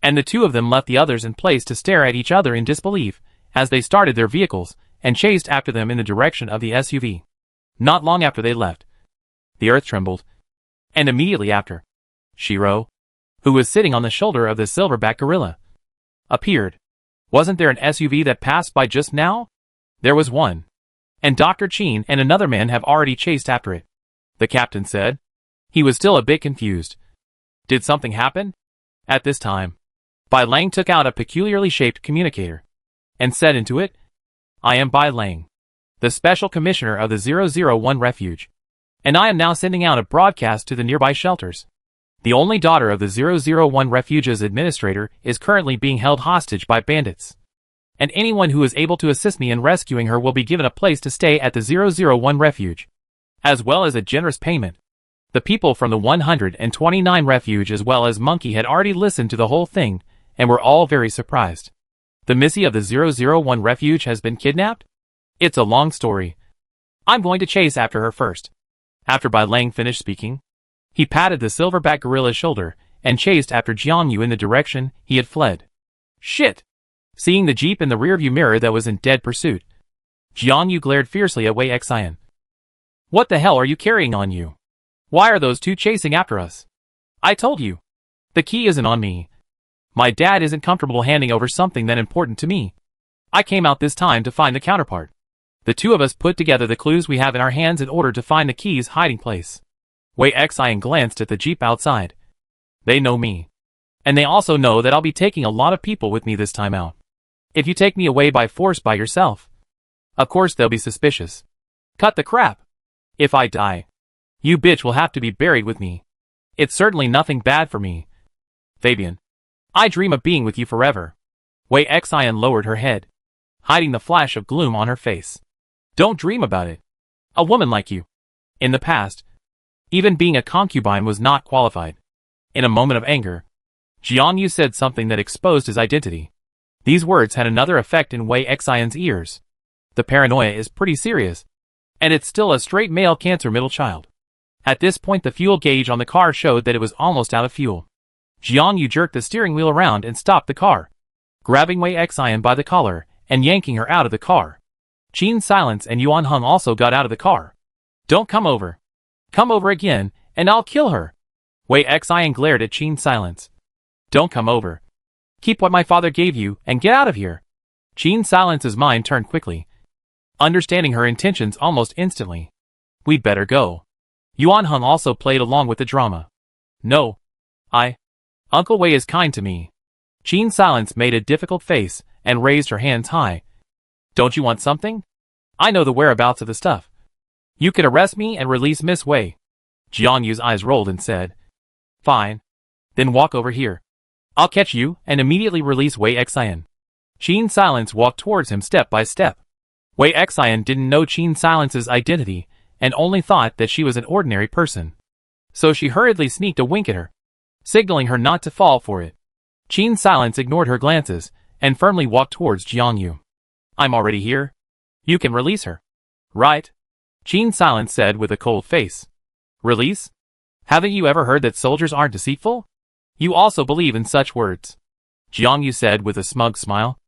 and the 2 of them left the others in place to stare at each other in disbelief as they started their vehicles and chased after them in the direction of the SUV. Not long after they left, the earth trembled, and immediately after, Shiro, who was sitting on the shoulder of the silverback gorilla, appeared. Wasn't there an SUV that passed by just now? There was one, and Dr. Chin and another man have already chased after it, the captain said. He was still a bit confused. Did something happen? At this time, Bai Lang took out a peculiarly shaped communicator and said into it, I am Bai Lang, the special commissioner of the 001 refuge, and I am now sending out a broadcast to the nearby shelters. The only daughter of the 001 refuge's administrator is currently being held hostage by bandits, and anyone who is able to assist me in rescuing her will be given a place to stay at the 001 refuge, as well as a generous payment. The people from the 129 refuge as well as Monkey had already listened to the whole thing and were all very surprised. The Missy of the 001 refuge has been kidnapped? It's a long story. I'm going to chase after her first. After Bai Lang finished speaking, he patted the silverback gorilla's shoulder and chased after Jiangyu in the direction he had fled. Shit! Seeing the jeep in the rearview mirror that was in dead pursuit, Jiangyu glared fiercely at Wei Xian. What the hell are you carrying on you? Why are those 2 chasing after us? I told you. The key isn't on me. My dad isn't comfortable handing over something that important to me. I came out this time to find the counterpart. The 2 of us put together the clues we have in our hands in order to find the key's hiding place. Wei Xian glanced at the jeep outside. They know me. And they also know that I'll be taking a lot of people with me this time out. If you take me away by force by yourself, of course they'll be suspicious. Cut the crap. If I die, you bitch will have to be buried with me. It's certainly nothing bad for me. Fabian, I dream of being with you forever. Wei Xian lowered her head, hiding the flash of gloom on her face. Don't dream about it. A woman like you. In the past, even being a concubine was not qualified. In a moment of anger, Jiangyu said something that exposed his identity. These words had another effect in Wei Xian's ears. The paranoia is pretty serious, and it's still a straight male cancer middle child. At this point the fuel gauge on the car showed that it was almost out of fuel. Jiangyu jerked the steering wheel around and stopped the car, grabbing Wei Xian by the collar and yanking her out of the car. Gene Silence and Yuan Hung also got out of the car. Don't come over. Come over again, and I'll kill her. Wei Xian glared at Gene Silence. Don't come over. Keep what my father gave you and get out of here. Gene Silence's mind turned quickly, understanding her intentions almost instantly. We'd better go. Yuan Hung also played along with the drama. No. Uncle Wei is kind to me. Qin Silence made a difficult face and raised her hands high. Don't you want something? I know the whereabouts of the stuff. You could arrest me and release Miss Wei. Jiang Yu's eyes rolled and said, Fine. Then walk over here. I'll catch you and immediately release Wei Xian. Qin Silence walked towards him step by step. Wei Xian didn't know Qin Silence's identity and only thought that she was an ordinary person. So she hurriedly sneaked a wink at her, signaling her not to fall for it. Qin Silence ignored her glances and firmly walked towards Jiang Yu. I'm already here. You can release her. Right? Qin Silence said with a cold face. Release? Haven't you ever heard that soldiers aren't deceitful? You also believe in such words. Jiang Yu said with a smug smile.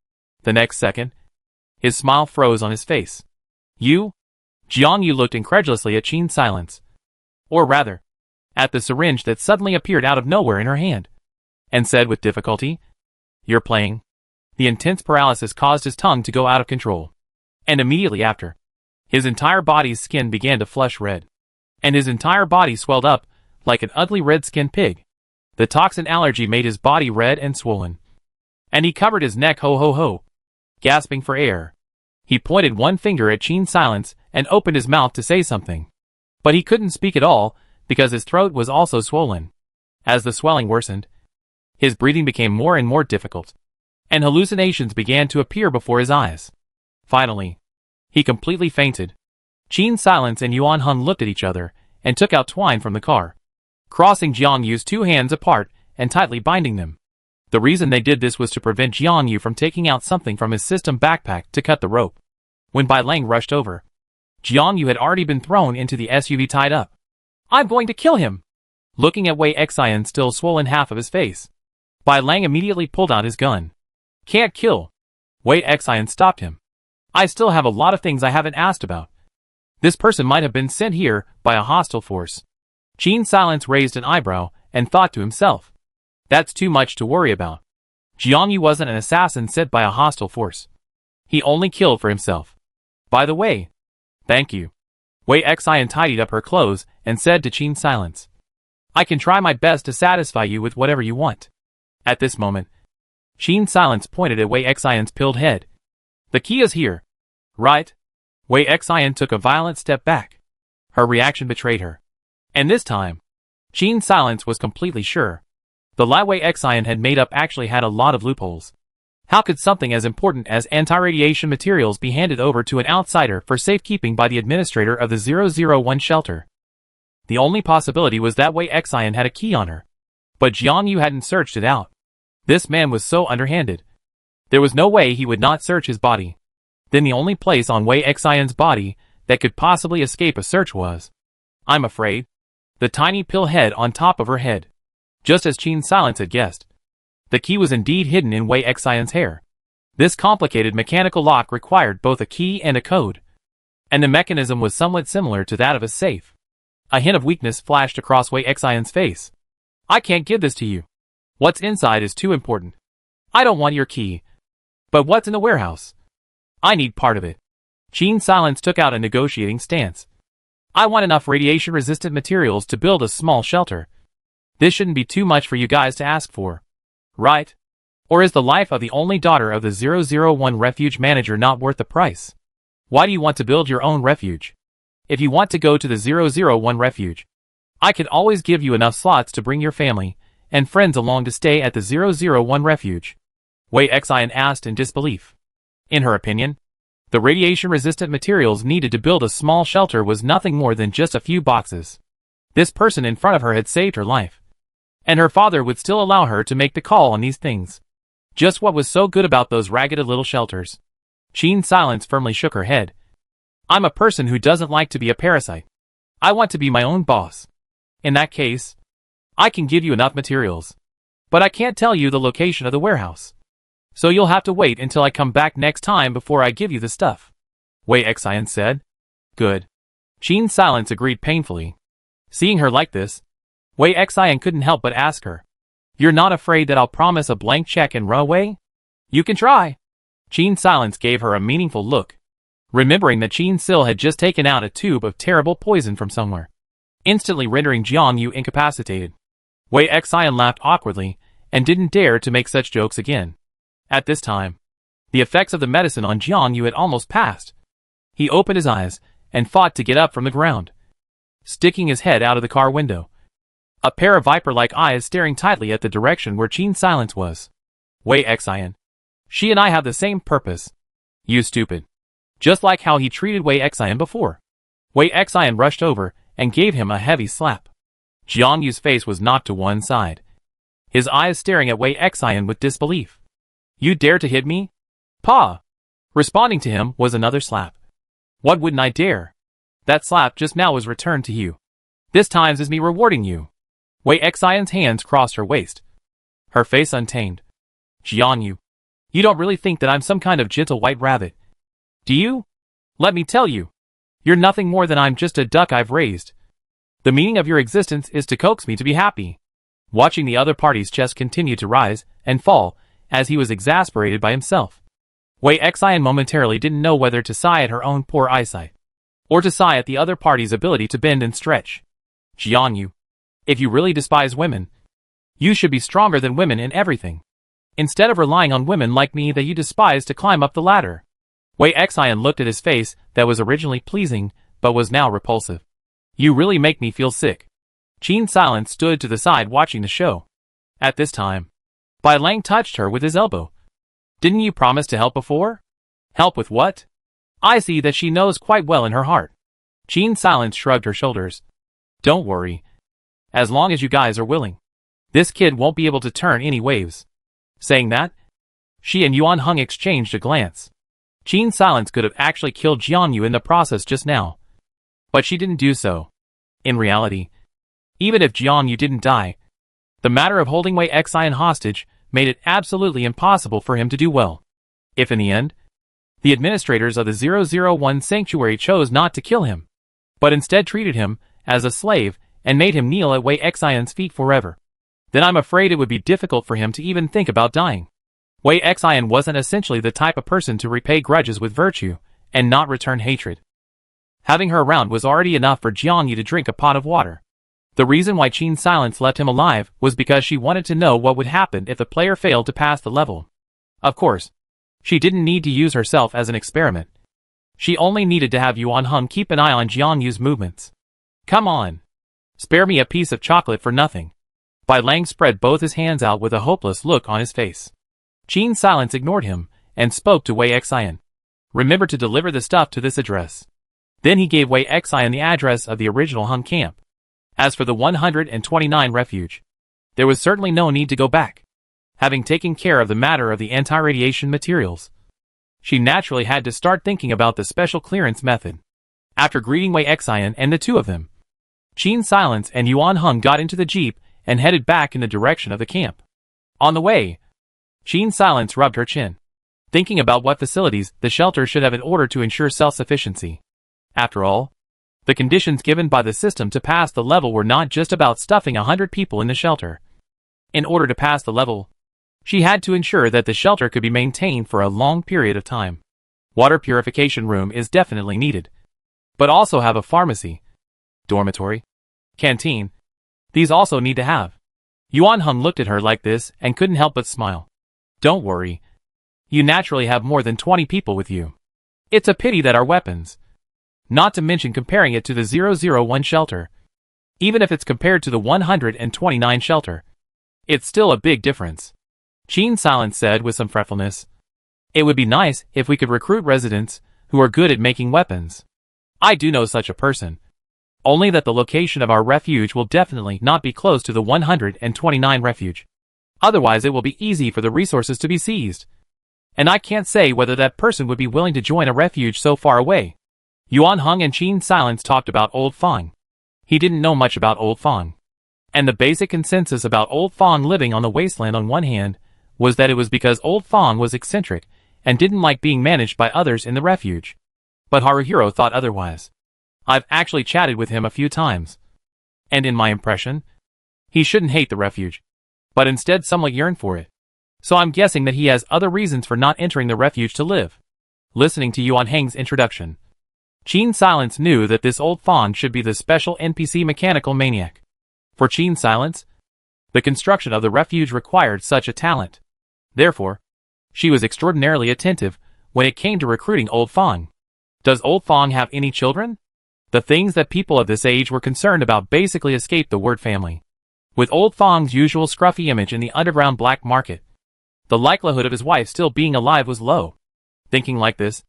The next second, his smile froze on his face. You? Jiang Yu looked incredulously at Qin Silence. Or rather, at the syringe that suddenly appeared out of nowhere in her hand, and said with difficulty, You're playing. The intense paralysis caused his tongue to go out of control. And immediately after, his entire body's skin began to flush red. And his entire body swelled up like an ugly red-skinned pig. The toxin allergy made his body red and swollen. And he covered his neck ho, gasping for air. He pointed one finger at Qin Silence and opened his mouth to say something. But he couldn't speak at all because his throat was also swollen. As the swelling worsened, his breathing became more and more difficult, and hallucinations began to appear before his eyes. Finally, he completely fainted. Qin Silence and Yuan Hung looked at each other and took out twine from the car, crossing Jiang Yu's two hands apart and tightly binding them. The reason they did this was to prevent Jiang Yu from taking out something from his system backpack to cut the rope. When Bai Lang rushed over, Jiang Yu had already been thrown into the SUV tied up. I'm going to kill him! Looking at Wei Xian still swollen half of his face, Bai Lang immediately pulled out his gun. Can't kill. Wei Xian stopped him. I still have a lot of things I haven't asked about. This person might have been sent here by a hostile force. Qin Silence raised an eyebrow and thought to himself. That's too much to worry about. Jiang Yu wasn't an assassin sent by a hostile force. He only killed for himself. By the way, thank you. Wei Xian tidied up her clothes and said to Qin Silence. I can try my best to satisfy you with whatever you want. At this moment, Qin Silence pointed at Wei Xian's pilled head. The key is here. Right? Wei Xian took a violent step back. Her reaction betrayed her. And this time, Qin Silence was completely sure. The lie Wei Xian had made up actually had a lot of loopholes. How could something as important as anti-radiation materials be handed over to an outsider for safekeeping by the administrator of the 001 shelter? The only possibility was that Wei Xian had a key on her. But Jiang Yu hadn't searched it out. This man was so underhanded. There was no way he would not search his body. Then the only place on Wei Xian's body that could possibly escape a search was, I'm afraid, the tiny pill head on top of her head. Just as Qin Silence had guessed, the key was indeed hidden in Wei Xian's hair. This complicated mechanical lock required both a key and a code, and the mechanism was somewhat similar to that of a safe. A hint of weakness flashed across Wei Xian's face. I can't give this to you. What's inside is too important. I don't want your key. But what's in the warehouse? I need part of it. Qin Silence took out a negotiating stance. I want enough radiation-resistant materials to build a small shelter. This shouldn't be too much for you guys to ask for. Right? Or is the life of the only daughter of the 001 refuge manager not worth the price? Why do you want to build your own refuge? If you want to go to the 001 refuge, I could always give you enough slots to bring your family and friends along to stay at the 001 refuge. Wei Xian asked in disbelief. In her opinion, the radiation-resistant materials needed to build a small shelter was nothing more than just a few boxes. This person in front of her had saved her life, and her father would still allow her to make the call on these things. Just what was so good about those ragged little shelters? Qin Silence firmly shook her head. I'm a person who doesn't like to be a parasite. I want to be my own boss. In that case, I can give you enough materials, but I can't tell you the location of the warehouse. So you'll have to wait until I come back next time before I give you the stuff. Wei Xian said. Good. Qin Silence agreed painfully. Seeing her like this, Wei Xian couldn't help but ask her. You're not afraid that I'll promise a blank check and run away? You can try. Qin Silence gave her a meaningful look. remembering that Qin Sil had just taken out a tube of terrible poison from somewhere, instantly rendering Jiang Yu incapacitated. Wei Xian laughed awkwardly and didn't dare to make such jokes again. At this time, the effects of the medicine on Jiang Yu had almost passed. He opened his eyes and fought to get up from the ground, sticking his head out of the car window, a pair of viper-like eyes staring tightly at the direction where Qin Silence was. Wei Xian. She and I have the same purpose. You stupid. Just like how he treated Wei Xian before. Wei Xian rushed over and gave him a heavy slap. Jiang Yu's face was knocked to one side, his eyes staring at Wei Xian with disbelief. You dare to hit me? Pa! Responding to him was another slap. What wouldn't I dare? That slap just now was returned to you. This times is me rewarding you. Wei Xian's hands crossed her waist, her face untamed. Jiang Yu, you don't really think that I'm some kind of gentle white rabbit, do you? Let me tell you, you're nothing more than I'm just a duck I've raised. The meaning of your existence is to coax me to be happy. Watching the other party's chest continue to rise and fall as he was exasperated by himself, Wei Xian momentarily didn't know whether to sigh at her own poor eyesight, or to sigh at the other party's ability to bend and stretch. Jiang Yu, if you really despise women, you should be stronger than women in everything, instead of relying on women like me that you despise to climb up the ladder. Wei Xian looked at his face that was originally pleasing, but was now repulsive. You really make me feel sick. Qin Silence stood to the side watching the show. At this time, Bai Lang touched her with his elbow. Didn't you promise to help before? Help with what? I see that she knows quite well in her heart. Qin Silence shrugged her shoulders. Don't worry. As long as you guys are willing, this kid won't be able to turn any waves. Saying that, she and Yuan Heng exchanged a glance. Qin Silence could have actually killed Jiang Yu in the process just now, but she didn't do so. In reality, even if Jiang Yu didn't die, the matter of holding Wei Xian hostage made it absolutely impossible for him to do well. If in the end, the administrators of the 001 sanctuary chose not to kill him, but instead treated him as a slave and made him kneel at Wei Xian's feet forever, then I'm afraid it would be difficult for him to even think about dying. Wei Xian wasn't essentially the type of person to repay grudges with virtue and not return hatred. Having her around was already enough for Jiang Yu to drink a pot of water. The reason why Qin Silence left him alive was because she wanted to know what would happen if the player failed to pass the level. Of course, she didn't need to use herself as an experiment. She only needed to have Yuan Heng keep an eye on Jiang Yu's movements. Come on. Spare me a piece of chocolate for nothing. Bai Lang spread both his hands out with a hopeless look on his face. Qin Silence ignored him and spoke to Wei Xian. Remember to deliver the stuff to this address. Then he gave Wei Xian the address of the original Heng camp. As for the 129 refuge, there was certainly no need to go back. Having taken care of the matter of the anti-radiation materials, she naturally had to start thinking about the special clearance method. After greeting Wei Xian and the two of them, Qin Silence and Yuan Heng got into the jeep and headed back in the direction of the camp. On the way, Qin Silence rubbed her chin, thinking about what facilities the shelter should have in order to ensure self-sufficiency. After all, the conditions given by the system to pass the level were not just about stuffing 100 people in the shelter. In order to pass the level, she had to ensure that the shelter could be maintained for a long period of time. Water purification room is definitely needed, but also have a pharmacy, dormitory, canteen. These also need to have. Yuan Heng looked at her like this and couldn't help but smile. Don't worry. You naturally have more than 20 people with you. It's a pity that our weapons, not to mention comparing it to the 001 shelter, even if it's compared to the 129 shelter, it's still a big difference. Qin Silence said with some fretfulness. It would be nice if we could recruit residents who are good at making weapons. I do know such a person. Only that the location of our refuge will definitely not be close to the 129 refuge. Otherwise it will be easy for the resources to be seized. And I can't say whether that person would be willing to join a refuge so far away. Yuan Heng and Qin Silence talked about Old Fang. He didn't know much about Old Fang, and the basic consensus about Old Fang living on the wasteland on one hand was that it was because Old Fang was eccentric and didn't like being managed by others in the refuge. But Haruhiro thought otherwise. I've actually chatted with him a few times, and in my impression, he shouldn't hate the refuge, but instead somewhat yearn for it. So I'm guessing that he has other reasons for not entering the refuge to live. Listening to Yuan Heng's introduction, Qin Silence knew that this old Fong should be the special NPC mechanical maniac. For Qin Silence, the construction of the refuge required such a talent. Therefore, she was extraordinarily attentive when it came to recruiting Old Fong. Does Old Fong have any children? The things that people of this age were concerned about basically escaped the word family. With Old Fong's usual scruffy image in the underground black market, the likelihood of his wife still being alive was low. Thinking like this,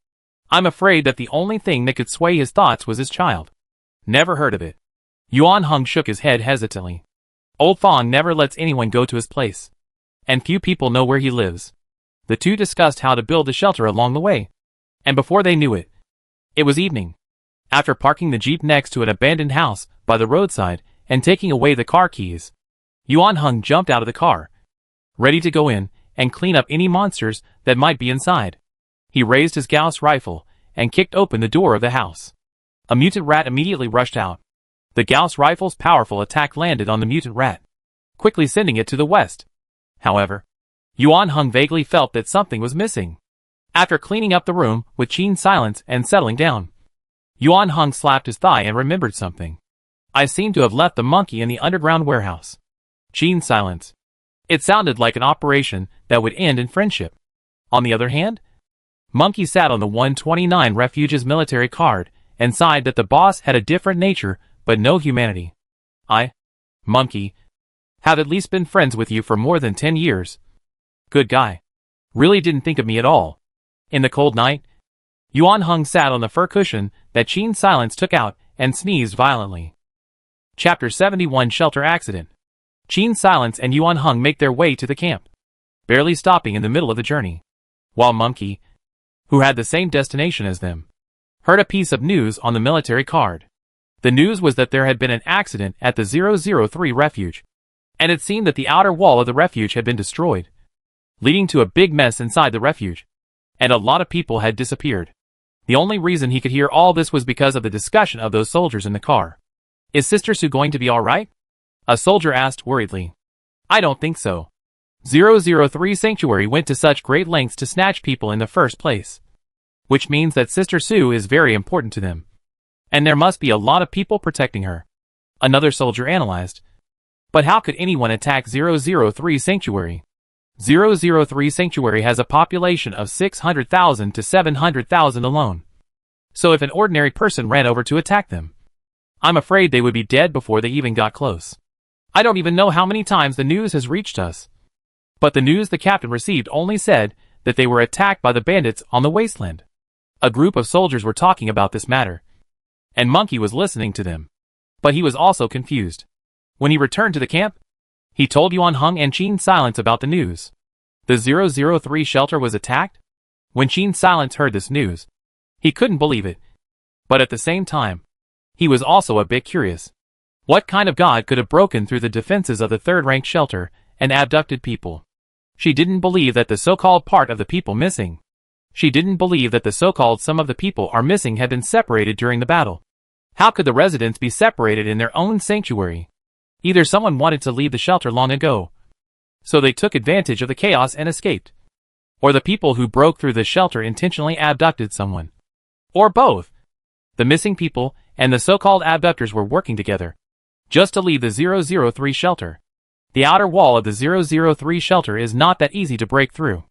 I'm afraid that the only thing that could sway his thoughts was his child. Never heard of it. Yuan Heng shook his head hesitantly. Old Fong never lets anyone go to his place, and few people know where he lives. The two discussed how to build the shelter along the way, and before they knew it, it was evening. After parking the jeep next to an abandoned house by the roadside and taking away the car keys, Yuan Heng jumped out of the car, ready to go in and clean up any monsters that might be inside. He raised his Gauss rifle and kicked open the door of the house. A mutant rat immediately rushed out. The Gauss rifle's powerful attack landed on the mutant rat, quickly sending it to the west. However, Yuan Heng vaguely felt that something was missing. After cleaning up the room with Qin Silence and settling down, Yuan Heng slapped his thigh and remembered something. I seem to have left the monkey in the underground warehouse. Qin Silence. It sounded like an operation that would end in friendship. On the other hand, Monkey sat on the 129 Refuge's military card and sighed that the boss had a different nature but no humanity. I, Monkey, have at least been friends with you for more than 10 years. Good guy. Really didn't think of me at all. In the cold night, Yuan Heng sat on the fur cushion that Qin Silence took out and sneezed violently. Chapter 71 Shelter Accident. Qin Silence and Yuan Heng make their way to the camp, barely stopping in the middle of the journey, while Monkey, who had the same destination as them, heard a piece of news on the military card. The news was that there had been an accident at the 003 refuge, and it seemed that the outer wall of the refuge had been destroyed, leading to a big mess inside the refuge, and a lot of people had disappeared. The only reason he could hear all this was because of the discussion of those soldiers in the car. Is Sister Sue going to be alright? A soldier asked worriedly. I don't think so. 003 Sanctuary went to such great lengths to snatch people in the first place, which means that Sister Sue is very important to them, and there must be a lot of people protecting her. Another soldier analyzed. But how could anyone attack 003 Sanctuary? 003 Sanctuary has a population of 600,000 to 700,000 alone. So if an ordinary person ran over to attack them, I'm afraid they would be dead before they even got close. I don't even know how many times the news has reached us. But the news the captain received only said that they were attacked by the bandits on the wasteland. A group of soldiers were talking about this matter, and Monkey was listening to them. But he was also confused. When he returned to the camp, he told Yuan Heng and Qin Silence about the news. The 003 shelter was attacked? When Qin Silence heard this news, he couldn't believe it. But at the same time, he was also a bit curious. What kind of god could have broken through the defenses of the third-rank shelter and abducted people? She didn't believe that the so-called part of the people missing. She didn't believe that the so-called some of the people are missing had been separated during the battle. How could the residents be separated in their own sanctuary? Either someone wanted to leave the shelter long ago, so they took advantage of the chaos and escaped, or the people who broke through the shelter intentionally abducted someone. Or both. The missing people and the so-called abductors were working together, just to leave the 003 shelter. The outer wall of the 003 shelter is not that easy to break through.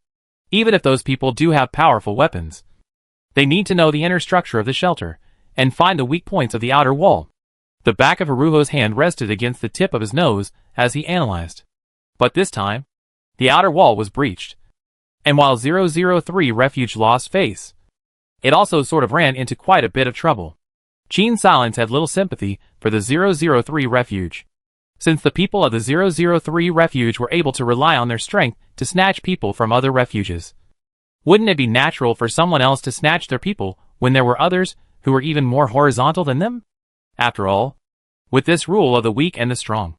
Even if those people do have powerful weapons, they need to know the inner structure of the shelter and find the weak points of the outer wall. The back of Haruho's hand rested against the tip of his nose as he analyzed. But this time, the outer wall was breached. And while 003 Refuge lost face, it also sort of ran into quite a bit of trouble. Qin Silence had little sympathy for the 003 Refuge, since the people of the 003 Refuge were able to rely on their strength to snatch people from other refuges. Wouldn't it be natural for someone else to snatch their people when there were others who were even more horizontal than them? After all, with this rule of the weak and the strong,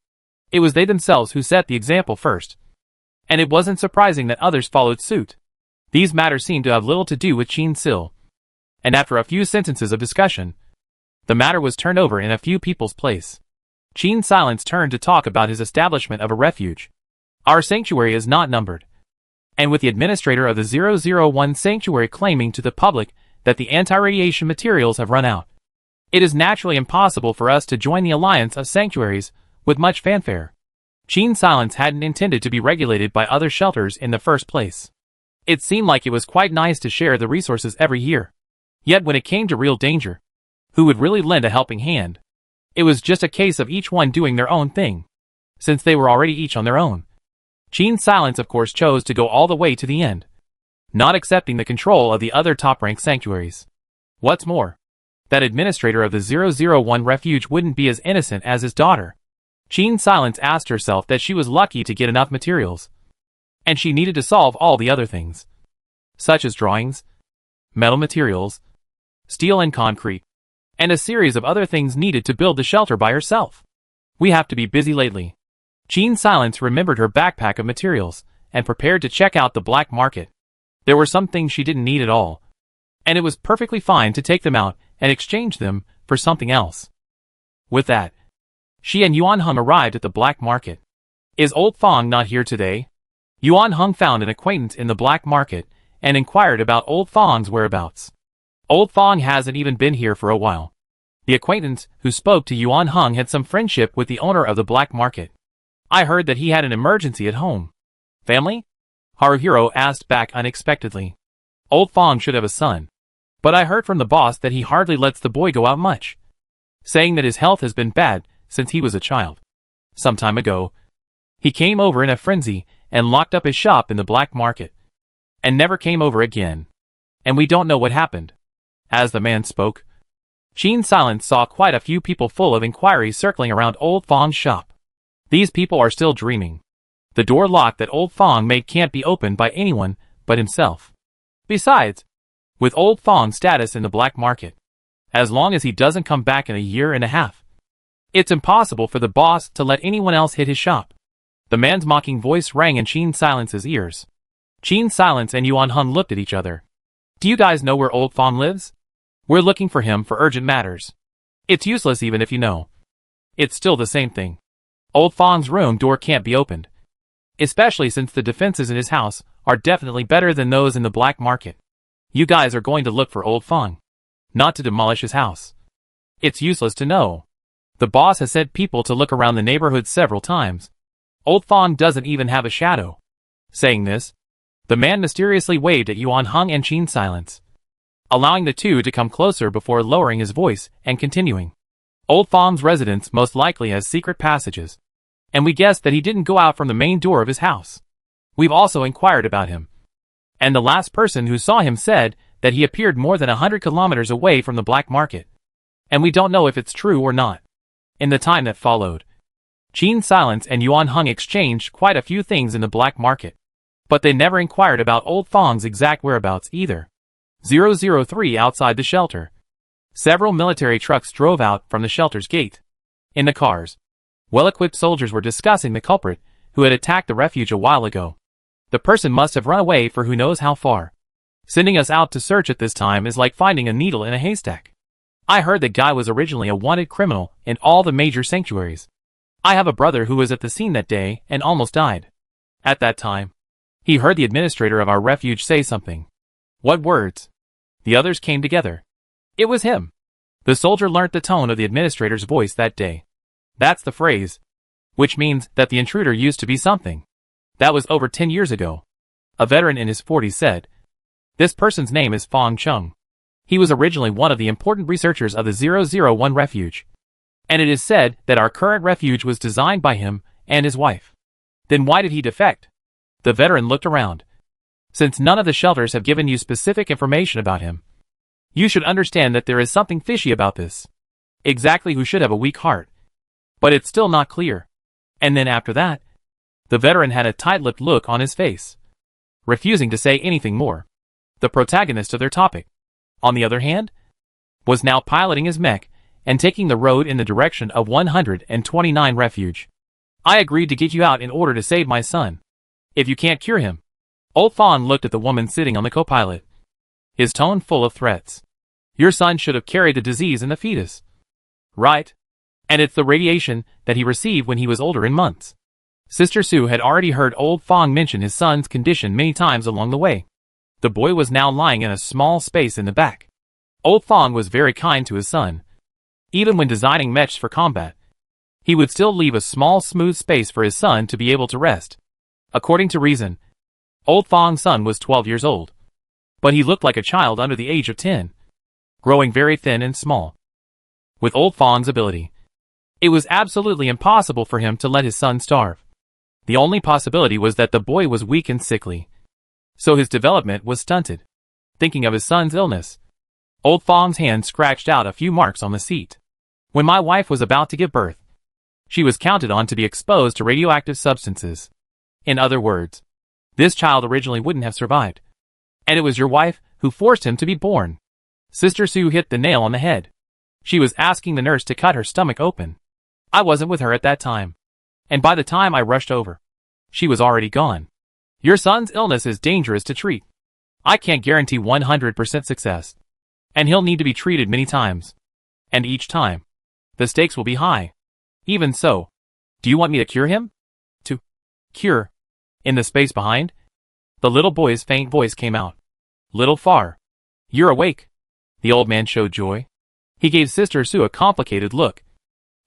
it was they themselves who set the example first. And it wasn't surprising that others followed suit. These matters seemed to have little to do with Qin Sil. And after a few sentences of discussion, the matter was turned over in a few people's place. Qin Silence turned to talk about his establishment of a refuge. Our sanctuary is not numbered. and with the administrator of the 001 sanctuary claiming to the public that the anti-radiation materials have run out, it is naturally impossible for us to join the alliance of sanctuaries with much fanfare. Gene Silence hadn't intended to be regulated by other shelters in the first place. It seemed like it was quite nice to share the resources every year. Yet when it came to real danger, who would really lend a helping hand? It was just a case of each one doing their own thing, since they were already each on their own. Gene Silence of course chose to go all the way to the end, not accepting the control of the other top-ranked sanctuaries. What's more, that administrator of the 001 refuge wouldn't be as innocent as his daughter. Gene Silence asked herself that she was lucky to get enough materials, and she needed to solve all the other things, such as drawings, metal materials, steel and concrete, and a series of other things needed to build the shelter by herself. We have to be busy lately. Gene Silence remembered her backpack of materials and prepared to check out the black market. There were some things she didn't need at all, and it was perfectly fine to take them out and exchange them for something else. With that, she and Yuan Hung arrived at the black market. Is Old Fong not here today? Yuan Hung found an acquaintance in the black market and inquired about Old Fong's whereabouts. Old Fong hasn't even been here for a while. The acquaintance who spoke to Yuan Hung had some friendship with the owner of the black market. I heard that he had an emergency at home. Family? Haruhiro asked back unexpectedly. Old Fong should have a son, but I heard from the boss that he hardly lets the boy go out much, saying that his health has been bad since he was a child. Some time ago, he came over in a frenzy and locked up his shop in the black market, and never came over again. And we don't know what happened. As the man spoke, Gene Silence saw quite a few people full of inquiries circling around Old Fong's shop. These people are still dreaming. The door lock that Old Fong made can't be opened by anyone but himself. Besides, with Old Fong's status in the black market, as long as he doesn't come back in a year and a half, it's impossible for the boss to let anyone else hit his shop. The man's mocking voice rang in Gene Silence's ears. Gene Silence and Yuan Hung looked at each other. Do you guys know where Old Fong lives? We're looking for him for urgent matters. It's useless even if you know. It's still the same thing. Old Fong's room door can't be opened, especially since the defenses in his house are definitely better than those in the black market. You guys are going to look for Old Fong, not to demolish his house. It's useless to know. The boss has sent people to look around the neighborhood several times. Old Fong doesn't even have a shadow. Saying this, the man mysteriously waved at Yuan Hung and Gene Silence, allowing the two to come closer before lowering his voice and continuing. Old Fong's residence most likely has secret passages, and we guessed that he didn't go out from the main door of his house. We've also inquired about him, and the last person who saw him said that he appeared more than 100 kilometers away from the black market, and we don't know if it's true or not. In the time that followed, Gene Silence and Yuan Hung exchanged quite a few things in the black market, but they never inquired about Old Fong's exact whereabouts either. 003 outside the shelter. Several military trucks drove out from the shelter's gate. In the cars, well-equipped soldiers were discussing the culprit who had attacked the refuge a while ago. The person must have run away for who knows how far. Sending us out to search at this time is like finding a needle in a haystack. I heard the guy was originally a wanted criminal in all the major sanctuaries. I have a brother who was at the scene that day and almost died. At that time, he heard the administrator of our refuge say something. What words? The others came together. It was him. The soldier learnt the tone of the administrator's voice that day. That's the phrase, which means that the intruder used to be something. That was over 10 years ago. A veteran in his 40s said, this person's name is Fong Chung. He was originally one of the important researchers of the 001 refuge, and it is said that our current refuge was designed by him and his wife. Then why did he defect? The veteran looked around. Since none of the shelters have given you specific information about him, you should understand that there is something fishy about this. Exactly who should have a weak heart. But it's still not clear. And then after that, the veteran had a tight-lipped look on his face, refusing to say anything more. The protagonist of their topic, on the other hand, was now piloting his mech and taking the road in the direction of 129 refuge. I agreed to get you out in order to save my son. If you can't cure him. Old Fong looked at the woman sitting on the co-pilot, his tone full of threats. Your son should have carried the disease in the fetus. Right? And it's the radiation that he received when he was older in months. Sister Sue had already heard Old Fong mention his son's condition many times along the way. The boy was now lying in a small space in the back. Old Fong was very kind to his son. Even when designing mechs for combat, he would still leave a small smooth space for his son to be able to rest. According to reason, Old Fong's son was 12 years old, but he looked like a child under the age of 10, growing very thin and small. With Old Fong's ability, it was absolutely impossible for him to let his son starve. The only possibility was that the boy was weak and sickly, so his development was stunted. Thinking of his son's illness, Old Fong's hand scratched out a few marks on the seat. When my wife was about to give birth, she was counted on to be exposed to radioactive substances. In other words, this child originally wouldn't have survived. And it was your wife who forced him to be born. Sister Sue hit the nail on the head. She was asking the nurse to cut her stomach open. I wasn't with her at that time, and by the time I rushed over, she was already gone. Your son's illness is dangerous to treat. I can't guarantee 100% success, and he'll need to be treated many times. And each time, the stakes will be high. Even so, do you want me to cure him? To cure? In the space behind, the little boy's faint voice came out. Little Far, you're awake. The old man showed joy. He gave Sister Sue a complicated look.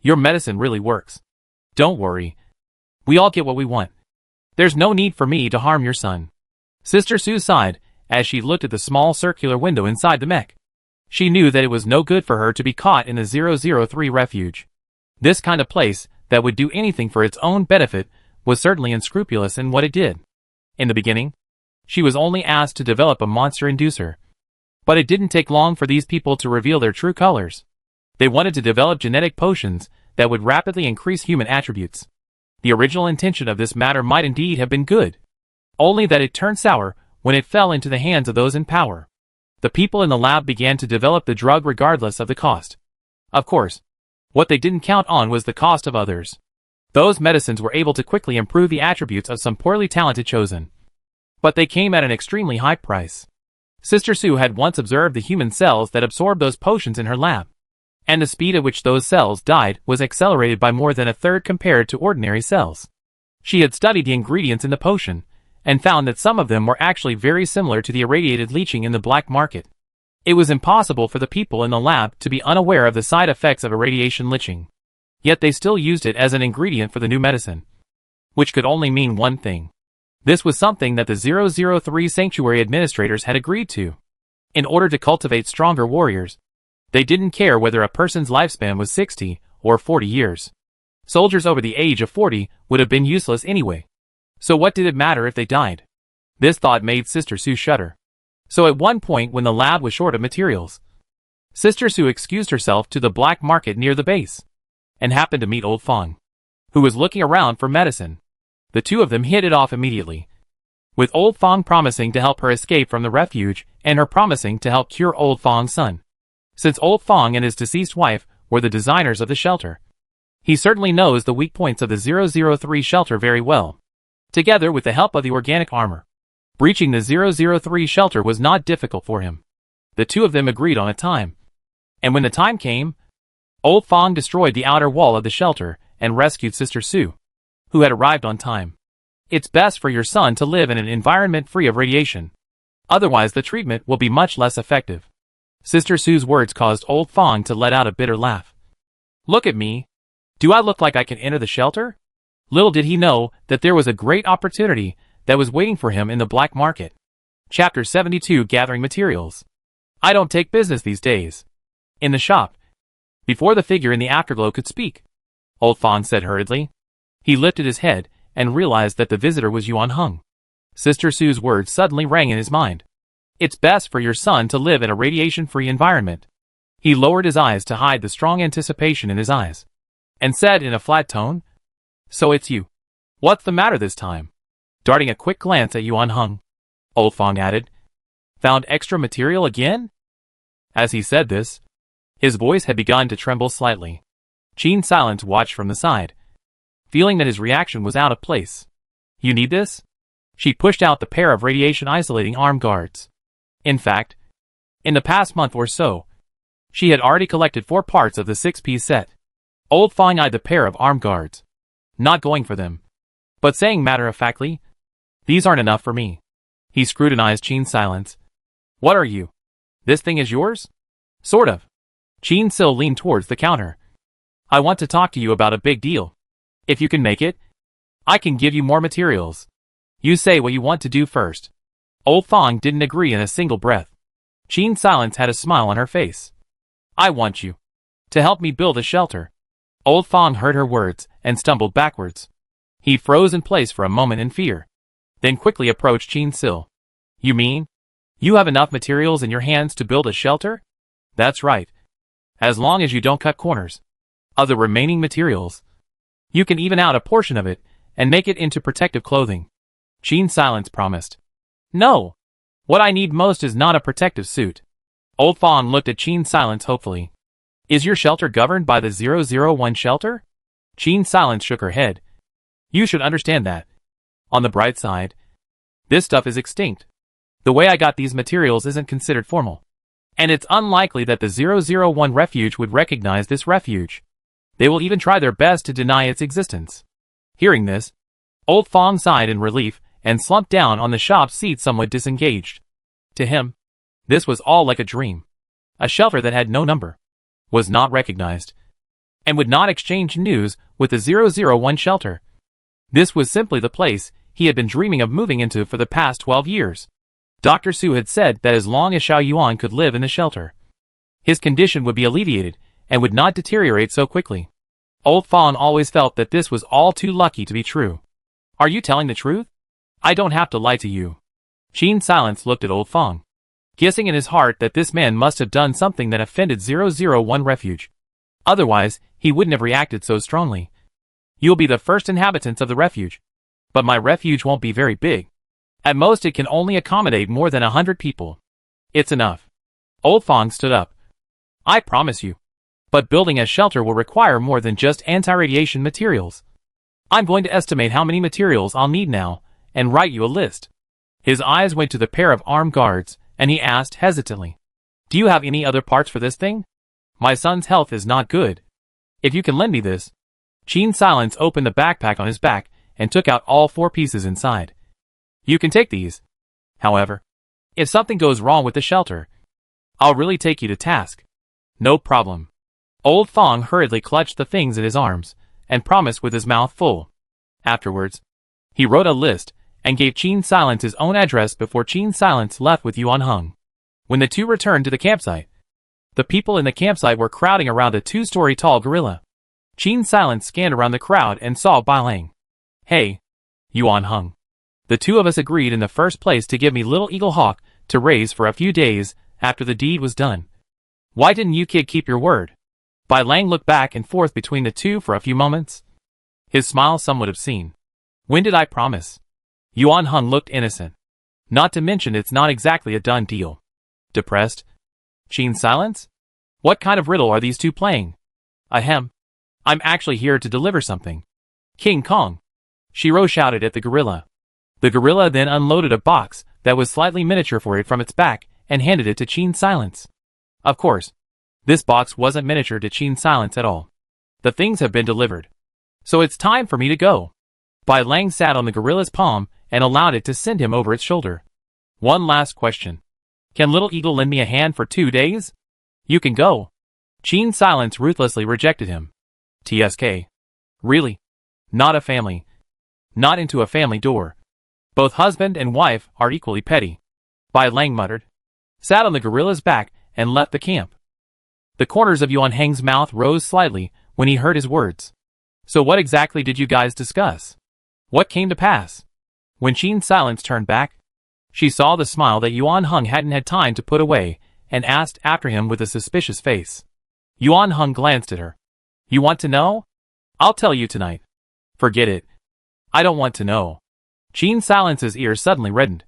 Your medicine really works. Don't worry. We all get what we want. There's no need for me to harm your son. Sister Sue sighed as she looked at the small circular window inside the mech. She knew that it was no good for her to be caught in the 003 refuge. This kind of place that would do anything for its own benefit was certainly unscrupulous in what it did. In the beginning, she was only asked to develop a monster inducer. But it didn't take long for these people to reveal their true colors. They wanted to develop genetic potions that would rapidly increase human attributes. The original intention of this matter might indeed have been good, only that it turned sour when it fell into the hands of those in power. The people in the lab began to develop the drug regardless of the cost. Of course, what they didn't count on was the cost of others. Those medicines were able to quickly improve the attributes of some poorly talented chosen, but they came at an extremely high price. Sister Sue had once observed the human cells that absorbed those potions in her lab, and the speed at which those cells died was accelerated by more than a third compared to ordinary cells. She had studied the ingredients in the potion, and found that some of them were actually very similar to the irradiated leeching in the black market. It was impossible for the people in the lab to be unaware of the side effects of irradiation leeching. Yet they still used it as an ingredient for the new medicine, which could only mean one thing. This was something that the 003 Sanctuary administrators had agreed to. In order to cultivate stronger warriors, they didn't care whether a person's lifespan was 60 or 40 years. Soldiers over the age of 40 would have been useless anyway. So what did it matter if they died? This thought made Sister Sue shudder. So at one point when the lab was short of materials, Sister Sue excused herself to the black market near the base, and happened to meet Old Fong, who was looking around for medicine. The two of them hit it off immediately, with Old Fong promising to help her escape from the refuge and her promising to help cure Old Fong's son. Since Old Fong and his deceased wife were the designers of the shelter, he certainly knows the weak points of the 003 shelter very well. Together with the help of the organic armor, breaching the 003 shelter was not difficult for him. The two of them agreed on a time, and when the time came, Old Fong destroyed the outer wall of the shelter and rescued Sister Sue, who had arrived on time. It's best for your son to live in an environment free of radiation. Otherwise the treatment will be much less effective. Sister Sue's words caused Old Fong to let out a bitter laugh. Look at me. Do I look like I can enter the shelter? Little did he know that there was a great opportunity that was waiting for him in the black market. Chapter 72 Gathering Materials. I don't take business these days. In the shop, before the figure in the afterglow could speak, Old Fong said hurriedly. He lifted his head and realized that the visitor was Yuan Hung. Sister Sue's words suddenly rang in his mind. It's best for your son to live in a radiation-free environment. He lowered his eyes to hide the strong anticipation in his eyes, and said in a flat tone, So it's you. What's the matter this time? Darting a quick glance at Yuan Hung, Old Fong added, Found extra material again? As he said this, his voice had begun to tremble slightly. Qin Silence watched from the side, feeling that his reaction was out of place. You need this? She pushed out the pair of radiation-isolating arm guards. In fact, in the past month or so, she had already collected 4 parts of the 6-piece set. Old Fong eyed the pair of arm guards, not going for them. But saying matter-of-factly, these aren't enough for me. He scrutinized Qin's silence. What are you? This thing is yours? Sort of. Qin Sil leaned towards the counter. I want to talk to you about a big deal. If you can make it, I can give you more materials. You say what you want to do first. Old Fong didn't agree in a single breath. Qin's silence had a smile on her face. I want you to help me build a shelter. Old Fong heard her words and stumbled backwards. He froze in place for a moment in fear, then quickly approached Qin Sil. You mean you have enough materials in your hands to build a shelter? That's right. As long as you don't cut corners of the remaining materials, you can even out a portion of it and make it into protective clothing. Qin's silence promised. No. What I need most is not a protective suit. Old Fong looked at Qin's silence hopefully. Is your shelter governed by the 001 shelter? Qin's silence shook her head. You should understand that. On the bright side, this stuff is extinct. The way I got these materials isn't considered formal. And it's unlikely that the 001 refuge would recognize this refuge. They will even try their best to deny its existence. Hearing this, Old Fong sighed in relief and slumped down on the shop seat somewhat disengaged. To him, this was all like a dream. A shelter that had no number, was not recognized, and would not exchange news with the 001 shelter. This was simply the place he had been dreaming of moving into for the past 12 years. Dr. Su had said that as long as Xiao Yuan could live in the shelter, his condition would be alleviated and would not deteriorate so quickly. Old Fong always felt that this was all too lucky to be true. Are you telling the truth? I don't have to lie to you. Qin's silence looked at Old Fong, guessing in his heart that this man must have done something that offended 001 refuge. Otherwise, he wouldn't have reacted so strongly. You'll be the first inhabitants of the refuge. But my refuge won't be very big. At most it can only accommodate more than 100 people. It's enough. Old Fong stood up. I promise you. But building a shelter will require more than just anti-radiation materials. I'm going to estimate how many materials I'll need now, and write you a list. His eyes went to the pair of armed guards, and he asked hesitantly, do you have any other parts for this thing? My son's health is not good. If you can lend me this. Qin's silence opened the backpack on his back and took out all 4 pieces inside. You can take these. However, if something goes wrong with the shelter, I'll really take you to task. No problem. Old Fong hurriedly clutched the things in his arms and promised with his mouth full. Afterwards, he wrote a list and gave Qin's silence his own address before Qin's silence left with Yuan Heng. When the two returned to the campsite, the people in the campsite were crowding around a 2-story tall gorilla. Qin's silence scanned around the crowd and saw Bai Lang. Hey, Yuan Heng. The two of us agreed in the first place to give me Little Eagle Hawk to raise for a few days after the deed was done. Why didn't you kid keep your word? Bai Lang looked back and forth between the two for a few moments. His smile somewhat obscene. When did I promise? Yuan Heng looked innocent. Not to mention it's not exactly a done deal. Depressed? Qin's silence? What kind of riddle are these two playing? Ahem. I'm actually here to deliver something. King Kong. Shiro shouted at the gorilla. The gorilla then unloaded a box that was slightly miniature for it from its back and handed it to Qin's silence. Of course, this box wasn't miniature to Qin's silence at all. The things have been delivered. So it's time for me to go. Bai Lang sat on the gorilla's palm and allowed it to send him over its shoulder. One last question. Can Little Eagle lend me a hand for 2 days? You can go. Qin's silence ruthlessly rejected him. TSK. Really? Not a family. Not into a family door. Both husband and wife are equally petty. Bai Lang muttered, sat on the gorilla's back, and left the camp. The corners of Yuan Heng's mouth rose slightly when he heard his words. So what exactly did you guys discuss? What came to pass? When Qin's silence turned back, she saw the smile that Yuan Heng hadn't had time to put away, and asked after him with a suspicious face. Yuan Heng glanced at her. You want to know? I'll tell you tonight. Forget it. I don't want to know. Qin's silence's ears suddenly reddened.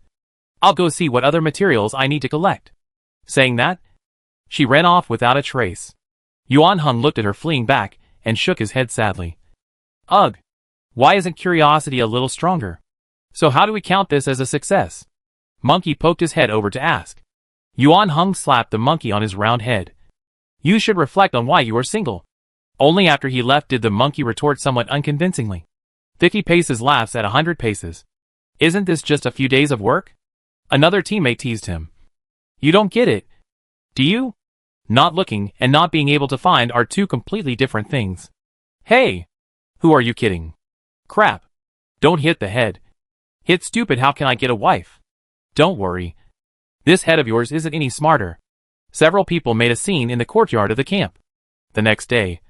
I'll go see what other materials I need to collect. Saying that, she ran off without a trace. Yuan Heng looked at her fleeing back and shook his head sadly. Ugh. Why isn't curiosity a little stronger? So how do we count this as a success? Monkey poked his head over to ask. Yuan Heng slapped the monkey on his round head. You should reflect on why you are single. Only after he left did the monkey retort somewhat unconvincingly. Thicky Paces laughs at 100 paces. Isn't this just a few days of work? Another teammate teased him. You don't get it, do you? Not looking and not being able to find are two completely different things. Hey! Who are you kidding? Crap. Don't hit the head. Hit stupid, how can I get a wife? Don't worry. This head of yours isn't any smarter. Several people made a scene in the courtyard of the camp. The next day,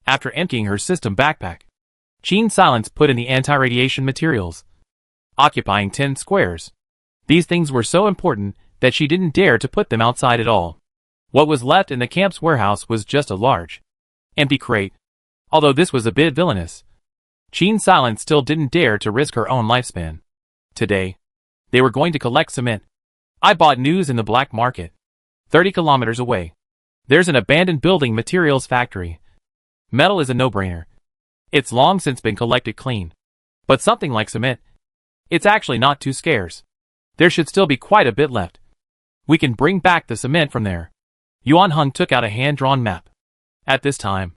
after emptying her system backpack, Jean Silence put in the anti-radiation materials, occupying 10 squares. These things were so important that she didn't dare to put them outside at all. What was left in the camp's warehouse was just a large, empty crate. Although this was a bit villainous, Jean Silence still didn't dare to risk her own lifespan. Today, they were going to collect cement. I bought news in the black market. 30 kilometers away, there's an abandoned building materials factory. Metal is a no-brainer. It's long since been collected clean. But something like cement, it's actually not too scarce. There should still be quite a bit left. We can bring back the cement from there. Yuan Hung took out a hand-drawn map. At this time,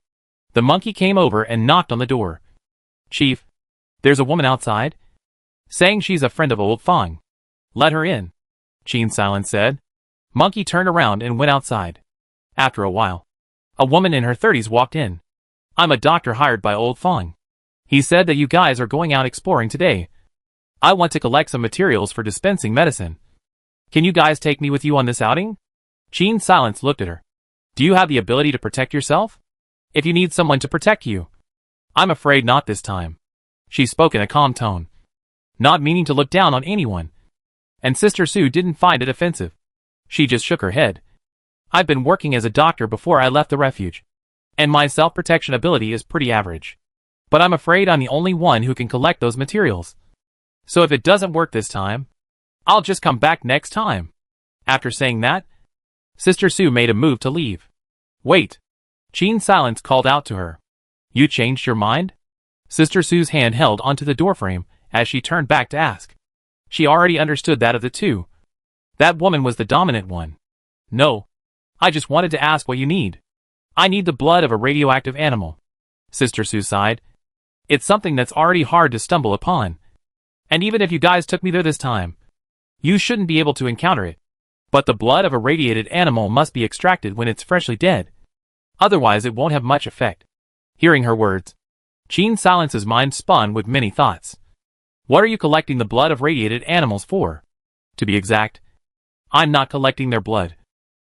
the monkey came over and knocked on the door. Chief, there's a woman outside, saying she's a friend of old Fang. Let her in, Jean Silence said. Monkey turned around and went outside. After a while, a woman in her 30s walked in. I'm a doctor hired by old Fang. He said that you guys are going out exploring today. I want to collect some materials for dispensing medicine. Can you guys take me with you on this outing? Jean Silence looked at her. Do you have the ability to protect yourself? If you need someone to protect you. I'm afraid not this time. She spoke in a calm tone, not meaning to look down on anyone. And Sister Sue didn't find it offensive. She just shook her head. I've been working as a doctor before I left the refuge, and my self-protection ability is pretty average. But I'm afraid I'm the only one who can collect those materials. So if it doesn't work this time, I'll just come back next time. After saying that, Sister Sue made a move to leave. Wait. Jean Silence called out to her. You changed your mind? Sister Sue's hand held onto the doorframe as she turned back to ask. She already understood that of the two, that woman was the dominant one. No. I just wanted to ask what you need. I need the blood of a radioactive animal. Sister Sue sighed. It's something that's already hard to stumble upon. And even if you guys took me there this time, you shouldn't be able to encounter it. But the blood of a radiated animal must be extracted when it's freshly dead. Otherwise it won't have much effect. Hearing her words, Jean Silence's mind spun with many thoughts. What are you collecting the blood of radiated animals for? To be exact, I'm not collecting their blood,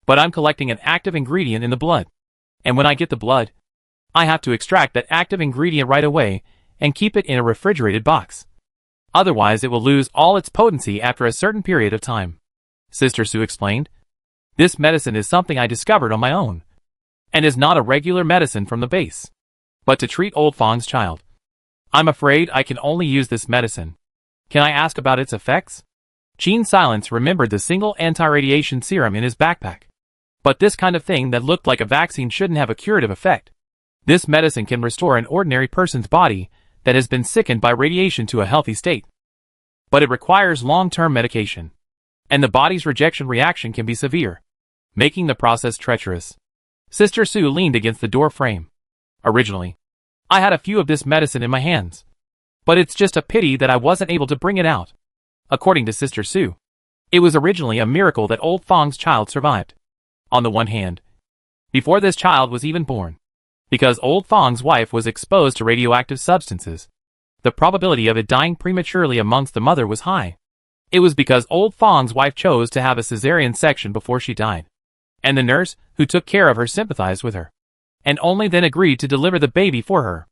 but I'm collecting an active ingredient in the blood. And when I get the blood, I have to extract that active ingredient right away and keep it in a refrigerated box. Otherwise it will lose all its potency after a certain period of time. Sister Sue explained. This medicine is something I discovered on my own, and is not a regular medicine from the base, but to treat old Fang's child. I'm afraid I can only use this medicine. Can I ask about its effects? Jean Silence remembered the single anti-radiation serum in his backpack. But this kind of thing that looked like a vaccine shouldn't have a curative effect. This medicine can restore an ordinary person's body that has been sickened by radiation to a healthy state. But it requires long-term medication, and the body's rejection reaction can be severe, making the process treacherous. Sister Sue leaned against the door frame. Originally, I had a few of this medicine in my hands, but it's just a pity that I wasn't able to bring it out. According to Sister Sue, it was originally a miracle that old Fang's child survived. On the one hand, before this child was even born, because old Fang's wife was exposed to radioactive substances, the probability of it dying prematurely amongst the mother was high. It was because old Fang's wife chose to have a cesarean section before she died, and the nurse who took care of her sympathized with her, and only then agreed to deliver the baby for her.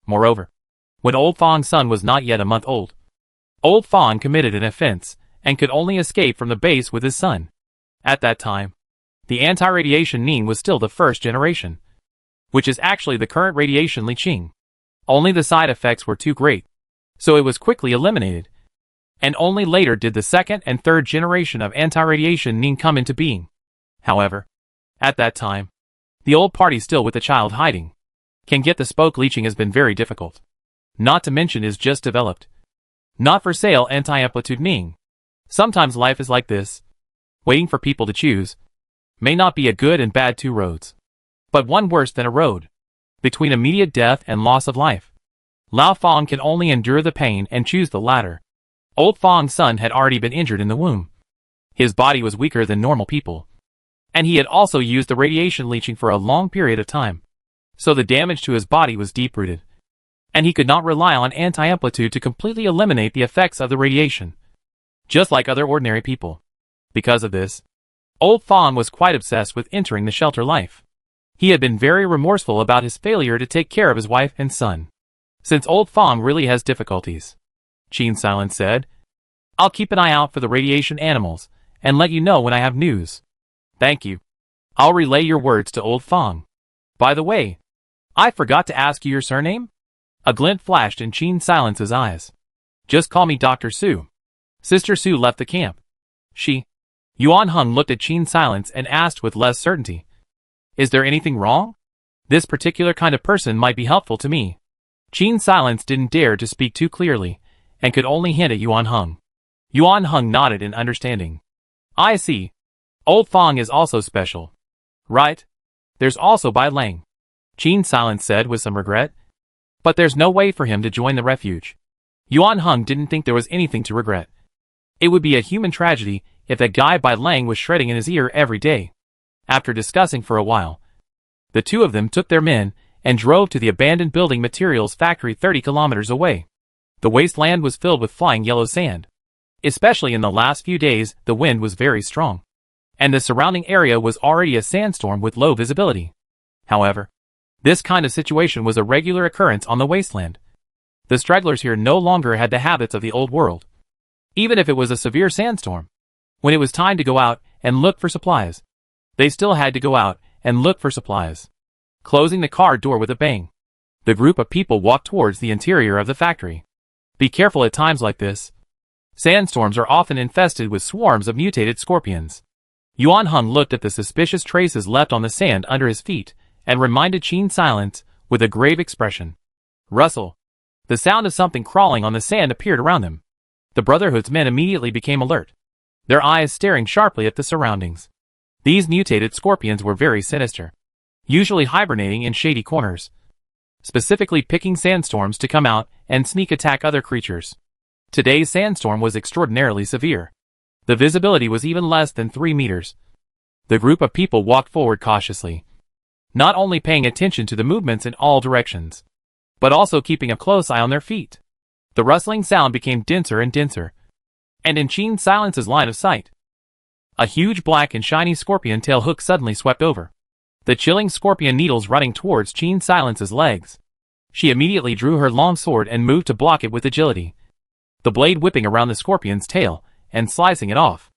Moreover, when old Fang's son was not yet a month old, old Fang committed an offense and could only escape from the base with his son. At that time, the anti-radiation Ning was still the first generation, which is actually the current radiation Li Qing. Only the side effects were too great, so it was quickly eliminated, and only later did the second and third generation of anti-radiation Ning come into being. However, at that time, the old party still with the child hiding, can get the spoke leaching has been very difficult. Not to mention is just developed. Not for sale anti-amplitude Ning. Sometimes life is like this. Waiting for people to choose may not be a good and bad two roads, but one worse than a road between immediate death and loss of life. Lao Fong can only endure the pain and choose the latter. Old Fong's son had already been injured in the womb. His body was weaker than normal people. And he had also used the radiation leeching for a long period of time. So the damage to his body was deep-rooted. And he could not rely on anti-amplitude to completely eliminate the effects of the radiation. Just like other ordinary people. Because of this, Old Fong was quite obsessed with entering the shelter life. He had been very remorseful about his failure to take care of his wife and son. Since Old Fong really has difficulties, Qin Silence said, I'll keep an eye out for the radiation animals, and let you know when I have news. Thank you. I'll relay your words to Old Fong. By the way, I forgot to ask you your surname? A glint flashed in Qin Silence's eyes. Just call me Dr. Su. Sister Su left the camp. Yuan Hung looked at Qin Silence and asked with less certainty. Is there anything wrong? This particular kind of person might be helpful to me. Qin Silence didn't dare to speak too clearly, and could only hint at Yuan Hung. Yuan Hung nodded in understanding. I see. Old Fong is also special. Right? There's also Bai Lang. Qin Silence said with some regret. But there's no way for him to join the refuge. Yuan Hung didn't think there was anything to regret. It would be a human tragedy if that guy Bai Lang was shredding in his ear every day. After discussing for a while, the two of them took their men and drove to the abandoned building materials factory 30 kilometers away. The wasteland was filled with flying yellow sand. Especially in the last few days, the wind was very strong. And the surrounding area was already a sandstorm with low visibility. However, this kind of situation was a regular occurrence on the wasteland. The stragglers here no longer had the habits of the old world. Even if it was a severe sandstorm, when it was time to go out and look for supplies, they still had to go out and look for supplies. Closing the car door with a bang, the group of people walked towards the interior of the factory. Be careful at times like this. Sandstorms are often infested with swarms of mutated scorpions. Yuan Hung looked at the suspicious traces left on the sand under his feet, and reminded Qin Silence with a grave expression. Rustle. The sound of something crawling on the sand appeared around them. The Brotherhood's men immediately became alert, their eyes staring sharply at the surroundings. These mutated scorpions were very sinister, usually hibernating in shady corners, specifically picking sandstorms to come out and sneak attack other creatures. Today's sandstorm was extraordinarily severe. The visibility was even less than 3 meters. The group of people walked forward cautiously, not only paying attention to the movements in all directions, but also keeping a close eye on their feet. The rustling sound became denser and denser, and in Qin Silence's line of sight, a huge black and shiny scorpion tail hook suddenly swept over, the chilling scorpion needles running towards Qin Silence's legs. She immediately drew her long sword and moved to block it with agility, the blade whipping around the scorpion's tail and slicing it off.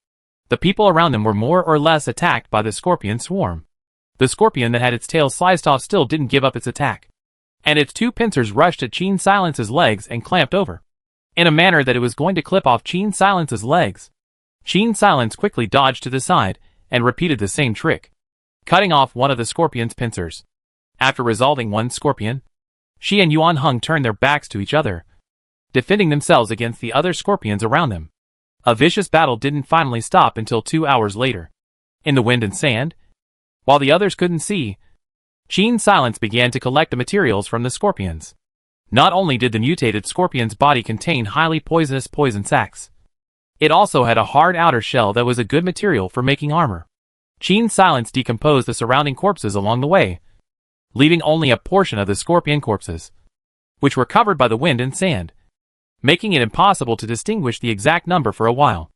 The people around them were more or less attacked by the scorpion swarm. The scorpion that had its tail sliced off still didn't give up its attack, and its two pincers rushed at Qin Silence's legs and clamped over, in a manner that it was going to clip off Qin Silence's legs. Qin Silence quickly dodged to the side and repeated the same trick, cutting off one of the scorpion's pincers. After resolving one scorpion, she and Yuan Hung turned their backs to each other, defending themselves against the other scorpions around them. A vicious battle didn't finally stop until 2 hours later. In the wind and sand, while the others couldn't see, Qin Silence began to collect the materials from the scorpions. Not only did the mutated scorpion's body contain highly poisonous poison sacs, it also had a hard outer shell that was a good material for making armor. Qin Silence decomposed the surrounding corpses along the way, leaving only a portion of the scorpion corpses, which were covered by the wind and sand, making it impossible to distinguish the exact number for a while.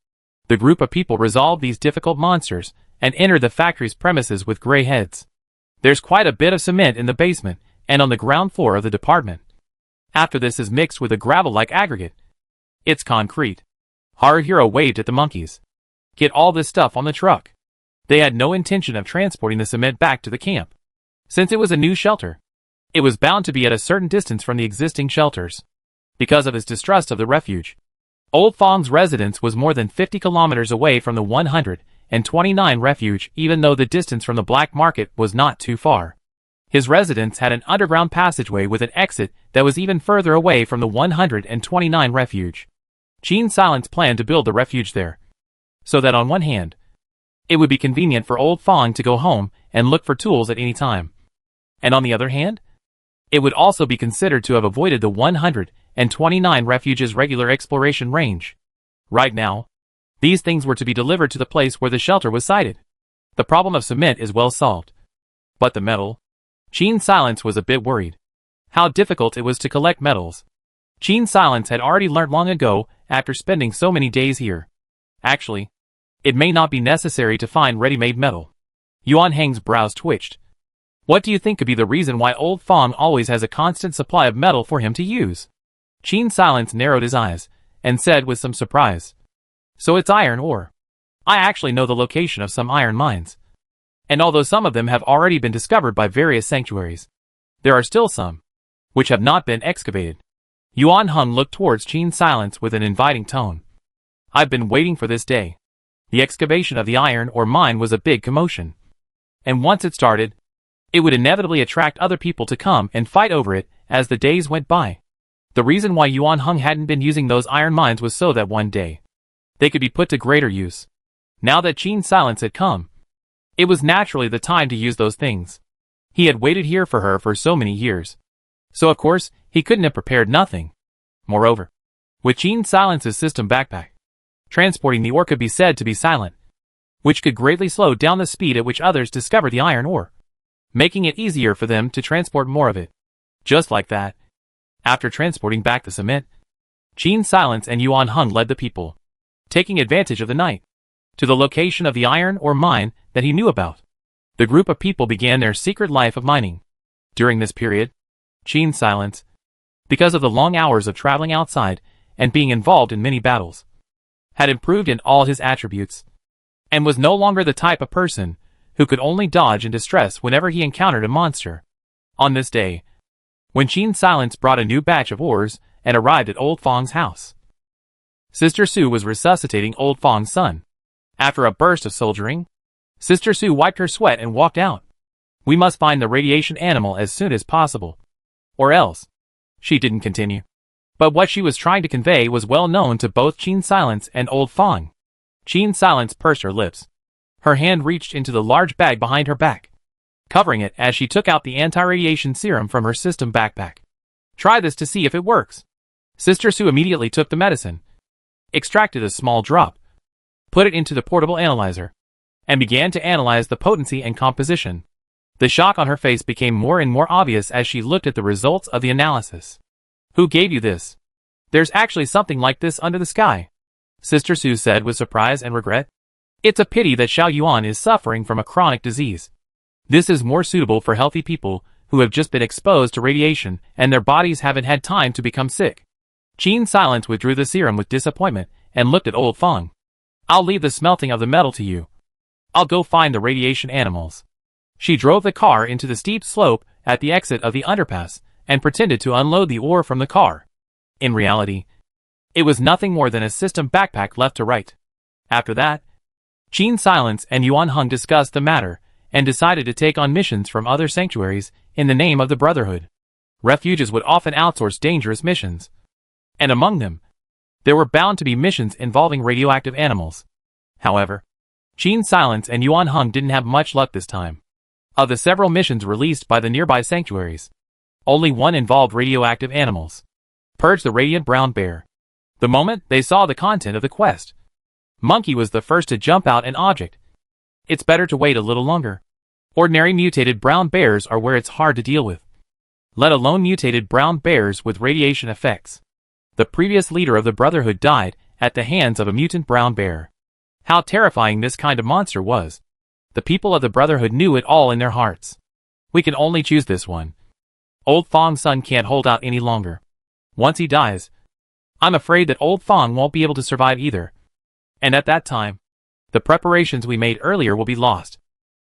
The group of people resolved these difficult monsters and entered the factory's premises with gray heads. There's quite a bit of cement in the basement and on the ground floor of the department. After this is mixed with a gravel-like aggregate, it's concrete. Haruhiro waved at the monkeys. Get all this stuff on the truck. They had no intention of transporting the cement back to the camp. Since it was a new shelter, it was bound to be at a certain distance from the existing shelters. Because of his distrust of the refuge, Old Fong's residence was more than 50 kilometers away from the 129 refuge, even though the distance from the black market was not too far. His residence had an underground passageway with an exit that was even further away from the 129 refuge. Qin Silence planned to build the refuge there, so that on one hand, it would be convenient for Old Fong to go home and look for tools at any time, and on the other hand, It would also be considered to have avoided the 129 refuge's regular exploration range. Right now, these things were to be delivered to the place where the shelter was sited. The problem of cement is well solved. But the metal? Gene Silence was a bit worried. How difficult it was to collect metals. Gene Silence had already learnt long ago after spending so many days here. Actually, it may not be necessary to find ready-made metal. Yuan Heng's brows twitched. What do you think could be the reason why Old Fong always has a constant supply of metal for him to use? Gene Silence narrowed his eyes and said with some surprise. So it's iron ore. I actually know the location of some iron mines. And although some of them have already been discovered by various sanctuaries, there are still some which have not been excavated. Yuan Heng looked towards Gene Silence with an inviting tone. I've been waiting for this day. The excavation of the iron ore mine was a big commotion. And once it started, it would inevitably attract other people to come and fight over it as the days went by. The reason why Yuan Heng hadn't been using those iron mines was so that one day they could be put to greater use. Now that Gene Silence had come, it was naturally the time to use those things. He had waited here for her for so many years. So of course, he couldn't have prepared nothing. Moreover, with Gene Silence's system backpack, transporting the ore could be said to be silent, which could greatly slow down the speed at which others discover the iron ore, making it easier for them to transport more of it. Just like that, after transporting back the cement, Gene Silence and Yuan Heng led the people, taking advantage of the night, to the location of the iron ore mine that he knew about. The group of people began their secret life of mining. During this period, Gene Silence, because of the long hours of traveling outside and being involved in many battles, had improved in all his attributes, and was no longer the type of person who could only dodge in distress whenever he encountered a monster. On this day, when Gene Silence brought a new batch of ores and arrived at Old Fong's house, Sister Sue was resuscitating Old Fong's son. After a burst of soldiering, Sister Sue wiped her sweat and walked out. We must find the radiation animal as soon as possible. Or else. She didn't continue. But what she was trying to convey was well known to both Gene Silence and Old Fong. Gene Silence pursed her lips. Her hand reached into the large bag behind her back, covering it as she took out the anti-radiation serum from her system backpack. Try this to see if it works. Sister Sue immediately took the medicine, extracted a small drop, put it into the portable analyzer, and began to analyze the potency and composition. The shock on her face became more and more obvious as she looked at the results of the analysis. Who gave you this? There's actually something like this under the sky, Sister Sue said with surprise and regret. It's a pity that Xiao Yuan is suffering from a chronic disease. This is more suitable for healthy people who have just been exposed to radiation and their bodies haven't had time to become sick. Gene Silence withdrew the serum with disappointment and looked at Old Fong. I'll leave the smelting of the metal to you. I'll go find the radiation animals. She drove the car into the steep slope at the exit of the underpass and pretended to unload the ore from the car. In reality, it was nothing more than a system backpack left to right. After that, Gene Silence and Yuan Heng discussed the matter and decided to take on missions from other sanctuaries in the name of the Brotherhood. Refuges would often outsource dangerous missions, and among them, there were bound to be missions involving radioactive animals. However, Gene Silence and Yuan Heng didn't have much luck this time. Of the several missions released by the nearby sanctuaries, only one involved radioactive animals. Purge the radiant brown bear. The moment they saw the content of the quest, Monkey was the first to jump out an object. It's better to wait a little longer. Ordinary mutated brown bears are where it's hard to deal with, let alone mutated brown bears with radiation effects. The previous leader of the Brotherhood died at the hands of a mutant brown bear. How terrifying this kind of monster was. The people of the Brotherhood knew it all in their hearts. We can only choose this one. Old Fong's son can't hold out any longer. Once he dies, I'm afraid that Old Fong won't be able to survive either. And at that time, the preparations we made earlier will be lost.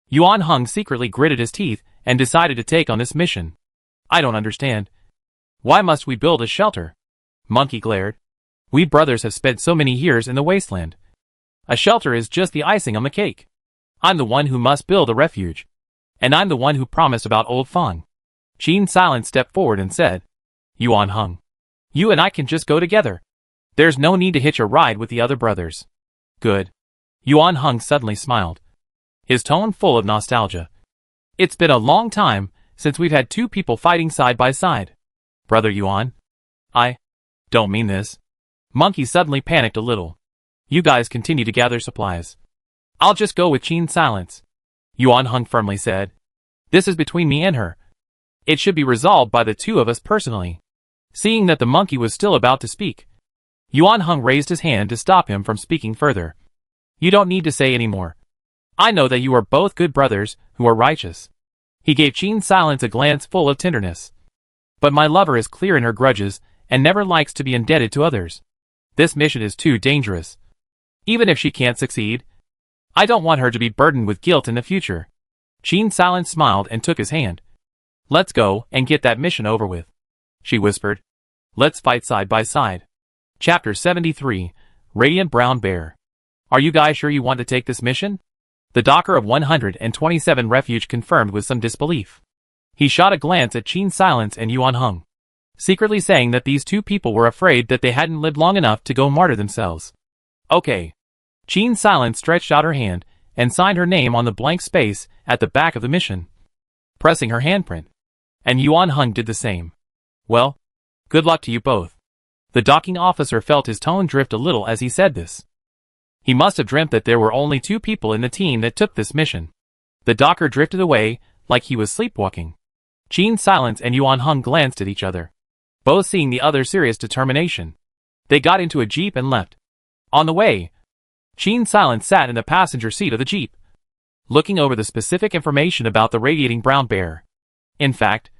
Yuan Heng secretly gritted his teeth and decided to take on this mission. I don't understand. Why must we build a shelter? Monkey glared. We brothers have spent so many years in the wasteland. A shelter is just the icing on the cake. I'm the one who must build a refuge. And I'm the one who promised about Old Fong. Gene Silence stepped forward and said, Yuan Heng, you and I can just go together. There's no need to hitch a ride with the other brothers. Good. Yuan Heng suddenly smiled, his tone full of nostalgia. It's been a long time since we've had two people fighting side by side. Brother Yuan? I don't mean this. Monkey suddenly panicked a little. You guys continue to gather supplies. I'll just go with Qin Silence. Yuan Hung firmly said. This is between me and her. It should be resolved by the two of us personally. Seeing that the monkey was still about to speak, Yuan Hung raised his hand to stop him from speaking further. You don't need to say any more. I know that you are both good brothers who are righteous. He gave Qin Silence a glance full of tenderness. But my lover is clear in her grudges and never likes to be indebted to others. This mission is too dangerous. Even if she can't succeed, I don't want her to be burdened with guilt in the future. Qin Silence smiled and took his hand. Let's go and get that mission over with, she whispered. Let's fight side by side. Chapter 73, Radiant Brown Bear. Are you guys sure you want to take this mission? The docker of 127 Refuge confirmed with some disbelief. He shot a glance at Qin Silence and Yuan Hung, secretly saying that these two people were afraid that they hadn't lived long enough to go martyr themselves. Okay. Qin Silence stretched out her hand and signed her name on the blank space at the back of the mission, pressing her handprint. And Yuan Hung did the same. Well, good luck to you both. The docking officer felt his tone drift a little as he said this. He must have dreamt that there were only two people in the team that took this mission. The docker drifted away like he was sleepwalking. Qin Silence and Yuan Hung glanced at each other, both seeing the other's serious determination. They got into a jeep and left. On the way, Qin Silence sat in the passenger seat of the jeep, looking over the specific information about the radiating brown bear. In fact,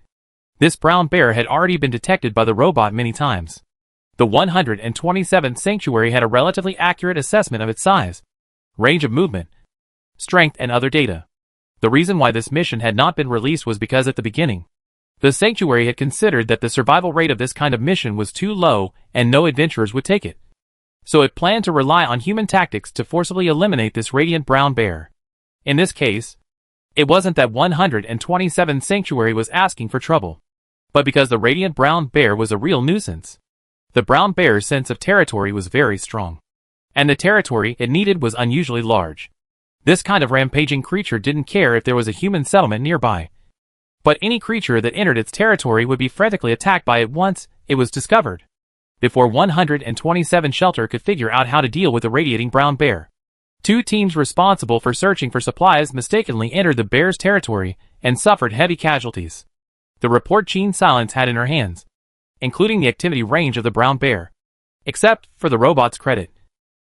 this brown bear had already been detected by the robot many times. The 127th Sanctuary had a relatively accurate assessment of its size, range of movement, strength, and other data. The reason why this mission had not been released was because at the beginning, the Sanctuary had considered that the survival rate of this kind of mission was too low and no adventurers would take it. So it planned to rely on human tactics to forcibly eliminate this radiant brown bear. In this case, it wasn't that 127th Sanctuary was asking for trouble, but because the radiant brown bear was a real nuisance. The brown bear's sense of territory was very strong, and the territory it needed was unusually large. This kind of rampaging creature didn't care if there was a human settlement nearby, but any creature that entered its territory would be frantically attacked by it once it was discovered, before 127 Shelter could figure out how to deal with the radiating brown bear. Two teams responsible for searching for supplies mistakenly entered the bear's territory and suffered heavy casualties. The report Qin Silence had in her hands, including the activity range of the brown bear. Except for the robot's credit,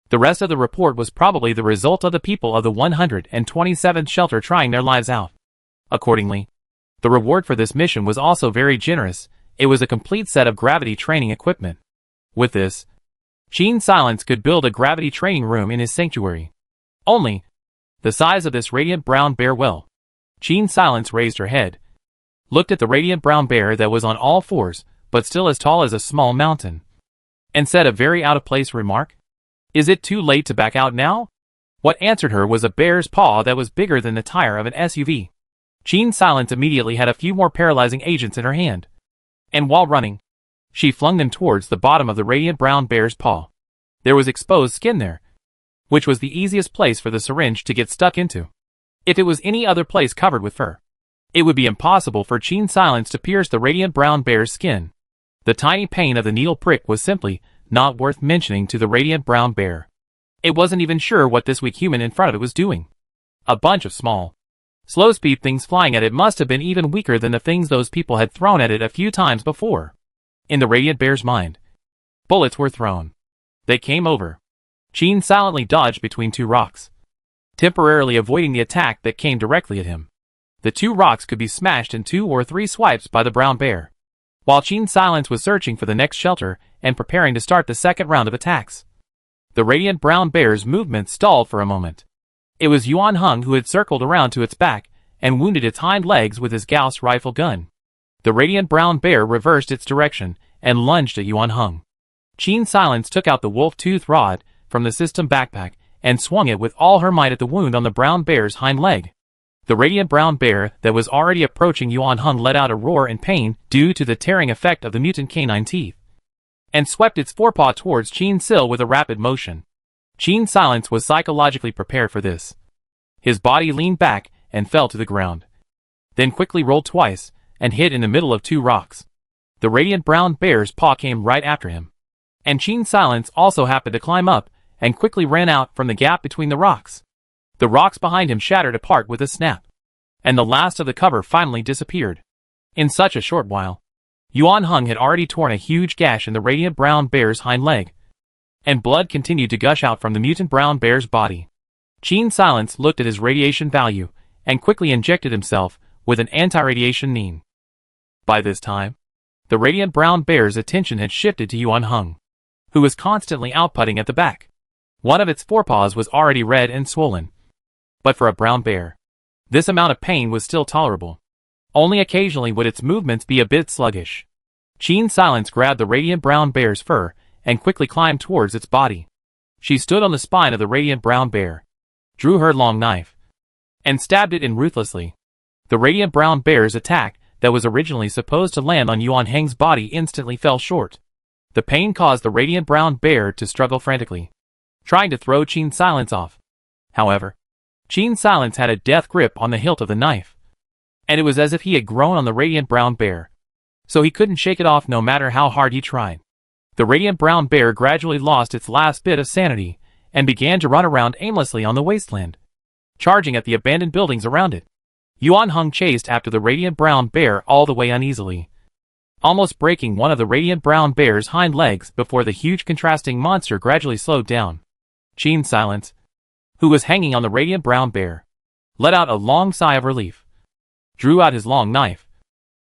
the rest of the report was probably the result of the people of the 127th Shelter trying their lives out. Accordingly, the reward for this mission was also very generous. It was a complete set of gravity training equipment. With this, Qin Silence could build a gravity training room in his sanctuary. Only the size of this radiant brown bear. Well, Qin Silence raised her head, looked at the radiant brown bear that was on all fours, but still as tall as a small mountain, and said a very out-of-place remark. Is it too late to back out now? What answered her was a bear's paw that was bigger than the tire of an SUV. Qin Silence immediately had a few more paralyzing agents in her hand, and while running, she flung them towards the bottom of the radiant brown bear's paw. There was exposed skin there, which was the easiest place for the syringe to get stuck into. If it was any other place covered with fur, it would be impossible for Qin Silence to pierce the radiant brown bear's skin. The tiny pain of the needle prick was simply not worth mentioning to the radiant brown bear. It wasn't even sure what this weak human in front of it was doing. A bunch of small, slow-speed things flying at it must have been even weaker than the things those people had thrown at it a few times before. In the radiant bear's mind, bullets were thrown. They came over. Qin silently dodged between two rocks, temporarily avoiding the attack that came directly at him. The two rocks could be smashed in 2 or 3 swipes by the brown bear, while Qin Silence was searching for the next shelter and preparing to start the second round of attacks. The radiant brown bear's movement stalled for a moment. It was Yuan Hung who had circled around to its back and wounded its hind legs with his Gauss rifle gun. The radiant brown bear reversed its direction and lunged at Yuan Hung. Qin Silence took out the wolf-tooth rod from the system backpack and swung it with all her might at the wound on the brown bear's hind leg. The radiant brown bear that was already approaching Yuan Hung let out a roar in pain due to the tearing effect of the mutant canine teeth, and swept its forepaw towards Qin Sil with a rapid motion. Qin Silence was psychologically prepared for this. His body leaned back and fell to the ground, then quickly rolled twice, and hid in the middle of two rocks. The radiant brown bear's paw came right after him. And Qin Silence also happened to climb up, and quickly ran out from the gap between the rocks. The rocks behind him shattered apart with a snap. And the last of the cover finally disappeared. In such a short while, Yuan Heng had already torn a huge gash in the radiant brown bear's hind leg. And blood continued to gush out from the mutant brown bear's body. Qin Silence looked at his radiation value, and quickly injected himself with an anti-radiation neem. By this time, the radiant brown bear's attention had shifted to Yuan Heng, who was constantly outputting at the back. One of its forepaws was already red and swollen. But for a brown bear, this amount of pain was still tolerable. Only occasionally would its movements be a bit sluggish. Qin Silence grabbed the radiant brown bear's fur and quickly climbed towards its body. She stood on the spine of the radiant brown bear, drew her long knife, and stabbed it in ruthlessly. The radiant brown bear's attack that was originally supposed to land on Yuan Heng's body instantly fell short. The pain caused the radiant brown bear to struggle frantically, trying to throw Qin Silence off. However, Qin Silence had a death grip on the hilt of the knife, and it was as if he had grown on the radiant brown bear, so he couldn't shake it off no matter how hard he tried. The radiant brown bear gradually lost its last bit of sanity, and began to run around aimlessly on the wasteland, charging at the abandoned buildings around it. Yuan Heng chased after the radiant brown bear all the way uneasily, almost breaking one of the radiant brown bear's hind legs before the huge contrasting monster gradually slowed down. Qin Silence, who was hanging on the radiant brown bear, let out a long sigh of relief, drew out his long knife,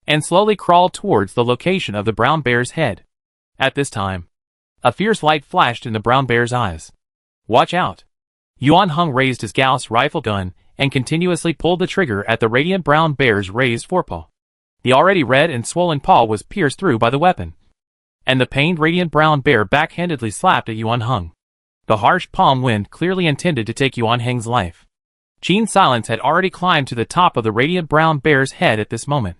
and slowly crawled towards the location of the brown bear's head. At this time, a fierce light flashed in the brown bear's eyes. Watch out! Yuan Heng raised his Gauss rifle gun and continuously pulled the trigger at the radiant brown bear's raised forepaw. The already red and swollen paw was pierced through by the weapon, and the pained radiant brown bear backhandedly slapped at Yuan Heng. The harsh palm wind clearly intended to take Yuan Heng's life. Qin Silence had already climbed to the top of the radiant brown bear's head at this moment,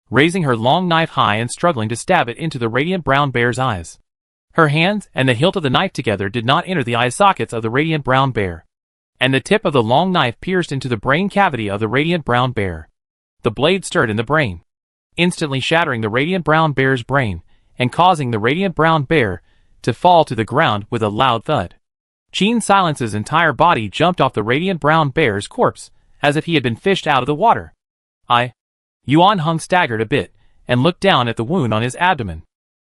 raising her long knife high and struggling to stab it into the radiant brown bear's eyes. Her hands and the hilt of the knife together did not enter the eye sockets of the radiant brown bear, and the tip of the long knife pierced into the brain cavity of the radiant brown bear. The blade stirred in the brain, instantly shattering the radiant brown bear's brain, and causing the radiant brown bear to fall to the ground with a loud thud. Qin Silence's entire body jumped off the radiant brown bear's corpse, as if he had been fished out of the water. Yuan Heng staggered a bit, and looked down at the wound on his abdomen.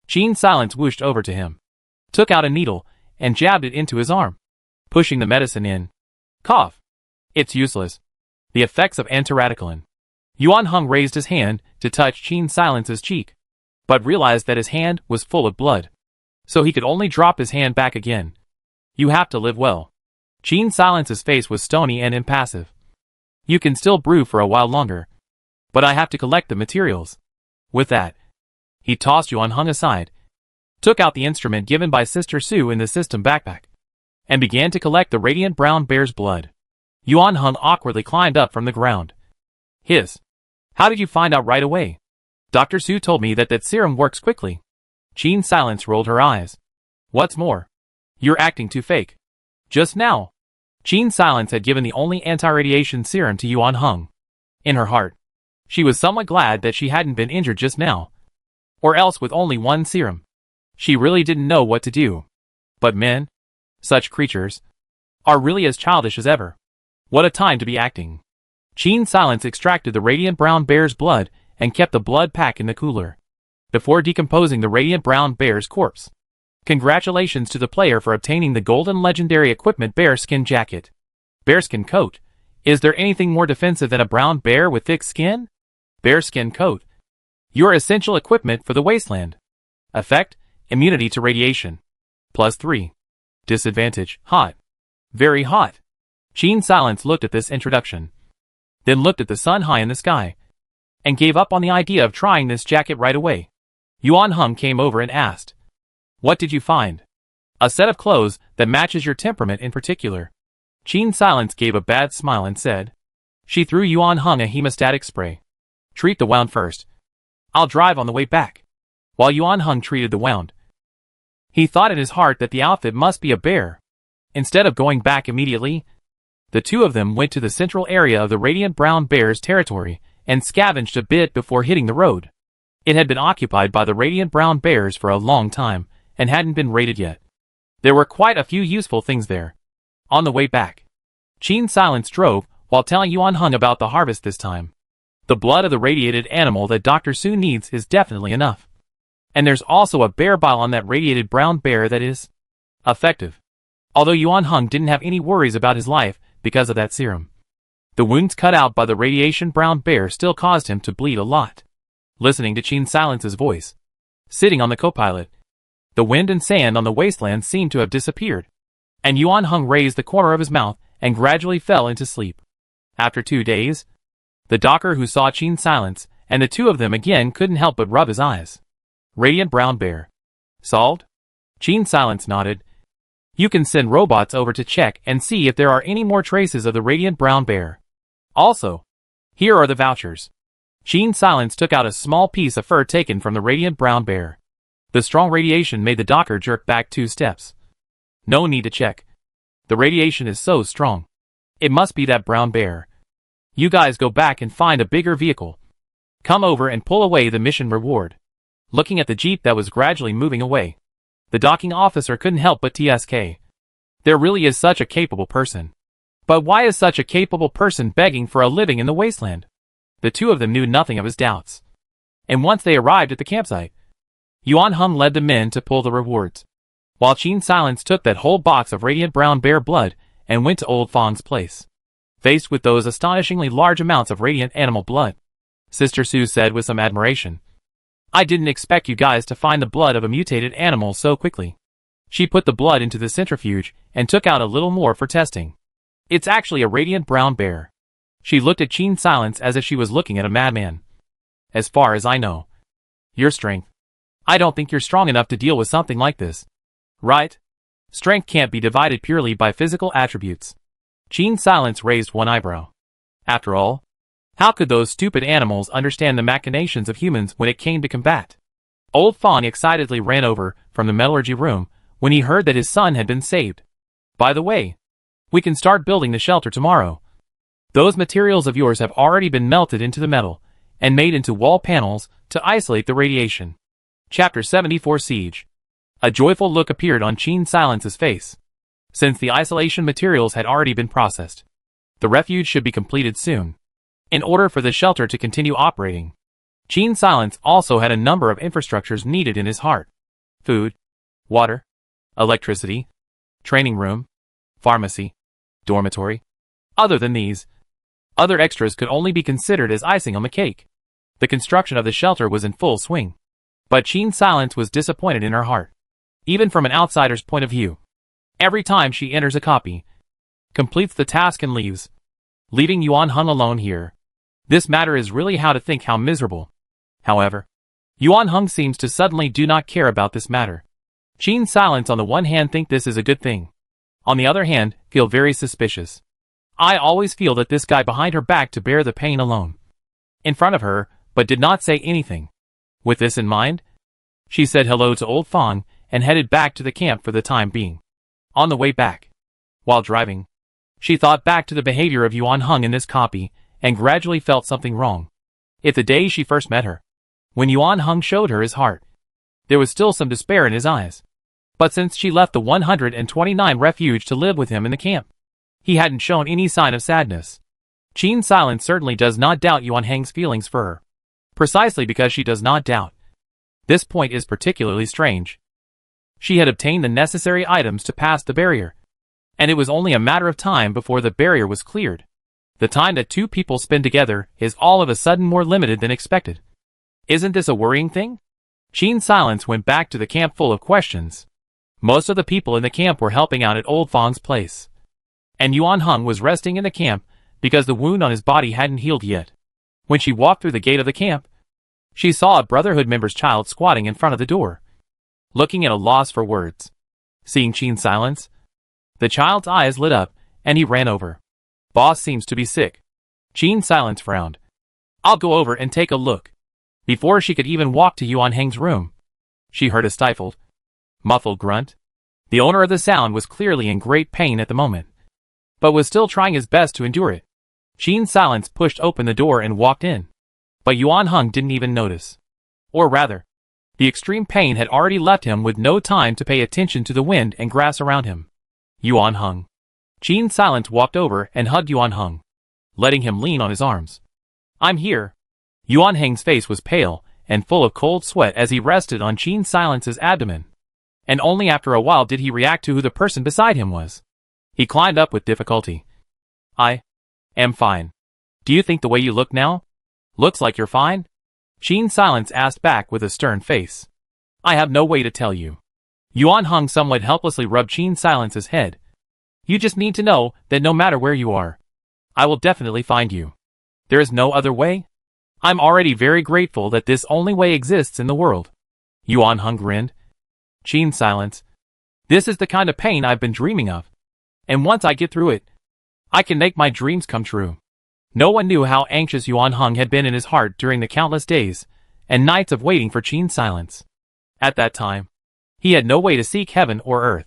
Qin Silence whooshed over to him, took out a needle, and jabbed it into his arm, pushing the medicine in. Cough. It's useless. The effects of antiradicolin. Yuan Heng raised his hand to touch Qin Silence's cheek, but realized that his hand was full of blood, so he could only drop his hand back again. You have to live well. Qin Silence's face was stony and impassive. You can still brew for a while longer, but I have to collect the materials. With that, he tossed Yuan Heng aside, took out the instrument given by Sister Sue in the system backpack, and began to collect the radiant brown bear's blood. Yuan Heng awkwardly climbed up from the ground. How did you find out right away? Dr. Sue told me that serum works quickly. Qin Silence rolled her eyes. What's more, you're acting too fake. Just now, Qin Silence had given the only anti-radiation serum to Yuan Heng. In her heart, she was somewhat glad that she hadn't been injured just now, or else with only one serum, she really didn't know what to do. But men, such creatures, are really as childish as ever. What a time to be acting. Qin Silence extracted the radiant brown bear's blood and kept the blood pack in the cooler, before decomposing the radiant brown bear's corpse. Congratulations to the player for obtaining the golden legendary equipment bearskin jacket. Bearskin coat. Is there anything more defensive than a brown bear with thick skin? Bearskin coat. Your essential equipment for the wasteland. Effect: immunity to radiation. +3. Disadvantage: hot. Very hot. Qin Silence looked at this introduction, then looked at the sun high in the sky, and gave up on the idea of trying this jacket right away. Yuan Heng came over and asked, "What did you find?" "A set of clothes that matches your temperament in particular." Qin Silence gave a bad smile and said. She threw Yuan Heng a hemostatic spray. "Treat the wound first. I'll drive on the way back." While Yuan Heng treated the wound, he thought in his heart that the outfit must be a bear. Instead of going back immediately, the two of them went to the central area of the radiant brown bear's territory and scavenged a bit before hitting the road. It had been occupied by the radiant brown bears for a long time, and hadn't been raided yet. There were quite a few useful things there. On the way back, Qin Silence drove, while telling Yuan Heng about the harvest this time. The blood of the radiated animal that Dr. Su needs is definitely enough. And there's also a bear bile on that radiated brown bear that is effective. Although Yuan Heng didn't have any worries about his life because of that serum. The wounds cut out by the radiation brown bear still caused him to bleed a lot. Listening to Qin Silence's voice, sitting on the co-pilot, the wind and sand on the wasteland seemed to have disappeared, and Yuan Heng raised the corner of his mouth and gradually fell into sleep. After 2 days, the doctor who saw Qin Silence and the two of them again couldn't help but rub his eyes. Radiant brown bear. Solved? Qin Silence nodded. You can send robots over to check and see if there are any more traces of the radiant brown bear. Also, here are the vouchers. Qin Silence took out a small piece of fur taken from the radiant brown bear. The strong radiation made the doctor jerk back 2 steps. No need to check. The radiation is so strong. It must be that brown bear. You guys go back and find a bigger vehicle. Come over and pull away the mission reward. Looking at the jeep that was gradually moving away, the docking officer couldn't help but TSK. There really is such a capable person. But why is such a capable person begging for a living in the wasteland? The two of them knew nothing of his doubts. And once they arrived at the campsite, Yuan Heng led the men to pull the rewards, while Qin Silence took that whole box of radiant brown bear blood and went to Old Fang's place. Faced with those astonishingly large amounts of radiant animal blood, Sister Su said with some admiration, I didn't expect you guys to find the blood of a mutated animal so quickly. She put the blood into the centrifuge and took out a little more for testing. It's actually a radiant brown bear. She looked at Qin Silence as if she was looking at a madman. As far as I know, your strength. I don't think you're strong enough to deal with something like this. Right? Strength can't be divided purely by physical attributes. Qin Silence raised one eyebrow. After all, how could those stupid animals understand the machinations of humans when it came to combat? Old Fang excitedly ran over from the metallurgy room when he heard that his son had been saved. By the way, we can start building the shelter tomorrow. Those materials of yours have already been melted into the metal and made into wall panels to isolate the radiation. Chapter 74 Siege. A joyful look appeared on Qin Silence's face. Since the isolation materials had already been processed, the refuge should be completed soon. In order for the shelter to continue operating, Qin Silence also had a number of infrastructures needed in his heart. Food, water, electricity, training room, pharmacy, dormitory. Other than these, other extras could only be considered as icing on the cake. The construction of the shelter was in full swing. But Qin Silence was disappointed in her heart. Even from an outsider's point of view. Every time she enters a copy, completes the task and leaves, leaving Yuan Heng alone here. This matter is really how to think how miserable. However, Yuan Heng seems to suddenly do not care about this matter. Qin Silence on the one hand think this is a good thing. On the other hand, feel very suspicious. I always feel that this guy behind her back to bear the pain alone. In front of her, but did not say anything. With this in mind, she said hello to Old Fang and headed back to the camp for the time being. On the way back, while driving, she thought back to the behavior of Yuan Heng in this copy and gradually felt something wrong. If the day she first met her, when Yuan Heng showed her his heart, there was still some despair in his eyes. But since she left the 129 refuge to live with him in the camp, he hadn't shown any sign of sadness. Qin Silence certainly does not doubt Yuan Heng's feelings for her. Precisely because she does not doubt. This point is particularly strange. She had obtained the necessary items to pass the barrier, and it was only a matter of time before the barrier was cleared. The time that two people spend together is all of a sudden more limited than expected. Isn't this a worrying thing? Qin Silence went back to the camp full of questions. Most of the people in the camp were helping out at Old Fang's place. And Yuan Heng was resting in the camp because the wound on his body hadn't healed yet. When she walked through the gate of the camp, she saw a Brotherhood member's child squatting in front of the door, looking at a loss for words. Seeing Qin Silence, the child's eyes lit up, and he ran over. Boss seems to be sick. Qin Silence frowned. I'll go over and take a look. Before she could even walk to Yuan Heng's room, she heard a stifled, muffled grunt. The owner of the sound was clearly in great pain at the moment, but was still trying his best to endure it. Qin Silence pushed open the door and walked in. But Yuan Heng didn't even notice. Or rather, the extreme pain had already left him with no time to pay attention to the wind and grass around him. Yuan Heng. Qin Silence walked over and hugged Yuan Heng, letting him lean on his arms. I'm here. Yuan Heng's face was pale and full of cold sweat as he rested on Qin Silence's abdomen. And only after a while did he react to who the person beside him was. He climbed up with difficulty. I am fine. Do you think the way you look now? Looks like you're fine? Qin Silence asked back with a stern face. I have no way to tell you. Yuan Heng somewhat helplessly rubbed Qin Silence's head. You just need to know that no matter where you are, I will definitely find you. There is no other way? I'm already very grateful that this only way exists in the world. Yuan Heng grinned. Qin Silence. This is the kind of pain I've been dreaming of. And once I get through it, I can make my dreams come true. No one knew how anxious Yuan Heng had been in his heart during the countless days and nights of waiting for Qin Silence. At that time, he had no way to seek heaven or earth,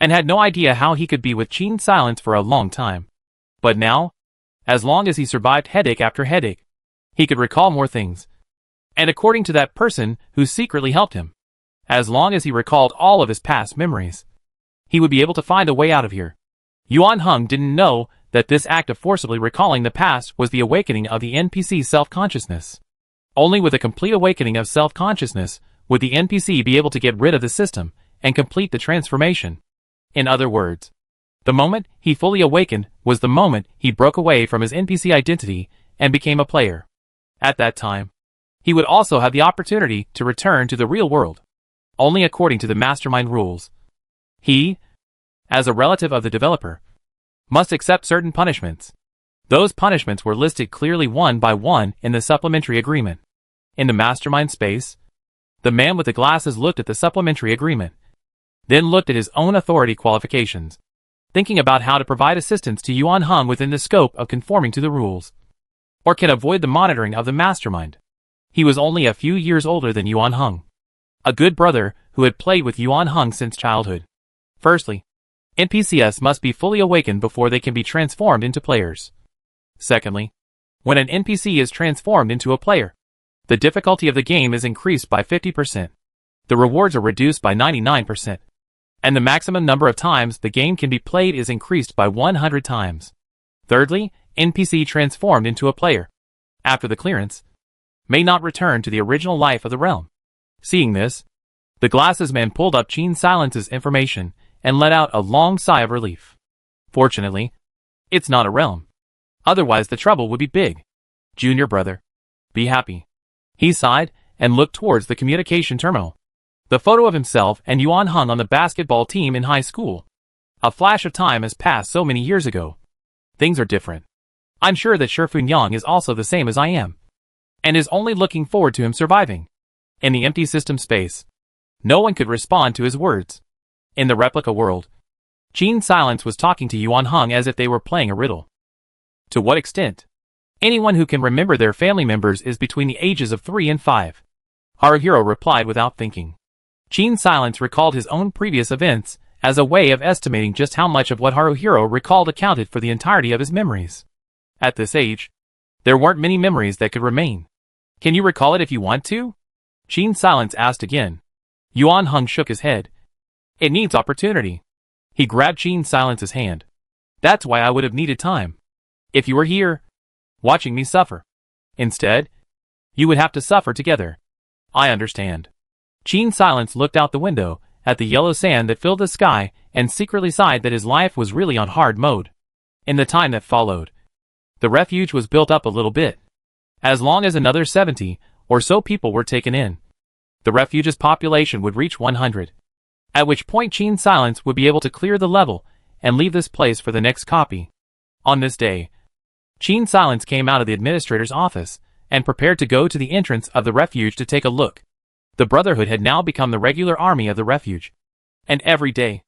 and had no idea how he could be with Qin Silence for a long time. But now, as long as he survived headache after headache, he could recall more things. And according to that person who secretly helped him, as long as he recalled all of his past memories, he would be able to find a way out of here. Yuan Heng didn't know that this act of forcibly recalling the past was the awakening of the NPC's self-consciousness. Only with a complete awakening of self-consciousness would the NPC be able to get rid of the system and complete the transformation. In other words, the moment he fully awakened was the moment he broke away from his NPC identity and became a player. At that time, he would also have the opportunity to return to the real world, only according to the mastermind rules. He, as a relative of the developer, must accept certain punishments. Those punishments were listed clearly one by one in the supplementary agreement. In the mastermind space, the man with the glasses looked at the supplementary agreement, then looked at his own authority qualifications, thinking about how to provide assistance to Yuan Heng within the scope of conforming to the rules, or can avoid the monitoring of the mastermind. He was only a few years older than Yuan Heng, a good brother who had played with Yuan Heng since childhood. Firstly, NPCs must be fully awakened before they can be transformed into players. Secondly, when an NPC is transformed into a player, the difficulty of the game is increased by 50%. The rewards are reduced by 99%. And the maximum number of times the game can be played is increased by 100 times. Thirdly, NPC transformed into a player, after the clearance, may not return to the original life of the realm. Seeing this, the glasses man pulled up Qin Silence's information and let out a long sigh of relief. Fortunately, it's not a realm. Otherwise the trouble would be big. Junior brother, be happy. He sighed and looked towards the communication terminal. The photo of himself and Yuan Heng on the basketball team in high school. A flash of time has passed so many years ago. Things are different. I'm sure that Shifun Yang is also the same as I am, and is only looking forward to him surviving. In the empty system space, no one could respond to his words. In the replica world, Qin Silence was talking to Yuan Heng as if they were playing a riddle. To what extent? Anyone who can remember their family members is between the ages of 3 and 5. Haruhiro replied without thinking. Qin Silence recalled his own previous events as a way of estimating just how much of what Haruhiro recalled accounted for the entirety of his memories. At this age, there weren't many memories that could remain. Can you recall it if you want to? Qin Silence asked again. Yuan Heng shook his head. It needs opportunity. He grabbed Qin Silence's hand. That's why I would have needed time. If you were here, watching me suffer. Instead, you would have to suffer together. I understand. Qin Silence looked out the window at the yellow sand that filled the sky and secretly sighed that his life was really on hard mode. In the time that followed, the refuge was built up a little bit. As long as another 70 or so people were taken in, the refuge's population would reach 100. At which point Qin Silence would be able to clear the level and leave this place for the next copy. On this day, Qin Silence came out of the administrator's office and prepared to go to the entrance of the refuge to take a look. The Brotherhood had now become the regular army of the refuge, and every day,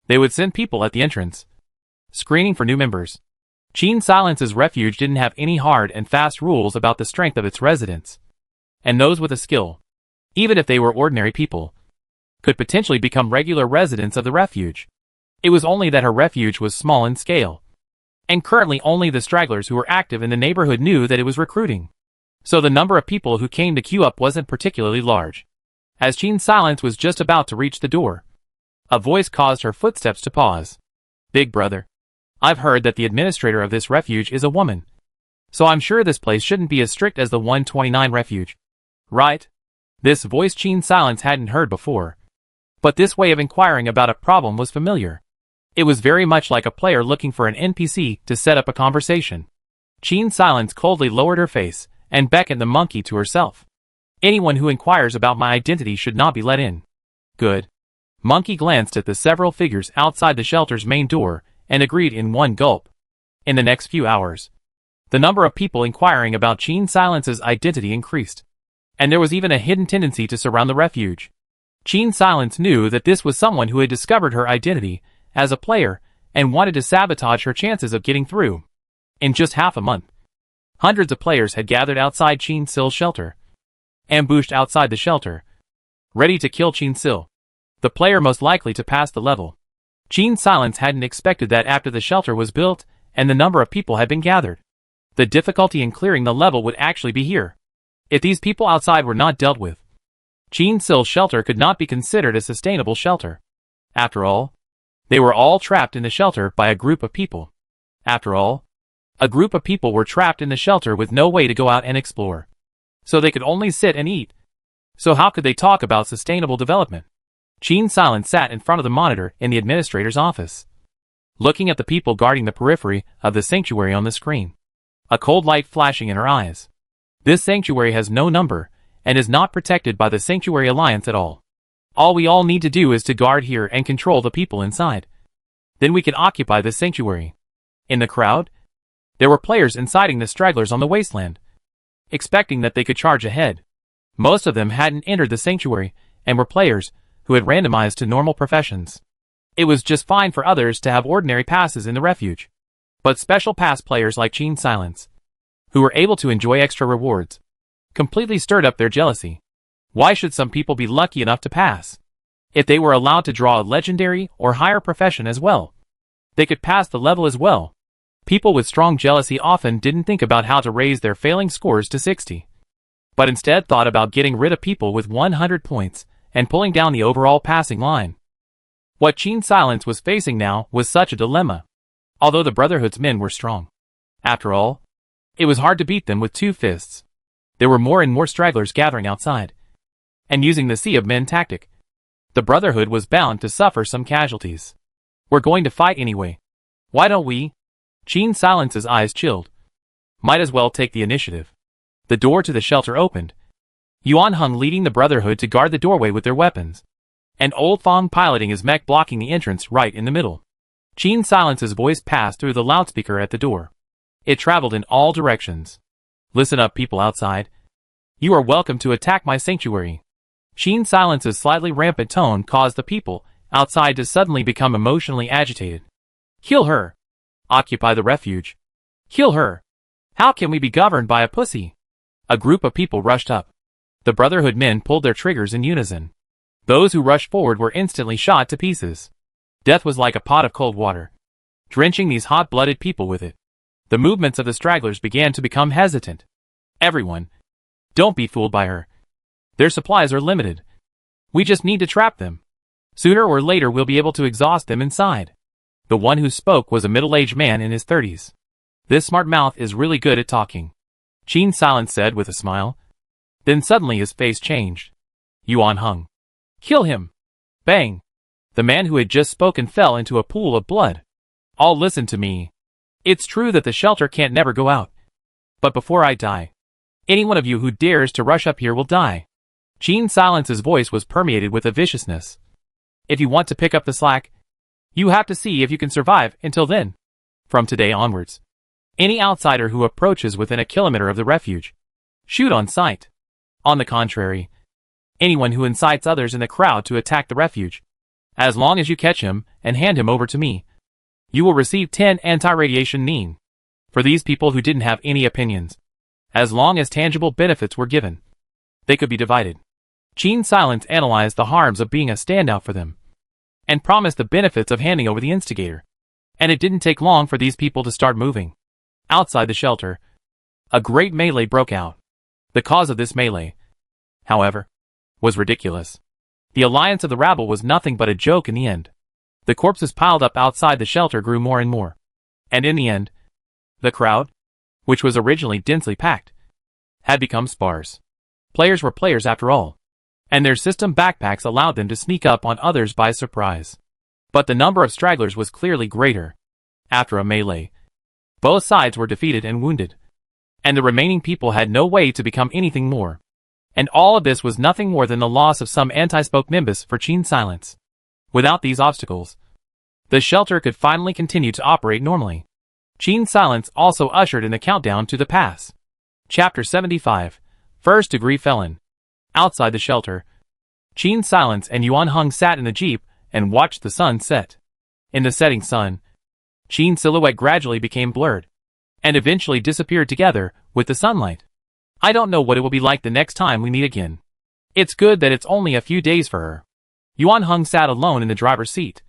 they would send people at the entrance, screening for new members. Qin Silence's refuge didn't have any hard and fast rules about the strength of its residents, and those with a skill, even if they were ordinary people, could potentially become regular residents of the refuge. It was only that her refuge was small in scale, and currently only the stragglers who were active in the neighborhood knew that it was recruiting. so the number of people who came to queue up wasn't particularly large. As Qin Silence was just about to reach the door, a voice caused her footsteps to pause. Big brother, I've heard that the administrator of this refuge is a woman, so I'm sure this place shouldn't be as strict as the 129 refuge. Right? This voice Qin Silence hadn't heard before, but this way of inquiring about a problem was familiar. It was very much like a player looking for an NPC to set up a conversation. Qin Silence coldly lowered her face and beckoned the monkey to herself. Anyone who inquires about my identity should not be let in. Good. Monkey glanced at the several figures outside the shelter's main door and agreed in one gulp. In the next few hours, the number of people inquiring about Qin Silence's identity increased, and there was even a hidden tendency to surround the refuge. Qin Silence knew that this was someone who had discovered her identity as a player and wanted to sabotage her chances of getting through. In just half a month, hundreds of players had gathered outside Qin Sil's shelter, ambushed outside the shelter, ready to kill Qin Sil, the player most likely to pass the level. Qin Silence hadn't expected that after the shelter was built and the number of people had been gathered, the difficulty in clearing the level would actually be here. If these people outside were not dealt with, Qin Sil's shelter could not be considered a sustainable shelter. After all, they were all trapped in the shelter by a group of people. After all, a group of people were trapped in the shelter with no way to go out and explore, so they could only sit and eat. So how could they talk about sustainable development? Qin Silence sat in front of the monitor in the administrator's office, looking at the people guarding the periphery of the sanctuary on the screen, a cold light flashing in her eyes. This sanctuary has no number and is not protected by the Sanctuary Alliance at all. All we all need to do is to guard here and control the people inside. Then we can occupy this sanctuary. In the crowd, there were players inciting the stragglers on the wasteland, expecting that they could charge ahead. Most of them hadn't entered the sanctuary and were players who had randomized to normal professions. It was just fine for others to have ordinary passes in the refuge. But special pass players like Qin Silence, who were able to enjoy extra rewards, completely stirred up their jealousy. Why should some people be lucky enough to pass? If they were allowed to draw a legendary or higher profession as well, they could pass the level as well. People with strong jealousy often didn't think about how to raise their failing scores to 60, but instead thought about getting rid of people with 100 points and pulling down the overall passing line. What Qin Silence was facing now was such a dilemma. Although the Brotherhood's men were strong, after all, it was hard to beat them with 2 fists. There were more and more stragglers gathering outside, and using the sea of men tactic, the Brotherhood was bound to suffer some casualties. We're going to fight anyway. Why don't we? Qin Silence's eyes chilled. Might as well take the initiative. The door to the shelter opened, Yuan Hung leading the Brotherhood to guard the doorway with their weapons, and Old Fong piloting his mech blocking the entrance right in the middle. Qin Silence's voice passed through the loudspeaker at the door. It traveled in all directions. Listen up, people outside. You are welcome to attack my sanctuary. Qin Silence's slightly rampant tone caused the people outside to suddenly become emotionally agitated. Kill her. Occupy the refuge. Kill her. How can we be governed by a pussy? A group of people rushed up. The Brotherhood men pulled their triggers in unison. Those who rushed forward were instantly shot to pieces. Death was like a pot of cold water, drenching these hot-blooded people with it. The movements of the stragglers began to become hesitant. Everyone, don't be fooled by her. Their supplies are limited. We just need to trap them. Sooner or later we'll be able to exhaust them inside. The one who spoke was a middle-aged man in his 30s. This smart mouth is really good at talking, Qin Silence said with a smile. Then suddenly his face changed. Yuan Hung. Kill him. Bang. The man who had just spoken fell into a pool of blood. All listen to me. It's true that the shelter can't never go out. But before I die, any one of you who dares to rush up here will die. Qin Silence's voice was permeated with a viciousness. If you want to pick up the slack, you have to see if you can survive until then. From today onwards, any outsider who approaches within a kilometer of the refuge, shoot on sight. On the contrary, anyone who incites others in the crowd to attack the refuge, as long as you catch him and hand him over to me, you will receive 10 anti-radiation neen. For these people who didn't have any opinions, as long as tangible benefits were given, they could be divided. Qin Silence analyzed the harms of being a standout for them, and promised the benefits of handing over the instigator. And it didn't take long for these people to start moving. Outside the shelter, a great melee broke out. The cause of this melee, however, was ridiculous. The alliance of the rabble was nothing but a joke in the end. The corpses piled up outside the shelter grew more and more. And in the end, the crowd, which was originally densely packed, had become sparse. Players were players after all, and their system backpacks allowed them to sneak up on others by surprise. But the number of stragglers was clearly greater. After a melee, both sides were defeated and wounded, and the remaining people had no way to become anything more. And all of this was nothing more than the loss of some anti-spoke nimbus for Qin Silence. Without these obstacles, the shelter could finally continue to operate normally. Qin Silence also ushered in the countdown to the pass. Chapter 75, First Degree Felon. Outside the shelter, Qin Silence and Yuan Heng sat in the jeep and watched the sun set. In the setting sun, Qin's silhouette gradually became blurred, and eventually disappeared together with the sunlight. I don't know what it will be like the next time we meet again. It's good that it's only a few days for her. Yuan Heng sat alone in the driver's seat,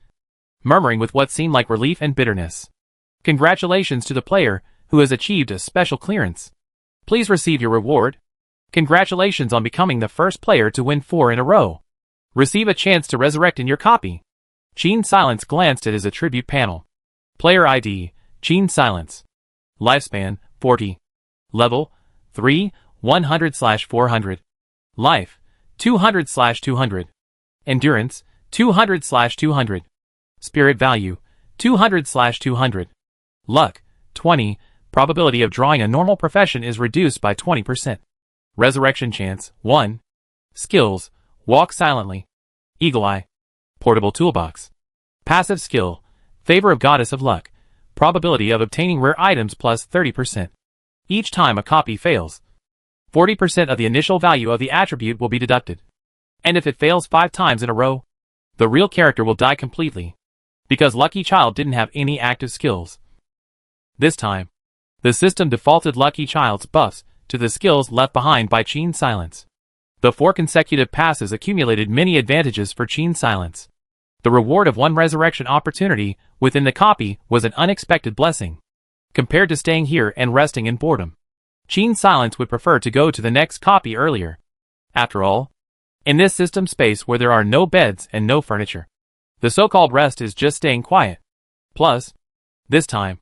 murmuring with what seemed like relief and bitterness. Congratulations to the player who has achieved a special clearance. Please receive your reward. Congratulations on becoming the first player to win 4 in a row. Receive a chance to resurrect in your copy. Qin Silence glanced at his attribute panel. Player ID, Qin Silence. Lifespan, 40. Level, 3, 100/400. Life, 200/200. Endurance, 200/200. Spirit value, 200/200. Luck, 20. Probability of drawing a normal profession is reduced by 20%. Resurrection chance, 1. Skills, walk silently. Eagle eye. Portable toolbox. Passive skill, favor of goddess of luck. Probability of obtaining rare items plus 30%. Each time a copy fails, 40% of the initial value of the attribute will be deducted. And if it fails 5 times in a row, the real character will die completely, because Lucky Child didn't have any active skills. This time, the system defaulted Lucky Child's buffs to the skills left behind by Qin Silence. The 4 consecutive passes accumulated many advantages for Qin Silence. The reward of 1 resurrection opportunity within the copy was an unexpected blessing. Compared to staying here and resting in boredom, Qin Silence would prefer to go to the next copy earlier. After all, in this system space where there are no beds and no furniture, the so-called rest is just staying quiet. Plus, this time,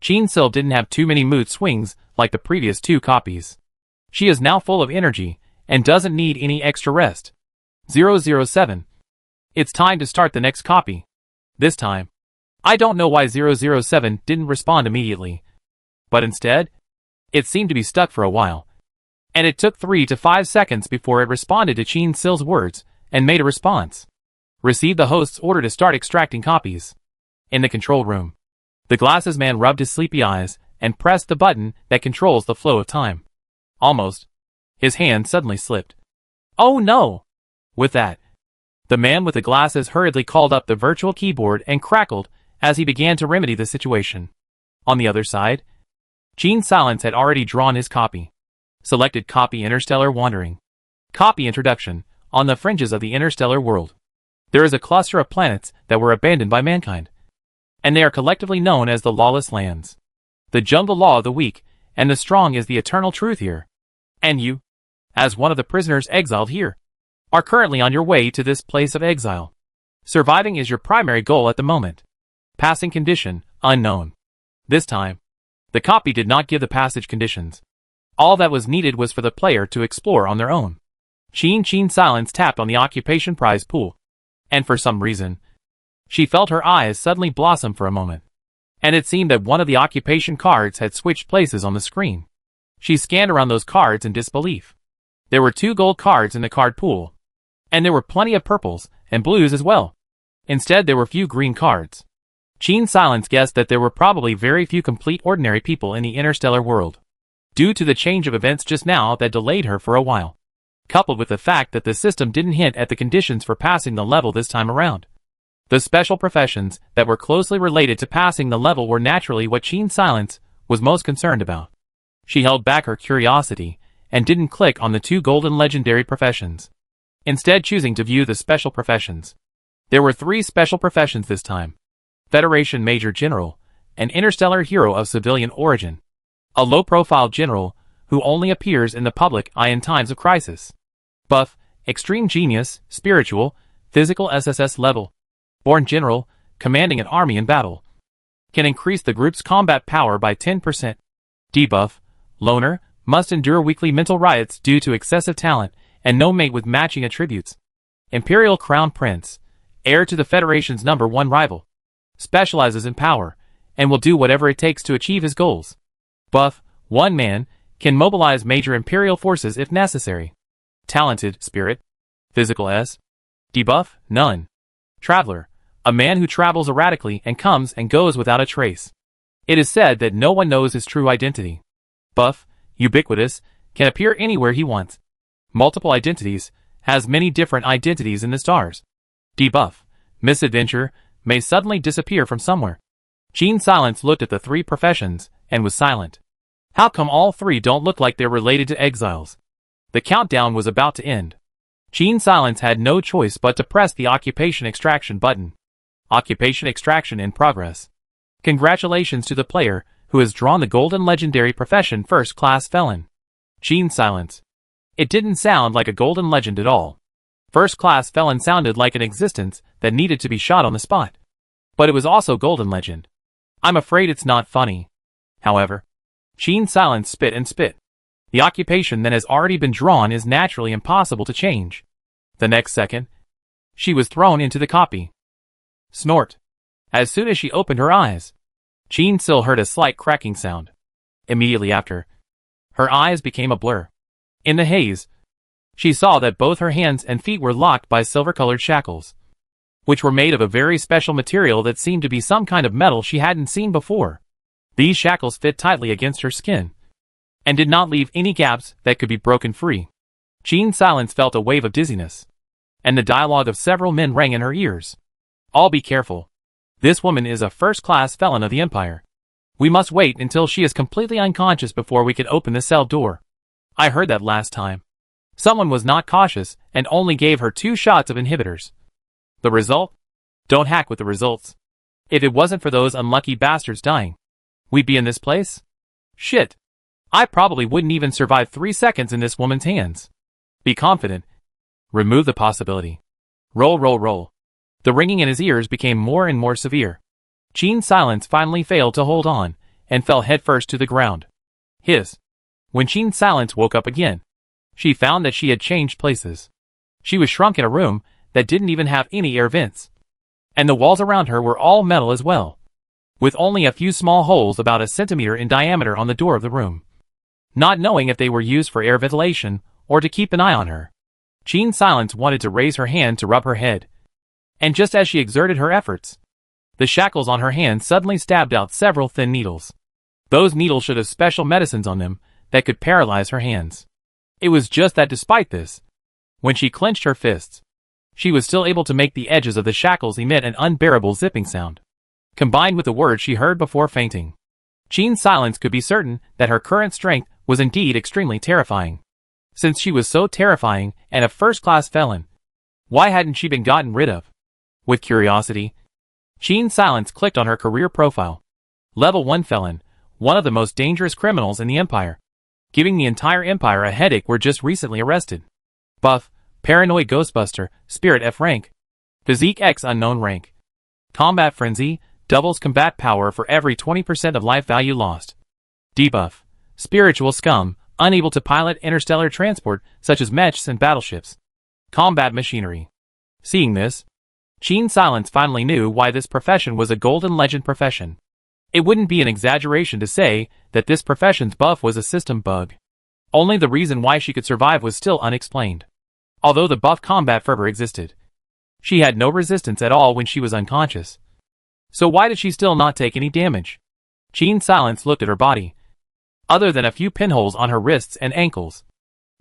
Qin Sil didn't have too many mood swings like the previous 2 copies. She is now full of energy and doesn't need any extra rest. 007. It's time to start the next copy. This time, I don't know why 007 didn't respond immediately, but instead, it seemed to be stuck for a while, and it took 3 to 5 seconds before it responded to Qin Sil's words and made a response. Received the host's order to start extracting copies. In the control room, the glasses man rubbed his sleepy eyes and pressed the button that controls the flow of time. Almost, his hand suddenly slipped. Oh no! With that, the man with the glasses hurriedly called up the virtual keyboard and crackled as he began to remedy the situation. On the other side, Qin Silence had already drawn his copy. Selected copy Interstellar Wandering. Copy Introduction. On the fringes of the interstellar world, there is a cluster of planets that were abandoned by mankind, and they are collectively known as the Lawless Lands. The jungle law of the weak and the strong is the eternal truth here. And you, as one of the prisoners exiled here, are currently on your way to this place of exile. Surviving is your primary goal at the moment. Passing condition, unknown. This time, the copy did not give the passage conditions. All that was needed was for the player to explore on their own. Qin Silence tapped on the occupation prize pool, and for some reason, she felt her eyes suddenly blossom for a moment. And it seemed that one of the occupation cards had switched places on the screen. She scanned around those cards in disbelief. There were 2 gold cards in the card pool, and there were plenty of purples and blues as well. Instead, there were few green cards. Qin Silence guessed that there were probably very few complete ordinary people in the interstellar world, due to the change of events just now that delayed her for a while, coupled with the fact that the system didn't hint at the conditions for passing the level this time around. The special professions that were closely related to passing the level were naturally what Qin Silence was most concerned about. She held back her curiosity and didn't click on the 2 golden legendary professions, instead choosing to view the special professions. There were 3 special professions this time: Federation Major General, an interstellar hero of civilian origin, a low-profile general who only appears in the public eye in times of crisis. Buff, extreme genius, spiritual, physical SSS level. Born general, commanding an army in battle. Can increase the group's combat power by 10%. Debuff, loner, must endure weekly mental riots due to excessive talent and no mate with matching attributes. Imperial Crown Prince, heir to the Federation's #1 rival. Specializes in power, and will do whatever it takes to achieve his goals. Buff, one man, can mobilize major Imperial forces if necessary. Talented, spirit. Physical S. Debuff, none. Traveler, a man who travels erratically and comes and goes without a trace. It is said that no one knows his true identity. Buff, ubiquitous, can appear anywhere he wants. Multiple identities, has many different identities in the stars. Debuff, misadventure, may suddenly disappear from somewhere. Gene Silence looked at the three professions, and was silent. How come all three don't look like they're related to exiles? The countdown was about to end. Gene Silence had no choice but to press the occupation extraction button. Occupation extraction in progress. Congratulations to the player, who has drawn the golden legendary profession First Class Felon. Gene Silence. It didn't sound like a golden legend at all. First Class Felon sounded like an existence that needed to be shot on the spot. But it was also golden legend. I'm afraid it's not funny. However, Gene Silence spit and spit. The occupation that has already been drawn is naturally impossible to change. The next second, she was thrown into the copy. Snort. As soon as she opened her eyes, Gene still heard a slight cracking sound. Immediately after, her eyes became a blur. In the haze, she saw that both her hands and feet were locked by silver-colored shackles, which were made of a very special material that seemed to be some kind of metal she hadn't seen before. These shackles fit tightly against her skin, and did not leave any gaps that could be broken free. Gene Silence felt a wave of dizziness, and the dialogue of several men rang in her ears. All be careful. This woman is a first-class felon of the Empire. We must wait until she is completely unconscious before we can open the cell door. I heard that last time. Someone was not cautious and only gave her 2 shots of inhibitors. The result? Don't hack with the results. If it wasn't for those unlucky bastards dying, we'd be in this place? Shit. I probably wouldn't even survive 3 seconds in this woman's hands. Be confident. Remove the possibility. Roll, roll, roll. The ringing in his ears became more and more severe. Gene Silence finally failed to hold on, and fell headfirst to the ground. Hiss. When Gene Silence woke up again, she found that she had changed places. She was shrunk in a room that didn't even have any air vents. And the walls around her were all metal as well, with only a few small holes about a centimeter in diameter on the door of the room. Not knowing if they were used for air ventilation, or to keep an eye on her, Gene Silence wanted to raise her hand to rub her head. And just as she exerted her efforts, the shackles on her hand suddenly stabbed out several thin needles. Those needles should have special medicines on them that could paralyze her hands. It was just that despite this, when she clenched her fists, she was still able to make the edges of the shackles emit an unbearable zipping sound. Combined with the words she heard before fainting, Gene Silence could be certain that her current strength was indeed extremely terrifying. Since she was so terrifying and a first-class felon, why hadn't she been gotten rid of? With curiosity, Gene Silence clicked on her career profile. Level 1 felon, one of the most dangerous criminals in the Empire. Giving the entire Empire a headache, were just recently arrested. Buff, Paranoid Ghostbuster, Spirit F rank. Physique X unknown rank. Combat Frenzy, doubles combat power for every 20% of life value lost. Debuff, Spiritual Scum, unable to pilot interstellar transport such as mechs and battleships. Combat Machinery. Seeing this, Gene Silence finally knew why this profession was a golden legend profession. It wouldn't be an exaggeration to say that this profession's buff was a system bug. Only the reason why she could survive was still unexplained. Although the buff combat fervor existed, she had no resistance at all when she was unconscious. So why did she still not take any damage? Gene Silence looked at her body. Other than a few pinholes on her wrists and ankles,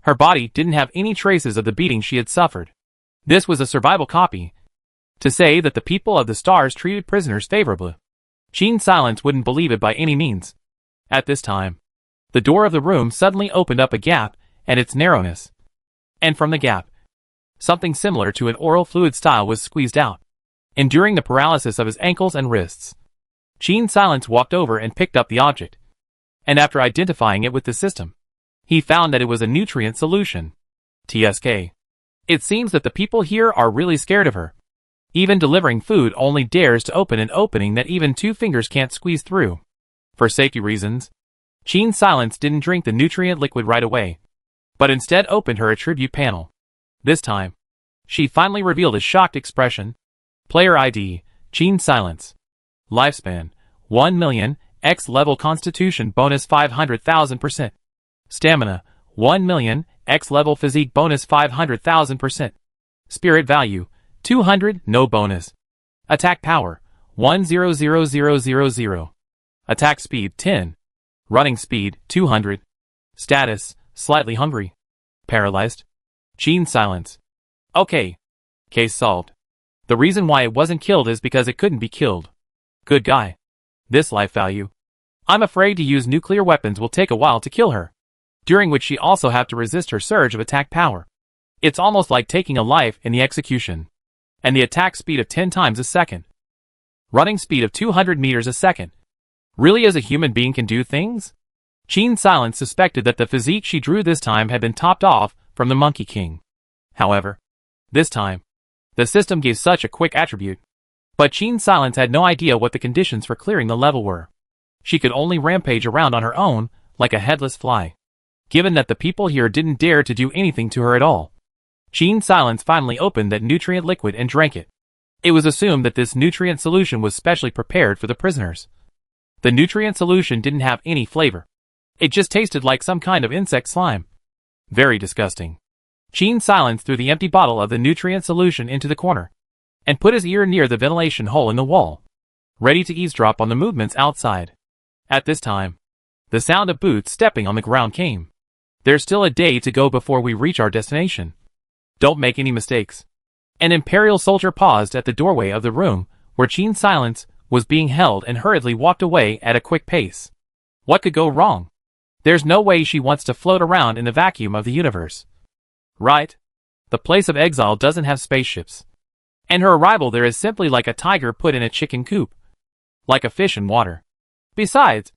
her body didn't have any traces of the beating she had suffered. This was a survival copy. To say that the people of the stars treated prisoners favorably, Gene Silence wouldn't believe it by any means. At this time, the door of the room suddenly opened up a gap and its narrowness. And from the gap, something similar to an oral fluid style was squeezed out, enduring the paralysis of his ankles and wrists. Gene Silence walked over and picked up the object, and after identifying it with the system, He found that it was a nutrient solution. TSK. It seems that the people here are really scared of her. Even delivering food only dares to open an opening that even 2 fingers can't squeeze through. For safety reasons, Qin Silence didn't drink the nutrient liquid right away, but instead opened her attribute panel. This time, she finally revealed a shocked expression. Player ID, Qin Silence. Lifespan, 1 million, X level constitution bonus 500,000%. Stamina, 1 million, X level physique bonus 500,000%. Spirit value, 200, no bonus. Attack power, 100,000. Attack speed, 10. Running speed, 200. Status, slightly hungry. Paralyzed. Qin Silence. Okay. Case solved. The reason why it wasn't killed is because it couldn't be killed. Good guy. This life value. I'm afraid to use nuclear weapons will take a while to kill her, during which she also have to resist her surge of attack power. It's almost like taking a life in the execution. And the attack speed of 10 times a second. Running speed of 200 meters a second. Really, as a human being can do things? Qin Silence suspected that the physique she drew this time had been topped off from the Monkey King. However, this time, the system gave such a quick attribute. But Qin Silence had no idea what the conditions for clearing the level were. She could only rampage around on her own, like a headless fly. Given that the people here didn't dare to do anything to her at all. Qin Silence finally opened that nutrient liquid and drank it. It was assumed that this nutrient solution was specially prepared for the prisoners. The nutrient solution didn't have any flavor. It just tasted like some kind of insect slime. Very disgusting. Qin Silence threw the empty bottle of the nutrient solution into the corner, and put his ear near the ventilation hole in the wall, ready to eavesdrop on the movements outside. At this time, the sound of boots stepping on the ground came. There's still a day to go before we reach our destination. Don't make any mistakes. An Imperial soldier paused at the doorway of the room where Qin Silence was being held and hurriedly walked away at a quick pace. What could go wrong? There's no way she wants to float around in the vacuum of the universe. Right? The place of exile doesn't have spaceships. And her arrival there is simply like a tiger put in a chicken coop. Like a fish in water. Besides,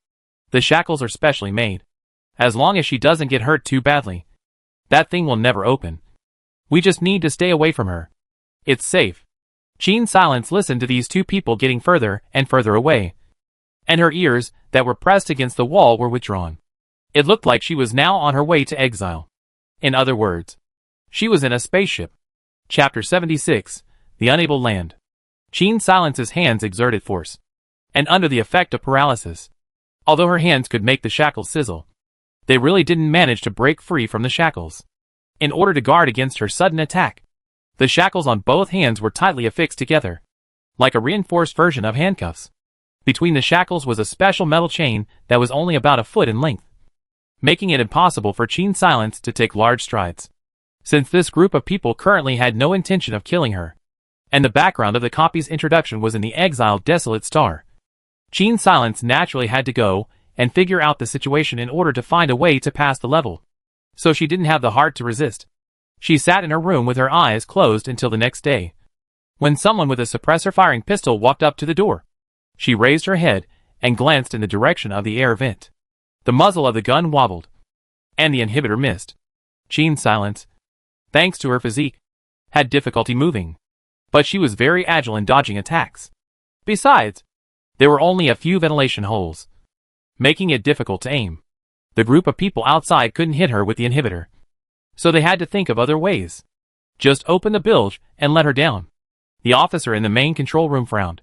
the shackles are specially made. As long as she doesn't get hurt too badly, that thing will never open. We just need to stay away from her. It's safe. Qin Silence listened to these 2 people getting further and further away. And her ears, that were pressed against the wall, were withdrawn. It looked like she was now on her way to exile. In other words, she was in a spaceship. Chapter 76, The Unable Land. Qin Silence's hands exerted force. And under the effect of paralysis, although her hands could make the shackles sizzle, they really didn't manage to break free from the shackles. In order to guard against her sudden attack, the shackles on both hands were tightly affixed together, like a reinforced version of handcuffs. Between the shackles was a special metal chain that was only about a foot in length, making it impossible for Qin Silence to take large strides. Since this group of people currently had no intention of killing her, and the background of the copy's introduction was in the exiled desolate star, Qin Silence naturally had to go and figure out the situation in order to find a way to pass the level. So she didn't have the heart to resist. She sat in her room with her eyes closed until the next day, when someone with a suppressor-firing pistol walked up to the door. She raised her head and glanced in the direction of the air vent. The muzzle of the gun wobbled, and the inhibitor missed. Qin Silence, thanks to her physique, had difficulty moving, but she was very agile in dodging attacks. Besides, there were only a few ventilation holes, making it difficult to aim. The group of people outside couldn't hit her with the inhibitor, so they had to think of other ways. Just open the bilge and let her down. The officer in the main control room frowned,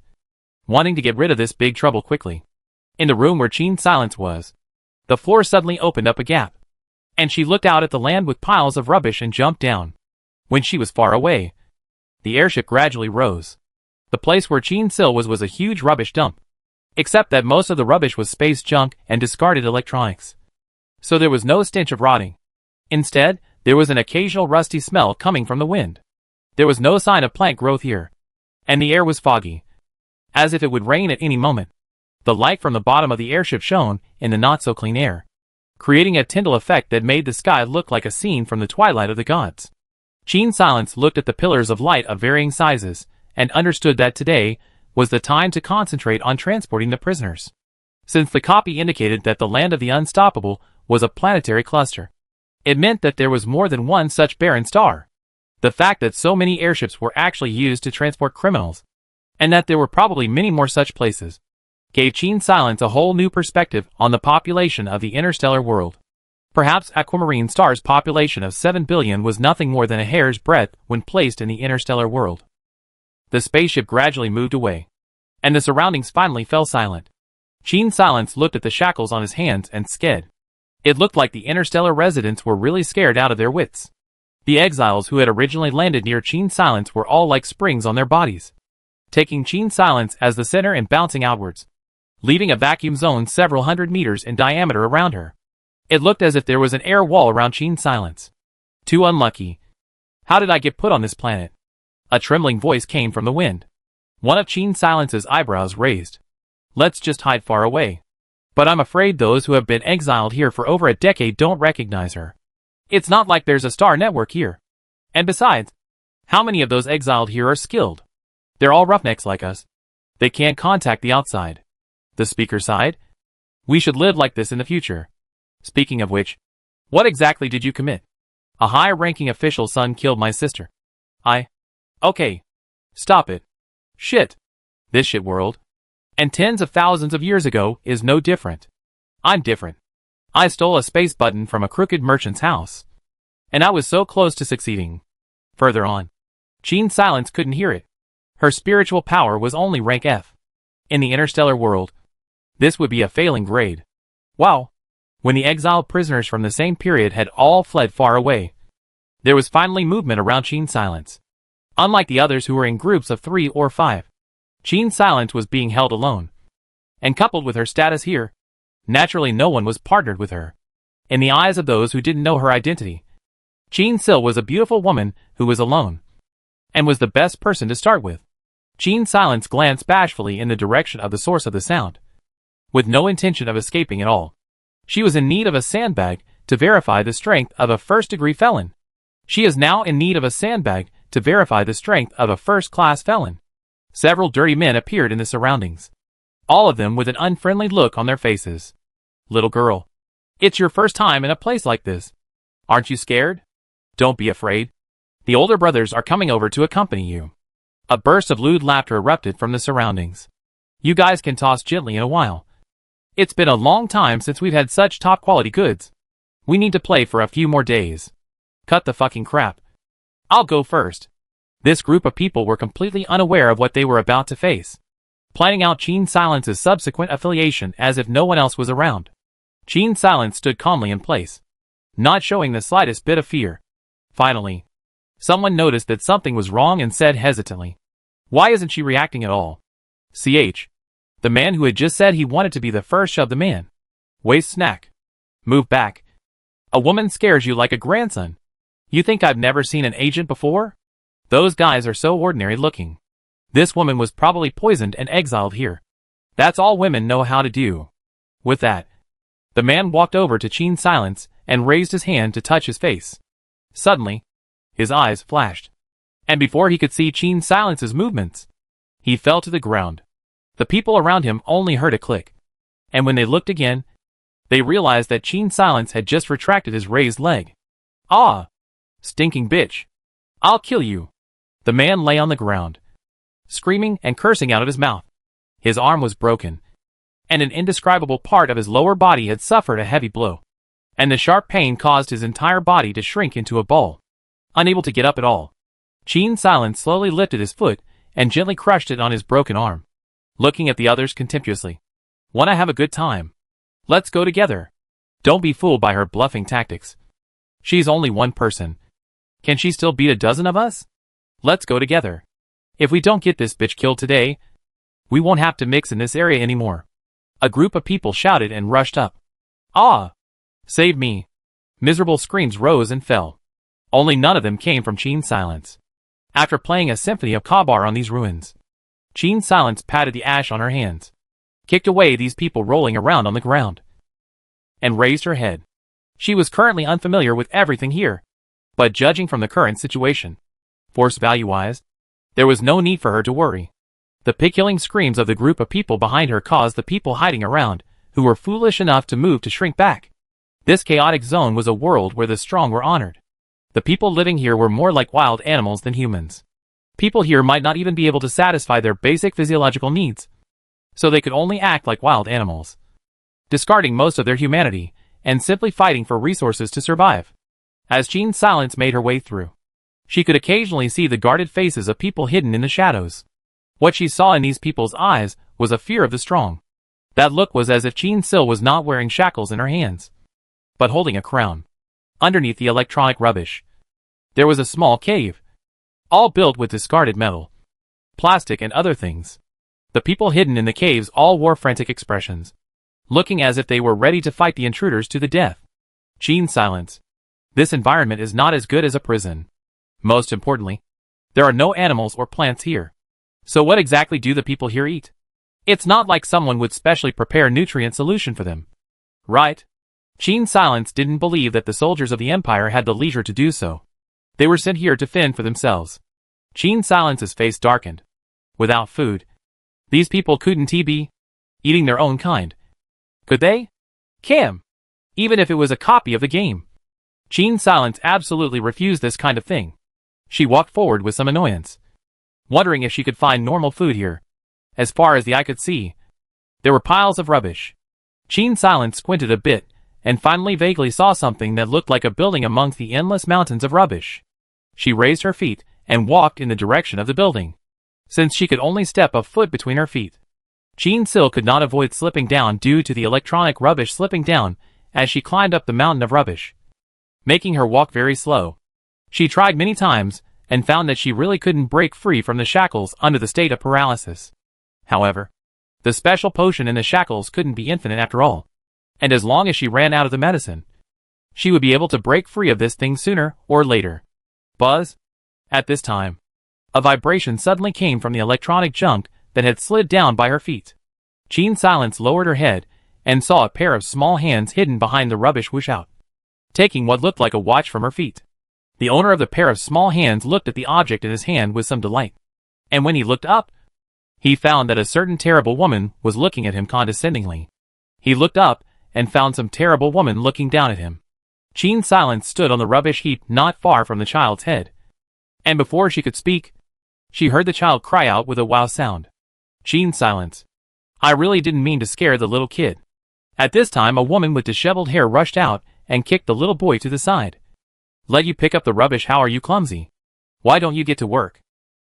wanting to get rid of this big trouble quickly. In the room where Qin Silence was, the floor suddenly opened up a gap, and she looked out at the land with piles of rubbish and jumped down. When she was far away, the airship gradually rose. The place where Qin Sil was a huge rubbish dump, except that most of the rubbish was space junk and discarded electronics. So there was no stench of rotting. Instead, there was an occasional rusty smell coming from the wind. There was no sign of plant growth here, and the air was foggy, as if it would rain at any moment. The light from the bottom of the airship shone in the not-so-clean air, creating a Tyndall effect that made the sky look like a scene from the twilight of the gods. Qin Silence looked at the pillars of light of varying sizes, and understood that today was the time to concentrate on transporting the prisoners. Since the copy indicated that the land of the unstoppable was a planetary cluster, It meant that there was more than one such barren star. The fact that so many airships were actually used to transport criminals, and that there were probably many more such places, gave Gene Silence a whole new perspective on the population of the interstellar world. Perhaps Aquamarine Star's population of 7 billion was nothing more than a hair's breadth when placed in the interstellar world. The spaceship gradually moved away, and the surroundings finally fell silent. Gene Silence looked at the shackles on his hands and sked. It looked like the interstellar residents were really scared out of their wits. The exiles who had originally landed near Gene Silence were all like springs on their bodies, taking Gene Silence as the center and bouncing outwards, leaving a vacuum zone several hundred meters in diameter around her. It looked as if there was an air wall around Gene Silence. Too unlucky. How did I get put on this planet? A trembling voice came from the wind. One of Gene Silence's eyebrows raised. Let's just hide far away. But I'm afraid those who have been exiled here for over a decade don't recognize her. It's not like there's a star network here. And besides, how many of those exiled here are skilled? They're all roughnecks like us. They can't contact the outside. The speaker sighed. We should live like this in the future. Speaking of which, what exactly did you commit? A high-ranking official's son killed my sister. Okay. Stop it. Shit. This shit world. And tens of thousands of years ago is no different. I'm different. I stole a space button from a crooked merchant's house. And I was so close to succeeding. Further on, Gene Silence couldn't hear it. Her spiritual power was only rank F. In the interstellar world, this would be a failing grade. Wow. When the exiled prisoners from the same period had all fled far away, there was finally movement around Gene Silence. Unlike the others who were in groups of 3 or 5, Gene Silence was being held alone. And coupled with her status here, naturally no one was partnered with her. In the eyes of those who didn't know her identity, Gene Sil was a beautiful woman who was alone, and was the best person to start with. Gene Silence glanced bashfully in the direction of the source of the sound, with no intention of escaping at all. She was in need of a sandbag to verify the strength of a first-degree felon. She is now in need of a sandbag to verify the strength of a first-class felon. Several dirty men appeared in the surroundings, all of them with an unfriendly look on their faces. Little girl, it's your first time in a place like this. Aren't you scared? Don't be afraid. The older brothers are coming over to accompany you. A burst of lewd laughter erupted from the surroundings. You guys can toss gently in a while. It's been a long time since we've had such top-quality goods. We need to play for a few more days. Cut the fucking crap. I'll go first. This group of people were completely unaware of what they were about to face, planning out Gene Silence's subsequent affiliation as if no one else was around. Gene Silence stood calmly in place, not showing the slightest bit of fear. Finally, someone noticed that something was wrong and said hesitantly, "Why isn't she reacting at all?" The man who had just said he wanted to be the first shoved the man. Waste snack. Move back. A woman scares you like a grandson. You think I've never seen an agent before? Those guys are so ordinary looking. This woman was probably poisoned and exiled here. That's all women know how to do. With that, the man walked over to Gene Silence and raised his hand to touch his face. Suddenly, his eyes flashed, and before he could see Gene Silence's movements, he fell to the ground. The people around him only heard a click, and when they looked again, they realized that Gene Silence had just retracted his raised leg. Ah! Stinking bitch! I'll kill you! The man lay on the ground, screaming and cursing out of his mouth. His arm was broken, and an indescribable part of his lower body had suffered a heavy blow, and the sharp pain caused his entire body to shrink into a ball. Unable to get up at all, Gene Silence slowly lifted his foot and gently crushed it on his broken arm, looking at the others contemptuously. "Wanna have a good time? Let's go together. Don't be fooled by her bluffing tactics. She's only one person. Can she still beat a dozen of us? Let's go together. If we don't get this bitch killed today, we won't have to mix in this area anymore." A group of people shouted and rushed up. "Ah! Save me!" Miserable screams rose and fell. Only none of them came from Gene Silence. After playing a symphony of Kabar on these ruins, Gene Silence patted the ash on her hands, kicked away these people rolling around on the ground, and raised her head. She was currently unfamiliar with everything here, but judging from the current situation, force value-wise, there was no need for her to worry. The pig-killing screams of the group of people behind her caused the people hiding around, who were foolish enough to move, to shrink back. This chaotic zone was a world where the strong were honored. The people living here were more like wild animals than humans. People here might not even be able to satisfy their basic physiological needs, so they could only act like wild animals, discarding most of their humanity and simply fighting for resources to survive. As Jean's silence made her way through, she could occasionally see the guarded faces of people hidden in the shadows. What she saw in these people's eyes was a fear of the strong. That look was as if Jean Sil was not wearing shackles in her hands, but holding a crown. Underneath the electronic rubbish, there was a small cave, all built with discarded metal, plastic and other things. The people hidden in the caves all wore frantic expressions, looking as if they were ready to fight the intruders to the death. Jean's silence. This environment is not as good as a prison. Most importantly, there are no animals or plants here. So what exactly do the people here eat? It's not like someone would specially prepare nutrient solution for them, right? Jean's silence didn't believe that the soldiers of the Empire had the leisure to do so. They were sent here to fend for themselves. Jean's silence's face darkened. Without food, these people couldn't be eating their own kind. Could they? Cam. Even if it was a copy of the game. Jean's silence absolutely refused this kind of thing. She walked forward with some annoyance, wondering if she could find normal food here. As far as the eye could see, there were piles of rubbish. Jean's silence squinted a bit, and finally vaguely saw something that looked like a building amongst the endless mountains of rubbish. She raised her feet and walked in the direction of the building, since she could only step a foot between her feet. Jean Sil could not avoid slipping down due to the electronic rubbish slipping down as she climbed up the mountain of rubbish, making her walk very slow. She tried many times and found that she really couldn't break free from the shackles under the state of paralysis. However, the special potion in the shackles couldn't be infinite after all, and as long as she ran out of the medicine, she would be able to break free of this thing sooner or later. Buzz? At this time, a vibration suddenly came from the electronic junk that had slid down by her feet. Jean's silence lowered her head and saw a pair of small hands hidden behind the rubbish whoosh out, taking what looked like a watch from her feet. The owner of the pair of small hands looked at the object in his hand with some delight, and when he looked up, he found that a certain terrible woman was looking at him condescendingly. He looked up and found some terrible woman looking down at him. Jean's silence stood on the rubbish heap not far from the child's head, and before she could speak, she heard the child cry out with a wow sound. Jean's silence. I really didn't mean to scare the little kid. At this time a woman with disheveled hair rushed out and kicked the little boy to the side. Let you pick up the rubbish, how are you clumsy? Why don't you get to work?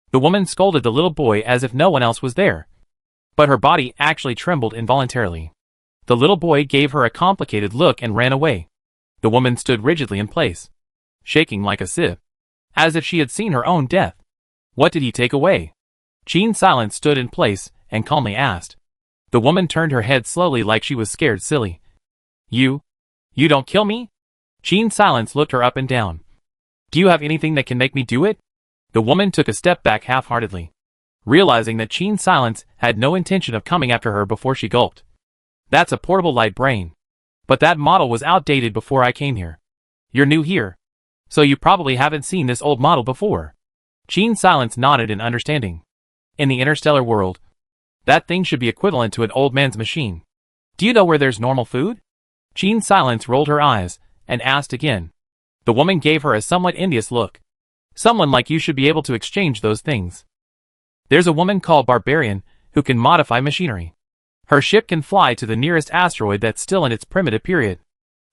The woman scolded the little boy as if no one else was there, but her body actually trembled involuntarily. The little boy gave her a complicated look and ran away. The woman stood rigidly in place, shaking like a sieve, as if she had seen her own death. What did he take away? Jean's silence stood in place and calmly asked. The woman turned her head slowly like she was scared silly. You don't kill me? Jean's silence looked her up and down. Do you have anything that can make me do it? The woman took a step back half-heartedly, realizing that Jean's silence had no intention of coming after her before she gulped. That's a portable light brain. But that model was outdated before I came here. You're new here, so you probably haven't seen this old model before. Jean's silence nodded in understanding. In the interstellar world, that thing should be equivalent to an old man's machine. Do you know where there's normal food? Jean's silence rolled her eyes and asked again. The woman gave her a somewhat envious look. Someone like you should be able to exchange those things. There's a woman called Barbarian who can modify machinery. Her ship can fly to the nearest asteroid that's still in its primitive period.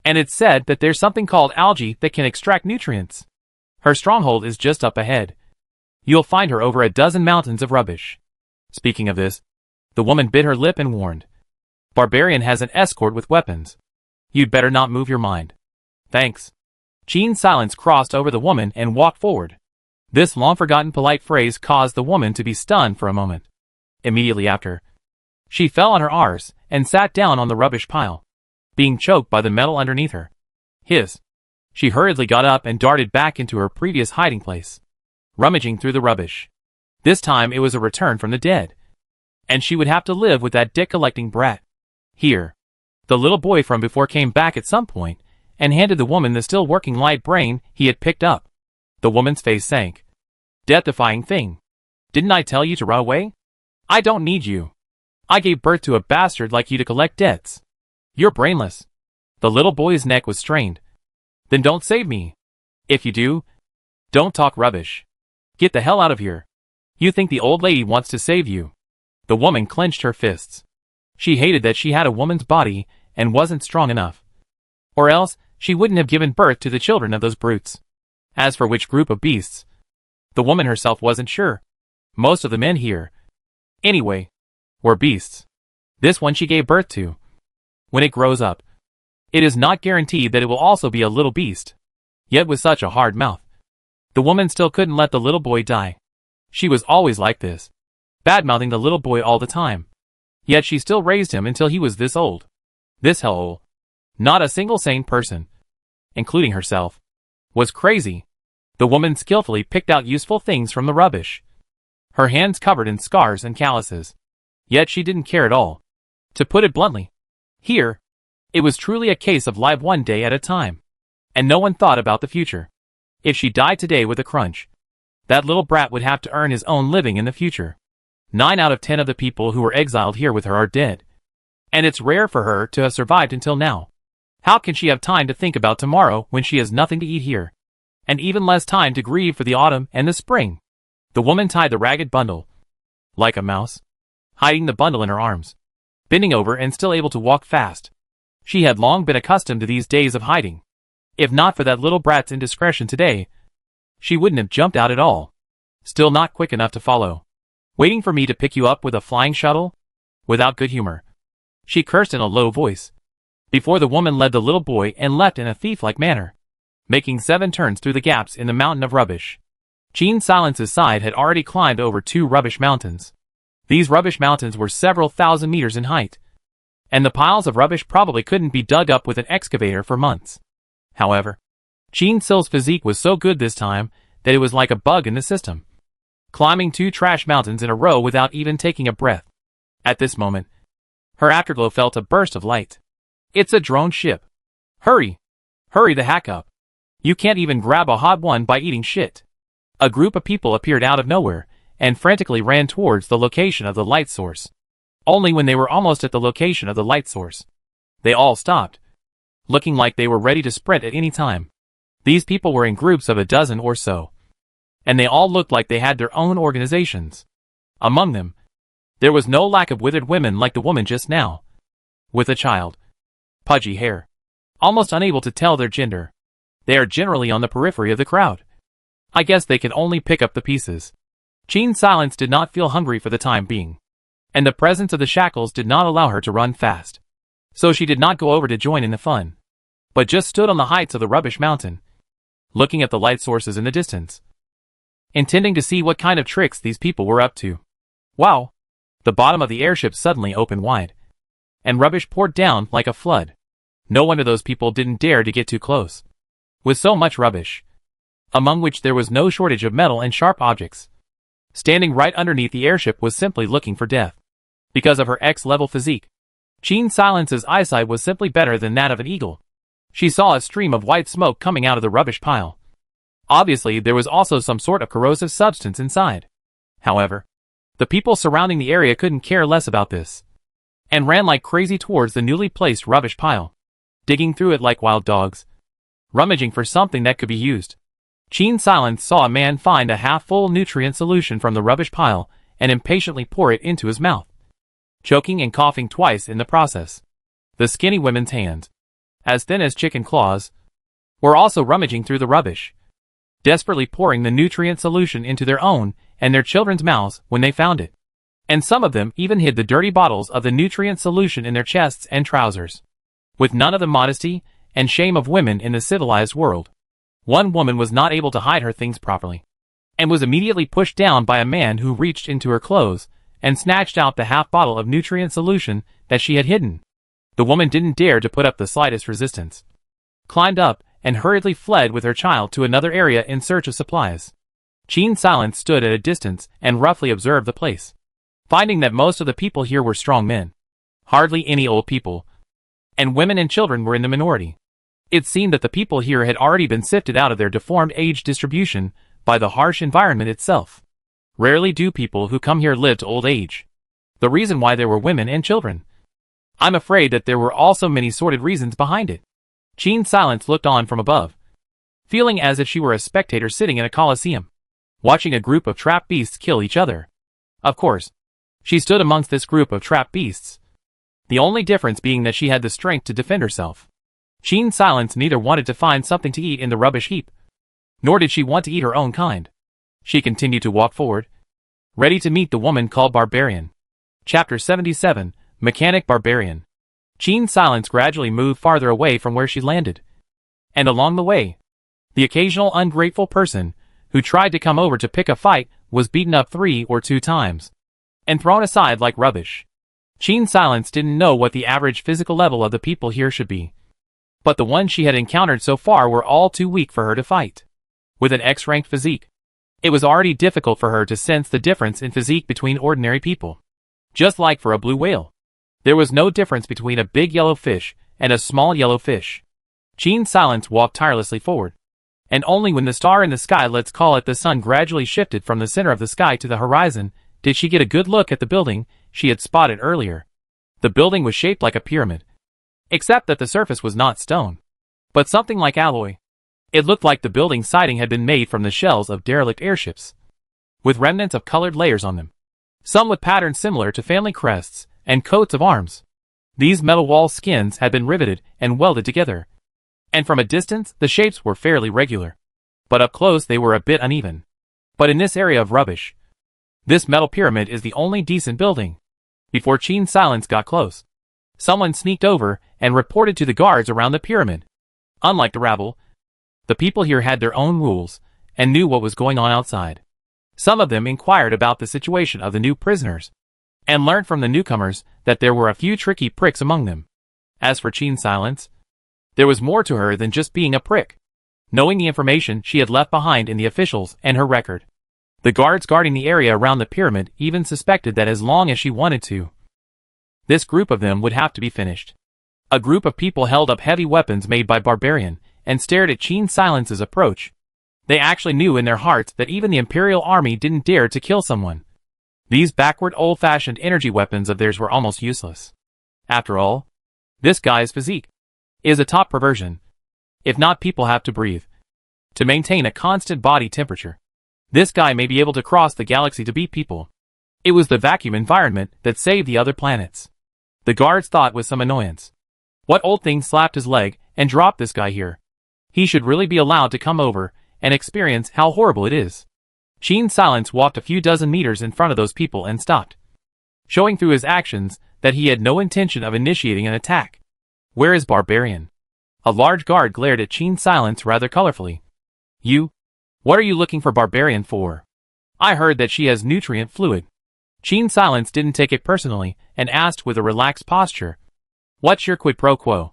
And it's said that there's something called algae that can extract nutrients. Her stronghold is just up ahead. You'll find her over a dozen mountains of rubbish. Speaking of this, the woman bit her lip and warned. Barbarian has an escort with weapons. You'd better not move your mind. Thanks. Jean's silence crossed over the woman and walked forward. This long-forgotten polite phrase caused the woman to be stunned for a moment. Immediately after, she fell on her arse and sat down on the rubbish pile, being choked by the metal underneath her. Hiss. She hurriedly got up and darted back into her previous hiding place, rummaging through the rubbish. This time it was a return from the dead, and she would have to live with that dick-collecting brat. Here. The little boy from before came back at some point and handed the woman the still working light brain he had picked up. The woman's face sank. Death-defying thing. Didn't I tell you to run away? I don't need you. I gave birth to a bastard like you to collect debts. You're brainless. The little boy's neck was strained. Then don't save me. If you do, don't talk rubbish. Get the hell out of here. You think the old lady wants to save you. The woman clenched her fists. She hated that she had a woman's body and wasn't strong enough. Or else, she wouldn't have given birth to the children of those brutes. As for which group of beasts, the woman herself wasn't sure. Most of the men here, anyway, were beasts. This one she gave birth to. When it grows up, it is not guaranteed that it will also be a little beast. Yet with such a hard mouth, the woman still couldn't let the little boy die. She was always like this, bad-mouthing the little boy all the time. Yet she still raised him until he was this old. This hellhole. Not a single sane person, including herself, was crazy. The woman skillfully picked out useful things from the rubbish. Her hands covered in scars and calluses. Yet she didn't care at all. To put it bluntly, here, it was truly a case of live one day at a time. And no one thought about the future. If she died today with a crunch, that little brat would have to earn his own living in the future. 9 out of 10 of the people who were exiled here with her are dead. And it's rare for her to have survived until now. How can she have time to think about tomorrow when she has nothing to eat here? And even less time to grieve for the autumn and the spring. The woman tied the ragged bundle, like a mouse, hiding the bundle in her arms, bending over and still able to walk fast. She had long been accustomed to these days of hiding. If not for that little brat's indiscretion today, she wouldn't have jumped out at all. Still not quick enough to follow. Waiting for me to pick you up with a flying shuttle? Without good humor, she cursed in a low voice, before the woman led the little boy and left in a thief-like manner, making 7 turns through the gaps in the mountain of rubbish. Gene Silence's side had already climbed over 2 rubbish mountains. These rubbish mountains were several thousand meters in height, and the piles of rubbish probably couldn't be dug up with an excavator for months. However, Gene Sil's physique was so good this time that it was like a bug in the system, climbing 2 trash mountains in a row without even taking a breath. At this moment, her afterglow felt a burst of light. It's a drone ship. Hurry! Hurry the heck up. You can't even grab a hot one by eating shit. A group of people appeared out of nowhere and frantically ran towards the location of the light source. Only when they were almost at the location of the light source, they all stopped, looking like they were ready to sprint at any time. These people were in groups of a dozen or so, and they all looked like they had their own organizations. Among them, there was no lack of withered women like the woman just now, with a child, pudgy hair, almost unable to tell their gender. They are generally on the periphery of the crowd. I guess they can only pick up the pieces. Gene Silence did not feel hungry for the time being, and the presence of the shackles did not allow her to run fast. So she did not go over to join in the fun, but just stood on the heights of the rubbish mountain, looking at the light sources in the distance, intending to see what kind of tricks these people were up to. Wow! The bottom of the airship suddenly opened wide, and rubbish poured down like a flood. No wonder those people didn't dare to get too close. With so much rubbish, among which there was no shortage of metal and sharp objects, standing right underneath the airship was simply looking for death. Because of her X-level physique, Gene Silence's eyesight was simply better than that of an eagle. She saw a stream of white smoke coming out of the rubbish pile. Obviously, there was also some sort of corrosive substance inside. However, the people surrounding the area couldn't care less about this, and ran like crazy towards the newly placed rubbish pile, digging through it like wild dogs, rummaging for something that could be used. Gene Silence saw a man find a half-full nutrient solution from the rubbish pile and impatiently pour it into his mouth, choking and coughing twice in the process. The skinny women's hands, as thin as chicken claws, were also rummaging through the rubbish, desperately pouring the nutrient solution into their own and their children's mouths when they found it. And some of them even hid the dirty bottles of the nutrient solution in their chests and trousers, with none of the modesty and shame of women in the civilized world. One woman was not able to hide her things properly, and was immediately pushed down by a man who reached into her clothes and snatched out the half bottle of nutrient solution that she had hidden. The woman didn't dare to put up the slightest resistance, climbed up, and hurriedly fled with her child to another area in search of supplies. Gene Silence stood at a distance and roughly observed the place, finding that most of the people here were strong men, hardly any old people, and women and children were in the minority. It seemed that the people here had already been sifted out of their deformed age distribution by the harsh environment itself. Rarely do people who come here live to old age. The reason why there were women and children. I'm afraid that there were also many sordid reasons behind it. Gene Silence looked on from above, feeling as if she were a spectator sitting in a coliseum, watching a group of trapped beasts kill each other. Of course, she stood amongst this group of trapped beasts, the only difference being that she had the strength to defend herself. Gene Silence neither wanted to find something to eat in the rubbish heap, nor did she want to eat her own kind. She continued to walk forward, ready to meet the woman called Barbarian. Chapter 77, Mechanic Barbarian. Gene Silence gradually moved farther away from where she landed, and along the way, the occasional ungrateful person who tried to come over to pick a fight was beaten up 3 or 2 times, and thrown aside like rubbish. Gene Silence didn't know what the average physical level of the people here should be, but the ones she had encountered so far were all too weak for her to fight. With an X-ranked physique, it was already difficult for her to sense the difference in physique between ordinary people. Just like for a blue whale, there was no difference between a big yellow fish and a small yellow fish. Gene Silence walked tirelessly forward, and only when the star in the sky, let's call it the sun, gradually shifted from the center of the sky to the horizon, did she get a good look at the building she had spotted earlier. The building was shaped like a pyramid, except that the surface was not stone, but something like alloy. It looked like the building's siding had been made from the shells of derelict airships, with remnants of colored layers on them, some with patterns similar to family crests and coats of arms. These metal wall skins had been riveted and welded together, and from a distance the shapes were fairly regular, but up close they were a bit uneven. But in this area of rubbish, this metal pyramid is the only decent building. Before Gene Silence got close, someone sneaked over and reported to the guards around the pyramid. Unlike the rabble, the people here had their own rules and knew what was going on outside. Some of them inquired about the situation of the new prisoners, and learned from the newcomers that there were a few tricky pricks among them. As for Gene Silence, there was more to her than just being a prick. Knowing the information she had left behind in the officials and her record, the guards guarding the area around the pyramid even suspected that as long as she wanted to, this group of them would have to be finished. A group of people held up heavy weapons made by Barbarian and stared at Gene Silence's approach. They actually knew in their hearts that even the Imperial Army didn't dare to kill someone. These backward, old-fashioned energy weapons of theirs were almost useless. After all, this guy's physique is a top perversion. If not, people have to breathe to maintain a constant body temperature. This guy may be able to cross the galaxy to beat people. It was the vacuum environment that saved the other planets. The guards thought with some annoyance. What old thing slapped his leg and dropped this guy here? He should really be allowed to come over and experience how horrible it is. Gene Silence walked a few dozen meters in front of those people and stopped, showing through his actions that he had no intention of initiating an attack. Where is Barbarian? A large guard glared at Gene Silence rather colorfully. You? What are you looking for Barbarian for? I heard that she has nutrient fluid. Gene Silence didn't take it personally and asked with a relaxed posture. What's your quid pro quo?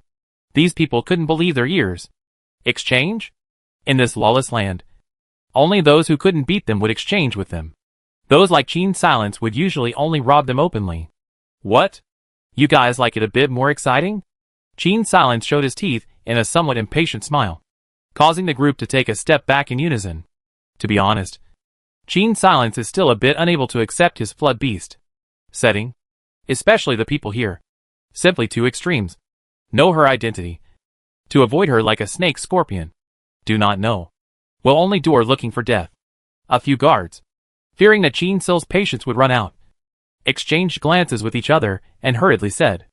These people couldn't believe their ears. Exchange? In this lawless land, only those who couldn't beat them would exchange with them. Those like Gene Silence would usually only rob them openly. What? You guys like it a bit more exciting? Gene Silence showed his teeth in a somewhat impatient smile, causing the group to take a step back in unison. To be honest, Gene Silence is still a bit unable to accept his flood beast setting, especially the people here. Simply two extremes. Know her identity. To avoid her like a snake scorpion. Do not know. Will only door looking for death. A few guards, fearing that Gene Sil's patience would run out, exchanged glances with each other and hurriedly said,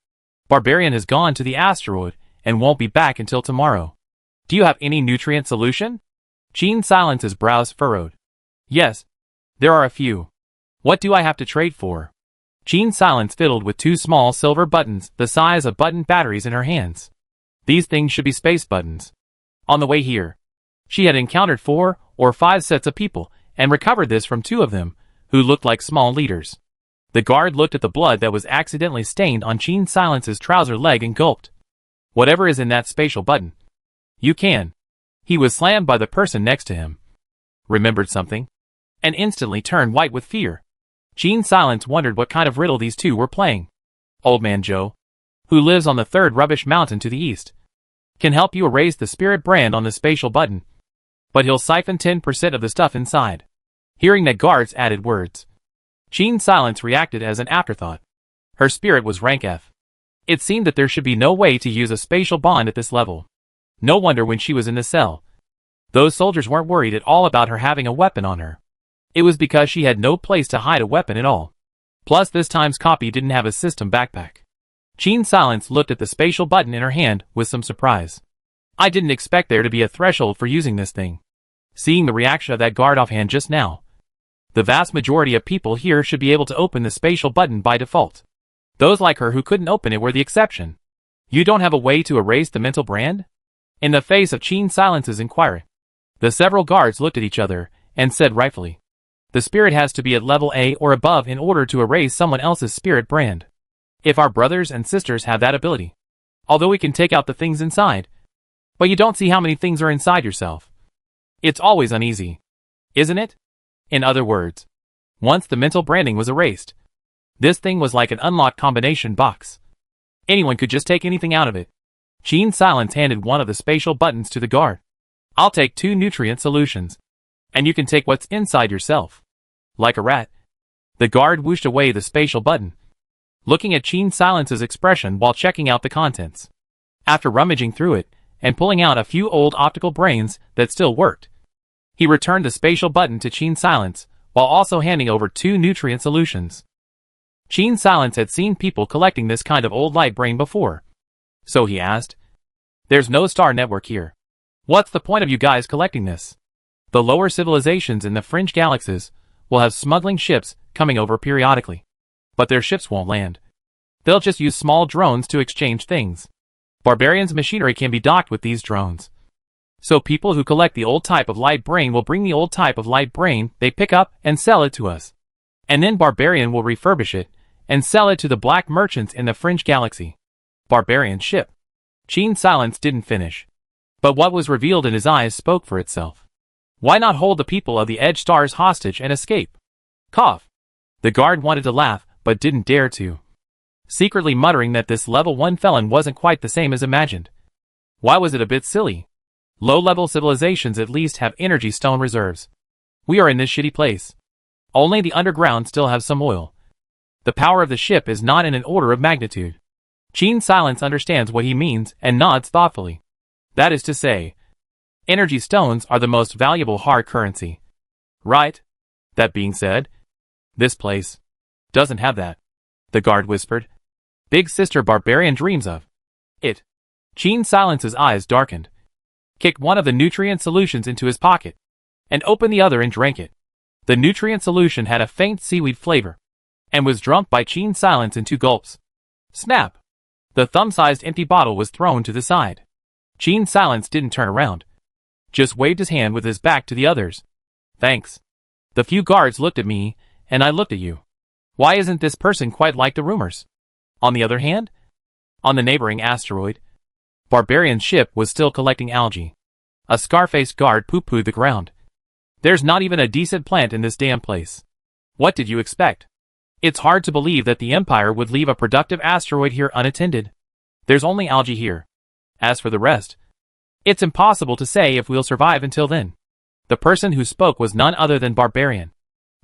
Barbarian has gone to the asteroid and won't be back until tomorrow. Do you have any nutrient solution? Gene Silence's brows furrowed. Yes, there are a few. What do I have to trade for? Gene Silence fiddled with 2 small silver buttons the size of button batteries in her hands. These things should be space buttons. On the way here, she had encountered 4 or 5 sets of people and recovered this from 2 of them, who looked like small leaders. The guard looked at the blood that was accidentally stained on Gene Silence's trouser leg and gulped. Whatever is in that spatial button. You can. He was slammed by the person next to him. Remembered something, and instantly turned white with fear. Gene Silence wondered what kind of riddle these 2 were playing. Old Man Joe, who lives on the 3rd rubbish mountain to the east, can help you erase the spirit brand on the spatial button, but he'll siphon 10% of the stuff inside. Hearing that guards added words, Gene Silence reacted as an afterthought. Her spirit was rank F. It seemed that there should be no way to use a spatial bond at this level. No wonder when she was in the cell, those soldiers weren't worried at all about her having a weapon on her. It was because she had no place to hide a weapon at all. Plus this time's copy didn't have a system backpack. Qin Silence looked at the spatial button in her hand with some surprise. I didn't expect there to be a threshold for using this thing. Seeing the reaction of that guard offhand just now, the vast majority of people here should be able to open the spatial button by default. Those like her who couldn't open it were the exception. You don't have a way to erase the mental brand? In the face of Qin Silence's inquiry, the several guards looked at each other and said rightfully, the spirit has to be at level A or above in order to erase someone else's spirit brand. If our brothers and sisters have that ability, although we can take out the things inside, but you don't see how many things are inside yourself. It's always uneasy, isn't it? In other words, once the mental branding was erased, this thing was like an unlocked combination box. Anyone could just take anything out of it. Qin Silence handed one of the spatial buttons to the guard. I'll take 2 nutrient solutions, and you can take what's inside yourself. Like a rat, the guard whooshed away the spatial button, looking at Qin Silence's expression while checking out the contents. After rummaging through it and pulling out a few old optical brains that still worked, he returned the spatial button to Qin Silence while also handing over 2 nutrient solutions. Qin Silence had seen people collecting this kind of old light brain before, so he asked, "There's no star network here. What's the point of you guys collecting this? The lower civilizations in the fringe galaxies will have smuggling ships coming over periodically, but their ships won't land. They'll just use small drones to exchange things. Barbarians' machinery can be docked with these drones. So people who collect the old type of light brain will bring the old type of light brain they pick up and sell it to us. And then Barbarian will refurbish it and sell it to the black merchants in the fringe galaxy. Barbarian ship." Qin Silence didn't finish, but what was revealed in his eyes spoke for itself. Why not hold the people of the Edge Stars hostage and escape? Cough. The guard wanted to laugh, but didn't dare to, secretly muttering that this level 1 felon wasn't quite the same as imagined. Why was it a bit silly? Low-level civilizations at least have energy stone reserves. We are in this shitty place. Only the underground still have some oil. The power of the ship is not in an order of magnitude. Qin Silence understands what he means and nods thoughtfully. That is to say, energy stones are the most valuable hard currency. Right? That being said, this place doesn't have that, the guard whispered. Big sister Barbarian dreams of it. Qin Silence's eyes darkened, kicked one of the nutrient solutions into his pocket, and opened the other and drank it. The nutrient solution had a faint seaweed flavor, and was drunk by Qin Silence in 2 gulps. Snap! The thumb-sized empty bottle was thrown to the side. Qin Silence didn't turn around, just waved his hand with his back to the others. Thanks. The few guards looked at me, and I looked at you. Why isn't this person quite like the rumors? On the other hand, on the neighboring asteroid, Barbarian's ship was still collecting algae. A scar-faced guard poo-pooed the ground. There's not even a decent plant in this damn place. What did you expect? It's hard to believe that the Empire would leave a productive asteroid here unattended. There's only algae here. As for the rest, it's impossible to say if we'll survive until then. The person who spoke was none other than Barbarian,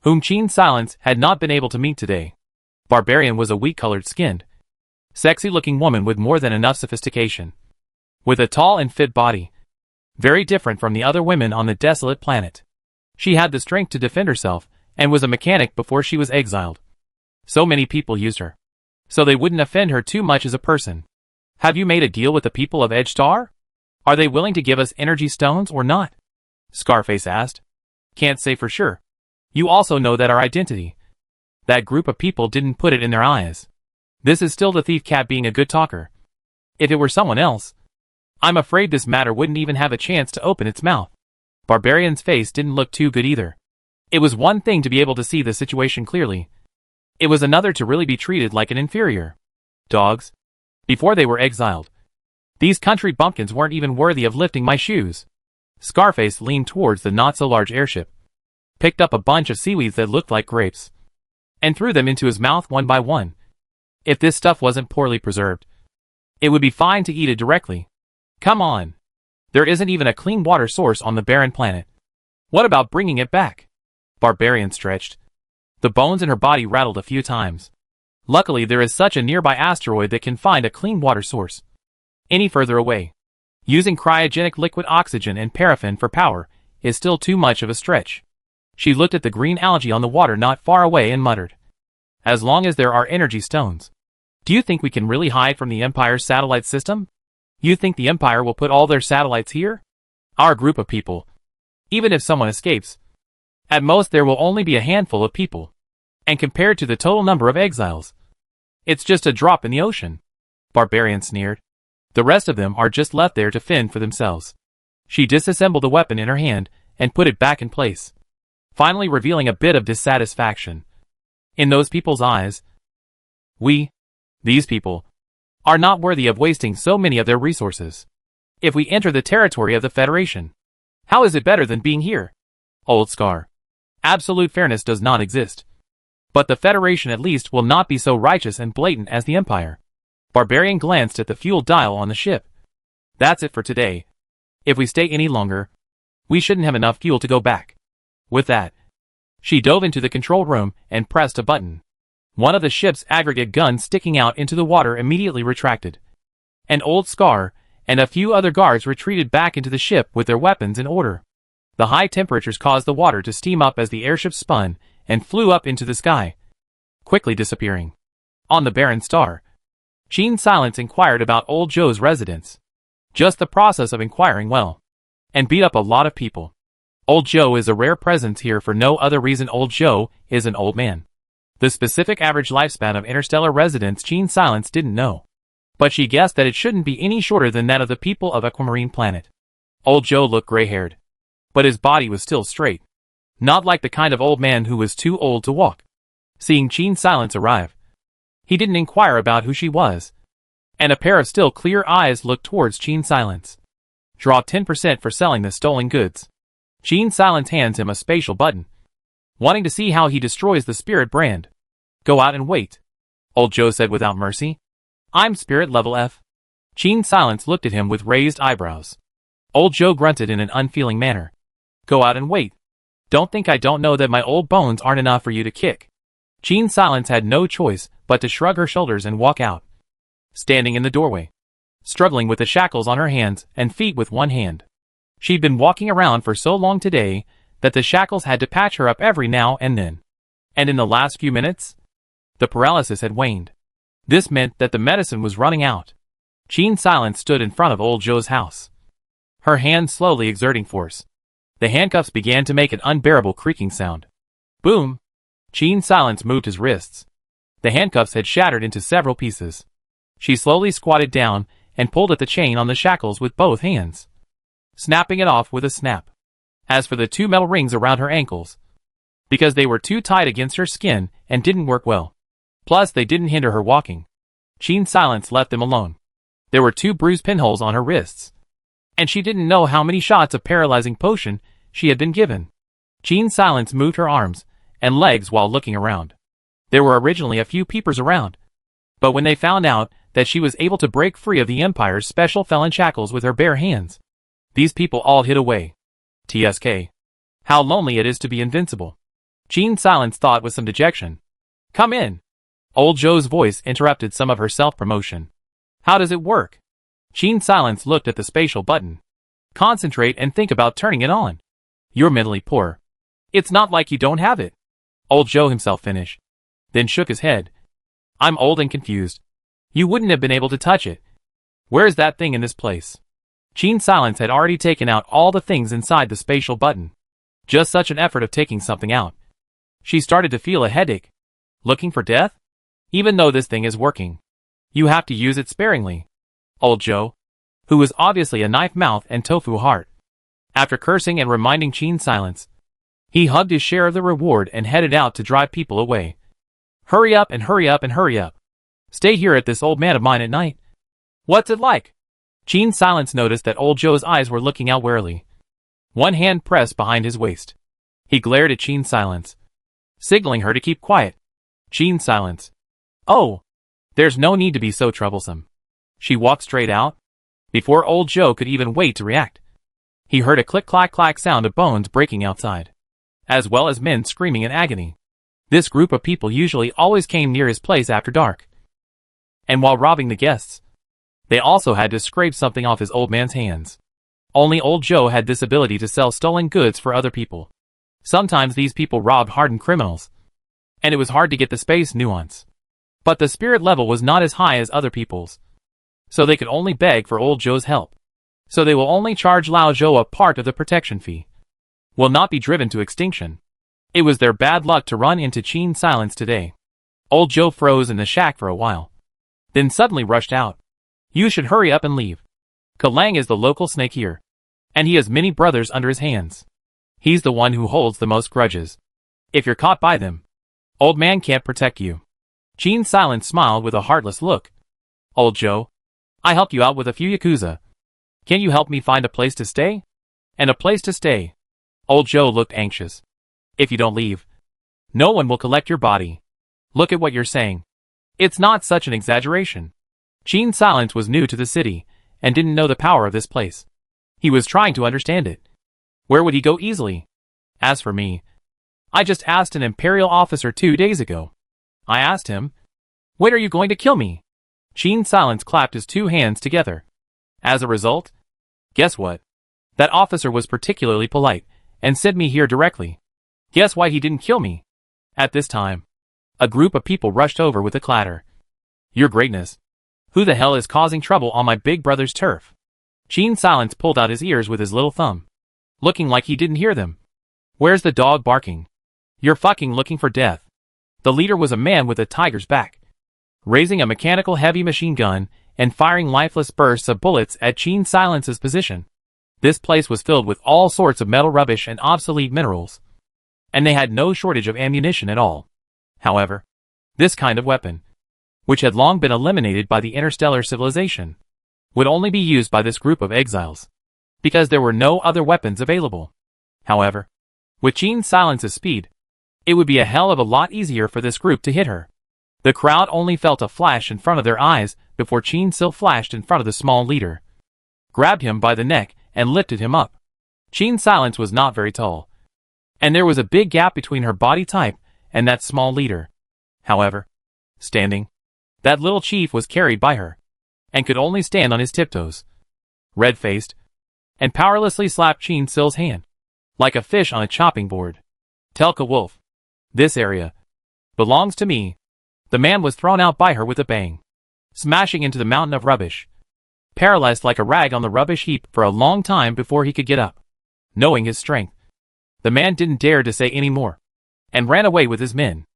whom Qin Silence had not been able to meet today. Barbarian was a wheat-colored skinned, sexy-looking woman with more than enough sophistication, with a tall and fit body, very different from the other women on the desolate planet. She had the strength to defend herself, and was a mechanic before she was exiled. So many people used her, so they wouldn't offend her too much as a person. Have you made a deal with the people of Edge Star? Are they willing to give us energy stones or not? Scarface asked. Can't say for sure. You also know that our identity. That group of people didn't put it in their eyes. This is still the thief cat being a good talker. If it were someone else, I'm afraid this matter wouldn't even have a chance to open its mouth. Barbarian's face didn't look too good either. It was one thing to be able to see the situation clearly. It was another to really be treated like an inferior. Dogs. Before they were exiled, these country bumpkins weren't even worthy of lifting my shoes. Scarface leaned towards the not-so-large airship, picked up a bunch of seaweeds that looked like grapes, and threw them into his mouth one by one. If this stuff wasn't poorly preserved, it would be fine to eat it directly. Come on. There isn't even a clean water source on the barren planet. What about bringing it back? Barbarian stretched. The bones in her body rattled a few times. Luckily there is such a nearby asteroid that can find a clean water source. Any further away, Using cryogenic liquid oxygen and paraffin for power is still too much of a stretch. She looked at the green algae on the water not far away and muttered. As long as there are energy stones. Do you think we can really hide from the Empire's satellite system? You think the Empire will put all their satellites here? Our group of people. Even if someone escapes, at most there will only be a handful of people. And compared to the total number of exiles, it's just a drop in the ocean. Barbarian sneered. The rest of them are just left there to fend for themselves. She disassembled the weapon in her hand and put it back in place, finally revealing a bit of dissatisfaction. In those people's eyes, these people, are not worthy of wasting so many of their resources. If we enter the territory of the Federation, how is it better than being here? Old Scar. Absolute fairness does not exist. But the Federation at least will not be so righteous and blatant as the Empire. Barbarian glanced at the fuel dial on the ship. That's it for today. If we stay any longer, we shouldn't have enough fuel to go back. With that, she dove into the control room and pressed a button. One of the ship's aggregate guns sticking out into the water immediately retracted. And Old Scar and a few other guards retreated back into the ship with their weapons in order. The high temperatures caused the water to steam up as the airship spun and flew up into the sky, quickly disappearing. On the barren star, Gene Silence inquired about Old Joe's residence. Just the process of inquiring well, and beat up a lot of people. Old Joe is a rare presence here for no other reason. Old Joe is an old man. The specific average lifespan of interstellar residents Gene Silence didn't know, but she guessed that it shouldn't be any shorter than that of the people of Aquamarine Planet. Old Joe looked gray-haired, but his body was still straight. Not like the kind of old man who was too old to walk. Seeing Gene Silence arrive, he didn't inquire about who she was, and a pair of still clear eyes looked towards Gene Silence. Draw 10% for selling the stolen goods. Gene Silence hands him a spatial button, wanting to see how he destroys the Spirit brand. Go out and wait, Old Joe said without mercy. I'm Spirit level F. Gene Silence looked at him with raised eyebrows. Old Joe grunted in an unfeeling manner. Go out and wait. Don't think I don't know that my old bones aren't enough for you to kick. Gene Silence had no choice but to shrug her shoulders and walk out. Standing in the doorway, struggling with the shackles on her hands and feet with one hand. She'd been walking around for so long today that the shackles had to patch her up every now and then. And in the last few minutes, the paralysis had waned. This meant that the medicine was running out. Gene Silence stood in front of Old Joe's house, her hands slowly exerting force. The handcuffs began to make an unbearable creaking sound. Boom! Gene Silence moved his wrists. The handcuffs had shattered into several pieces. She slowly squatted down and pulled at the chain on the shackles with both hands, snapping it off with a snap. As for the two metal rings around her ankles, because they were too tight against her skin and didn't work well, plus they didn't hinder her walking, Gene Silence left them alone. There were 2 bruised pinholes on her wrists, and she didn't know how many shots of paralyzing potion she had been given. Gene Silence moved her arms and legs while looking around. There were originally a few peepers around, but when they found out that she was able to break free of the Empire's special felon shackles with her bare hands, these people all hid away. TSK. How lonely it is to be invincible. Gene Silence thought with some dejection. Come in. Old Joe's voice interrupted some of her self-promotion. How does it work? Gene Silence looked at the spatial button. Concentrate and think about turning it on. You're mentally poor. It's not like you don't have it. Old Joe himself finished, then shook his head. I'm old and confused. You wouldn't have been able to touch it. Where's that thing in this place? Gene Silence had already taken out all the things inside the spatial button. Just such an effort of taking something out. She started to feel a headache. Looking for death? Even though this thing is working, you have to use it sparingly. Old Joe, who was obviously a knife mouth and tofu heart, after cursing and reminding Gene Silence, he hugged his share of the reward and headed out to drive people away. Hurry up and hurry up and hurry up. Stay here at this old man of mine at night. What's it like? Gene Silence noticed that Old Joe's eyes were looking out warily. One hand pressed behind his waist. He glared at Gene Silence, signaling her to keep quiet. Gene Silence. Oh, there's no need to be so troublesome. She walked straight out. Before Old Joe could even wait to react, he heard a click-clack-clack sound of bones breaking outside, as well as men screaming in agony. This group of people usually always came near his place after dark, and while robbing the guests, They also had to scrape something off his old man's hands. Only old Joe had this ability to sell stolen goods for other people. Sometimes these people robbed hardened criminals, and it was hard to get the space nuance. But the spirit level was not as high as other people's, so they could only beg for old Joe's help. So they will only charge Lao Joe a part of the protection fee. Will not be driven to extinction. It was their bad luck to run into Qin Silence today. Old Joe froze in the shack for a while, then suddenly rushed out. You should hurry up and leave. Kalang is the local snake here, and he has many brothers under his hands. He's the one who holds the most grudges. If you're caught by them, old man can't protect you. Qin Silence smiled with a heartless look. Old Joe, I helped you out with a few Yakuza. Can you help me find a place to stay? And a place to stay. Old Joe looked anxious. If you don't leave, no one will collect your body. Look at what you're saying. It's not such an exaggeration. Qin Silence was new to the city, and didn't know the power of this place. He was trying to understand it. Where would he go easily? As for me, I just asked an imperial officer 2 days ago. I asked him, when are you going to kill me? Qin Silence clapped his 2 hands together. As a result, guess what? That officer was particularly polite, and sent me here directly. Guess why he didn't kill me? At this time, a group of people rushed over with a clatter. Your greatness. Who the hell is causing trouble on my big brother's turf? Qin Silence pulled out his ears with his little thumb, looking like he didn't hear them. Where's the dog barking? You're fucking looking for death. The leader was a man with a tiger's back, raising a mechanical heavy machine gun and firing lifeless bursts of bullets at Qin Silence's position. This place was filled with all sorts of metal rubbish and obsolete minerals, and they had no shortage of ammunition at all. However, this kind of weapon, which had long been eliminated by the interstellar civilization, would only be used by this group of exiles, because there were no other weapons available. However, with Qin Silence's speed, it would be a hell of a lot easier for this group to hit her. The crowd only felt a flash in front of their eyes before Qin Sil flashed in front of the small leader, grabbed him by the neck, and lifted him up. Qin Silence was not very tall, and there was a big gap between her body type and that small leader. However, standing, that little chief was carried by her, and could only stand on his tiptoes, red-faced, and powerlessly slapped Qin Sil's hand, like a fish on a chopping board. Telka Wolf. This area belongs to me. The man was thrown out by her with a bang, smashing into the mountain of rubbish, paralyzed like a rag on the rubbish heap for a long time before he could get up. Knowing his strength, the man didn't dare to say any more, and ran away with his men.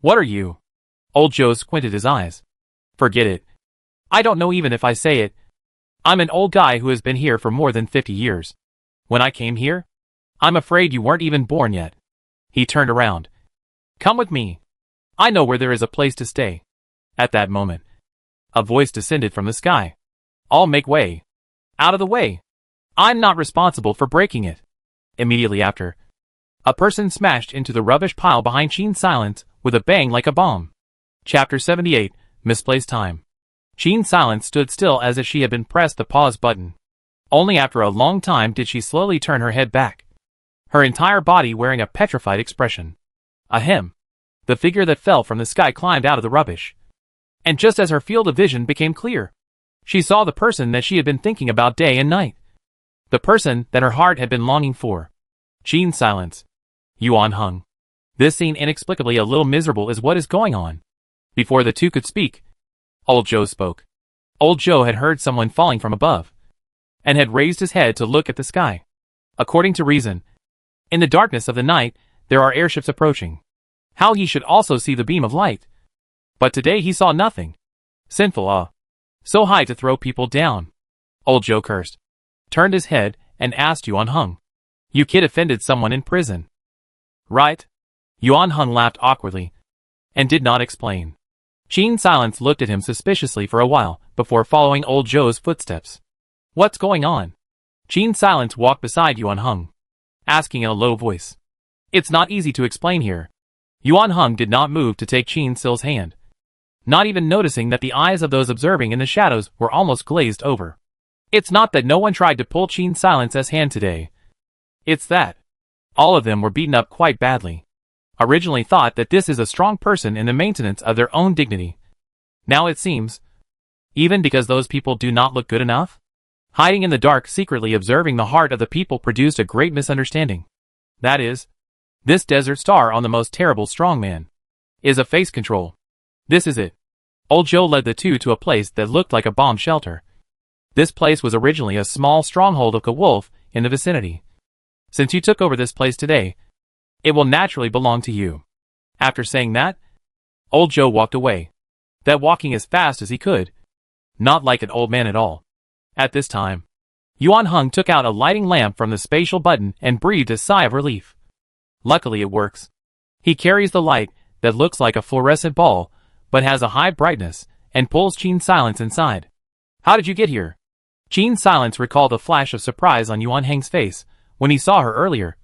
What are you? Old Joe squinted his eyes. Forget it. I don't know even if I say it. I'm an old guy who has been here for more than 50 years. When I came here, I'm afraid you weren't even born yet. He turned around. Come with me. I know where there is a place to stay. At that moment, a voice descended from the sky. I'll make way. Out of the way. I'm not responsible for breaking it. Immediately after, a person smashed into the rubbish pile behind Qin Silence with a bang like a bomb. Chapter 78, Misplaced Time. Qin Silence stood still as if she had been pressed the pause button. Only after a long time did she slowly turn her head back, her entire body wearing a petrified expression. Ahem. The figure that fell from the sky climbed out of the rubbish, and just as her field of vision became clear, she saw the person that she had been thinking about day and night. The person that her heart had been longing for. Qin Silence. Yuan Hung. This scene inexplicably a little miserable is what is going on. Before the two could speak, Old Joe spoke. Old Joe had heard someone falling from above, and had raised his head to look at the sky. According to reason, in the darkness of the night, there are airships approaching. How he should also see the beam of light. But today he saw nothing. Sinful, so high to throw people down. Old Joe cursed, turned his head, and asked Yuan Hung. You kid offended someone in prison. Right? Yuan Hung laughed awkwardly, and did not explain. Qin Silence looked at him suspiciously for a while, before following Old Joe's footsteps. What's going on? Qin Silence walked beside Yuan Hung, asking in a low voice. It's not easy to explain here. Yuan Hung did not move to take Qin Sil's hand, not even noticing that the eyes of those observing in the shadows were almost glazed over. It's not that no one tried to pull Qin Silence's hand today. It's that all of them were beaten up quite badly. Originally thought that this is a strong person in the maintenance of their own dignity. Now it seems Even because those people do not look good enough? Hiding in the dark, secretly observing the heart of the people produced a great misunderstanding. That is, this desert star on the most terrible strongman is a face control. This is it. Old Joe led the two to a place that looked like a bomb shelter. This place was originally a small stronghold of a wolf in the vicinity. Since you took over this place today, it will naturally belong to you. After saying that, Old Joe walked away. That walking as fast as he could. Not like an old man at all. At this time, Yuan Heng took out a lighting lamp from the spatial button and breathed a sigh of relief. Luckily it works. He carries the light that looks like a fluorescent ball, but has a high brightness, and pulls Qin Silence inside. How did you get here? Qin Silence recalled a flash of surprise on Yuan Heng's face when he saw her earlier,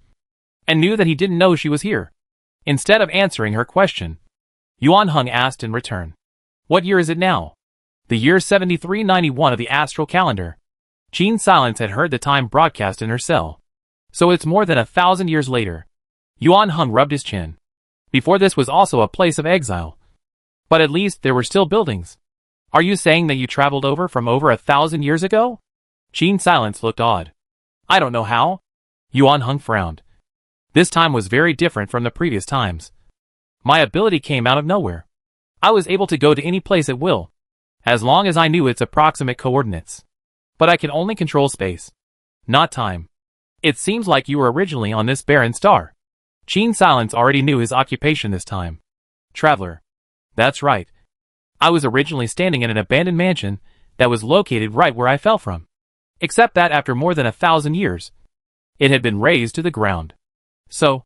and knew that he didn't know she was here. Instead of answering her question, Yuan Heng asked in return, "What year is it now?" The year 7391 of the astral calendar. Qin Silence had heard the time broadcast in her cell. So it's more than 1,000 years later. Yuan Heng rubbed his chin. Before this was also a place of exile. But at least there were still buildings. Are you saying that you traveled over from over 1,000 years ago? Qin Silence looked odd. I don't know how. Yuan Heng frowned. This time was very different from the previous times. My ability came out of nowhere. I was able to go to any place at will, as long as I knew its approximate coordinates. But I can only control space, not time. It seems like you were originally on this barren star. Qin Silence already knew his occupation this time. Traveler. That's right. I was originally standing in an abandoned mansion that was located right where I fell from. Except that after more than 1,000 years, it had been razed to the ground. So,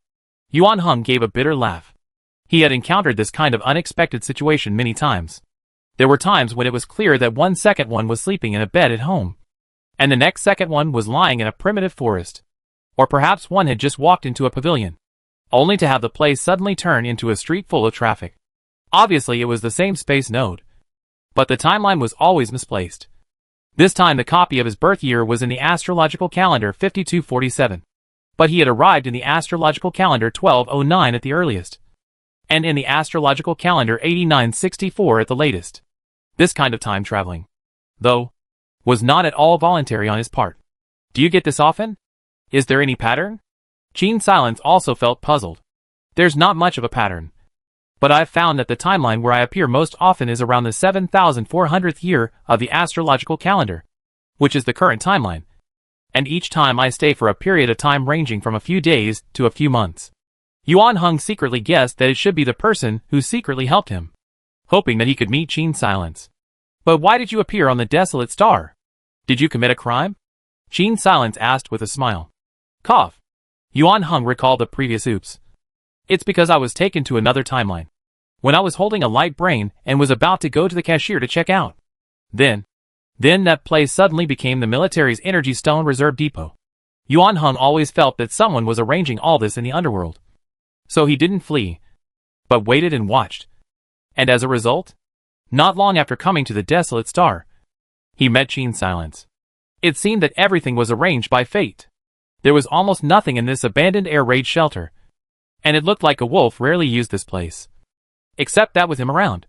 Yuan Heng gave a bitter laugh. He had encountered this kind of unexpected situation many times. There were times when it was clear that one second one was sleeping in a bed at home, and the next second one was lying in a primitive forest. Or perhaps one had just walked into a pavilion, only to have the place suddenly turn into a street full of traffic. Obviously it was the same space node, but the timeline was always misplaced. This time the copy of his birth year was in the astrological calendar 5247, but he had arrived in the astrological calendar 1209 at the earliest, and in the astrological calendar 8964 at the latest. This kind of time traveling, though, was not at all voluntary on his part. Do you get this often? Is there any pattern? Qin Silence also felt puzzled. There's not much of a pattern, but I've found that the timeline where I appear most often is around the 7,400th year of the astrological calendar, which is the current timeline, and each time I stay for a period of time ranging from a few days to a few months. Yuan Heng secretly guessed that it should be the person who secretly helped him, hoping that he could meet Qin Silence. But why did you appear on the desolate star? Did you commit a crime? Qin Silence asked with a smile. Cough. Yuan Heng recalled the previous oops. It's because I was taken to another timeline, when I was holding a light brain and was about to go to the cashier to check out. Then that place suddenly became the military's energy stone reserve depot. Yuan Heng always felt that someone was arranging all this in the underworld. So he didn't flee, but waited and watched. And as a result, not long after coming to the desolate star, he met Qin Silence. It seemed that everything was arranged by fate. There was almost nothing in this abandoned air raid shelter, and it looked like a wolf rarely used this place. Except that with him around,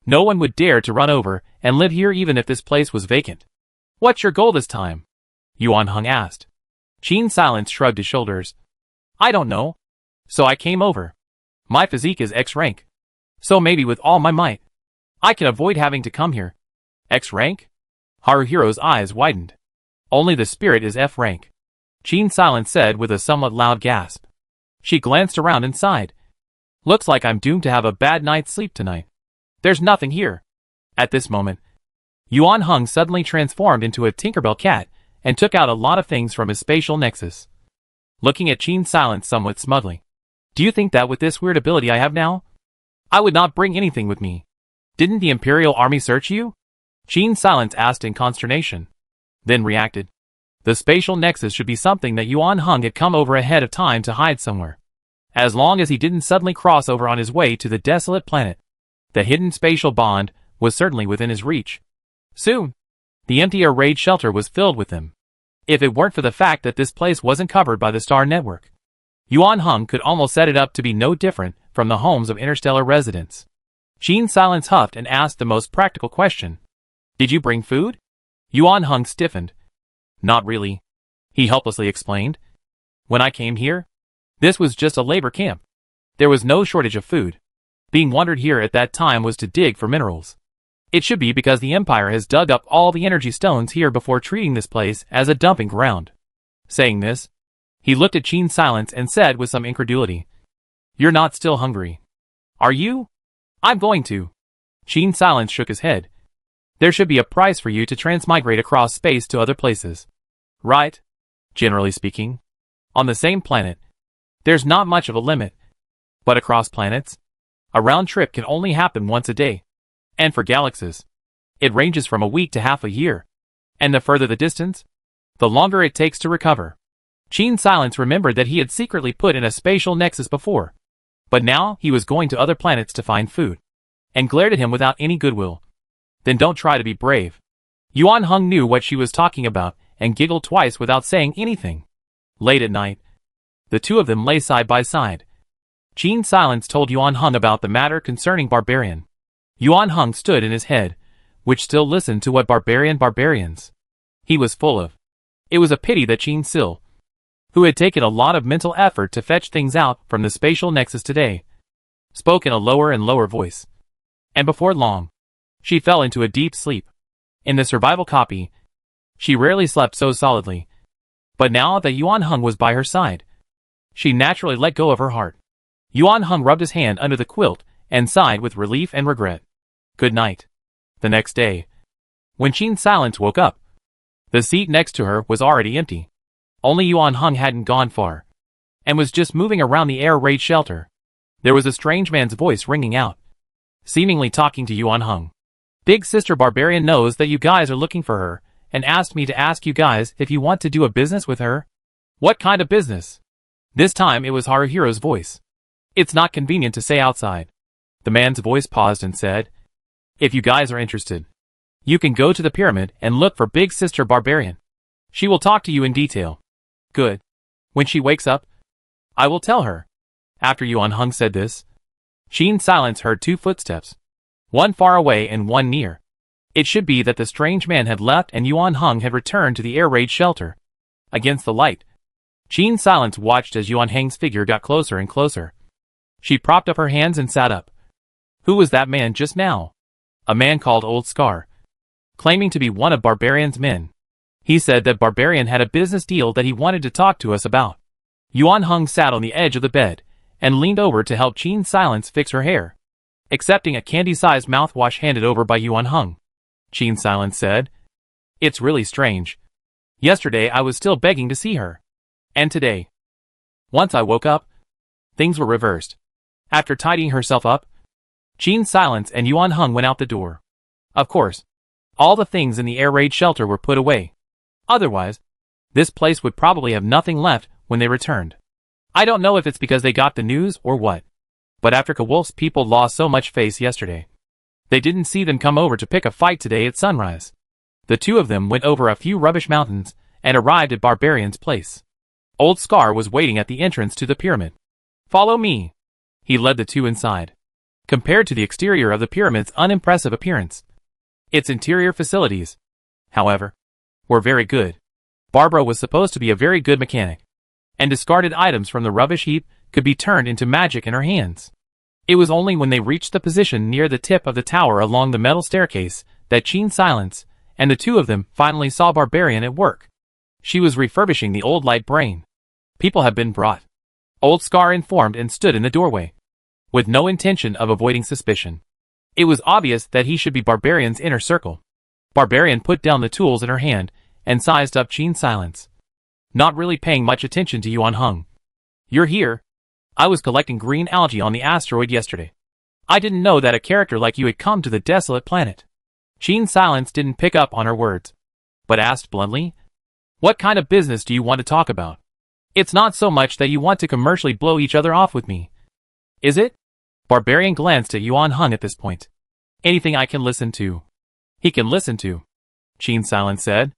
no one would dare to run over and live here even if this place was vacant. What's your goal this time? Yuan Heng asked. Qin Silence shrugged his shoulders. I don't know. So I came over. My physique is X rank. So maybe with all my might, I can avoid having to come here. X rank? Haruhiro's eyes widened. Only the spirit is F rank. Qin Silence said with a somewhat loud gasp. She glanced around and sighed. Looks like I'm doomed to have a bad night's sleep tonight. There's nothing here. At this moment, Yuan Heng suddenly transformed into a Tinkerbell cat and took out a lot of things from his spatial nexus. Looking at Qin Silence somewhat smugly. Do you think that with this weird ability I have now, I would not bring anything with me? Didn't the Imperial Army search you? Qin Silence asked in consternation. Then reacted. The spatial nexus should be something that Yuan Heng had come over ahead of time to hide somewhere. As long as he didn't suddenly cross over on his way to the desolate planet, the hidden spatial bond was certainly within his reach. Soon, the empty air raid shelter was filled with them. If it weren't for the fact that this place wasn't covered by the star network, Yuan Heng could almost set it up to be no different from the homes of interstellar residents. Qin Silence huffed and asked the most practical question. Did you bring food? Yuan Hung stiffened. Not really, he helplessly explained. When I came here, this was just a labor camp. There was no shortage of food. Being wandered here at that time was to dig for minerals. It should be because the Empire has dug up all the energy stones here before treating this place as a dumping ground. Saying this, he looked at Qin Silence and said with some incredulity, You're not still hungry, are you? I'm going to. Qin Silence shook his head. There should be a price for you to transmigrate across space to other places. Right? Generally speaking. On the same planet, there's not much of a limit. But across planets, a round trip can only happen once a day. And for galaxies, it ranges from a week to half a year. And the further the distance, the longer it takes to recover. Qin Silence remembered that he had secretly put in a spatial nexus before. But now he was going to other planets to find food. And glared at him without any goodwill. Then don't try to be brave. Yuan Hung knew what she was talking about and giggled twice without saying anything. Late at night, the two of them lay side by side. Qin Silence told Yuan Hung about the matter concerning Barbarian. Yuan Hung stood in his head, which still listened to what barbarians. He was full of. It was a pity that Qin Sil, who had taken a lot of mental effort to fetch things out from the spatial nexus today, spoke in a lower and lower voice. And before long, she fell into a deep sleep. In the survival copy, she rarely slept so solidly. But now that Yuan Hung was by her side, she naturally let go of her heart. Yuan Hung rubbed his hand under the quilt and sighed with relief and regret. Good night. The next day, when Qin Silence woke up, the seat next to her was already empty. Only Yuan Hung hadn't gone far, and was just moving around the air raid shelter. There was a strange man's voice ringing out, seemingly talking to Yuan Hung. Big Sister Barbarian knows that you guys are looking for her, and asked me to ask you guys if you want to do a business with her. What kind of business? This time it was Haruhiro's voice. It's not convenient to say outside. The man's voice paused and said, If you guys are interested, you can go to the pyramid and look for Big Sister Barbarian. She will talk to you in detail. Good. When she wakes up, I will tell her. After Yuan Hung said this, Qin Silence heard two footsteps, one far away and one near. It should be that the strange man had left and Yuan Hung had returned to the air raid shelter. Against the light, Qin Silence watched as Yuan Hang's figure got closer and closer. She propped up her hands and sat up. Who was that man just now? A man called Old Scar, claiming to be one of Barbarian's men. He said that Barbarian had a business deal that he wanted to talk to us about. Yuan Hung sat on the edge of the bed and leaned over to help Qin Silence fix her hair, accepting a candy-sized mouthwash handed over by Yuan Hung. Qin Silence said, It's really strange. Yesterday I was still begging to see her. And today, once I woke up, things were reversed. After tidying herself up, Qin Silence and Yuan Hung went out the door. Of course, all the things in the air raid shelter were put away. Otherwise, this place would probably have nothing left when they returned. I don't know if it's because they got the news or what, but after Kawolf's people lost so much face yesterday, they didn't see them come over to pick a fight today at sunrise. The two of them went over a few rubbish mountains and arrived at Barbarian's place. Old Scar was waiting at the entrance to the pyramid. Follow me. He led the two inside. Compared to the exterior of the pyramid's unimpressive appearance, its interior facilities, however, were very good. Barbara was supposed to be a very good mechanic, and discarded items from the rubbish heap could be turned into magic in her hands. It was only when they reached the position near the tip of the tower along the metal staircase that Qin Silence and the two of them finally saw Barbarian at work. She was refurbishing the old light brain. People have been brought, Old Scar informed, and stood in the doorway, with no intention of avoiding suspicion. It was obvious that he should be Barbarian's inner circle. Barbarian put down the tools in her hand and sized up Qin Silence, not really paying much attention to Yuan Hung. You're here? I was collecting green algae on the asteroid yesterday. I didn't know that a character like you had come to the desolate planet. Qin Silence didn't pick up on her words, but asked bluntly, What kind of business do you want to talk about? It's not so much that you want to commercially blow each other off with me, is it? Barbarian glanced at Yuan Hung at this point. Anything I can listen to. He can listen to, Qin Silence said.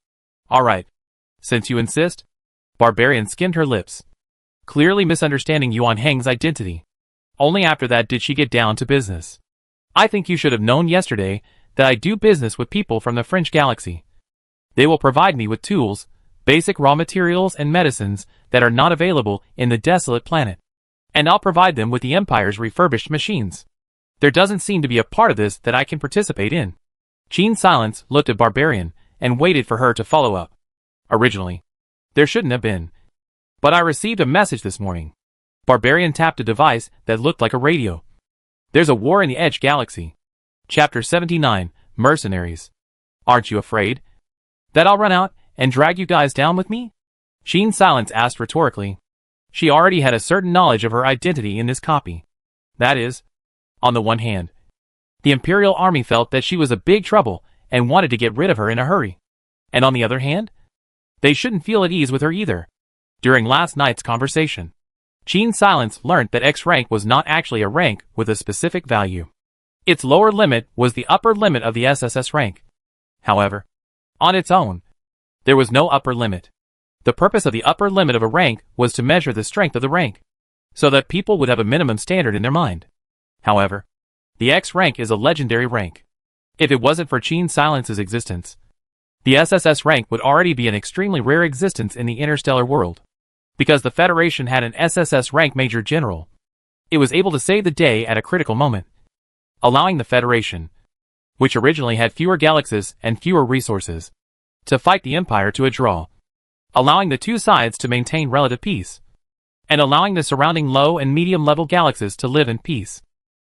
All right. Since you insist. Barbarian skimmed her lips, clearly misunderstanding Yuan Hang's identity. Only after that did she get down to business. I think you should have known yesterday that I do business with people from the Fringe Galaxy. They will provide me with tools, basic raw materials and medicines that are not available in the desolate planet. And I'll provide them with the Empire's refurbished machines. There doesn't seem to be a part of this that I can participate in. Gene Silence looked at Barbarian and waited for her to follow up. Originally, there shouldn't have been. But I received a message this morning. Barbarian tapped a device that looked like a radio. There's a war in the Edge Galaxy. Chapter 79, Mercenaries. Aren't you afraid that I'll run out and drag you guys down with me? Gene Silence asked rhetorically. She already had a certain knowledge of her identity in this copy. That is, on the one hand, the Imperial Army felt that she was a big trouble and wanted to get rid of her in a hurry. And on the other hand, they shouldn't feel at ease with her either. During last night's conversation, Gene Silence learned that X rank was not actually a rank with a specific value. Its lower limit was the upper limit of the SSS rank. However, on its own, there was no upper limit. The purpose of the upper limit of a rank was to measure the strength of the rank, so that people would have a minimum standard in their mind. However, the X rank is a legendary rank. If it wasn't for Gene Silence's existence, the SSS rank would already be an extremely rare existence in the interstellar world. Because the Federation had an SSS rank Major General, it was able to save the day at a critical moment, allowing the Federation, which originally had fewer galaxies and fewer resources, to fight the Empire to a draw, allowing the two sides to maintain relative peace, and allowing the surrounding low and medium level galaxies to live in peace.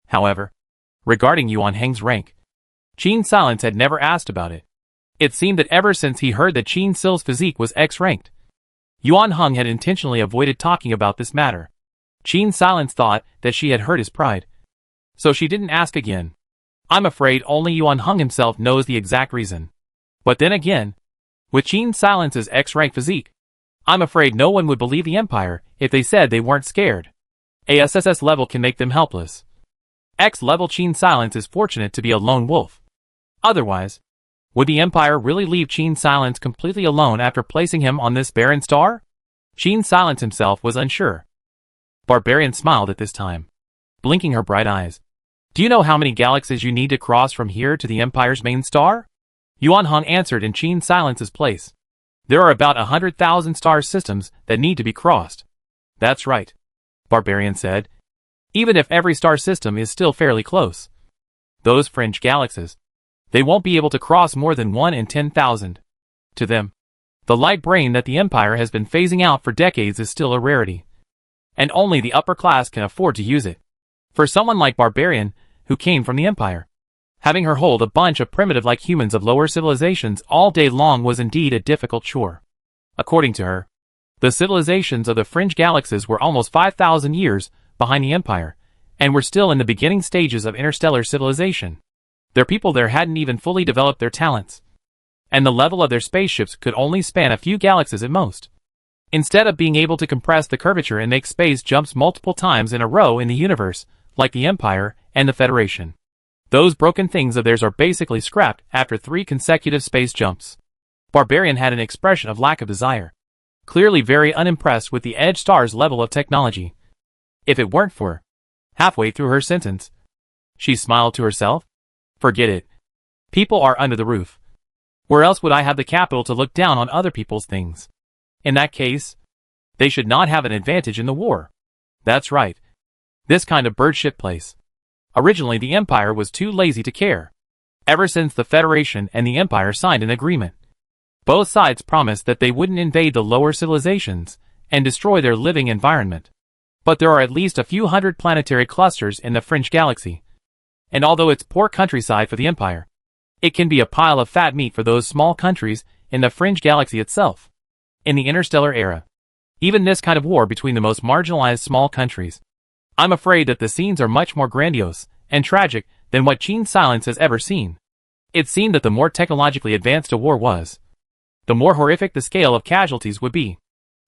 However, regarding Yuan Heng's rank, Gene Silence had never asked about it. It seemed that ever since he heard that Gene Sil's physique was X-ranked, Yuan Heng had intentionally avoided talking about this matter. Gene Silence thought that she had hurt his pride, so she didn't ask again. I'm afraid only Yuan Heng himself knows the exact reason. But then again, with Gene Silence's X-rank physique, I'm afraid no one would believe the Empire if they said they weren't scared. A SSS level can make them helpless. X-level Gene Silence is fortunate to be a lone wolf. Otherwise, would the Empire really leave Gene Silence completely alone after placing him on this barren star? Gene Silence himself was unsure. Barbarian smiled at this time, blinking her bright eyes. Do you know how many galaxies you need to cross from here to the Empire's main star? Yuan Heng answered in Gene Silence's place. There are about 100,000 star systems that need to be crossed. That's right, Barbarian said. Even if every star system is still fairly close, those fringe galaxies, they won't be able to cross more than 1 in 10,000. To them, the light brain that the Empire has been phasing out for decades is still a rarity, and only the upper class can afford to use it. For someone like Barbarian, who came from the Empire, having her hold a bunch of primitive-like humans of lower civilizations all day long was indeed a difficult chore. According to her, the civilizations of the fringe galaxies were almost 5,000 years behind the Empire, and were still in the beginning stages of interstellar civilization. Their people there hadn't even fully developed their talents, and the level of their spaceships could only span a few galaxies at most. Instead of being able to compress the curvature and make space jumps multiple times in a row in the universe, like the Empire and the Federation, those broken things of theirs are basically scrapped after 3 consecutive space jumps. Barbarian had an expression of lack of desire, clearly very unimpressed with the Edge Star's level of technology. If it weren't for, halfway through her sentence, she smiled to herself. Forget it. People are under the roof. Where else would I have the capital to look down on other people's things? In that case, they should not have an advantage in the war. That's right. This kind of bird shit place. Originally the Empire was too lazy to care. Ever since the Federation and the Empire signed an agreement, both sides promised that they wouldn't invade the lower civilizations and destroy their living environment. But there are at least a few hundred planetary clusters in the Fringe Galaxy, and although it's poor countryside for the Empire, it can be a pile of fat meat for those small countries in the Fringe Galaxy itself. In the interstellar era, even this kind of war between the most marginalized small countries, I'm afraid that the scenes are much more grandiose and tragic than what Gene Silence has ever seen. It seemed that the more technologically advanced a war was, the more horrific the scale of casualties would be.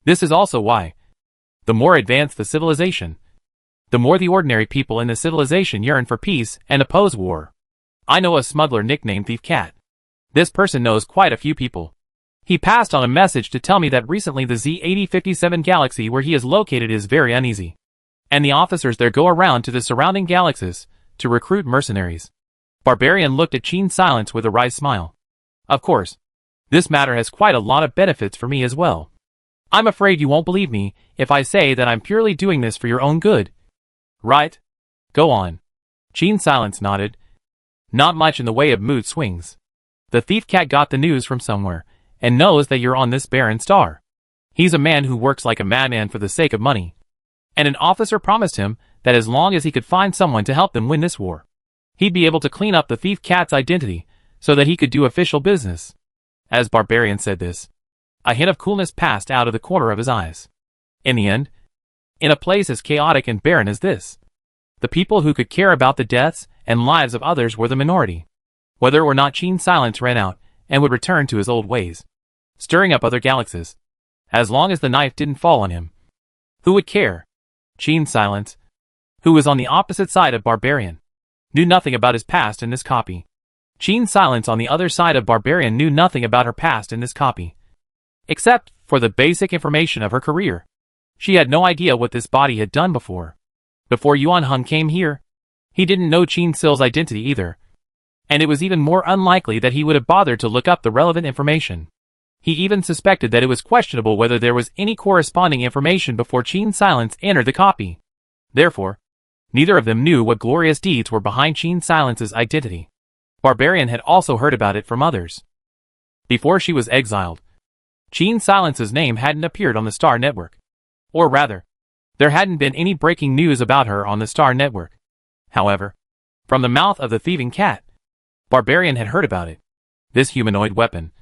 This is also why, the more advanced the civilization, the more the ordinary people in the civilization yearn for peace and oppose war. I know a smuggler nicknamed Thief Cat. This person knows quite a few people. He passed on a message to tell me that recently the Z8057 galaxy where he is located is very uneasy, and the officers there go around to the surrounding galaxies to recruit mercenaries. Barbarian looked at Qin Silence with a wry smile. Of course. This matter has quite a lot of benefits for me as well. I'm afraid you won't believe me if I say that I'm purely doing this for your own good. Right? Go on. Qin Silence nodded. Not much in the way of mood swings. The thief cat got the news from somewhere, and knows that you're on this barren star. He's a man who works like a madman for the sake of money. And an officer promised him that as long as he could find someone to help them win this war, he'd be able to clean up the thief cat's identity so that he could do official business. As Barbarian said this, a hint of coolness passed out of the corner of his eyes. In the end, in a place as chaotic and barren as this, the people who could care about the deaths and lives of others were the minority. Whether or not Qin Silence ran out and would return to his old ways, stirring up other galaxies, as long as the knife didn't fall on him, who would care? Qin Silence, who was on the opposite side of Barbarian, knew nothing about his past in this copy. Qin Silence on the other side of Barbarian knew nothing about her past in this copy, except for the basic information of her career. She had no idea what this body had done before. Before Yuan Heng came here, he didn't know Qin Sil's identity either, and it was even more unlikely that he would have bothered to look up the relevant information. He even suspected that it was questionable whether there was any corresponding information before Qin Silence entered the copy. Therefore, neither of them knew what glorious deeds were behind Qin Silence's identity. Barbarian had also heard about it from others. Before she was exiled, Qin Silence's name hadn't appeared on the Star Network. Or rather, there hadn't been any breaking news about her on the Star Network. However, from the mouth of the thieving cat, Barbarian had heard about it. This humanoid weapon,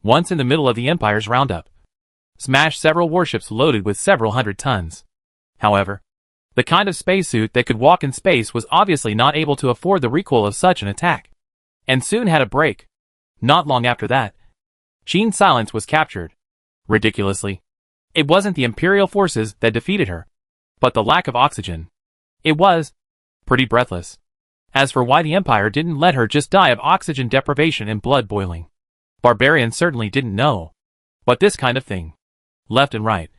once in the middle of the Empire's roundup, smashed several warships loaded with several hundred tons. However, the kind of spacesuit that could walk in space was obviously not able to afford the recoil of such an attack, and soon had a break. Not long after that, Qin Silence was captured. Ridiculously, it wasn't the Imperial forces that defeated her, but the lack of oxygen. It was pretty breathless. As for why the Empire didn't let her just die of oxygen deprivation and blood boiling, Barbarian certainly didn't know. But this kind of thing, left and right,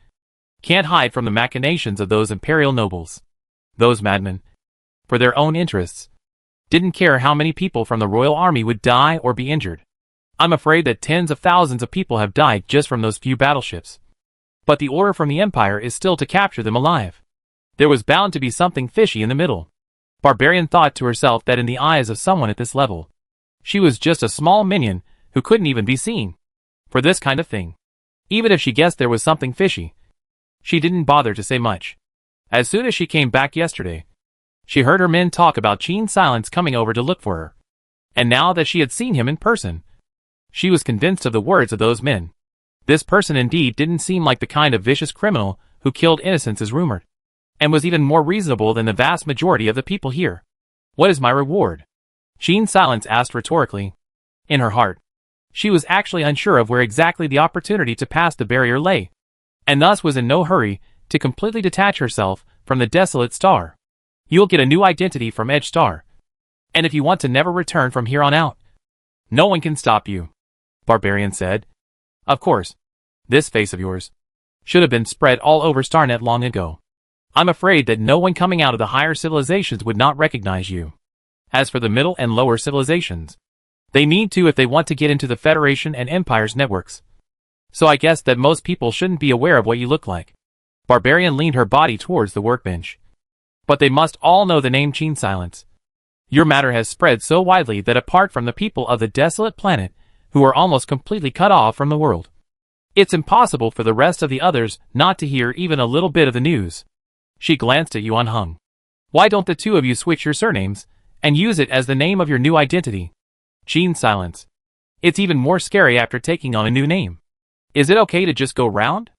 can't hide from the machinations of those Imperial nobles. Those madmen, for their own interests, didn't care how many people from the Royal Army would die or be injured. I'm afraid that tens of thousands of people have died just from those few battleships. But the order from the Empire is still to capture them alive. There was bound to be something fishy in the middle. Barbarian thought to herself that in the eyes of someone at this level, she was just a small minion who couldn't even be seen for this kind of thing. Even if she guessed there was something fishy, she didn't bother to say much. As soon as she came back yesterday, she heard her men talk about Qin Silence coming over to look for her. And now that she had seen him in person, she was convinced of the words of those men. This person indeed didn't seem like the kind of vicious criminal who killed innocents as rumored, and was even more reasonable than the vast majority of the people here. What is my reward? Qin Silence asked rhetorically. In her heart, she was actually unsure of where exactly the opportunity to pass the barrier lay, and thus was in no hurry to completely detach herself from the desolate star. You'll get a new identity from Edge Star, and if you want to never return from here on out, no one can stop you, Barbarian said. Of course, this face of yours should have been spread all over Starnet long ago. I'm afraid that no one coming out of the higher civilizations would not recognize you. As for the middle and lower civilizations, they need to if they want to get into the Federation and Empire's networks. So I guess that most people shouldn't be aware of what you look like. Barbarian leaned her body towards the workbench. But they must all know the name Qin Silence. Your matter has spread so widely that apart from the people of the desolate planet, who are almost completely cut off from the world, it's impossible for the rest of the others not to hear even a little bit of the news. She glanced at Yuan Heng. Why don't the two of you switch your surnames and use it as the name of your new identity? Qin Silence. It's even more scary after taking on a new name. Is it okay to just go round?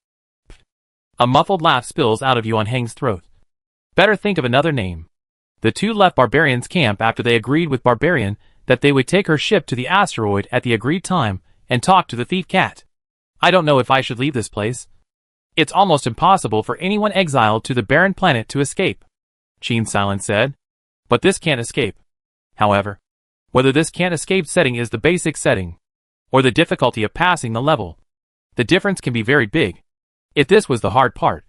A muffled laugh spills out of Yuan Heng's throat. Better think of another name. The two left Barbarian's camp after they agreed with Barbarian that they would take her ship to the asteroid at the agreed time and talk to the thief cat. I don't know if I should leave this place. It's almost impossible for anyone exiled to the barren planet to escape, Qin Silence said. But this can't escape. However, whether this can't escape setting is the basic setting, or the difficulty of passing the level, the difference can be very big. If this was the hard part,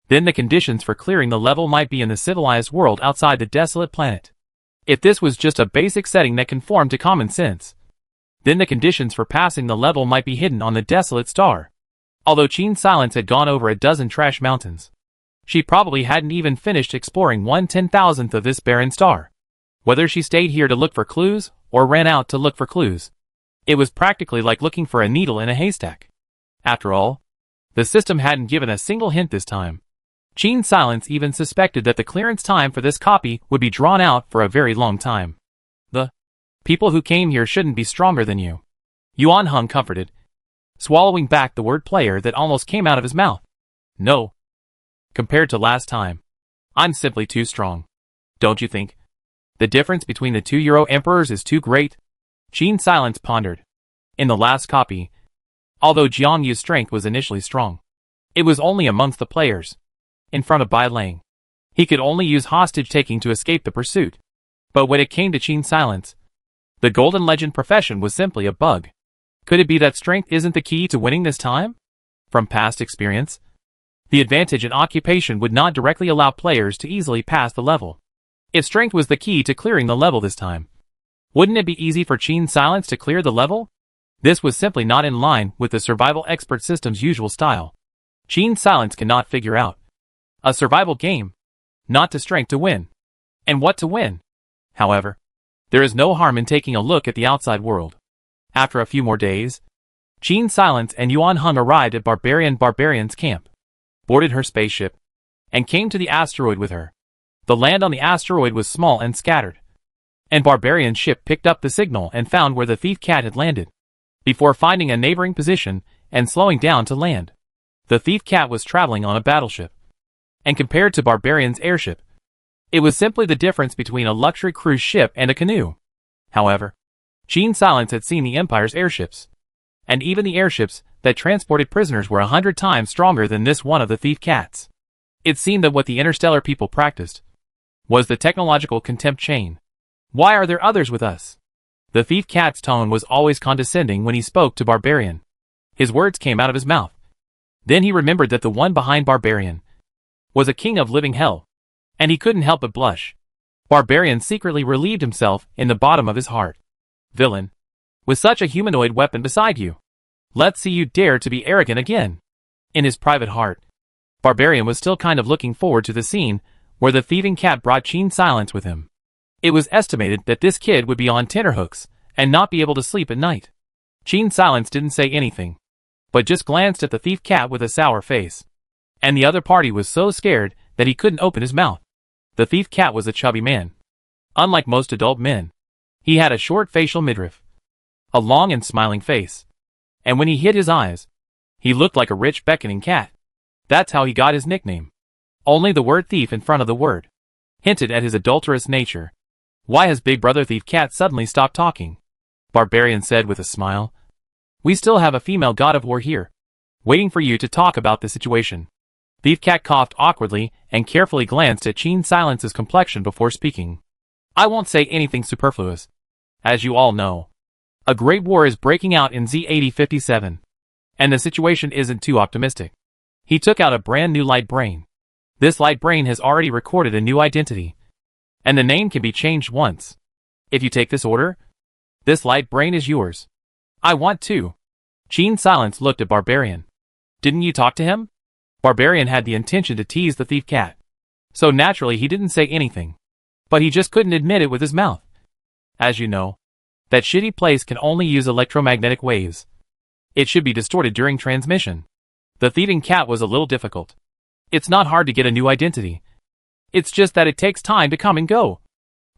then the conditions for clearing the level might be in the civilized world outside the desolate planet. If this was just a basic setting that conformed to common sense, then the conditions for passing the level might be hidden on the desolate star. Although Qin Silence had gone over a dozen trash mountains, she probably hadn't even finished exploring 1/10,000th of this barren star. Whether she stayed here to look for clues, or ran out to look for clues, it was practically like looking for a needle in a haystack. After all, the system hadn't given a single hint this time. Qin Silence even suspected that the clearance time for this copy would be drawn out for a very long time. The people who came here shouldn't be stronger than you, Yuan Heng comforted, swallowing back the word player that almost came out of his mouth. No. Compared to last time, I'm simply too strong. Don't you think? The difference between the two Euro emperors is too great? Qin Silence pondered. In the last copy, although Jiang Yu's strength was initially strong, it was only amongst the players. In front of Bai Lang, he could only use hostage-taking to escape the pursuit. But when it came to Qin Silence, the Golden Legend profession was simply a bug. Could it be that strength isn't the key to winning this time? From past experience, the advantage in occupation would not directly allow players to easily pass the level. If strength was the key to clearing the level this time, wouldn't it be easy for Qin Silence to clear the level? This was simply not in line with the survival expert system's usual style. Qin Silence cannot figure out a survival game, not to strength to win. And what to win? However, there is no harm in taking a look at the outside world. After a few more days, Qin Silence and Yuan Heng arrived at Barbarian's camp, boarded her spaceship, and came to the asteroid with her. The land on the asteroid was small and scattered, and Barbarian's ship picked up the signal and found where the thief cat had landed, before finding a neighboring position and slowing down to land. The thief cat was traveling on a battleship, and compared to Barbarian's airship, it was simply the difference between a luxury cruise ship and a canoe. However, Qin Silence had seen the Empire's airships, and even the airships that transported prisoners were 100 times stronger than this one of the thief cats. It seemed that what the interstellar people practiced was the technological contempt chain. Why are there others with us? The thief cat's tone was always condescending when he spoke to Barbarian. His words came out of his mouth. Then he remembered that the one behind Barbarian was a king of living hell, and he couldn't help but blush. Barbarian secretly relieved himself in the bottom of his heart. Villain, with such a humanoid weapon beside you, let's see you dare to be arrogant again. In his private heart, Barbarian was still kind of looking forward to the scene where the thieving cat brought Qin Silence with him. It was estimated that this kid would be on tenterhooks and not be able to sleep at night. Qin Silence didn't say anything, but just glanced at the thief cat with a sour face. And the other party was so scared that he couldn't open his mouth. The thief cat was a chubby man. Unlike most adult men, he had a short facial midriff, a long and smiling face, and when he hid his eyes, he looked like a rich beckoning cat. That's how he got his nickname. Only the word thief in front of the word hinted at his adulterous nature. Why has Big Brother Thief Cat suddenly stopped talking? Barbarian said with a smile. We still have a female god of war here, waiting for you to talk about the situation. Thief Cat coughed awkwardly and carefully glanced at Qin Silence's complexion before speaking. I won't say anything superfluous. As you all know, a great war is breaking out in Z8057, and the situation isn't too optimistic. He took out a brand new light brain. This light brain has already recorded a new identity, and the name can be changed once. If you take this order, this light brain is yours. I want to. Qin Silence looked at Barbarian. Didn't you talk to him? Barbarian had the intention to tease the thief cat, so naturally he didn't say anything. But he just couldn't admit it with his mouth. As you know, that shitty place can only use electromagnetic waves. It should be distorted during transmission. The thieving cat was a little difficult. It's not hard to get a new identity. It's just that it takes time to come and go.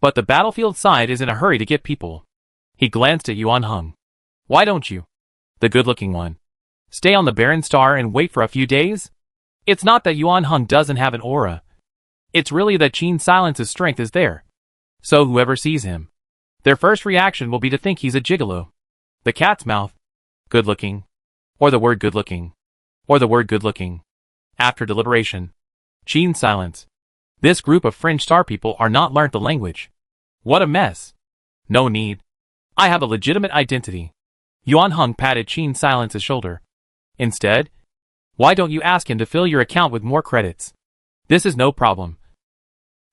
But the battlefield side is in a hurry to get people. He glanced at Yuan Heng. Why don't you, the good-looking one, stay on the barren star and wait for a few days? It's not that Yuan Heng doesn't have an aura. It's really that Qin Silence's strength is there. So whoever sees him, their first reaction will be to think he's a gigolo. The cat's mouth. Good-looking. Or the word good-looking. Or the word good-looking. After deliberation, Qin Silence. This group of fringe star people are not learnt the language. What a mess. No need. I have a legitimate identity. Yuan Heng patted Qin Silence's shoulder. Instead, why don't you ask him to fill your account with more credits? This is no problem.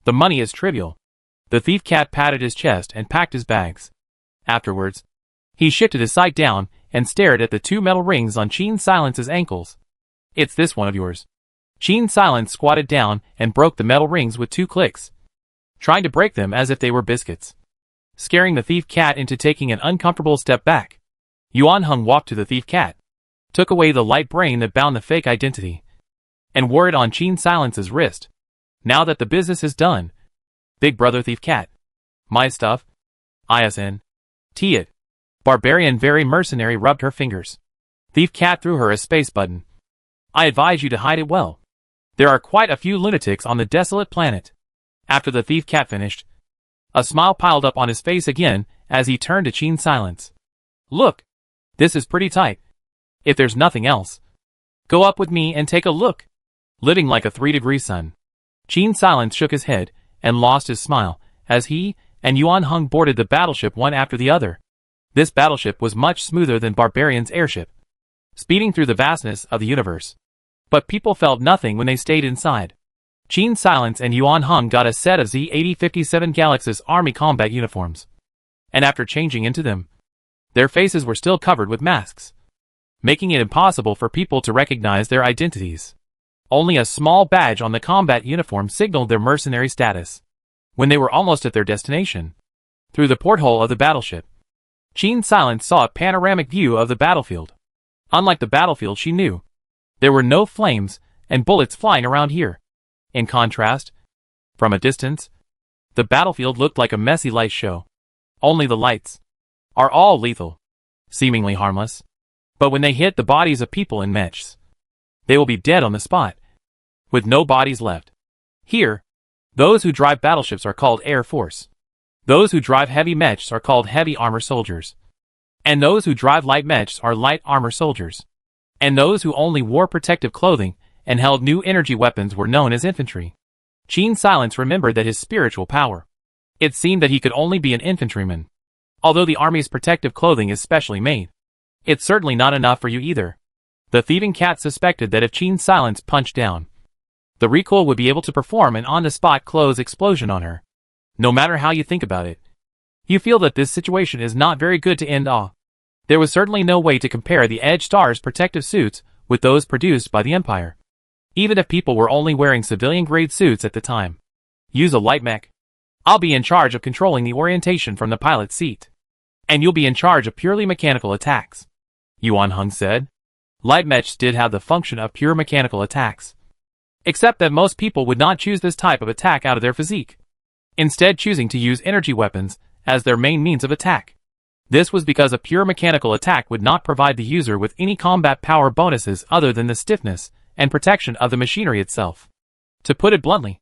The money is trivial. The thief cat patted his chest and packed his bags. Afterwards, he shifted his sight down and stared at the two metal rings on Qin Silence's ankles. It's this one of yours. Qin Silence squatted down and broke the metal rings with 2 clicks, trying to break them as if they were biscuits, scaring the thief cat into taking an uncomfortable step back. Yuan Heng walked to the thief cat, took away the light brain that bound the fake identity, and wore it on Qin Silence's wrist. Now that the business is done, big brother thief cat. My stuff? ISN. T it. Barbarian very mercenary rubbed her fingers. Thief cat threw her a space button. I advise you to hide it well. There are quite a few lunatics on the desolate planet. After the thief cat finished, a smile piled up on his face again as he turned to Qin Silence. Look, this is pretty tight. If there's nothing else, go up with me and take a look. Living like a 3-degree sun. Qin Silence shook his head and lost his smile as he and Yuan Heng boarded the battleship one after the other. This battleship was much smoother than Barbarian's airship, speeding through the vastness of the universe. But people felt nothing when they stayed inside. Qin Silence and Yuan Heng got a set of Z-8057 Galaxis Army combat uniforms, and after changing into them, their faces were still covered with masks, making it impossible for people to recognize their identities. Only a small badge on the combat uniform signaled their mercenary status. When they were almost at their destination, through the porthole of the battleship, Qin Silence saw a panoramic view of the battlefield. Unlike the battlefield she knew, there were no flames and bullets flying around here. In contrast, from a distance, the battlefield looked like a messy light show. Only the lights are all lethal, seemingly harmless. But when they hit the bodies of people in mechs, they will be dead on the spot, with no bodies left. Here, those who drive battleships are called Air Force. Those who drive heavy mechs are called heavy armor soldiers. And those who drive light mechs are light armor soldiers. And those who only wore protective clothing and held new energy weapons were known as infantry. Qin Silence remembered that his spiritual power. It seemed that he could only be an infantryman. Although the army's protective clothing is specially made, it's certainly not enough for you either. The thieving cat suspected that if Qin Silence punched down, the recoil would be able to perform an on-the-spot close explosion on her. No matter how you think about it, you feel that this situation is not very good to end off. There was certainly no way to compare the Edge Star's protective suits with those produced by the Empire. Even if people were only wearing civilian-grade suits at the time. Use a light mech. I'll be in charge of controlling the orientation from the pilot's seat. And you'll be in charge of purely mechanical attacks, Yuan Heng said. Light mechs did have the function of pure mechanical attacks, except that most people would not choose this type of attack out of their physique, instead choosing to use energy weapons as their main means of attack. This was because a pure mechanical attack would not provide the user with any combat power bonuses other than the stiffness and protection of the machinery itself. To put it bluntly,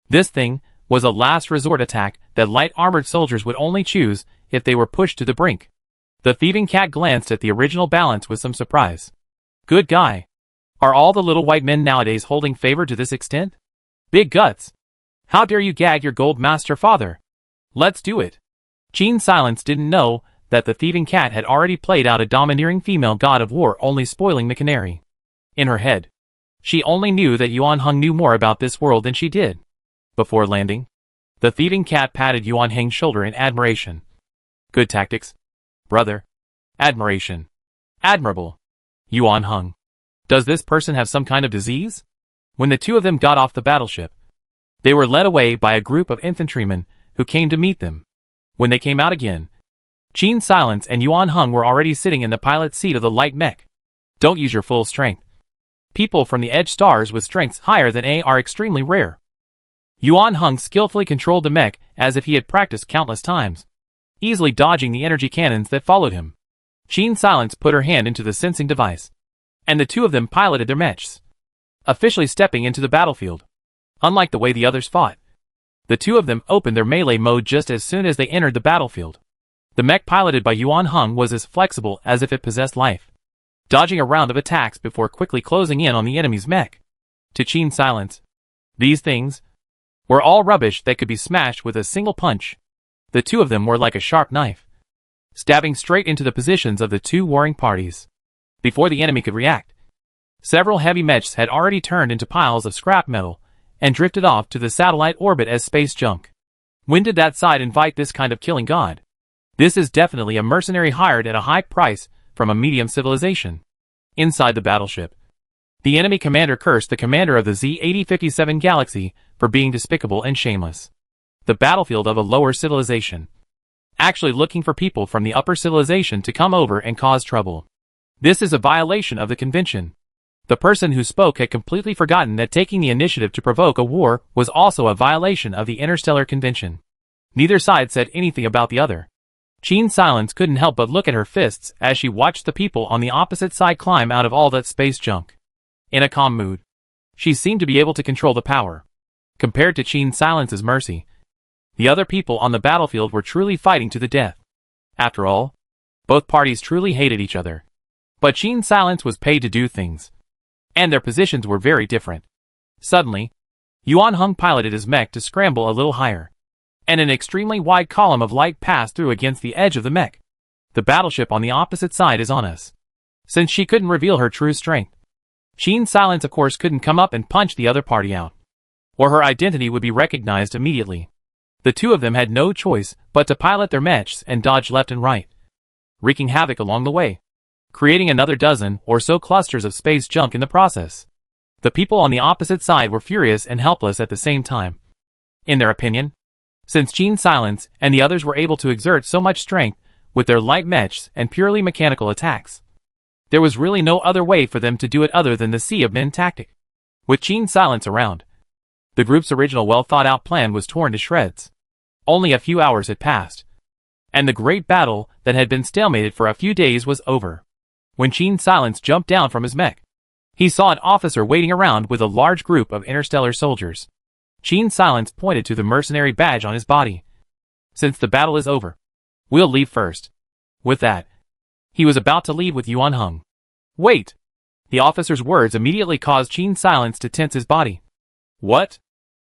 this thing was a last resort attack that light armored soldiers would only choose if they were pushed to the brink. The thieving cat glanced at the original balance with some surprise. Good guy. Are all the little white men nowadays holding favor to this extent? Big guts. How dare you gag your gold master father? Let's do it. Qin Silence didn't know that the thieving cat had already played out a domineering female god of war, only spoiling the canary. In her head, she only knew that Yuan Heng knew more about this world than she did. Before landing, the thieving cat patted Yuan Heng's shoulder in admiration. Good tactics, brother. Admiration. Admirable. Yuan Heng. Does this person have some kind of disease? When the two of them got off the battleship, they were led away by a group of infantrymen who came to meet them. When they came out again, Qin Silence and Yuan Heng were already sitting in the pilot's seat of the light mech. Don't use your full strength. People from the Edge Stars with strengths higher than A are extremely rare. Yuan Heng skillfully controlled the mech as if he had practiced countless times, easily dodging the energy cannons that followed him. Qin Silence put her hand into the sensing device, and the two of them piloted their mechs, officially stepping into the battlefield. Unlike the way the others fought, the two of them opened their melee mode just as soon as they entered the battlefield. The mech piloted by Yuan Heng was as flexible as if it possessed life, dodging a round of attacks before quickly closing in on the enemy's mech. To Qin Silence, these things were all rubbish that could be smashed with a single punch. The two of them were like a sharp knife, stabbing straight into the positions of the two warring parties. Before the enemy could react, several heavy mechs had already turned into piles of scrap metal and drifted off to the satellite orbit as space junk. When did that side invite this kind of killing god? This is definitely a mercenary hired at a high price from a medium civilization. Inside the battleship, the enemy commander cursed the commander of the Z-8057 galaxy for being despicable and shameless. The battlefield of a lower civilization, actually looking for people from the upper civilization to come over and cause trouble. This is a violation of the convention. The person who spoke had completely forgotten that taking the initiative to provoke a war was also a violation of the Interstellar Convention. Neither side said anything about the other. Jean Silence couldn't help but look at her fists as she watched the people on the opposite side climb out of all that space junk. In a calm mood, she seemed to be able to control the power. Compared to Jean Silence's mercy, the other people on the battlefield were truly fighting to the death. After all, both parties truly hated each other. But Jean Silence was paid to do things, and their positions were very different. Suddenly, Yuan Hung piloted his mech to scramble a little higher, and an extremely wide column of light passed through against the edge of the mech. The battleship on the opposite side is on us. Since she couldn't reveal her true strength, Jean Silence of course couldn't come up and punch the other party out, or her identity would be recognized immediately. The two of them had no choice but to pilot their mechs and dodge left and right, wreaking havoc along the way, creating another dozen or so clusters of space junk in the process. The people on the opposite side were furious and helpless at the same time. In their opinion, since Jean Silence and the others were able to exert so much strength with their light mechs and purely mechanical attacks, there was really no other way for them to do it other than the Sea of Men tactic. With Jean Silence around, the group's original well-thought-out plan was torn to shreds. Only a few hours had passed, and the great battle that had been stalemated for a few days was over. When Jean Silence jumped down from his mech, he saw an officer waiting around with a large group of interstellar soldiers. Jean Silence pointed to the mercenary badge on his body. Since the battle is over, we'll leave first. With that, he was about to leave with Yuan Hung. Wait! The officer's words immediately caused Jean Silence to tense his body. What?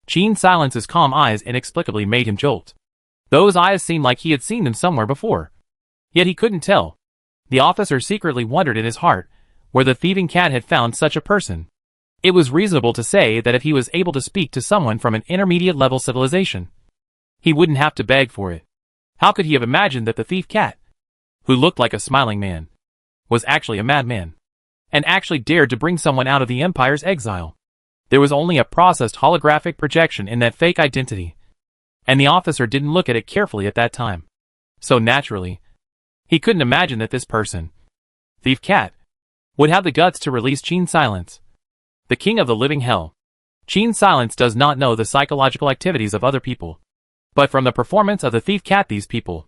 Jean Silence's calm eyes inexplicably made him jolt. Those eyes seemed like he had seen them somewhere before. Yet he couldn't tell. The officer secretly wondered in his heart where the thieving cat had found such a person. It was reasonable to say that if he was able to speak to someone from an intermediate-level civilization, he wouldn't have to beg for it. How could he have imagined that the thief cat, who looked like a smiling man, was actually a madman, and actually dared to bring someone out of the Empire's exile? There was only a processed holographic projection in that fake identity, and the officer didn't look at it carefully at that time. So naturally, he couldn't imagine that this person, Thief Cat, would have the guts to release Jean Silence, the king of the living hell. Jean Silence does not know the psychological activities of other people, but from the performance of the Thief Cat, these people,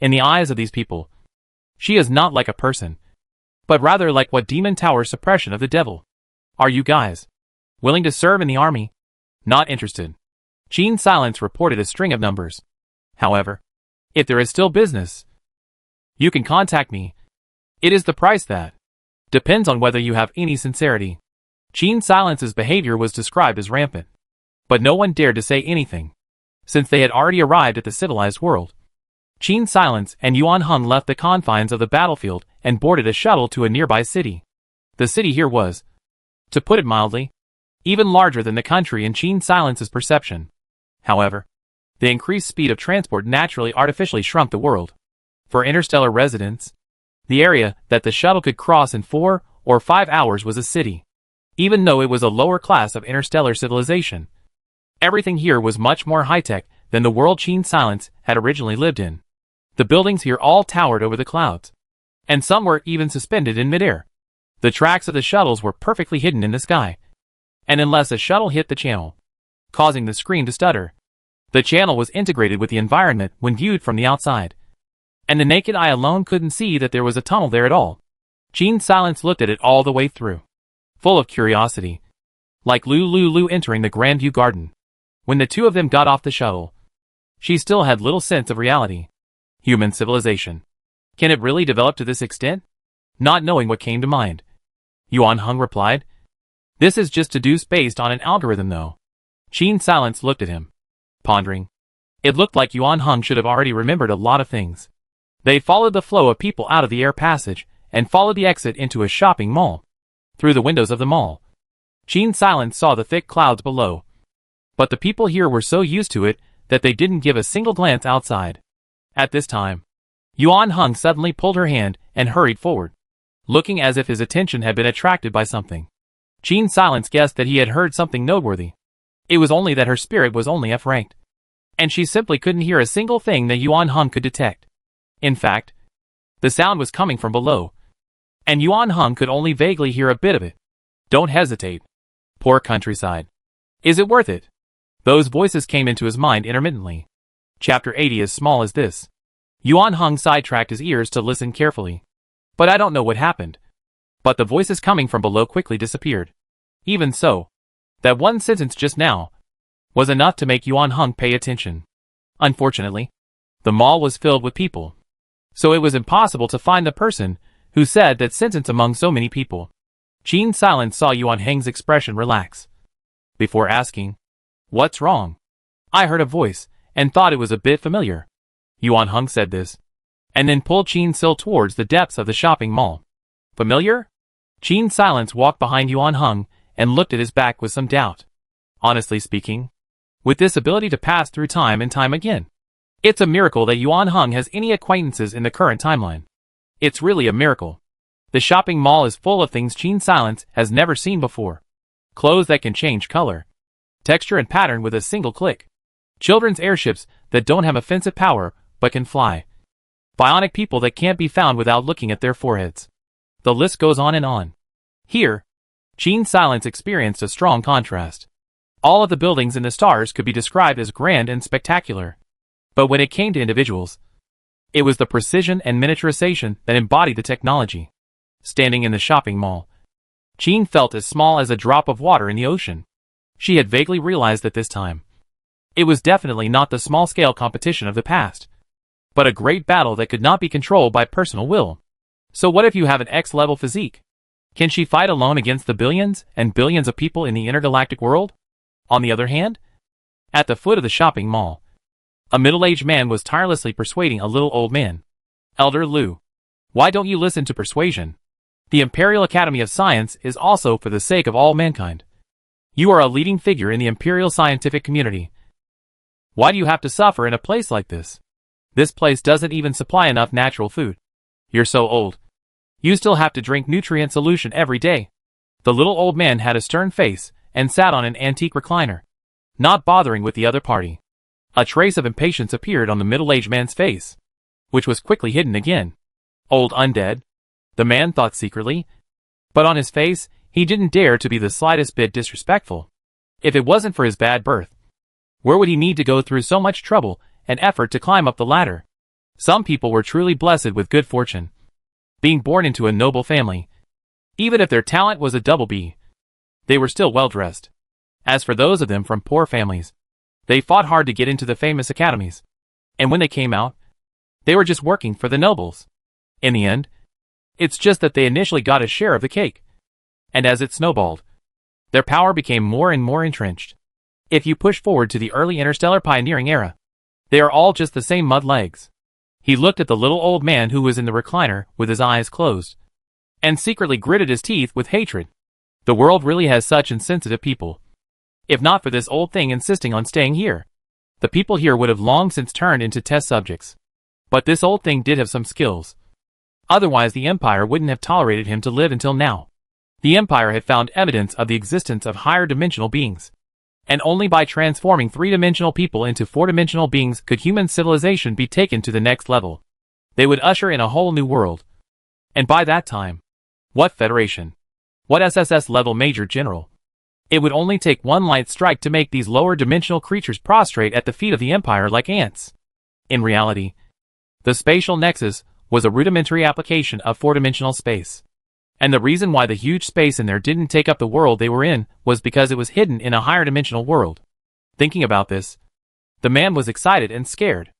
in the eyes of these people, she is not like a person, but rather like what Demon Tower suppression of the devil. Are you guys willing to serve in the army? Not interested. Jean Silence reported a string of numbers. However, if there is still business, you can contact me. It is the price that depends on whether you have any sincerity. Jean Silence's behavior was described as rampant, but no one dared to say anything, since they had already arrived at the civilized world. Jean Silence and Yuan Hung left the confines of the battlefield and boarded a shuttle to a nearby city. The city here was, to put it mildly, even larger than the country in Jean Silence's perception. However, the increased speed of transport naturally artificially shrunk the world. For interstellar residents, the area that the shuttle could cross in 4 or 5 hours was a city. Even though it was a lower class of interstellar civilization, everything here was much more high-tech than the world Jean Silence had originally lived in. The buildings here all towered over the clouds, and some were even suspended in midair. The tracks of the shuttles were perfectly hidden in the sky, and unless a shuttle hit the channel, causing the screen to stutter, the channel was integrated with the environment when viewed from the outside, and the naked eye alone couldn't see that there was a tunnel there at all. Jean Silence looked at it all the way through, full of curiosity, like Lulu entering the Grandview Garden. When the two of them got off the shuttle, she still had little sense of reality. Human civilization. Can it really develop to this extent? Not knowing what came to mind, Yuan Hung replied. This is just deduced based on an algorithm though. Jean Silence looked at him, pondering. It looked like Yuan Hung should have already remembered a lot of things. They followed the flow of people out of the air passage and followed the exit into a shopping mall. Through the windows of the mall, Jean Silence saw the thick clouds below, but the people here were so used to it that they didn't give a single glance outside. At this time, Yuan Heng suddenly pulled her hand and hurried forward, looking as if his attention had been attracted by something. Qin Silence guessed that he had heard something noteworthy. It was only that her spirit was only F-ranked, and she simply couldn't hear a single thing that Yuan Heng could detect. In fact, the sound was coming from below, and Yuan Heng could only vaguely hear a bit of it. Don't hesitate. Poor countryside. Is it worth it? Those voices came into his mind intermittently. Chapter 80. As small as this. Yuan Heng sidetracked his ears to listen carefully. But I don't know what happened. But the voices coming from below quickly disappeared. Even so, that one sentence just now was enough to make Yuan Heng pay attention. Unfortunately, the mall was filled with people, so it was impossible to find the person who said that sentence among so many people. Qin Silence saw Yuan Heng's expression relax. Before asking, "What's wrong?" "I heard a voice, and thought it was a bit familiar." Yuan Heng said this, and then pulled Qin Sil towards the depths of the shopping mall. Familiar? Qin Silence walked behind Yuan Heng and looked at his back with some doubt. Honestly speaking, with this ability to pass through time and time again, it's a miracle that Yuan Heng has any acquaintances in the current timeline. It's really a miracle. The shopping mall is full of things Qin Silence has never seen before. Clothes that can change color, texture and pattern with a single click. Children's airships that don't have offensive power but can fly. Bionic people that can't be found without looking at their foreheads. The list goes on and on. Here, Qin Silence experienced a strong contrast. All of the buildings in the stars could be described as grand and spectacular. But when it came to individuals, it was the precision and miniaturization that embodied the technology. Standing in the shopping mall, Qin felt as small as a drop of water in the ocean. She had vaguely realized that this time, it was definitely not the small-scale competition of the past, but a great battle that could not be controlled by personal will. So what if you have an X-level physique? Can she fight alone against the billions and billions of people in the intergalactic world? On the other hand, at the foot of the shopping mall, a middle-aged man was tirelessly persuading a little old man. "Elder Liu, why don't you listen to persuasion? The Imperial Academy of Science is also for the sake of all mankind. You are a leading figure in the Imperial scientific community. Why do you have to suffer in a place like this? This place doesn't even supply enough natural food. You're so old. You still have to drink nutrient solution every day." The little old man had a stern face and sat on an antique recliner, not bothering with the other party. A trace of impatience appeared on the middle-aged man's face, which was quickly hidden again. Old undead, the man thought secretly, but on his face, he didn't dare to be the slightest bit disrespectful. If it wasn't for his bad birth, where would he need to go through so much trouble and effort to climb up the ladder? Some people were truly blessed with good fortune, being born into a noble family. Even if their talent was a double B, they were still well-dressed. As for those of them from poor families, they fought hard to get into the famous academies, and when they came out, they were just working for the nobles. In the end, it's just that they initially got a share of the cake, and as it snowballed, their power became more and more entrenched. If you push forward to the early interstellar pioneering era, they are all just the same mud legs. He looked at the little old man who was in the recliner with his eyes closed, and secretly gritted his teeth with hatred. The world really has such insensitive people. If not for this old thing insisting on staying here, the people here would have long since turned into test subjects. But this old thing did have some skills. Otherwise the Empire wouldn't have tolerated him to live until now. The Empire had found evidence of the existence of higher dimensional beings, and only by transforming three-dimensional people into four-dimensional beings could human civilization be taken to the next level. They would usher in a whole new world. And by that time, what Federation? What SSS level Major General? It would only take one light strike to make these lower dimensional creatures prostrate at the feet of the Empire like ants. In reality, the spatial nexus was a rudimentary application of four-dimensional space. And the reason why the huge space in there didn't take up the world they were in was because it was hidden in a higher dimensional world. Thinking about this, the man was excited and scared.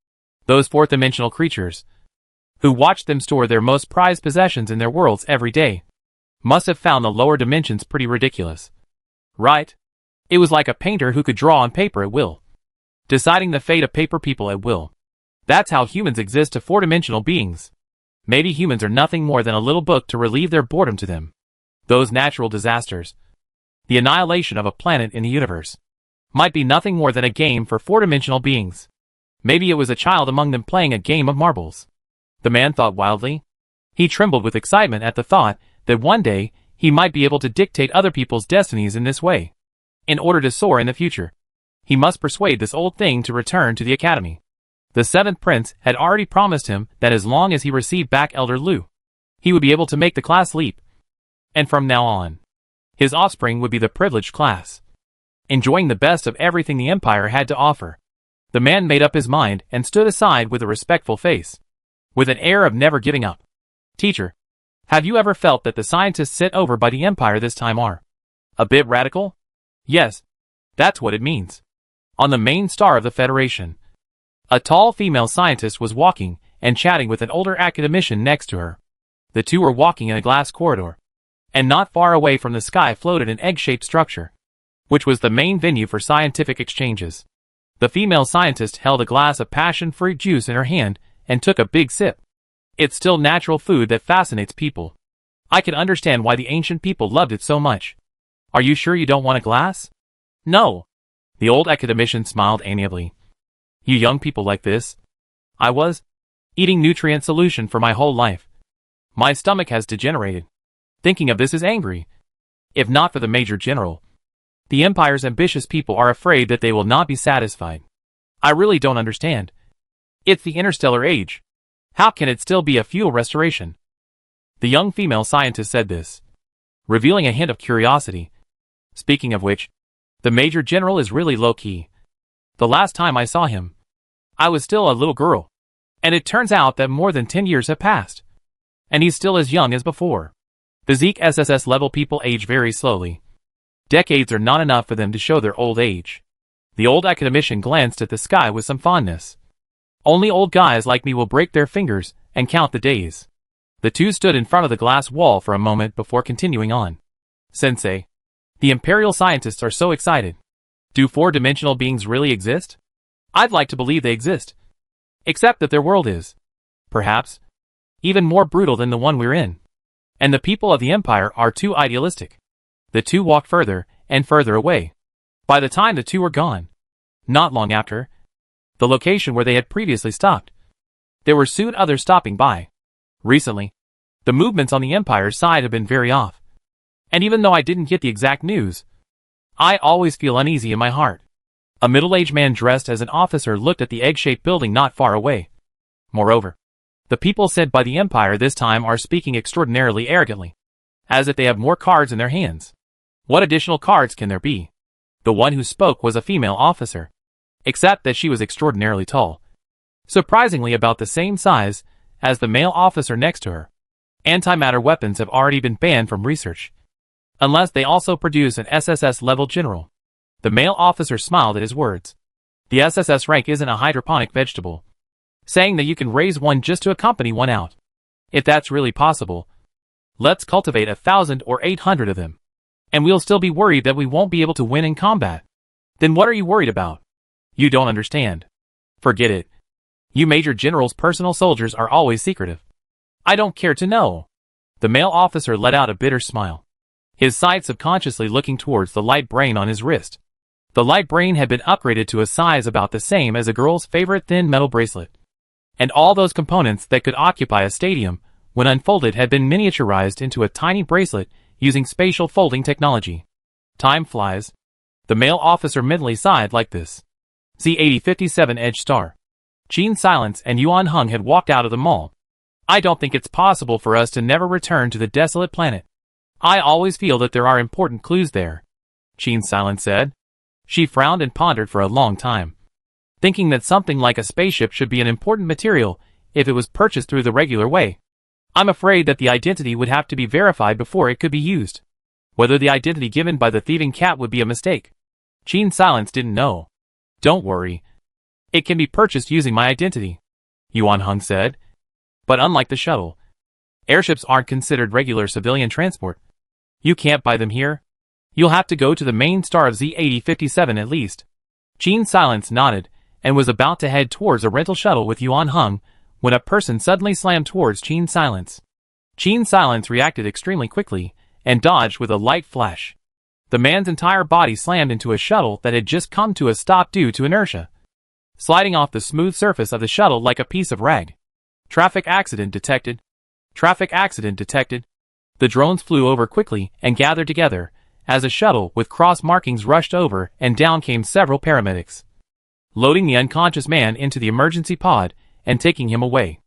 Those fourth-dimensional creatures, who watched them store their most prized possessions in their worlds every day, must have found the lower dimensions pretty ridiculous. Right? It was like a painter who could draw on paper at will, deciding the fate of paper people at will. That's how humans exist to four-dimensional beings. Maybe humans are nothing more than a little book to relieve their boredom to them. Those natural disasters, the annihilation of a planet in the universe, might be nothing more than a game for four-dimensional beings. Maybe it was a child among them playing a game of marbles. The man thought wildly. He trembled with excitement at the thought that one day he might be able to dictate other people's destinies in this way. In order to soar in the future, he must persuade this old thing to return to the academy. The seventh prince had already promised him that as long as he received back Elder Lu, he would be able to make the class leap. And from now on, his offspring would be the privileged class, enjoying the best of everything the empire had to offer. The man made up his mind and stood aside with a respectful face, with an air of never giving up. Teacher, have you ever felt that the scientists set over by the empire this time are a bit radical? Yes, that's what it means. On the main star of the Federation, a tall female scientist was walking and chatting with an older academician next to her. The two were walking in a glass corridor, and not far away from the sky floated an egg-shaped structure, which was the main venue for scientific exchanges. The female scientist held a glass of passion fruit juice in her hand and took a big sip. It's still natural food that fascinates people. I can understand why the ancient people loved it so much. Are you sure you don't want a glass? No. The old academician smiled amiably. You young people like this. I was eating nutrient solution for my whole life. My stomach has degenerated. Thinking of this is angry. If not for the Major General, the Empire's ambitious people are afraid that they will not be satisfied. I really don't understand. It's the interstellar age. How can it still be a fuel restoration? The young female scientist said this, revealing a hint of curiosity. Speaking of which, the Major General is really low-key. The last time I saw him, I was still a little girl. And it turns out that more than 10 years have passed. And he's still as young as before. The Zeke SSS level people age very slowly. Decades are not enough for them to show their old age. The old academician glanced at the sky with some fondness. Only old guys like me will break their fingers and count the days. The two stood in front of the glass wall for a moment before continuing on. Sensei, the Imperial scientists are so excited. Do four-dimensional beings really exist? I'd like to believe they exist. Except that their world is, perhaps, even more brutal than the one we're in. And the people of the Empire are too idealistic. The two walked further and further away. By the time the two were gone, not long after, the location where they had previously stopped, there were soon others stopping by. Recently, the movements on the Empire's side have been very off. And even though I didn't get the exact news, I always feel uneasy in my heart. A middle-aged man dressed as an officer looked at the egg-shaped building not far away. Moreover, the people said by the Empire this time are speaking extraordinarily arrogantly, as if they have more cards in their hands. What additional cards can there be? The one who spoke was a female officer, except that she was extraordinarily tall, surprisingly about the same size as the male officer next to her. Antimatter weapons have already been banned from research, unless they also produce an SSS-level general. The male officer smiled at his words. The SSS rank isn't a hydroponic vegetable, saying that you can raise one just to accompany one out. If that's really possible, let's cultivate 1,000 or 800 of them, and we'll still be worried that we won't be able to win in combat. Then what are you worried about? You don't understand. Forget it. You Major General's personal soldiers are always secretive. I don't care to know. The male officer let out a bitter smile, his sight subconsciously looking towards the light brain on his wrist. The light brain had been upgraded to a size about the same as a girl's favorite thin metal bracelet. And all those components that could occupy a stadium, when unfolded, had been miniaturized into a tiny bracelet using spatial folding technology. Time flies. The male officer mentally sighed like this. Z8057 Edge Star. Gene Silence and Yuan Hung had walked out of the mall. I don't think it's possible for us to never return to the desolate planet. I always feel that there are important clues there, Gene Silence said. She frowned and pondered for a long time, thinking that something like a spaceship should be an important material if it was purchased through the regular way. I'm afraid that the identity would have to be verified before it could be used. Whether the identity given by the thieving cat would be a mistake, Gene Silence didn't know. Don't worry. It can be purchased using my identity, Yuan Hung said. But unlike the shuttle, airships aren't considered regular civilian transport. You can't buy them here. You'll have to go to the main star of Z8057 at least. Gene Silence nodded and was about to head towards a rental shuttle with Yuan Hung when a person suddenly slammed towards Gene Silence. Gene Silence reacted extremely quickly and dodged with a light flash. The man's entire body slammed into a shuttle that had just come to a stop due to inertia, sliding off the smooth surface of the shuttle like a piece of rag. Traffic accident detected. Traffic accident detected. The drones flew over quickly and gathered together, as a shuttle with cross markings rushed over, and down came several paramedics, loading the unconscious man into the emergency pod and taking him away.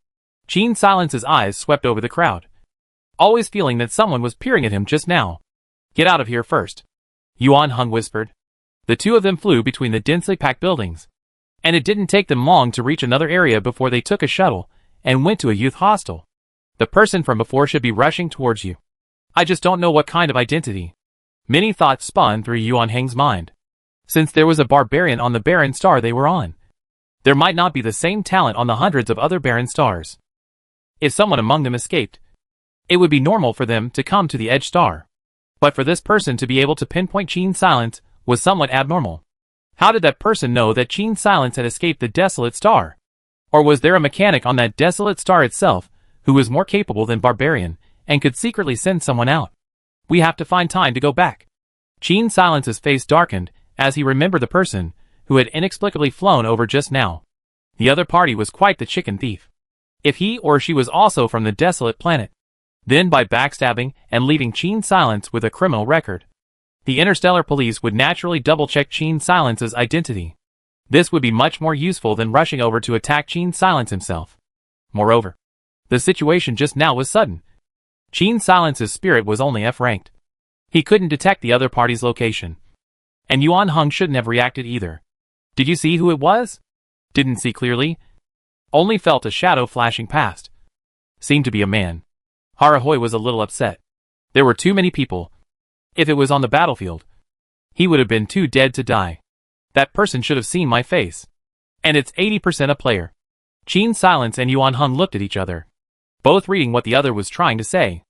Gene Silence's eyes swept over the crowd, always feeling that someone was peering at him just now. "Get out of here first," Yuan Hung whispered. The two of them flew between the densely packed buildings, and it didn't take them long to reach another area before they took a shuttle and went to a youth hostel. "The person from before should be rushing towards you. I just don't know what kind of identity." Many thoughts spun through Yuan Heng's mind. Since there was a barbarian on the barren star they were on, there might not be the same talent on the hundreds of other barren stars. If someone among them escaped, it would be normal for them to come to the edge star. But for this person to be able to pinpoint Gene Silence was somewhat abnormal. How did that person know that Gene Silence had escaped the desolate star? Or was there a mechanic on that desolate star itself who was more capable than barbarian and could secretly send someone out? "We have to find time to go back." Gene Silence's face darkened as he remembered the person who had inexplicably flown over just now. The other party was quite the chicken thief. If he or she was also from the desolate planet, then by backstabbing and leaving Gene Silence with a criminal record, the interstellar police would naturally double-check Gene Silence's identity. This would be much more useful than rushing over to attack Gene Silence himself. Moreover, the situation just now was sudden. Gene Silence's spirit was only F-ranked. He couldn't detect the other party's location. And Yuan Hung shouldn't have reacted either. "Did you see who it was?" "Didn't see clearly. Only felt a shadow flashing past. Seemed to be a man." Harahoy was a little upset. There were too many people. If it was on the battlefield, he would have been too dead to die. That person should have seen my face. And it's 80% a player. Gene Silence and Yuan Hung looked at each other, both reading what the other was trying to say.